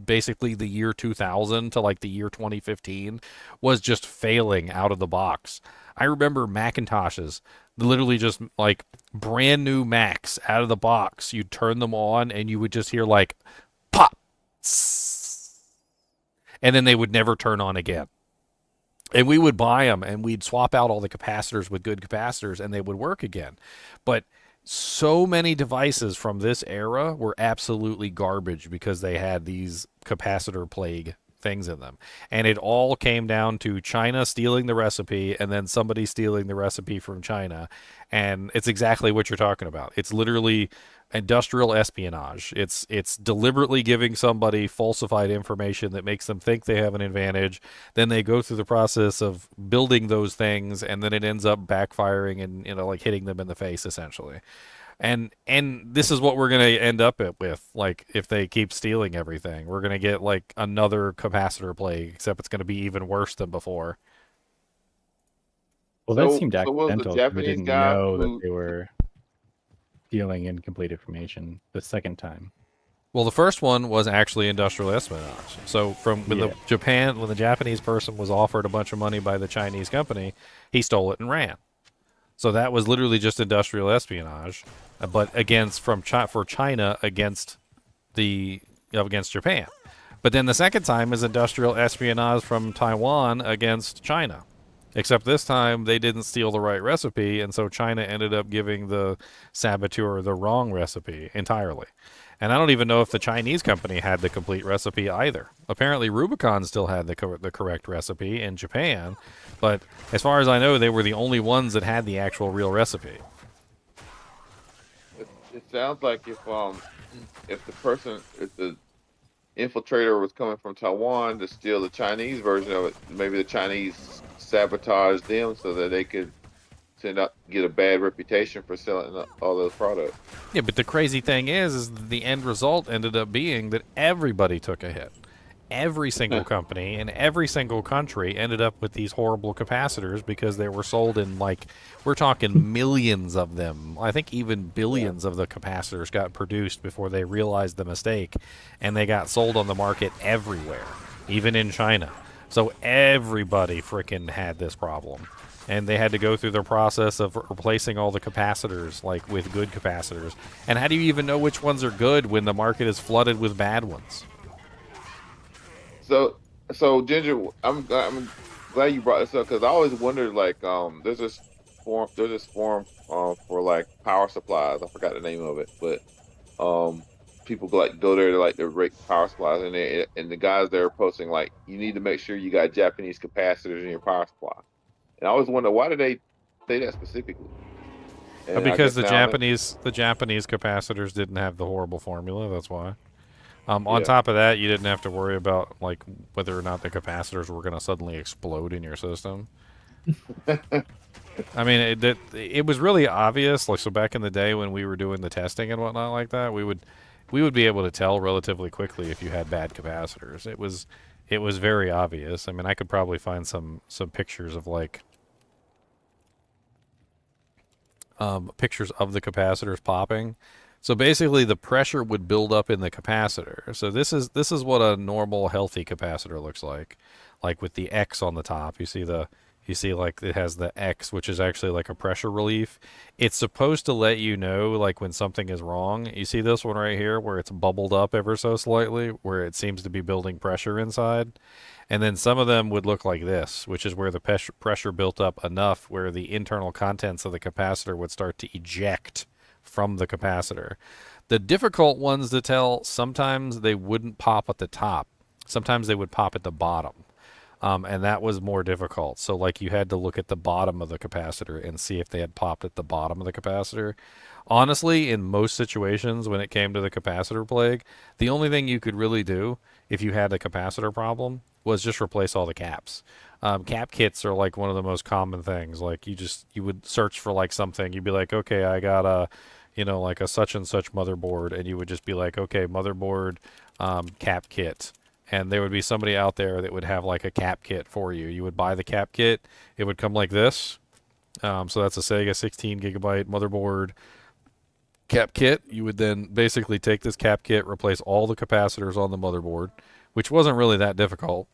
Speaker 1: basically the year 2000 to like the year 2015 was just failing out of the box. I remember Macintoshes, literally just like brand new Macs out of the box. You'd turn them on and you would just hear like pop, and then they would never turn on again. And we would buy them and we'd swap out all the capacitors with good capacitors and they would work again. But so many devices from this era were absolutely garbage because they had these capacitor plague things in them. And it all came down to China stealing the recipe and then somebody stealing the recipe from China. And it's exactly what you're talking about. It's literally industrial espionage. It's deliberately giving somebody falsified information that makes them think they have an advantage. Then they go through the process of building those things, and then it ends up backfiring and like hitting them in the face essentially. And this is what we're gonna end up with. Like if they keep stealing everything, we're gonna get like another capacitor plague, except it's gonna be even worse than before.
Speaker 7: Well, that
Speaker 9: So-
Speaker 7: seemed
Speaker 9: so was the
Speaker 7: accidental. We
Speaker 9: Japanese
Speaker 7: didn't
Speaker 9: guy
Speaker 7: know
Speaker 9: who-
Speaker 7: that they were dealing incomplete information the second time.
Speaker 1: Well, the first one was actually industrial espionage. So from when
Speaker 7: Yeah.
Speaker 1: the Japanese person was offered a bunch of money by the Chinese company, he stole it and ran. So that was literally just industrial espionage, but for China against against Japan. But then the second time is industrial espionage from Taiwan against China. Except this time they didn't steal the right recipe, and so China ended up giving the saboteur the wrong recipe entirely. And I don't even know if the Chinese company had the complete recipe either. Apparently Rubicon still had the correct recipe in Japan, but as far as I know, they were the only ones that had the actual real recipe.
Speaker 9: It sounds like if the infiltrator was coming from Taiwan to steal the Chinese version of it, maybe the Chinese sabotaged them so that they could get a bad reputation for selling all those products.
Speaker 1: Yeah, but the crazy thing is the end result ended up being that everybody took a hit. Every single company in every single country ended up with these horrible capacitors because they were sold in, like, we're talking millions of them. I think even billions of the capacitors got produced before they realized the mistake, and they got sold on the market everywhere, even in China. So everybody frickin' had this problem. And they had to go through the process of replacing all the capacitors, like, with good capacitors. And how do you even know which ones are good when the market is flooded with bad ones?
Speaker 9: So Ginger, I'm glad you brought this up because I always wondered, like, there's this forum for like power supplies. I forgot the name of it, but people go there to like to rate power supplies, and the guys there are posting like, you need to make sure you got Japanese capacitors in your power supply. And I always wonder, why do they say that specifically? And I
Speaker 1: Because
Speaker 9: guess
Speaker 1: the
Speaker 9: now
Speaker 1: Japanese capacitors didn't have the horrible formula. That's why. On
Speaker 9: Yeah.
Speaker 1: top of that, you didn't have to worry about like whether or not the capacitors were going to suddenly explode in your system. I mean, it was really obvious. Like, so back in the day when we were doing the testing and whatnot like that, we would be able to tell relatively quickly if you had bad capacitors. It was very obvious. I mean, I could probably find some pictures of like pictures of the capacitors popping. So basically, the pressure would build up in the capacitor. So this is what a normal healthy capacitor looks like with the X on the top. You see like it has the X, which is actually like a pressure relief. It's supposed to let you know like when something is wrong. You see this one right here where it's bubbled up ever so slightly, where it seems to be building pressure inside. And then some of them would look like this, which is where the pressure built up enough where the internal contents of the capacitor would start to eject from the capacitor. The difficult ones to tell, sometimes they wouldn't pop at the top. Sometimes they would pop at the bottom. And that was more difficult. So like you had to look at the bottom of the capacitor and see if they had popped at the bottom of the capacitor. Honestly, in most situations when it came to the capacitor plague, the only thing you could really do if you had a capacitor problem was just replace all the caps. Cap kits are like one of the most common things. Like you would search for like something. You'd be like, okay, I got a you know, like a such and such motherboard, and you would just be like, okay, motherboard cap kit. And there would be somebody out there that would have like a cap kit for you. You would buy the cap kit. It would come like this. So that's a Sega 16 gigabyte motherboard cap kit. You would then basically take this cap kit, replace all the capacitors on the motherboard, which wasn't really that difficult.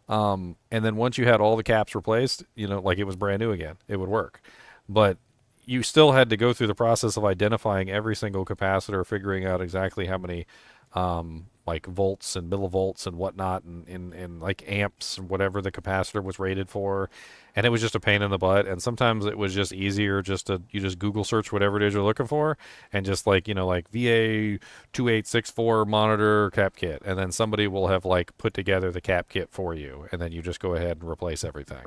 Speaker 1: And then once you had all the caps replaced, you know, like it was brand new again, it would work. But you still had to go through the process of identifying every single capacitor, figuring out exactly how many like volts and millivolts and whatnot, and like amps and whatever the capacitor was rated for. And it was just a pain in the butt. And sometimes it was just easier just to, you just Google search whatever it is you're looking for, and just like, you know, like VA 2864 monitor cap kit. And then somebody will have like put together the cap kit for you. And then you just go ahead and replace everything.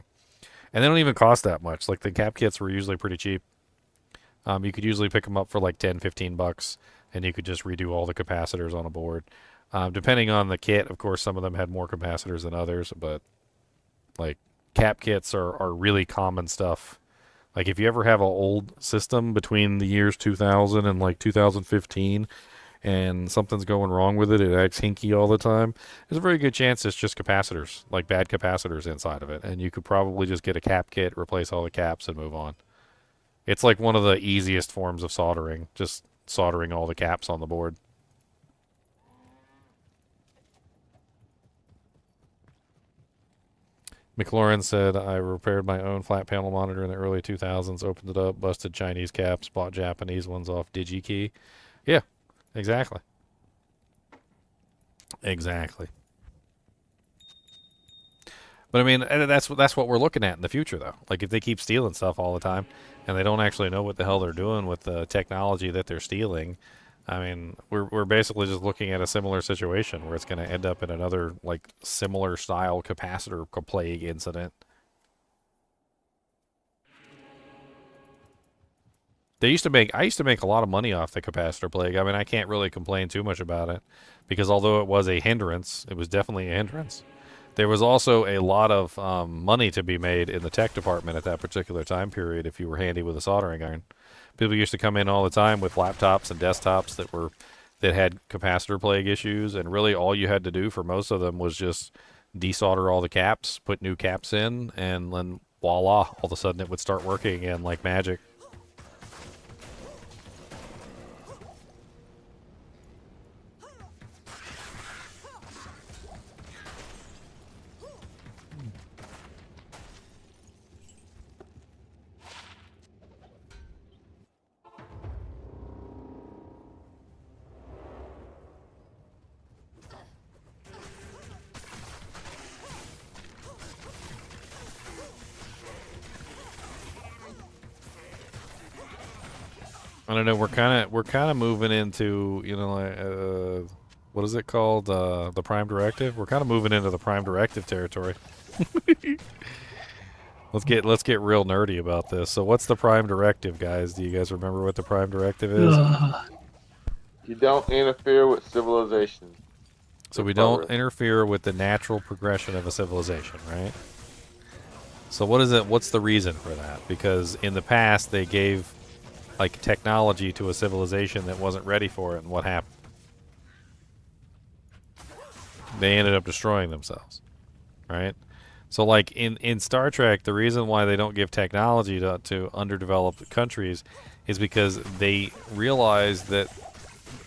Speaker 1: And they don't even cost that much. Like the cap kits were usually pretty cheap. You could usually pick them up for like 10, 15 bucks, and you could just redo all the capacitors on a board. Depending on the kit, of course, some of them had more capacitors than others, but like cap kits are really common stuff. Like if you ever have an old system between the years 2000 and like 2015, and something's going wrong with it, it acts hinky all the time, there's a very good chance it's just capacitors, like bad capacitors inside of it, and you could probably just get a cap kit, replace all the caps, and move on. It's like one of the easiest forms of soldering, just soldering all the caps on the board. McLaurin said, I repaired my own flat panel monitor in the early 2000s, opened it up, busted Chinese caps, bought Japanese ones off DigiKey. Yeah, exactly. Exactly. But I mean, that's what we're looking at in the future, though. Like if they keep stealing stuff all the time, and they don't actually know what the hell they're doing with the technology that they're stealing, I mean, we're basically just looking at a similar situation where it's going to end up in another like similar style capacitor plague incident. I used to make a lot of money off the capacitor plague. I mean, I can't really complain too much about it, because although it was a hindrance, it was definitely a hindrance. There was also a lot of money to be made in the tech department at that particular time period if you were handy with a soldering iron. People used to come in all the time with laptops and desktops that had capacitor plague issues, and really all you had to do for most of them was just desolder all the caps, put new caps in, and then voila, all of a sudden it would start working again like magic. I don't know. We're kind of moving into, you know, what is it called? The Prime Directive. We're kind of moving into the Prime Directive territory. Let's get real nerdy about this. So, what's the Prime Directive, guys? Do you guys remember what the Prime Directive is?
Speaker 9: You don't interfere with civilization.
Speaker 1: So we don't interfere with the natural progression of a civilization, right? So what is it? What's the reason for that? Because in the past they gave like technology to a civilization that wasn't ready for it, and what happened? They ended up destroying themselves, right? So like in Star Trek, the reason why they don't give technology to underdeveloped countries is because they realize that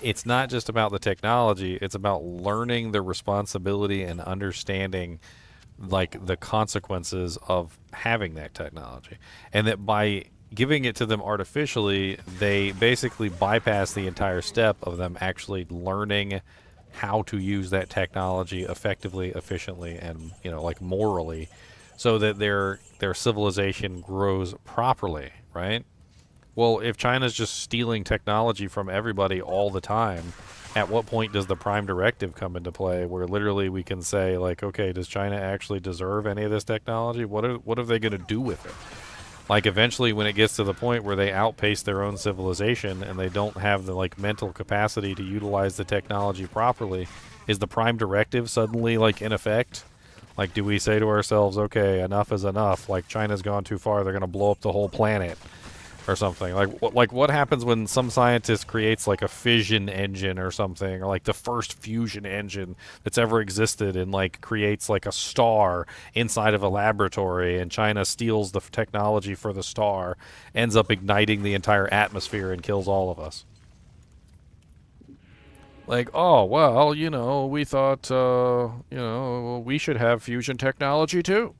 Speaker 1: it's not just about the technology, it's about learning the responsibility and understanding like the consequences of having that technology. And that by giving it to them artificially, they basically bypass the entire step of them actually learning how to use that technology effectively, efficiently, and, you know, like morally, so that their civilization grows properly, right? Well, if China's just stealing technology from everybody all the time, at what point does the Prime Directive come into play, where literally we can say, like, okay, does China actually deserve any of this technology? What are they going to do with it? Like, eventually, when it gets to the point where they outpace their own civilization and they don't have the, like, mental capacity to utilize the technology properly, is the Prime Directive suddenly, like, in effect? Like, do we say to ourselves, okay, enough is enough, like, China's gone too far, they're going to blow up the whole planet? or something. Like what happens when some scientist creates like a fission engine or something, or like the first fusion engine that's ever existed, and like creates like a star inside of a laboratory, and China steals the technology for the star, ends up igniting the entire atmosphere and kills all of us. Like, oh, well, we thought, we should have fusion technology too.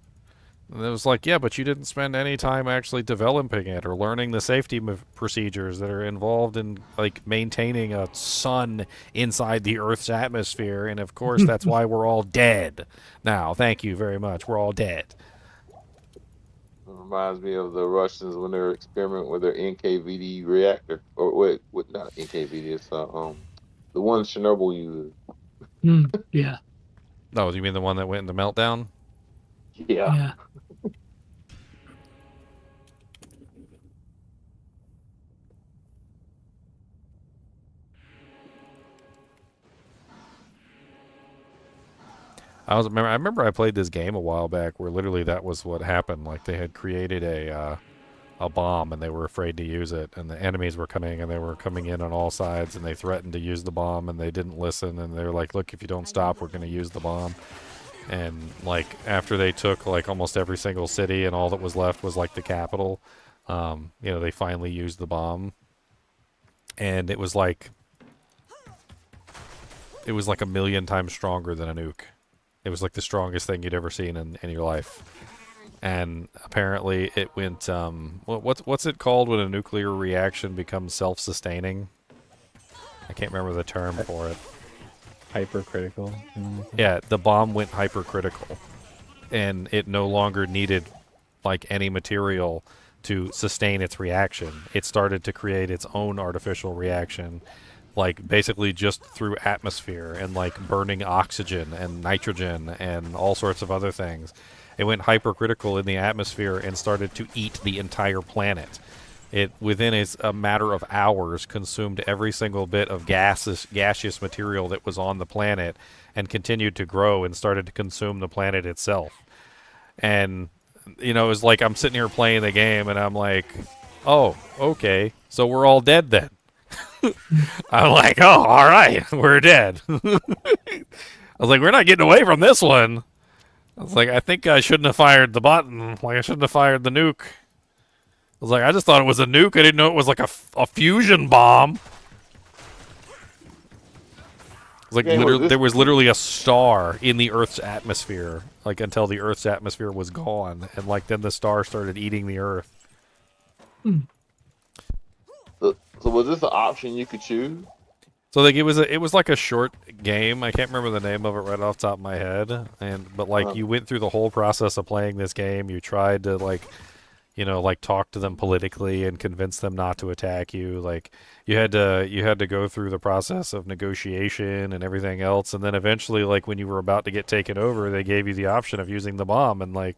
Speaker 1: And it was like, yeah, but you didn't spend any time actually developing it or learning the safety procedures that are involved in, like, maintaining a sun inside the Earth's atmosphere. And, of course, that's why we're all dead now. Thank you very much. We're all dead.
Speaker 9: It reminds me of the Russians when they were experimenting with their NKVD reactor, or wait, what? Not NKVD. It's the one Chernobyl used.
Speaker 10: Yeah.
Speaker 1: No, you mean the one that went into meltdown?
Speaker 9: Yeah.
Speaker 10: Yeah.
Speaker 1: I remember I played this game a while back where literally that was what happened. Like they had created a bomb and they were afraid to use it, and the enemies were coming and they were coming in on all sides, and they threatened to use the bomb and they didn't listen, and they were like, look, if you don't stop, we're going to use the bomb. And like after they took like almost every single city and all that was left was like the capital, they finally used the bomb, and it was like a million times stronger than a nuke. It was like the strongest thing you'd ever seen in your life. And apparently it went, what's it called when a nuclear reaction becomes self-sustaining? I can't remember the term for it.
Speaker 7: Hypercritical.
Speaker 1: Yeah, the bomb went hypercritical. And it no longer needed, like, any material to sustain its reaction. It started to create its own artificial reaction, like basically just through atmosphere and like burning oxygen and nitrogen and all sorts of other things. It went hypercritical in the atmosphere and started to eat the entire planet. It, within a matter of hours, consumed every single bit of gaseous material that was on the planet and continued to grow and started to consume the planet itself. And, it was like I'm sitting here playing the game and I'm like, oh, okay, so we're all dead then. I'm like, oh, all right, we're dead. I was like, we're not getting away from this one. I was like, I think I shouldn't have fired the button. Like, I shouldn't have fired the nuke. I was like, I just thought it was a nuke. I didn't know it was like a fusion bomb. It was like there was literally a star in the Earth's atmosphere, like until the Earth's atmosphere was gone, and like then the star started eating the Earth.
Speaker 9: So was this an option you could choose?
Speaker 1: So like it was like a short game. I can't remember the name of it right off the top of my head. But like you went through the whole process of playing this game. You tried to like talk to them politically and convince them not to attack you. Like you had to go through the process of negotiation and everything else. And then eventually, like when you were about to get taken over, they gave you the option of using the bomb. And like,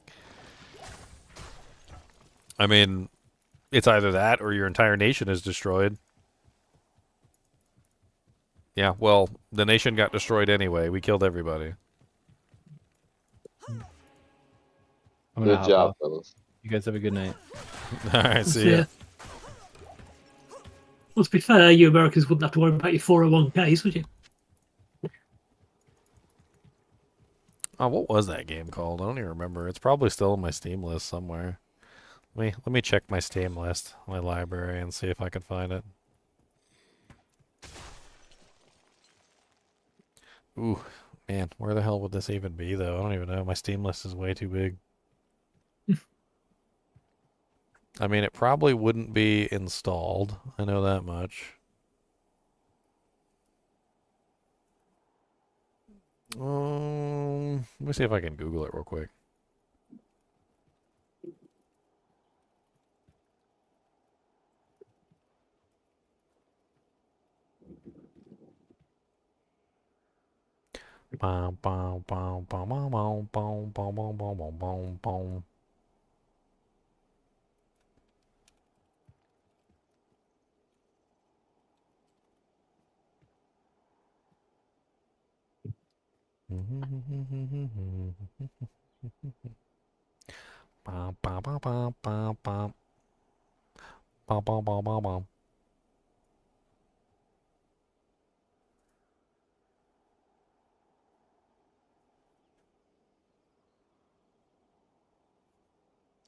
Speaker 1: I mean, it's either that or your entire nation is destroyed. Yeah, well, the nation got destroyed anyway. We killed everybody.
Speaker 9: Good job, fellas.
Speaker 7: You guys have a good night.
Speaker 1: All right, see ya.
Speaker 10: Well, to be fair, you Americans wouldn't have to worry about your 401ks, would you?
Speaker 1: Oh, what was that game called? I don't even remember. It's probably still on my Steam list somewhere. Let me check my Steam list, my library, and see if I can find it. Ooh, man, where the hell would this even be, though? I don't even know. My Steam list is way too big. I mean, it probably wouldn't be installed. I know that much. Let me see if I can Google it real quick. Bom, bom, bom, bom, bom, bom, bom, bom, bom, bom, bom, bom. Bom, bom, bom, bom, bom, bom. Bom, bom, bom, bom, bom.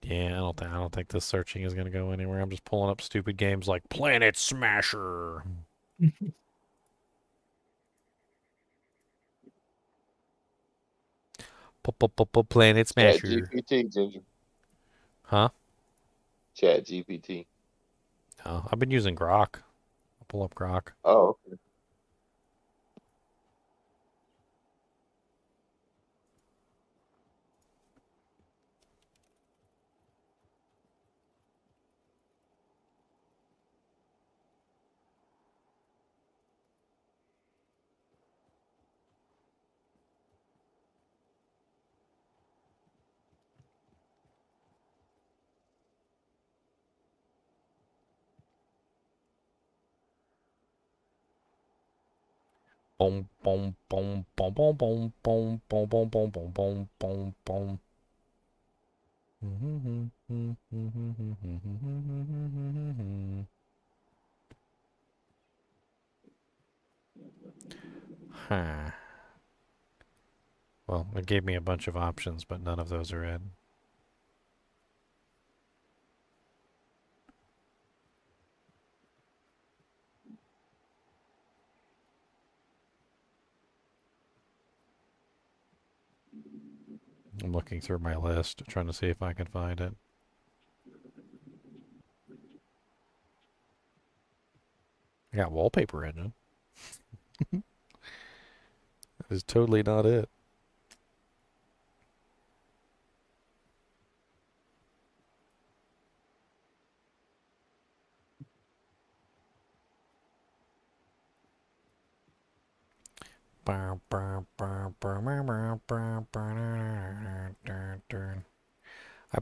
Speaker 1: Yeah, I don't think this searching is gonna go anywhere. I'm just pulling up stupid games like Planet Smasher. Planet
Speaker 9: Chat
Speaker 1: Smasher.
Speaker 9: GPT, Ginger.
Speaker 1: Huh?
Speaker 9: Chat GPT.
Speaker 1: Oh, I've been using Grok. I'll pull up Grok.
Speaker 9: Oh, okay.
Speaker 1: Boom, boom, boom, boom, boom, boom, boom, boom, boom, boom, boom, boom, boom, boom. Huh. Well, it gave me a bunch of options, but none of those are in. I'm looking through my list, trying to see if I can find it. I got wallpaper engine. That is totally not it. I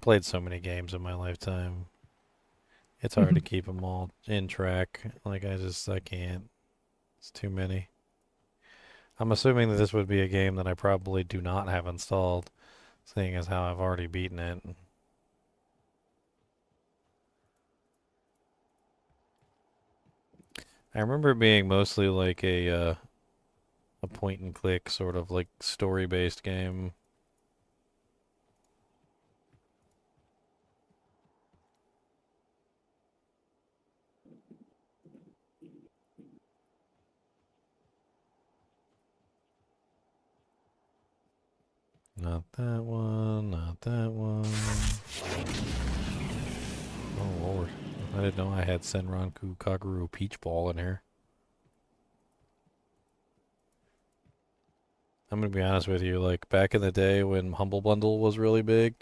Speaker 1: played so many games in my lifetime. It's hard to keep them all in track. Like, I can't. It's too many. I'm assuming that this would be a game that I probably do not have installed, seeing as how I've already beaten it. I remember it being mostly like a point and click sort of like story-based game. Not that one, not that one. Oh lord. I didn't know I had Senranku Kaguru Peach Ball in here. I'm gonna be honest with you, like back in the day when Humble Bundle was really big,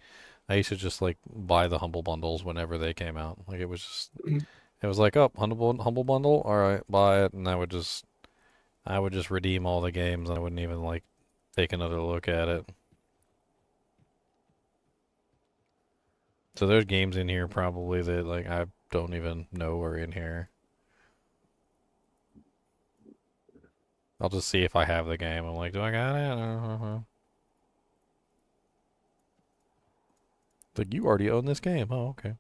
Speaker 1: I used to just like buy the Humble Bundles whenever they came out. Like it was just, it was like, oh, Humble Bundle, all right, buy it, and I would just redeem all the games, and I wouldn't even like take another look at it. So there's games in here probably that like I don't even know are in here. I'll just see if I have the game. I'm like, do I got it? Like, you already own this game. Oh, okay.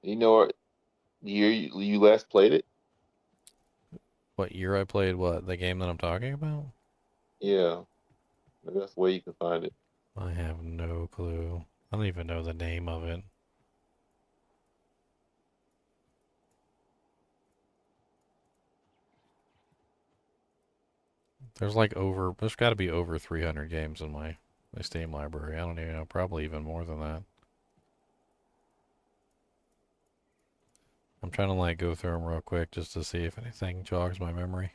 Speaker 9: You know what year you last played it?
Speaker 1: What year I played what? The game that I'm talking about?
Speaker 9: Yeah, maybe that's the way you can find it.
Speaker 1: I have no clue. I don't even know the name of it. There's got to be over 300 games in my Steam library. I don't even know, probably even more than that. I'm trying to like go through them real quick just to see if anything jogs my memory.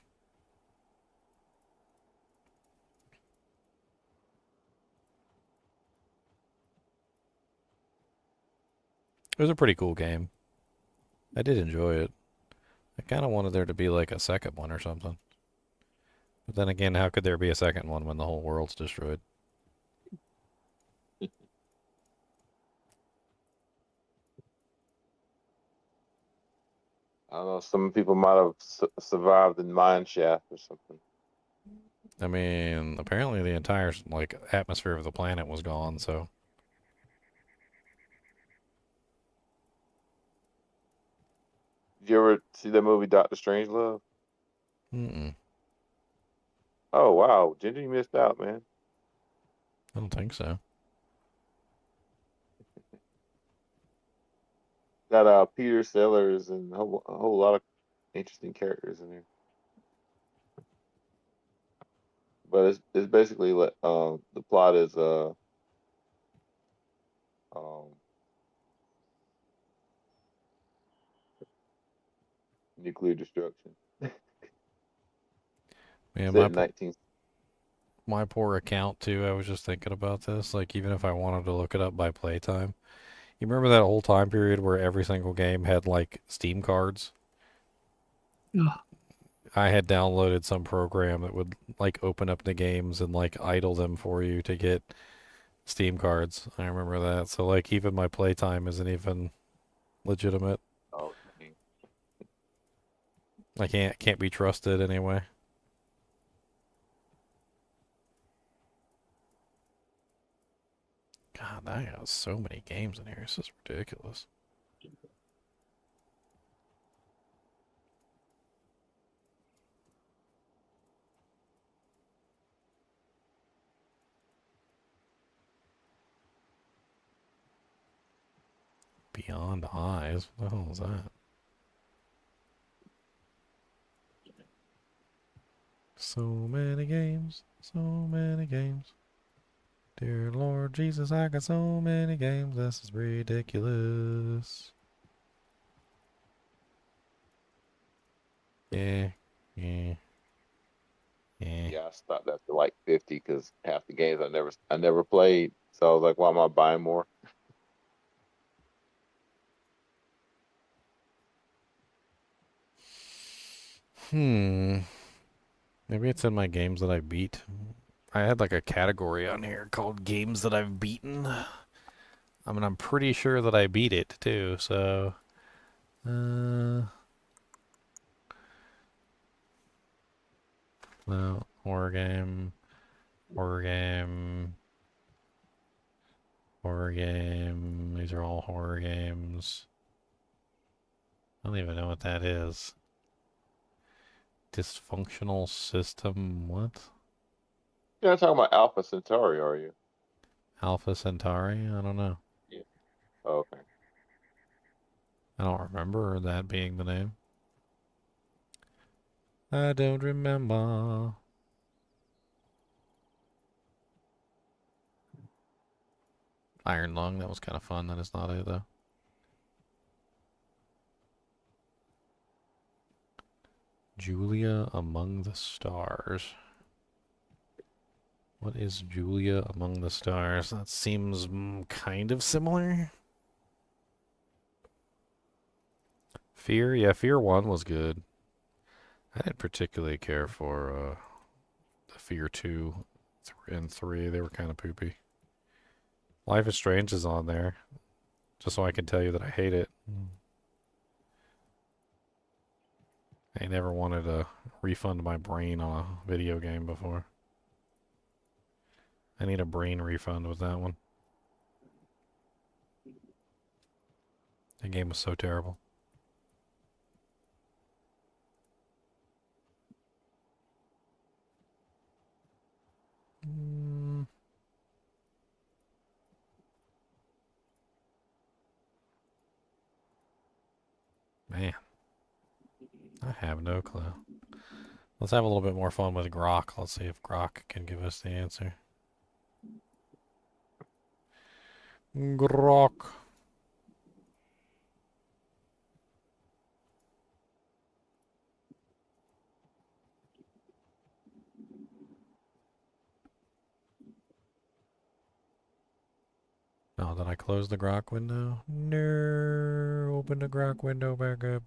Speaker 1: It was a pretty cool game. I did enjoy it. I kind of wanted there to be like a second one or something. But then again, how could there be a second one when the whole world's destroyed?
Speaker 9: I don't know. Some people might have survived in mine shaft or something.
Speaker 1: I mean, apparently the entire like atmosphere of the planet was gone, so
Speaker 9: Did you ever see that movie Doctor Strangelove?
Speaker 1: mm-mm,
Speaker 9: Oh wow, Ginger, you missed out, man.
Speaker 1: I don't think so.
Speaker 9: Got Peter Sellers and a whole lot of interesting characters in there. But it's basically like the plot is um nuclear destruction.
Speaker 1: Man,
Speaker 9: Set in 19.
Speaker 1: my poor account too. I was just thinking about this. Like, even if I wanted to look it up by playtime, you remember that whole time period where every single game had like Steam cards?
Speaker 10: Ugh.
Speaker 1: I had downloaded some program that would like open up the games and like idle them for you to get Steam cards. I remember that. So like even my playtime isn't even legitimate.
Speaker 9: Oh, dang.
Speaker 1: I can't be trusted anyway. God, I got so many games in here. This is ridiculous. Beyond Eyes? What the hell is that? So many games, so many games. Dear Lord Jesus, I got so many games. This is ridiculous. Yeah, yeah, yeah.
Speaker 9: Yeah, I stopped after like 50 because half the games I never played. So I was like, why am I buying more?
Speaker 1: Maybe it's in my games that I beat. I had like a category on here called games that I've beaten. I mean, I'm pretty sure that I beat it too, so... no, horror game, horror game, horror game. These are all horror games. I don't even know what that is. Dysfunctional system, what?
Speaker 9: You're not talking about Alpha Centauri, are you?
Speaker 1: Alpha Centauri? I don't know.
Speaker 9: Yeah. Oh, okay.
Speaker 1: I don't remember that being the name. I don't remember. Iron Lung, that was kind of fun. That is not it, though. Julia Among the Stars. What is Julia Among the Stars? That seems kind of similar. Fear? Yeah, Fear 1 was good. I didn't particularly care for the Fear 2 and 3. They were kind of poopy. Life is Strange is on there, just so I can tell you that I hate it. I never wanted to refund my brain on a video game before. I need a brain refund with that one. That game was so terrible. Man, I have no clue. Let's have a little bit more fun with Grok. Let's see if Grok can give us the answer. Grok. Oh, did I close the Grok window? No. Open the Grok window back up.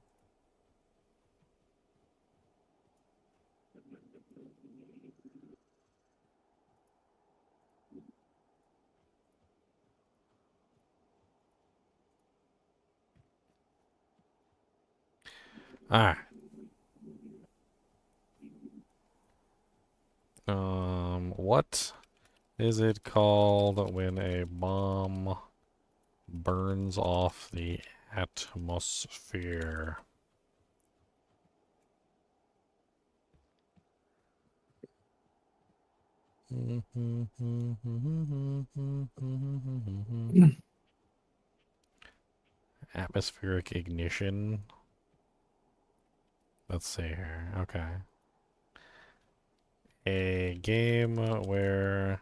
Speaker 1: Alright. What is it called when a bomb burns off the atmosphere? Atmospheric ignition. Let's see here. Okay. A game where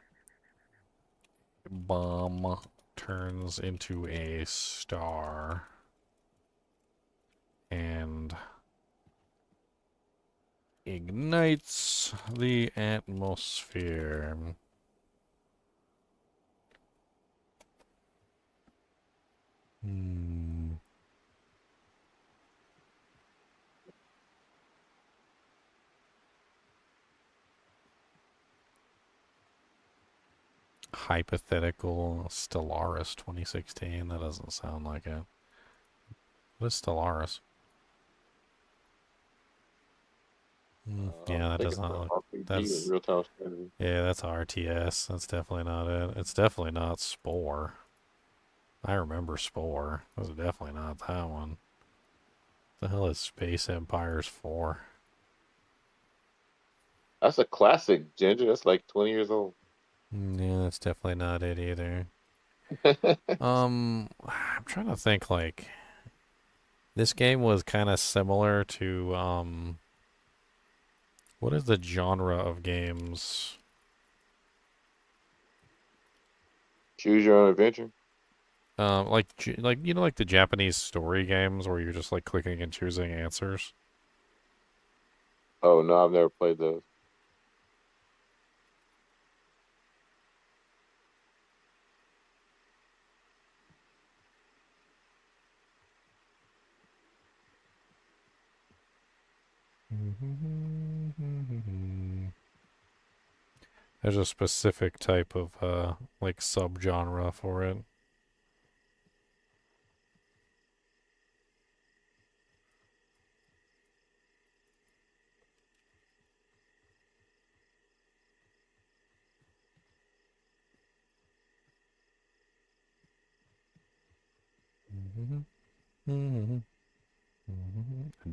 Speaker 1: bomb turns into a star and ignites the atmosphere. Hypothetical Stellaris 2016. That doesn't sound like it. What is Stellaris? Yeah, that does not look. That's
Speaker 9: real-time strategy.
Speaker 1: yeah, that's RTS. That's definitely not it. It's definitely not Spore. I remember Spore. It was definitely not that one. The hell is Space Empires 4?
Speaker 9: That's a classic, Ginger. That's like 20 years old.
Speaker 1: Yeah, that's definitely not it either. I'm trying to think, like, this game was kind of similar to, what is the genre of games?
Speaker 9: Choose your own adventure.
Speaker 1: Like you know, like the Japanese story games where you're just like clicking and choosing answers.
Speaker 9: Oh no, I've never played those.
Speaker 1: There's a specific type of like subgenre for it.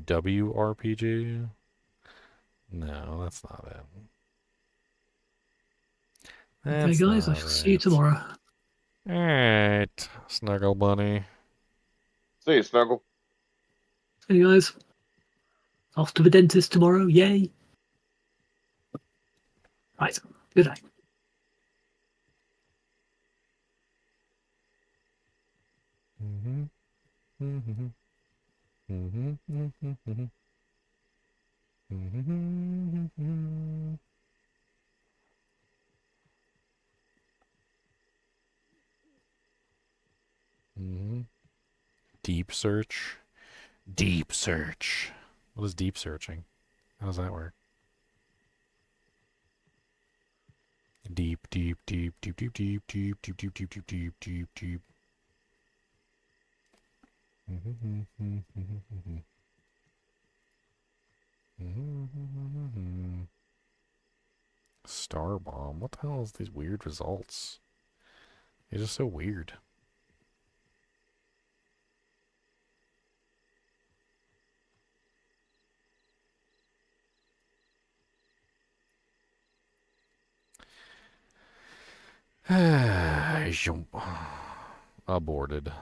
Speaker 1: WRPG? No, that's not it.
Speaker 10: Okay,
Speaker 1: That's
Speaker 10: guys, I
Speaker 1: not
Speaker 10: shall see you
Speaker 1: it.
Speaker 10: tomorrow.
Speaker 1: Alright, Snuggle Bunny.
Speaker 9: See you, Snuggle.
Speaker 10: See you guys. Off to the dentist tomorrow. Yay. Right. Good night.
Speaker 1: Deep search. Deep search. What is deep searching? How does that work? Deep, deep, deep, deep, deep, deep, deep, deep, deep, deep, deep, deep, deep, deep. Star bomb. What the hell is these weird results? They're just so weird. Aborted.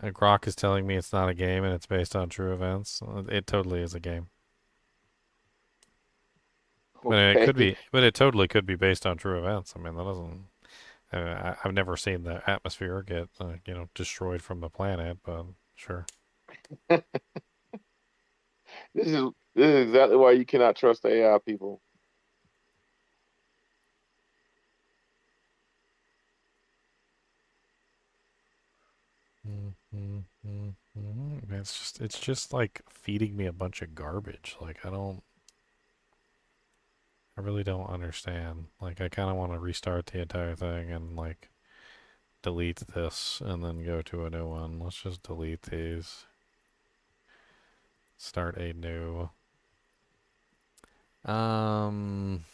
Speaker 1: Grok is telling me it's not a game and it's based on true events. It totally is a game. But it could
Speaker 9: Okay.
Speaker 1: be, but it totally could be based on true events. I mean, that doesn't. I've never seen the atmosphere get, destroyed from the planet, but sure.
Speaker 9: This is exactly why you cannot trust AI people.
Speaker 1: It's just like feeding me a bunch of garbage. Like I really don't understand. Like I kind of want to restart the entire thing and like delete this and then go to a new one. Let's just delete these. Start a new. Um.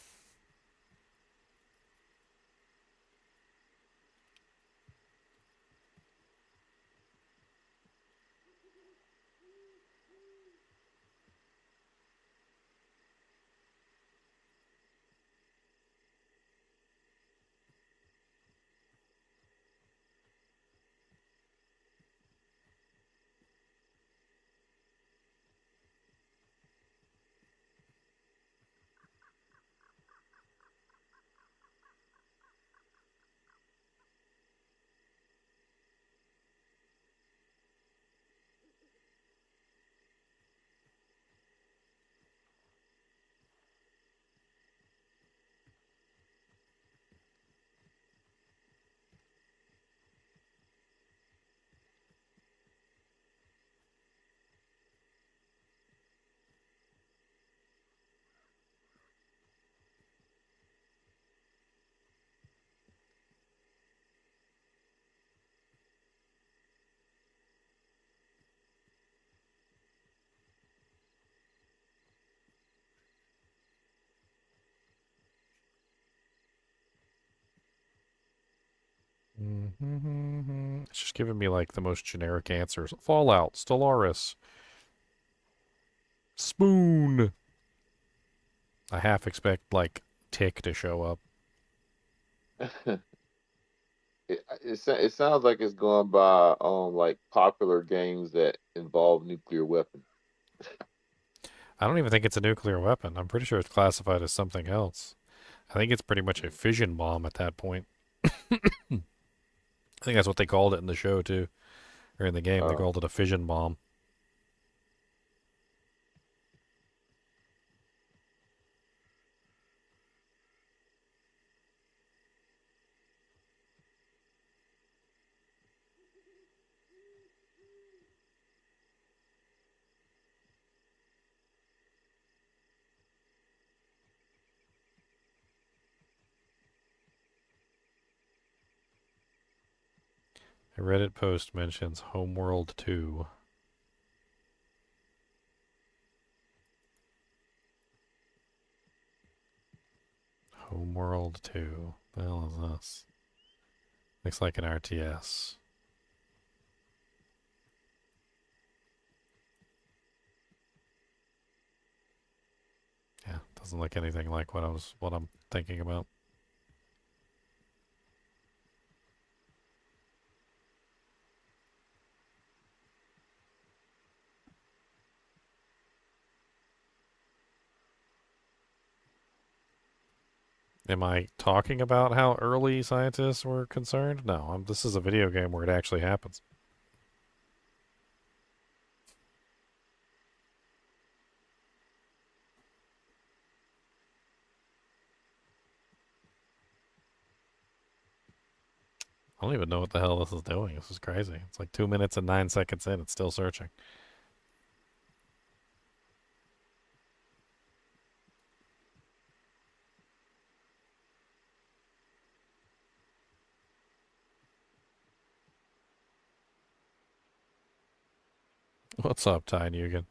Speaker 1: It's just giving me like the most generic answers. Fallout, Stellaris, Spoon. I half expect like Tick to show up.
Speaker 9: It sounds like it's going by like popular games that involve nuclear weapons.
Speaker 1: I don't even think it's a nuclear weapon. I'm pretty sure it's classified as something else. I think it's pretty much a fission bomb at that point. I think that's what they called it in the show too, or in the game. They
Speaker 9: Uh,
Speaker 1: called it a fission bomb. A Reddit post mentions Homeworld 2. Homeworld 2. The hell is this? Looks like an RTS. Yeah, doesn't look anything like what I'm thinking about. Am I talking about how early scientists were concerned? No, this is a video game where it actually happens. I don't even know what the hell this is doing. This is crazy. It's like 2 minutes and 9 seconds in. It's still searching. What's up, Ty Nugent?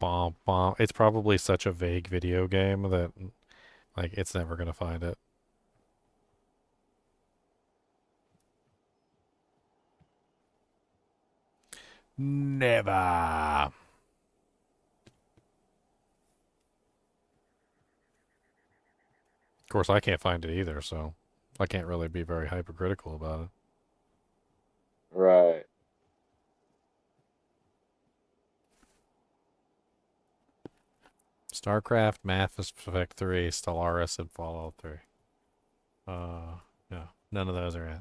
Speaker 1: Bomb, bomb. It's probably such a vague video game that Like, it's never going to find it. Never. Of course, I can't find it either, so I can't really be very hypercritical about it.
Speaker 9: Right.
Speaker 1: StarCraft, Mass Effect 3, Stellaris, and Fallout 3. No, none of those are in.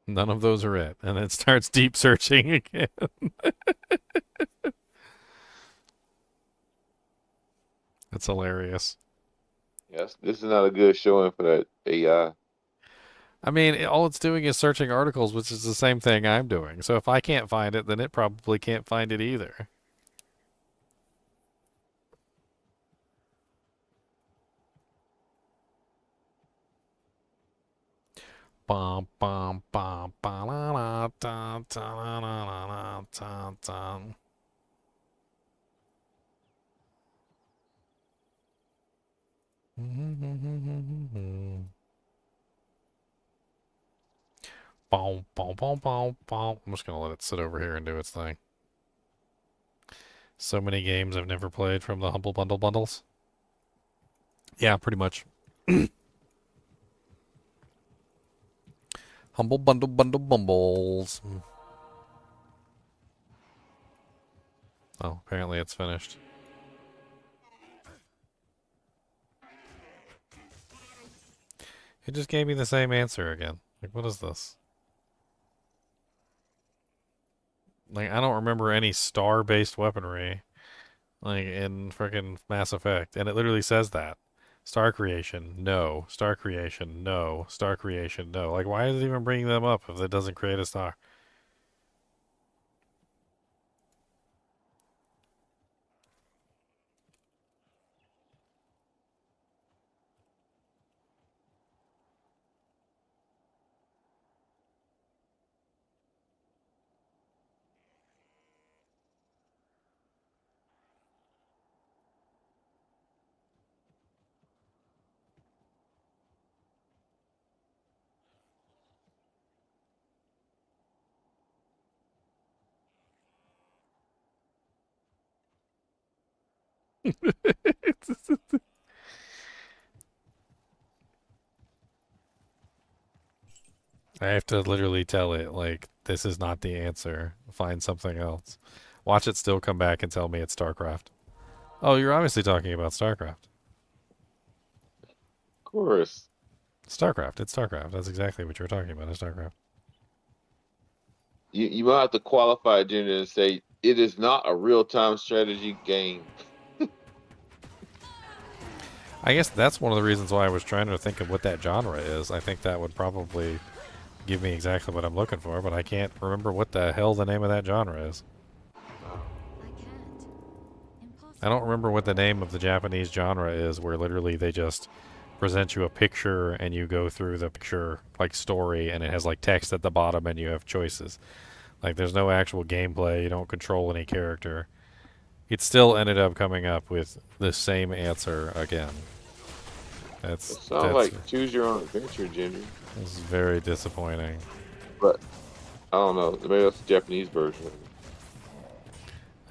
Speaker 1: None of those are it. And it starts deep searching again. That's hilarious.
Speaker 9: Yes, this is not a good showing for that AI.
Speaker 1: I mean, all it's doing is searching articles, which is the same thing I'm doing. So if I can't find it, then it probably can't find it either. Bum, bum, bum, ba, la, la, da, da, la, la, la, la, da, da. Boom, boom, boom, boom, boom. I'm just going to let it sit over here and do its thing. So many games I've never played from the Humble Bundle bundles. Yeah, pretty much. Humble Bundle Bumbles. Oh, apparently it's finished. It just gave me the same answer again. Like, what is this? Like, I don't remember any star-based weaponry, like, in frickin' Mass Effect. And it literally says that. Star creation, no. Star creation, no. Star creation, no. Like, why is it even bringing them up if it doesn't create a star? I have to literally tell it, like, this is not the answer. Find something else. Watch it still come back and tell me it's StarCraft. Oh, you're obviously talking about StarCraft.
Speaker 9: Of course.
Speaker 1: StarCraft. It's StarCraft. That's exactly what you're talking about. It's StarCraft.
Speaker 9: You might have to qualify it, Junior, and say it is not a real-time strategy game.
Speaker 1: I guess that's one of the reasons why I was trying to think of what that genre is. I think that would probably give me exactly what I'm looking for, but I can't remember what the hell the name of that genre is. I don't remember what the name of the Japanese genre is, where literally they just present you a picture and you go through the picture like story, and it has like text at the bottom and you have choices. Like, there's no actual gameplay. You don't control any character. It still ended up coming up with the same answer again.
Speaker 9: It sounds like Choose Your Own Adventure, Junior.
Speaker 1: This is very disappointing.
Speaker 9: But I don't know. Maybe that's the Japanese version.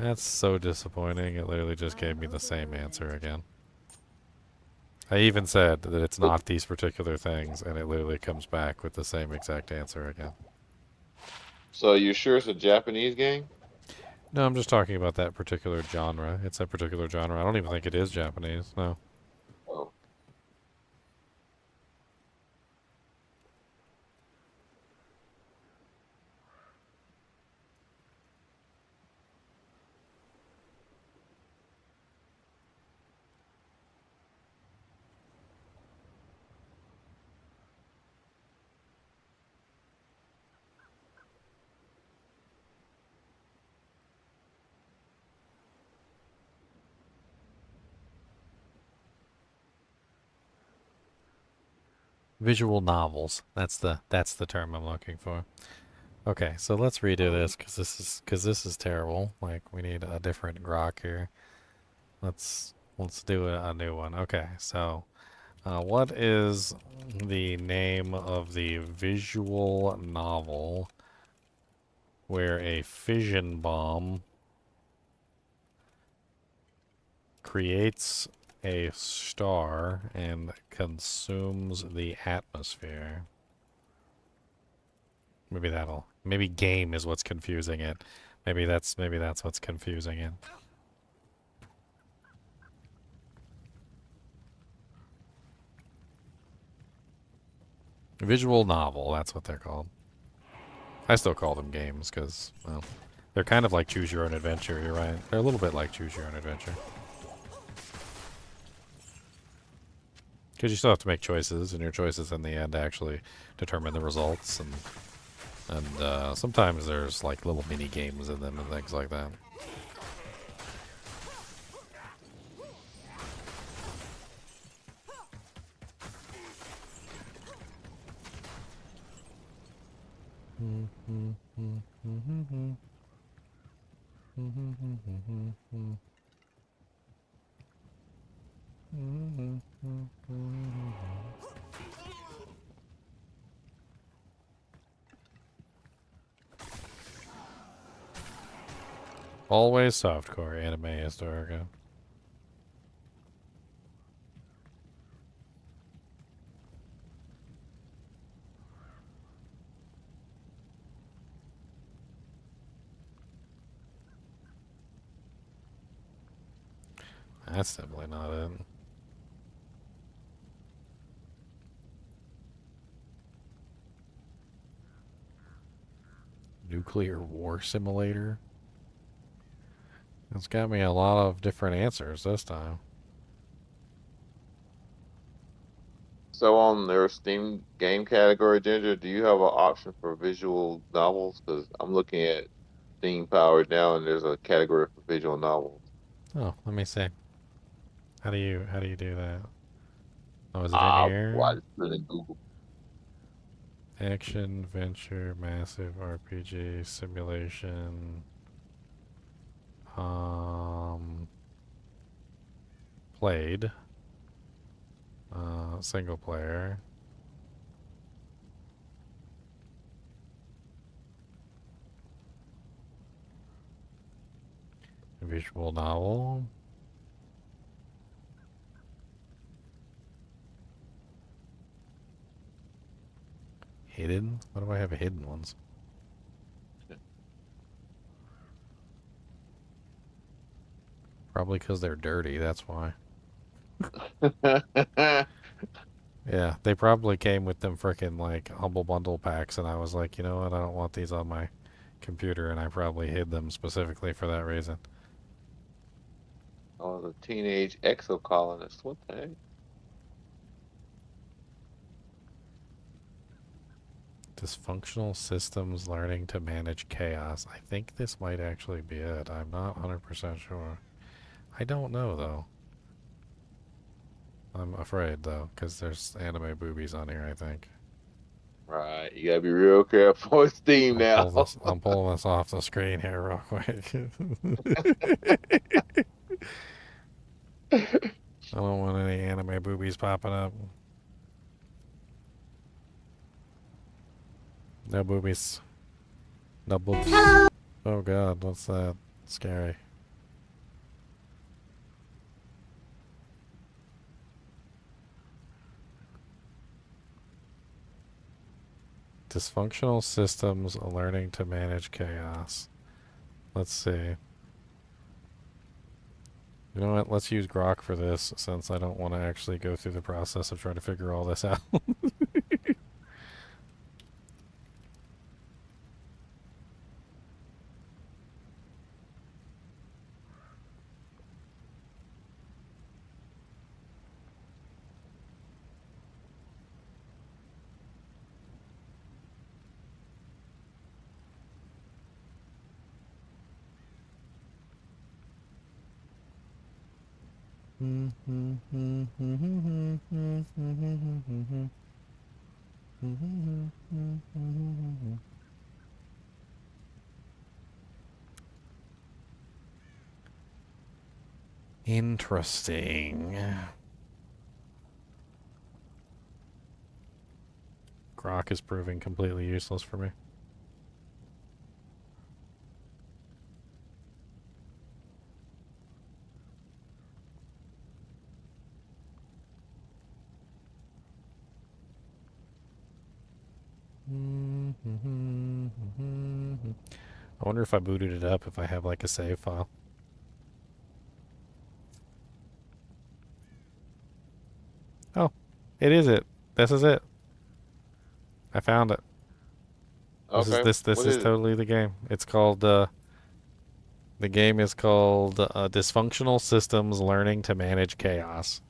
Speaker 1: That's so disappointing. It literally just gave me the same answer again. I even said that it's not these particular things, and it literally comes back with the same exact answer again.
Speaker 9: So you sure it's a Japanese game?
Speaker 1: No, I'm just talking about that particular genre. It's a particular genre. I don't even think it is Japanese. No.
Speaker 9: Oh.
Speaker 1: Visual novels. That's the term I'm looking for. Okay, so let's redo this because this is terrible. Like we need a different grok here. Let's do a new one. Okay, so what is the name of the visual novel where a fission bomb creates a star and consumes the atmosphere? Maybe game is what's confusing it. Maybe that's what's confusing it. Visual novel, that's what they're called. I still call them games because, well, they're kind of like choose your own adventure, you're right. They're a little bit like choose your own adventure. Because you still have to make choices, and your choices in the end actually determine the results, and sometimes there's like little mini games in them and things like that. Always softcore anime historica. That's definitely not it. Nuclear war simulator? It's got me a lot of different answers this time.
Speaker 9: So on their Steam game category, Ginger, do you have an option for visual novels? Because I'm looking at Steam Powered now, and there's a category for visual novels.
Speaker 1: Oh, let me see. How do you do that? Oh, is it in here?
Speaker 9: Well, I just put it in Google.
Speaker 1: Action, venture, massive RPG, simulation. Played. Single player. Visual novel. Hidden? What do I have hidden ones? Probably because they're dirty, that's why. Yeah, they probably came with them frickin' like Humble Bundle packs, and I was like, you know what, I don't want these on my computer, and I probably hid them specifically for that reason.
Speaker 9: Oh, the teenage exocolonist. What the heck?
Speaker 1: Dysfunctional systems learning to manage chaos. I think this might actually be it. I'm not 100% sure. I don't know, though. I'm afraid, though, because there's anime boobies on here, I think.
Speaker 9: Right, you gotta be real careful with Steam now.
Speaker 1: I'm pulling this off the screen here real quick. I don't want any anime boobies popping up. No boobies. No boobs. Oh god, what's that? Scary. Dysfunctional systems learning to manage chaos. Let's see. You know what? Let's use Grok for this since I don't want to actually go through the process of trying to figure all this out. Interesting. Grok is proving completely useless for me. I wonder if I booted it up, if I have like a save file. Oh, it is it. This is it. I found it.
Speaker 9: Okay.
Speaker 1: This
Speaker 9: what
Speaker 1: is
Speaker 9: is it?
Speaker 1: totally the game. It's called the game is called Dysfunctional Systems Learning to Manage Chaos.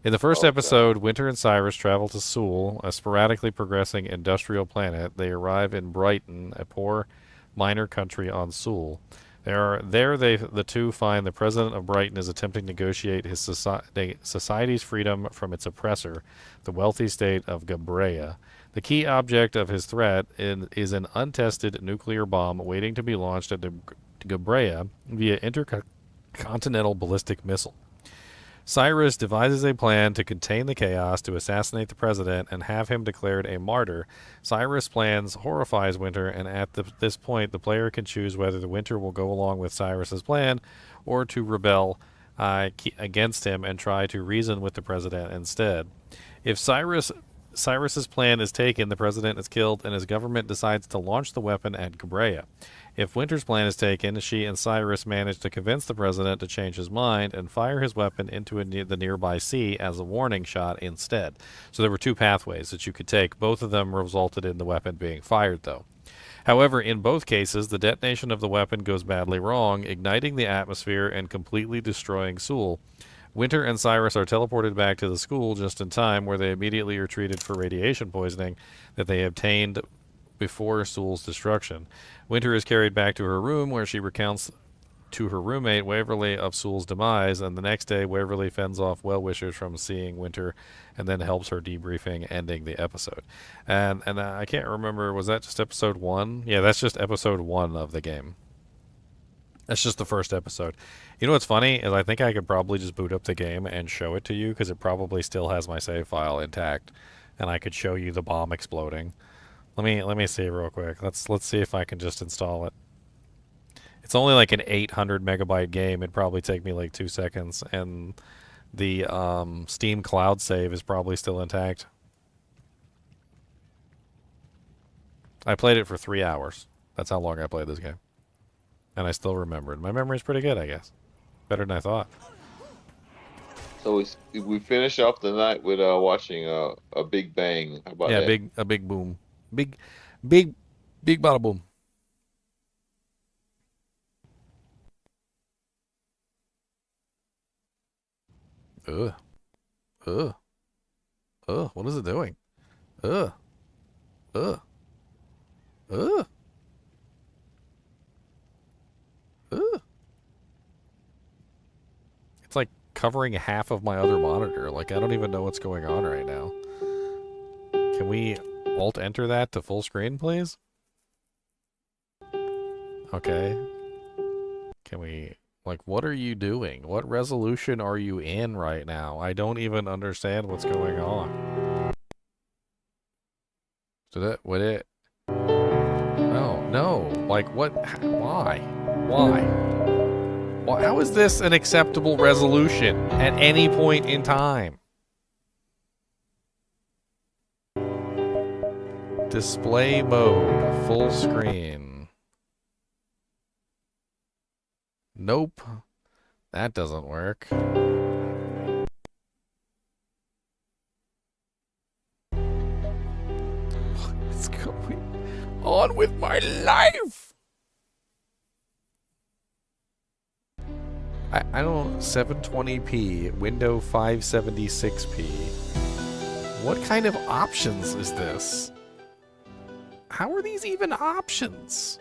Speaker 1: In the first
Speaker 9: Okay.
Speaker 1: episode, Winter and Cyrus travel to Sewell, a sporadically progressing industrial planet. They arrive in Brighton, a poor miner country on Sewell. The two find the president of Brighton is attempting to negotiate his society's freedom from its oppressor, the wealthy state of Gabrea. The key object of his threat is an untested nuclear bomb waiting to be launched at Gabrea via intercontinental ballistic missile. Cyrus devises a plan to contain the chaos, to assassinate the president, and have him declared a martyr. Cyrus' plans horrifies Winter, and at this point, the player can choose whether the Winter will go along with Cyrus's plan or to rebel against him and try to reason with the president instead. If Cyrus's plan is taken, the president is killed, and his government decides to launch the weapon at Gabrea. If Winter's plan is taken, she and Cyrus manage to convince the president to change his mind and fire his weapon into the nearby sea as a warning shot instead. So there were two pathways that you could take. Both of them resulted in the weapon being fired, though. However, in both cases, the detonation of the weapon goes badly wrong, igniting the atmosphere and completely destroying Sewell. Winter and Cyrus are teleported back to the school just in time, where they immediately are treated for radiation poisoning that they obtained before Sewell's destruction. Winter is carried back to her room, where she recounts to her roommate Waverly of Sewell's demise, and the next day Waverly fends off well-wishers from seeing Winter and then helps her debriefing, ending the episode. And I can't remember, was that just episode 1? Yeah, that's just episode 1 of the game. That's just the first episode. You know what's funny is I think I could probably just boot up the game and show it to you, because it probably still has my save file intact, and I could show you the bomb exploding. Let me see real quick. Let's see if I can just install it. It's only like an 800 megabyte game. It'd probably take me like 2 seconds, and the Steam cloud save is probably still intact. I played it for 3 hours. That's how long I played this game. And I still remember it. My memory's pretty good, I guess. Better than I thought.
Speaker 9: So we finish off the night with watching a Big Bang. How about that?
Speaker 1: A big boom. Big bada boom. What is it doing? Ugh. It's like covering half of my other monitor. Like, I don't even know what's going on right now. Can we Alt-enter that to full screen, please? Okay. Can we... Like, what are you doing? What resolution are you in right now? I don't even understand what's going on. So that... Would it... No. Like, what... Why? Why? How is this an acceptable resolution at any point in time? Display mode, full screen. Nope. That doesn't work. What's going on with my life? I don't... 720p, window 576p. What kind of options is this? How are these even options?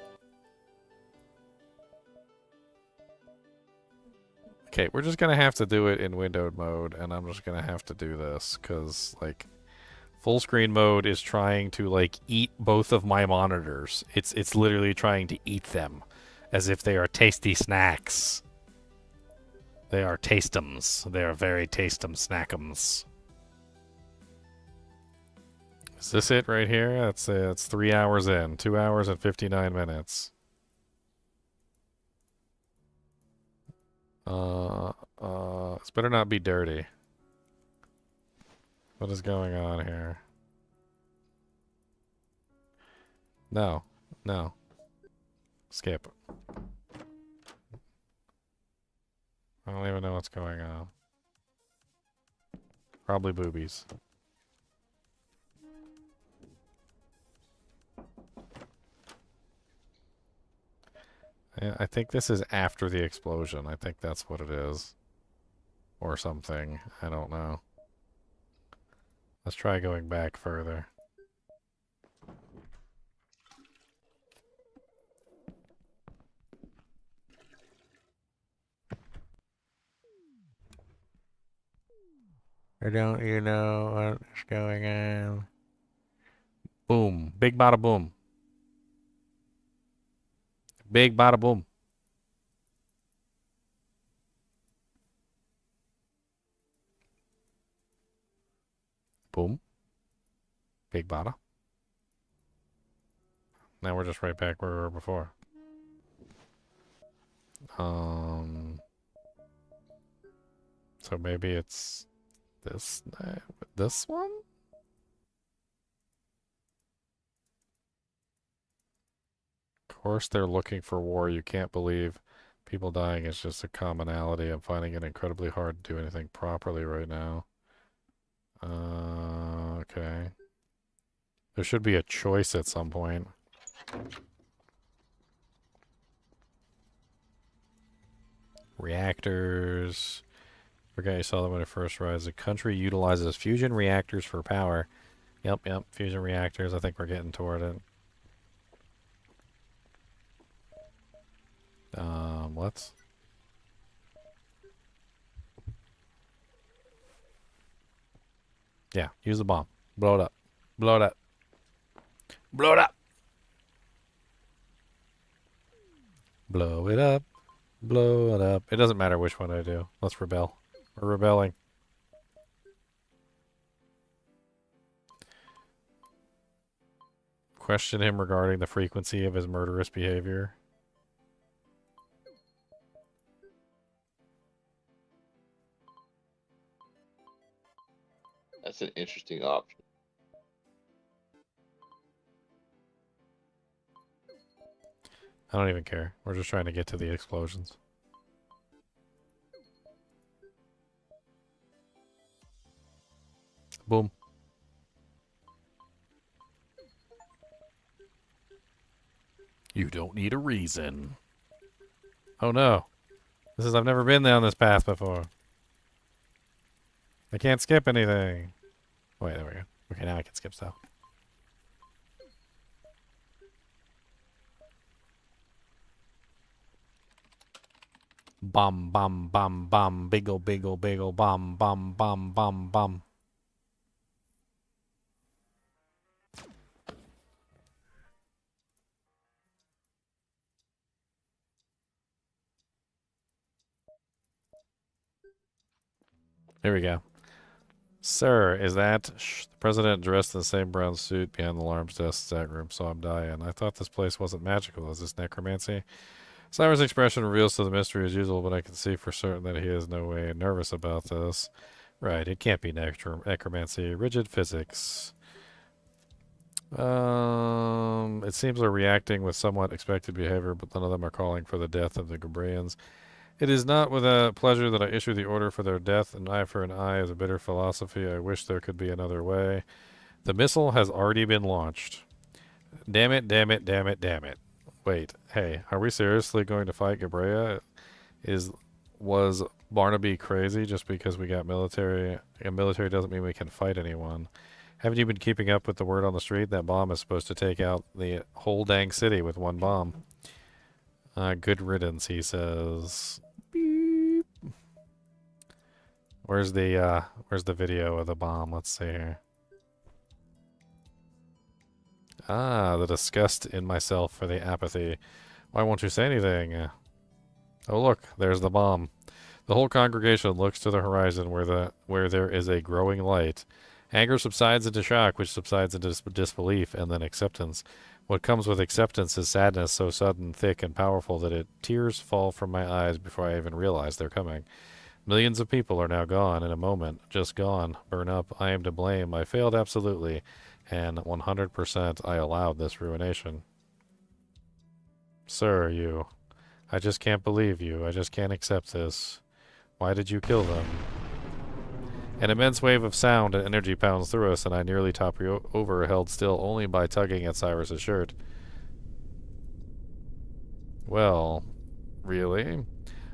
Speaker 1: Okay, we're just gonna have to do it in windowed mode, and I'm just gonna have to do this, because, like, Full screen mode is trying to like eat both of my monitors. It's literally trying to eat them as if they are tasty snacks. They are tastems. They are very tastem snackums. Is this it right here? That's 3 hours in. 2 hours and 59 minutes. This better not be dirty. What is going on here? No. No. Skip. I don't even know what's going on. Probably boobies. Yeah, I think this is after the explosion. I think that's what it is. Or something. I don't know. Let's try going back further. Or don't you know what's going on? Boom. Big bada boom. Big bada boom. Boom. Big bada. Now we're just right back where we were before. So maybe it's this one? Of course they're looking for war. You can't believe people dying is just a commonality. I'm finding it incredibly hard to do anything properly right now. Okay. There should be a choice at some point. Reactors. Forgot you saw that when it first arrived. The country utilizes fusion reactors for power. Yep, fusion reactors. I think we're getting toward it. Let's... Yeah, use the bomb. Blow it up. Blow it up. Blow it up! Blow it up. Blow it up. It doesn't matter which one I do. Let's rebel. We're rebelling. Question him regarding the frequency of his murderous behavior.
Speaker 9: That's an interesting option.
Speaker 1: I don't even care. We're just trying to get to the explosions. Boom. You don't need a reason. Oh no. I've never been down this path before. I can't skip anything. Wait, there we go. Okay, now I can skip stuff. Bum, bum, bum, bum. Biggle, biggle, biggle. Bum, bum, bum, bum, bum. Here we go. Sir, is that... the president dressed in the same brown suit behind the alarms desk that room, so I'm dying. I thought this place wasn't magical. Is this necromancy? Cyber's expression reveals to the mystery as usual, but I can see for certain that he is no way nervous about this. Right, it can't be necromancy. Rigid physics. It seems they're reacting with somewhat expected behavior, but none of them are calling for the death of the Gabrians. It is not without pleasure that I issue the order for their death. An eye for an eye is a bitter philosophy. I wish there could be another way. The missile has already been launched. Damn it, damn it, damn it, damn it. Wait, hey, are we seriously going to fight Gabrea? Was Barnaby crazy just because we got military? And military doesn't mean we can fight anyone. Haven't you been keeping up with the word on the street? That bomb is supposed to take out the whole dang city with one bomb. Good riddance, he says. Beep. Where's the video of the bomb? Let's see here. Ah, the disgust in myself for the apathy. Why won't you say anything? Oh look, there's the bomb. The whole congregation looks to the horizon where there is a growing light. Anger subsides into shock, which subsides into disbelief, and then acceptance. What comes with acceptance is sadness so sudden, thick, and powerful that tears fall from my eyes before I even realize they're coming. Millions of people are now gone in a moment. Just gone. Burn up. I am to blame. I failed absolutely. And 100% I allowed this ruination. Sir, you. I just can't believe you. I just can't accept this. Why did you kill them? An immense wave of sound and energy pounds through us, and I nearly topple over, held still only by tugging at Cyrus's shirt. Well, really?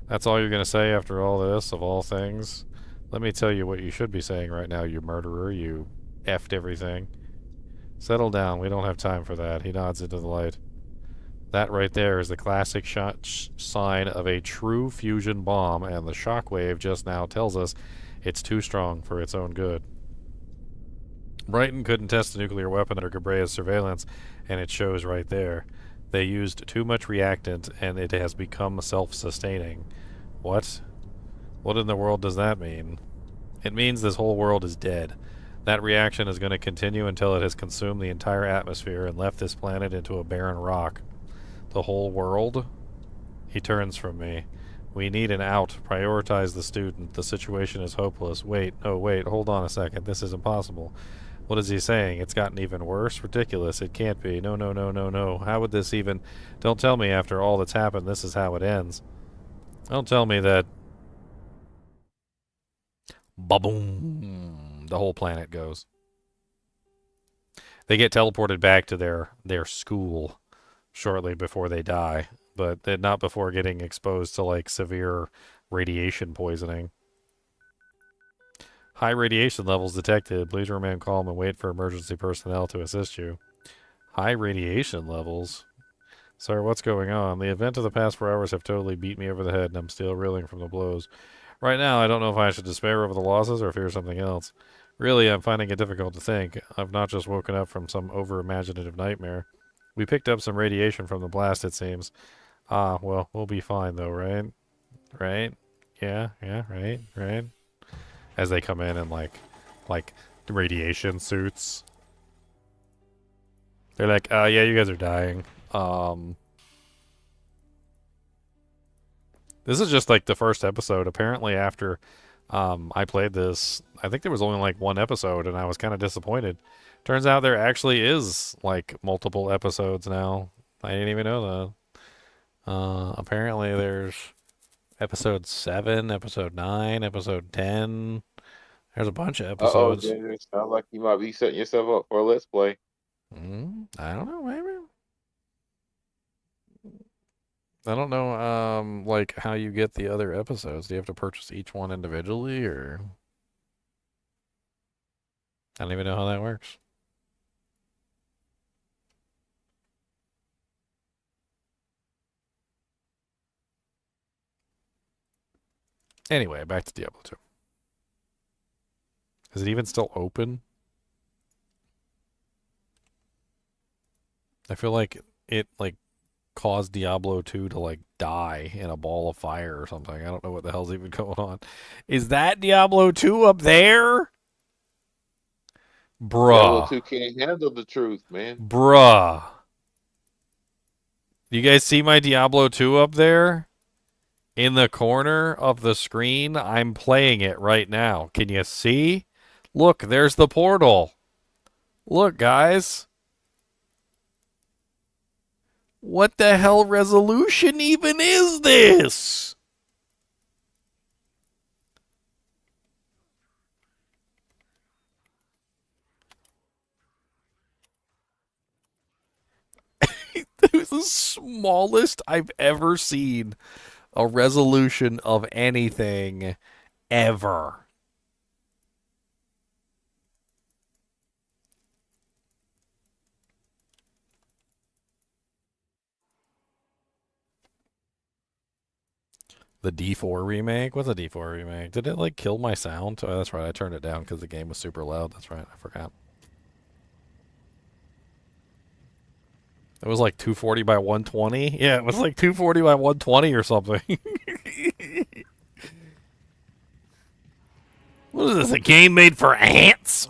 Speaker 1: That's all you're going to say after all this, of all things? Let me tell you what you should be saying right now, you murderer. You effed everything. Settle down. We don't have time for that. He nods into the light. That right there is the classic sign of a true fusion bomb, and the shockwave just now tells us it's too strong for its own good. Brighton couldn't test a nuclear weapon under Cabrea's surveillance, and it shows right there. They used too much reactant, and it has become self-sustaining. What? What in the world does that mean? It means this whole world is dead. That reaction is going to continue until it has consumed the entire atmosphere and left this planet into a barren rock. The whole world? He turns from me. We need an out. Prioritize the student. The situation is hopeless. Wait, oh wait, hold on a second. This is impossible. What is he saying? It's gotten even worse? Ridiculous. It can't be. No, no, no, no, no. How would this even... Don't tell me after all that's happened this is how it ends. Don't tell me that... Ba-boom. The whole planet goes. They get teleported back to their school shortly before they die, but not before getting exposed to like severe radiation poisoning. High radiation levels detected. Please remain calm and wait for emergency personnel to assist you. High radiation levels? Sir, what's going on? The event of the past 4 hours have totally beat me over the head, and I'm still reeling from the blows. Right now, I don't know if I should despair over the losses or fear something else. Really, I'm finding it difficult to think. I've not just woken up from some over-imaginative nightmare. We picked up some radiation from the blast, it seems. Ah, well, we'll be fine, though, right? Right? Yeah, right. As they come in like radiation suits. They're like, yeah, you guys are dying. This is just like the first episode. Apparently after I played this, I think there was only like one episode, and I was kind of disappointed. Turns out there actually is like multiple episodes now. I didn't even know that. Apparently there's episode 7, episode 9, episode 10. There's a bunch of episodes.
Speaker 9: It sounds like you might be setting yourself up for a let's play.
Speaker 1: I don't know, maybe. I don't know, like how you get the other episodes. Do you have to purchase each one individually, or? I don't even know how that works. Anyway, back to Diablo 2. Is it even still open? I feel like it caused Diablo 2 to like die in a ball of fire or something. I don't know what the hell's even going on. Is that Diablo 2 up there? Bruh.
Speaker 9: Diablo 2 can't handle the truth, man.
Speaker 1: Bruh. You guys see my Diablo 2 up there? In the corner of the screen? I'm playing it right now. Can you see? Look, there's the portal. Look, guys. What the hell resolution even is this? It was the smallest I've ever seen a resolution of anything ever. The D4 remake? What's a D4 remake? Did it like kill my sound? Oh, that's right. I turned it down because the game was super loud. That's right. I forgot. It was like 240 by 120. Yeah, it was like 240 by 120 or something. What is this, a game made for ants?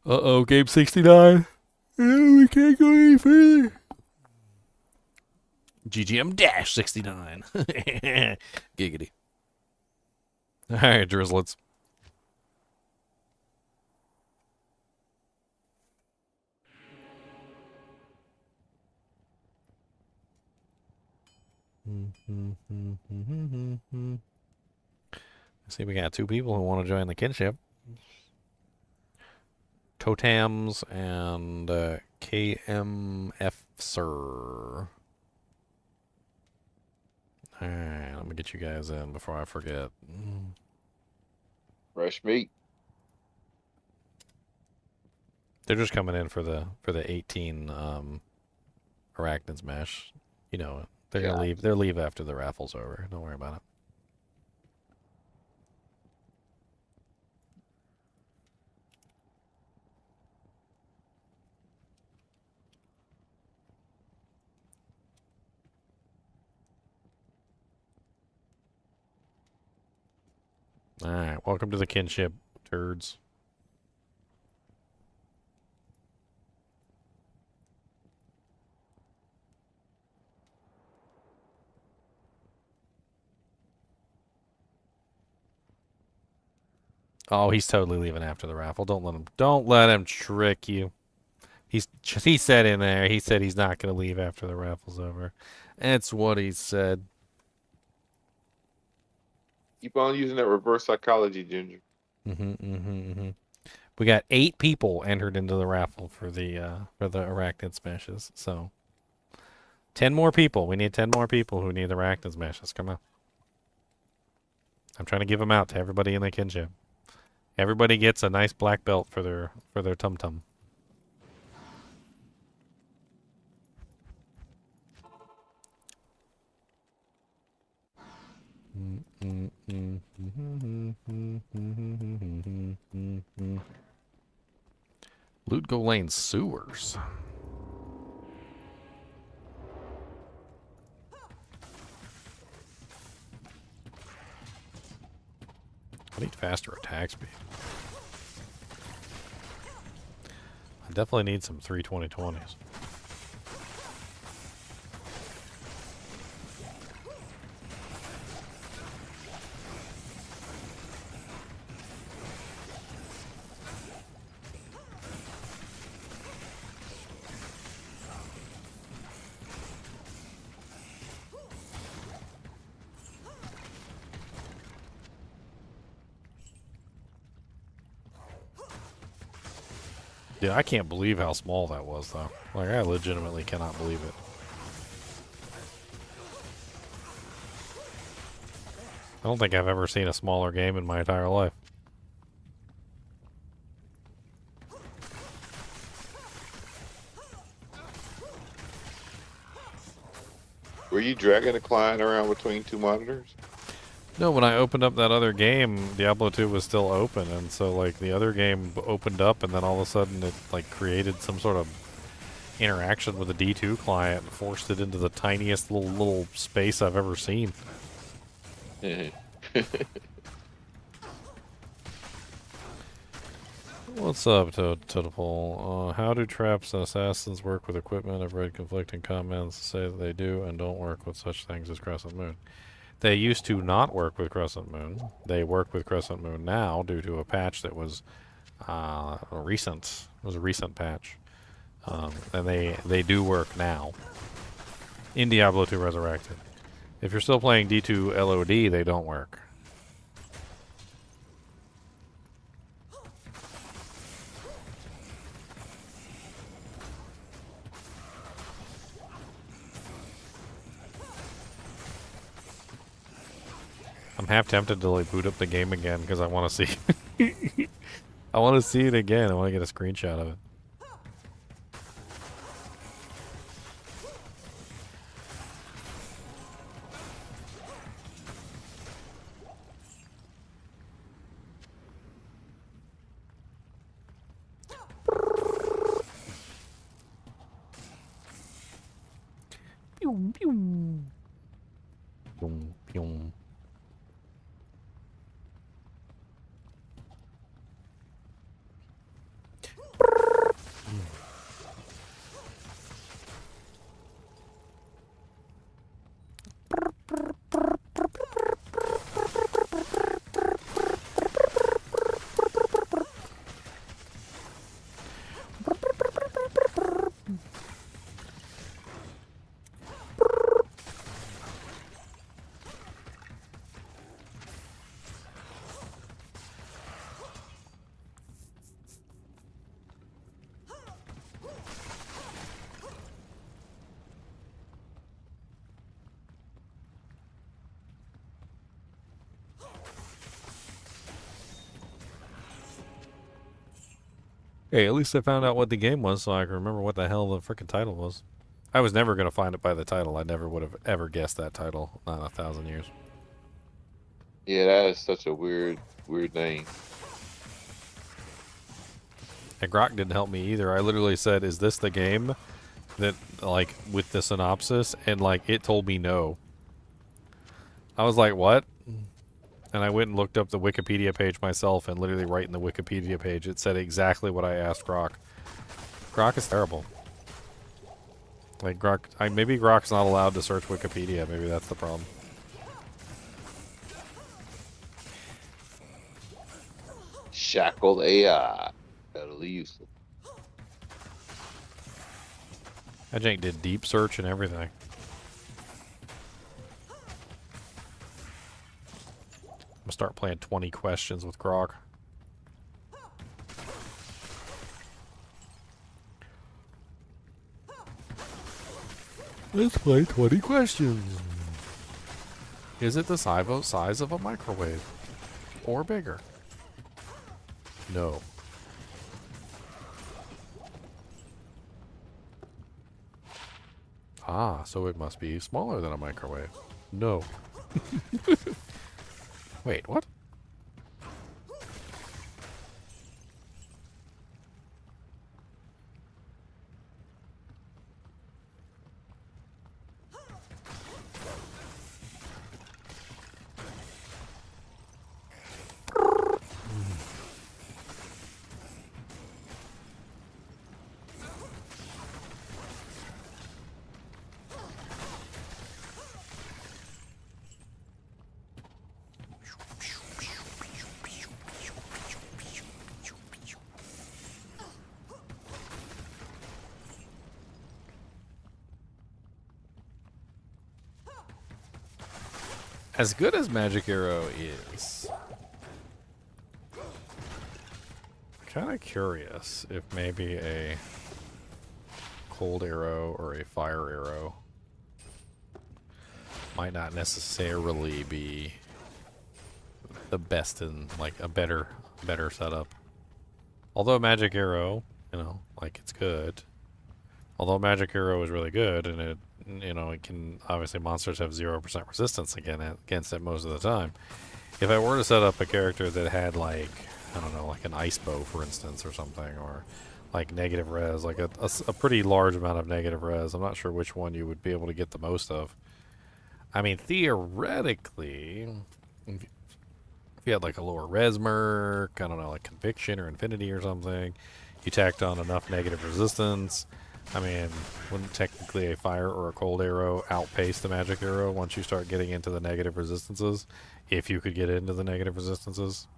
Speaker 1: Uh-oh, game 69. We can't go any further. GGM-69. Giggity. Alright, Drizzlets. See, we got 2 people who want to join the kinship. Totems and KMF Sir. Alright, let me get you guys in before I forget.
Speaker 9: Fresh meat.
Speaker 1: They're just coming in for the 18 arachnids mesh. You know, they're gonna leave. They'll leave after the raffle's over. Don't worry about it. Alright, welcome to the kinship, turds. Oh, he's totally leaving after the raffle. Don't let him trick you. He said in there, he said he's not going to leave after the raffle's over. That's what he said.
Speaker 9: Keep on using that reverse psychology, Ginger.
Speaker 1: We got 8 people entered into the raffle for the arachnid smashes. So 10 more people. We need 10 more people who need arachnid smashes. Come on. I'm trying to give them out to everybody in the kinship. Everybody gets a nice black belt for their tum tum. Loot Go Lane sewers. I need faster attack speed. I definitely need some 320-20s. Yeah, I can't believe how small that was, though. Like, I legitimately cannot believe it. I don't think I've ever seen a smaller game in my entire life.
Speaker 9: Were you dragging a client around between 2 monitors?
Speaker 1: No, when I opened up that other game, Diablo 2 was still open, and so, like, the other game opened up, and then all of a sudden it, like, created some sort of interaction with the D2 client and forced it into the tiniest little space I've ever seen. What's up, Toadapole? How do traps and assassins work with equipment? I've read conflicting comments say that they do and don't work with such things as Crescent Moon. They used to not work with Crescent Moon. They work with Crescent Moon now due to a patch that was recent. It was a recent patch. And they do work now in Diablo 2 Resurrected. If you're still playing D2 LOD, they don't work. I'm half tempted to like boot up the game again because I want to see. I want to see it again. I want to get a screenshot of it. Hey, at least I found out what the game was so I can remember what the hell the frickin' title was. I was never going to find it by the title. I never would have ever guessed that title. Not in 1,000 years.
Speaker 9: Yeah, that is such a weird name.
Speaker 1: And Grok didn't help me either. I literally said, is this the game that, like, with the synopsis? And, like, it told me no. I was like, what? And I went and looked up the Wikipedia page myself, and literally right in the Wikipedia page, it said exactly what I asked Grok. Grok is terrible. Like, Grok, maybe Grok's not allowed to search Wikipedia. Maybe that's the problem.
Speaker 9: Shackled AI. Totally useless.
Speaker 1: That jank did deep search and everything. I'm gonna start playing 20 questions with Grok. Let's play 20 questions. Is it the size of a microwave? Or bigger? No. Ah, so it must be smaller than a microwave. No. Wait, what? As good as Magic Arrow is, kind of curious if maybe a cold arrow or a fire arrow might not necessarily be the best in, like, a better setup. Although Magic Arrow, you know, like, it's good. Although Magic Arrow is really good, and it, you know, it can, obviously monsters have 0% resistance against it most of the time. If I were to set up a character that had, like, I don't know, like an ice bow, for instance, or something, or like negative res, like a pretty large amount of negative res, I'm not sure which one you would be able to get the most of. I mean, theoretically, if you had like a lower res merc, I don't know, like Conviction or Infinity or something, you tacked on enough negative resistance. I mean, wouldn't technically a fire or a cold arrow outpace the magic arrow once you start getting into the negative resistances? If you could get into the negative resistances.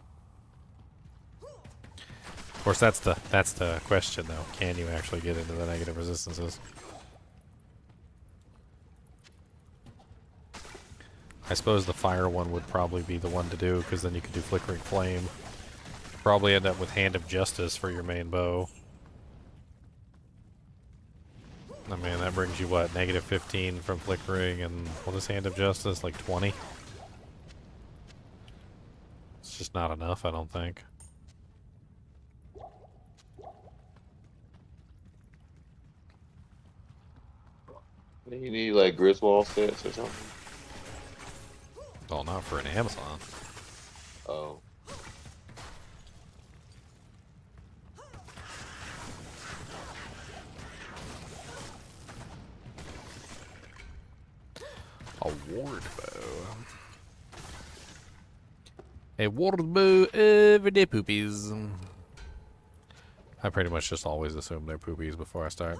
Speaker 1: Of course, that's the question, though. Can you actually get into the negative resistances? I suppose the fire one would probably be the one to do, because then you could do Flickering Flame. Probably end up with Hand of Justice for your main bow. I mean, that brings you, what, negative 15 from Flickering, and what is Hand of Justice, like 20? It's just not enough, I don't think.
Speaker 9: You need, like, Griswold sets or something?
Speaker 1: Well, not for an Amazon.
Speaker 9: Oh.
Speaker 1: A ward bow. A ward bow over the poopies. I pretty much just always assume they're poopies before I start.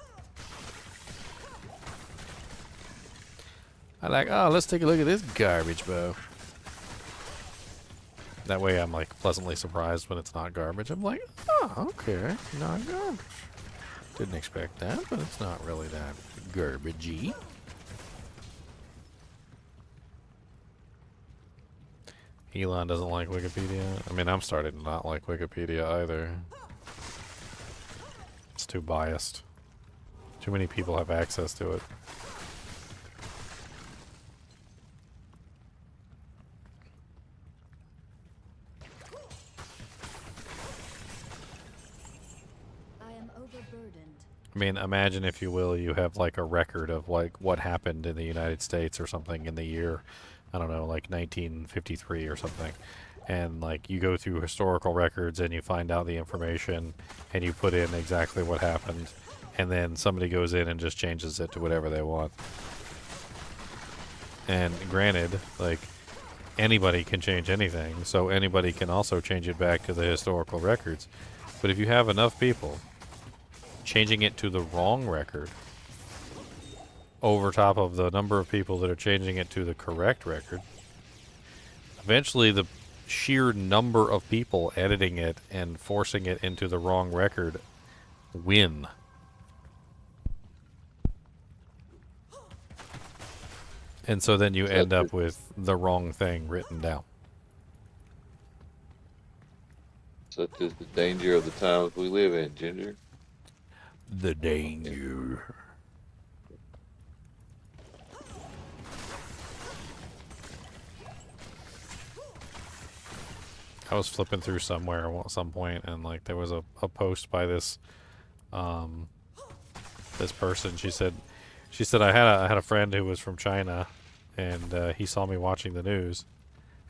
Speaker 1: I like, oh, let's take a look at this garbage, Bo. That way I'm like pleasantly surprised when it's not garbage. I'm like, oh, okay, not garbage. Didn't expect that, but it's not really that garbagey. Elon doesn't like Wikipedia. I mean, I'm starting to not like Wikipedia either. It's too biased. Too many people have access to it. I mean, imagine, if you will, you have like a record of like what happened in the United States or something in the year, I don't know, like 1953 or something. And like you go through historical records and you find out the information and you put in exactly what happened, and then somebody goes in and just changes it to whatever they want. And granted, like, anybody can change anything, so anybody can also change it back to the historical records. But if you have enough people changing it to the wrong record over top of the number of people that are changing it to the correct record, eventually the sheer number of people editing it and forcing it into the wrong record win. And so then you end up with the wrong thing written down.
Speaker 9: Such is the danger of the times we live in, Ginger.
Speaker 1: The danger. I was flipping through somewhere at some point, and like there was a post by this this person. She said I had a friend who was from China, and he saw me watching the news,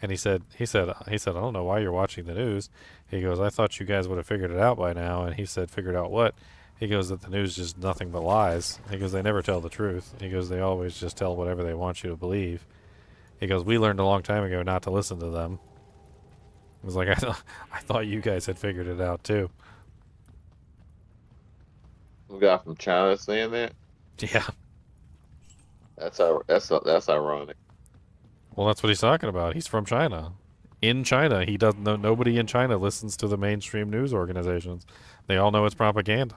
Speaker 1: and he said I don't know why you're watching the news. He goes, I thought you guys would have figured it out by now. And he said, figured out what? He goes, that the news is just nothing but lies. He goes, they never tell the truth. He goes, they always just tell whatever they want you to believe. He goes, we learned a long time ago not to listen to them. It was like, I thought you guys had figured it out too.
Speaker 9: The guy from China saying that?
Speaker 1: Yeah.
Speaker 9: That's ironic.
Speaker 1: Well, that's what he's talking about. He's from China. In China, he doesn't know. Nobody in China listens to the mainstream news organizations. They all know it's propaganda.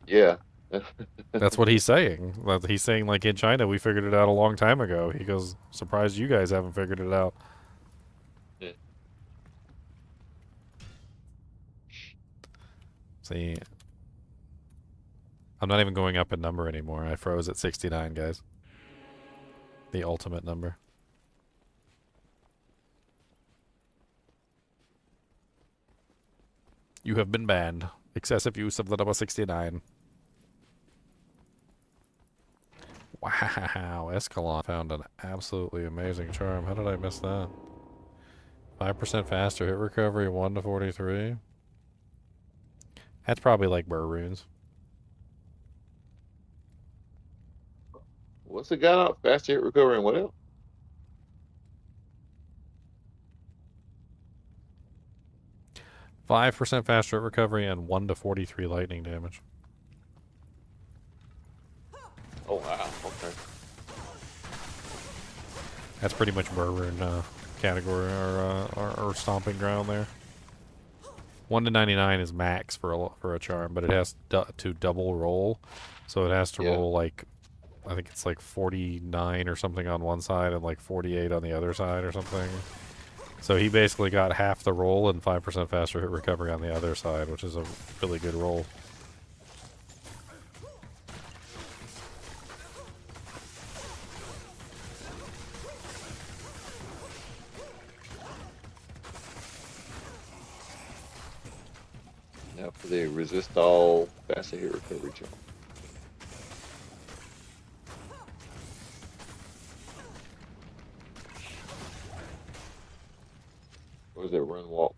Speaker 9: Yeah.
Speaker 1: That's what he's saying. He's saying, like, in China, we figured it out a long time ago. He goes, surprised you guys haven't figured it out.
Speaker 9: Yeah.
Speaker 1: See, I'm not even going up in number anymore. I froze at 69, guys. The ultimate number. You have been banned. Excessive use of the number 69. Wow, Escalon found an absolutely amazing charm. How did I miss that? 5% faster hit recovery, 1 to 43. That's probably like burr runes.
Speaker 9: What's the guy out? Faster hit recovery and what else?
Speaker 1: %5 faster hit recovery and 1 to 43 lightning damage.
Speaker 9: Oh wow, okay.
Speaker 1: That's pretty much burr rune category or stomping ground there. 1 to 99 is max for a charm, but it has to double roll, so it has to roll like, I think it's like 49 or something on one side and like 48 on the other side or something. So he basically got half the roll and 5% faster hit recovery on the other side, which is a really good roll.
Speaker 9: Now for the resist all faster hit recovery charm. What was that run walk?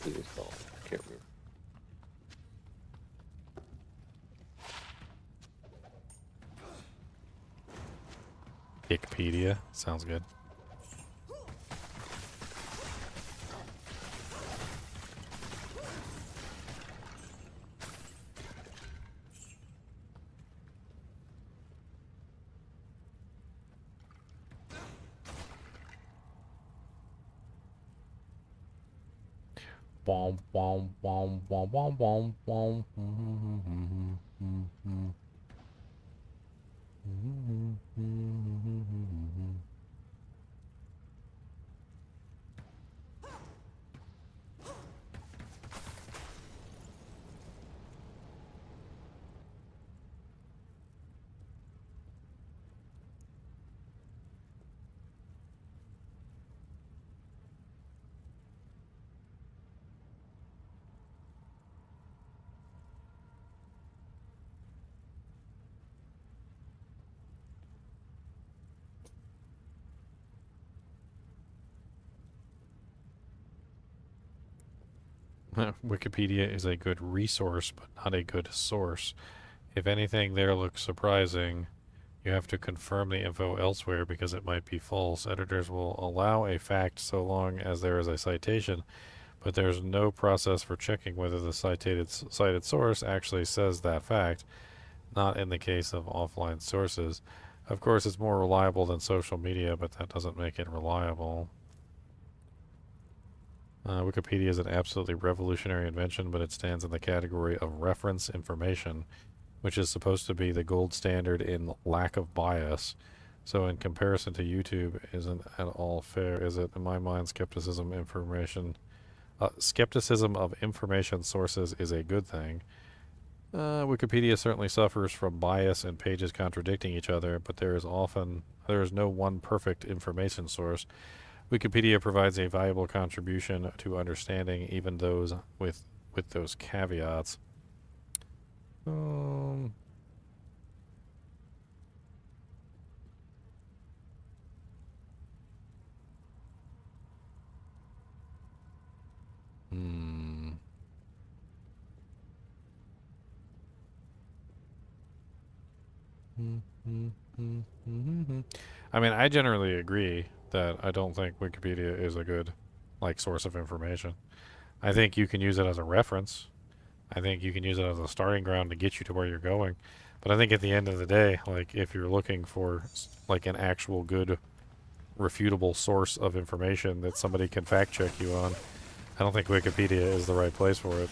Speaker 9: Resist all. Can't remember.
Speaker 1: Wikipedia sounds good. Wom, wom, wom, wom, wom, wom, wom. Wikipedia is a good resource, but not a good source. If anything there looks surprising, you have to confirm the info elsewhere because it might be false. Editors will allow a fact so long as there is a citation, but there's no process for checking whether the cited source actually says that fact, not in the case of offline sources. Of course, it's more reliable than social media, but that doesn't make it reliable. Wikipedia is an absolutely revolutionary invention, but it stands in the category of reference information, which is supposed to be the gold standard in lack of bias. So in comparison to YouTube, isn't at all fair, is it? In my mind, skepticism of information sources is a good thing. Wikipedia certainly suffers from bias and pages contradicting each other, but there is no one perfect information source. Wikipedia provides a valuable contribution to understanding even those with those caveats. I mean, I generally agree that I don't think Wikipedia is a good, source of information. I think you can use it as a reference. I think you can use it as a starting ground to get you to where you're going. But I think at the end of the day, if you're looking for, an actual good, refutable source of information that somebody can fact check you on, I don't think Wikipedia is the right place for it.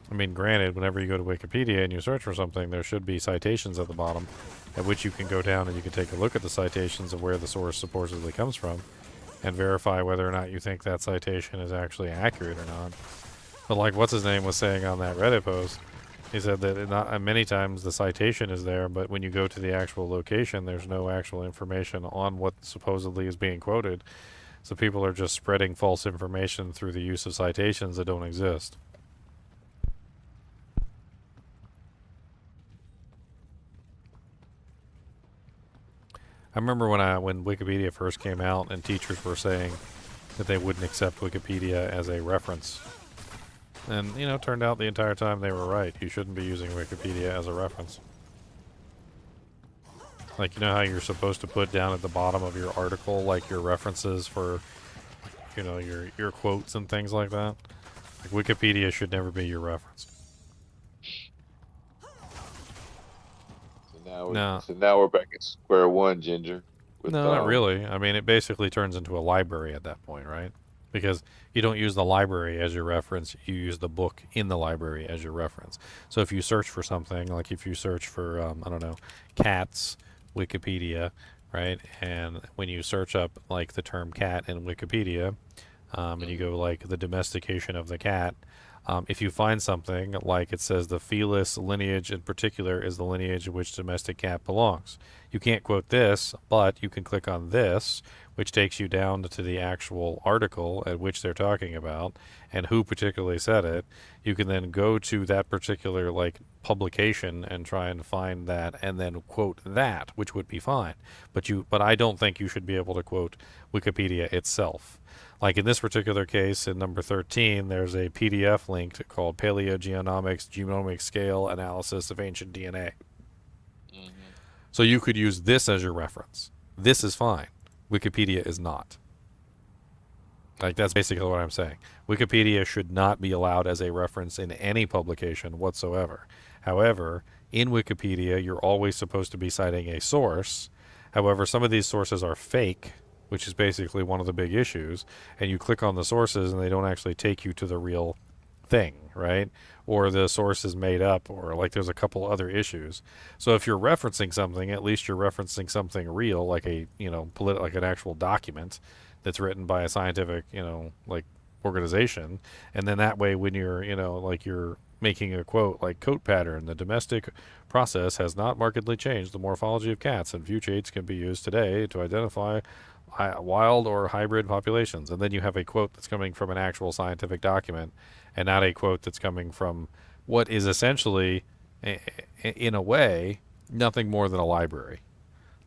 Speaker 1: I mean, granted, whenever you go to Wikipedia and you search for something, there should be citations at the bottom, at which you can go down and you can take a look at the citations of where the source supposedly comes from, and verify whether or not you think that citation is actually accurate or not. But what's his name was saying on that Reddit post, he said that many times the citation is there, but when you go to the actual location, there's no actual information on what supposedly is being quoted. So people are just spreading false information through the use of citations that don't exist. I remember when Wikipedia first came out and teachers were saying that they wouldn't accept Wikipedia as a reference. And, it turned out the entire time they were right. You shouldn't be using Wikipedia as a reference. You know how you're supposed to put down at the bottom of your article, your references for, your quotes and things like that? Wikipedia should never be your reference.
Speaker 9: So now we're back at square one, Ginger.
Speaker 1: No, not really. I mean, it basically turns into a library at that point, right? Because you don't use the library as your reference, you use the book in the library as your reference. So if you search for something, if you search for, I don't know, cats, Wikipedia, right? And when you search up, the term cat in Wikipedia, and you go, the domestication of the cat, if you find something it says the Felis lineage in particular is the lineage in which domestic cat belongs. You can't quote this, but you can click on this, which takes you down to the actual article at which they're talking about and who particularly said it. You can then go to that particular publication and try and find that and then quote that, which would be fine. But I don't think you should be able to quote Wikipedia itself. In this particular case, in number 13, there's a PDF linked called Paleogenomics Genomic Scale Analysis of Ancient DNA. Mm-hmm. So you could use this as your reference. This is fine. Wikipedia is not. That's basically what I'm saying. Wikipedia should not be allowed as a reference in any publication whatsoever. However, in Wikipedia, you're always supposed to be citing a source. However, some of these sources are fake, which is basically one of the big issues, and you click on the sources and they don't actually take you to the real thing, right? Or the source is made up, or like there's a couple other issues. So if you're referencing something, at least you're referencing something real, like a, you know, like an actual document that's written by a scientific, you know, like organization. And then that way, when you're, you know, like you're making a quote like coat pattern, the domestic process has not markedly changed the morphology of cats, and few traits can be used today to identify wild or hybrid populations. And then you have a quote that's coming from an actual scientific document, and not a quote that's coming from what is essentially, in a way, nothing more than a library.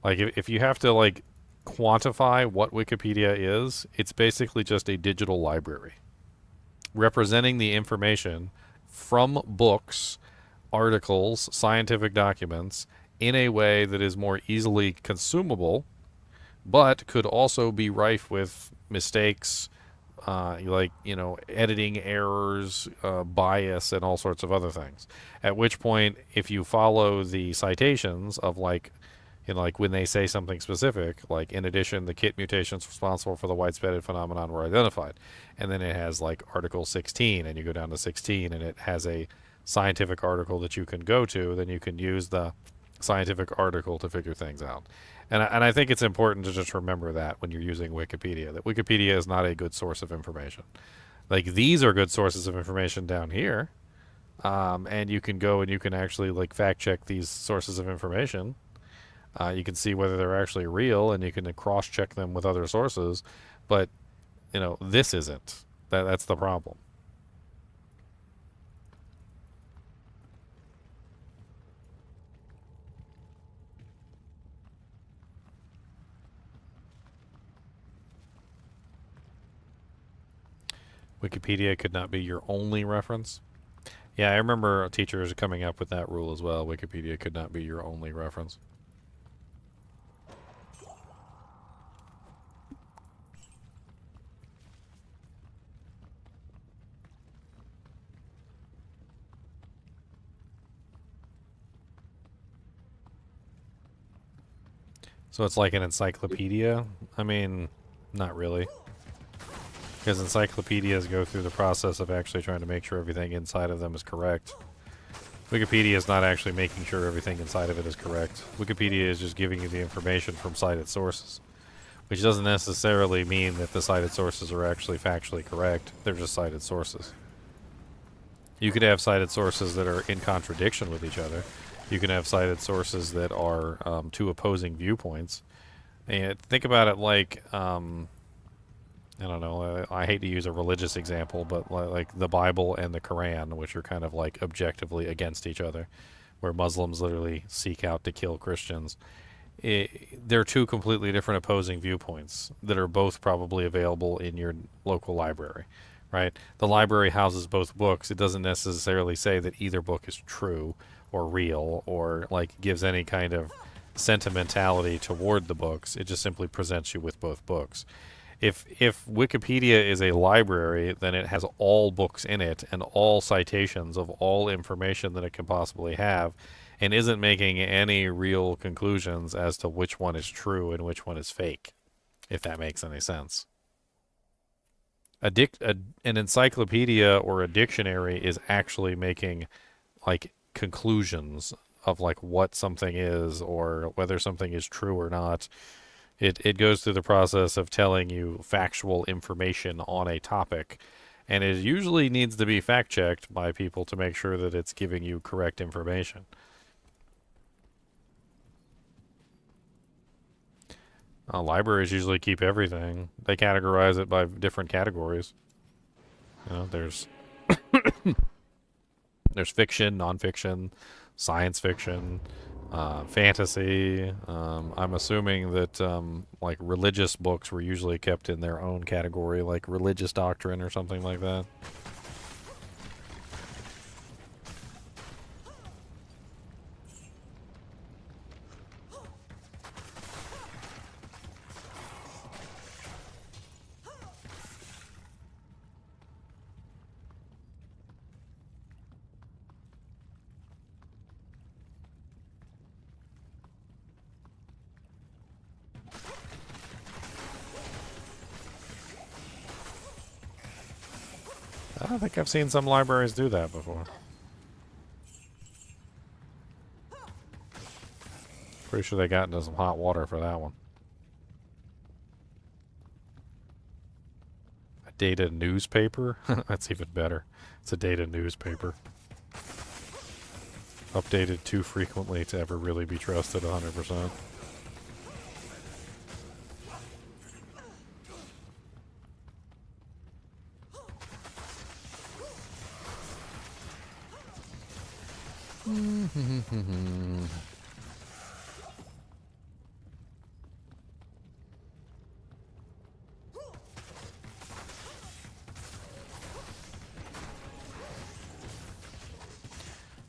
Speaker 1: Like if you have to like quantify what Wikipedia is, it's basically just a digital library representing the information from books, articles, scientific documents in a way that is more easily consumable, but could also be rife with mistakes, like, you know, editing errors, bias, and all sorts of other things. At which point, if you follow the citations of, like, you know, like when they say something specific, like, in addition, the KIT mutations responsible for the white-spotted phenomenon were identified. And then it has, like, Article 16, and you go down to 16, and it has a scientific article that you can go to. Then you can use the scientific article to figure things out. And I think it's important to just remember that when you're using Wikipedia, that Wikipedia is not a good source of information. Like, these are good sources of information down here, and you can go and you can actually, like, fact check these sources of information. You can see whether they're actually real, and you can cross check them with other sources. But, you know, this isn't. That's the problem. Wikipedia could not be your only reference. Yeah, I remember teachers coming up with that rule as well. Wikipedia could not be your only reference. So it's like an encyclopedia? I mean, not really. Because encyclopedias go through the process of actually trying to make sure everything inside of them is correct. Wikipedia is not actually making sure everything inside of it is correct. Wikipedia is just giving you the information from cited sources, which doesn't necessarily mean that the cited sources are actually factually correct. They're just cited sources. You could have cited sources that are in contradiction with each other. You can have cited sources that are two opposing viewpoints. And think about it like... I don't know, I hate to use a religious example, but like the Bible and the Quran, which are kind of like objectively against each other, where Muslims literally seek out to kill Christians. They're two completely different opposing viewpoints that are both probably available in your local library, right? The library houses both books. It doesn't necessarily say that either book is true or real or like gives any kind of sentimentality toward the books. It just simply presents you with both books. If Wikipedia is a library, then it has all books in it and all citations of all information that it can possibly have, and isn't making any real conclusions as to which one is true and which one is fake, if that makes any sense. An encyclopedia or a dictionary is actually making like conclusions of like what something is or whether something is true or not. It goes through the process of telling you factual information on a topic, and it usually needs to be fact-checked by people to make sure that it's giving you correct information. Libraries usually keep everything. They categorize it by different categories. You know, there's fiction, nonfiction, science fiction, fantasy. I'm assuming that like religious books were usually kept in their own category, like religious doctrine or something like that. I don't think I've seen some libraries do that before. Pretty sure they got into some hot water for that one. A data newspaper? That's even better. It's a data newspaper. Updated too frequently to ever really be trusted 100%.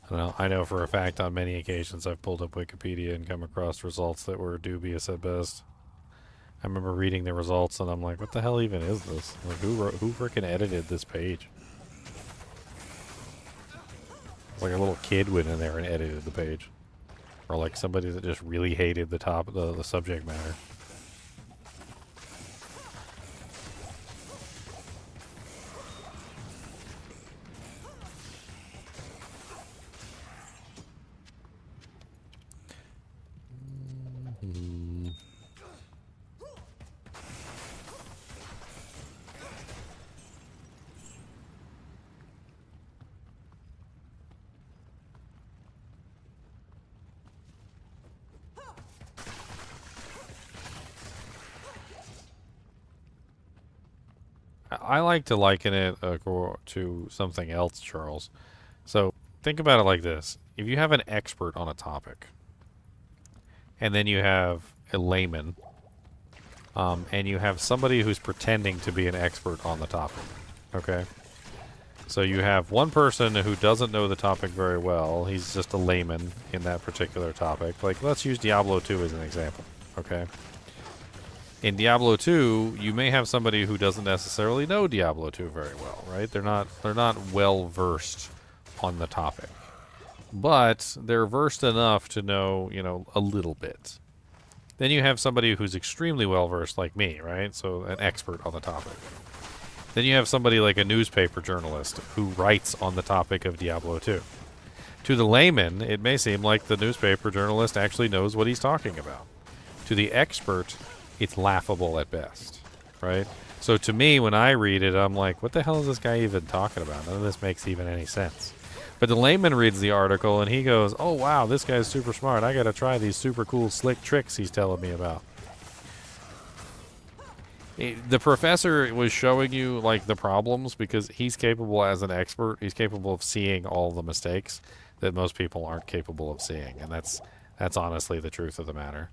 Speaker 1: Well, I know for a fact on many occasions I've pulled up Wikipedia and come across results that were dubious at best. I remember reading the results and I'm like, what the hell even is this? Like, who frickin' edited this page? It's like a little kid went in there and edited the page. Or like somebody that just really hated the subject matter. I like to liken it to something else, Charles. So think about it like this. If you have an expert on a topic, and then you have a layman, and you have somebody who's pretending to be an expert on the topic, okay? So you have one person who doesn't know the topic very well. He's just a layman in that particular topic. Like, let's use Diablo 2 as an example, okay? In Diablo 2, you may have somebody who doesn't necessarily know Diablo 2 very well, right? They're not well versed on the topic. But they're versed enough to know, you know, a little bit. Then you have somebody who's extremely well versed like me, right? So an expert on the topic. Then you have somebody like a newspaper journalist who writes on the topic of Diablo 2. To the layman, it may seem like the newspaper journalist actually knows what he's talking about. To the expert, it's laughable at best, right? So to me, when I read it, I'm like, what the hell is this guy even talking about? None of this makes even any sense. But the layman reads the article and he goes, oh wow, this guy's super smart. I gotta try these super cool slick tricks he's telling me about. The professor was showing you like the problems because he's capable as an expert. He's capable of seeing all the mistakes that most people aren't capable of seeing. And that's honestly the truth of the matter.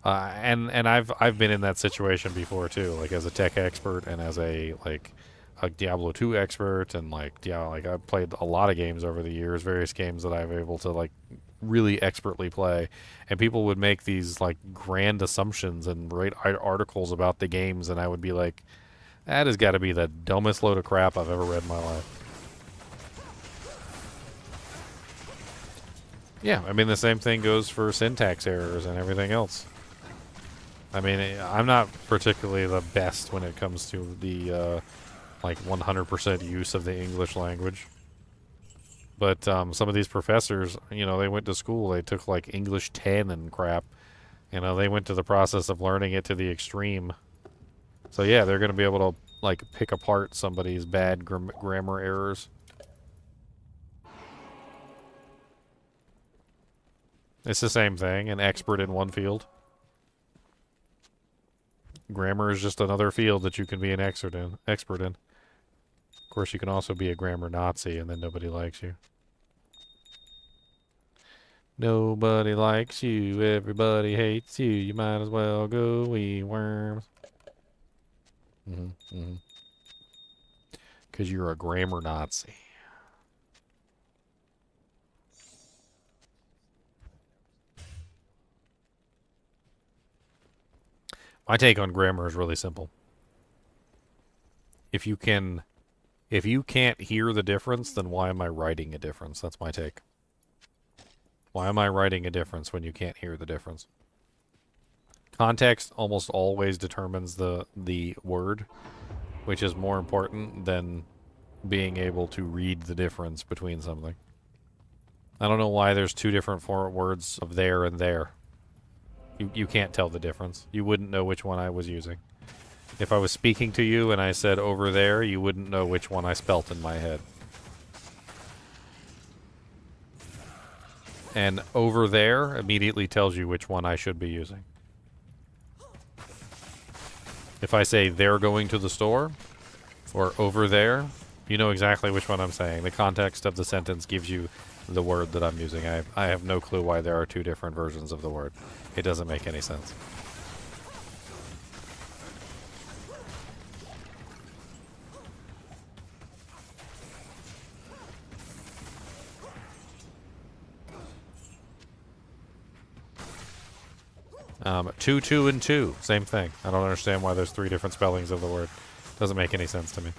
Speaker 1: And I've been in that situation before too, like as a tech expert and as a Diablo 2 expert, and I've played a lot of games over the years, various games that I've able to like really expertly play, and people would make these like grand assumptions and write articles about the games, and I would be like, that has got to be the dumbest load of crap I've ever read in my life. Yeah, I mean the same thing goes for syntax errors and everything else. I mean, I'm not particularly the best when it comes to the, 100% use of the English language. But some of these professors, you know, they went to school, they took, like, English 10 and crap. You know, they went to the process of learning it to the extreme. So, yeah, they're going to be able to, like, pick apart somebody's bad grammar errors. It's the same thing, an expert in one field. Grammar is just another field that you can be an expert in. Of course, you can also be a grammar Nazi, and then nobody likes you. Nobody likes you, everybody hates you. You might as well go eat worms. Because you're a grammar Nazi. My take on grammar is really simple. If you can't hear the difference, then why am I writing a difference? That's my take. Why am I writing a difference when you can't hear the difference? Context almost always determines the word, which is more important than being able to read the difference between something. I don't know why there's two different words of there and there. You can't tell the difference. You wouldn't know which one I was using. If I was speaking to you and I said over there, you wouldn't know which one I spelt in my head. And over there immediately tells you which one I should be using. If I say they're going to the store, or over there, you know exactly which one I'm saying. The context of the sentence gives you the word that I'm using. I have no clue why there are two different versions of the word. It doesn't make any sense. Two, two, and two. Same thing. I don't understand why there's three different spellings of the word. Doesn't make any sense to me.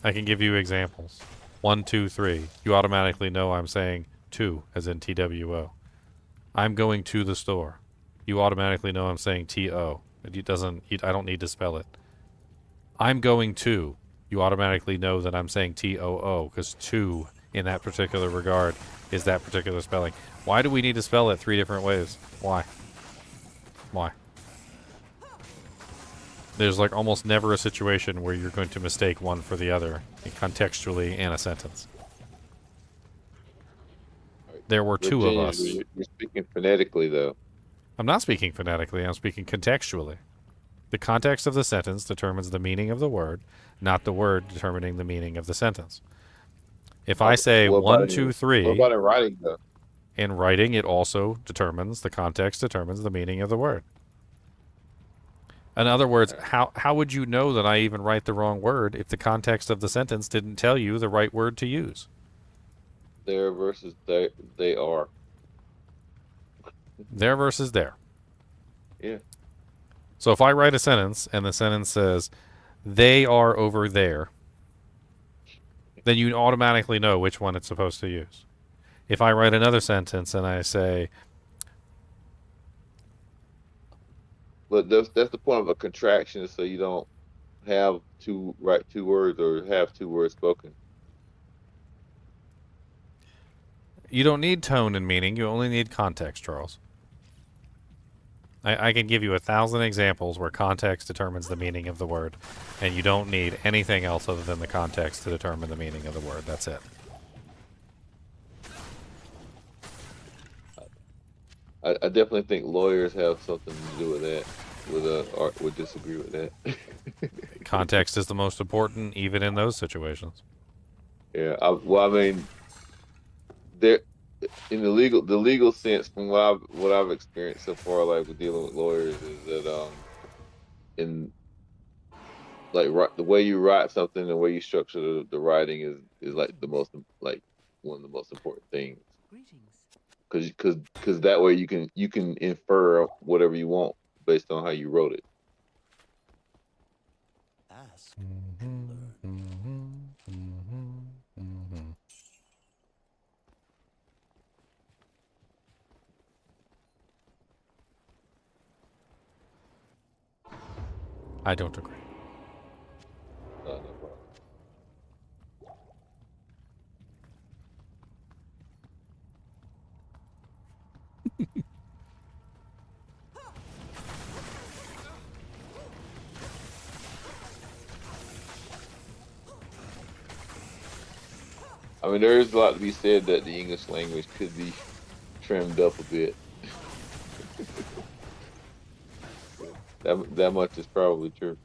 Speaker 1: I can give you examples. 1, 2, 3. You automatically know I'm saying two, as in TWO. I'm going to the store. You automatically know I'm saying TO. It doesn't. I don't need to spell it. I'm going to. You automatically know that I'm saying TOO, because two in that particular regard is that particular spelling. Why do we need to spell it three different ways? Why? Why? There's like almost never a situation where you're going to mistake one for the other, contextually in a sentence. There were two of us.
Speaker 9: You're speaking phonetically, though.
Speaker 1: I'm not speaking phonetically, I'm speaking contextually. The context of the sentence determines the meaning of the word, not the word determining the meaning of the sentence. If I say 1, 2, 3...
Speaker 9: What about in writing, though?
Speaker 1: In writing, it also determines, the context determines the meaning of the word. In other words, how would you know that I even write the wrong word if the context of the sentence didn't tell you the right word to use?
Speaker 9: There versus they are.
Speaker 1: There versus there.
Speaker 9: Yeah.
Speaker 1: So if I write a sentence and the sentence says, they are over there, then you automatically know which one it's supposed to use. If I write another sentence and I say...
Speaker 9: But that's the point of a contraction, so you don't have write two words or have two words spoken.
Speaker 1: You don't need tone and meaning, you only need context, Charles. I can give you 1,000 examples where context determines the meaning of the word, and you don't need anything else other than the context to determine the meaning of the word. That's it.
Speaker 9: I definitely think lawyers have something to do with that. Would disagree with that.
Speaker 1: Context is the most important, even in those situations.
Speaker 9: Yeah. I mean, there in the legal sense, from what I've experienced so far, like with dealing with lawyers, is that in like the way you write something, the way you structure the writing is like the most, like one of the most important things. Because that way you can infer whatever you want based on how you wrote it.
Speaker 11: Ask.
Speaker 1: I don't agree.
Speaker 9: No problem. I mean, there is a lot to be said that the English language could be trimmed up a bit. That much is probably true.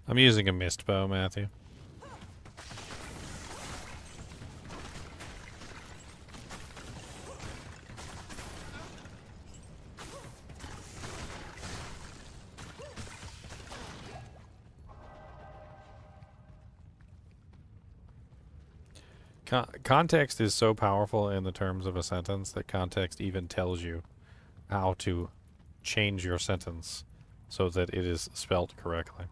Speaker 1: I'm using a mist bow, Matthew. Context is so powerful in the terms of a sentence that context even tells you how to change your sentence so that it is spelt correctly.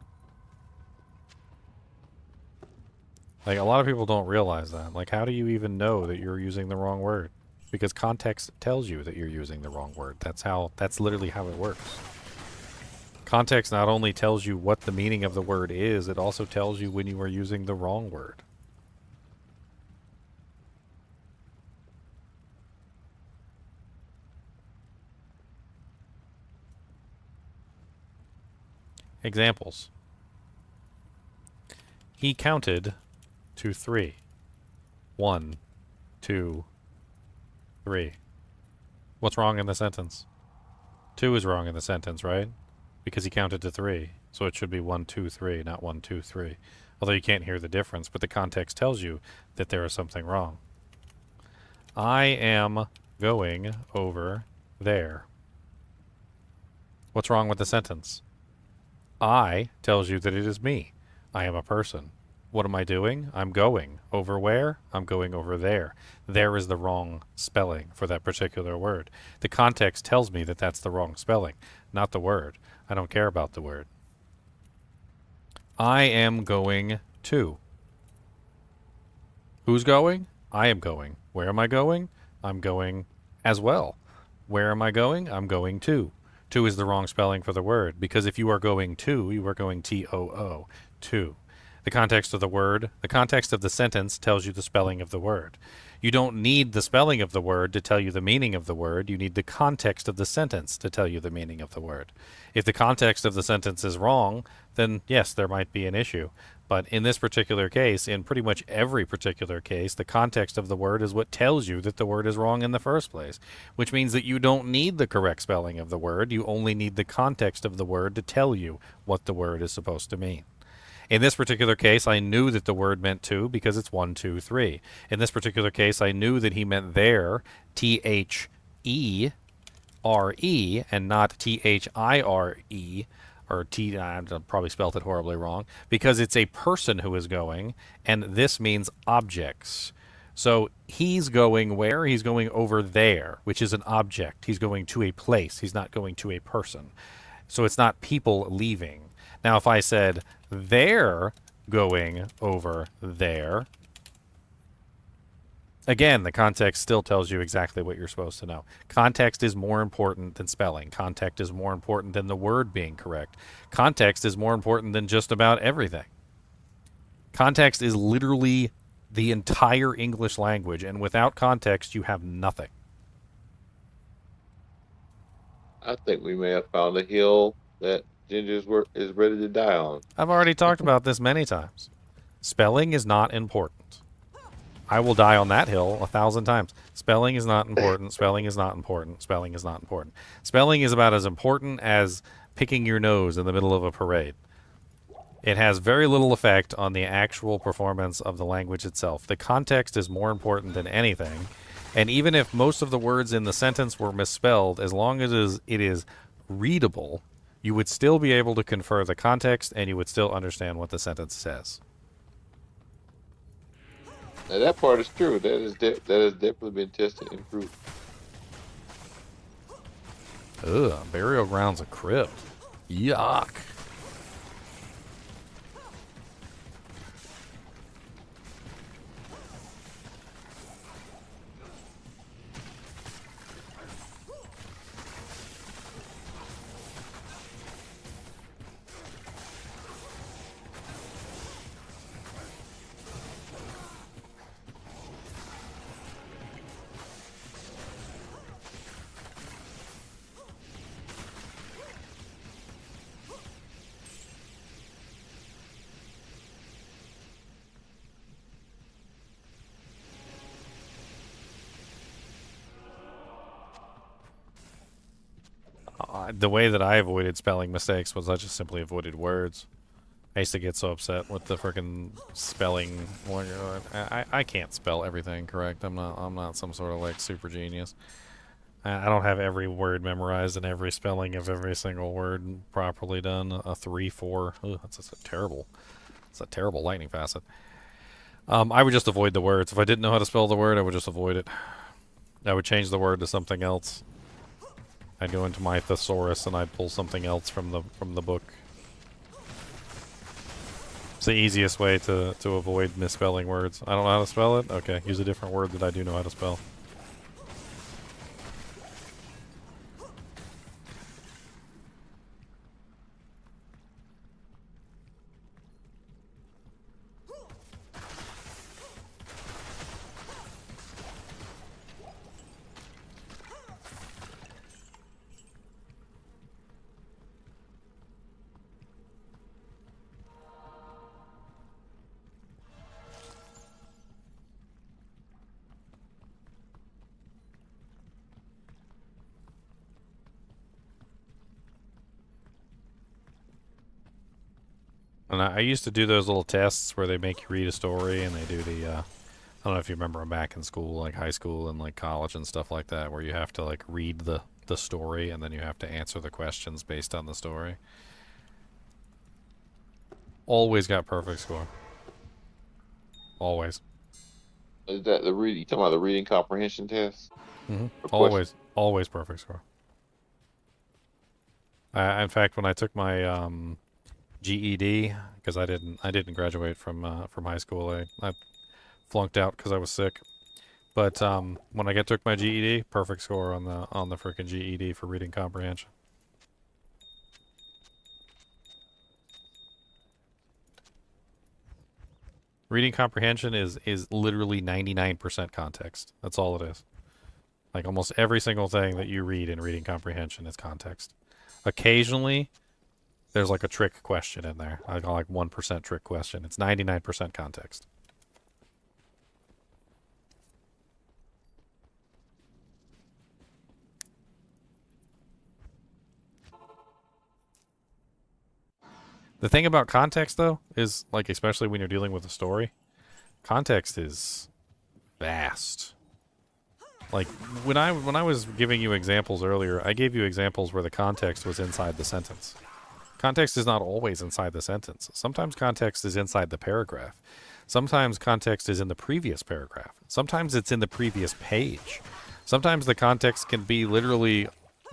Speaker 1: Like, a lot of people don't realize that. Like, how do you even know that you're using the wrong word? because context tells you that you're using the wrong word. That's literally how it works. Context not only tells you what the meaning of the word is, it also tells you when you are using the wrong word. Examples. He counted to 3. 1, 2, 3. What's wrong in the sentence? 2 is wrong in the sentence, right? Because he counted to 3. So it should be 1, 2, 3, not 1, 2, 3. Although you can't hear the difference, but the context tells you that there is something wrong. I am going over there. What's wrong with the sentence? I tells you that it is me. I am a person. What am I doing? I'm going. Over where? I'm going over there. There is the wrong spelling for that particular word. The context tells me that that's the wrong spelling, not the word. I don't care about the word. I am going to. Who's going? I am going. Where am I going? I'm going as well. Where am I going? I'm going to. To is the wrong spelling for the word, because if you are going to, you are going T-O-O, to. The context of the word, the context of the sentence tells you the spelling of the word. You don't need the spelling of the word to tell you the meaning of the word. You need the context of the sentence to tell you the meaning of the word. If the context of the sentence is wrong, then yes, there might be an issue. But in this particular case, in pretty much every particular case, the context of the word is what tells you that the word is wrong in the first place, which means that you don't need the correct spelling of the word. You only need the context of the word to tell you what the word is supposed to mean. In this particular case, I knew that the word meant to because it's 1, 2, 3. In this particular case, I knew that he meant there, T-H-E-R-E, and not T-H-I-R-E, or T, I probably spelled it horribly wrong, because it's a person who is going, and this means objects. So he's going where? He's going over there, which is an object. He's going to a place. He's not going to a person. So it's not people leaving. Now, if I said they're going over there, again, the context still tells you exactly what you're supposed to know. Context is more important than spelling. Context is more important than the word being correct. Context is more important than just about everything. Context is literally the entire English language, and without context, you have nothing.
Speaker 9: I think we may have found a hill that Ginger is ready to die on.
Speaker 1: I've already talked about this many times. Spelling is not important. I will die on that hill 1,000 times. Spelling is not important. Spelling is not important. Spelling is not important. Spelling is about as important as picking your nose in the middle of a parade. It has very little effect on the actual performance of the language itself. The context is more important than anything. And even if most of the words in the sentence were misspelled, as long as it is readable, you would still be able to confer the context and you would still understand what the sentence says.
Speaker 9: Now that part is true. That has definitely been tested and proved.
Speaker 1: Ugh, burial ground's a crypt. Yuck. The way that I avoided spelling mistakes was I just simply avoided words. I used to get so upset with the freaking spelling. I can't spell everything correct. I'm not some sort of like super genius. I don't have every word memorized and every spelling of every single word properly done. A 3, 4. Ugh, that's a terrible. It's a terrible lightning facet. I would just avoid the words. If I didn't know how to spell the word, I would just avoid it. I would change the word to something else. I'd go into my thesaurus and I'd pull something else from the book. It's the easiest way to avoid misspelling words. I don't know how to spell it? Okay, use a different word that I do know how to spell. And I used to do those little tests where they make you read a story, and they do the, I don't know if you remember them back in school, like high school and like college and stuff like that, where you have to like read the story and then you have to answer the questions based on the story. Always got perfect score. Always.
Speaker 9: Is that the reading? You talking about the reading comprehension test?
Speaker 1: Mm-hmm.
Speaker 9: Or question?
Speaker 1: Always perfect score. In fact, when I took my GED, because I didn't graduate from high school, I flunked out because I was sick. But when I took my GED, perfect score on the frickin' GED for reading comprehension. Reading comprehension is literally 99% context. That's all it is. Like almost every single thing that you read in reading comprehension is context. Occasionally, there's like a trick question in there. I call like 1% trick question. It's 99% context. The thing about context, though, is like especially when you're dealing with a story, context is vast. Like when I was giving you examples earlier, I gave you examples where the context was inside the sentence. Context is not always inside the sentence. Sometimes context is inside the paragraph. Sometimes context is in the previous paragraph. Sometimes it's in the previous page. Sometimes the context can be literally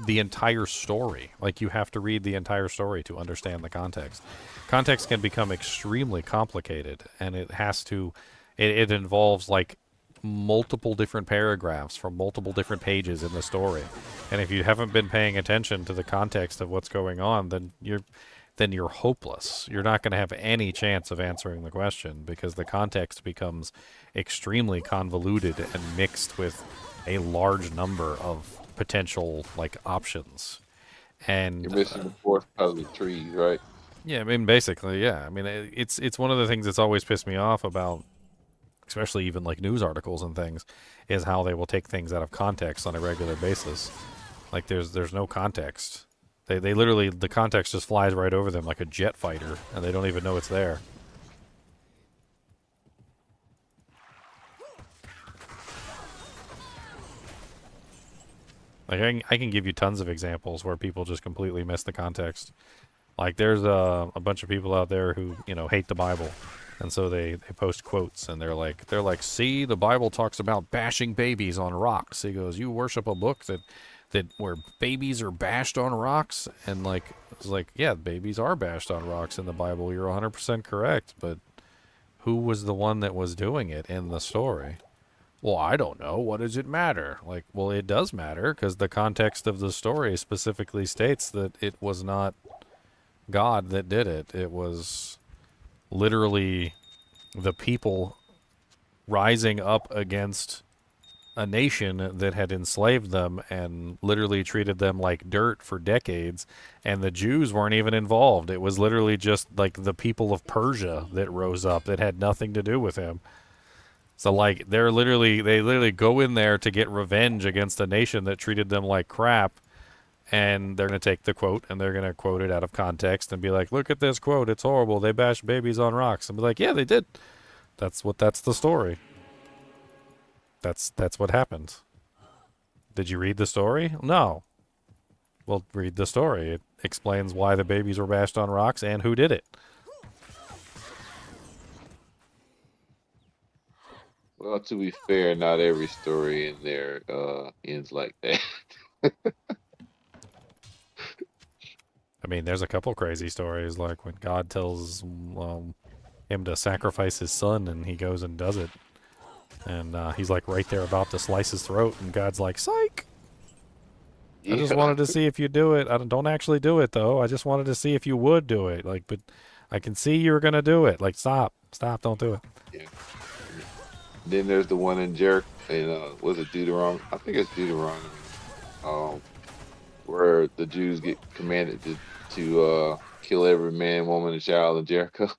Speaker 1: the entire story. Like you have to read the entire story to understand the context. Context can become extremely complicated, and it involves like multiple different paragraphs from multiple different pages in the story. And if you haven't been paying attention to the context of what's going on, then you're hopeless. You're not going to have any chance of answering the question because the context becomes extremely convoluted and mixed with a large number of potential like options. And
Speaker 9: you're missing the fourth puzzle trees, right?
Speaker 1: Yeah, I mean basically, yeah. I mean it's one of the things that's always pissed me off about especially even like news articles and things, is how they will take things out of context on a regular basis. Like there's no context. They literally, the context just flies right over them like a jet fighter, and they don't even know it's there. Like I can give you tons of examples where people just completely miss the context. Like there's a bunch of people out there who, you know, hate the Bible. And so they post quotes, and they're like, see, the Bible talks about bashing babies on rocks. He goes, you worship a book that where babies are bashed on rocks? And like, it's like, yeah, babies are bashed on rocks in the Bible. You're 100% correct. But who was the one that was doing it in the story? Well, I don't know. What does it matter? Like, well, it does matter because the context of the story specifically states that it was not God that did it. It was literally the people rising up against a nation that had enslaved them and literally treated them like dirt for decades, and the Jews weren't even involved. It was literally just like the people of Persia that rose up that had nothing to do with him. So like they literally go in there to get revenge against a nation that treated them like crap. And they're going to take the quote, and they're going to quote it out of context and be like, look at this quote. It's horrible. They bashed babies on rocks. And be like, yeah, they did. That's the story. That's what happened. Did you read the story? No. Well, read the story. It explains why the babies were bashed on rocks and who did it.
Speaker 9: Well, to be fair, not every story in there ends like that.
Speaker 1: I mean, there's a couple crazy stories, like when God tells him to sacrifice his son, and he goes and does it. And he's like right there about to slice his throat, and God's like, psych!
Speaker 9: Yeah.
Speaker 1: I just wanted to see if you do it. I don't actually do it, though. I just wanted to see if you would do it. Like, but I can see you're going to do it. Like, stop, don't do it.
Speaker 9: Yeah. Then there's the one in Jericho, and was it Deuteronomy? I think it's Deuteronomy. Where the Jews get commanded to kill every man, woman, and child in Jericho.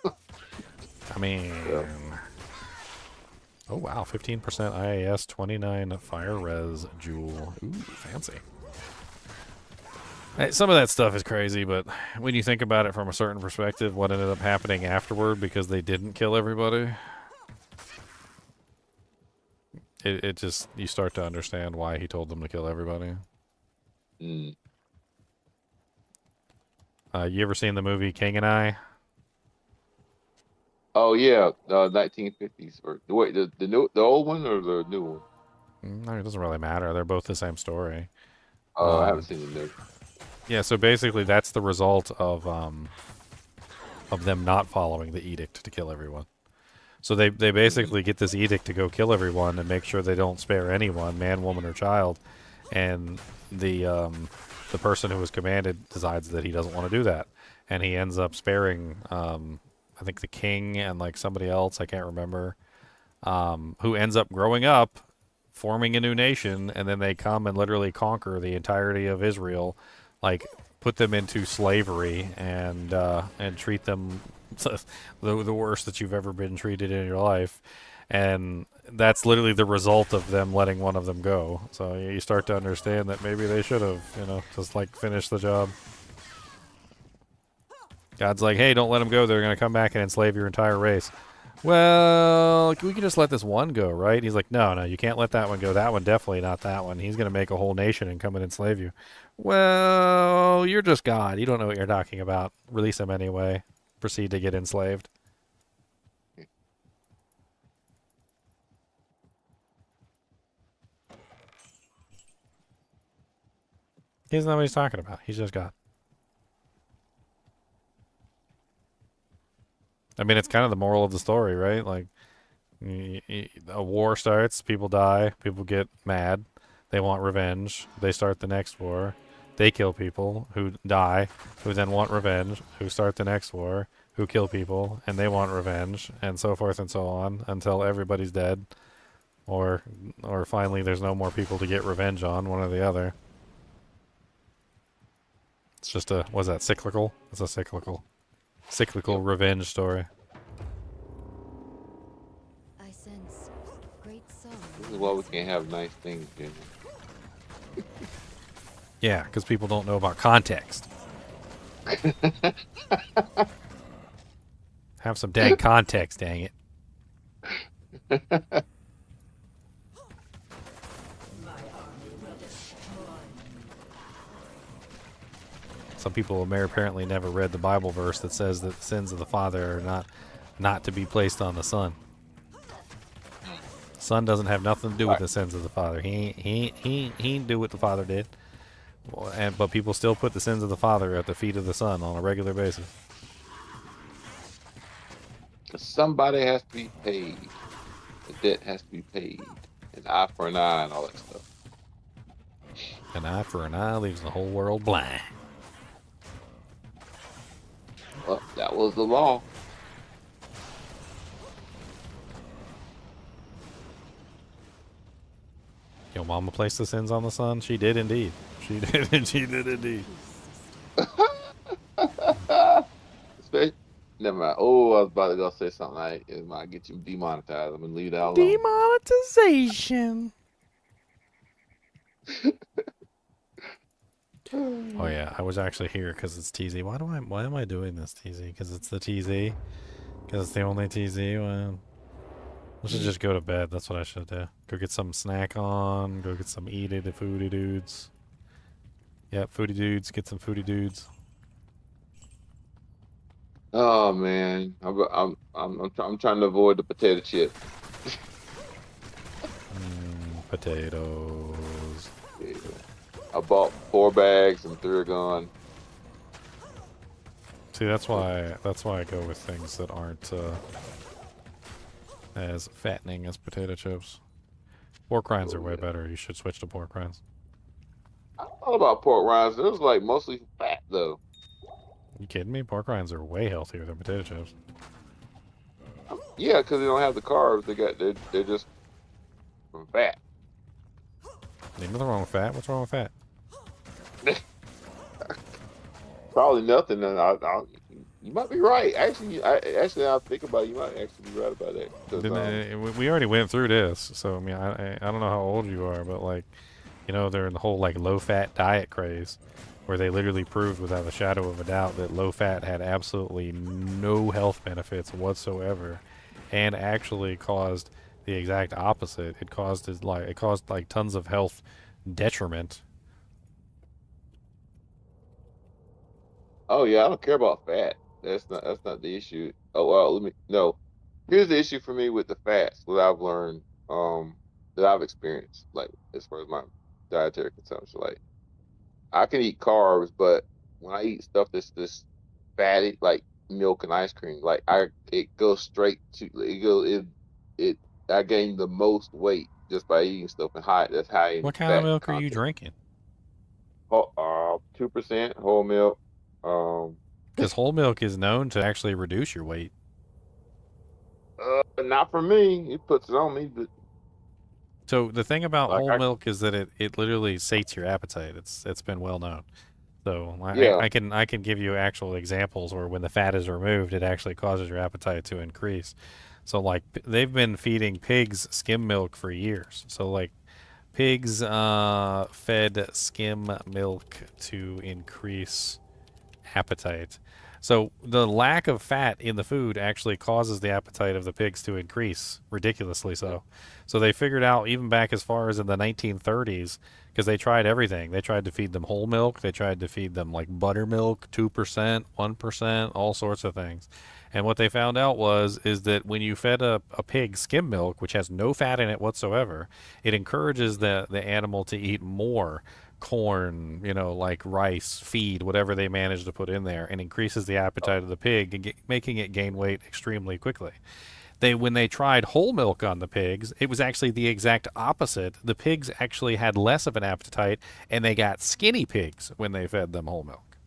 Speaker 1: I mean, yeah. Oh wow, 15% IAS, 29 fire res jewel. Ooh, fancy. Some of that stuff is crazy, but when you think about it from a certain perspective, what ended up happening afterward because they didn't kill everybody, it just, you start to understand why he told them to kill everybody.
Speaker 9: Mm.
Speaker 1: You ever seen the movie King and I?
Speaker 9: Oh yeah, 1950s or wait, the old one or the new one?
Speaker 1: No, it doesn't really matter. They're both the same story.
Speaker 9: Oh, I haven't seen the new.
Speaker 1: Yeah, so basically that's the result of them not following the edict to kill everyone. So they basically get this edict to go kill everyone and make sure they don't spare anyone, man, woman, or child. And the person who was commanded decides that he doesn't want to do that, and he ends up sparing I think the king and like somebody else, I can't remember, who ends up growing up, forming a new nation, and then they come and literally conquer the entirety of Israel, like put them into slavery and treat them the worst that you've ever been treated in your life. And that's literally the result of them letting one of them go. So you start to understand that maybe they should have, just like finished the job. God's like, hey, don't let them go. They're going to come back and enslave your entire race. Well, we can just let this one go, right? He's like, no, you can't let that one go. That one, definitely not that one. He's going to make a whole nation and come and enslave you. Well, you're just God. You don't know what you're talking about. Release him anyway. Proceed to get enslaved. He doesn't know what he's talking about. He's just God. I mean, it's kind of the moral of the story, right? Like, a war starts, people die, people get mad, they want revenge, they start the next war, they kill people who die, who then want revenge, who start the next war, who kill people, and they want revenge, and so forth and so on, until everybody's dead, or finally there's no more people to get revenge on, one or the other. It's just what's that, cyclical? It's a cyclical revenge story.
Speaker 12: I sense great sorrow.
Speaker 9: This is why we can't have nice things, Jimmy.
Speaker 1: Yeah, because people don't know about context. Have some dang context, dang it. Some people apparently never read the Bible verse that says that the sins of the father are not to be placed on the son. Son doesn't have nothing to do with the sins of the father. He didn't do what the father did. But people still put the sins of the father at the feet of the son on a regular basis.
Speaker 9: Somebody has to be paid. The debt has to be paid. An eye for an eye and all that stuff.
Speaker 1: An eye for an eye leaves the whole world blind.
Speaker 9: Well, that was the law.
Speaker 1: Your mama placed the sins on the son? She did indeed. She did. She did indeed.
Speaker 9: Never mind. Oh, I was about to go say something. It might get you demonetized. I'm gonna leave that alone.
Speaker 1: Demonetization. Oh yeah, I was actually here because it's TZ. Why am I doing this, TZ? Because it's the TZ? Because it's the only TZ? Well, I should just go to bed. That's what I should do. Go get some snack on. Go get some eaty the foodie dudes. Yep, foodie dudes. Get some foodie dudes.
Speaker 9: Oh man, I'm trying to avoid the potato chip.
Speaker 1: Potatoes.
Speaker 9: Yeah. I bought 4 bags and 3 are gone.
Speaker 1: See, that's why I go with things that aren't as fattening as potato chips. Pork rinds are way better. You should switch to pork rinds.
Speaker 9: I thought about pork rinds. It was like mostly fat though.
Speaker 1: You kidding me? Pork rinds are way healthier than potato chips.
Speaker 9: Yeah, because they don't have the carbs. They're just from fat.
Speaker 1: Ain't nothing wrong with fat. What's wrong with fat?
Speaker 9: Probably nothing. You might be right. Actually, I'll think about it. You might actually be right about that.
Speaker 1: We already went through this, so I mean, I don't know how old you are, but like, they're in the whole like low-fat diet craze, where they literally proved without a shadow of a doubt that low fat had absolutely no health benefits whatsoever, and actually caused the exact opposite. It caused like tons of health detriment.
Speaker 9: Oh yeah, I don't care about fat. That's not the issue. Oh well, let me no. Here's the issue for me with the fats. What I've learned, that I've experienced, like as far as my dietary consumption. Like I can eat carbs, but when I eat stuff that's just fatty, like milk and ice cream, like it goes straight to it. I gain the most weight just by eating stuff that's high in
Speaker 1: What kind of
Speaker 9: fat
Speaker 1: milk are you
Speaker 9: content.
Speaker 1: drinking?
Speaker 9: 2% whole milk. Um,
Speaker 1: Because whole milk is known to actually reduce your weight.
Speaker 9: Not for me. It puts it on me, but
Speaker 1: So the thing about
Speaker 9: like
Speaker 1: whole milk is that it literally sates your appetite. It's been well known. So
Speaker 9: yeah,
Speaker 1: I can give you actual examples where when the fat is removed, it actually causes your appetite to increase. So like they've been feeding pigs skim milk for years. So like pigs fed skim milk to increase appetite. So the lack of fat in the food actually causes the appetite of the pigs to increase ridiculously so. So they figured out even back as far as in the 1930s, because they tried everything. They tried to feed them whole milk. They tried to feed them like buttermilk, 2%, 1%, all sorts of things. And what they found out is that when you fed a pig skim milk, which has no fat in it whatsoever, it encourages the animal to eat more corn, like rice, feed, whatever they manage to put in there, and increases the appetite of the pig, and making it gain weight extremely quickly. When they tried whole milk on the pigs, it was actually the exact opposite. The pigs actually had less of an appetite, and they got skinny pigs when they fed them whole milk.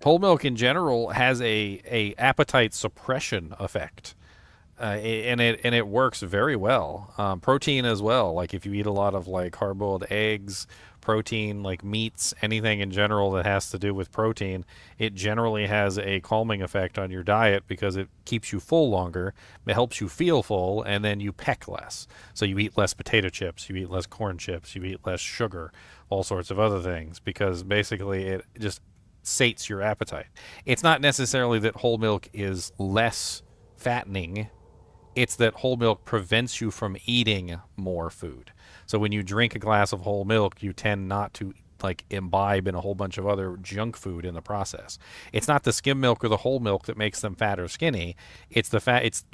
Speaker 1: Whole milk in general has a appetite suppression effect. And it works very well. Protein as well. Like if you eat a lot of like hard-boiled eggs, protein, like meats, anything in general that has to do with protein, it generally has a calming effect on your diet because it keeps you full longer, it helps you feel full, and then you peck less. So you eat less potato chips, you eat less corn chips, you eat less sugar, all sorts of other things, because basically it just sates your appetite. It's not necessarily that whole milk is less fattening. It's that whole milk prevents you from eating more food. So when you drink a glass of whole milk, you tend not to like imbibe in a whole bunch of other junk food in the process. It's not the skim milk or the whole milk that makes them fat or skinny. It's the fat. It's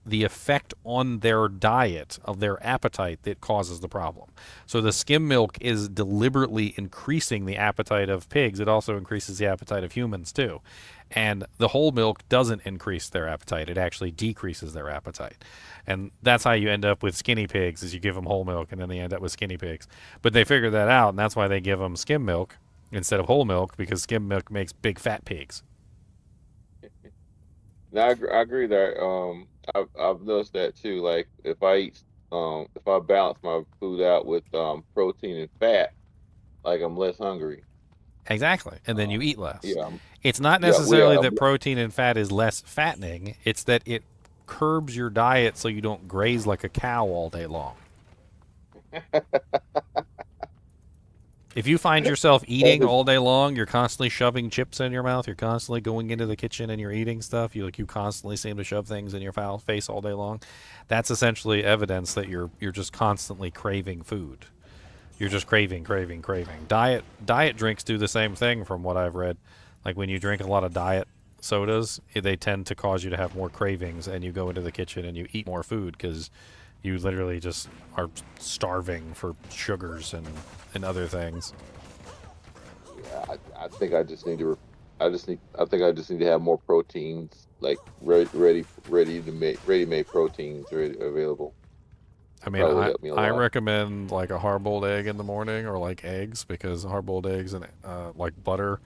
Speaker 1: the effect on their diet of their appetite that causes the problem. So the skim milk is deliberately increasing the appetite of pigs. It also increases the appetite of humans too. And the whole milk doesn't increase their appetite. It actually decreases their appetite. And that's how you end up with skinny pigs, is you give them whole milk and then they end up with skinny pigs. But they figured that out, and that's why they give them skim milk instead of whole milk, because skim milk makes big fat pigs.
Speaker 9: now I agree that I've noticed that too. Like if I balance my food out with protein and fat, like I'm less hungry.
Speaker 1: Exactly. And then you eat less.
Speaker 9: Yeah,
Speaker 1: It's not
Speaker 9: yeah,
Speaker 1: necessarily that protein and fat is less fattening. It's that it curbs your diet so you don't graze like a cow all day long. If you find yourself eating all day long, you're constantly shoving chips in your mouth, you're constantly going into the kitchen and you're eating stuff, you constantly seem to shove things in your face all day long, that's essentially evidence that you're just constantly craving food. You're just craving. Diet drinks do the same thing from what I've read. Like when you drink a lot of diet sodas, they tend to cause you to have more cravings, and you go into the kitchen and you eat more food because you literally just are starving for sugars and other things.
Speaker 9: yeah. I think I just need to. I think I just need to have more proteins, like ready-made proteins available.
Speaker 1: I mean, I recommend like a hard-boiled egg in the morning, or like eggs, because hard-boiled eggs and like butter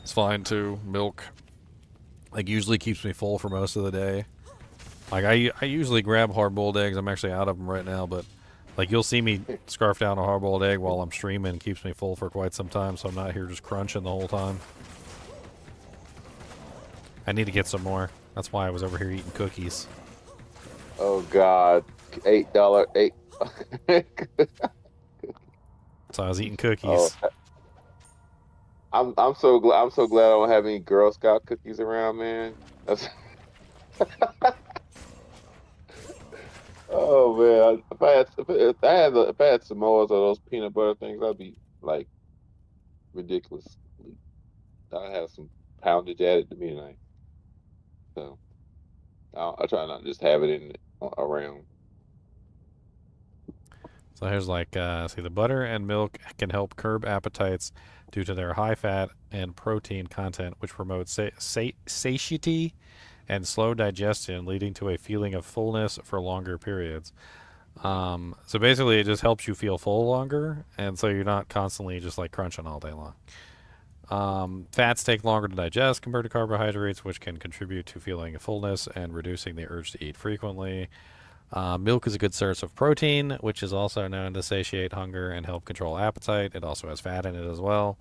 Speaker 1: is fine too. Milk like usually keeps me full for most of the day. Like I usually grab hard-boiled eggs. I'm actually out of them right now, but like you'll see me scarf down a hard-boiled egg while I'm streaming. It keeps me full for quite some time, so I'm not here just crunching the whole time. I need to get some more. That's why I was over here eating cookies.
Speaker 9: Oh God, $8.
Speaker 1: So I was eating cookies.
Speaker 9: Oh, I'm so glad I don't have any Girl Scout cookies around, man. That's oh man. If I had Samoas or those peanut butter things, I'd be like ridiculous. I have some poundage added to me tonight. So I try not to just have it in around.
Speaker 1: So here's like, see, the butter and milk can help curb appetites due to their high fat and protein content, which promotes satiety and slow digestion, leading to a feeling of fullness for longer periods. So basically, it just helps you feel full longer, and so you're not constantly just like crunching all day long. Fats take longer to digest compared to carbohydrates, which can contribute to feeling fullness and reducing the urge to eat frequently. Milk is a good source of protein, which is also known to satiate hunger and help control appetite. It also has fat in it as well.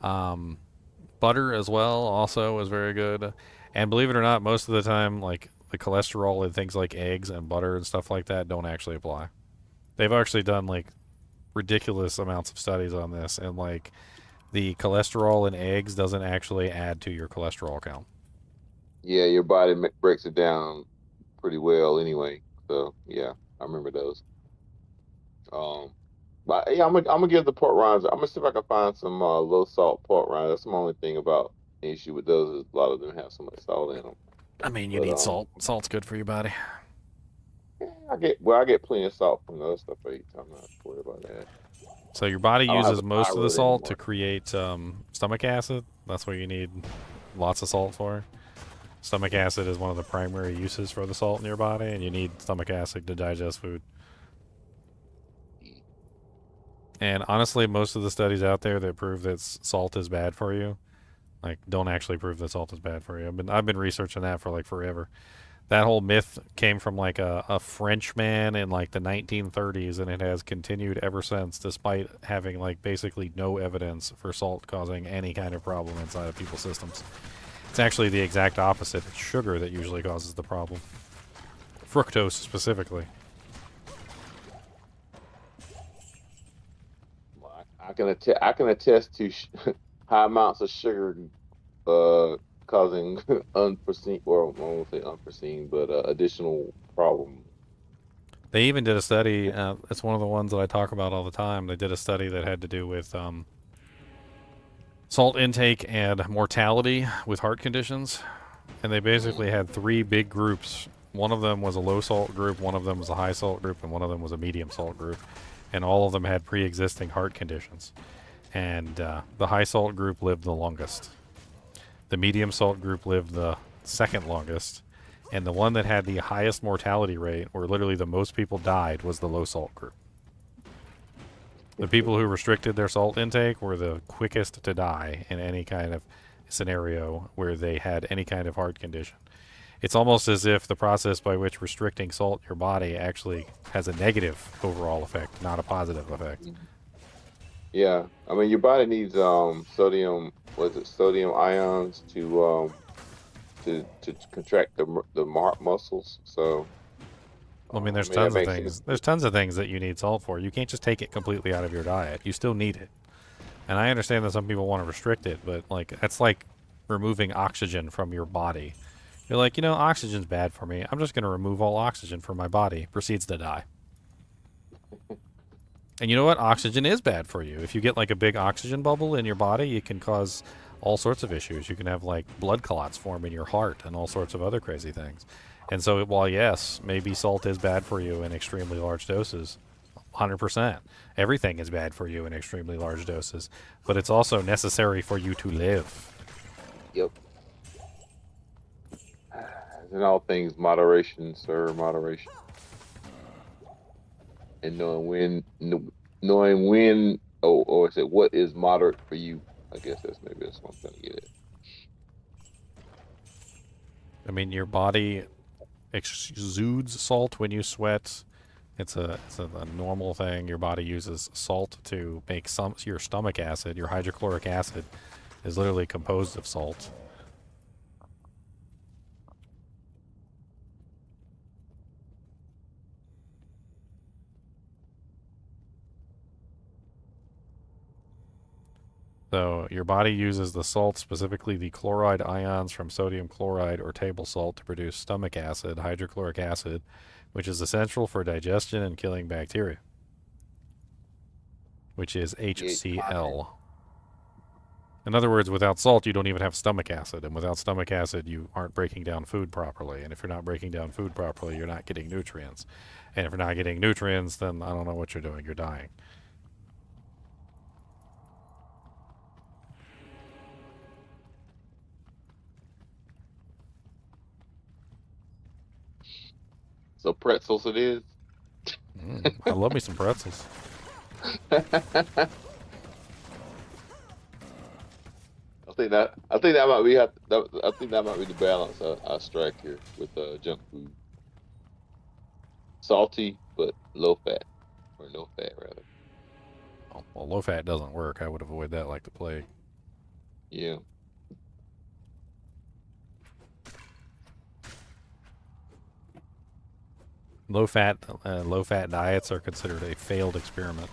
Speaker 1: Butter as well also is very good. And believe it or not, most of the time, like the cholesterol in things like eggs and butter and stuff like that don't actually apply. They've actually done like ridiculous amounts of studies on this, and like the cholesterol in eggs doesn't actually add to your cholesterol count.
Speaker 9: Yeah, your body breaks it down pretty well anyway. So yeah, I remember those. Um, but yeah, I'm gonna give the pork rinds. I'm gonna see if I can find some low salt pork rinds. That's my only thing about the issue with those is a lot of them have so much salt in them.
Speaker 1: I mean, you
Speaker 9: But
Speaker 1: need salt. Salt's good for your body.
Speaker 9: yeah, I get plenty of salt from the other stuff I eat. So I'm not worried about that.
Speaker 1: So your body
Speaker 9: I don't have
Speaker 1: uses
Speaker 9: the
Speaker 1: most of the
Speaker 9: thyroid
Speaker 1: salt to
Speaker 9: anymore.
Speaker 1: create stomach acid. That's what you need lots of salt for. Stomach acid is one of the primary uses for the salt in your body, and you need stomach acid to digest food. And honestly, most of the studies out there that prove that salt is bad for you, like, don't actually prove that salt is bad for you. I've been researching that for like forever. That whole myth came from like a French man in like the 1930s, and it has continued ever since, despite having like basically no evidence for salt causing any kind of problem inside of people's systems. It's actually the exact opposite. It's sugar that usually causes the problem. Fructose specifically.
Speaker 9: I can attest to high amounts of sugar causing unforeseen, or I won't say unforeseen, but additional problems.
Speaker 1: They even did a study. It's one of the ones that I talk about all the time. They did a study that had to do with salt intake and mortality with heart conditions. And they basically had three big groups. One of them was a low salt group, one of them was a high salt group, and one of them was a medium salt group. And all of them had pre-existing heart conditions. And the high salt group lived the longest. The medium salt group lived the second longest. And the one that had the highest mortality rate, where literally the most people died, was the low salt group. The people who restricted their salt intake were the quickest to die in any kind of scenario where they had any kind of heart condition. It's almost as if the process by which restricting salt in your body actually has a negative overall effect, not a positive effect.
Speaker 9: Yeah, I mean your body needs sodium. Was it sodium ions to contract the muscles? So
Speaker 1: I mean, there's
Speaker 9: I mean that
Speaker 1: tons of
Speaker 9: makes
Speaker 1: things.
Speaker 9: sense.
Speaker 1: There's tons of things that you need salt for. You can't just take it completely out of your diet. You still need it. And I understand that some people want to restrict it, but like that's like removing oxygen from your body. You're like, you know, oxygen's bad for me. I'm just going to remove all oxygen from my body. Proceeds to die. And you know what? Oxygen is bad for you. If you get like a big oxygen bubble in your body, it can cause all sorts of issues. You can have like blood clots form in your heart and all sorts of other crazy things. And so while yes, maybe salt is bad for you in extremely large doses, 100%. Everything is bad for you in extremely large doses, but it's also necessary for you to live.
Speaker 9: Yep. In all things, moderation, sir, moderation, and knowing when, or is it what is moderate for you? I guess that's what I'm trying to get at.
Speaker 1: I mean, your body exudes salt when you sweat. It's a normal thing. Your body uses salt to make your stomach acid. Your hydrochloric acid is literally composed of salt. So your body uses the salt, specifically the chloride ions from sodium chloride or table salt, to produce stomach acid, hydrochloric acid, which is essential for digestion and killing bacteria, which is HCl. In other words, without salt, you don't even have stomach acid, and without stomach acid, you aren't breaking down food properly. And if you're not breaking down food properly, you're not getting nutrients. And if you're not getting nutrients, then I don't know what you're doing. You're dying.
Speaker 9: So pretzels it is.
Speaker 1: I love me some pretzels.
Speaker 9: I think that might be I think that might be the balance I strike here with junk food. Salty but low fat, or no fat rather.
Speaker 1: Oh, well, low fat doesn't work. I would avoid that like the plague.
Speaker 9: Yeah.
Speaker 1: Low fat diets are considered a failed experiment.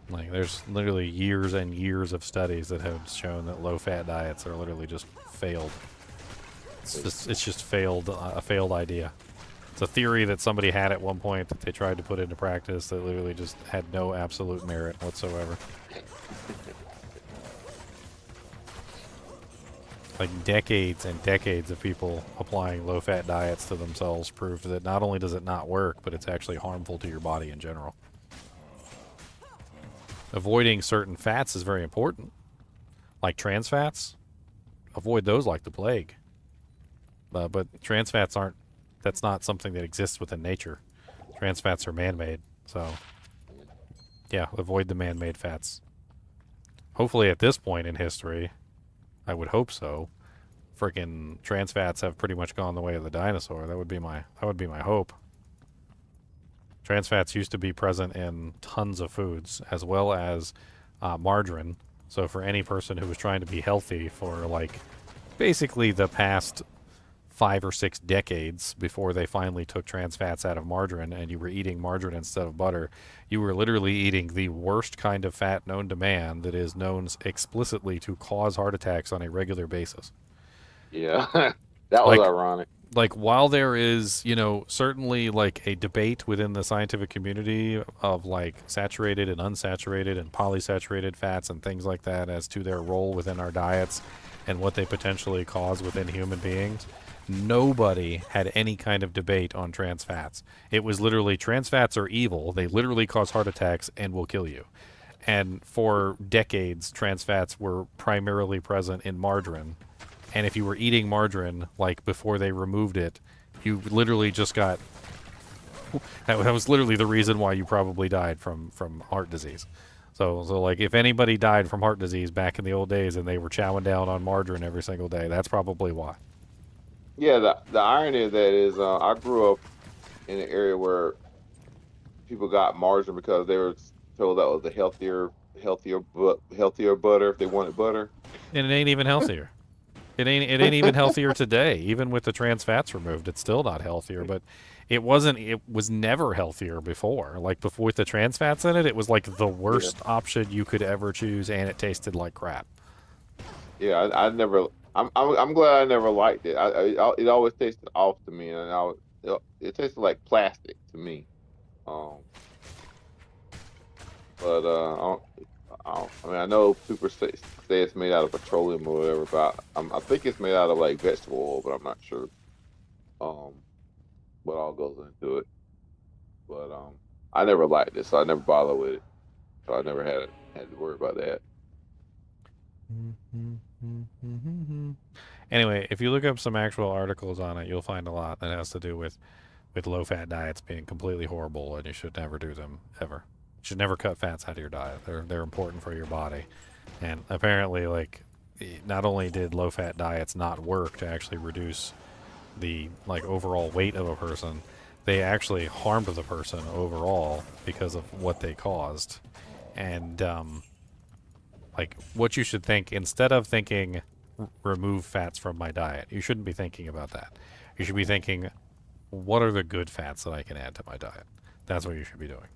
Speaker 1: Like, there's literally years and years of studies that have shown that low fat diets are literally just failed. It's just failed, a failed idea. It's a theory that somebody had at one point that they tried to put into practice that literally just had no absolute merit whatsoever. Like, decades and decades of people applying low-fat diets to themselves proved that not only does it not work, but it's actually harmful to your body in general. Avoiding certain fats is very important. Like trans fats, avoid those like the plague. But trans fats aren't, that's not something that exists within nature. Trans fats are man-made, so yeah, avoid the man-made fats. Hopefully at this point in history, I would hope so, freaking trans fats have pretty much gone the way of the dinosaur. That would be my hope. Trans fats used to be present in tons of foods, as well as margarine. So for any person who was trying to be healthy for like basically the past 5 or 6 decades before they finally took trans fats out of margarine and you were eating margarine instead of butter, you were literally eating the worst kind of fat known to man that is known explicitly to cause heart attacks on a regular basis.
Speaker 9: Yeah, that was ironic.
Speaker 1: Like, while there is, you know, certainly like a debate within the scientific community of like saturated and unsaturated and polysaturated fats and things like that as to their role within our diets and what they potentially cause within human beings, nobody had any kind of debate on trans fats. It was literally, trans fats are evil. They literally cause heart attacks and will kill you. And for decades, trans fats were primarily present in margarine. And if you were eating margarine, like before they removed it, you literally just got, that was literally the reason why you probably died from heart disease. So like, if anybody died from heart disease back in the old days and they were chowing down on margarine every single day, that's probably why.
Speaker 9: Yeah, the irony of that is I grew up in an area where people got margarine because they were told that was a healthier butter if they wanted butter.
Speaker 1: And it ain't even healthier. It ain't even healthier today. Even with the trans fats removed, it's still not healthier. But it was never healthier before. Like, before, with the trans fats in it, it was like the worst option you could ever choose, and it tasted like crap.
Speaker 9: Yeah, I never. I'm glad I never liked it. It always tasted off to me, and it tasted like plastic to me. I mean, I know people say it's made out of petroleum or whatever, but I think it's made out of like vegetable oil, but I'm not sure what all goes into it. But I never liked it, so I never bothered with it. So I never had to worry about that.
Speaker 1: Anyway, if you look up some actual articles on it, you'll find a lot that has to do with low-fat diets being completely horrible, and you should never do them ever. You should never cut fats out of your diet. They're important for your body. And apparently, like, not only did low-fat diets not work to actually reduce the like overall weight of a person, they actually harmed the person overall because of what they caused. And like, what you should think, instead of thinking remove fats from my diet, you shouldn't be thinking about that. You should be thinking, what are the good fats that I can add to my diet? That's what you should be doing.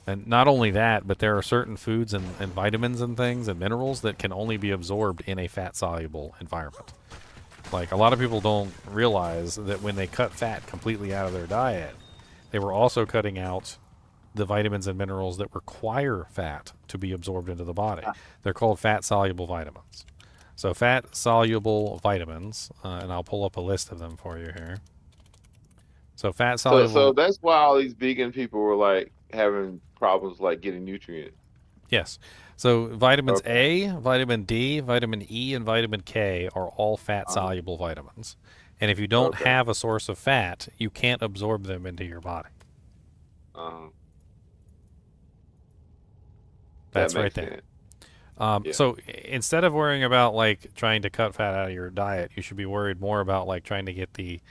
Speaker 1: And not only that, but there are certain foods and vitamins and things and minerals that can only be absorbed in a fat-soluble environment. Like, a lot of people don't realize that when they cut fat completely out of their diet, they were also cutting out the vitamins and minerals that require fat to be absorbed into the body. They're called fat-soluble vitamins. So fat-soluble vitamins, and I'll pull up a list of them for you here. So fat-soluble...
Speaker 9: So that's why all these vegan people were like having problems like getting nutrients.
Speaker 1: Yes. So vitamins A, vitamin D, vitamin E, and vitamin K are all fat-soluble vitamins. And if you don't have a source of fat, you can't absorb them into your body. That's right there. So instead of worrying about like trying to cut fat out of your diet, you should be worried more about like trying to get the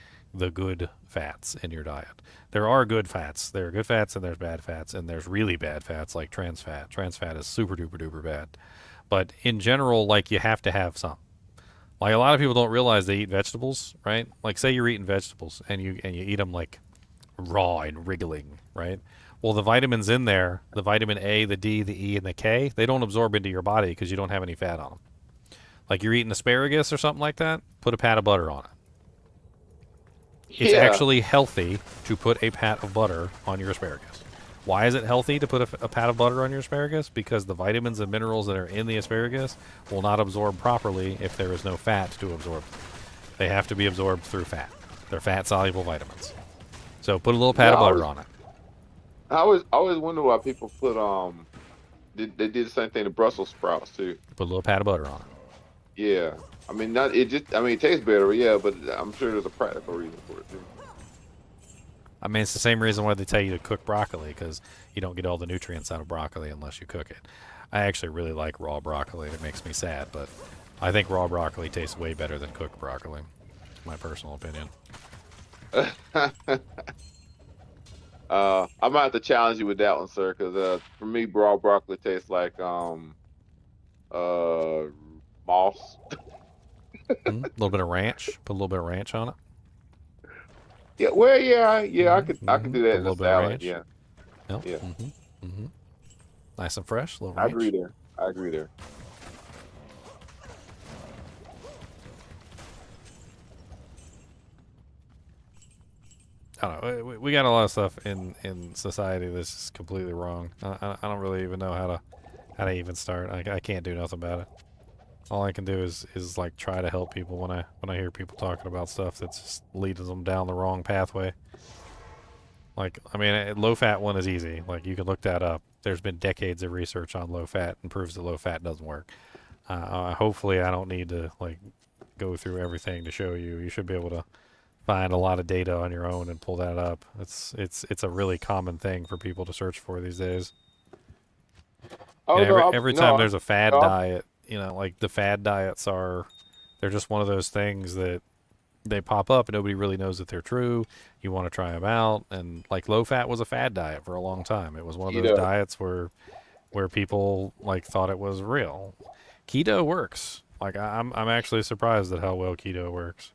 Speaker 1: good fats in your diet. There are good fats. There are good fats and there's bad fats, and there's really bad fats like trans fat. Trans fat is super duper duper bad. But in general, like, you have to have some. Like, a lot of people don't realize they eat vegetables, right? Like, say you're eating vegetables and you eat them like raw and wriggling, right? Well, the vitamins in there, the vitamin A, the D, the E, and the K, they don't absorb into your body because you don't have any fat on them. Like, you're eating asparagus or something like that, put a pat of butter on it. It's actually healthy to put a pat of butter on your asparagus. Why is it healthy to put a pat of butter on your asparagus? Because the vitamins and minerals that are in the asparagus will not absorb properly if there is no fat to absorb them. They have to be absorbed through fat. They're fat-soluble vitamins. So put a little pat of butter on it.
Speaker 9: I always wonder why people put they did the same thing to Brussels sprouts too.
Speaker 1: Put a little pat of butter on it.
Speaker 9: Yeah. I mean, it tastes better, yeah, but I'm sure there's a practical reason for it too.
Speaker 1: I mean, it's the same reason why they tell you to cook broccoli, because you don't get all the nutrients out of broccoli unless you cook it. I actually really like raw broccoli. It makes me sad, but I think raw broccoli tastes way better than cooked broccoli. My personal opinion.
Speaker 9: I might have to challenge you with that one, sir, because for me, raw broccoli tastes like moss.
Speaker 1: A little bit of ranch. Put a little bit of ranch on it.
Speaker 9: Yeah, well, I could do that
Speaker 1: a
Speaker 9: in
Speaker 1: little
Speaker 9: a
Speaker 1: bit
Speaker 9: salad.
Speaker 1: of ranch.
Speaker 9: Yeah.
Speaker 1: Yep.
Speaker 9: Yeah.
Speaker 1: Nice and fresh. A little
Speaker 9: I
Speaker 1: ranch.
Speaker 9: agree there. I agree there.
Speaker 1: I don't know. We got a lot of stuff in society that's just completely wrong. I don't really even know how to even start. I can't do nothing about it. All I can do is like try to help people when I hear people talking about stuff that's just leading them down the wrong pathway. Like, I mean, a low fat one is easy. Like, you can look that up. There's been decades of research on low fat and proves that low fat doesn't work. Hopefully, I don't need to like go through everything to show you. You should be able to find a lot of data on your own and pull that up. It's a really common thing for people to search for these days. Every time there's a fad diet, like the fad diets they're just one of those things that they pop up and nobody really knows that they're true. You want to try them out, and like low fat was a fad diet for a long time. It was one of those diets where people like thought it was real. Keto works. Like, I'm actually surprised at how well keto works.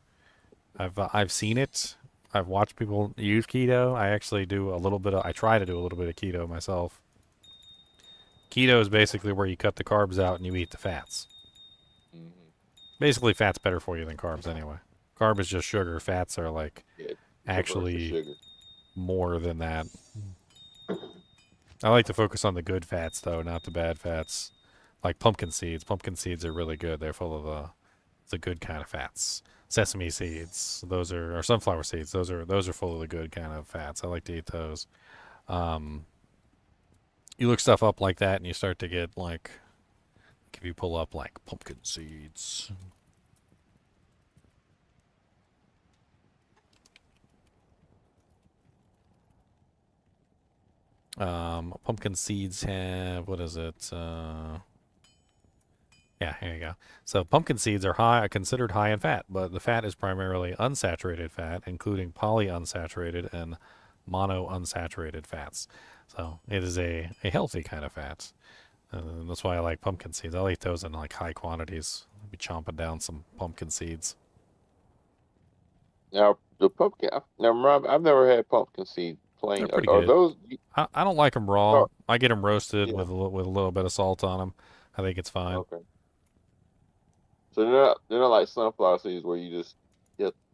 Speaker 1: I've seen it. I've watched people use keto. I actually I try to do a little bit of keto myself. Keto is basically where you cut the carbs out and you eat the fats. Basically, fat's better for you than carbs anyway. Carb is just sugar. Fats are like actually more than that. I like to focus on the good fats though, not the bad fats. Like pumpkin seeds. Pumpkin seeds are really good. They're full of the good kind of fats. Sesame seeds, or sunflower seeds. Those are full of the good kind of fats. I like to eat those. You look stuff up like that, and you start to get like, if you pull up like pumpkin seeds. Pumpkin seeds have, what is it? Yeah, here you go. So pumpkin seeds are considered high in fat, but the fat is primarily unsaturated fat, including polyunsaturated and monounsaturated fats. So it is a healthy kind of fat. That's why I like pumpkin seeds. I'll eat those in like high quantities. I'll be chomping down some pumpkin seeds.
Speaker 9: Now the pumpkin. Now, Rob, I've never had pumpkin seed plain.
Speaker 1: They're pretty
Speaker 9: Are
Speaker 1: good.
Speaker 9: those?
Speaker 1: I don't like them raw.
Speaker 9: Oh,
Speaker 1: I get them roasted
Speaker 9: yeah.
Speaker 1: with with a little bit of salt on them. I think it's fine.
Speaker 9: Okay. So they're not like sunflower seeds where you just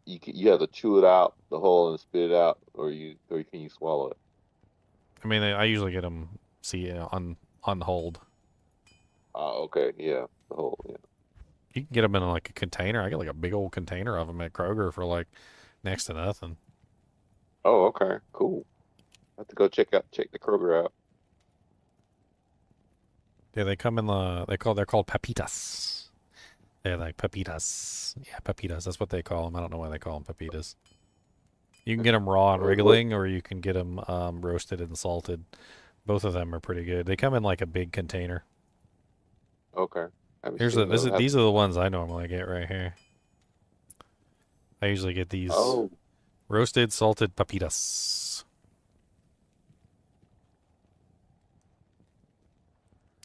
Speaker 9: you have to chew it out the whole and spit it out, or can you swallow it?
Speaker 1: I mean, I usually get them on hold.
Speaker 9: Oh, okay, yeah, the whole, yeah.
Speaker 1: You can get them in like a container. I get like a big old container of them at Kroger for like next to nothing.
Speaker 9: Oh, okay, cool. I have to go check the Kroger out.
Speaker 1: Yeah, they come in they're called pepitas. They're like pepitas. Yeah, pepitas. That's what they call them. I don't know why they call them pepitas. You can get them raw and wriggling, or you can get them roasted and salted. Both of them are pretty good. They come in like a big container.
Speaker 9: Okay.
Speaker 1: These are the ones I normally get right here. I usually get these roasted salted pepitas.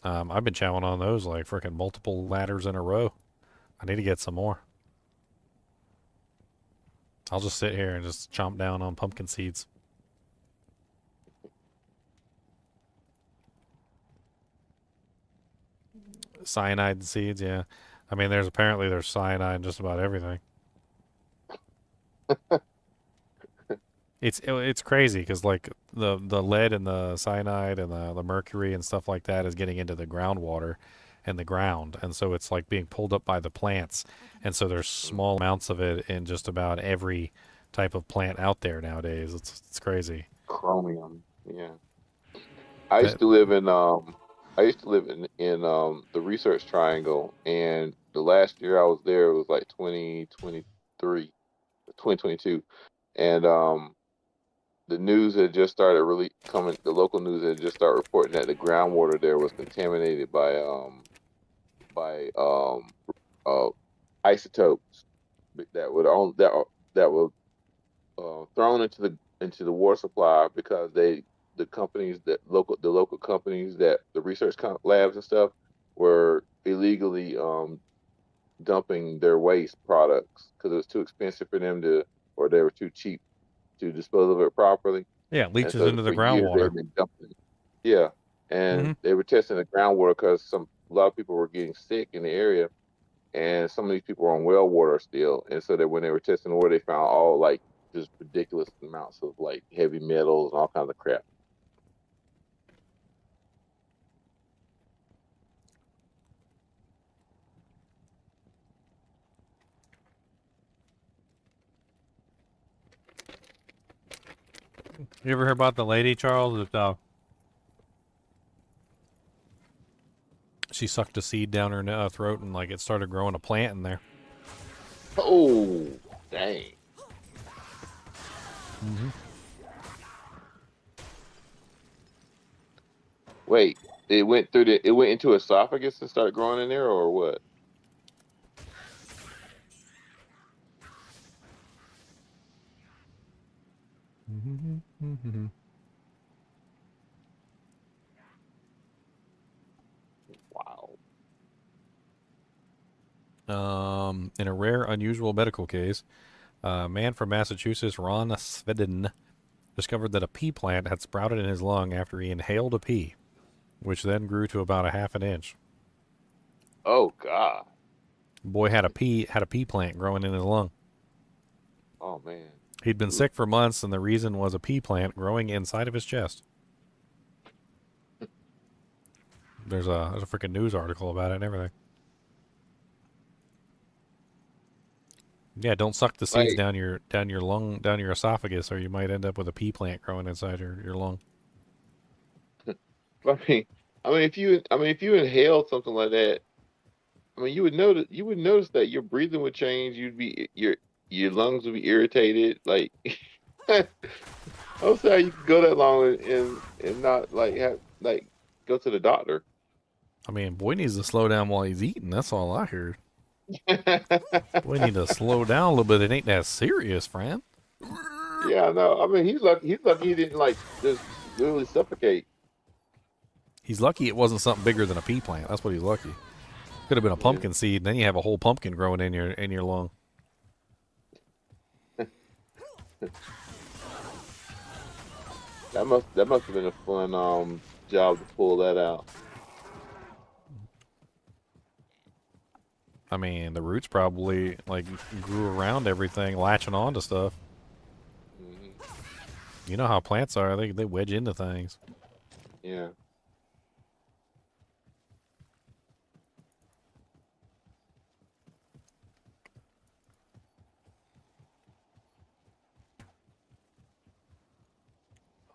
Speaker 1: I've been chowing on those like freaking multiple ladders in a row. I need to get some more. I'll just sit here and just chomp down on pumpkin seeds. Cyanide seeds, yeah. I mean, there's cyanide in just about everything. It's crazy because like the lead and the cyanide and the mercury and stuff like that is getting into the groundwater and the ground, and so it's like being pulled up by the plants, and so there's small amounts of it in just about every type of plant out there nowadays. It's crazy.
Speaker 9: Chromium, yeah. I used to live in the Research Triangle, and the last year I was there, it was like 2023, 2022, and the news had just started really coming. The local news had just started reporting that the groundwater there was contaminated by isotopes that were thrown into the water supply because the local companies that the research labs and stuff were illegally dumping their waste products because it was too expensive for them or they were too cheap to dispose of it properly.
Speaker 1: Yeah, it leaches
Speaker 9: And so
Speaker 1: into the
Speaker 9: for years
Speaker 1: groundwater.
Speaker 9: they've been dumping it. Yeah, and they were testing the groundwater because a lot of people were getting sick in the area, and some of these people were on well water still, and so that when they were testing the water, they found all like just ridiculous amounts of like heavy metals and all kinds of crap.
Speaker 1: You ever heard about the lady, Charles, that she sucked a seed down her throat and like it started growing a plant in there?
Speaker 9: Oh, dang. Wait, it went into esophagus and started growing in there, or what? Wow.
Speaker 1: In a rare, unusual medical case, a man from Massachusetts, Ron Svedin, discovered that a pea plant had sprouted in his lung after he inhaled a pea, which then grew to about a half an inch.
Speaker 9: Oh God.
Speaker 1: Boy had a pea plant growing in his lung.
Speaker 9: Oh man.
Speaker 1: He'd been sick for months, and the reason was a pea plant growing inside of his chest. There's a freaking news article about it and everything. Yeah, don't suck the seeds down your lung, down your esophagus, or you might end up with a pea plant growing inside your lung.
Speaker 9: I mean, if you inhaled something like that, I mean, you would notice that your breathing would change. Your lungs would be irritated. Like, I don't see how you could go that long and not go to the doctor.
Speaker 1: I mean, boy needs to slow down while he's eating. That's all I heard. We need to slow down a little bit. It ain't that serious, friend.
Speaker 9: Yeah, no. I mean, he's lucky he didn't like just literally suffocate.
Speaker 1: He's lucky it wasn't something bigger than a pea plant. That's what he's lucky. Could have been a pumpkin seed, and then you have a whole pumpkin growing in your lung.
Speaker 9: That must have been a fun job to pull that out.
Speaker 1: I mean, the roots probably like grew around everything, latching on to stuff.
Speaker 9: Hmm.
Speaker 1: You know how plants are; they wedge into things.
Speaker 9: Yeah.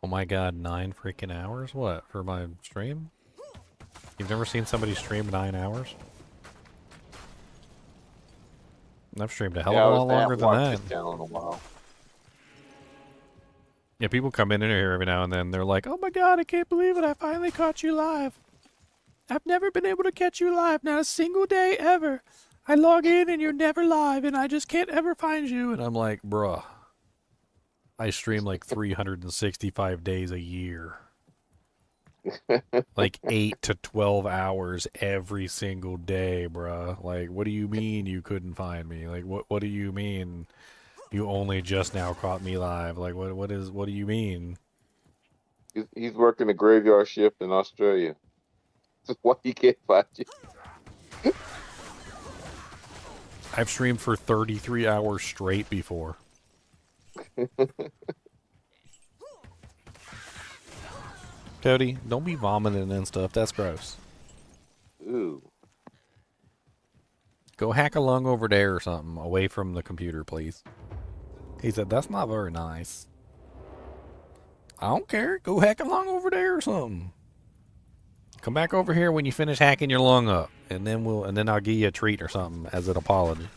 Speaker 1: Oh my god, 9 freaking hours? What, for my stream? You've never seen somebody stream 9 hours? I've streamed a hell of a lot
Speaker 9: I
Speaker 1: longer
Speaker 9: haven't
Speaker 1: than
Speaker 9: watched
Speaker 1: that.
Speaker 9: this channel in a while.
Speaker 1: Yeah, people come in here every now and then. They're like, oh my god, I can't believe it. I finally caught you live. I've never been able to catch you live. Not a single day ever. I log in and you're never live and I just can't ever find you. And I'm like, bruh. I stream like 365 days a year. Like 8 to 12 hours every single day, bruh. Like, what do you mean you couldn't find me? Like, what do you mean you only just now caught me live? Like, what do you mean?
Speaker 9: He's working a graveyard shift in Australia. That's why he can't find you.
Speaker 1: I've streamed for 33 hours straight before. Cody, don't be vomiting and stuff. That's gross.
Speaker 9: Ooh.
Speaker 1: Go hack a lung over there or something, away from the computer, please. He said, that's not very nice. I don't care. Go hack a lung over there or something. Come back over here when you finish hacking your lung up, and then I'll give you a treat or something as an apology.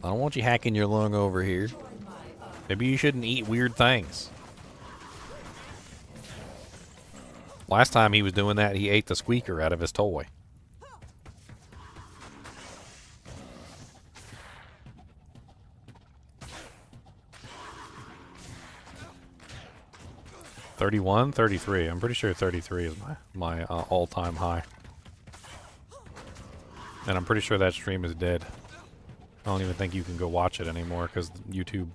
Speaker 1: I don't want you hacking your lung over here. Maybe you shouldn't eat weird things. Last time he was doing that, he ate the squeaker out of his toy. $31, $33. I'm pretty sure 33 is my all-time high. And I'm pretty sure that stream is dead. I don't even think you can go watch it anymore because YouTube,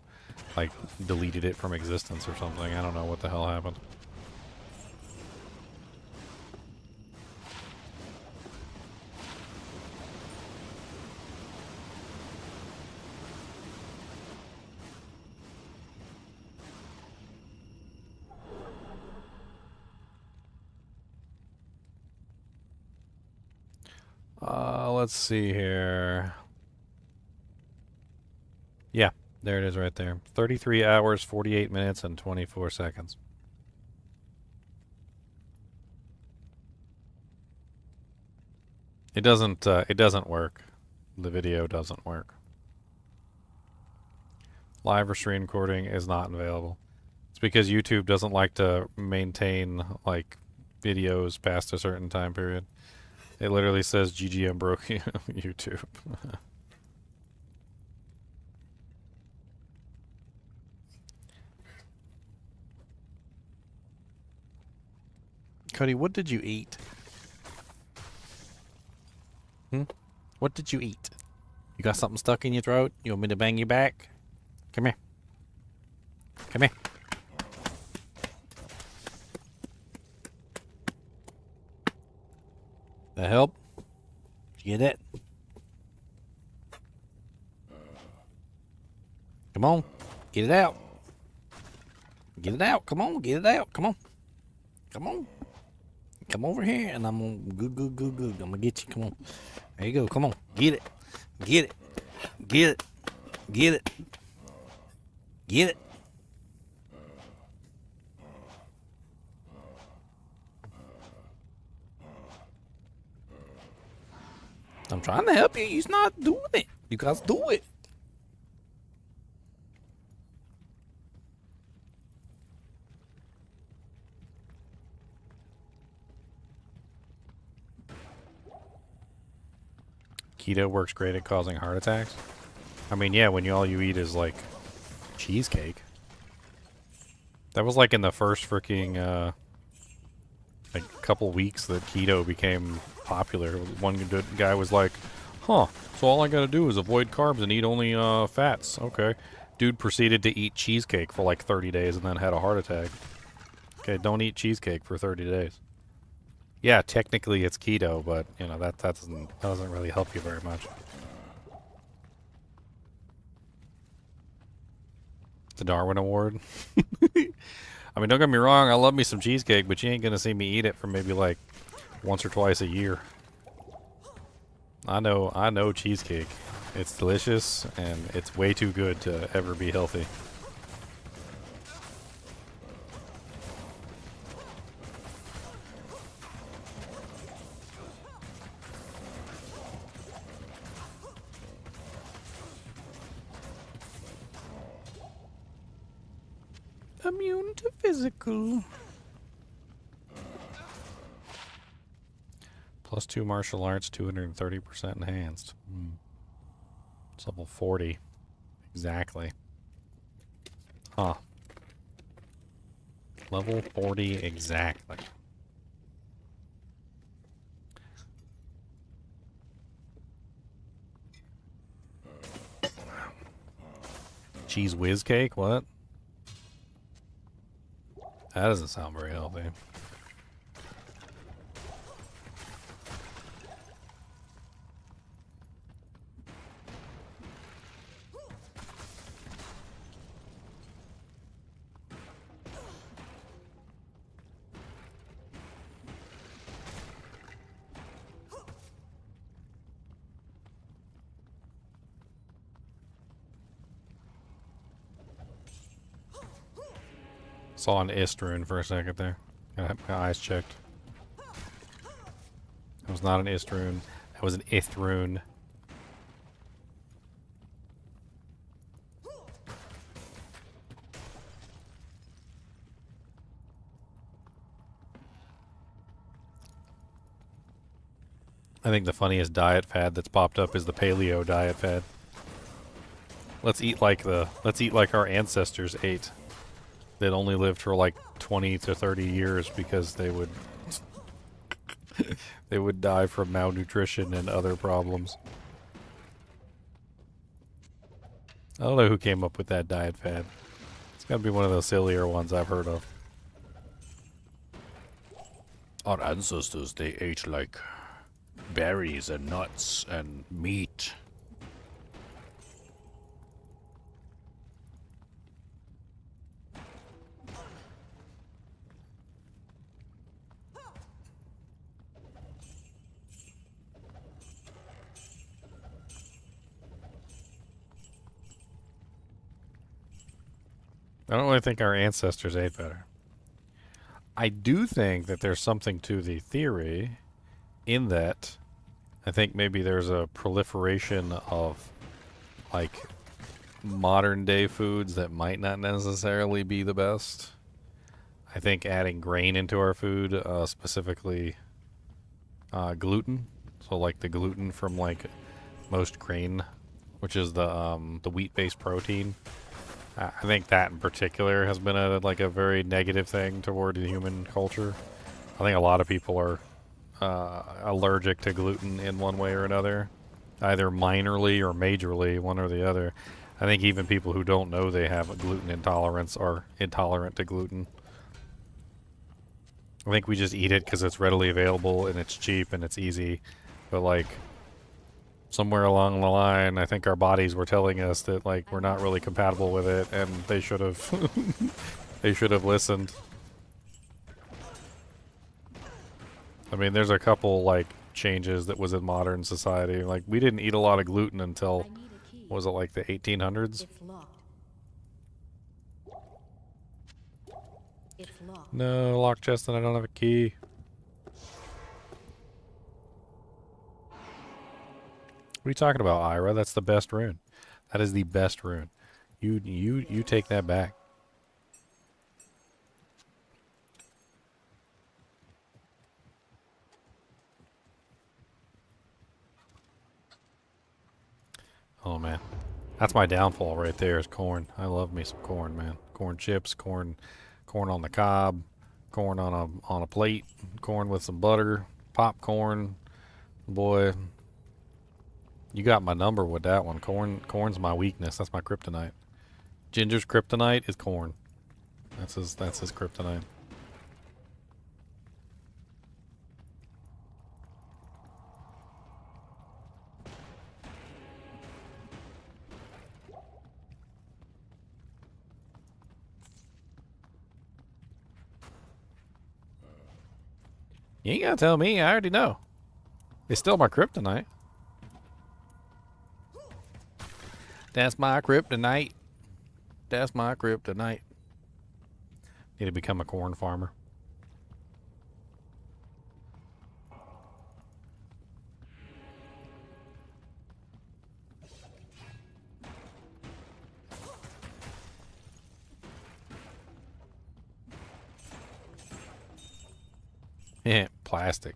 Speaker 1: like, deleted it from existence or something. I don't know what the hell happened. Let's see here. Yeah, there it is right there. 33 hours, 48 minutes, and 24 seconds. It doesn't work. The video doesn't work. Live or stream recording is not available. It's because YouTube doesn't like to maintain, like, videos past a certain time period. It literally says GGM broke YouTube. Cody, what did you eat? What did you eat? You got something stuck in your throat? You want me to bang you back? Come here. Come here. That help? Did you get it? Come on. Get it out. Get it out. Come on. Get it out. Come on. Come on. Come over here and I'm gonna good. I'm gonna get you. Come on. There you go. Come on. Get it. Get it. Get it. Get it. Get it. I'm trying to help you. He's not doing it. You guys do it. Keto works great at causing heart attacks. I mean, yeah, when all you eat is like cheesecake. That was like in the first freaking like couple weeks that keto became popular. One guy was like, huh, so all I gotta do is avoid carbs and eat only fats. Okay. Dude proceeded to eat cheesecake for like 30 days and then had a heart attack. Okay, don't eat cheesecake for 30 days. Yeah, technically it's keto, but you know that doesn't really help you very much. The Darwin Award. I mean, don't get me wrong, I love me some cheesecake, but you ain't gonna see me eat it for maybe like once or twice a year. I know cheesecake. It's delicious and it's way too good to ever be healthy. Immune to physical. +2 martial arts, 230% enhanced. It's level 40. Exactly. Huh. Level 40 exactly. Cheese whiz cake? What? That doesn't sound very healthy. Saw an ist rune for a second there. Got my eyes checked. That was not an ist rune. That was an ith rune. I think the funniest diet fad that's popped up is the paleo diet fad. Let's eat like our ancestors ate. That only lived for like 20 to 30 years because they would they would die from malnutrition and other problems. I don't know who came up with that diet fad. It's gotta be one of those sillier ones I've heard of. Our ancestors, they ate like berries and nuts and meat. I don't really think our ancestors ate better. I do think that there's something to the theory in that I think maybe there's a proliferation of like modern day foods that might not necessarily be the best. I think adding grain into our food, specifically gluten, so like the gluten from like most grain, which is the wheat-based protein. I think that in particular has been a very negative thing toward the human culture. I think a lot of people are allergic to gluten in one way or another, either minorly or majorly, one or the other. I think even people who don't know they have a gluten intolerance are intolerant to gluten. I think we just eat it because it's readily available and it's cheap and it's easy, but like somewhere along the line, I think our bodies were telling us that like we're not really compatible with it, and they should have they should have listened. I mean, there's a couple like changes that was in modern society. Like we didn't eat a lot of gluten until was it like the 1800s?
Speaker 12: It's locked. It's locked.
Speaker 1: No, lock chest and I don't have a key. What are you talking about, Ira? That's the best rune. That is the best rune. You take that back. Oh man. That's my downfall right there is corn. I love me some corn, man. Corn chips, corn on the cob, corn on a plate, corn with some butter, popcorn. Boy, you got my number with that one. Corn's my weakness. That's my kryptonite. Ginger's kryptonite is corn. That's his kryptonite. You ain't gotta tell me, I already know. It's still my kryptonite. That's my kryptonite. That's my kryptonite. Need to become a corn farmer. Yeah, plastic.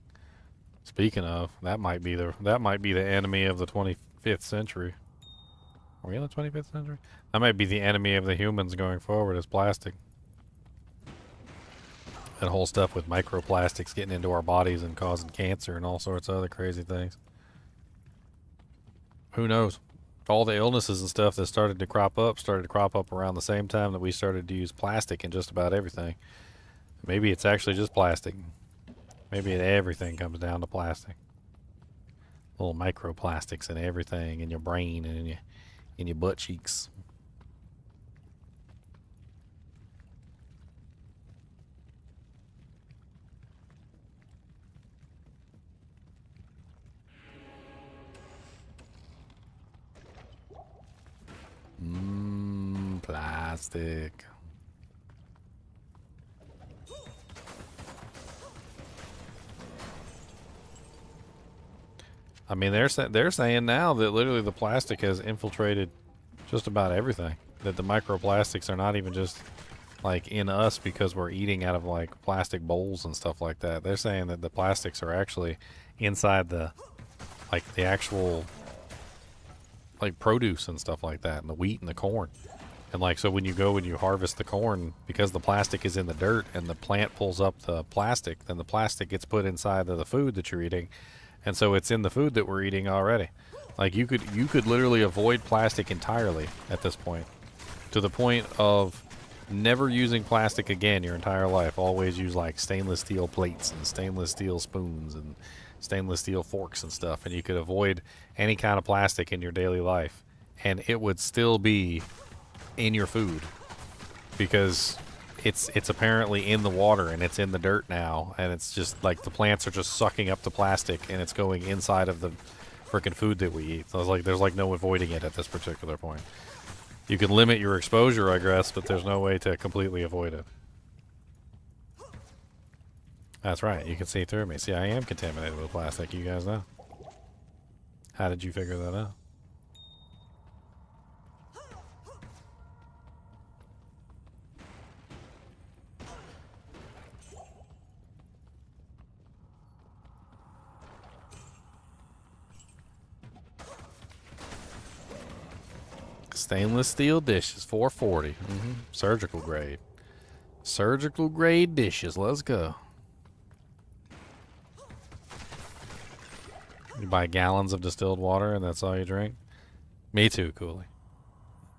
Speaker 1: Speaking of, that might be the enemy of the 25th century. Are we in the 25th century? That might be the enemy of the humans going forward, is plastic. That whole stuff with microplastics getting into our bodies and causing cancer and all sorts of other crazy things. Who knows? All the illnesses and stuff that started to crop up around the same time that we started to use plastic in just about everything. Maybe it's actually just plastic. Maybe everything comes down to plastic. Little microplastics and everything in your brain and in your butt cheeks. Plastic. I mean, they're saying now that literally the plastic has infiltrated just about everything. That the microplastics are not even just like in us because we're eating out of like plastic bowls and stuff like that. They're saying that the plastics are actually inside the actual like produce and stuff like that, and the wheat and the corn. And like, so when you go and you harvest the corn, because the plastic is in the dirt and the plant pulls up the plastic, then the plastic gets put inside of the food that you're eating. And so it's in the food that we're eating already. Like you could literally avoid plastic entirely at this point. To the point of never using plastic again your entire life. Always use like stainless steel plates and stainless steel spoons and stainless steel forks and stuff. And you could avoid any kind of plastic in your daily life. And it would still be in your food. Because it's apparently in the water and it's in the dirt now, and it's just like the plants are just sucking up the plastic and it's going inside of the freaking food that we eat. So it's like there's like no avoiding it at this particular point. You can limit your exposure, I guess, but there's no way to completely avoid it. That's right, you can see through me. See, I am contaminated with plastic, you guys know. How did you figure that out? Stainless steel dishes, 440. Surgical grade. Surgical grade dishes. Let's go. You buy gallons of distilled water and that's all you drink? Me too, Cooley.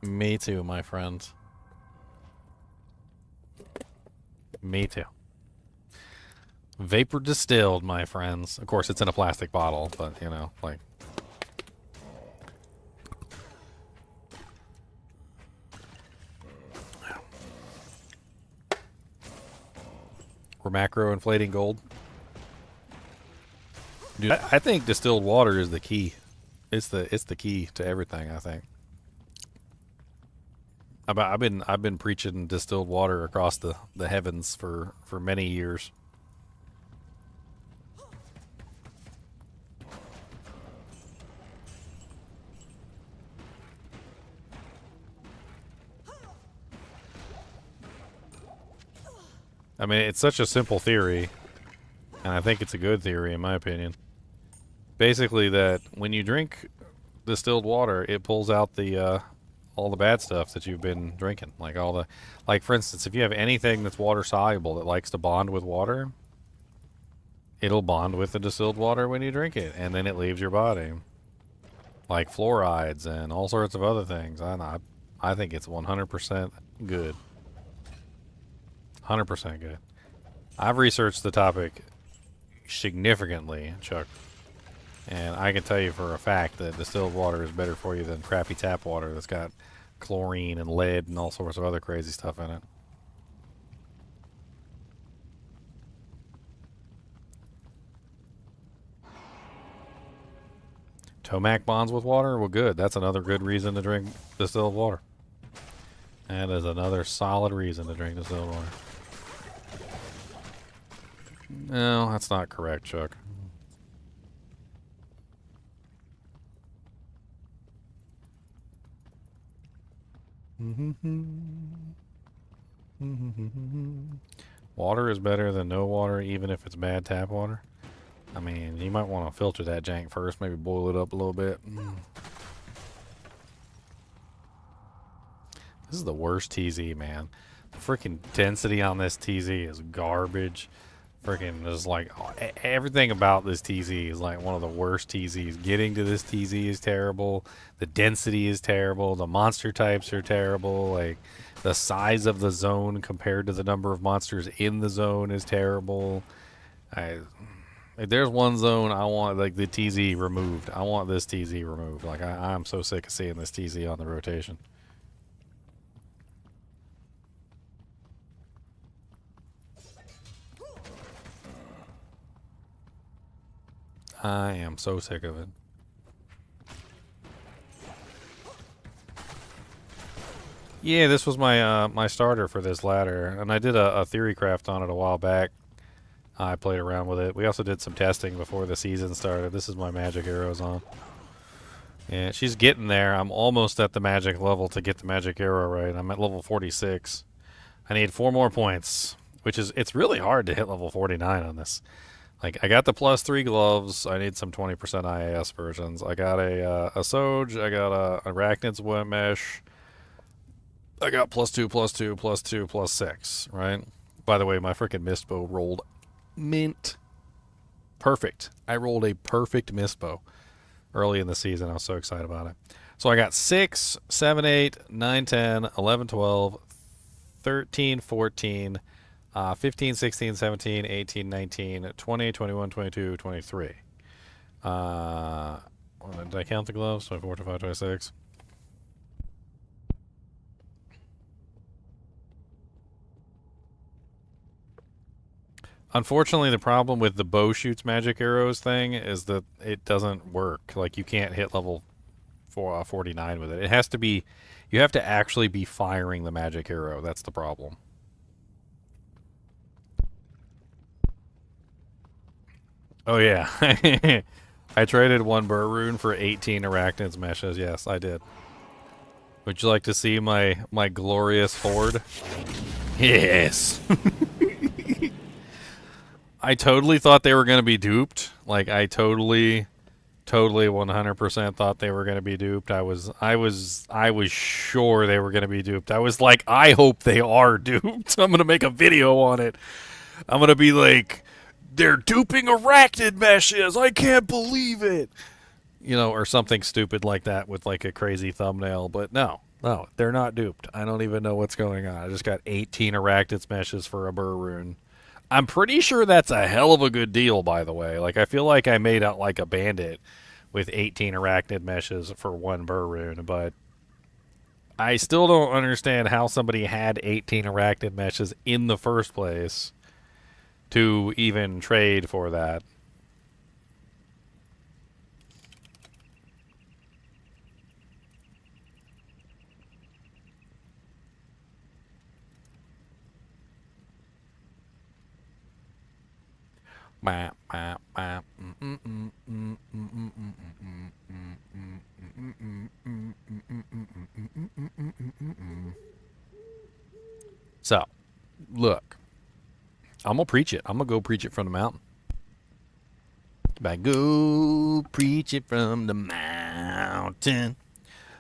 Speaker 1: Me too, my friends. Me too. Vapor distilled, my friends. Of course, it's in a plastic bottle, but you know, like. We're macro inflating gold. Dude, I think distilled water is the key. It's the key to everything, I think. I've been preaching distilled water across the heavens for many years. I mean, it's such a simple theory, and I think it's a good theory in my opinion. Basically, that when you drink distilled water, it pulls out the all the bad stuff that you've been drinking. Like for instance, if you have anything that's water soluble that likes to bond with water, it'll bond with the distilled water when you drink it, and then it leaves your body. Like fluorides and all sorts of other things. I I think it's 100% good. 100% good. I've researched the topic significantly, Chuck. And I can tell you for a fact that distilled water is better for you than crappy tap water that's got chlorine and lead and all sorts of other crazy stuff in it. Tomac bonds with water? Well, good. That's another good reason to drink distilled water. That is another solid reason to drink distilled water. No, that's not correct, Chuck. Water is better than no water, even if it's bad tap water. I mean, you might want to filter that jank first, maybe boil it up a little bit. This is the worst TZ, man. The freaking density on this TZ is garbage. Freaking, there's like everything about this TZ is like one of the worst TZs. Getting to this TZ is terrible. The density is terrible. The monster types are terrible. Like the size of the zone compared to the number of monsters in the zone is terrible. If there's one zone I want, like the TZ removed. I want this TZ removed. Like I'm so sick of seeing this TZ on the rotation. I am so sick of it. Yeah, this was my my starter for this ladder, and I did a theory craft on it a while back. I played around with it. We also did some testing before the season started. This is my magic arrows on. Yeah, she's getting there. I'm almost at the magic level to get the magic arrow right. I'm at level 46. I need 4 more points, which is, it's really hard to hit level 49 on this. Like, I got the +3 gloves. I need some 20% IAS versions. I got a Soj. I got a Arachnid's Web Mesh. I got +2, +2, +2, +6, right? By the way, my freaking Mistbow rolled mint. Perfect. I rolled a perfect Mistbow early in the season. I was so excited about it. So I got 6, 7, 8, 9, 10, 11, 12, 13, 14, 15, 16, 17, 18, 19, 20, 21, 22, 23. Did I count the gloves? 24, 25, 26. Unfortunately, the problem with the bow shoots magic arrows thing is that it doesn't work. Like, you can't hit level 49 with it. It has to be, you have to actually be firing the magic arrow. That's the problem. Oh yeah, I traded 1 burr rune for 18 Arachnid's meshes. Yes, I did. Would you like to see my glorious horde? Yes. I totally thought they were going to be duped. Like, I totally 100% thought they were going to be duped. I was sure they were going to be duped. I was like, I hope they are duped. I'm going to make a video on it. I'm going to be like, they're duping Arachnid meshes. I can't believe it. You know, or something stupid like that with like a crazy thumbnail. But no, they're not duped. I don't even know what's going on. I just got 18 Arachnid meshes for a burr rune. I'm pretty sure that's a hell of a good deal, by the way. Like, I feel like I made out like a bandit with 18 Arachnid meshes for 1 burr rune, but I still don't understand how somebody had 18 Arachnid meshes in the first place to even trade for that. So, look. I'm going to preach it. I'm going to go preach it from the mountain. Go preach it from the mountain.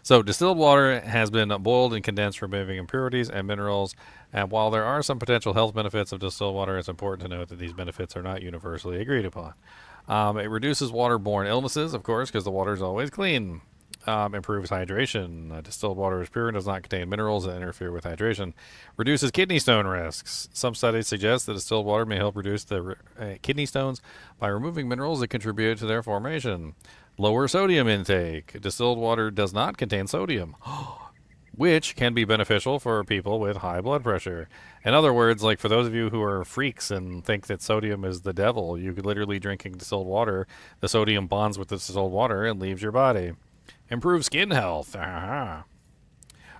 Speaker 1: So, distilled water has been boiled and condensed, removing impurities and minerals. And while there are some potential health benefits of distilled water, it's important to note that these benefits are not universally agreed upon. It reduces waterborne illnesses, of course, because the water is always clean. Improves hydration. Distilled water is pure and does not contain minerals that interfere with hydration. Reduces kidney stone risks. Some studies suggest that distilled water may help reduce the kidney stones by removing minerals that contribute to their formation. Lower sodium intake. Distilled water does not contain sodium, which can be beneficial for people with high blood pressure. In other words, like for those of you who are freaks and think that sodium is the devil, you could literally drinking distilled water, the sodium bonds with the distilled water and leaves your body. Improve skin health. The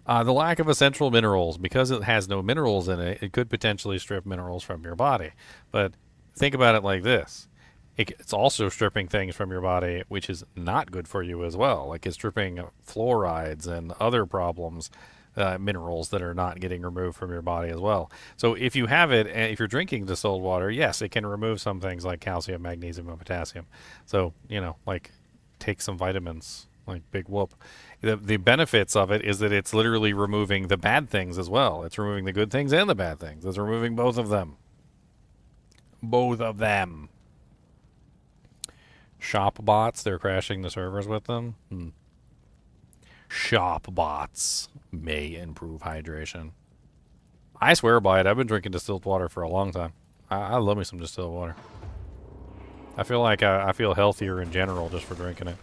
Speaker 1: lack of essential minerals. Because it has no minerals in it, it could potentially strip minerals from your body. But think about it like this. It's also stripping things from your body, which is not good for you as well. Like it's stripping fluorides and other problems, minerals that are not getting removed from your body as well. So if you have it, and if you're drinking distilled water, yes, it can remove some things like calcium, magnesium, and potassium. So, like take some vitamins. Like big whoop. The benefits of it is that it's literally removing the bad things as well. It's removing the good things and the bad things. It's removing both of them. Both of them. Shop bots, they're crashing the servers with them. Shop bots may improve hydration. I swear by it. I've been drinking distilled water for a long time. I love me some distilled water. I feel like I feel healthier in general just for drinking it.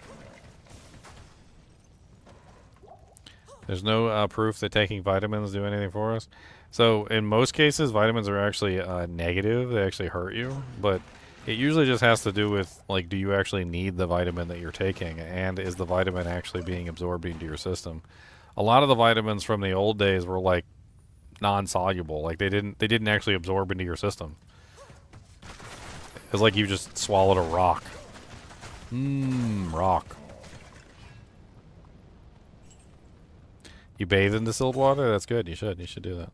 Speaker 1: There's no proof that taking vitamins do anything for us. So in most cases, vitamins are actually negative. They actually hurt you. But it usually just has to do with, like, do you actually need the vitamin that you're taking? And is the vitamin actually being absorbed into your system? A lot of the vitamins from the old days were, like, non-soluble. Like, they didn't actually absorb into your system. It's like you just swallowed a rock. Rock. You bathe in distilled water? That's good. You should do that.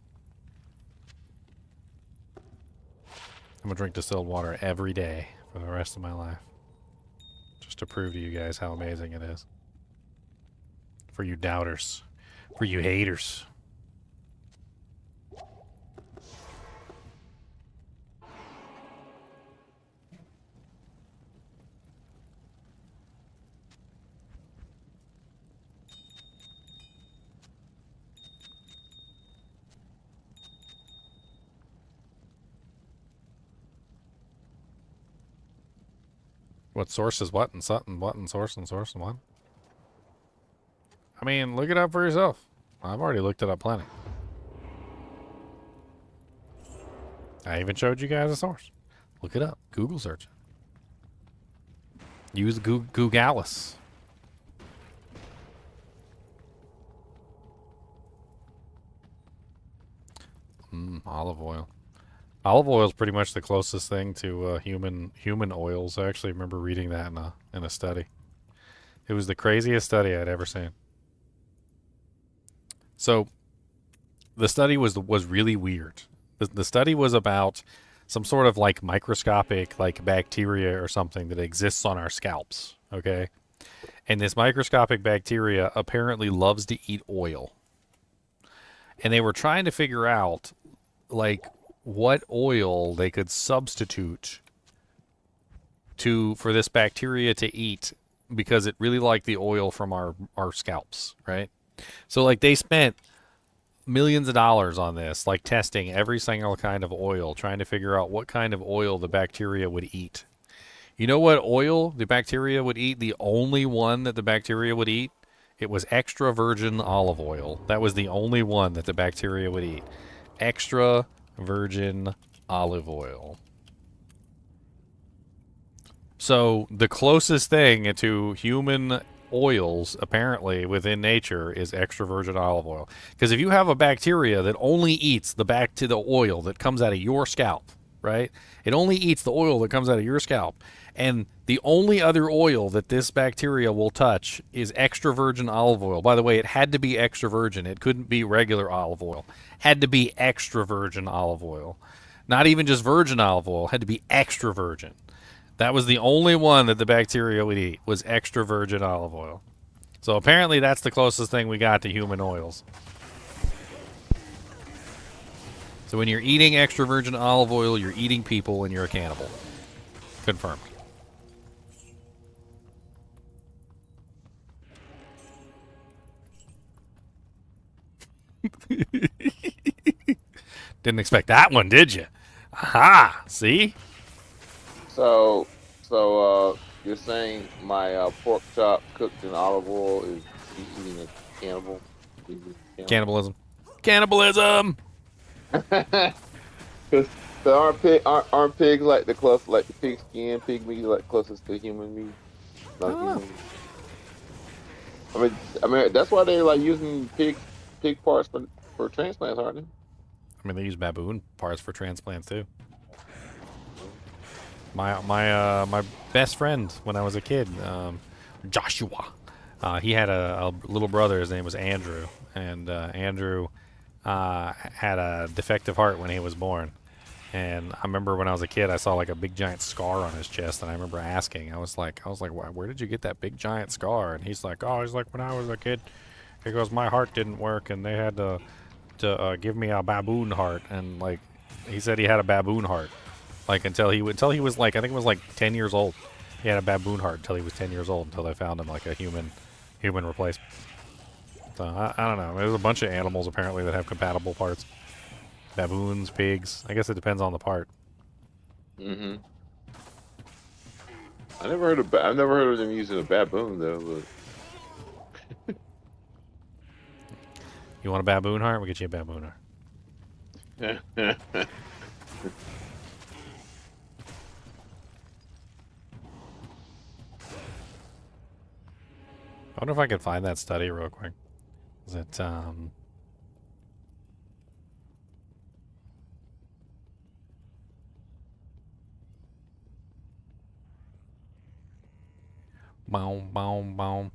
Speaker 1: I'm gonna drink distilled water every day for the rest of my life. Just to prove to you guys how amazing it is. For you doubters. For you haters. What source is what and something, what and source and what? I mean, look it up for yourself. I've already looked it up plenty. I even showed you guys a source. Look it up. Google search it. Use Googalis. Olive oil. Olive oil is pretty much the closest thing to human oils. I actually remember reading that in a study. It was the craziest study I'd ever seen. So, the study was really weird. The study was about some sort of like microscopic like bacteria or something that exists on our scalps. Okay, and this microscopic bacteria apparently loves to eat oil. And they were trying to figure out like what oil they could substitute for this bacteria to eat because it really liked the oil from our scalps, right? So like they spent millions of dollars on this, like testing every single kind of oil, trying to figure out what kind of oil the bacteria would eat. You know what oil the bacteria would eat? The only one that the bacteria would eat? It was extra virgin olive oil. That was the only one that the bacteria would eat. Extra virgin olive oil. So the closest thing to human oils apparently within nature is extra virgin olive oil. Because if you have a bacteria that only eats the oil that comes out of your scalp, right? It only eats the oil that comes out of your scalp. And the only other oil that this bacteria will touch is extra virgin olive oil. By the way, it had to be extra virgin. It couldn't be regular olive oil. Had to be extra virgin olive oil. Not even just virgin olive oil. Had to be extra virgin. That was the only one that the bacteria would eat, was extra virgin olive oil. So apparently that's the closest thing we got to human oils. So when you're eating extra virgin olive oil, you're eating people and you're a cannibal. Confirmed. Didn't expect that one, did you? Aha! See?
Speaker 9: So, you're saying my pork chop cooked in olive oil is me eating a cannibal?
Speaker 1: Cannibalism. Cannibalism!
Speaker 9: Because aren't pigs like the close like the pig skin, pig meat like closest to human meat? Not
Speaker 1: Oh.
Speaker 9: human. I mean that's why they like using pig parts for transplants, aren't they?
Speaker 1: I mean, they use baboon parts for transplants too.
Speaker 9: Mm.
Speaker 1: My best friend when I was a kid, Joshua, he had a little brother. His name was Andrew, and Andrew had a defective heart when he was born. And I remember when I was a kid, I saw like a big giant scar on his chest, and I remember asking, I was like, where did you get that big giant scar? And he's like, when I was a kid, he goes, my heart didn't work, and they had to give me a baboon heart, and like he said he had a baboon heart, like until he was like, I think it was like 10 years old. He had a baboon heart until he was 10 years old, until they found him like a human replacement. So I don't know. There's a bunch of animals apparently that have compatible parts. Baboons, pigs. I guess it depends on the part.
Speaker 9: Mm-hmm. I've never heard of them using a baboon though. But
Speaker 1: You want a baboon heart? We'll get you a baboon heart.
Speaker 9: I
Speaker 1: I wonder if I could find that study real quick. Is it bow bow bow.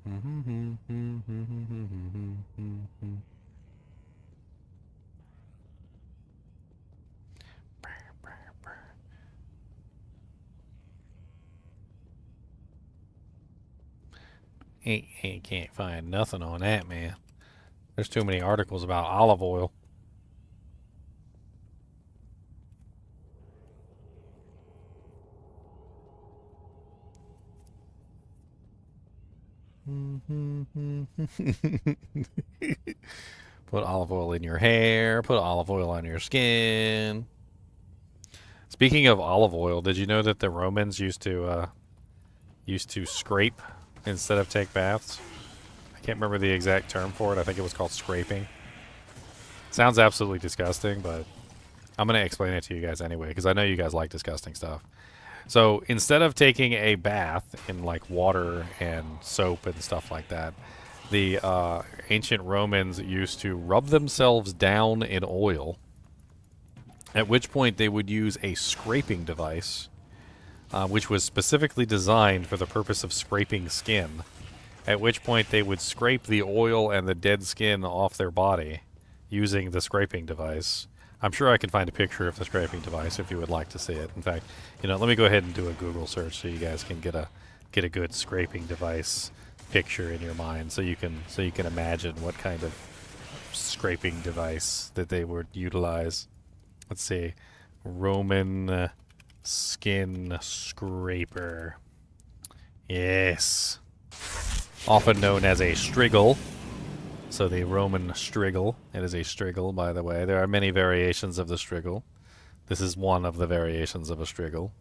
Speaker 1: Can't find nothing on that, man. There's too many articles about olive oil. Put olive oil in your hair. Put olive oil on your skin. Speaking of olive oil, did you know that the Romans used to scrape instead of take baths? I can't remember the exact term for it. I think it was called scraping. Sounds absolutely disgusting, but I'm going to explain it to you guys anyway, because I know you guys like disgusting stuff. So instead of taking a bath in like water and soap and stuff like that, the ancient Romans used to rub themselves down in oil, at which point they would use a scraping device, which was specifically designed for the purpose of scraping skin, at which point they would scrape the oil and the dead skin off their body using the scraping device. I'm sure I can find a picture of the scraping device if you would like to see it. In fact, let me go ahead and do a Google search so you guys can get a good scraping device picture in your mind, so you can imagine what kind of scraping device that they would utilize. Let's see, Roman skin scraper. Yes, often known as a striggle. So the Roman striggle. It is a striggle, by the way. There are many variations of the striggle. This is one of the variations of a striggle.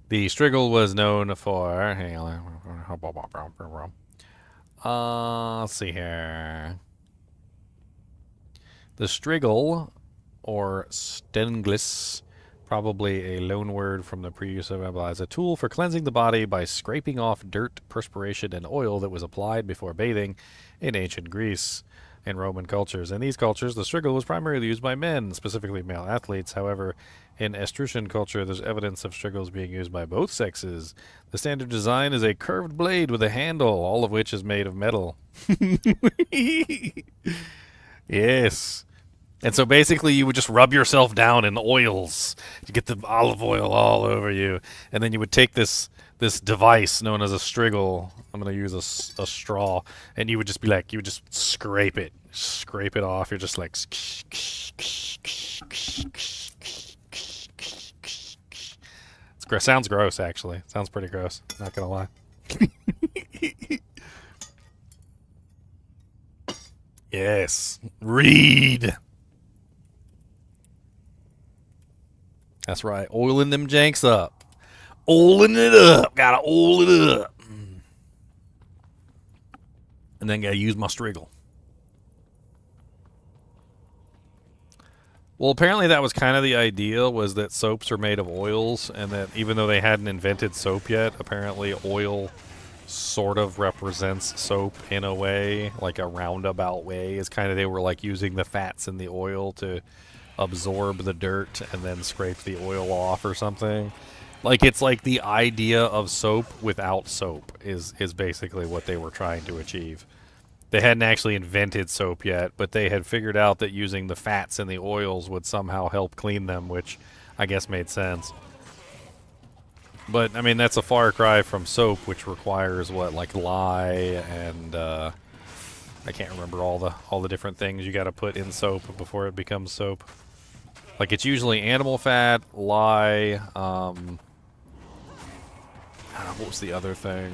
Speaker 1: The striggle was known for... Hang on. Let's see here. The striggle, or stenglis, probably a loan word from the previous Bible, as a tool for cleansing the body by scraping off dirt, perspiration, and oil that was applied before bathing in ancient Greece and Roman cultures. In these cultures, the striggle was primarily used by men, specifically male athletes. However, in Etruscan culture, there's evidence of striggles being used by both sexes. The standard design is a curved blade with a handle, all of which is made of metal. Yes. And so basically you would just rub yourself down in oils. You get the olive oil all over you. And then you would take this device known as a striggle. I'm going to use a straw. And you would just be like, you would just scrape it. Scrape it off. You're just like... Sounds gross, actually. Sounds pretty gross. Not going to lie. Yes. Read. That's right. Oiling them janks up. Oiling it up. Gotta oil it up. And then gotta use my striggle. Well, apparently that was kind of the idea, was that soaps are made of oils, and that even though they hadn't invented soap yet, apparently oil sort of represents soap in a way, like a roundabout way. Is kind of, they were like using the fats in the oil to absorb the dirt and then scrape the oil off or something. Like, it's like the idea of soap without soap is basically what they were trying to achieve. They hadn't actually invented soap yet, but they had figured out that using the fats in the oils would somehow help clean them, which I guess made sense. But, I mean, that's a far cry from soap, which requires, what, like lye and, I can't remember all the different things you gotta put in soap before it becomes soap. Like, it's usually animal fat, lye, what was the other thing?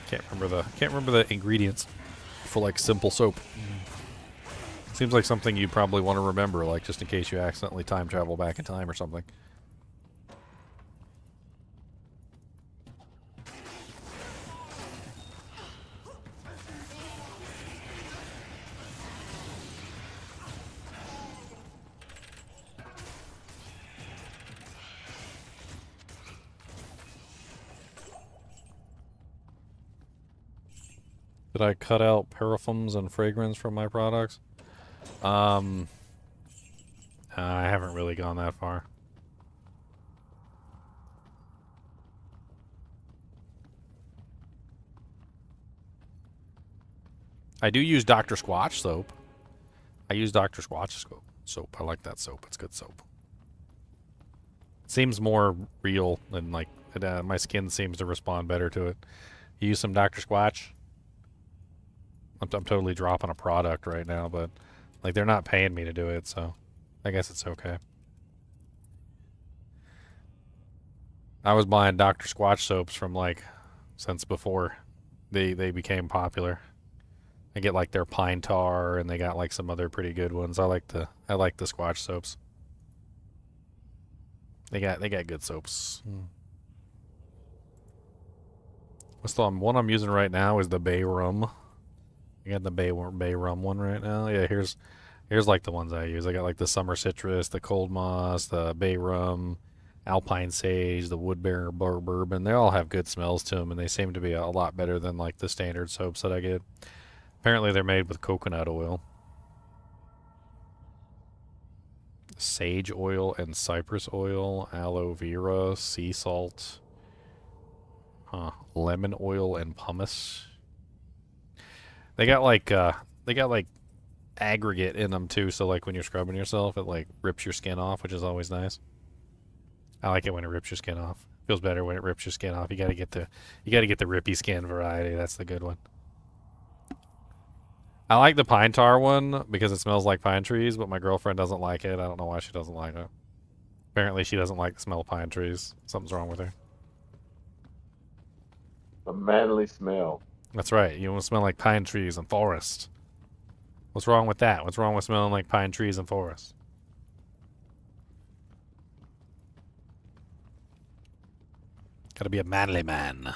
Speaker 1: Can't remember the ingredients for like simple soap. Seems like something you probably want to remember, like just in case you accidentally time travel back in time or something. Did I cut out parfums and fragrance from my products? I haven't really gone that far. I do use Dr. Squatch soap. I use Dr. Squatch soap. I like that soap. It's good soap. It seems more real and like my skin seems to respond better to it. You use some Dr. Squatch? I'm totally dropping a product right now, but like they're not paying me to do it, so I guess it's okay. I was buying Dr. Squatch soaps from like since before they became popular. I get like their pine tar, and they got like some other pretty good ones. I like the Squatch soaps. They got good soaps. What's the one I'm using right now is the Bay Rum. I got the Bay Rum one right now. Yeah, here's like the ones I use. I got like the Summer Citrus, the Cold Moss, the Bay Rum, Alpine Sage, the Woodbury Bourbon. They all have good smells to them, and they seem to be a lot better than like the standard soaps that I get. Apparently they're made with coconut oil, sage oil and cypress oil, aloe vera, sea salt, lemon oil and pumice. They got like aggregate in them too, so like when you're scrubbing yourself, it like rips your skin off, which is always nice. I like it when it rips your skin off. Feels better when it rips your skin off. You gotta get the rippy skin variety. That's the good one. I like the pine tar one because it smells like pine trees, but my girlfriend doesn't like it. I don't know why she doesn't like it. Apparently she doesn't like the smell of pine trees. Something's wrong with her.
Speaker 9: A manly smell.
Speaker 1: That's right. You want to smell like pine trees and forest. What's wrong with that? What's wrong with smelling like pine trees and forest? Gotta be a manly man.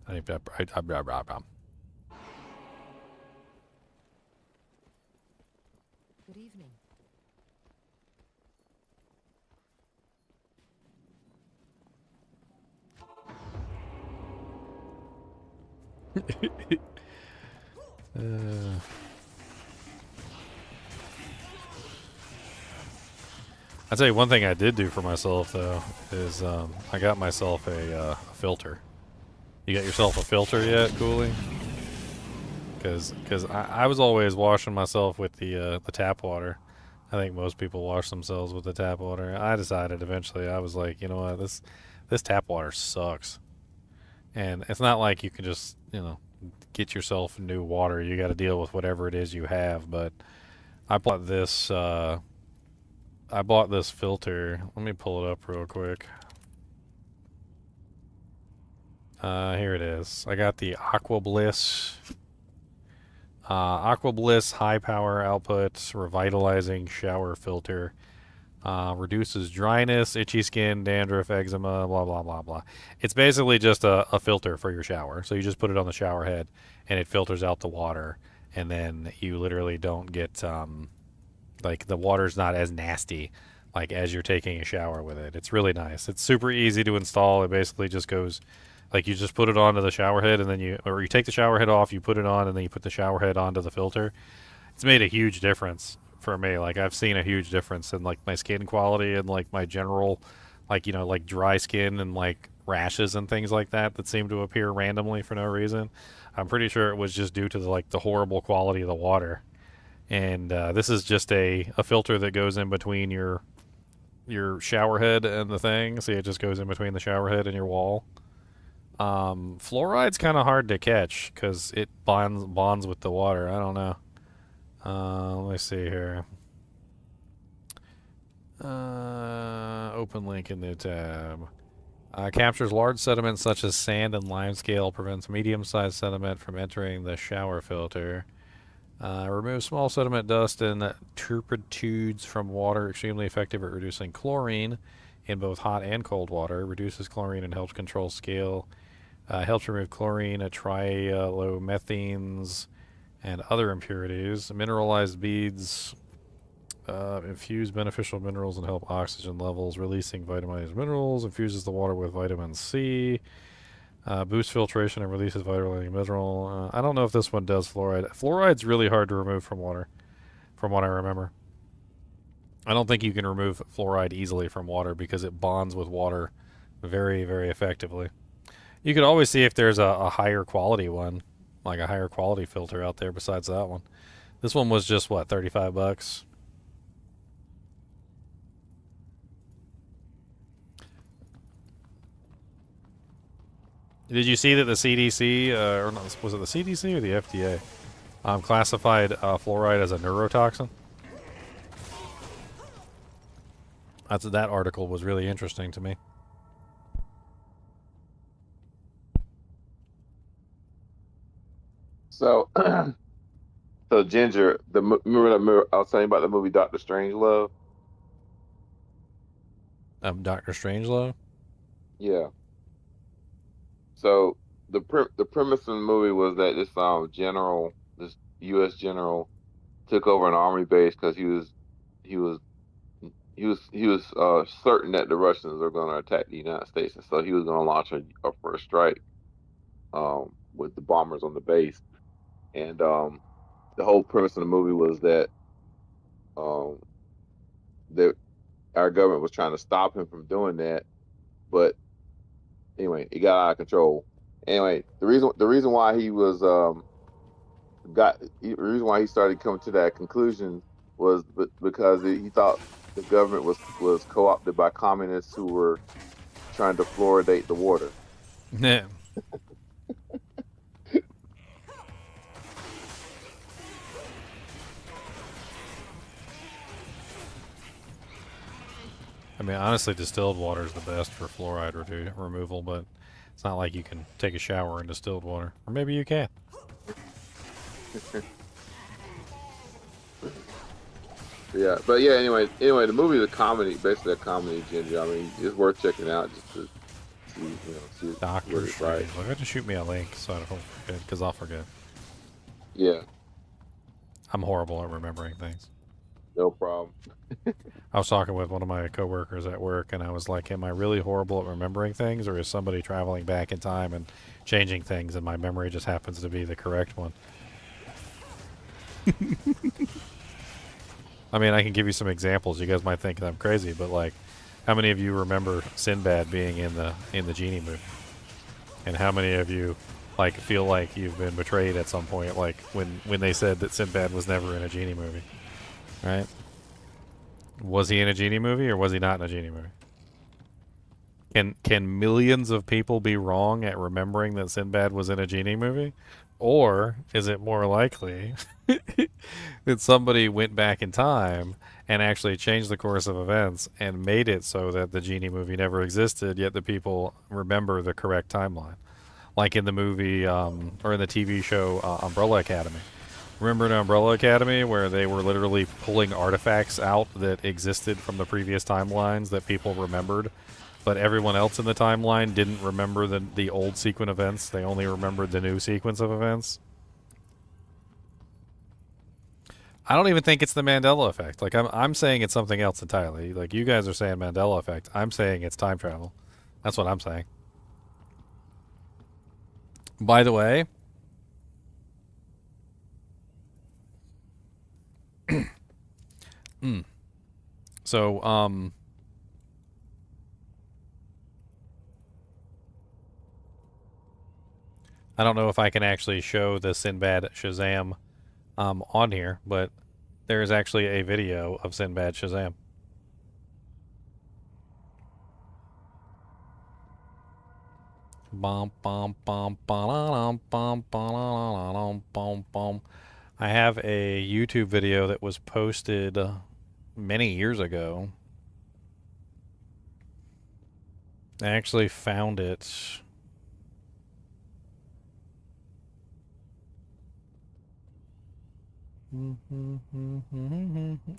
Speaker 1: I think
Speaker 12: Good evening.
Speaker 1: I'll tell you one thing I did do for myself though is I got myself a filter. You got yourself a filter yet, Cooley? Because I was always washing myself with the tap water. I think most people wash themselves with the tap water. I decided eventually, I was like, you know what, this tap water sucks. And it's not like you can just, get yourself new water. You got to deal with whatever it is you have. But I bought this I bought this filter. Let me pull it up real quick. Here it is. I got the Aqua Bliss. Aqua Bliss high power output revitalizing shower filter. Reduces dryness, itchy skin, dandruff, eczema, blah, blah, blah, blah. It's basically just a filter for your shower. So you just put it on the shower head and it filters out the water. And then you literally don't get, like, the water's not as nasty, like, as you're taking a shower with it. It's really nice. It's super easy to install. It basically just goes, like, you just put it onto the shower head and then you take the shower head off, you put it on, and then you put the shower head onto the filter. It's made a huge difference for me. Like, I've seen a huge difference in, like, my skin quality and, like, my general, like, you know, like, dry skin and, like, rashes and things like that seem to appear randomly for no reason. I'm pretty sure it was just due to, the horrible quality of the water. And this is just a filter that goes in between your shower head and the thing. See, it just goes in between the shower head and your wall. Fluoride's kind of hard to catch because it bonds with the water. I don't know. Let me see here. Open link in the tab. Captures large sediments such as sand and limescale. Prevents medium-sized sediment from entering the shower filter. Removes small sediment, dust, and turpitudes from water. Extremely effective at reducing chlorine in both hot and cold water. Reduces chlorine and helps control scale. Helps remove chlorine, trilomethanes, and other impurities. Mineralized beads infuse beneficial minerals and help oxygen levels. Releasing vitamized minerals. Infuses the water with vitamin C. Boosts filtration and releases vitamin mineral. I don't know if this one does fluoride. Fluoride's really hard to remove from water, from what I remember. I don't think you can remove fluoride easily from water because it bonds with water very, very effectively. You could always see if there's a higher quality one, like a higher quality filter out there besides that one. This one was just, what, 35 bucks? Did you see that the CDC, or not, was it the CDC or the FDA, classified fluoride as a neurotoxin? That article was really interesting to me.
Speaker 9: So, so Ginger, remember I was telling you about the movie Doctor Strangelove?
Speaker 1: Dr. Strangelove?
Speaker 9: Yeah. So the premise of the movie was that this this U.S. general, took over an army base because he was certain that the Russians were going to attack the United States, and so he was going to launch a first strike with the bombers on the base. And the whole premise of the movie was that that our government was trying to stop him from doing that, but anyway, it got out of control. Anyway, the reason why he was the reason why he started coming to that conclusion was because he thought the government was co-opted by communists who were trying to fluoridate the water.
Speaker 1: Yeah. I mean, honestly, distilled water is the best for fluoride removal, but it's not like you can take a shower in distilled water. Or maybe you can.
Speaker 9: Yeah, but yeah, anyway, the movie is a comedy, basically a comedy, Ginger. I mean, it's worth checking out just to see
Speaker 1: Dr. Strange. Look, have to shoot me a link so I don't forget, because I'll forget.
Speaker 9: Yeah.
Speaker 1: I'm horrible at remembering things.
Speaker 9: No problem.
Speaker 1: I was talking with one of my coworkers at work, and I was like, am I really horrible at remembering things, or is somebody traveling back in time and changing things, and my memory just happens to be the correct one? I mean, I can give you some examples. You guys might think I'm crazy, but, like, how many of you remember Sinbad being in the Genie movie? And how many of you, like, feel like you've been betrayed at some point, like when they said that Sinbad was never in a Genie movie? Right? Was he in a Genie movie or was he not in a Genie movie? Can millions of people be wrong at remembering that Sinbad was in a Genie movie? Or is it more likely that somebody went back in time and actually changed the course of events and made it so that the Genie movie never existed, yet the people remember the correct timeline. Like in the movie, or in the TV show Umbrella Academy. Remember in Umbrella Academy where they were literally pulling artifacts out that existed from the previous timelines that people remembered, but everyone else in the timeline didn't remember the old sequence of events. They only remembered the new sequence of events. I don't even think it's the Mandela effect. Like I'm saying it's something else entirely. Like you guys are saying Mandela effect. I'm saying it's time travel. That's what I'm saying. By the way, so I don't know if I can actually show the Sinbad Shazam on here, but there is actually a video of Sinbad Shazam. Bum, bum, bum, bum, bum, bum, bum, bum. I have a YouTube video that was posted many years ago. I actually found it.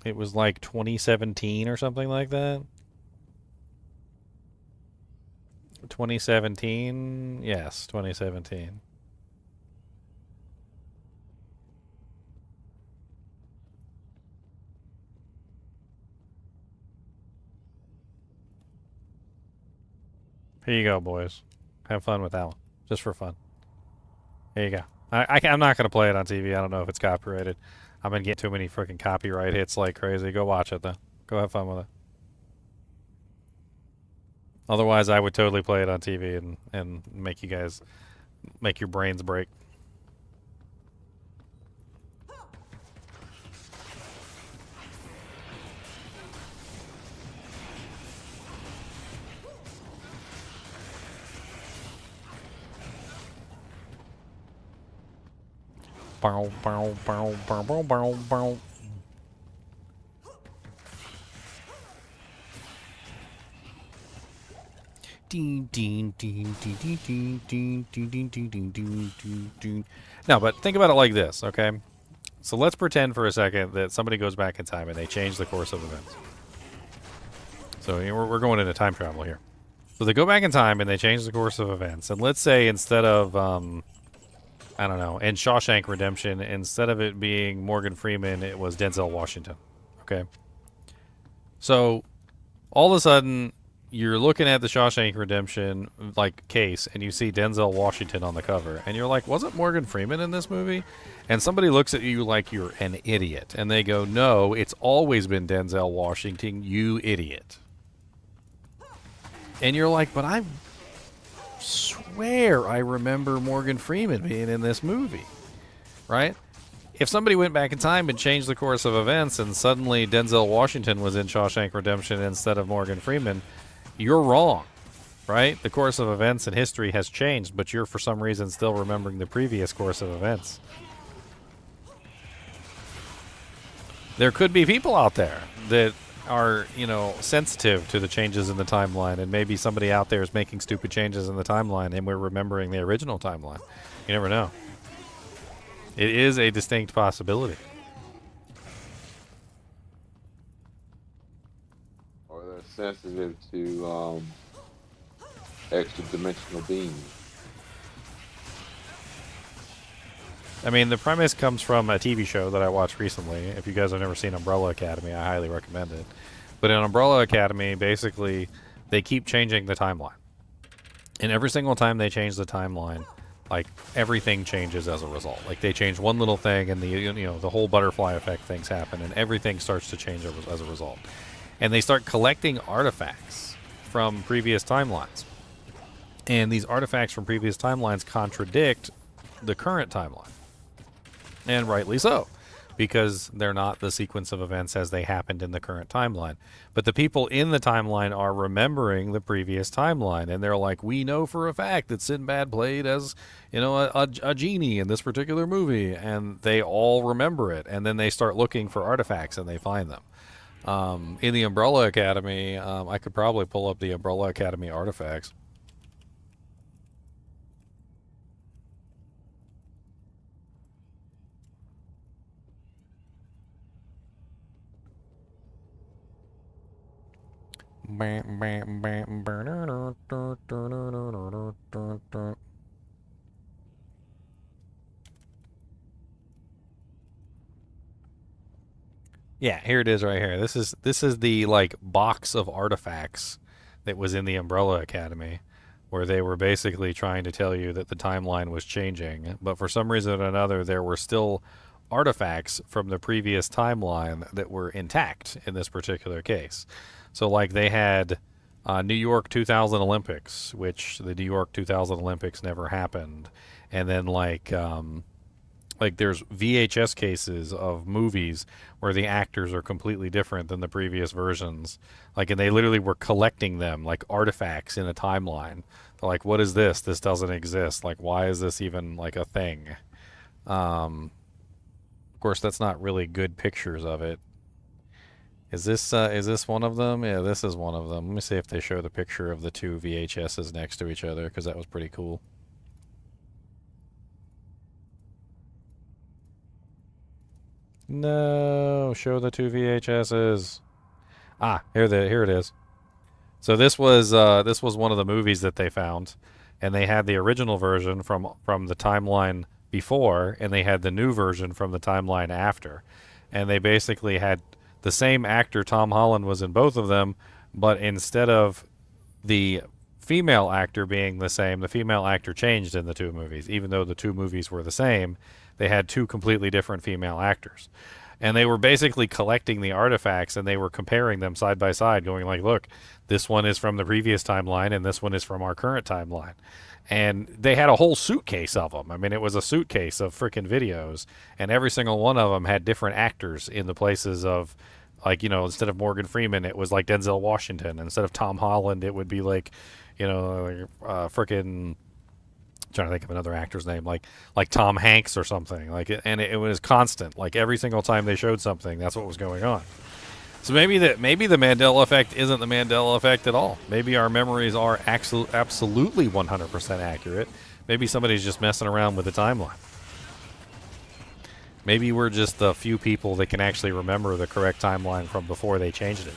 Speaker 1: It was like 2017 or something like that. 2017? Yes, 2017. Here you go, boys. Have fun with that one. Just for fun. Here you go. I'm not going to play it on TV. I don't know if it's copyrighted. I'm going to get too many freaking copyright hits like crazy. Go watch it, though. Go have fun with it. Otherwise, I would totally play it on TV and make you guys, make your brains break. Bow, bow, bow, bow, bow, bow, bow. No, but think about it like this, okay? So let's pretend for a second that somebody goes back in time and they change the course of events. So we're going into time travel here. So they go back in time and they change the course of events. And let's say instead of, I don't know, in Shawshank Redemption, instead of it being Morgan Freeman, it was Denzel Washington, okay? So all of a sudden, you're looking at the Shawshank Redemption like case, and you see Denzel Washington on the cover, and you're like, wasn't Morgan Freeman in this movie? And somebody looks at you like you're an idiot, and they go, no, it's always been Denzel Washington, you idiot. And you're like, but I swear I remember Morgan Freeman being in this movie, right? If somebody went back in time and changed the course of events, and suddenly Denzel Washington was in Shawshank Redemption instead of Morgan Freeman, you're wrong, right? The course of events and history has changed, but you're for some reason still remembering the previous course of events. There could be people out there that are, you know, sensitive to the changes in the timeline, and maybe somebody out there is making stupid changes in the timeline and we're remembering the original timeline. You never know. It is a distinct possibility.
Speaker 9: Sensitive to extra dimensional beings.
Speaker 1: I mean, the premise comes from a TV show that I watched recently. If you guys have never seen Umbrella Academy, I highly recommend it. But in Umbrella Academy, basically, they keep changing the timeline. And every single time they change the timeline, like, everything changes as a result. Like, they change one little thing, and the whole butterfly effect things happen, and everything starts to change as a result. And they start collecting artifacts from previous timelines. And these artifacts from previous timelines contradict the current timeline. And rightly so. because they're not the sequence of events as they happened in the current timeline. But the people in the timeline are remembering the previous timeline, and they're like, we know for a fact that Sinbad played as, a genie in this particular movie, and they all remember it, and then they start looking for artifacts, and they find them. In the Umbrella Academy, I could probably pull up the Umbrella Academy artifacts. Yeah, here it is right here. This is the like box of artifacts that was in the Umbrella Academy, where they were basically trying to tell you that the timeline was changing, but for some reason or another there were still artifacts from the previous timeline that were intact in this particular case. So like they had New York 2000 Olympics, which the New York 2000 Olympics never happened, and then like there's VHS cases of movies where the actors are completely different than the previous versions. Like, and they literally were collecting them like artifacts in a timeline. They're like, what is this? This doesn't exist. Like, why is this even like a thing? Of course, that's not really good pictures of it. Is this one of them? Yeah, this is one of them. Let me see if they show the picture of the two VHSs next to each other, because that was pretty cool. No, show the two VHSs. Ah, here it is. So this was one of the movies that they found, and they had the original version from the timeline before, and they had the new version from the timeline after, and they basically had the same actor. Tom Holland was in both of them, but instead of the female actor being the same, the female actor changed in the two movies. Even though the two movies were the same, they had two completely different female actors. And they were basically collecting the artifacts, and they were comparing them side by side, going like, look, this one is from the previous timeline, and this one is from our current timeline. And they had a whole suitcase of them. I mean, it was a suitcase of freaking videos, and every single one of them had different actors in the places of, like, instead of Morgan Freeman, it was like Denzel Washington. Instead of Tom Holland, it would be like, freaking, trying to think of another actor's name, like Tom Hanks or something. And it was constant. Like every single time they showed something, that's what was going on. So maybe the Mandela effect isn't the Mandela effect at all. Maybe our memories are absolutely 100% accurate. Maybe somebody's just messing around with the timeline. Maybe we're just the few people that can actually remember the correct timeline from before they changed it.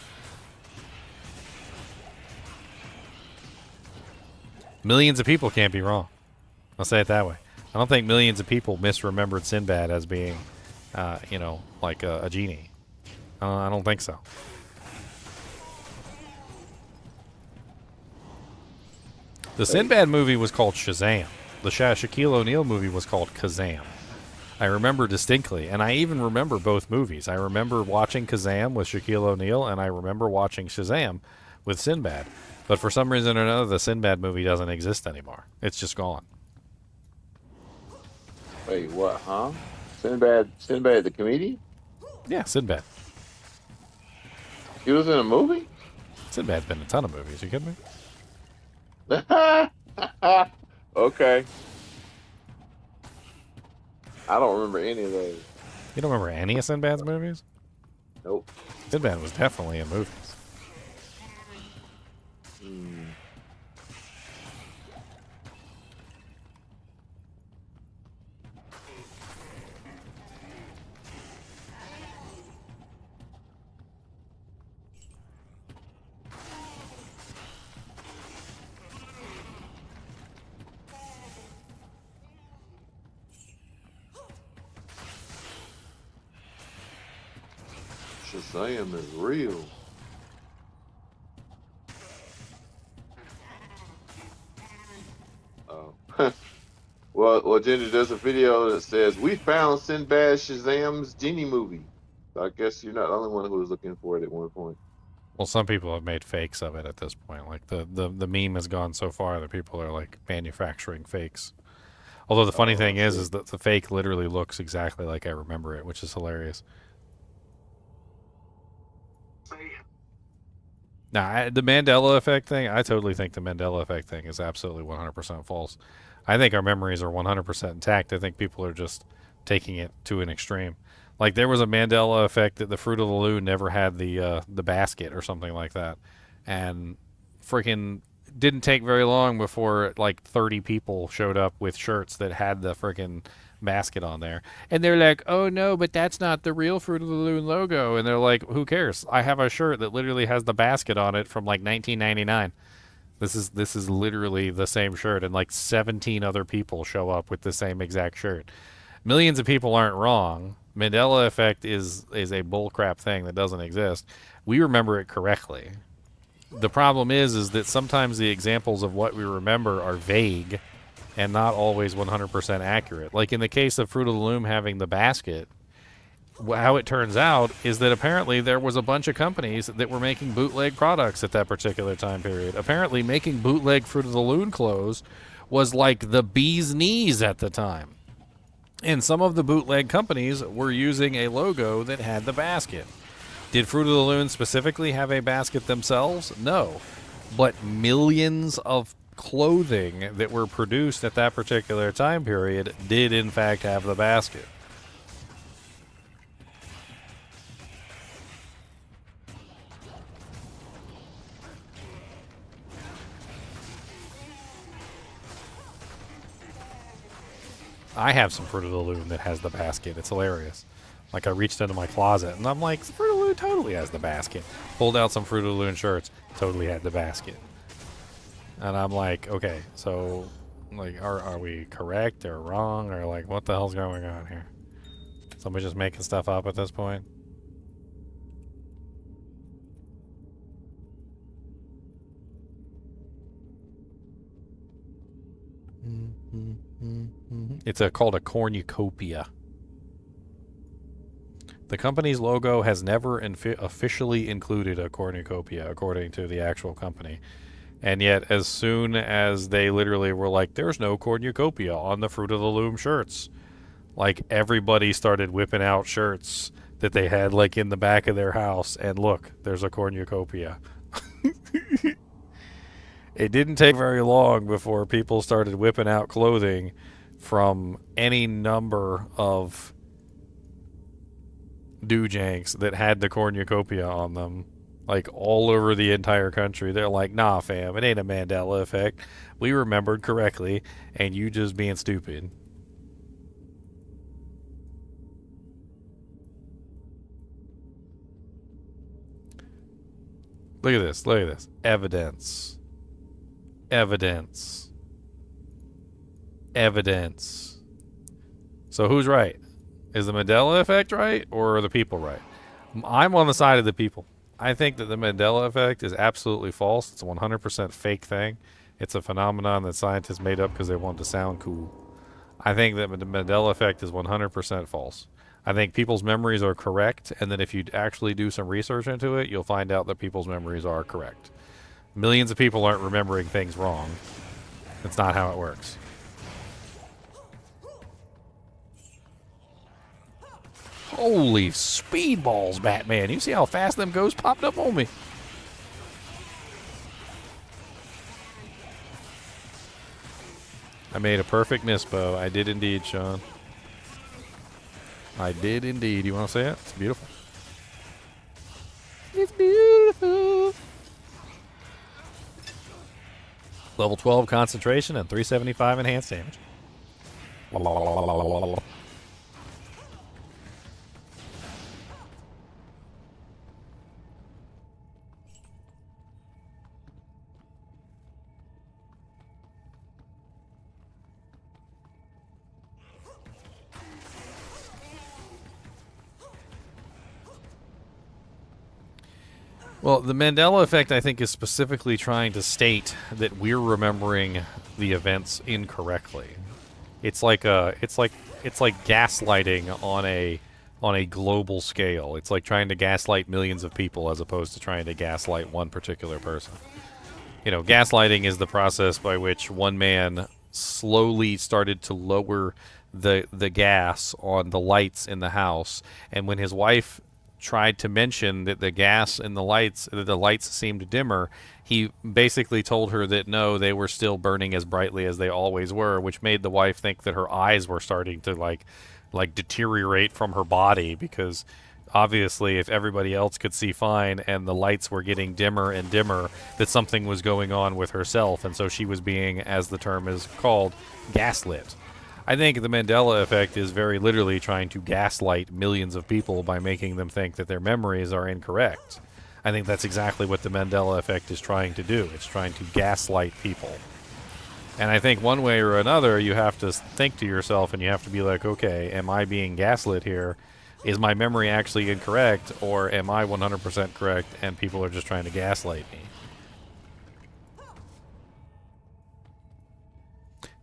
Speaker 1: Millions of people can't be wrong. I'll say it that way. I don't think millions of people misremembered Sinbad as being, like a genie. I don't think so. The Sinbad movie was called Shazam. The Shaquille O'Neal movie was called Kazam. I remember distinctly, and I even remember both movies. I remember watching Kazam with Shaquille O'Neal, and I remember watching Shazam with Sinbad. But for some reason or another, the Sinbad movie doesn't exist anymore. It's just gone.
Speaker 9: Wait, what, huh? Sinbad the comedian?
Speaker 1: Yeah, Sinbad.
Speaker 9: He was in a movie?
Speaker 1: Sinbad's been in a ton of movies. You kidding me?
Speaker 9: Okay. I don't remember any of those.
Speaker 1: You don't remember any of Sinbad's movies?
Speaker 9: Nope.
Speaker 1: Sinbad was definitely in movies.
Speaker 9: Shazam is real. Oh. well, Ginger, there's a video that says, we found Sinbad Shazam's genie movie. So I guess you're not the only one who was looking for it at one point.
Speaker 1: Well, some people have made fakes of it at this point. Like the meme has gone so far that people are like manufacturing fakes. Although the funny thing is that the fake literally looks exactly like I remember it, which is hilarious. Nah, the Mandela effect thing, I totally think the Mandela effect thing is absolutely 100% false. I think our memories are 100% intact. I think people are just taking it to an extreme. Like there was a Mandela effect that the Fruit of the Loom never had the basket or something like that, and freaking didn't take very long before like 30 people showed up with shirts that had the freaking basket on there, and they're like, "Oh no, but that's not the real Fruit of the Loom logo." And they're like, "Who cares? I have a shirt that literally has the basket on it from like 1999. This is literally the same shirt," and like 17 other people show up with the same exact shirt. Millions of people aren't wrong. Mandela effect is a bullcrap thing that doesn't exist. We remember it correctly. The problem is that sometimes the examples of what we remember are vague and not always 100% accurate. Like in the case of Fruit of the Loom having the basket, how it turns out is that apparently there was a bunch of companies that were making bootleg products at that particular time period. Apparently making bootleg Fruit of the Loom clothes was like the bee's knees at the time. And some of the bootleg companies were using a logo that had the basket. Did Fruit of the Loom specifically have a basket themselves? No. But millions of clothing that were produced at that particular time period did in fact have the basket. I have some Fruit of the Loom that has the basket. It's hilarious. Like I reached into my closet and I'm like, Fruit of the Loom totally has the basket. Pulled out some Fruit of the Loom shirts, totally had the basket. And I'm like, okay, so like are we correct or wrong or like what the hell's going on here? Somebody just making stuff up at this point? It's called a cornucopia. The company's logo has never officially included a cornucopia, according to the actual company. And yet, as soon as they literally were like, there's no cornucopia on the Fruit of the Loom shirts, like everybody started whipping out shirts that they had like in the back of their house, and look, there's a cornucopia. It didn't take very long before people started whipping out clothing from any number of doojanks that had the cornucopia on them, like all over the entire country. They're like, nah fam, it ain't a Mandela effect. We remembered correctly and you just being stupid. Look at this, look at this. Evidence. Evidence. Evidence. So who's right? Is the Mandela effect right or are the people right? I'm on the side of the people. I think that the Mandela effect is absolutely false. It's a 100% fake thing. It's a phenomenon that scientists made up because they wanted to sound cool. I think that the Mandela effect is 100% false. I think people's memories are correct, and that if you actually do some research into it, you'll find out that people's memories are correct. Millions of people aren't remembering things wrong. That's not how it works. Holy speedballs, Batman. You see how fast them ghosts popped up on me? I made a perfect misbow. I did indeed, Sean. I did indeed. You want to see it? It's beautiful. It's beautiful. Level 12 concentration and 375 enhanced damage. Well, the Mandela effect, I think, is specifically trying to state that we're remembering the events incorrectly. It's like gaslighting on a global scale. It's like trying to gaslight millions of people as opposed to trying to gaslight one particular person. You know, gaslighting is the process by which one man slowly started to lower the gas on the lights in the house, and when his wife tried to mention that the gas and the lights seemed dimmer, he basically told her that no, they were still burning as brightly as they always were, which made the wife think that her eyes were starting to like deteriorate from her body, because obviously if everybody else could see fine and the lights were getting dimmer and dimmer, that something was going on with herself, and so she was being, as the term is called, gaslit. I think the Mandela effect is very literally trying to gaslight millions of people by making them think that their memories are incorrect. I think that's exactly what the Mandela effect is trying to do. It's trying to gaslight people. And I think one way or another, you have to think to yourself and you have to be like, okay, am I being gaslit here? Is my memory actually incorrect, or am I 100% correct and people are just trying to gaslight me?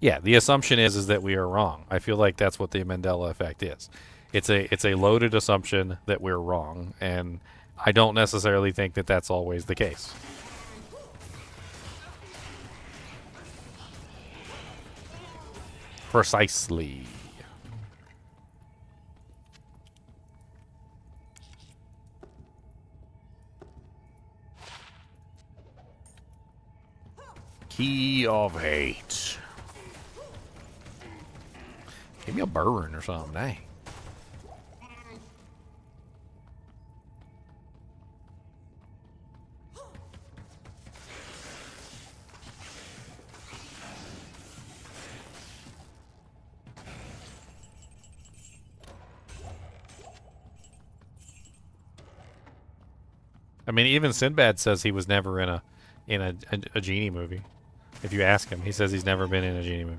Speaker 1: Yeah, the assumption is that we are wrong. I feel like that's what the Mandela effect is. It's a loaded assumption that we're wrong, and I don't necessarily think that that's always the case. Precisely. Key of Hate. Give me a burn or something, dang. I mean, even Sinbad says he was never in a genie movie. If you ask him, he says he's never been in a genie movie.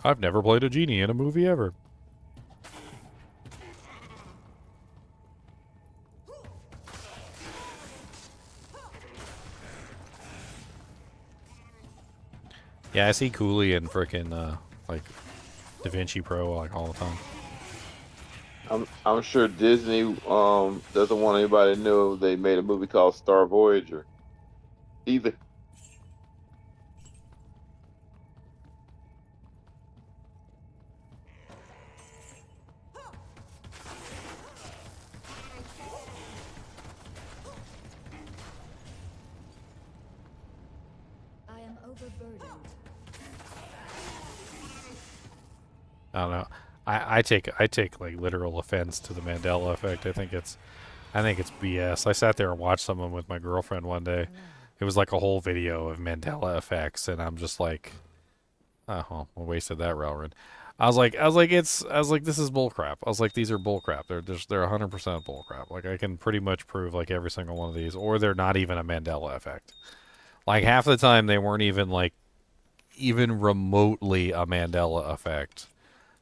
Speaker 1: I've never played a genie in a movie ever. Yeah, I see Cooley in frickin' like DaVinci Pro like all the time.
Speaker 9: I'm sure Disney doesn't want anybody to know they made a movie called Star Voyager either.
Speaker 12: I am overburdened.
Speaker 1: I don't know. I take like literal offense to the Mandela effect. I think it's BS. I sat there and watched someone with my girlfriend one day. It was like a whole video of Mandela effects, and I'm just like, oh, well, I wasted that railroad. I was like, this is bullcrap. I was like, these are bullcrap. They're 100% bullcrap. Like, I can pretty much prove like every single one of these, or they're not even a Mandela effect. Like half the time they weren't even remotely a Mandela effect.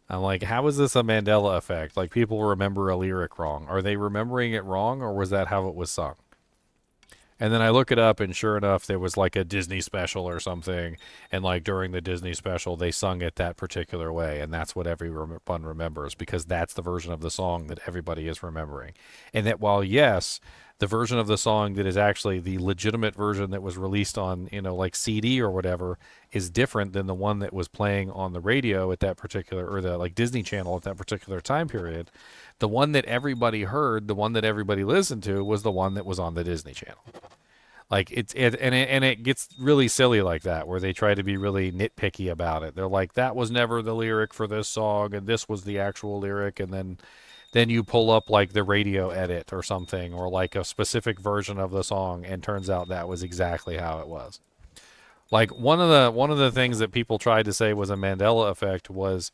Speaker 1: I'm like, how is this a Mandela effect? Like, people remember a lyric wrong. Are they remembering it wrong, or was that how it was sung? And then I look it up, and sure enough, there was like a Disney special or something, and like during the Disney special, they sung it that particular way, and that's what everyone remembers, because that's the version of the song that everybody is remembering. And that while, yes, the version of the song that is actually the legitimate version that was released on, like CD or whatever, is different than the one that was playing on the radio at that particular, or the like Disney Channel at that particular time period. The one that everybody heard, the one that everybody listened to, was the one that was on the Disney Channel. Like it gets really silly like that, where they try to be really nitpicky about it. They're like, that was never the lyric for this song, and this was the actual lyric, and then you pull up like the radio edit or something, or like a specific version of the song, and turns out that was exactly how it was. Like one of the things that people tried to say was a Mandela effect was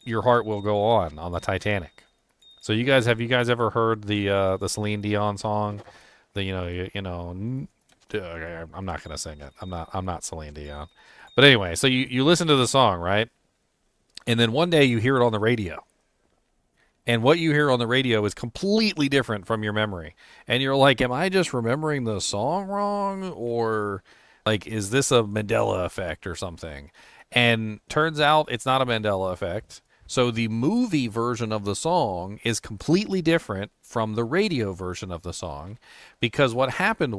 Speaker 1: Your Heart Will Go On the Titanic. So have you guys ever heard the Celine Dion song? I'm not gonna sing it. I'm not Celine Dion. But anyway, so you listen to the song, right? And then one day you hear it on the radio. And what you hear on the radio is completely different from your memory. And you're like, am I just remembering the song wrong? Or like, is this a Mandela effect or something? And turns out it's not a Mandela effect. So the movie version of the song is completely different from the radio version of the song, because what happened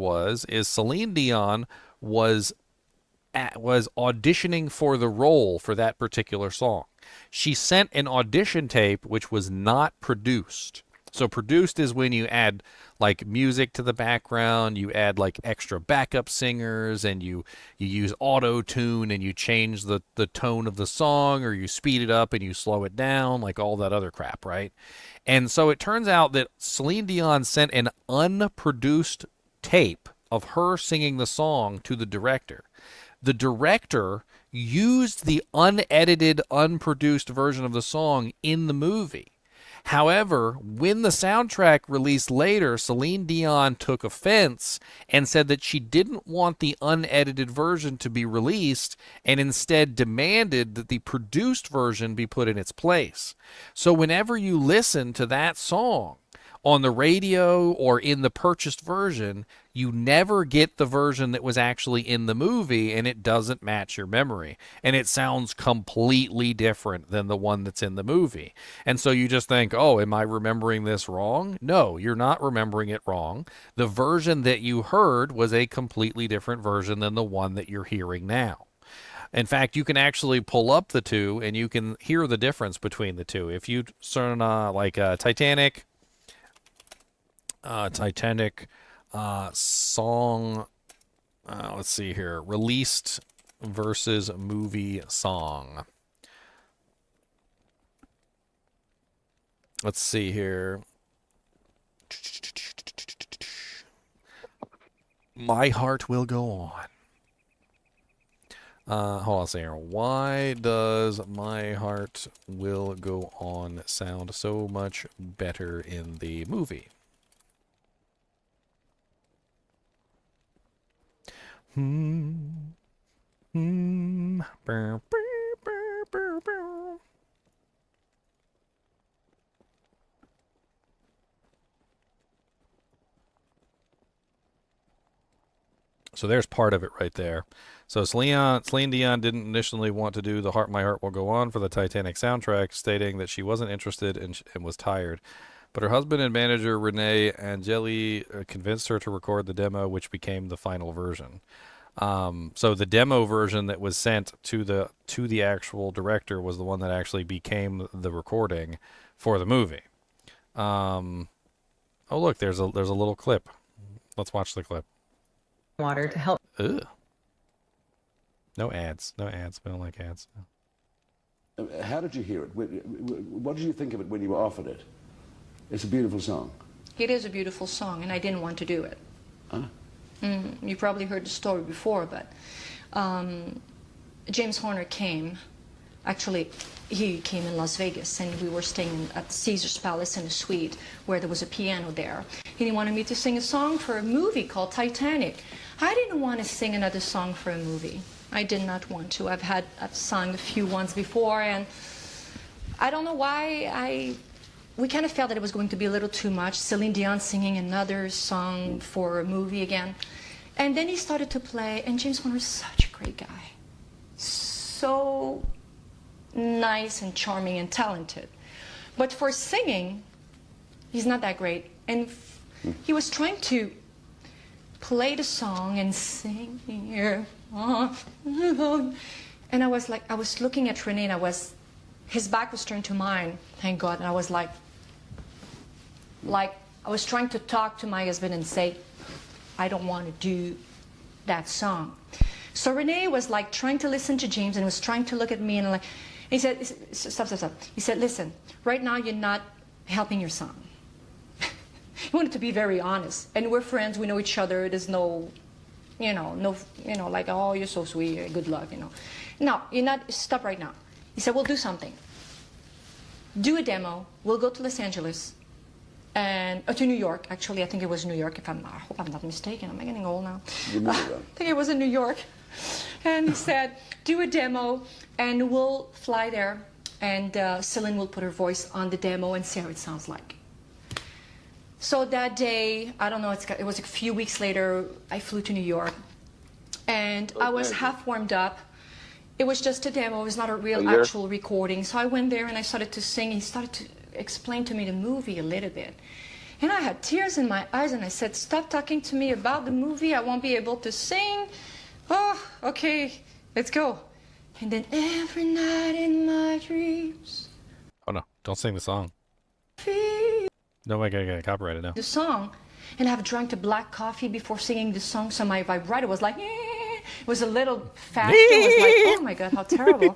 Speaker 1: is Celine Dion was auditioning for the role for that particular song. She sent an audition tape which was not produced. So produced is when you add like music to the background, you add like extra backup singers, and you use auto tune, and you change the tone of the song, or you speed it up and you slow it down, like all that other crap, right? And so it turns out that Celine Dion sent an unproduced tape of her singing the song to the director. The director used the unedited, unproduced version of the song in the movie. However, when the soundtrack released later, Celine Dion took offense and said that she didn't want the unedited version to be released, and instead demanded that the produced version be put in its place. So whenever you listen to that song on the radio or in the purchased version, you never get the version that was actually in the movie, and it doesn't match your memory. And it sounds completely different than the one that's in the movie. And so you just think, oh, am I remembering this wrong? No, you're not remembering it wrong. The version that you heard was a completely different version than the one that you're hearing now. In fact, you can actually pull up the two, and you can hear the difference between the two. If you turn Titanic song, let's see here, released versus movie song. Let's see here. My Heart Will Go On. Hold on a second. Why does My Heart Will Go On sound so much better in the movie? So there's part of it right there. So Celine Dion didn't initially want to do My Heart Will Go On for the Titanic soundtrack, stating that she wasn't interested and was tired. But her husband and manager, Renee Angeli, convinced her to record the demo, which became the final version. So the demo version that was sent to the actual director was the one that actually became the recording for the movie. Oh, look, there's a little clip. Let's watch the clip.
Speaker 13: Water to help.
Speaker 1: Ugh. No ads. No ads. We don't like ads.
Speaker 14: How did you hear it? What did you think of it when you were offered it? It's a beautiful song.
Speaker 15: It is a beautiful song, and I didn't want to do it.
Speaker 14: Huh?
Speaker 15: You probably heard the story before, but James Horner came. Actually, he came in Las Vegas, and we were staying at Caesar's Palace in a suite where there was a piano there. He wanted me to sing a song for a movie called Titanic. I didn't want to sing another song for a movie. I did not want to. I've sung a few ones before, and I don't know why we kind of felt that it was going to be a little too much. Celine Dion singing another song for a movie again. And then he started to play, and James Horner is such a great guy. So nice and charming and talented. But for singing, he's not that great. And he was trying to play the song and sing here. And I was looking at Renee, and his back was turned to mine, thank God. And I was like I was trying to talk to my husband and say, I don't want to do that song. So Renee was like trying to listen to James and was trying to look at me, and he said, stop. He said, listen, right now you're not helping your song. He wanted to be very honest. And we're friends, we know each other, there's no, like, oh, you're so sweet, good luck, No, you're not, stop right now. He said, we'll do something. Do a demo, we'll go to Los Angeles, and to New York, actually. I think it was New York, I hope I'm not mistaken. Am I getting old now? I think it was in New York. And he said, do a demo, and we'll fly there, and Celine will put her voice on the demo and see how it sounds like. So that day, I don't know, it was a few weeks later, I flew to New York, and I was half warmed up, It was just a demo. It was not a real
Speaker 9: year?
Speaker 15: actual recording. So I went there and I started to sing. He started to explain to me the movie a little bit. And I had tears in my eyes and I said, stop talking to me about the movie. I won't be able to sing. Oh, okay, let's go. And then every night in my dreams.
Speaker 1: Oh no, don't sing the song. No way, gonna get copyrighted now.
Speaker 15: The song. And I've drank the black coffee before singing the song. So my vibrato was like, it was a little faster. It was like, oh my God, how terrible.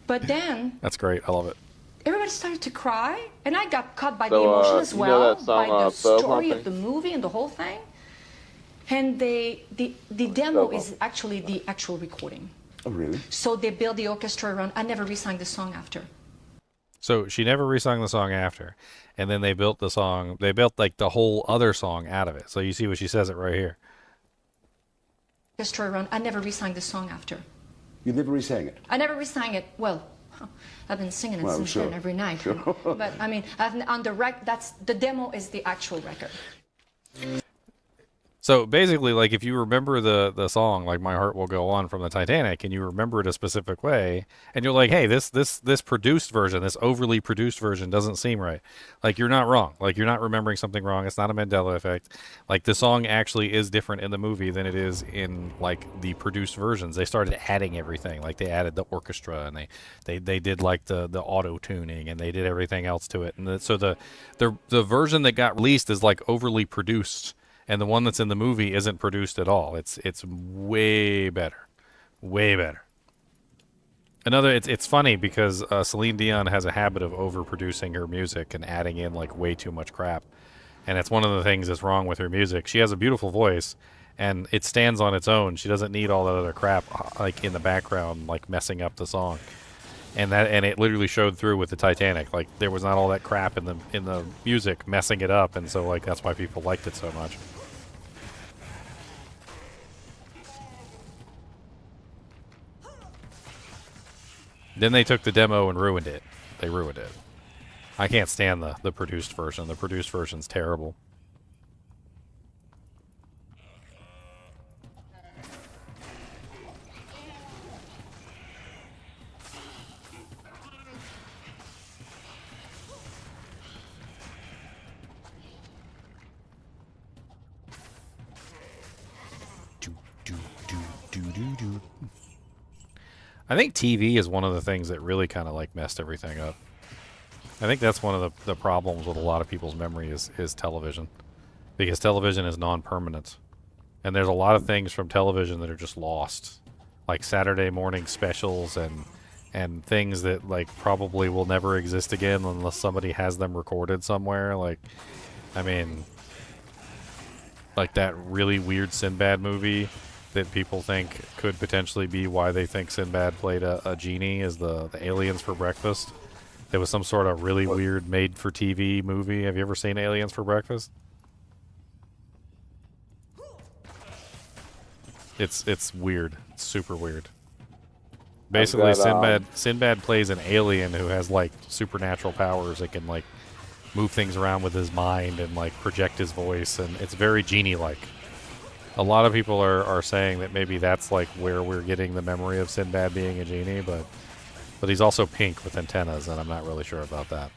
Speaker 15: But then.
Speaker 1: That's great. I love it.
Speaker 15: Everybody started to cry, and I got caught by
Speaker 9: So,
Speaker 15: the emotion as
Speaker 9: you know
Speaker 15: well,
Speaker 9: that song,
Speaker 15: by the
Speaker 9: Thug
Speaker 15: story
Speaker 9: Humping?
Speaker 15: of the movie and the whole thing. And the demo is actually the actual recording.
Speaker 14: Oh, really?
Speaker 15: So they built the orchestra around. I never re-sang the song after.
Speaker 1: So she never re-sung the song after, and then they built the song. They built like the whole other song out of it. So you see what she says it right here.
Speaker 15: Orchestra around. I never re-sang the song after.
Speaker 14: You never re-sang it?
Speaker 15: I never re-sang it. Well, I've been singing it since then every night.
Speaker 14: Sure.
Speaker 15: But I mean, on the that's the demo is the actual record.
Speaker 1: So basically, like if you remember the song, like "My Heart Will Go On" from the Titanic, and you remember it a specific way, and you're like, hey, this produced version, this overly produced version, doesn't seem right. Like you're not wrong. Like you're not remembering something wrong. It's not a Mandela effect. Like the song actually is different in the movie than it is in like the produced versions. They started adding everything. Like they added the orchestra, and they did like the auto tuning, and they did everything else to it. And so the version that got released is like overly produced. And the one that's in the movie isn't produced at all. It's way better, way better. It's funny because Celine Dion has a habit of overproducing her music and adding in like way too much crap, and it's one of the things that's wrong with her music. She has a beautiful voice, and it stands on its own. She doesn't need all that other crap like in the background, like messing up the song. And it literally showed through with the Titanic. Like there was not all that crap in the music messing it up, and so like that's why people liked it so much. Then they took the demo and ruined it. They ruined it. I can't stand the produced version. The produced version's terrible. I think TV is one of the things that really kind of like messed everything up. I think that's one of the problems with a lot of people's memory is television, because television is non-permanent, and there's a lot of things from television that are just lost, like Saturday morning specials and things that like probably will never exist again unless somebody has them recorded somewhere. Like, I mean, like that really weird Sinbad movie that people think could potentially be why they think Sinbad played a genie as the Aliens for Breakfast. There was some sort of really weird made-for-TV movie. Have you ever seen Aliens for Breakfast? It's weird. It's super weird. Basically, Sinbad plays an alien who has like supernatural powers that can like move things around with his mind and like project his voice, and it's very genie-like. A lot of people are saying that maybe that's like where we're getting the memory of Sinbad being a genie, but he's also pink with antennas, and I'm not really sure about that.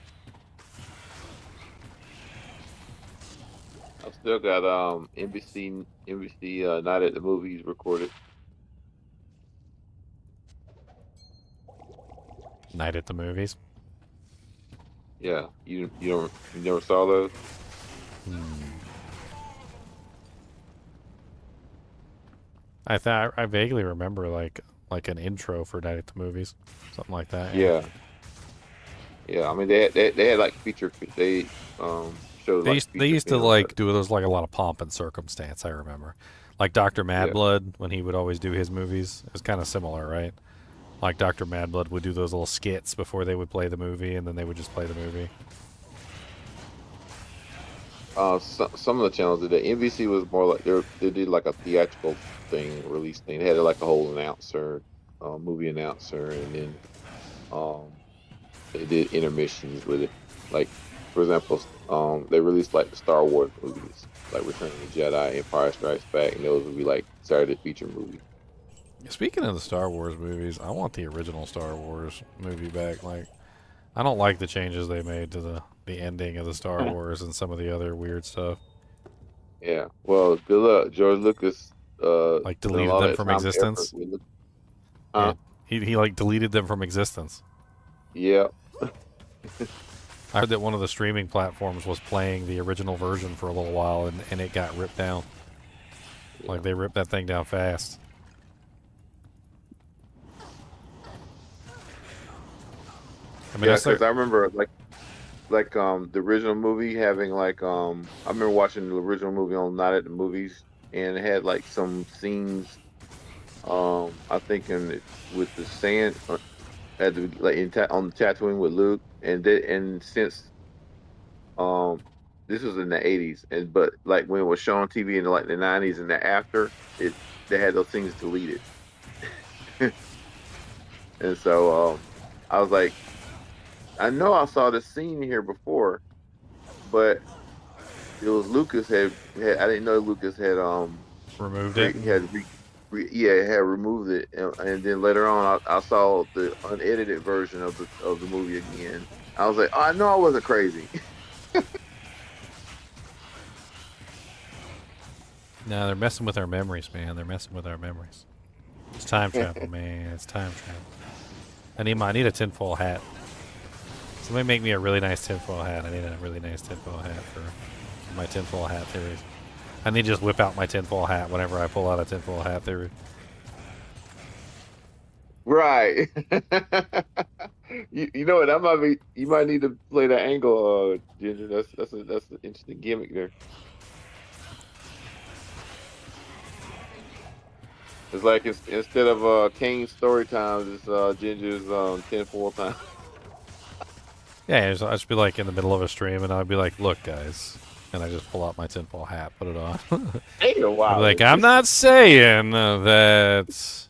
Speaker 9: I've still got NBC Night at the Movies recorded.
Speaker 1: Night at the Movies?
Speaker 9: Yeah, you never saw those?
Speaker 1: I vaguely remember like an intro for Night at the Movies, something like that.
Speaker 9: Yeah. I mean, they had like feature. They showed.
Speaker 1: They used to like do those like a lot of pomp and circumstance. I remember, like Dr. Madblood when he would always do his movies. It was kind of similar, right? Like Dr. Madblood would do those little skits before they would play the movie, and then they would just play the movie.
Speaker 9: Some of the channels did that. NBC was more like they did like a theatrical release thing. They had like a whole announcer, movie announcer, and then they did intermissions with it. Like, for example, they released like the Star Wars movies, like Return of the Jedi, Empire Strikes Back, and those would be like Saturday feature movies.
Speaker 1: Speaking of the Star Wars movies, I want the original Star Wars movie back. Like, I don't like the changes they made to the ending of the Star Wars and some of the other weird stuff.
Speaker 9: Yeah. Well, good luck. George Lucas
Speaker 1: Like
Speaker 9: spent a
Speaker 1: deleted
Speaker 9: lot
Speaker 1: them
Speaker 9: of
Speaker 1: from
Speaker 9: time and effort
Speaker 1: existence.
Speaker 9: with
Speaker 1: Yeah, he like deleted them from existence.
Speaker 9: Yeah.
Speaker 1: I heard that one of the streaming platforms was playing the original version for a little while, and it got ripped down.
Speaker 9: Yeah.
Speaker 1: Like they ripped that thing down fast. I mean,
Speaker 9: Yeah,
Speaker 1: that's their,
Speaker 9: because I remember the original movie having I remember watching the original movie on Night at the Movies, and it had like some scenes I think with the sand at the on the Tatooine with Luke, and since this was in the 80s, but like when it was shown on TV in like the 90s and the after they had those things deleted. And so I was like, I know I saw this scene here before, but it was Lucas had I didn't know Lucas had
Speaker 1: removed it.
Speaker 9: Had had removed it, and then later on I saw the unedited version of the movie again. I was like, oh, I know I wasn't crazy.
Speaker 1: No, they're messing with our memories, man. They're messing with our memories. It's time travel, man. It's time travel. I need a tinfoil hat. Somebody make me a really nice tinfoil hat. I need a really nice tinfoil hat for my tinfoil hat theories. I need to just whip out my tinfoil hat whenever I pull out a tinfoil hat theory.
Speaker 9: Right. You know what? You might need to play that angle, Ginger. That's an interesting gimmick there. It's like instead of Kane's story times, it's Ginger's tinfoil time.
Speaker 1: Yeah, I'll just be like in the middle of a stream, and I'll be like, "Look, guys," and I just pull out my tinfoil hat, put it on.
Speaker 9: Hey, wow.
Speaker 1: I'm like, I'm not saying that.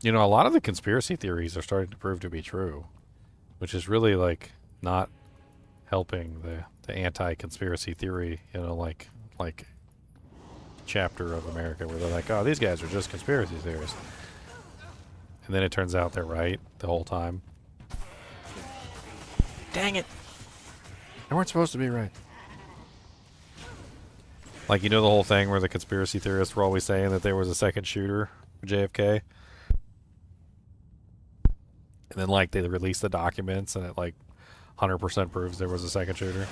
Speaker 1: You know, a lot of the conspiracy theories are starting to prove to be true, which is really like not helping the anti-conspiracy theory, like chapter of America where they're like, oh, these guys are just conspiracy theorists, and then it turns out they're right the whole time. Dang it! They weren't supposed to be right. Like, you know, the whole thing where the conspiracy theorists were always saying that there was a second shooter for JFK. And then, like, they released the documents, and it, like, 100% proves there was a second shooter.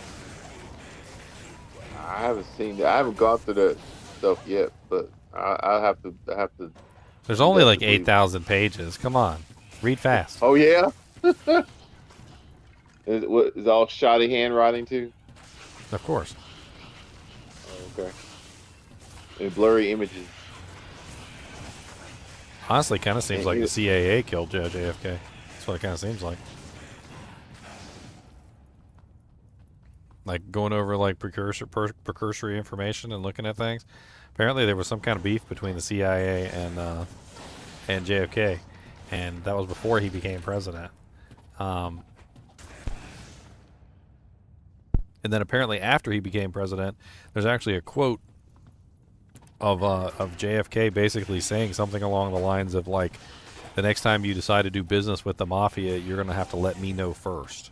Speaker 9: I haven't seen that. I haven't gone through that stuff yet, but I have to.
Speaker 1: There's only, like, 8,000 pages. Come on. Read fast.
Speaker 9: Oh, yeah? Is all shoddy handwriting, too?
Speaker 1: Of course.
Speaker 9: Oh, okay. And blurry images.
Speaker 1: Honestly, kind of seems like the CIA killed JFK. That's what it kind of seems like. Like going over like precursory information and looking at things. Apparently, there was some kind of beef between the CIA and JFK, and that was before he became president. And then apparently, after he became president, there's actually a quote of JFK basically saying something along the lines of like, the next time you decide to do business with the mafia, you're going to have to let me know first.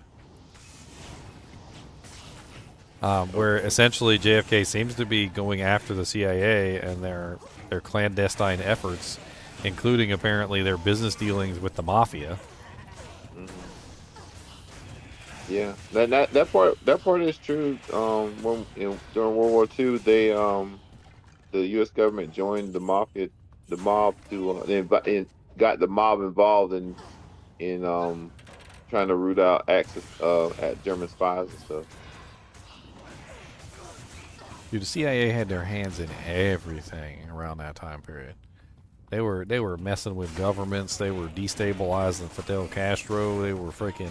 Speaker 1: Where essentially JFK seems to be going after the CIA and their clandestine efforts, including apparently their business dealings with the mafia.
Speaker 9: Yeah, that part is true. When during World War II, the U.S. government joined the mob to they got the mob involved in trying to root out access at German spies and stuff.
Speaker 1: Dude, the CIA had their hands in everything around that time period. They were messing with governments. They were destabilizing Fidel Castro. They were freaking.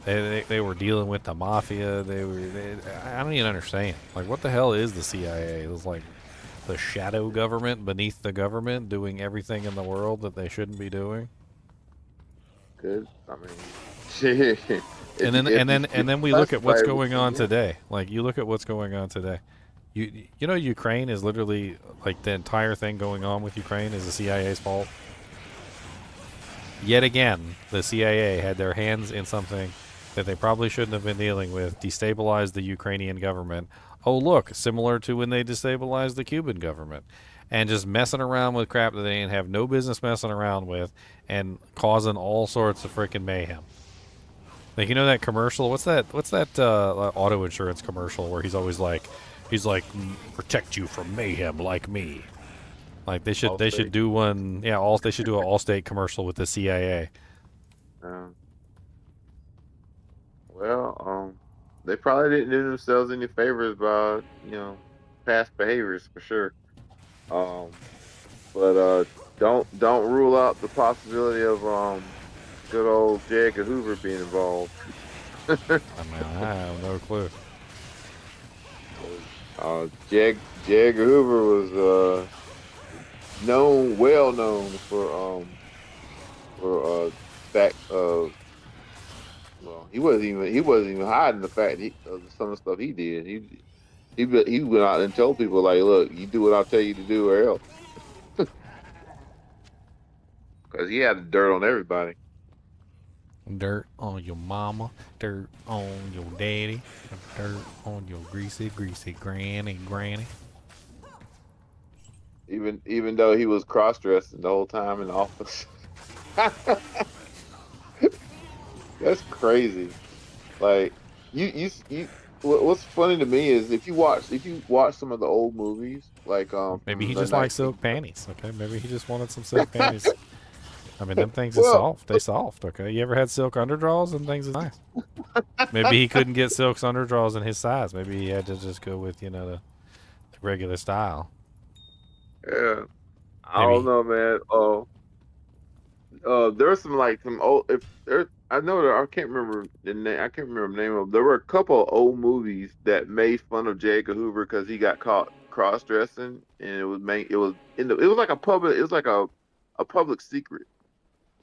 Speaker 1: They were dealing with the mafia. I don't even understand. Like, what the hell is the CIA? It was like the shadow government beneath the government doing everything in the world that they shouldn't be doing.
Speaker 9: Good. I mean,
Speaker 1: And then we look at what's going on today. Like you look at what's going on today. You know Ukraine is literally like the entire thing going on with Ukraine is the CIA's fault. Yet again, the CIA had their hands in something that they probably shouldn't have been dealing with, destabilized the Ukrainian government. Oh look, similar to when they destabilized the Cuban government. And just messing around with crap that they ain't have no business messing around with and causing all sorts of freaking mayhem. Like, you know that commercial? What's that auto insurance commercial where he's like, protect you from mayhem like me. Like they should do one. Yeah, they should do an Allstate commercial with the CIA.
Speaker 9: They probably didn't do themselves any favors by past behaviors for sure. But don't rule out the possibility of good old J. Edgar Hoover being involved.
Speaker 1: I mean, I have no clue.
Speaker 9: J. Edgar Hoover was well known for fact of he wasn't even hiding the fact of some of the stuff he did. He went out and told people like, look, you do what I'll tell you to do or else. Because he had dirt on everybody.
Speaker 1: Dirt on your mama, dirt on your daddy, dirt on your greasy granny.
Speaker 9: Even though he was cross-dressing the whole time in the office. That's crazy. Like you what's funny to me is if you watch some of the old movies, like
Speaker 1: maybe he just likes silk panties. Okay, maybe he just wanted some silk panties. I mean, them things are soft. They soft. Okay, you ever had silk underdraws? Them things is nice. Maybe he couldn't get silk underdraws in his size. Maybe he had to just go with the regular style.
Speaker 9: Yeah, I don't know, man. There's some old. I know that I can't remember the name. I can't remember the name of. There were a couple of old movies that made fun of J. Edgar Hoover because he got caught cross dressing, and it was like a public. It was like a public secret.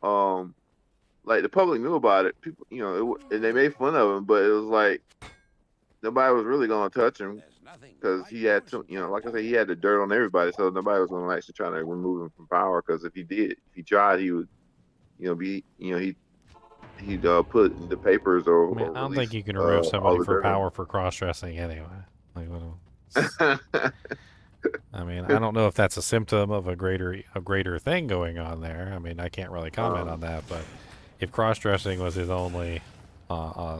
Speaker 9: Like the public knew about it. People, and they made fun of him, but it was like nobody was really gonna touch him because he had to. Like I said, he had the dirt on everybody, so nobody was gonna actually try to remove him from power. Because if he tried, he would, he'd put in the papers or.
Speaker 1: I mean, I don't think you can remove somebody for power for cross-dressing anyway. Like, I mean, I don't know if that's a symptom of a greater thing going on there. I mean, I can't really comment on that, but if cross-dressing was his only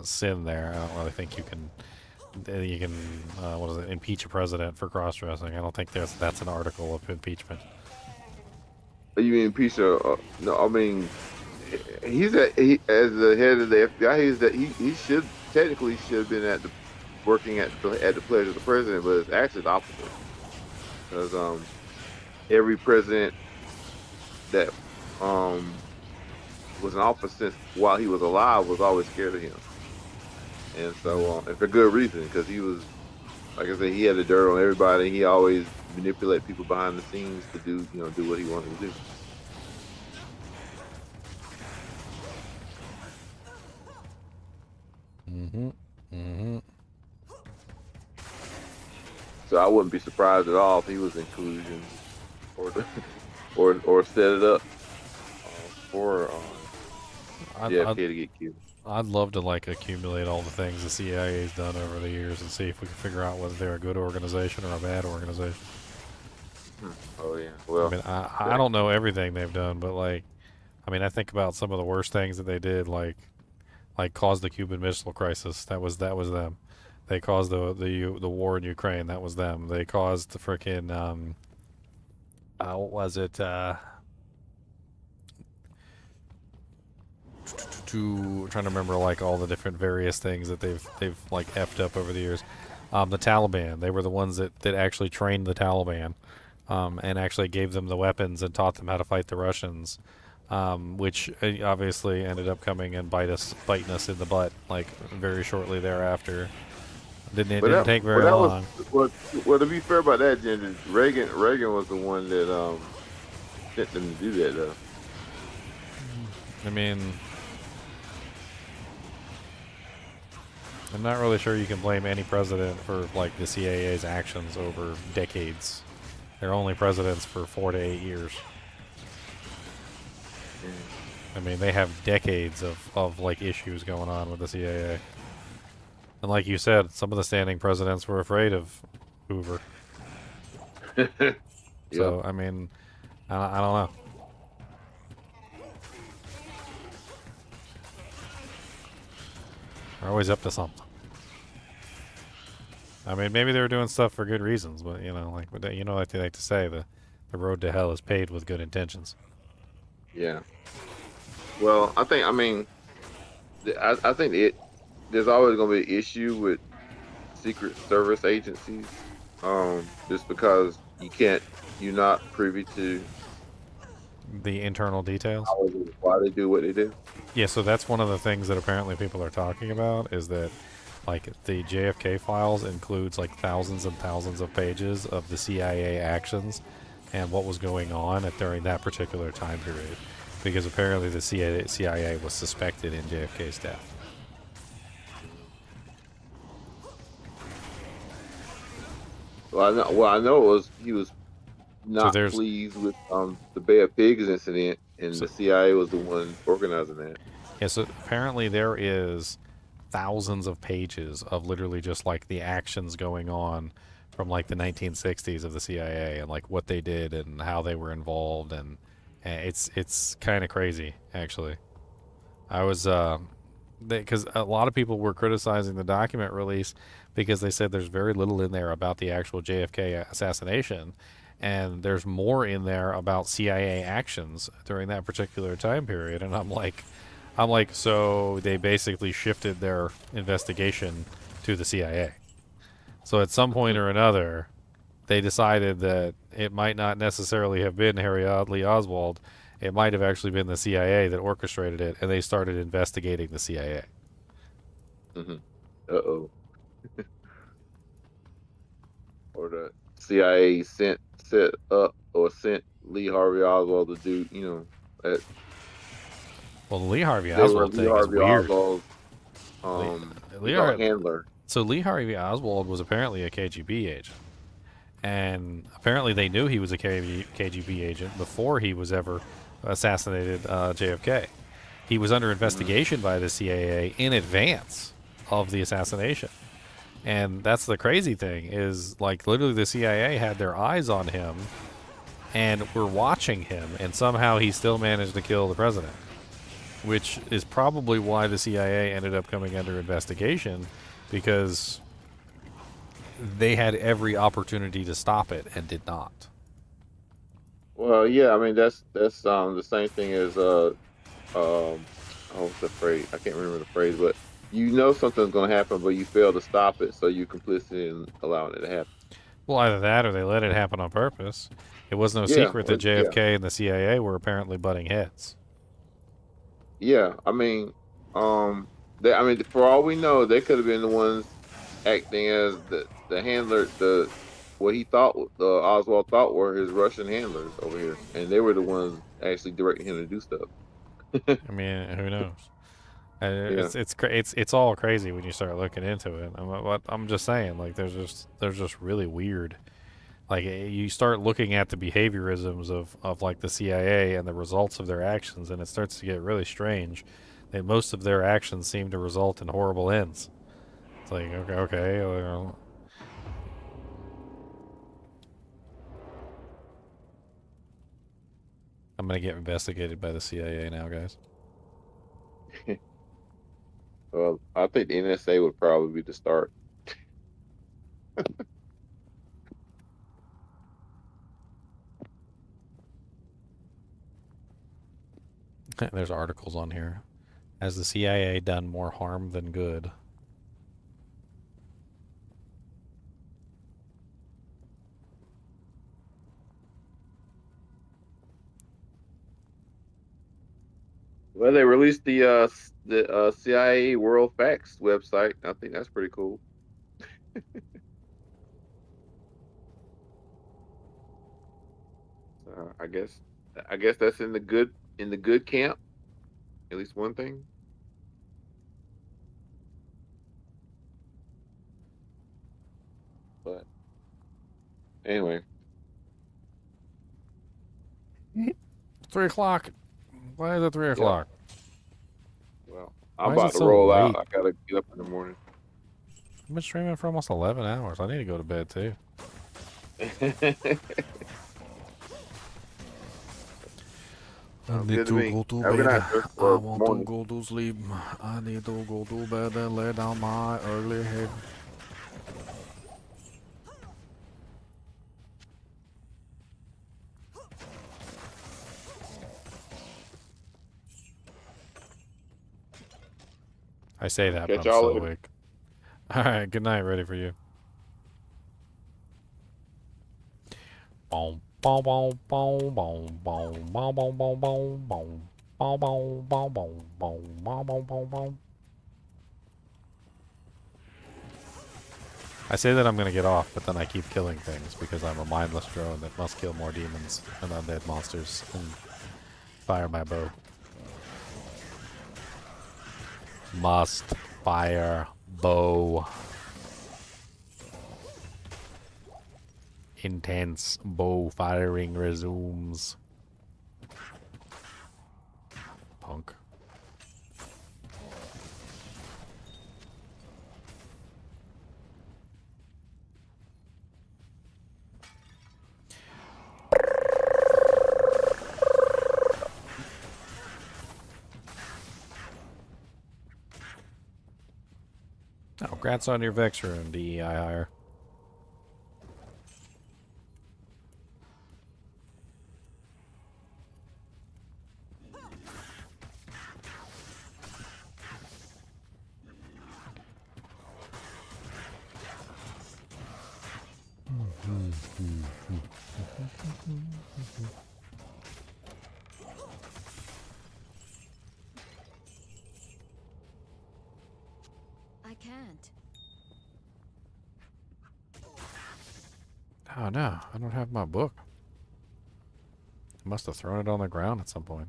Speaker 1: sin there, I don't really think you can impeach a president for cross-dressing. I don't think that's an article of impeachment.
Speaker 9: You mean impeach no, I mean, as the head of the FBI, he should technically have been working at the pleasure of the president, but it's actually the opposite. Because every president that was in office since while he was alive was always scared of him, and so and for good reason, because he was, like I said, he had the dirt on everybody. He always manipulated people behind the scenes to do what he wanted to do. So I wouldn't be surprised at all if he was in collusion, or set it up for JFK to get killed.
Speaker 1: I'd love to accumulate all the things the CIA's done over the years and see if we can figure out whether they're a good organization or a bad organization.
Speaker 9: Oh yeah. Well,
Speaker 1: I mean, I don't know everything they've done, but I think about some of the worst things that they did, like caused the Cuban Missile Crisis. That was them. They caused the war in Ukraine. That was them. They caused the frickin' what was it? Trying to remember all the different various things that they've effed up over the years. The Taliban. They were the ones that actually trained the Taliban, and actually gave them the weapons and taught them how to fight the Russians. Which obviously ended up coming and biting us in the butt very shortly thereafter. Didn't take very long.
Speaker 9: Well, to be fair about that, Ginger, Reagan was the one that sent them to do that, though.
Speaker 1: I mean, I'm not really sure you can blame any president for like the CIA's actions over decades. They're only presidents for 4 to 8 years. I mean, they have decades of like issues going on with the CIA. And like you said, some of the standing presidents were afraid of Hoover. So, I mean, I don't know. They're always up to something. I mean, maybe they were doing stuff for good reasons, but you know, like like they like to say, the road to hell is paved with good intentions.
Speaker 9: Yeah. Well, I think I think there's always going to be an issue with Secret Service agencies, just because you're not privy to
Speaker 1: the internal details.
Speaker 9: Why they do what they do.
Speaker 1: Yeah, so that's one of the things that apparently people are talking about is that, like, the JFK files includes like thousands and thousands of pages of the CIA actions and what was going on during that particular time period, because apparently the CIA was suspected in JFK's death.
Speaker 9: Well, I know he was not pleased with the Bay of Pigs incident, and the CIA was the one organizing that.
Speaker 1: Yeah, so apparently there is thousands of pages of literally just like the actions going on from like the 1960s of the CIA and like what they did and how they were involved, and it's kind of crazy actually. I was because a lot of people were criticizing the document release because they said there's very little in there about the actual JFK assassination, and there's more in there about CIA actions during that particular time period. And I'm like, so they basically shifted their investigation to the CIA. So at some point or another, they decided that it might not necessarily have been Harry Lee Oswald. It might have actually been the CIA that orchestrated it, and they started investigating the CIA.
Speaker 9: Mm-hmm. Uh-oh. Or the CIA set up or sent Lee Harvey Oswald to do, that.
Speaker 1: Well, the Lee Harvey Oswald thing is weird.
Speaker 9: Oswald's, handler.
Speaker 1: So Lee Harvey Oswald was apparently a KGB agent, and apparently they knew he was a KGB agent before he was ever assassinated JFK. He was under investigation by the CIA in advance of the assassination. And that's the crazy thing is, like, literally the CIA had their eyes on him and were watching him, and somehow he still managed to kill the president, which is probably why the CIA ended up coming under investigation, because they had every opportunity to stop it and did not.
Speaker 9: Well, yeah, I mean that's the same thing as what's the phrase? I can't remember the phrase, but you know something's going to happen, but you fail to stop it, so you're complicit in allowing it to happen.
Speaker 1: Well, either that or they let it happen on purpose. It was no secret that JFK and the CIA were apparently butting heads.
Speaker 9: Yeah, I mean, for all we know, they could have been the ones acting as the handler, what he thought Oswald thought were his Russian handlers over here, and they were the ones actually directing him to do stuff.
Speaker 1: I mean, who knows? It's all crazy when you start looking into it. I'm just saying, like, there's just really weird. Like, you start looking at the behaviorisms of like the CIA and the results of their actions, and it starts to get really strange. That most of their actions seem to result in horrible ends. It's like, okay. I'm gonna get investigated by the CIA now, guys.
Speaker 9: Well, I think the NSA would probably be the start.
Speaker 1: There's articles on here. Has the CIA done more harm than good?
Speaker 9: Well, they released the CIA World Facts website. I think that's pretty cool. I guess that's in the good camp. At least one thing. Anyway,
Speaker 1: 3 o'clock. Why is it 3 o'clock?
Speaker 9: well,
Speaker 1: Why
Speaker 9: I'm
Speaker 1: is it
Speaker 9: about to
Speaker 1: so
Speaker 9: roll
Speaker 1: late?
Speaker 9: out. I gotta get up in the morning.
Speaker 1: I've been streaming for almost 11 hours. I need to go to bed too. I
Speaker 9: Sounds
Speaker 1: need
Speaker 9: good to
Speaker 1: to
Speaker 9: me.
Speaker 1: go to
Speaker 9: Have a good
Speaker 1: bed.
Speaker 9: night, sir.
Speaker 1: I
Speaker 9: Or
Speaker 1: want to
Speaker 9: morning.
Speaker 1: go to sleep. I need to go to bed and lay down my early head. I say that, but
Speaker 9: Catch
Speaker 1: I'm
Speaker 9: y'all
Speaker 1: still
Speaker 9: later.
Speaker 1: awake. Alright, good night. Ready for you. Boom, boom, boom, boom, boom, boom, boom, boom, boom, boom, boom. Boom, boom, boom, boom, boom, boom, boom, boom, boom. I say that I'm gonna get off, but then I keep killing things because I'm a mindless drone that must kill more demons and undead monsters and fire my bow. Must fire bow. Intense bow firing resumes. Punk. Oh, congrats on your Vex rune, DEI hire.
Speaker 12: I can't.
Speaker 1: Oh no, I don't have my book. I must have thrown it on the ground at some point.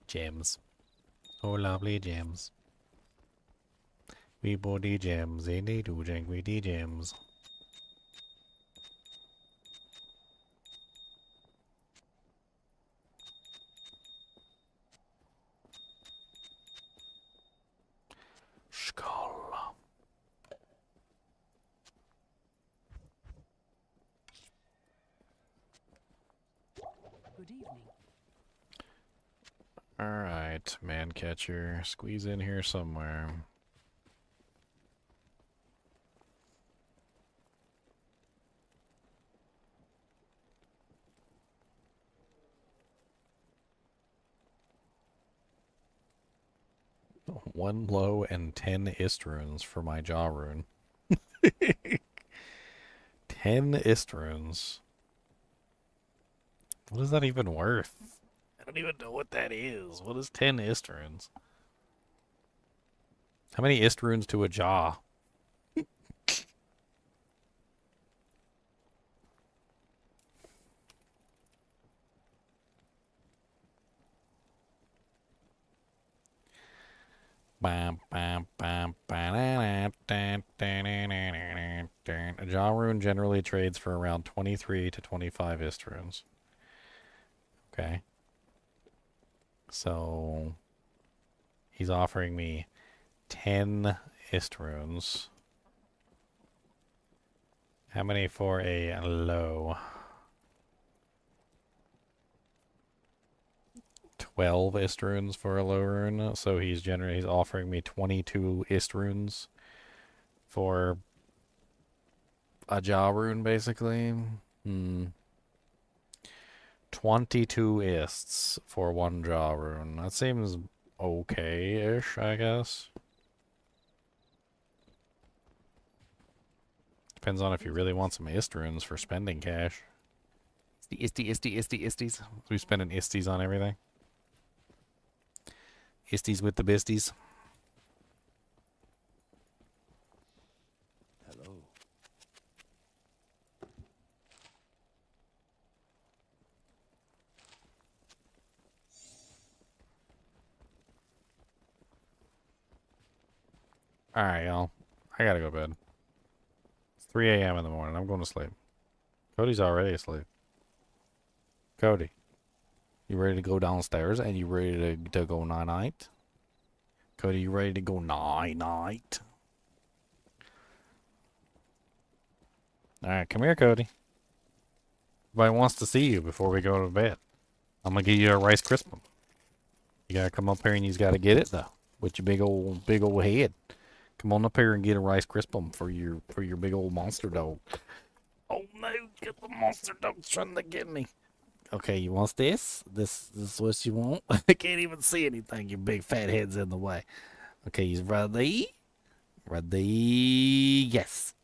Speaker 1: Gems. Oh, lovely gems. We body gems, and they do drink with the gems. Skull.
Speaker 5: Good evening.
Speaker 1: Alright, man catcher. Squeeze in here somewhere. One low and 10 Istrunes for my jaw rune. 10 Istrunes. What is that even worth? I don't even know what that is. What is 10 Istrunes? How many Istrunes to a jaw? A jaw rune generally trades for around 23 to 25 Istrunes. Okay. So he's offering me 10 Istrunes. How many for a low? 12 Istrunes for a low rune. So he's offering me 22 Istrunes for a jaw rune, basically. 22 ists for one jaw rune. That seems okay-ish, I guess. Depends on if you really want some Istrunes for spending cash. Isties. We spending Isties on everything. Isties with the bisties.
Speaker 14: Hello.
Speaker 1: Alright, y'all. I gotta go to bed. It's 3 a.m. in the morning. I'm going to sleep. Cody's already asleep. Cody, you ready to go downstairs and you ready to go night-night? Cody, you ready to go night-night? Alright, come here, Cody. Everybody wants to see you before we go to bed. I'm gonna give you a Rice Krispie. You gotta come up here and you gotta get it though, with your big old head. Come on up here and get a Rice Krispie for your big old monster dog. Oh no, get the monster dog's trying to get me. Okay, you want this? This is what you want? I can't even see anything. Your big fat head's in the way. Okay, you ready? Ready? Yes.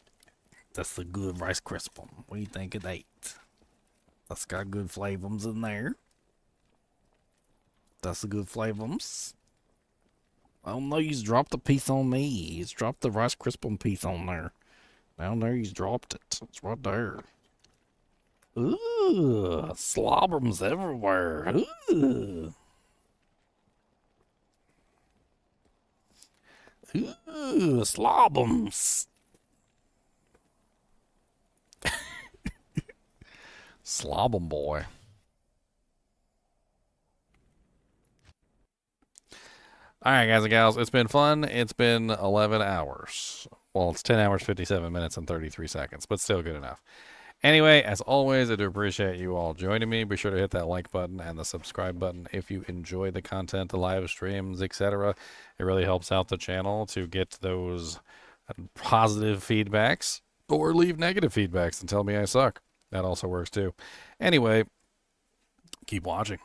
Speaker 1: That's a good Rice Krispie. What do you think of that? That's got good flavors in there. That's a good flavors. Oh no, he's dropped a piece on me. He's dropped the Rice Krispie piece on there. Down there, he's dropped it. It's right there. Ooh, slobberums everywhere. Ooh. Ooh, slobberums. Slobbum boy. Alright, guys and gals, it's been fun. It's been 11 hours. Well, it's 10 hours, 57 minutes, and 33 seconds, but still good enough. Anyway, as always, I do appreciate you all joining me. Be sure to hit that like button and the subscribe button if you enjoy the content, the live streams, etc. It really helps out the channel to get those positive feedbacks, or leave negative feedbacks and tell me I suck. That also works too. Anyway, keep watching.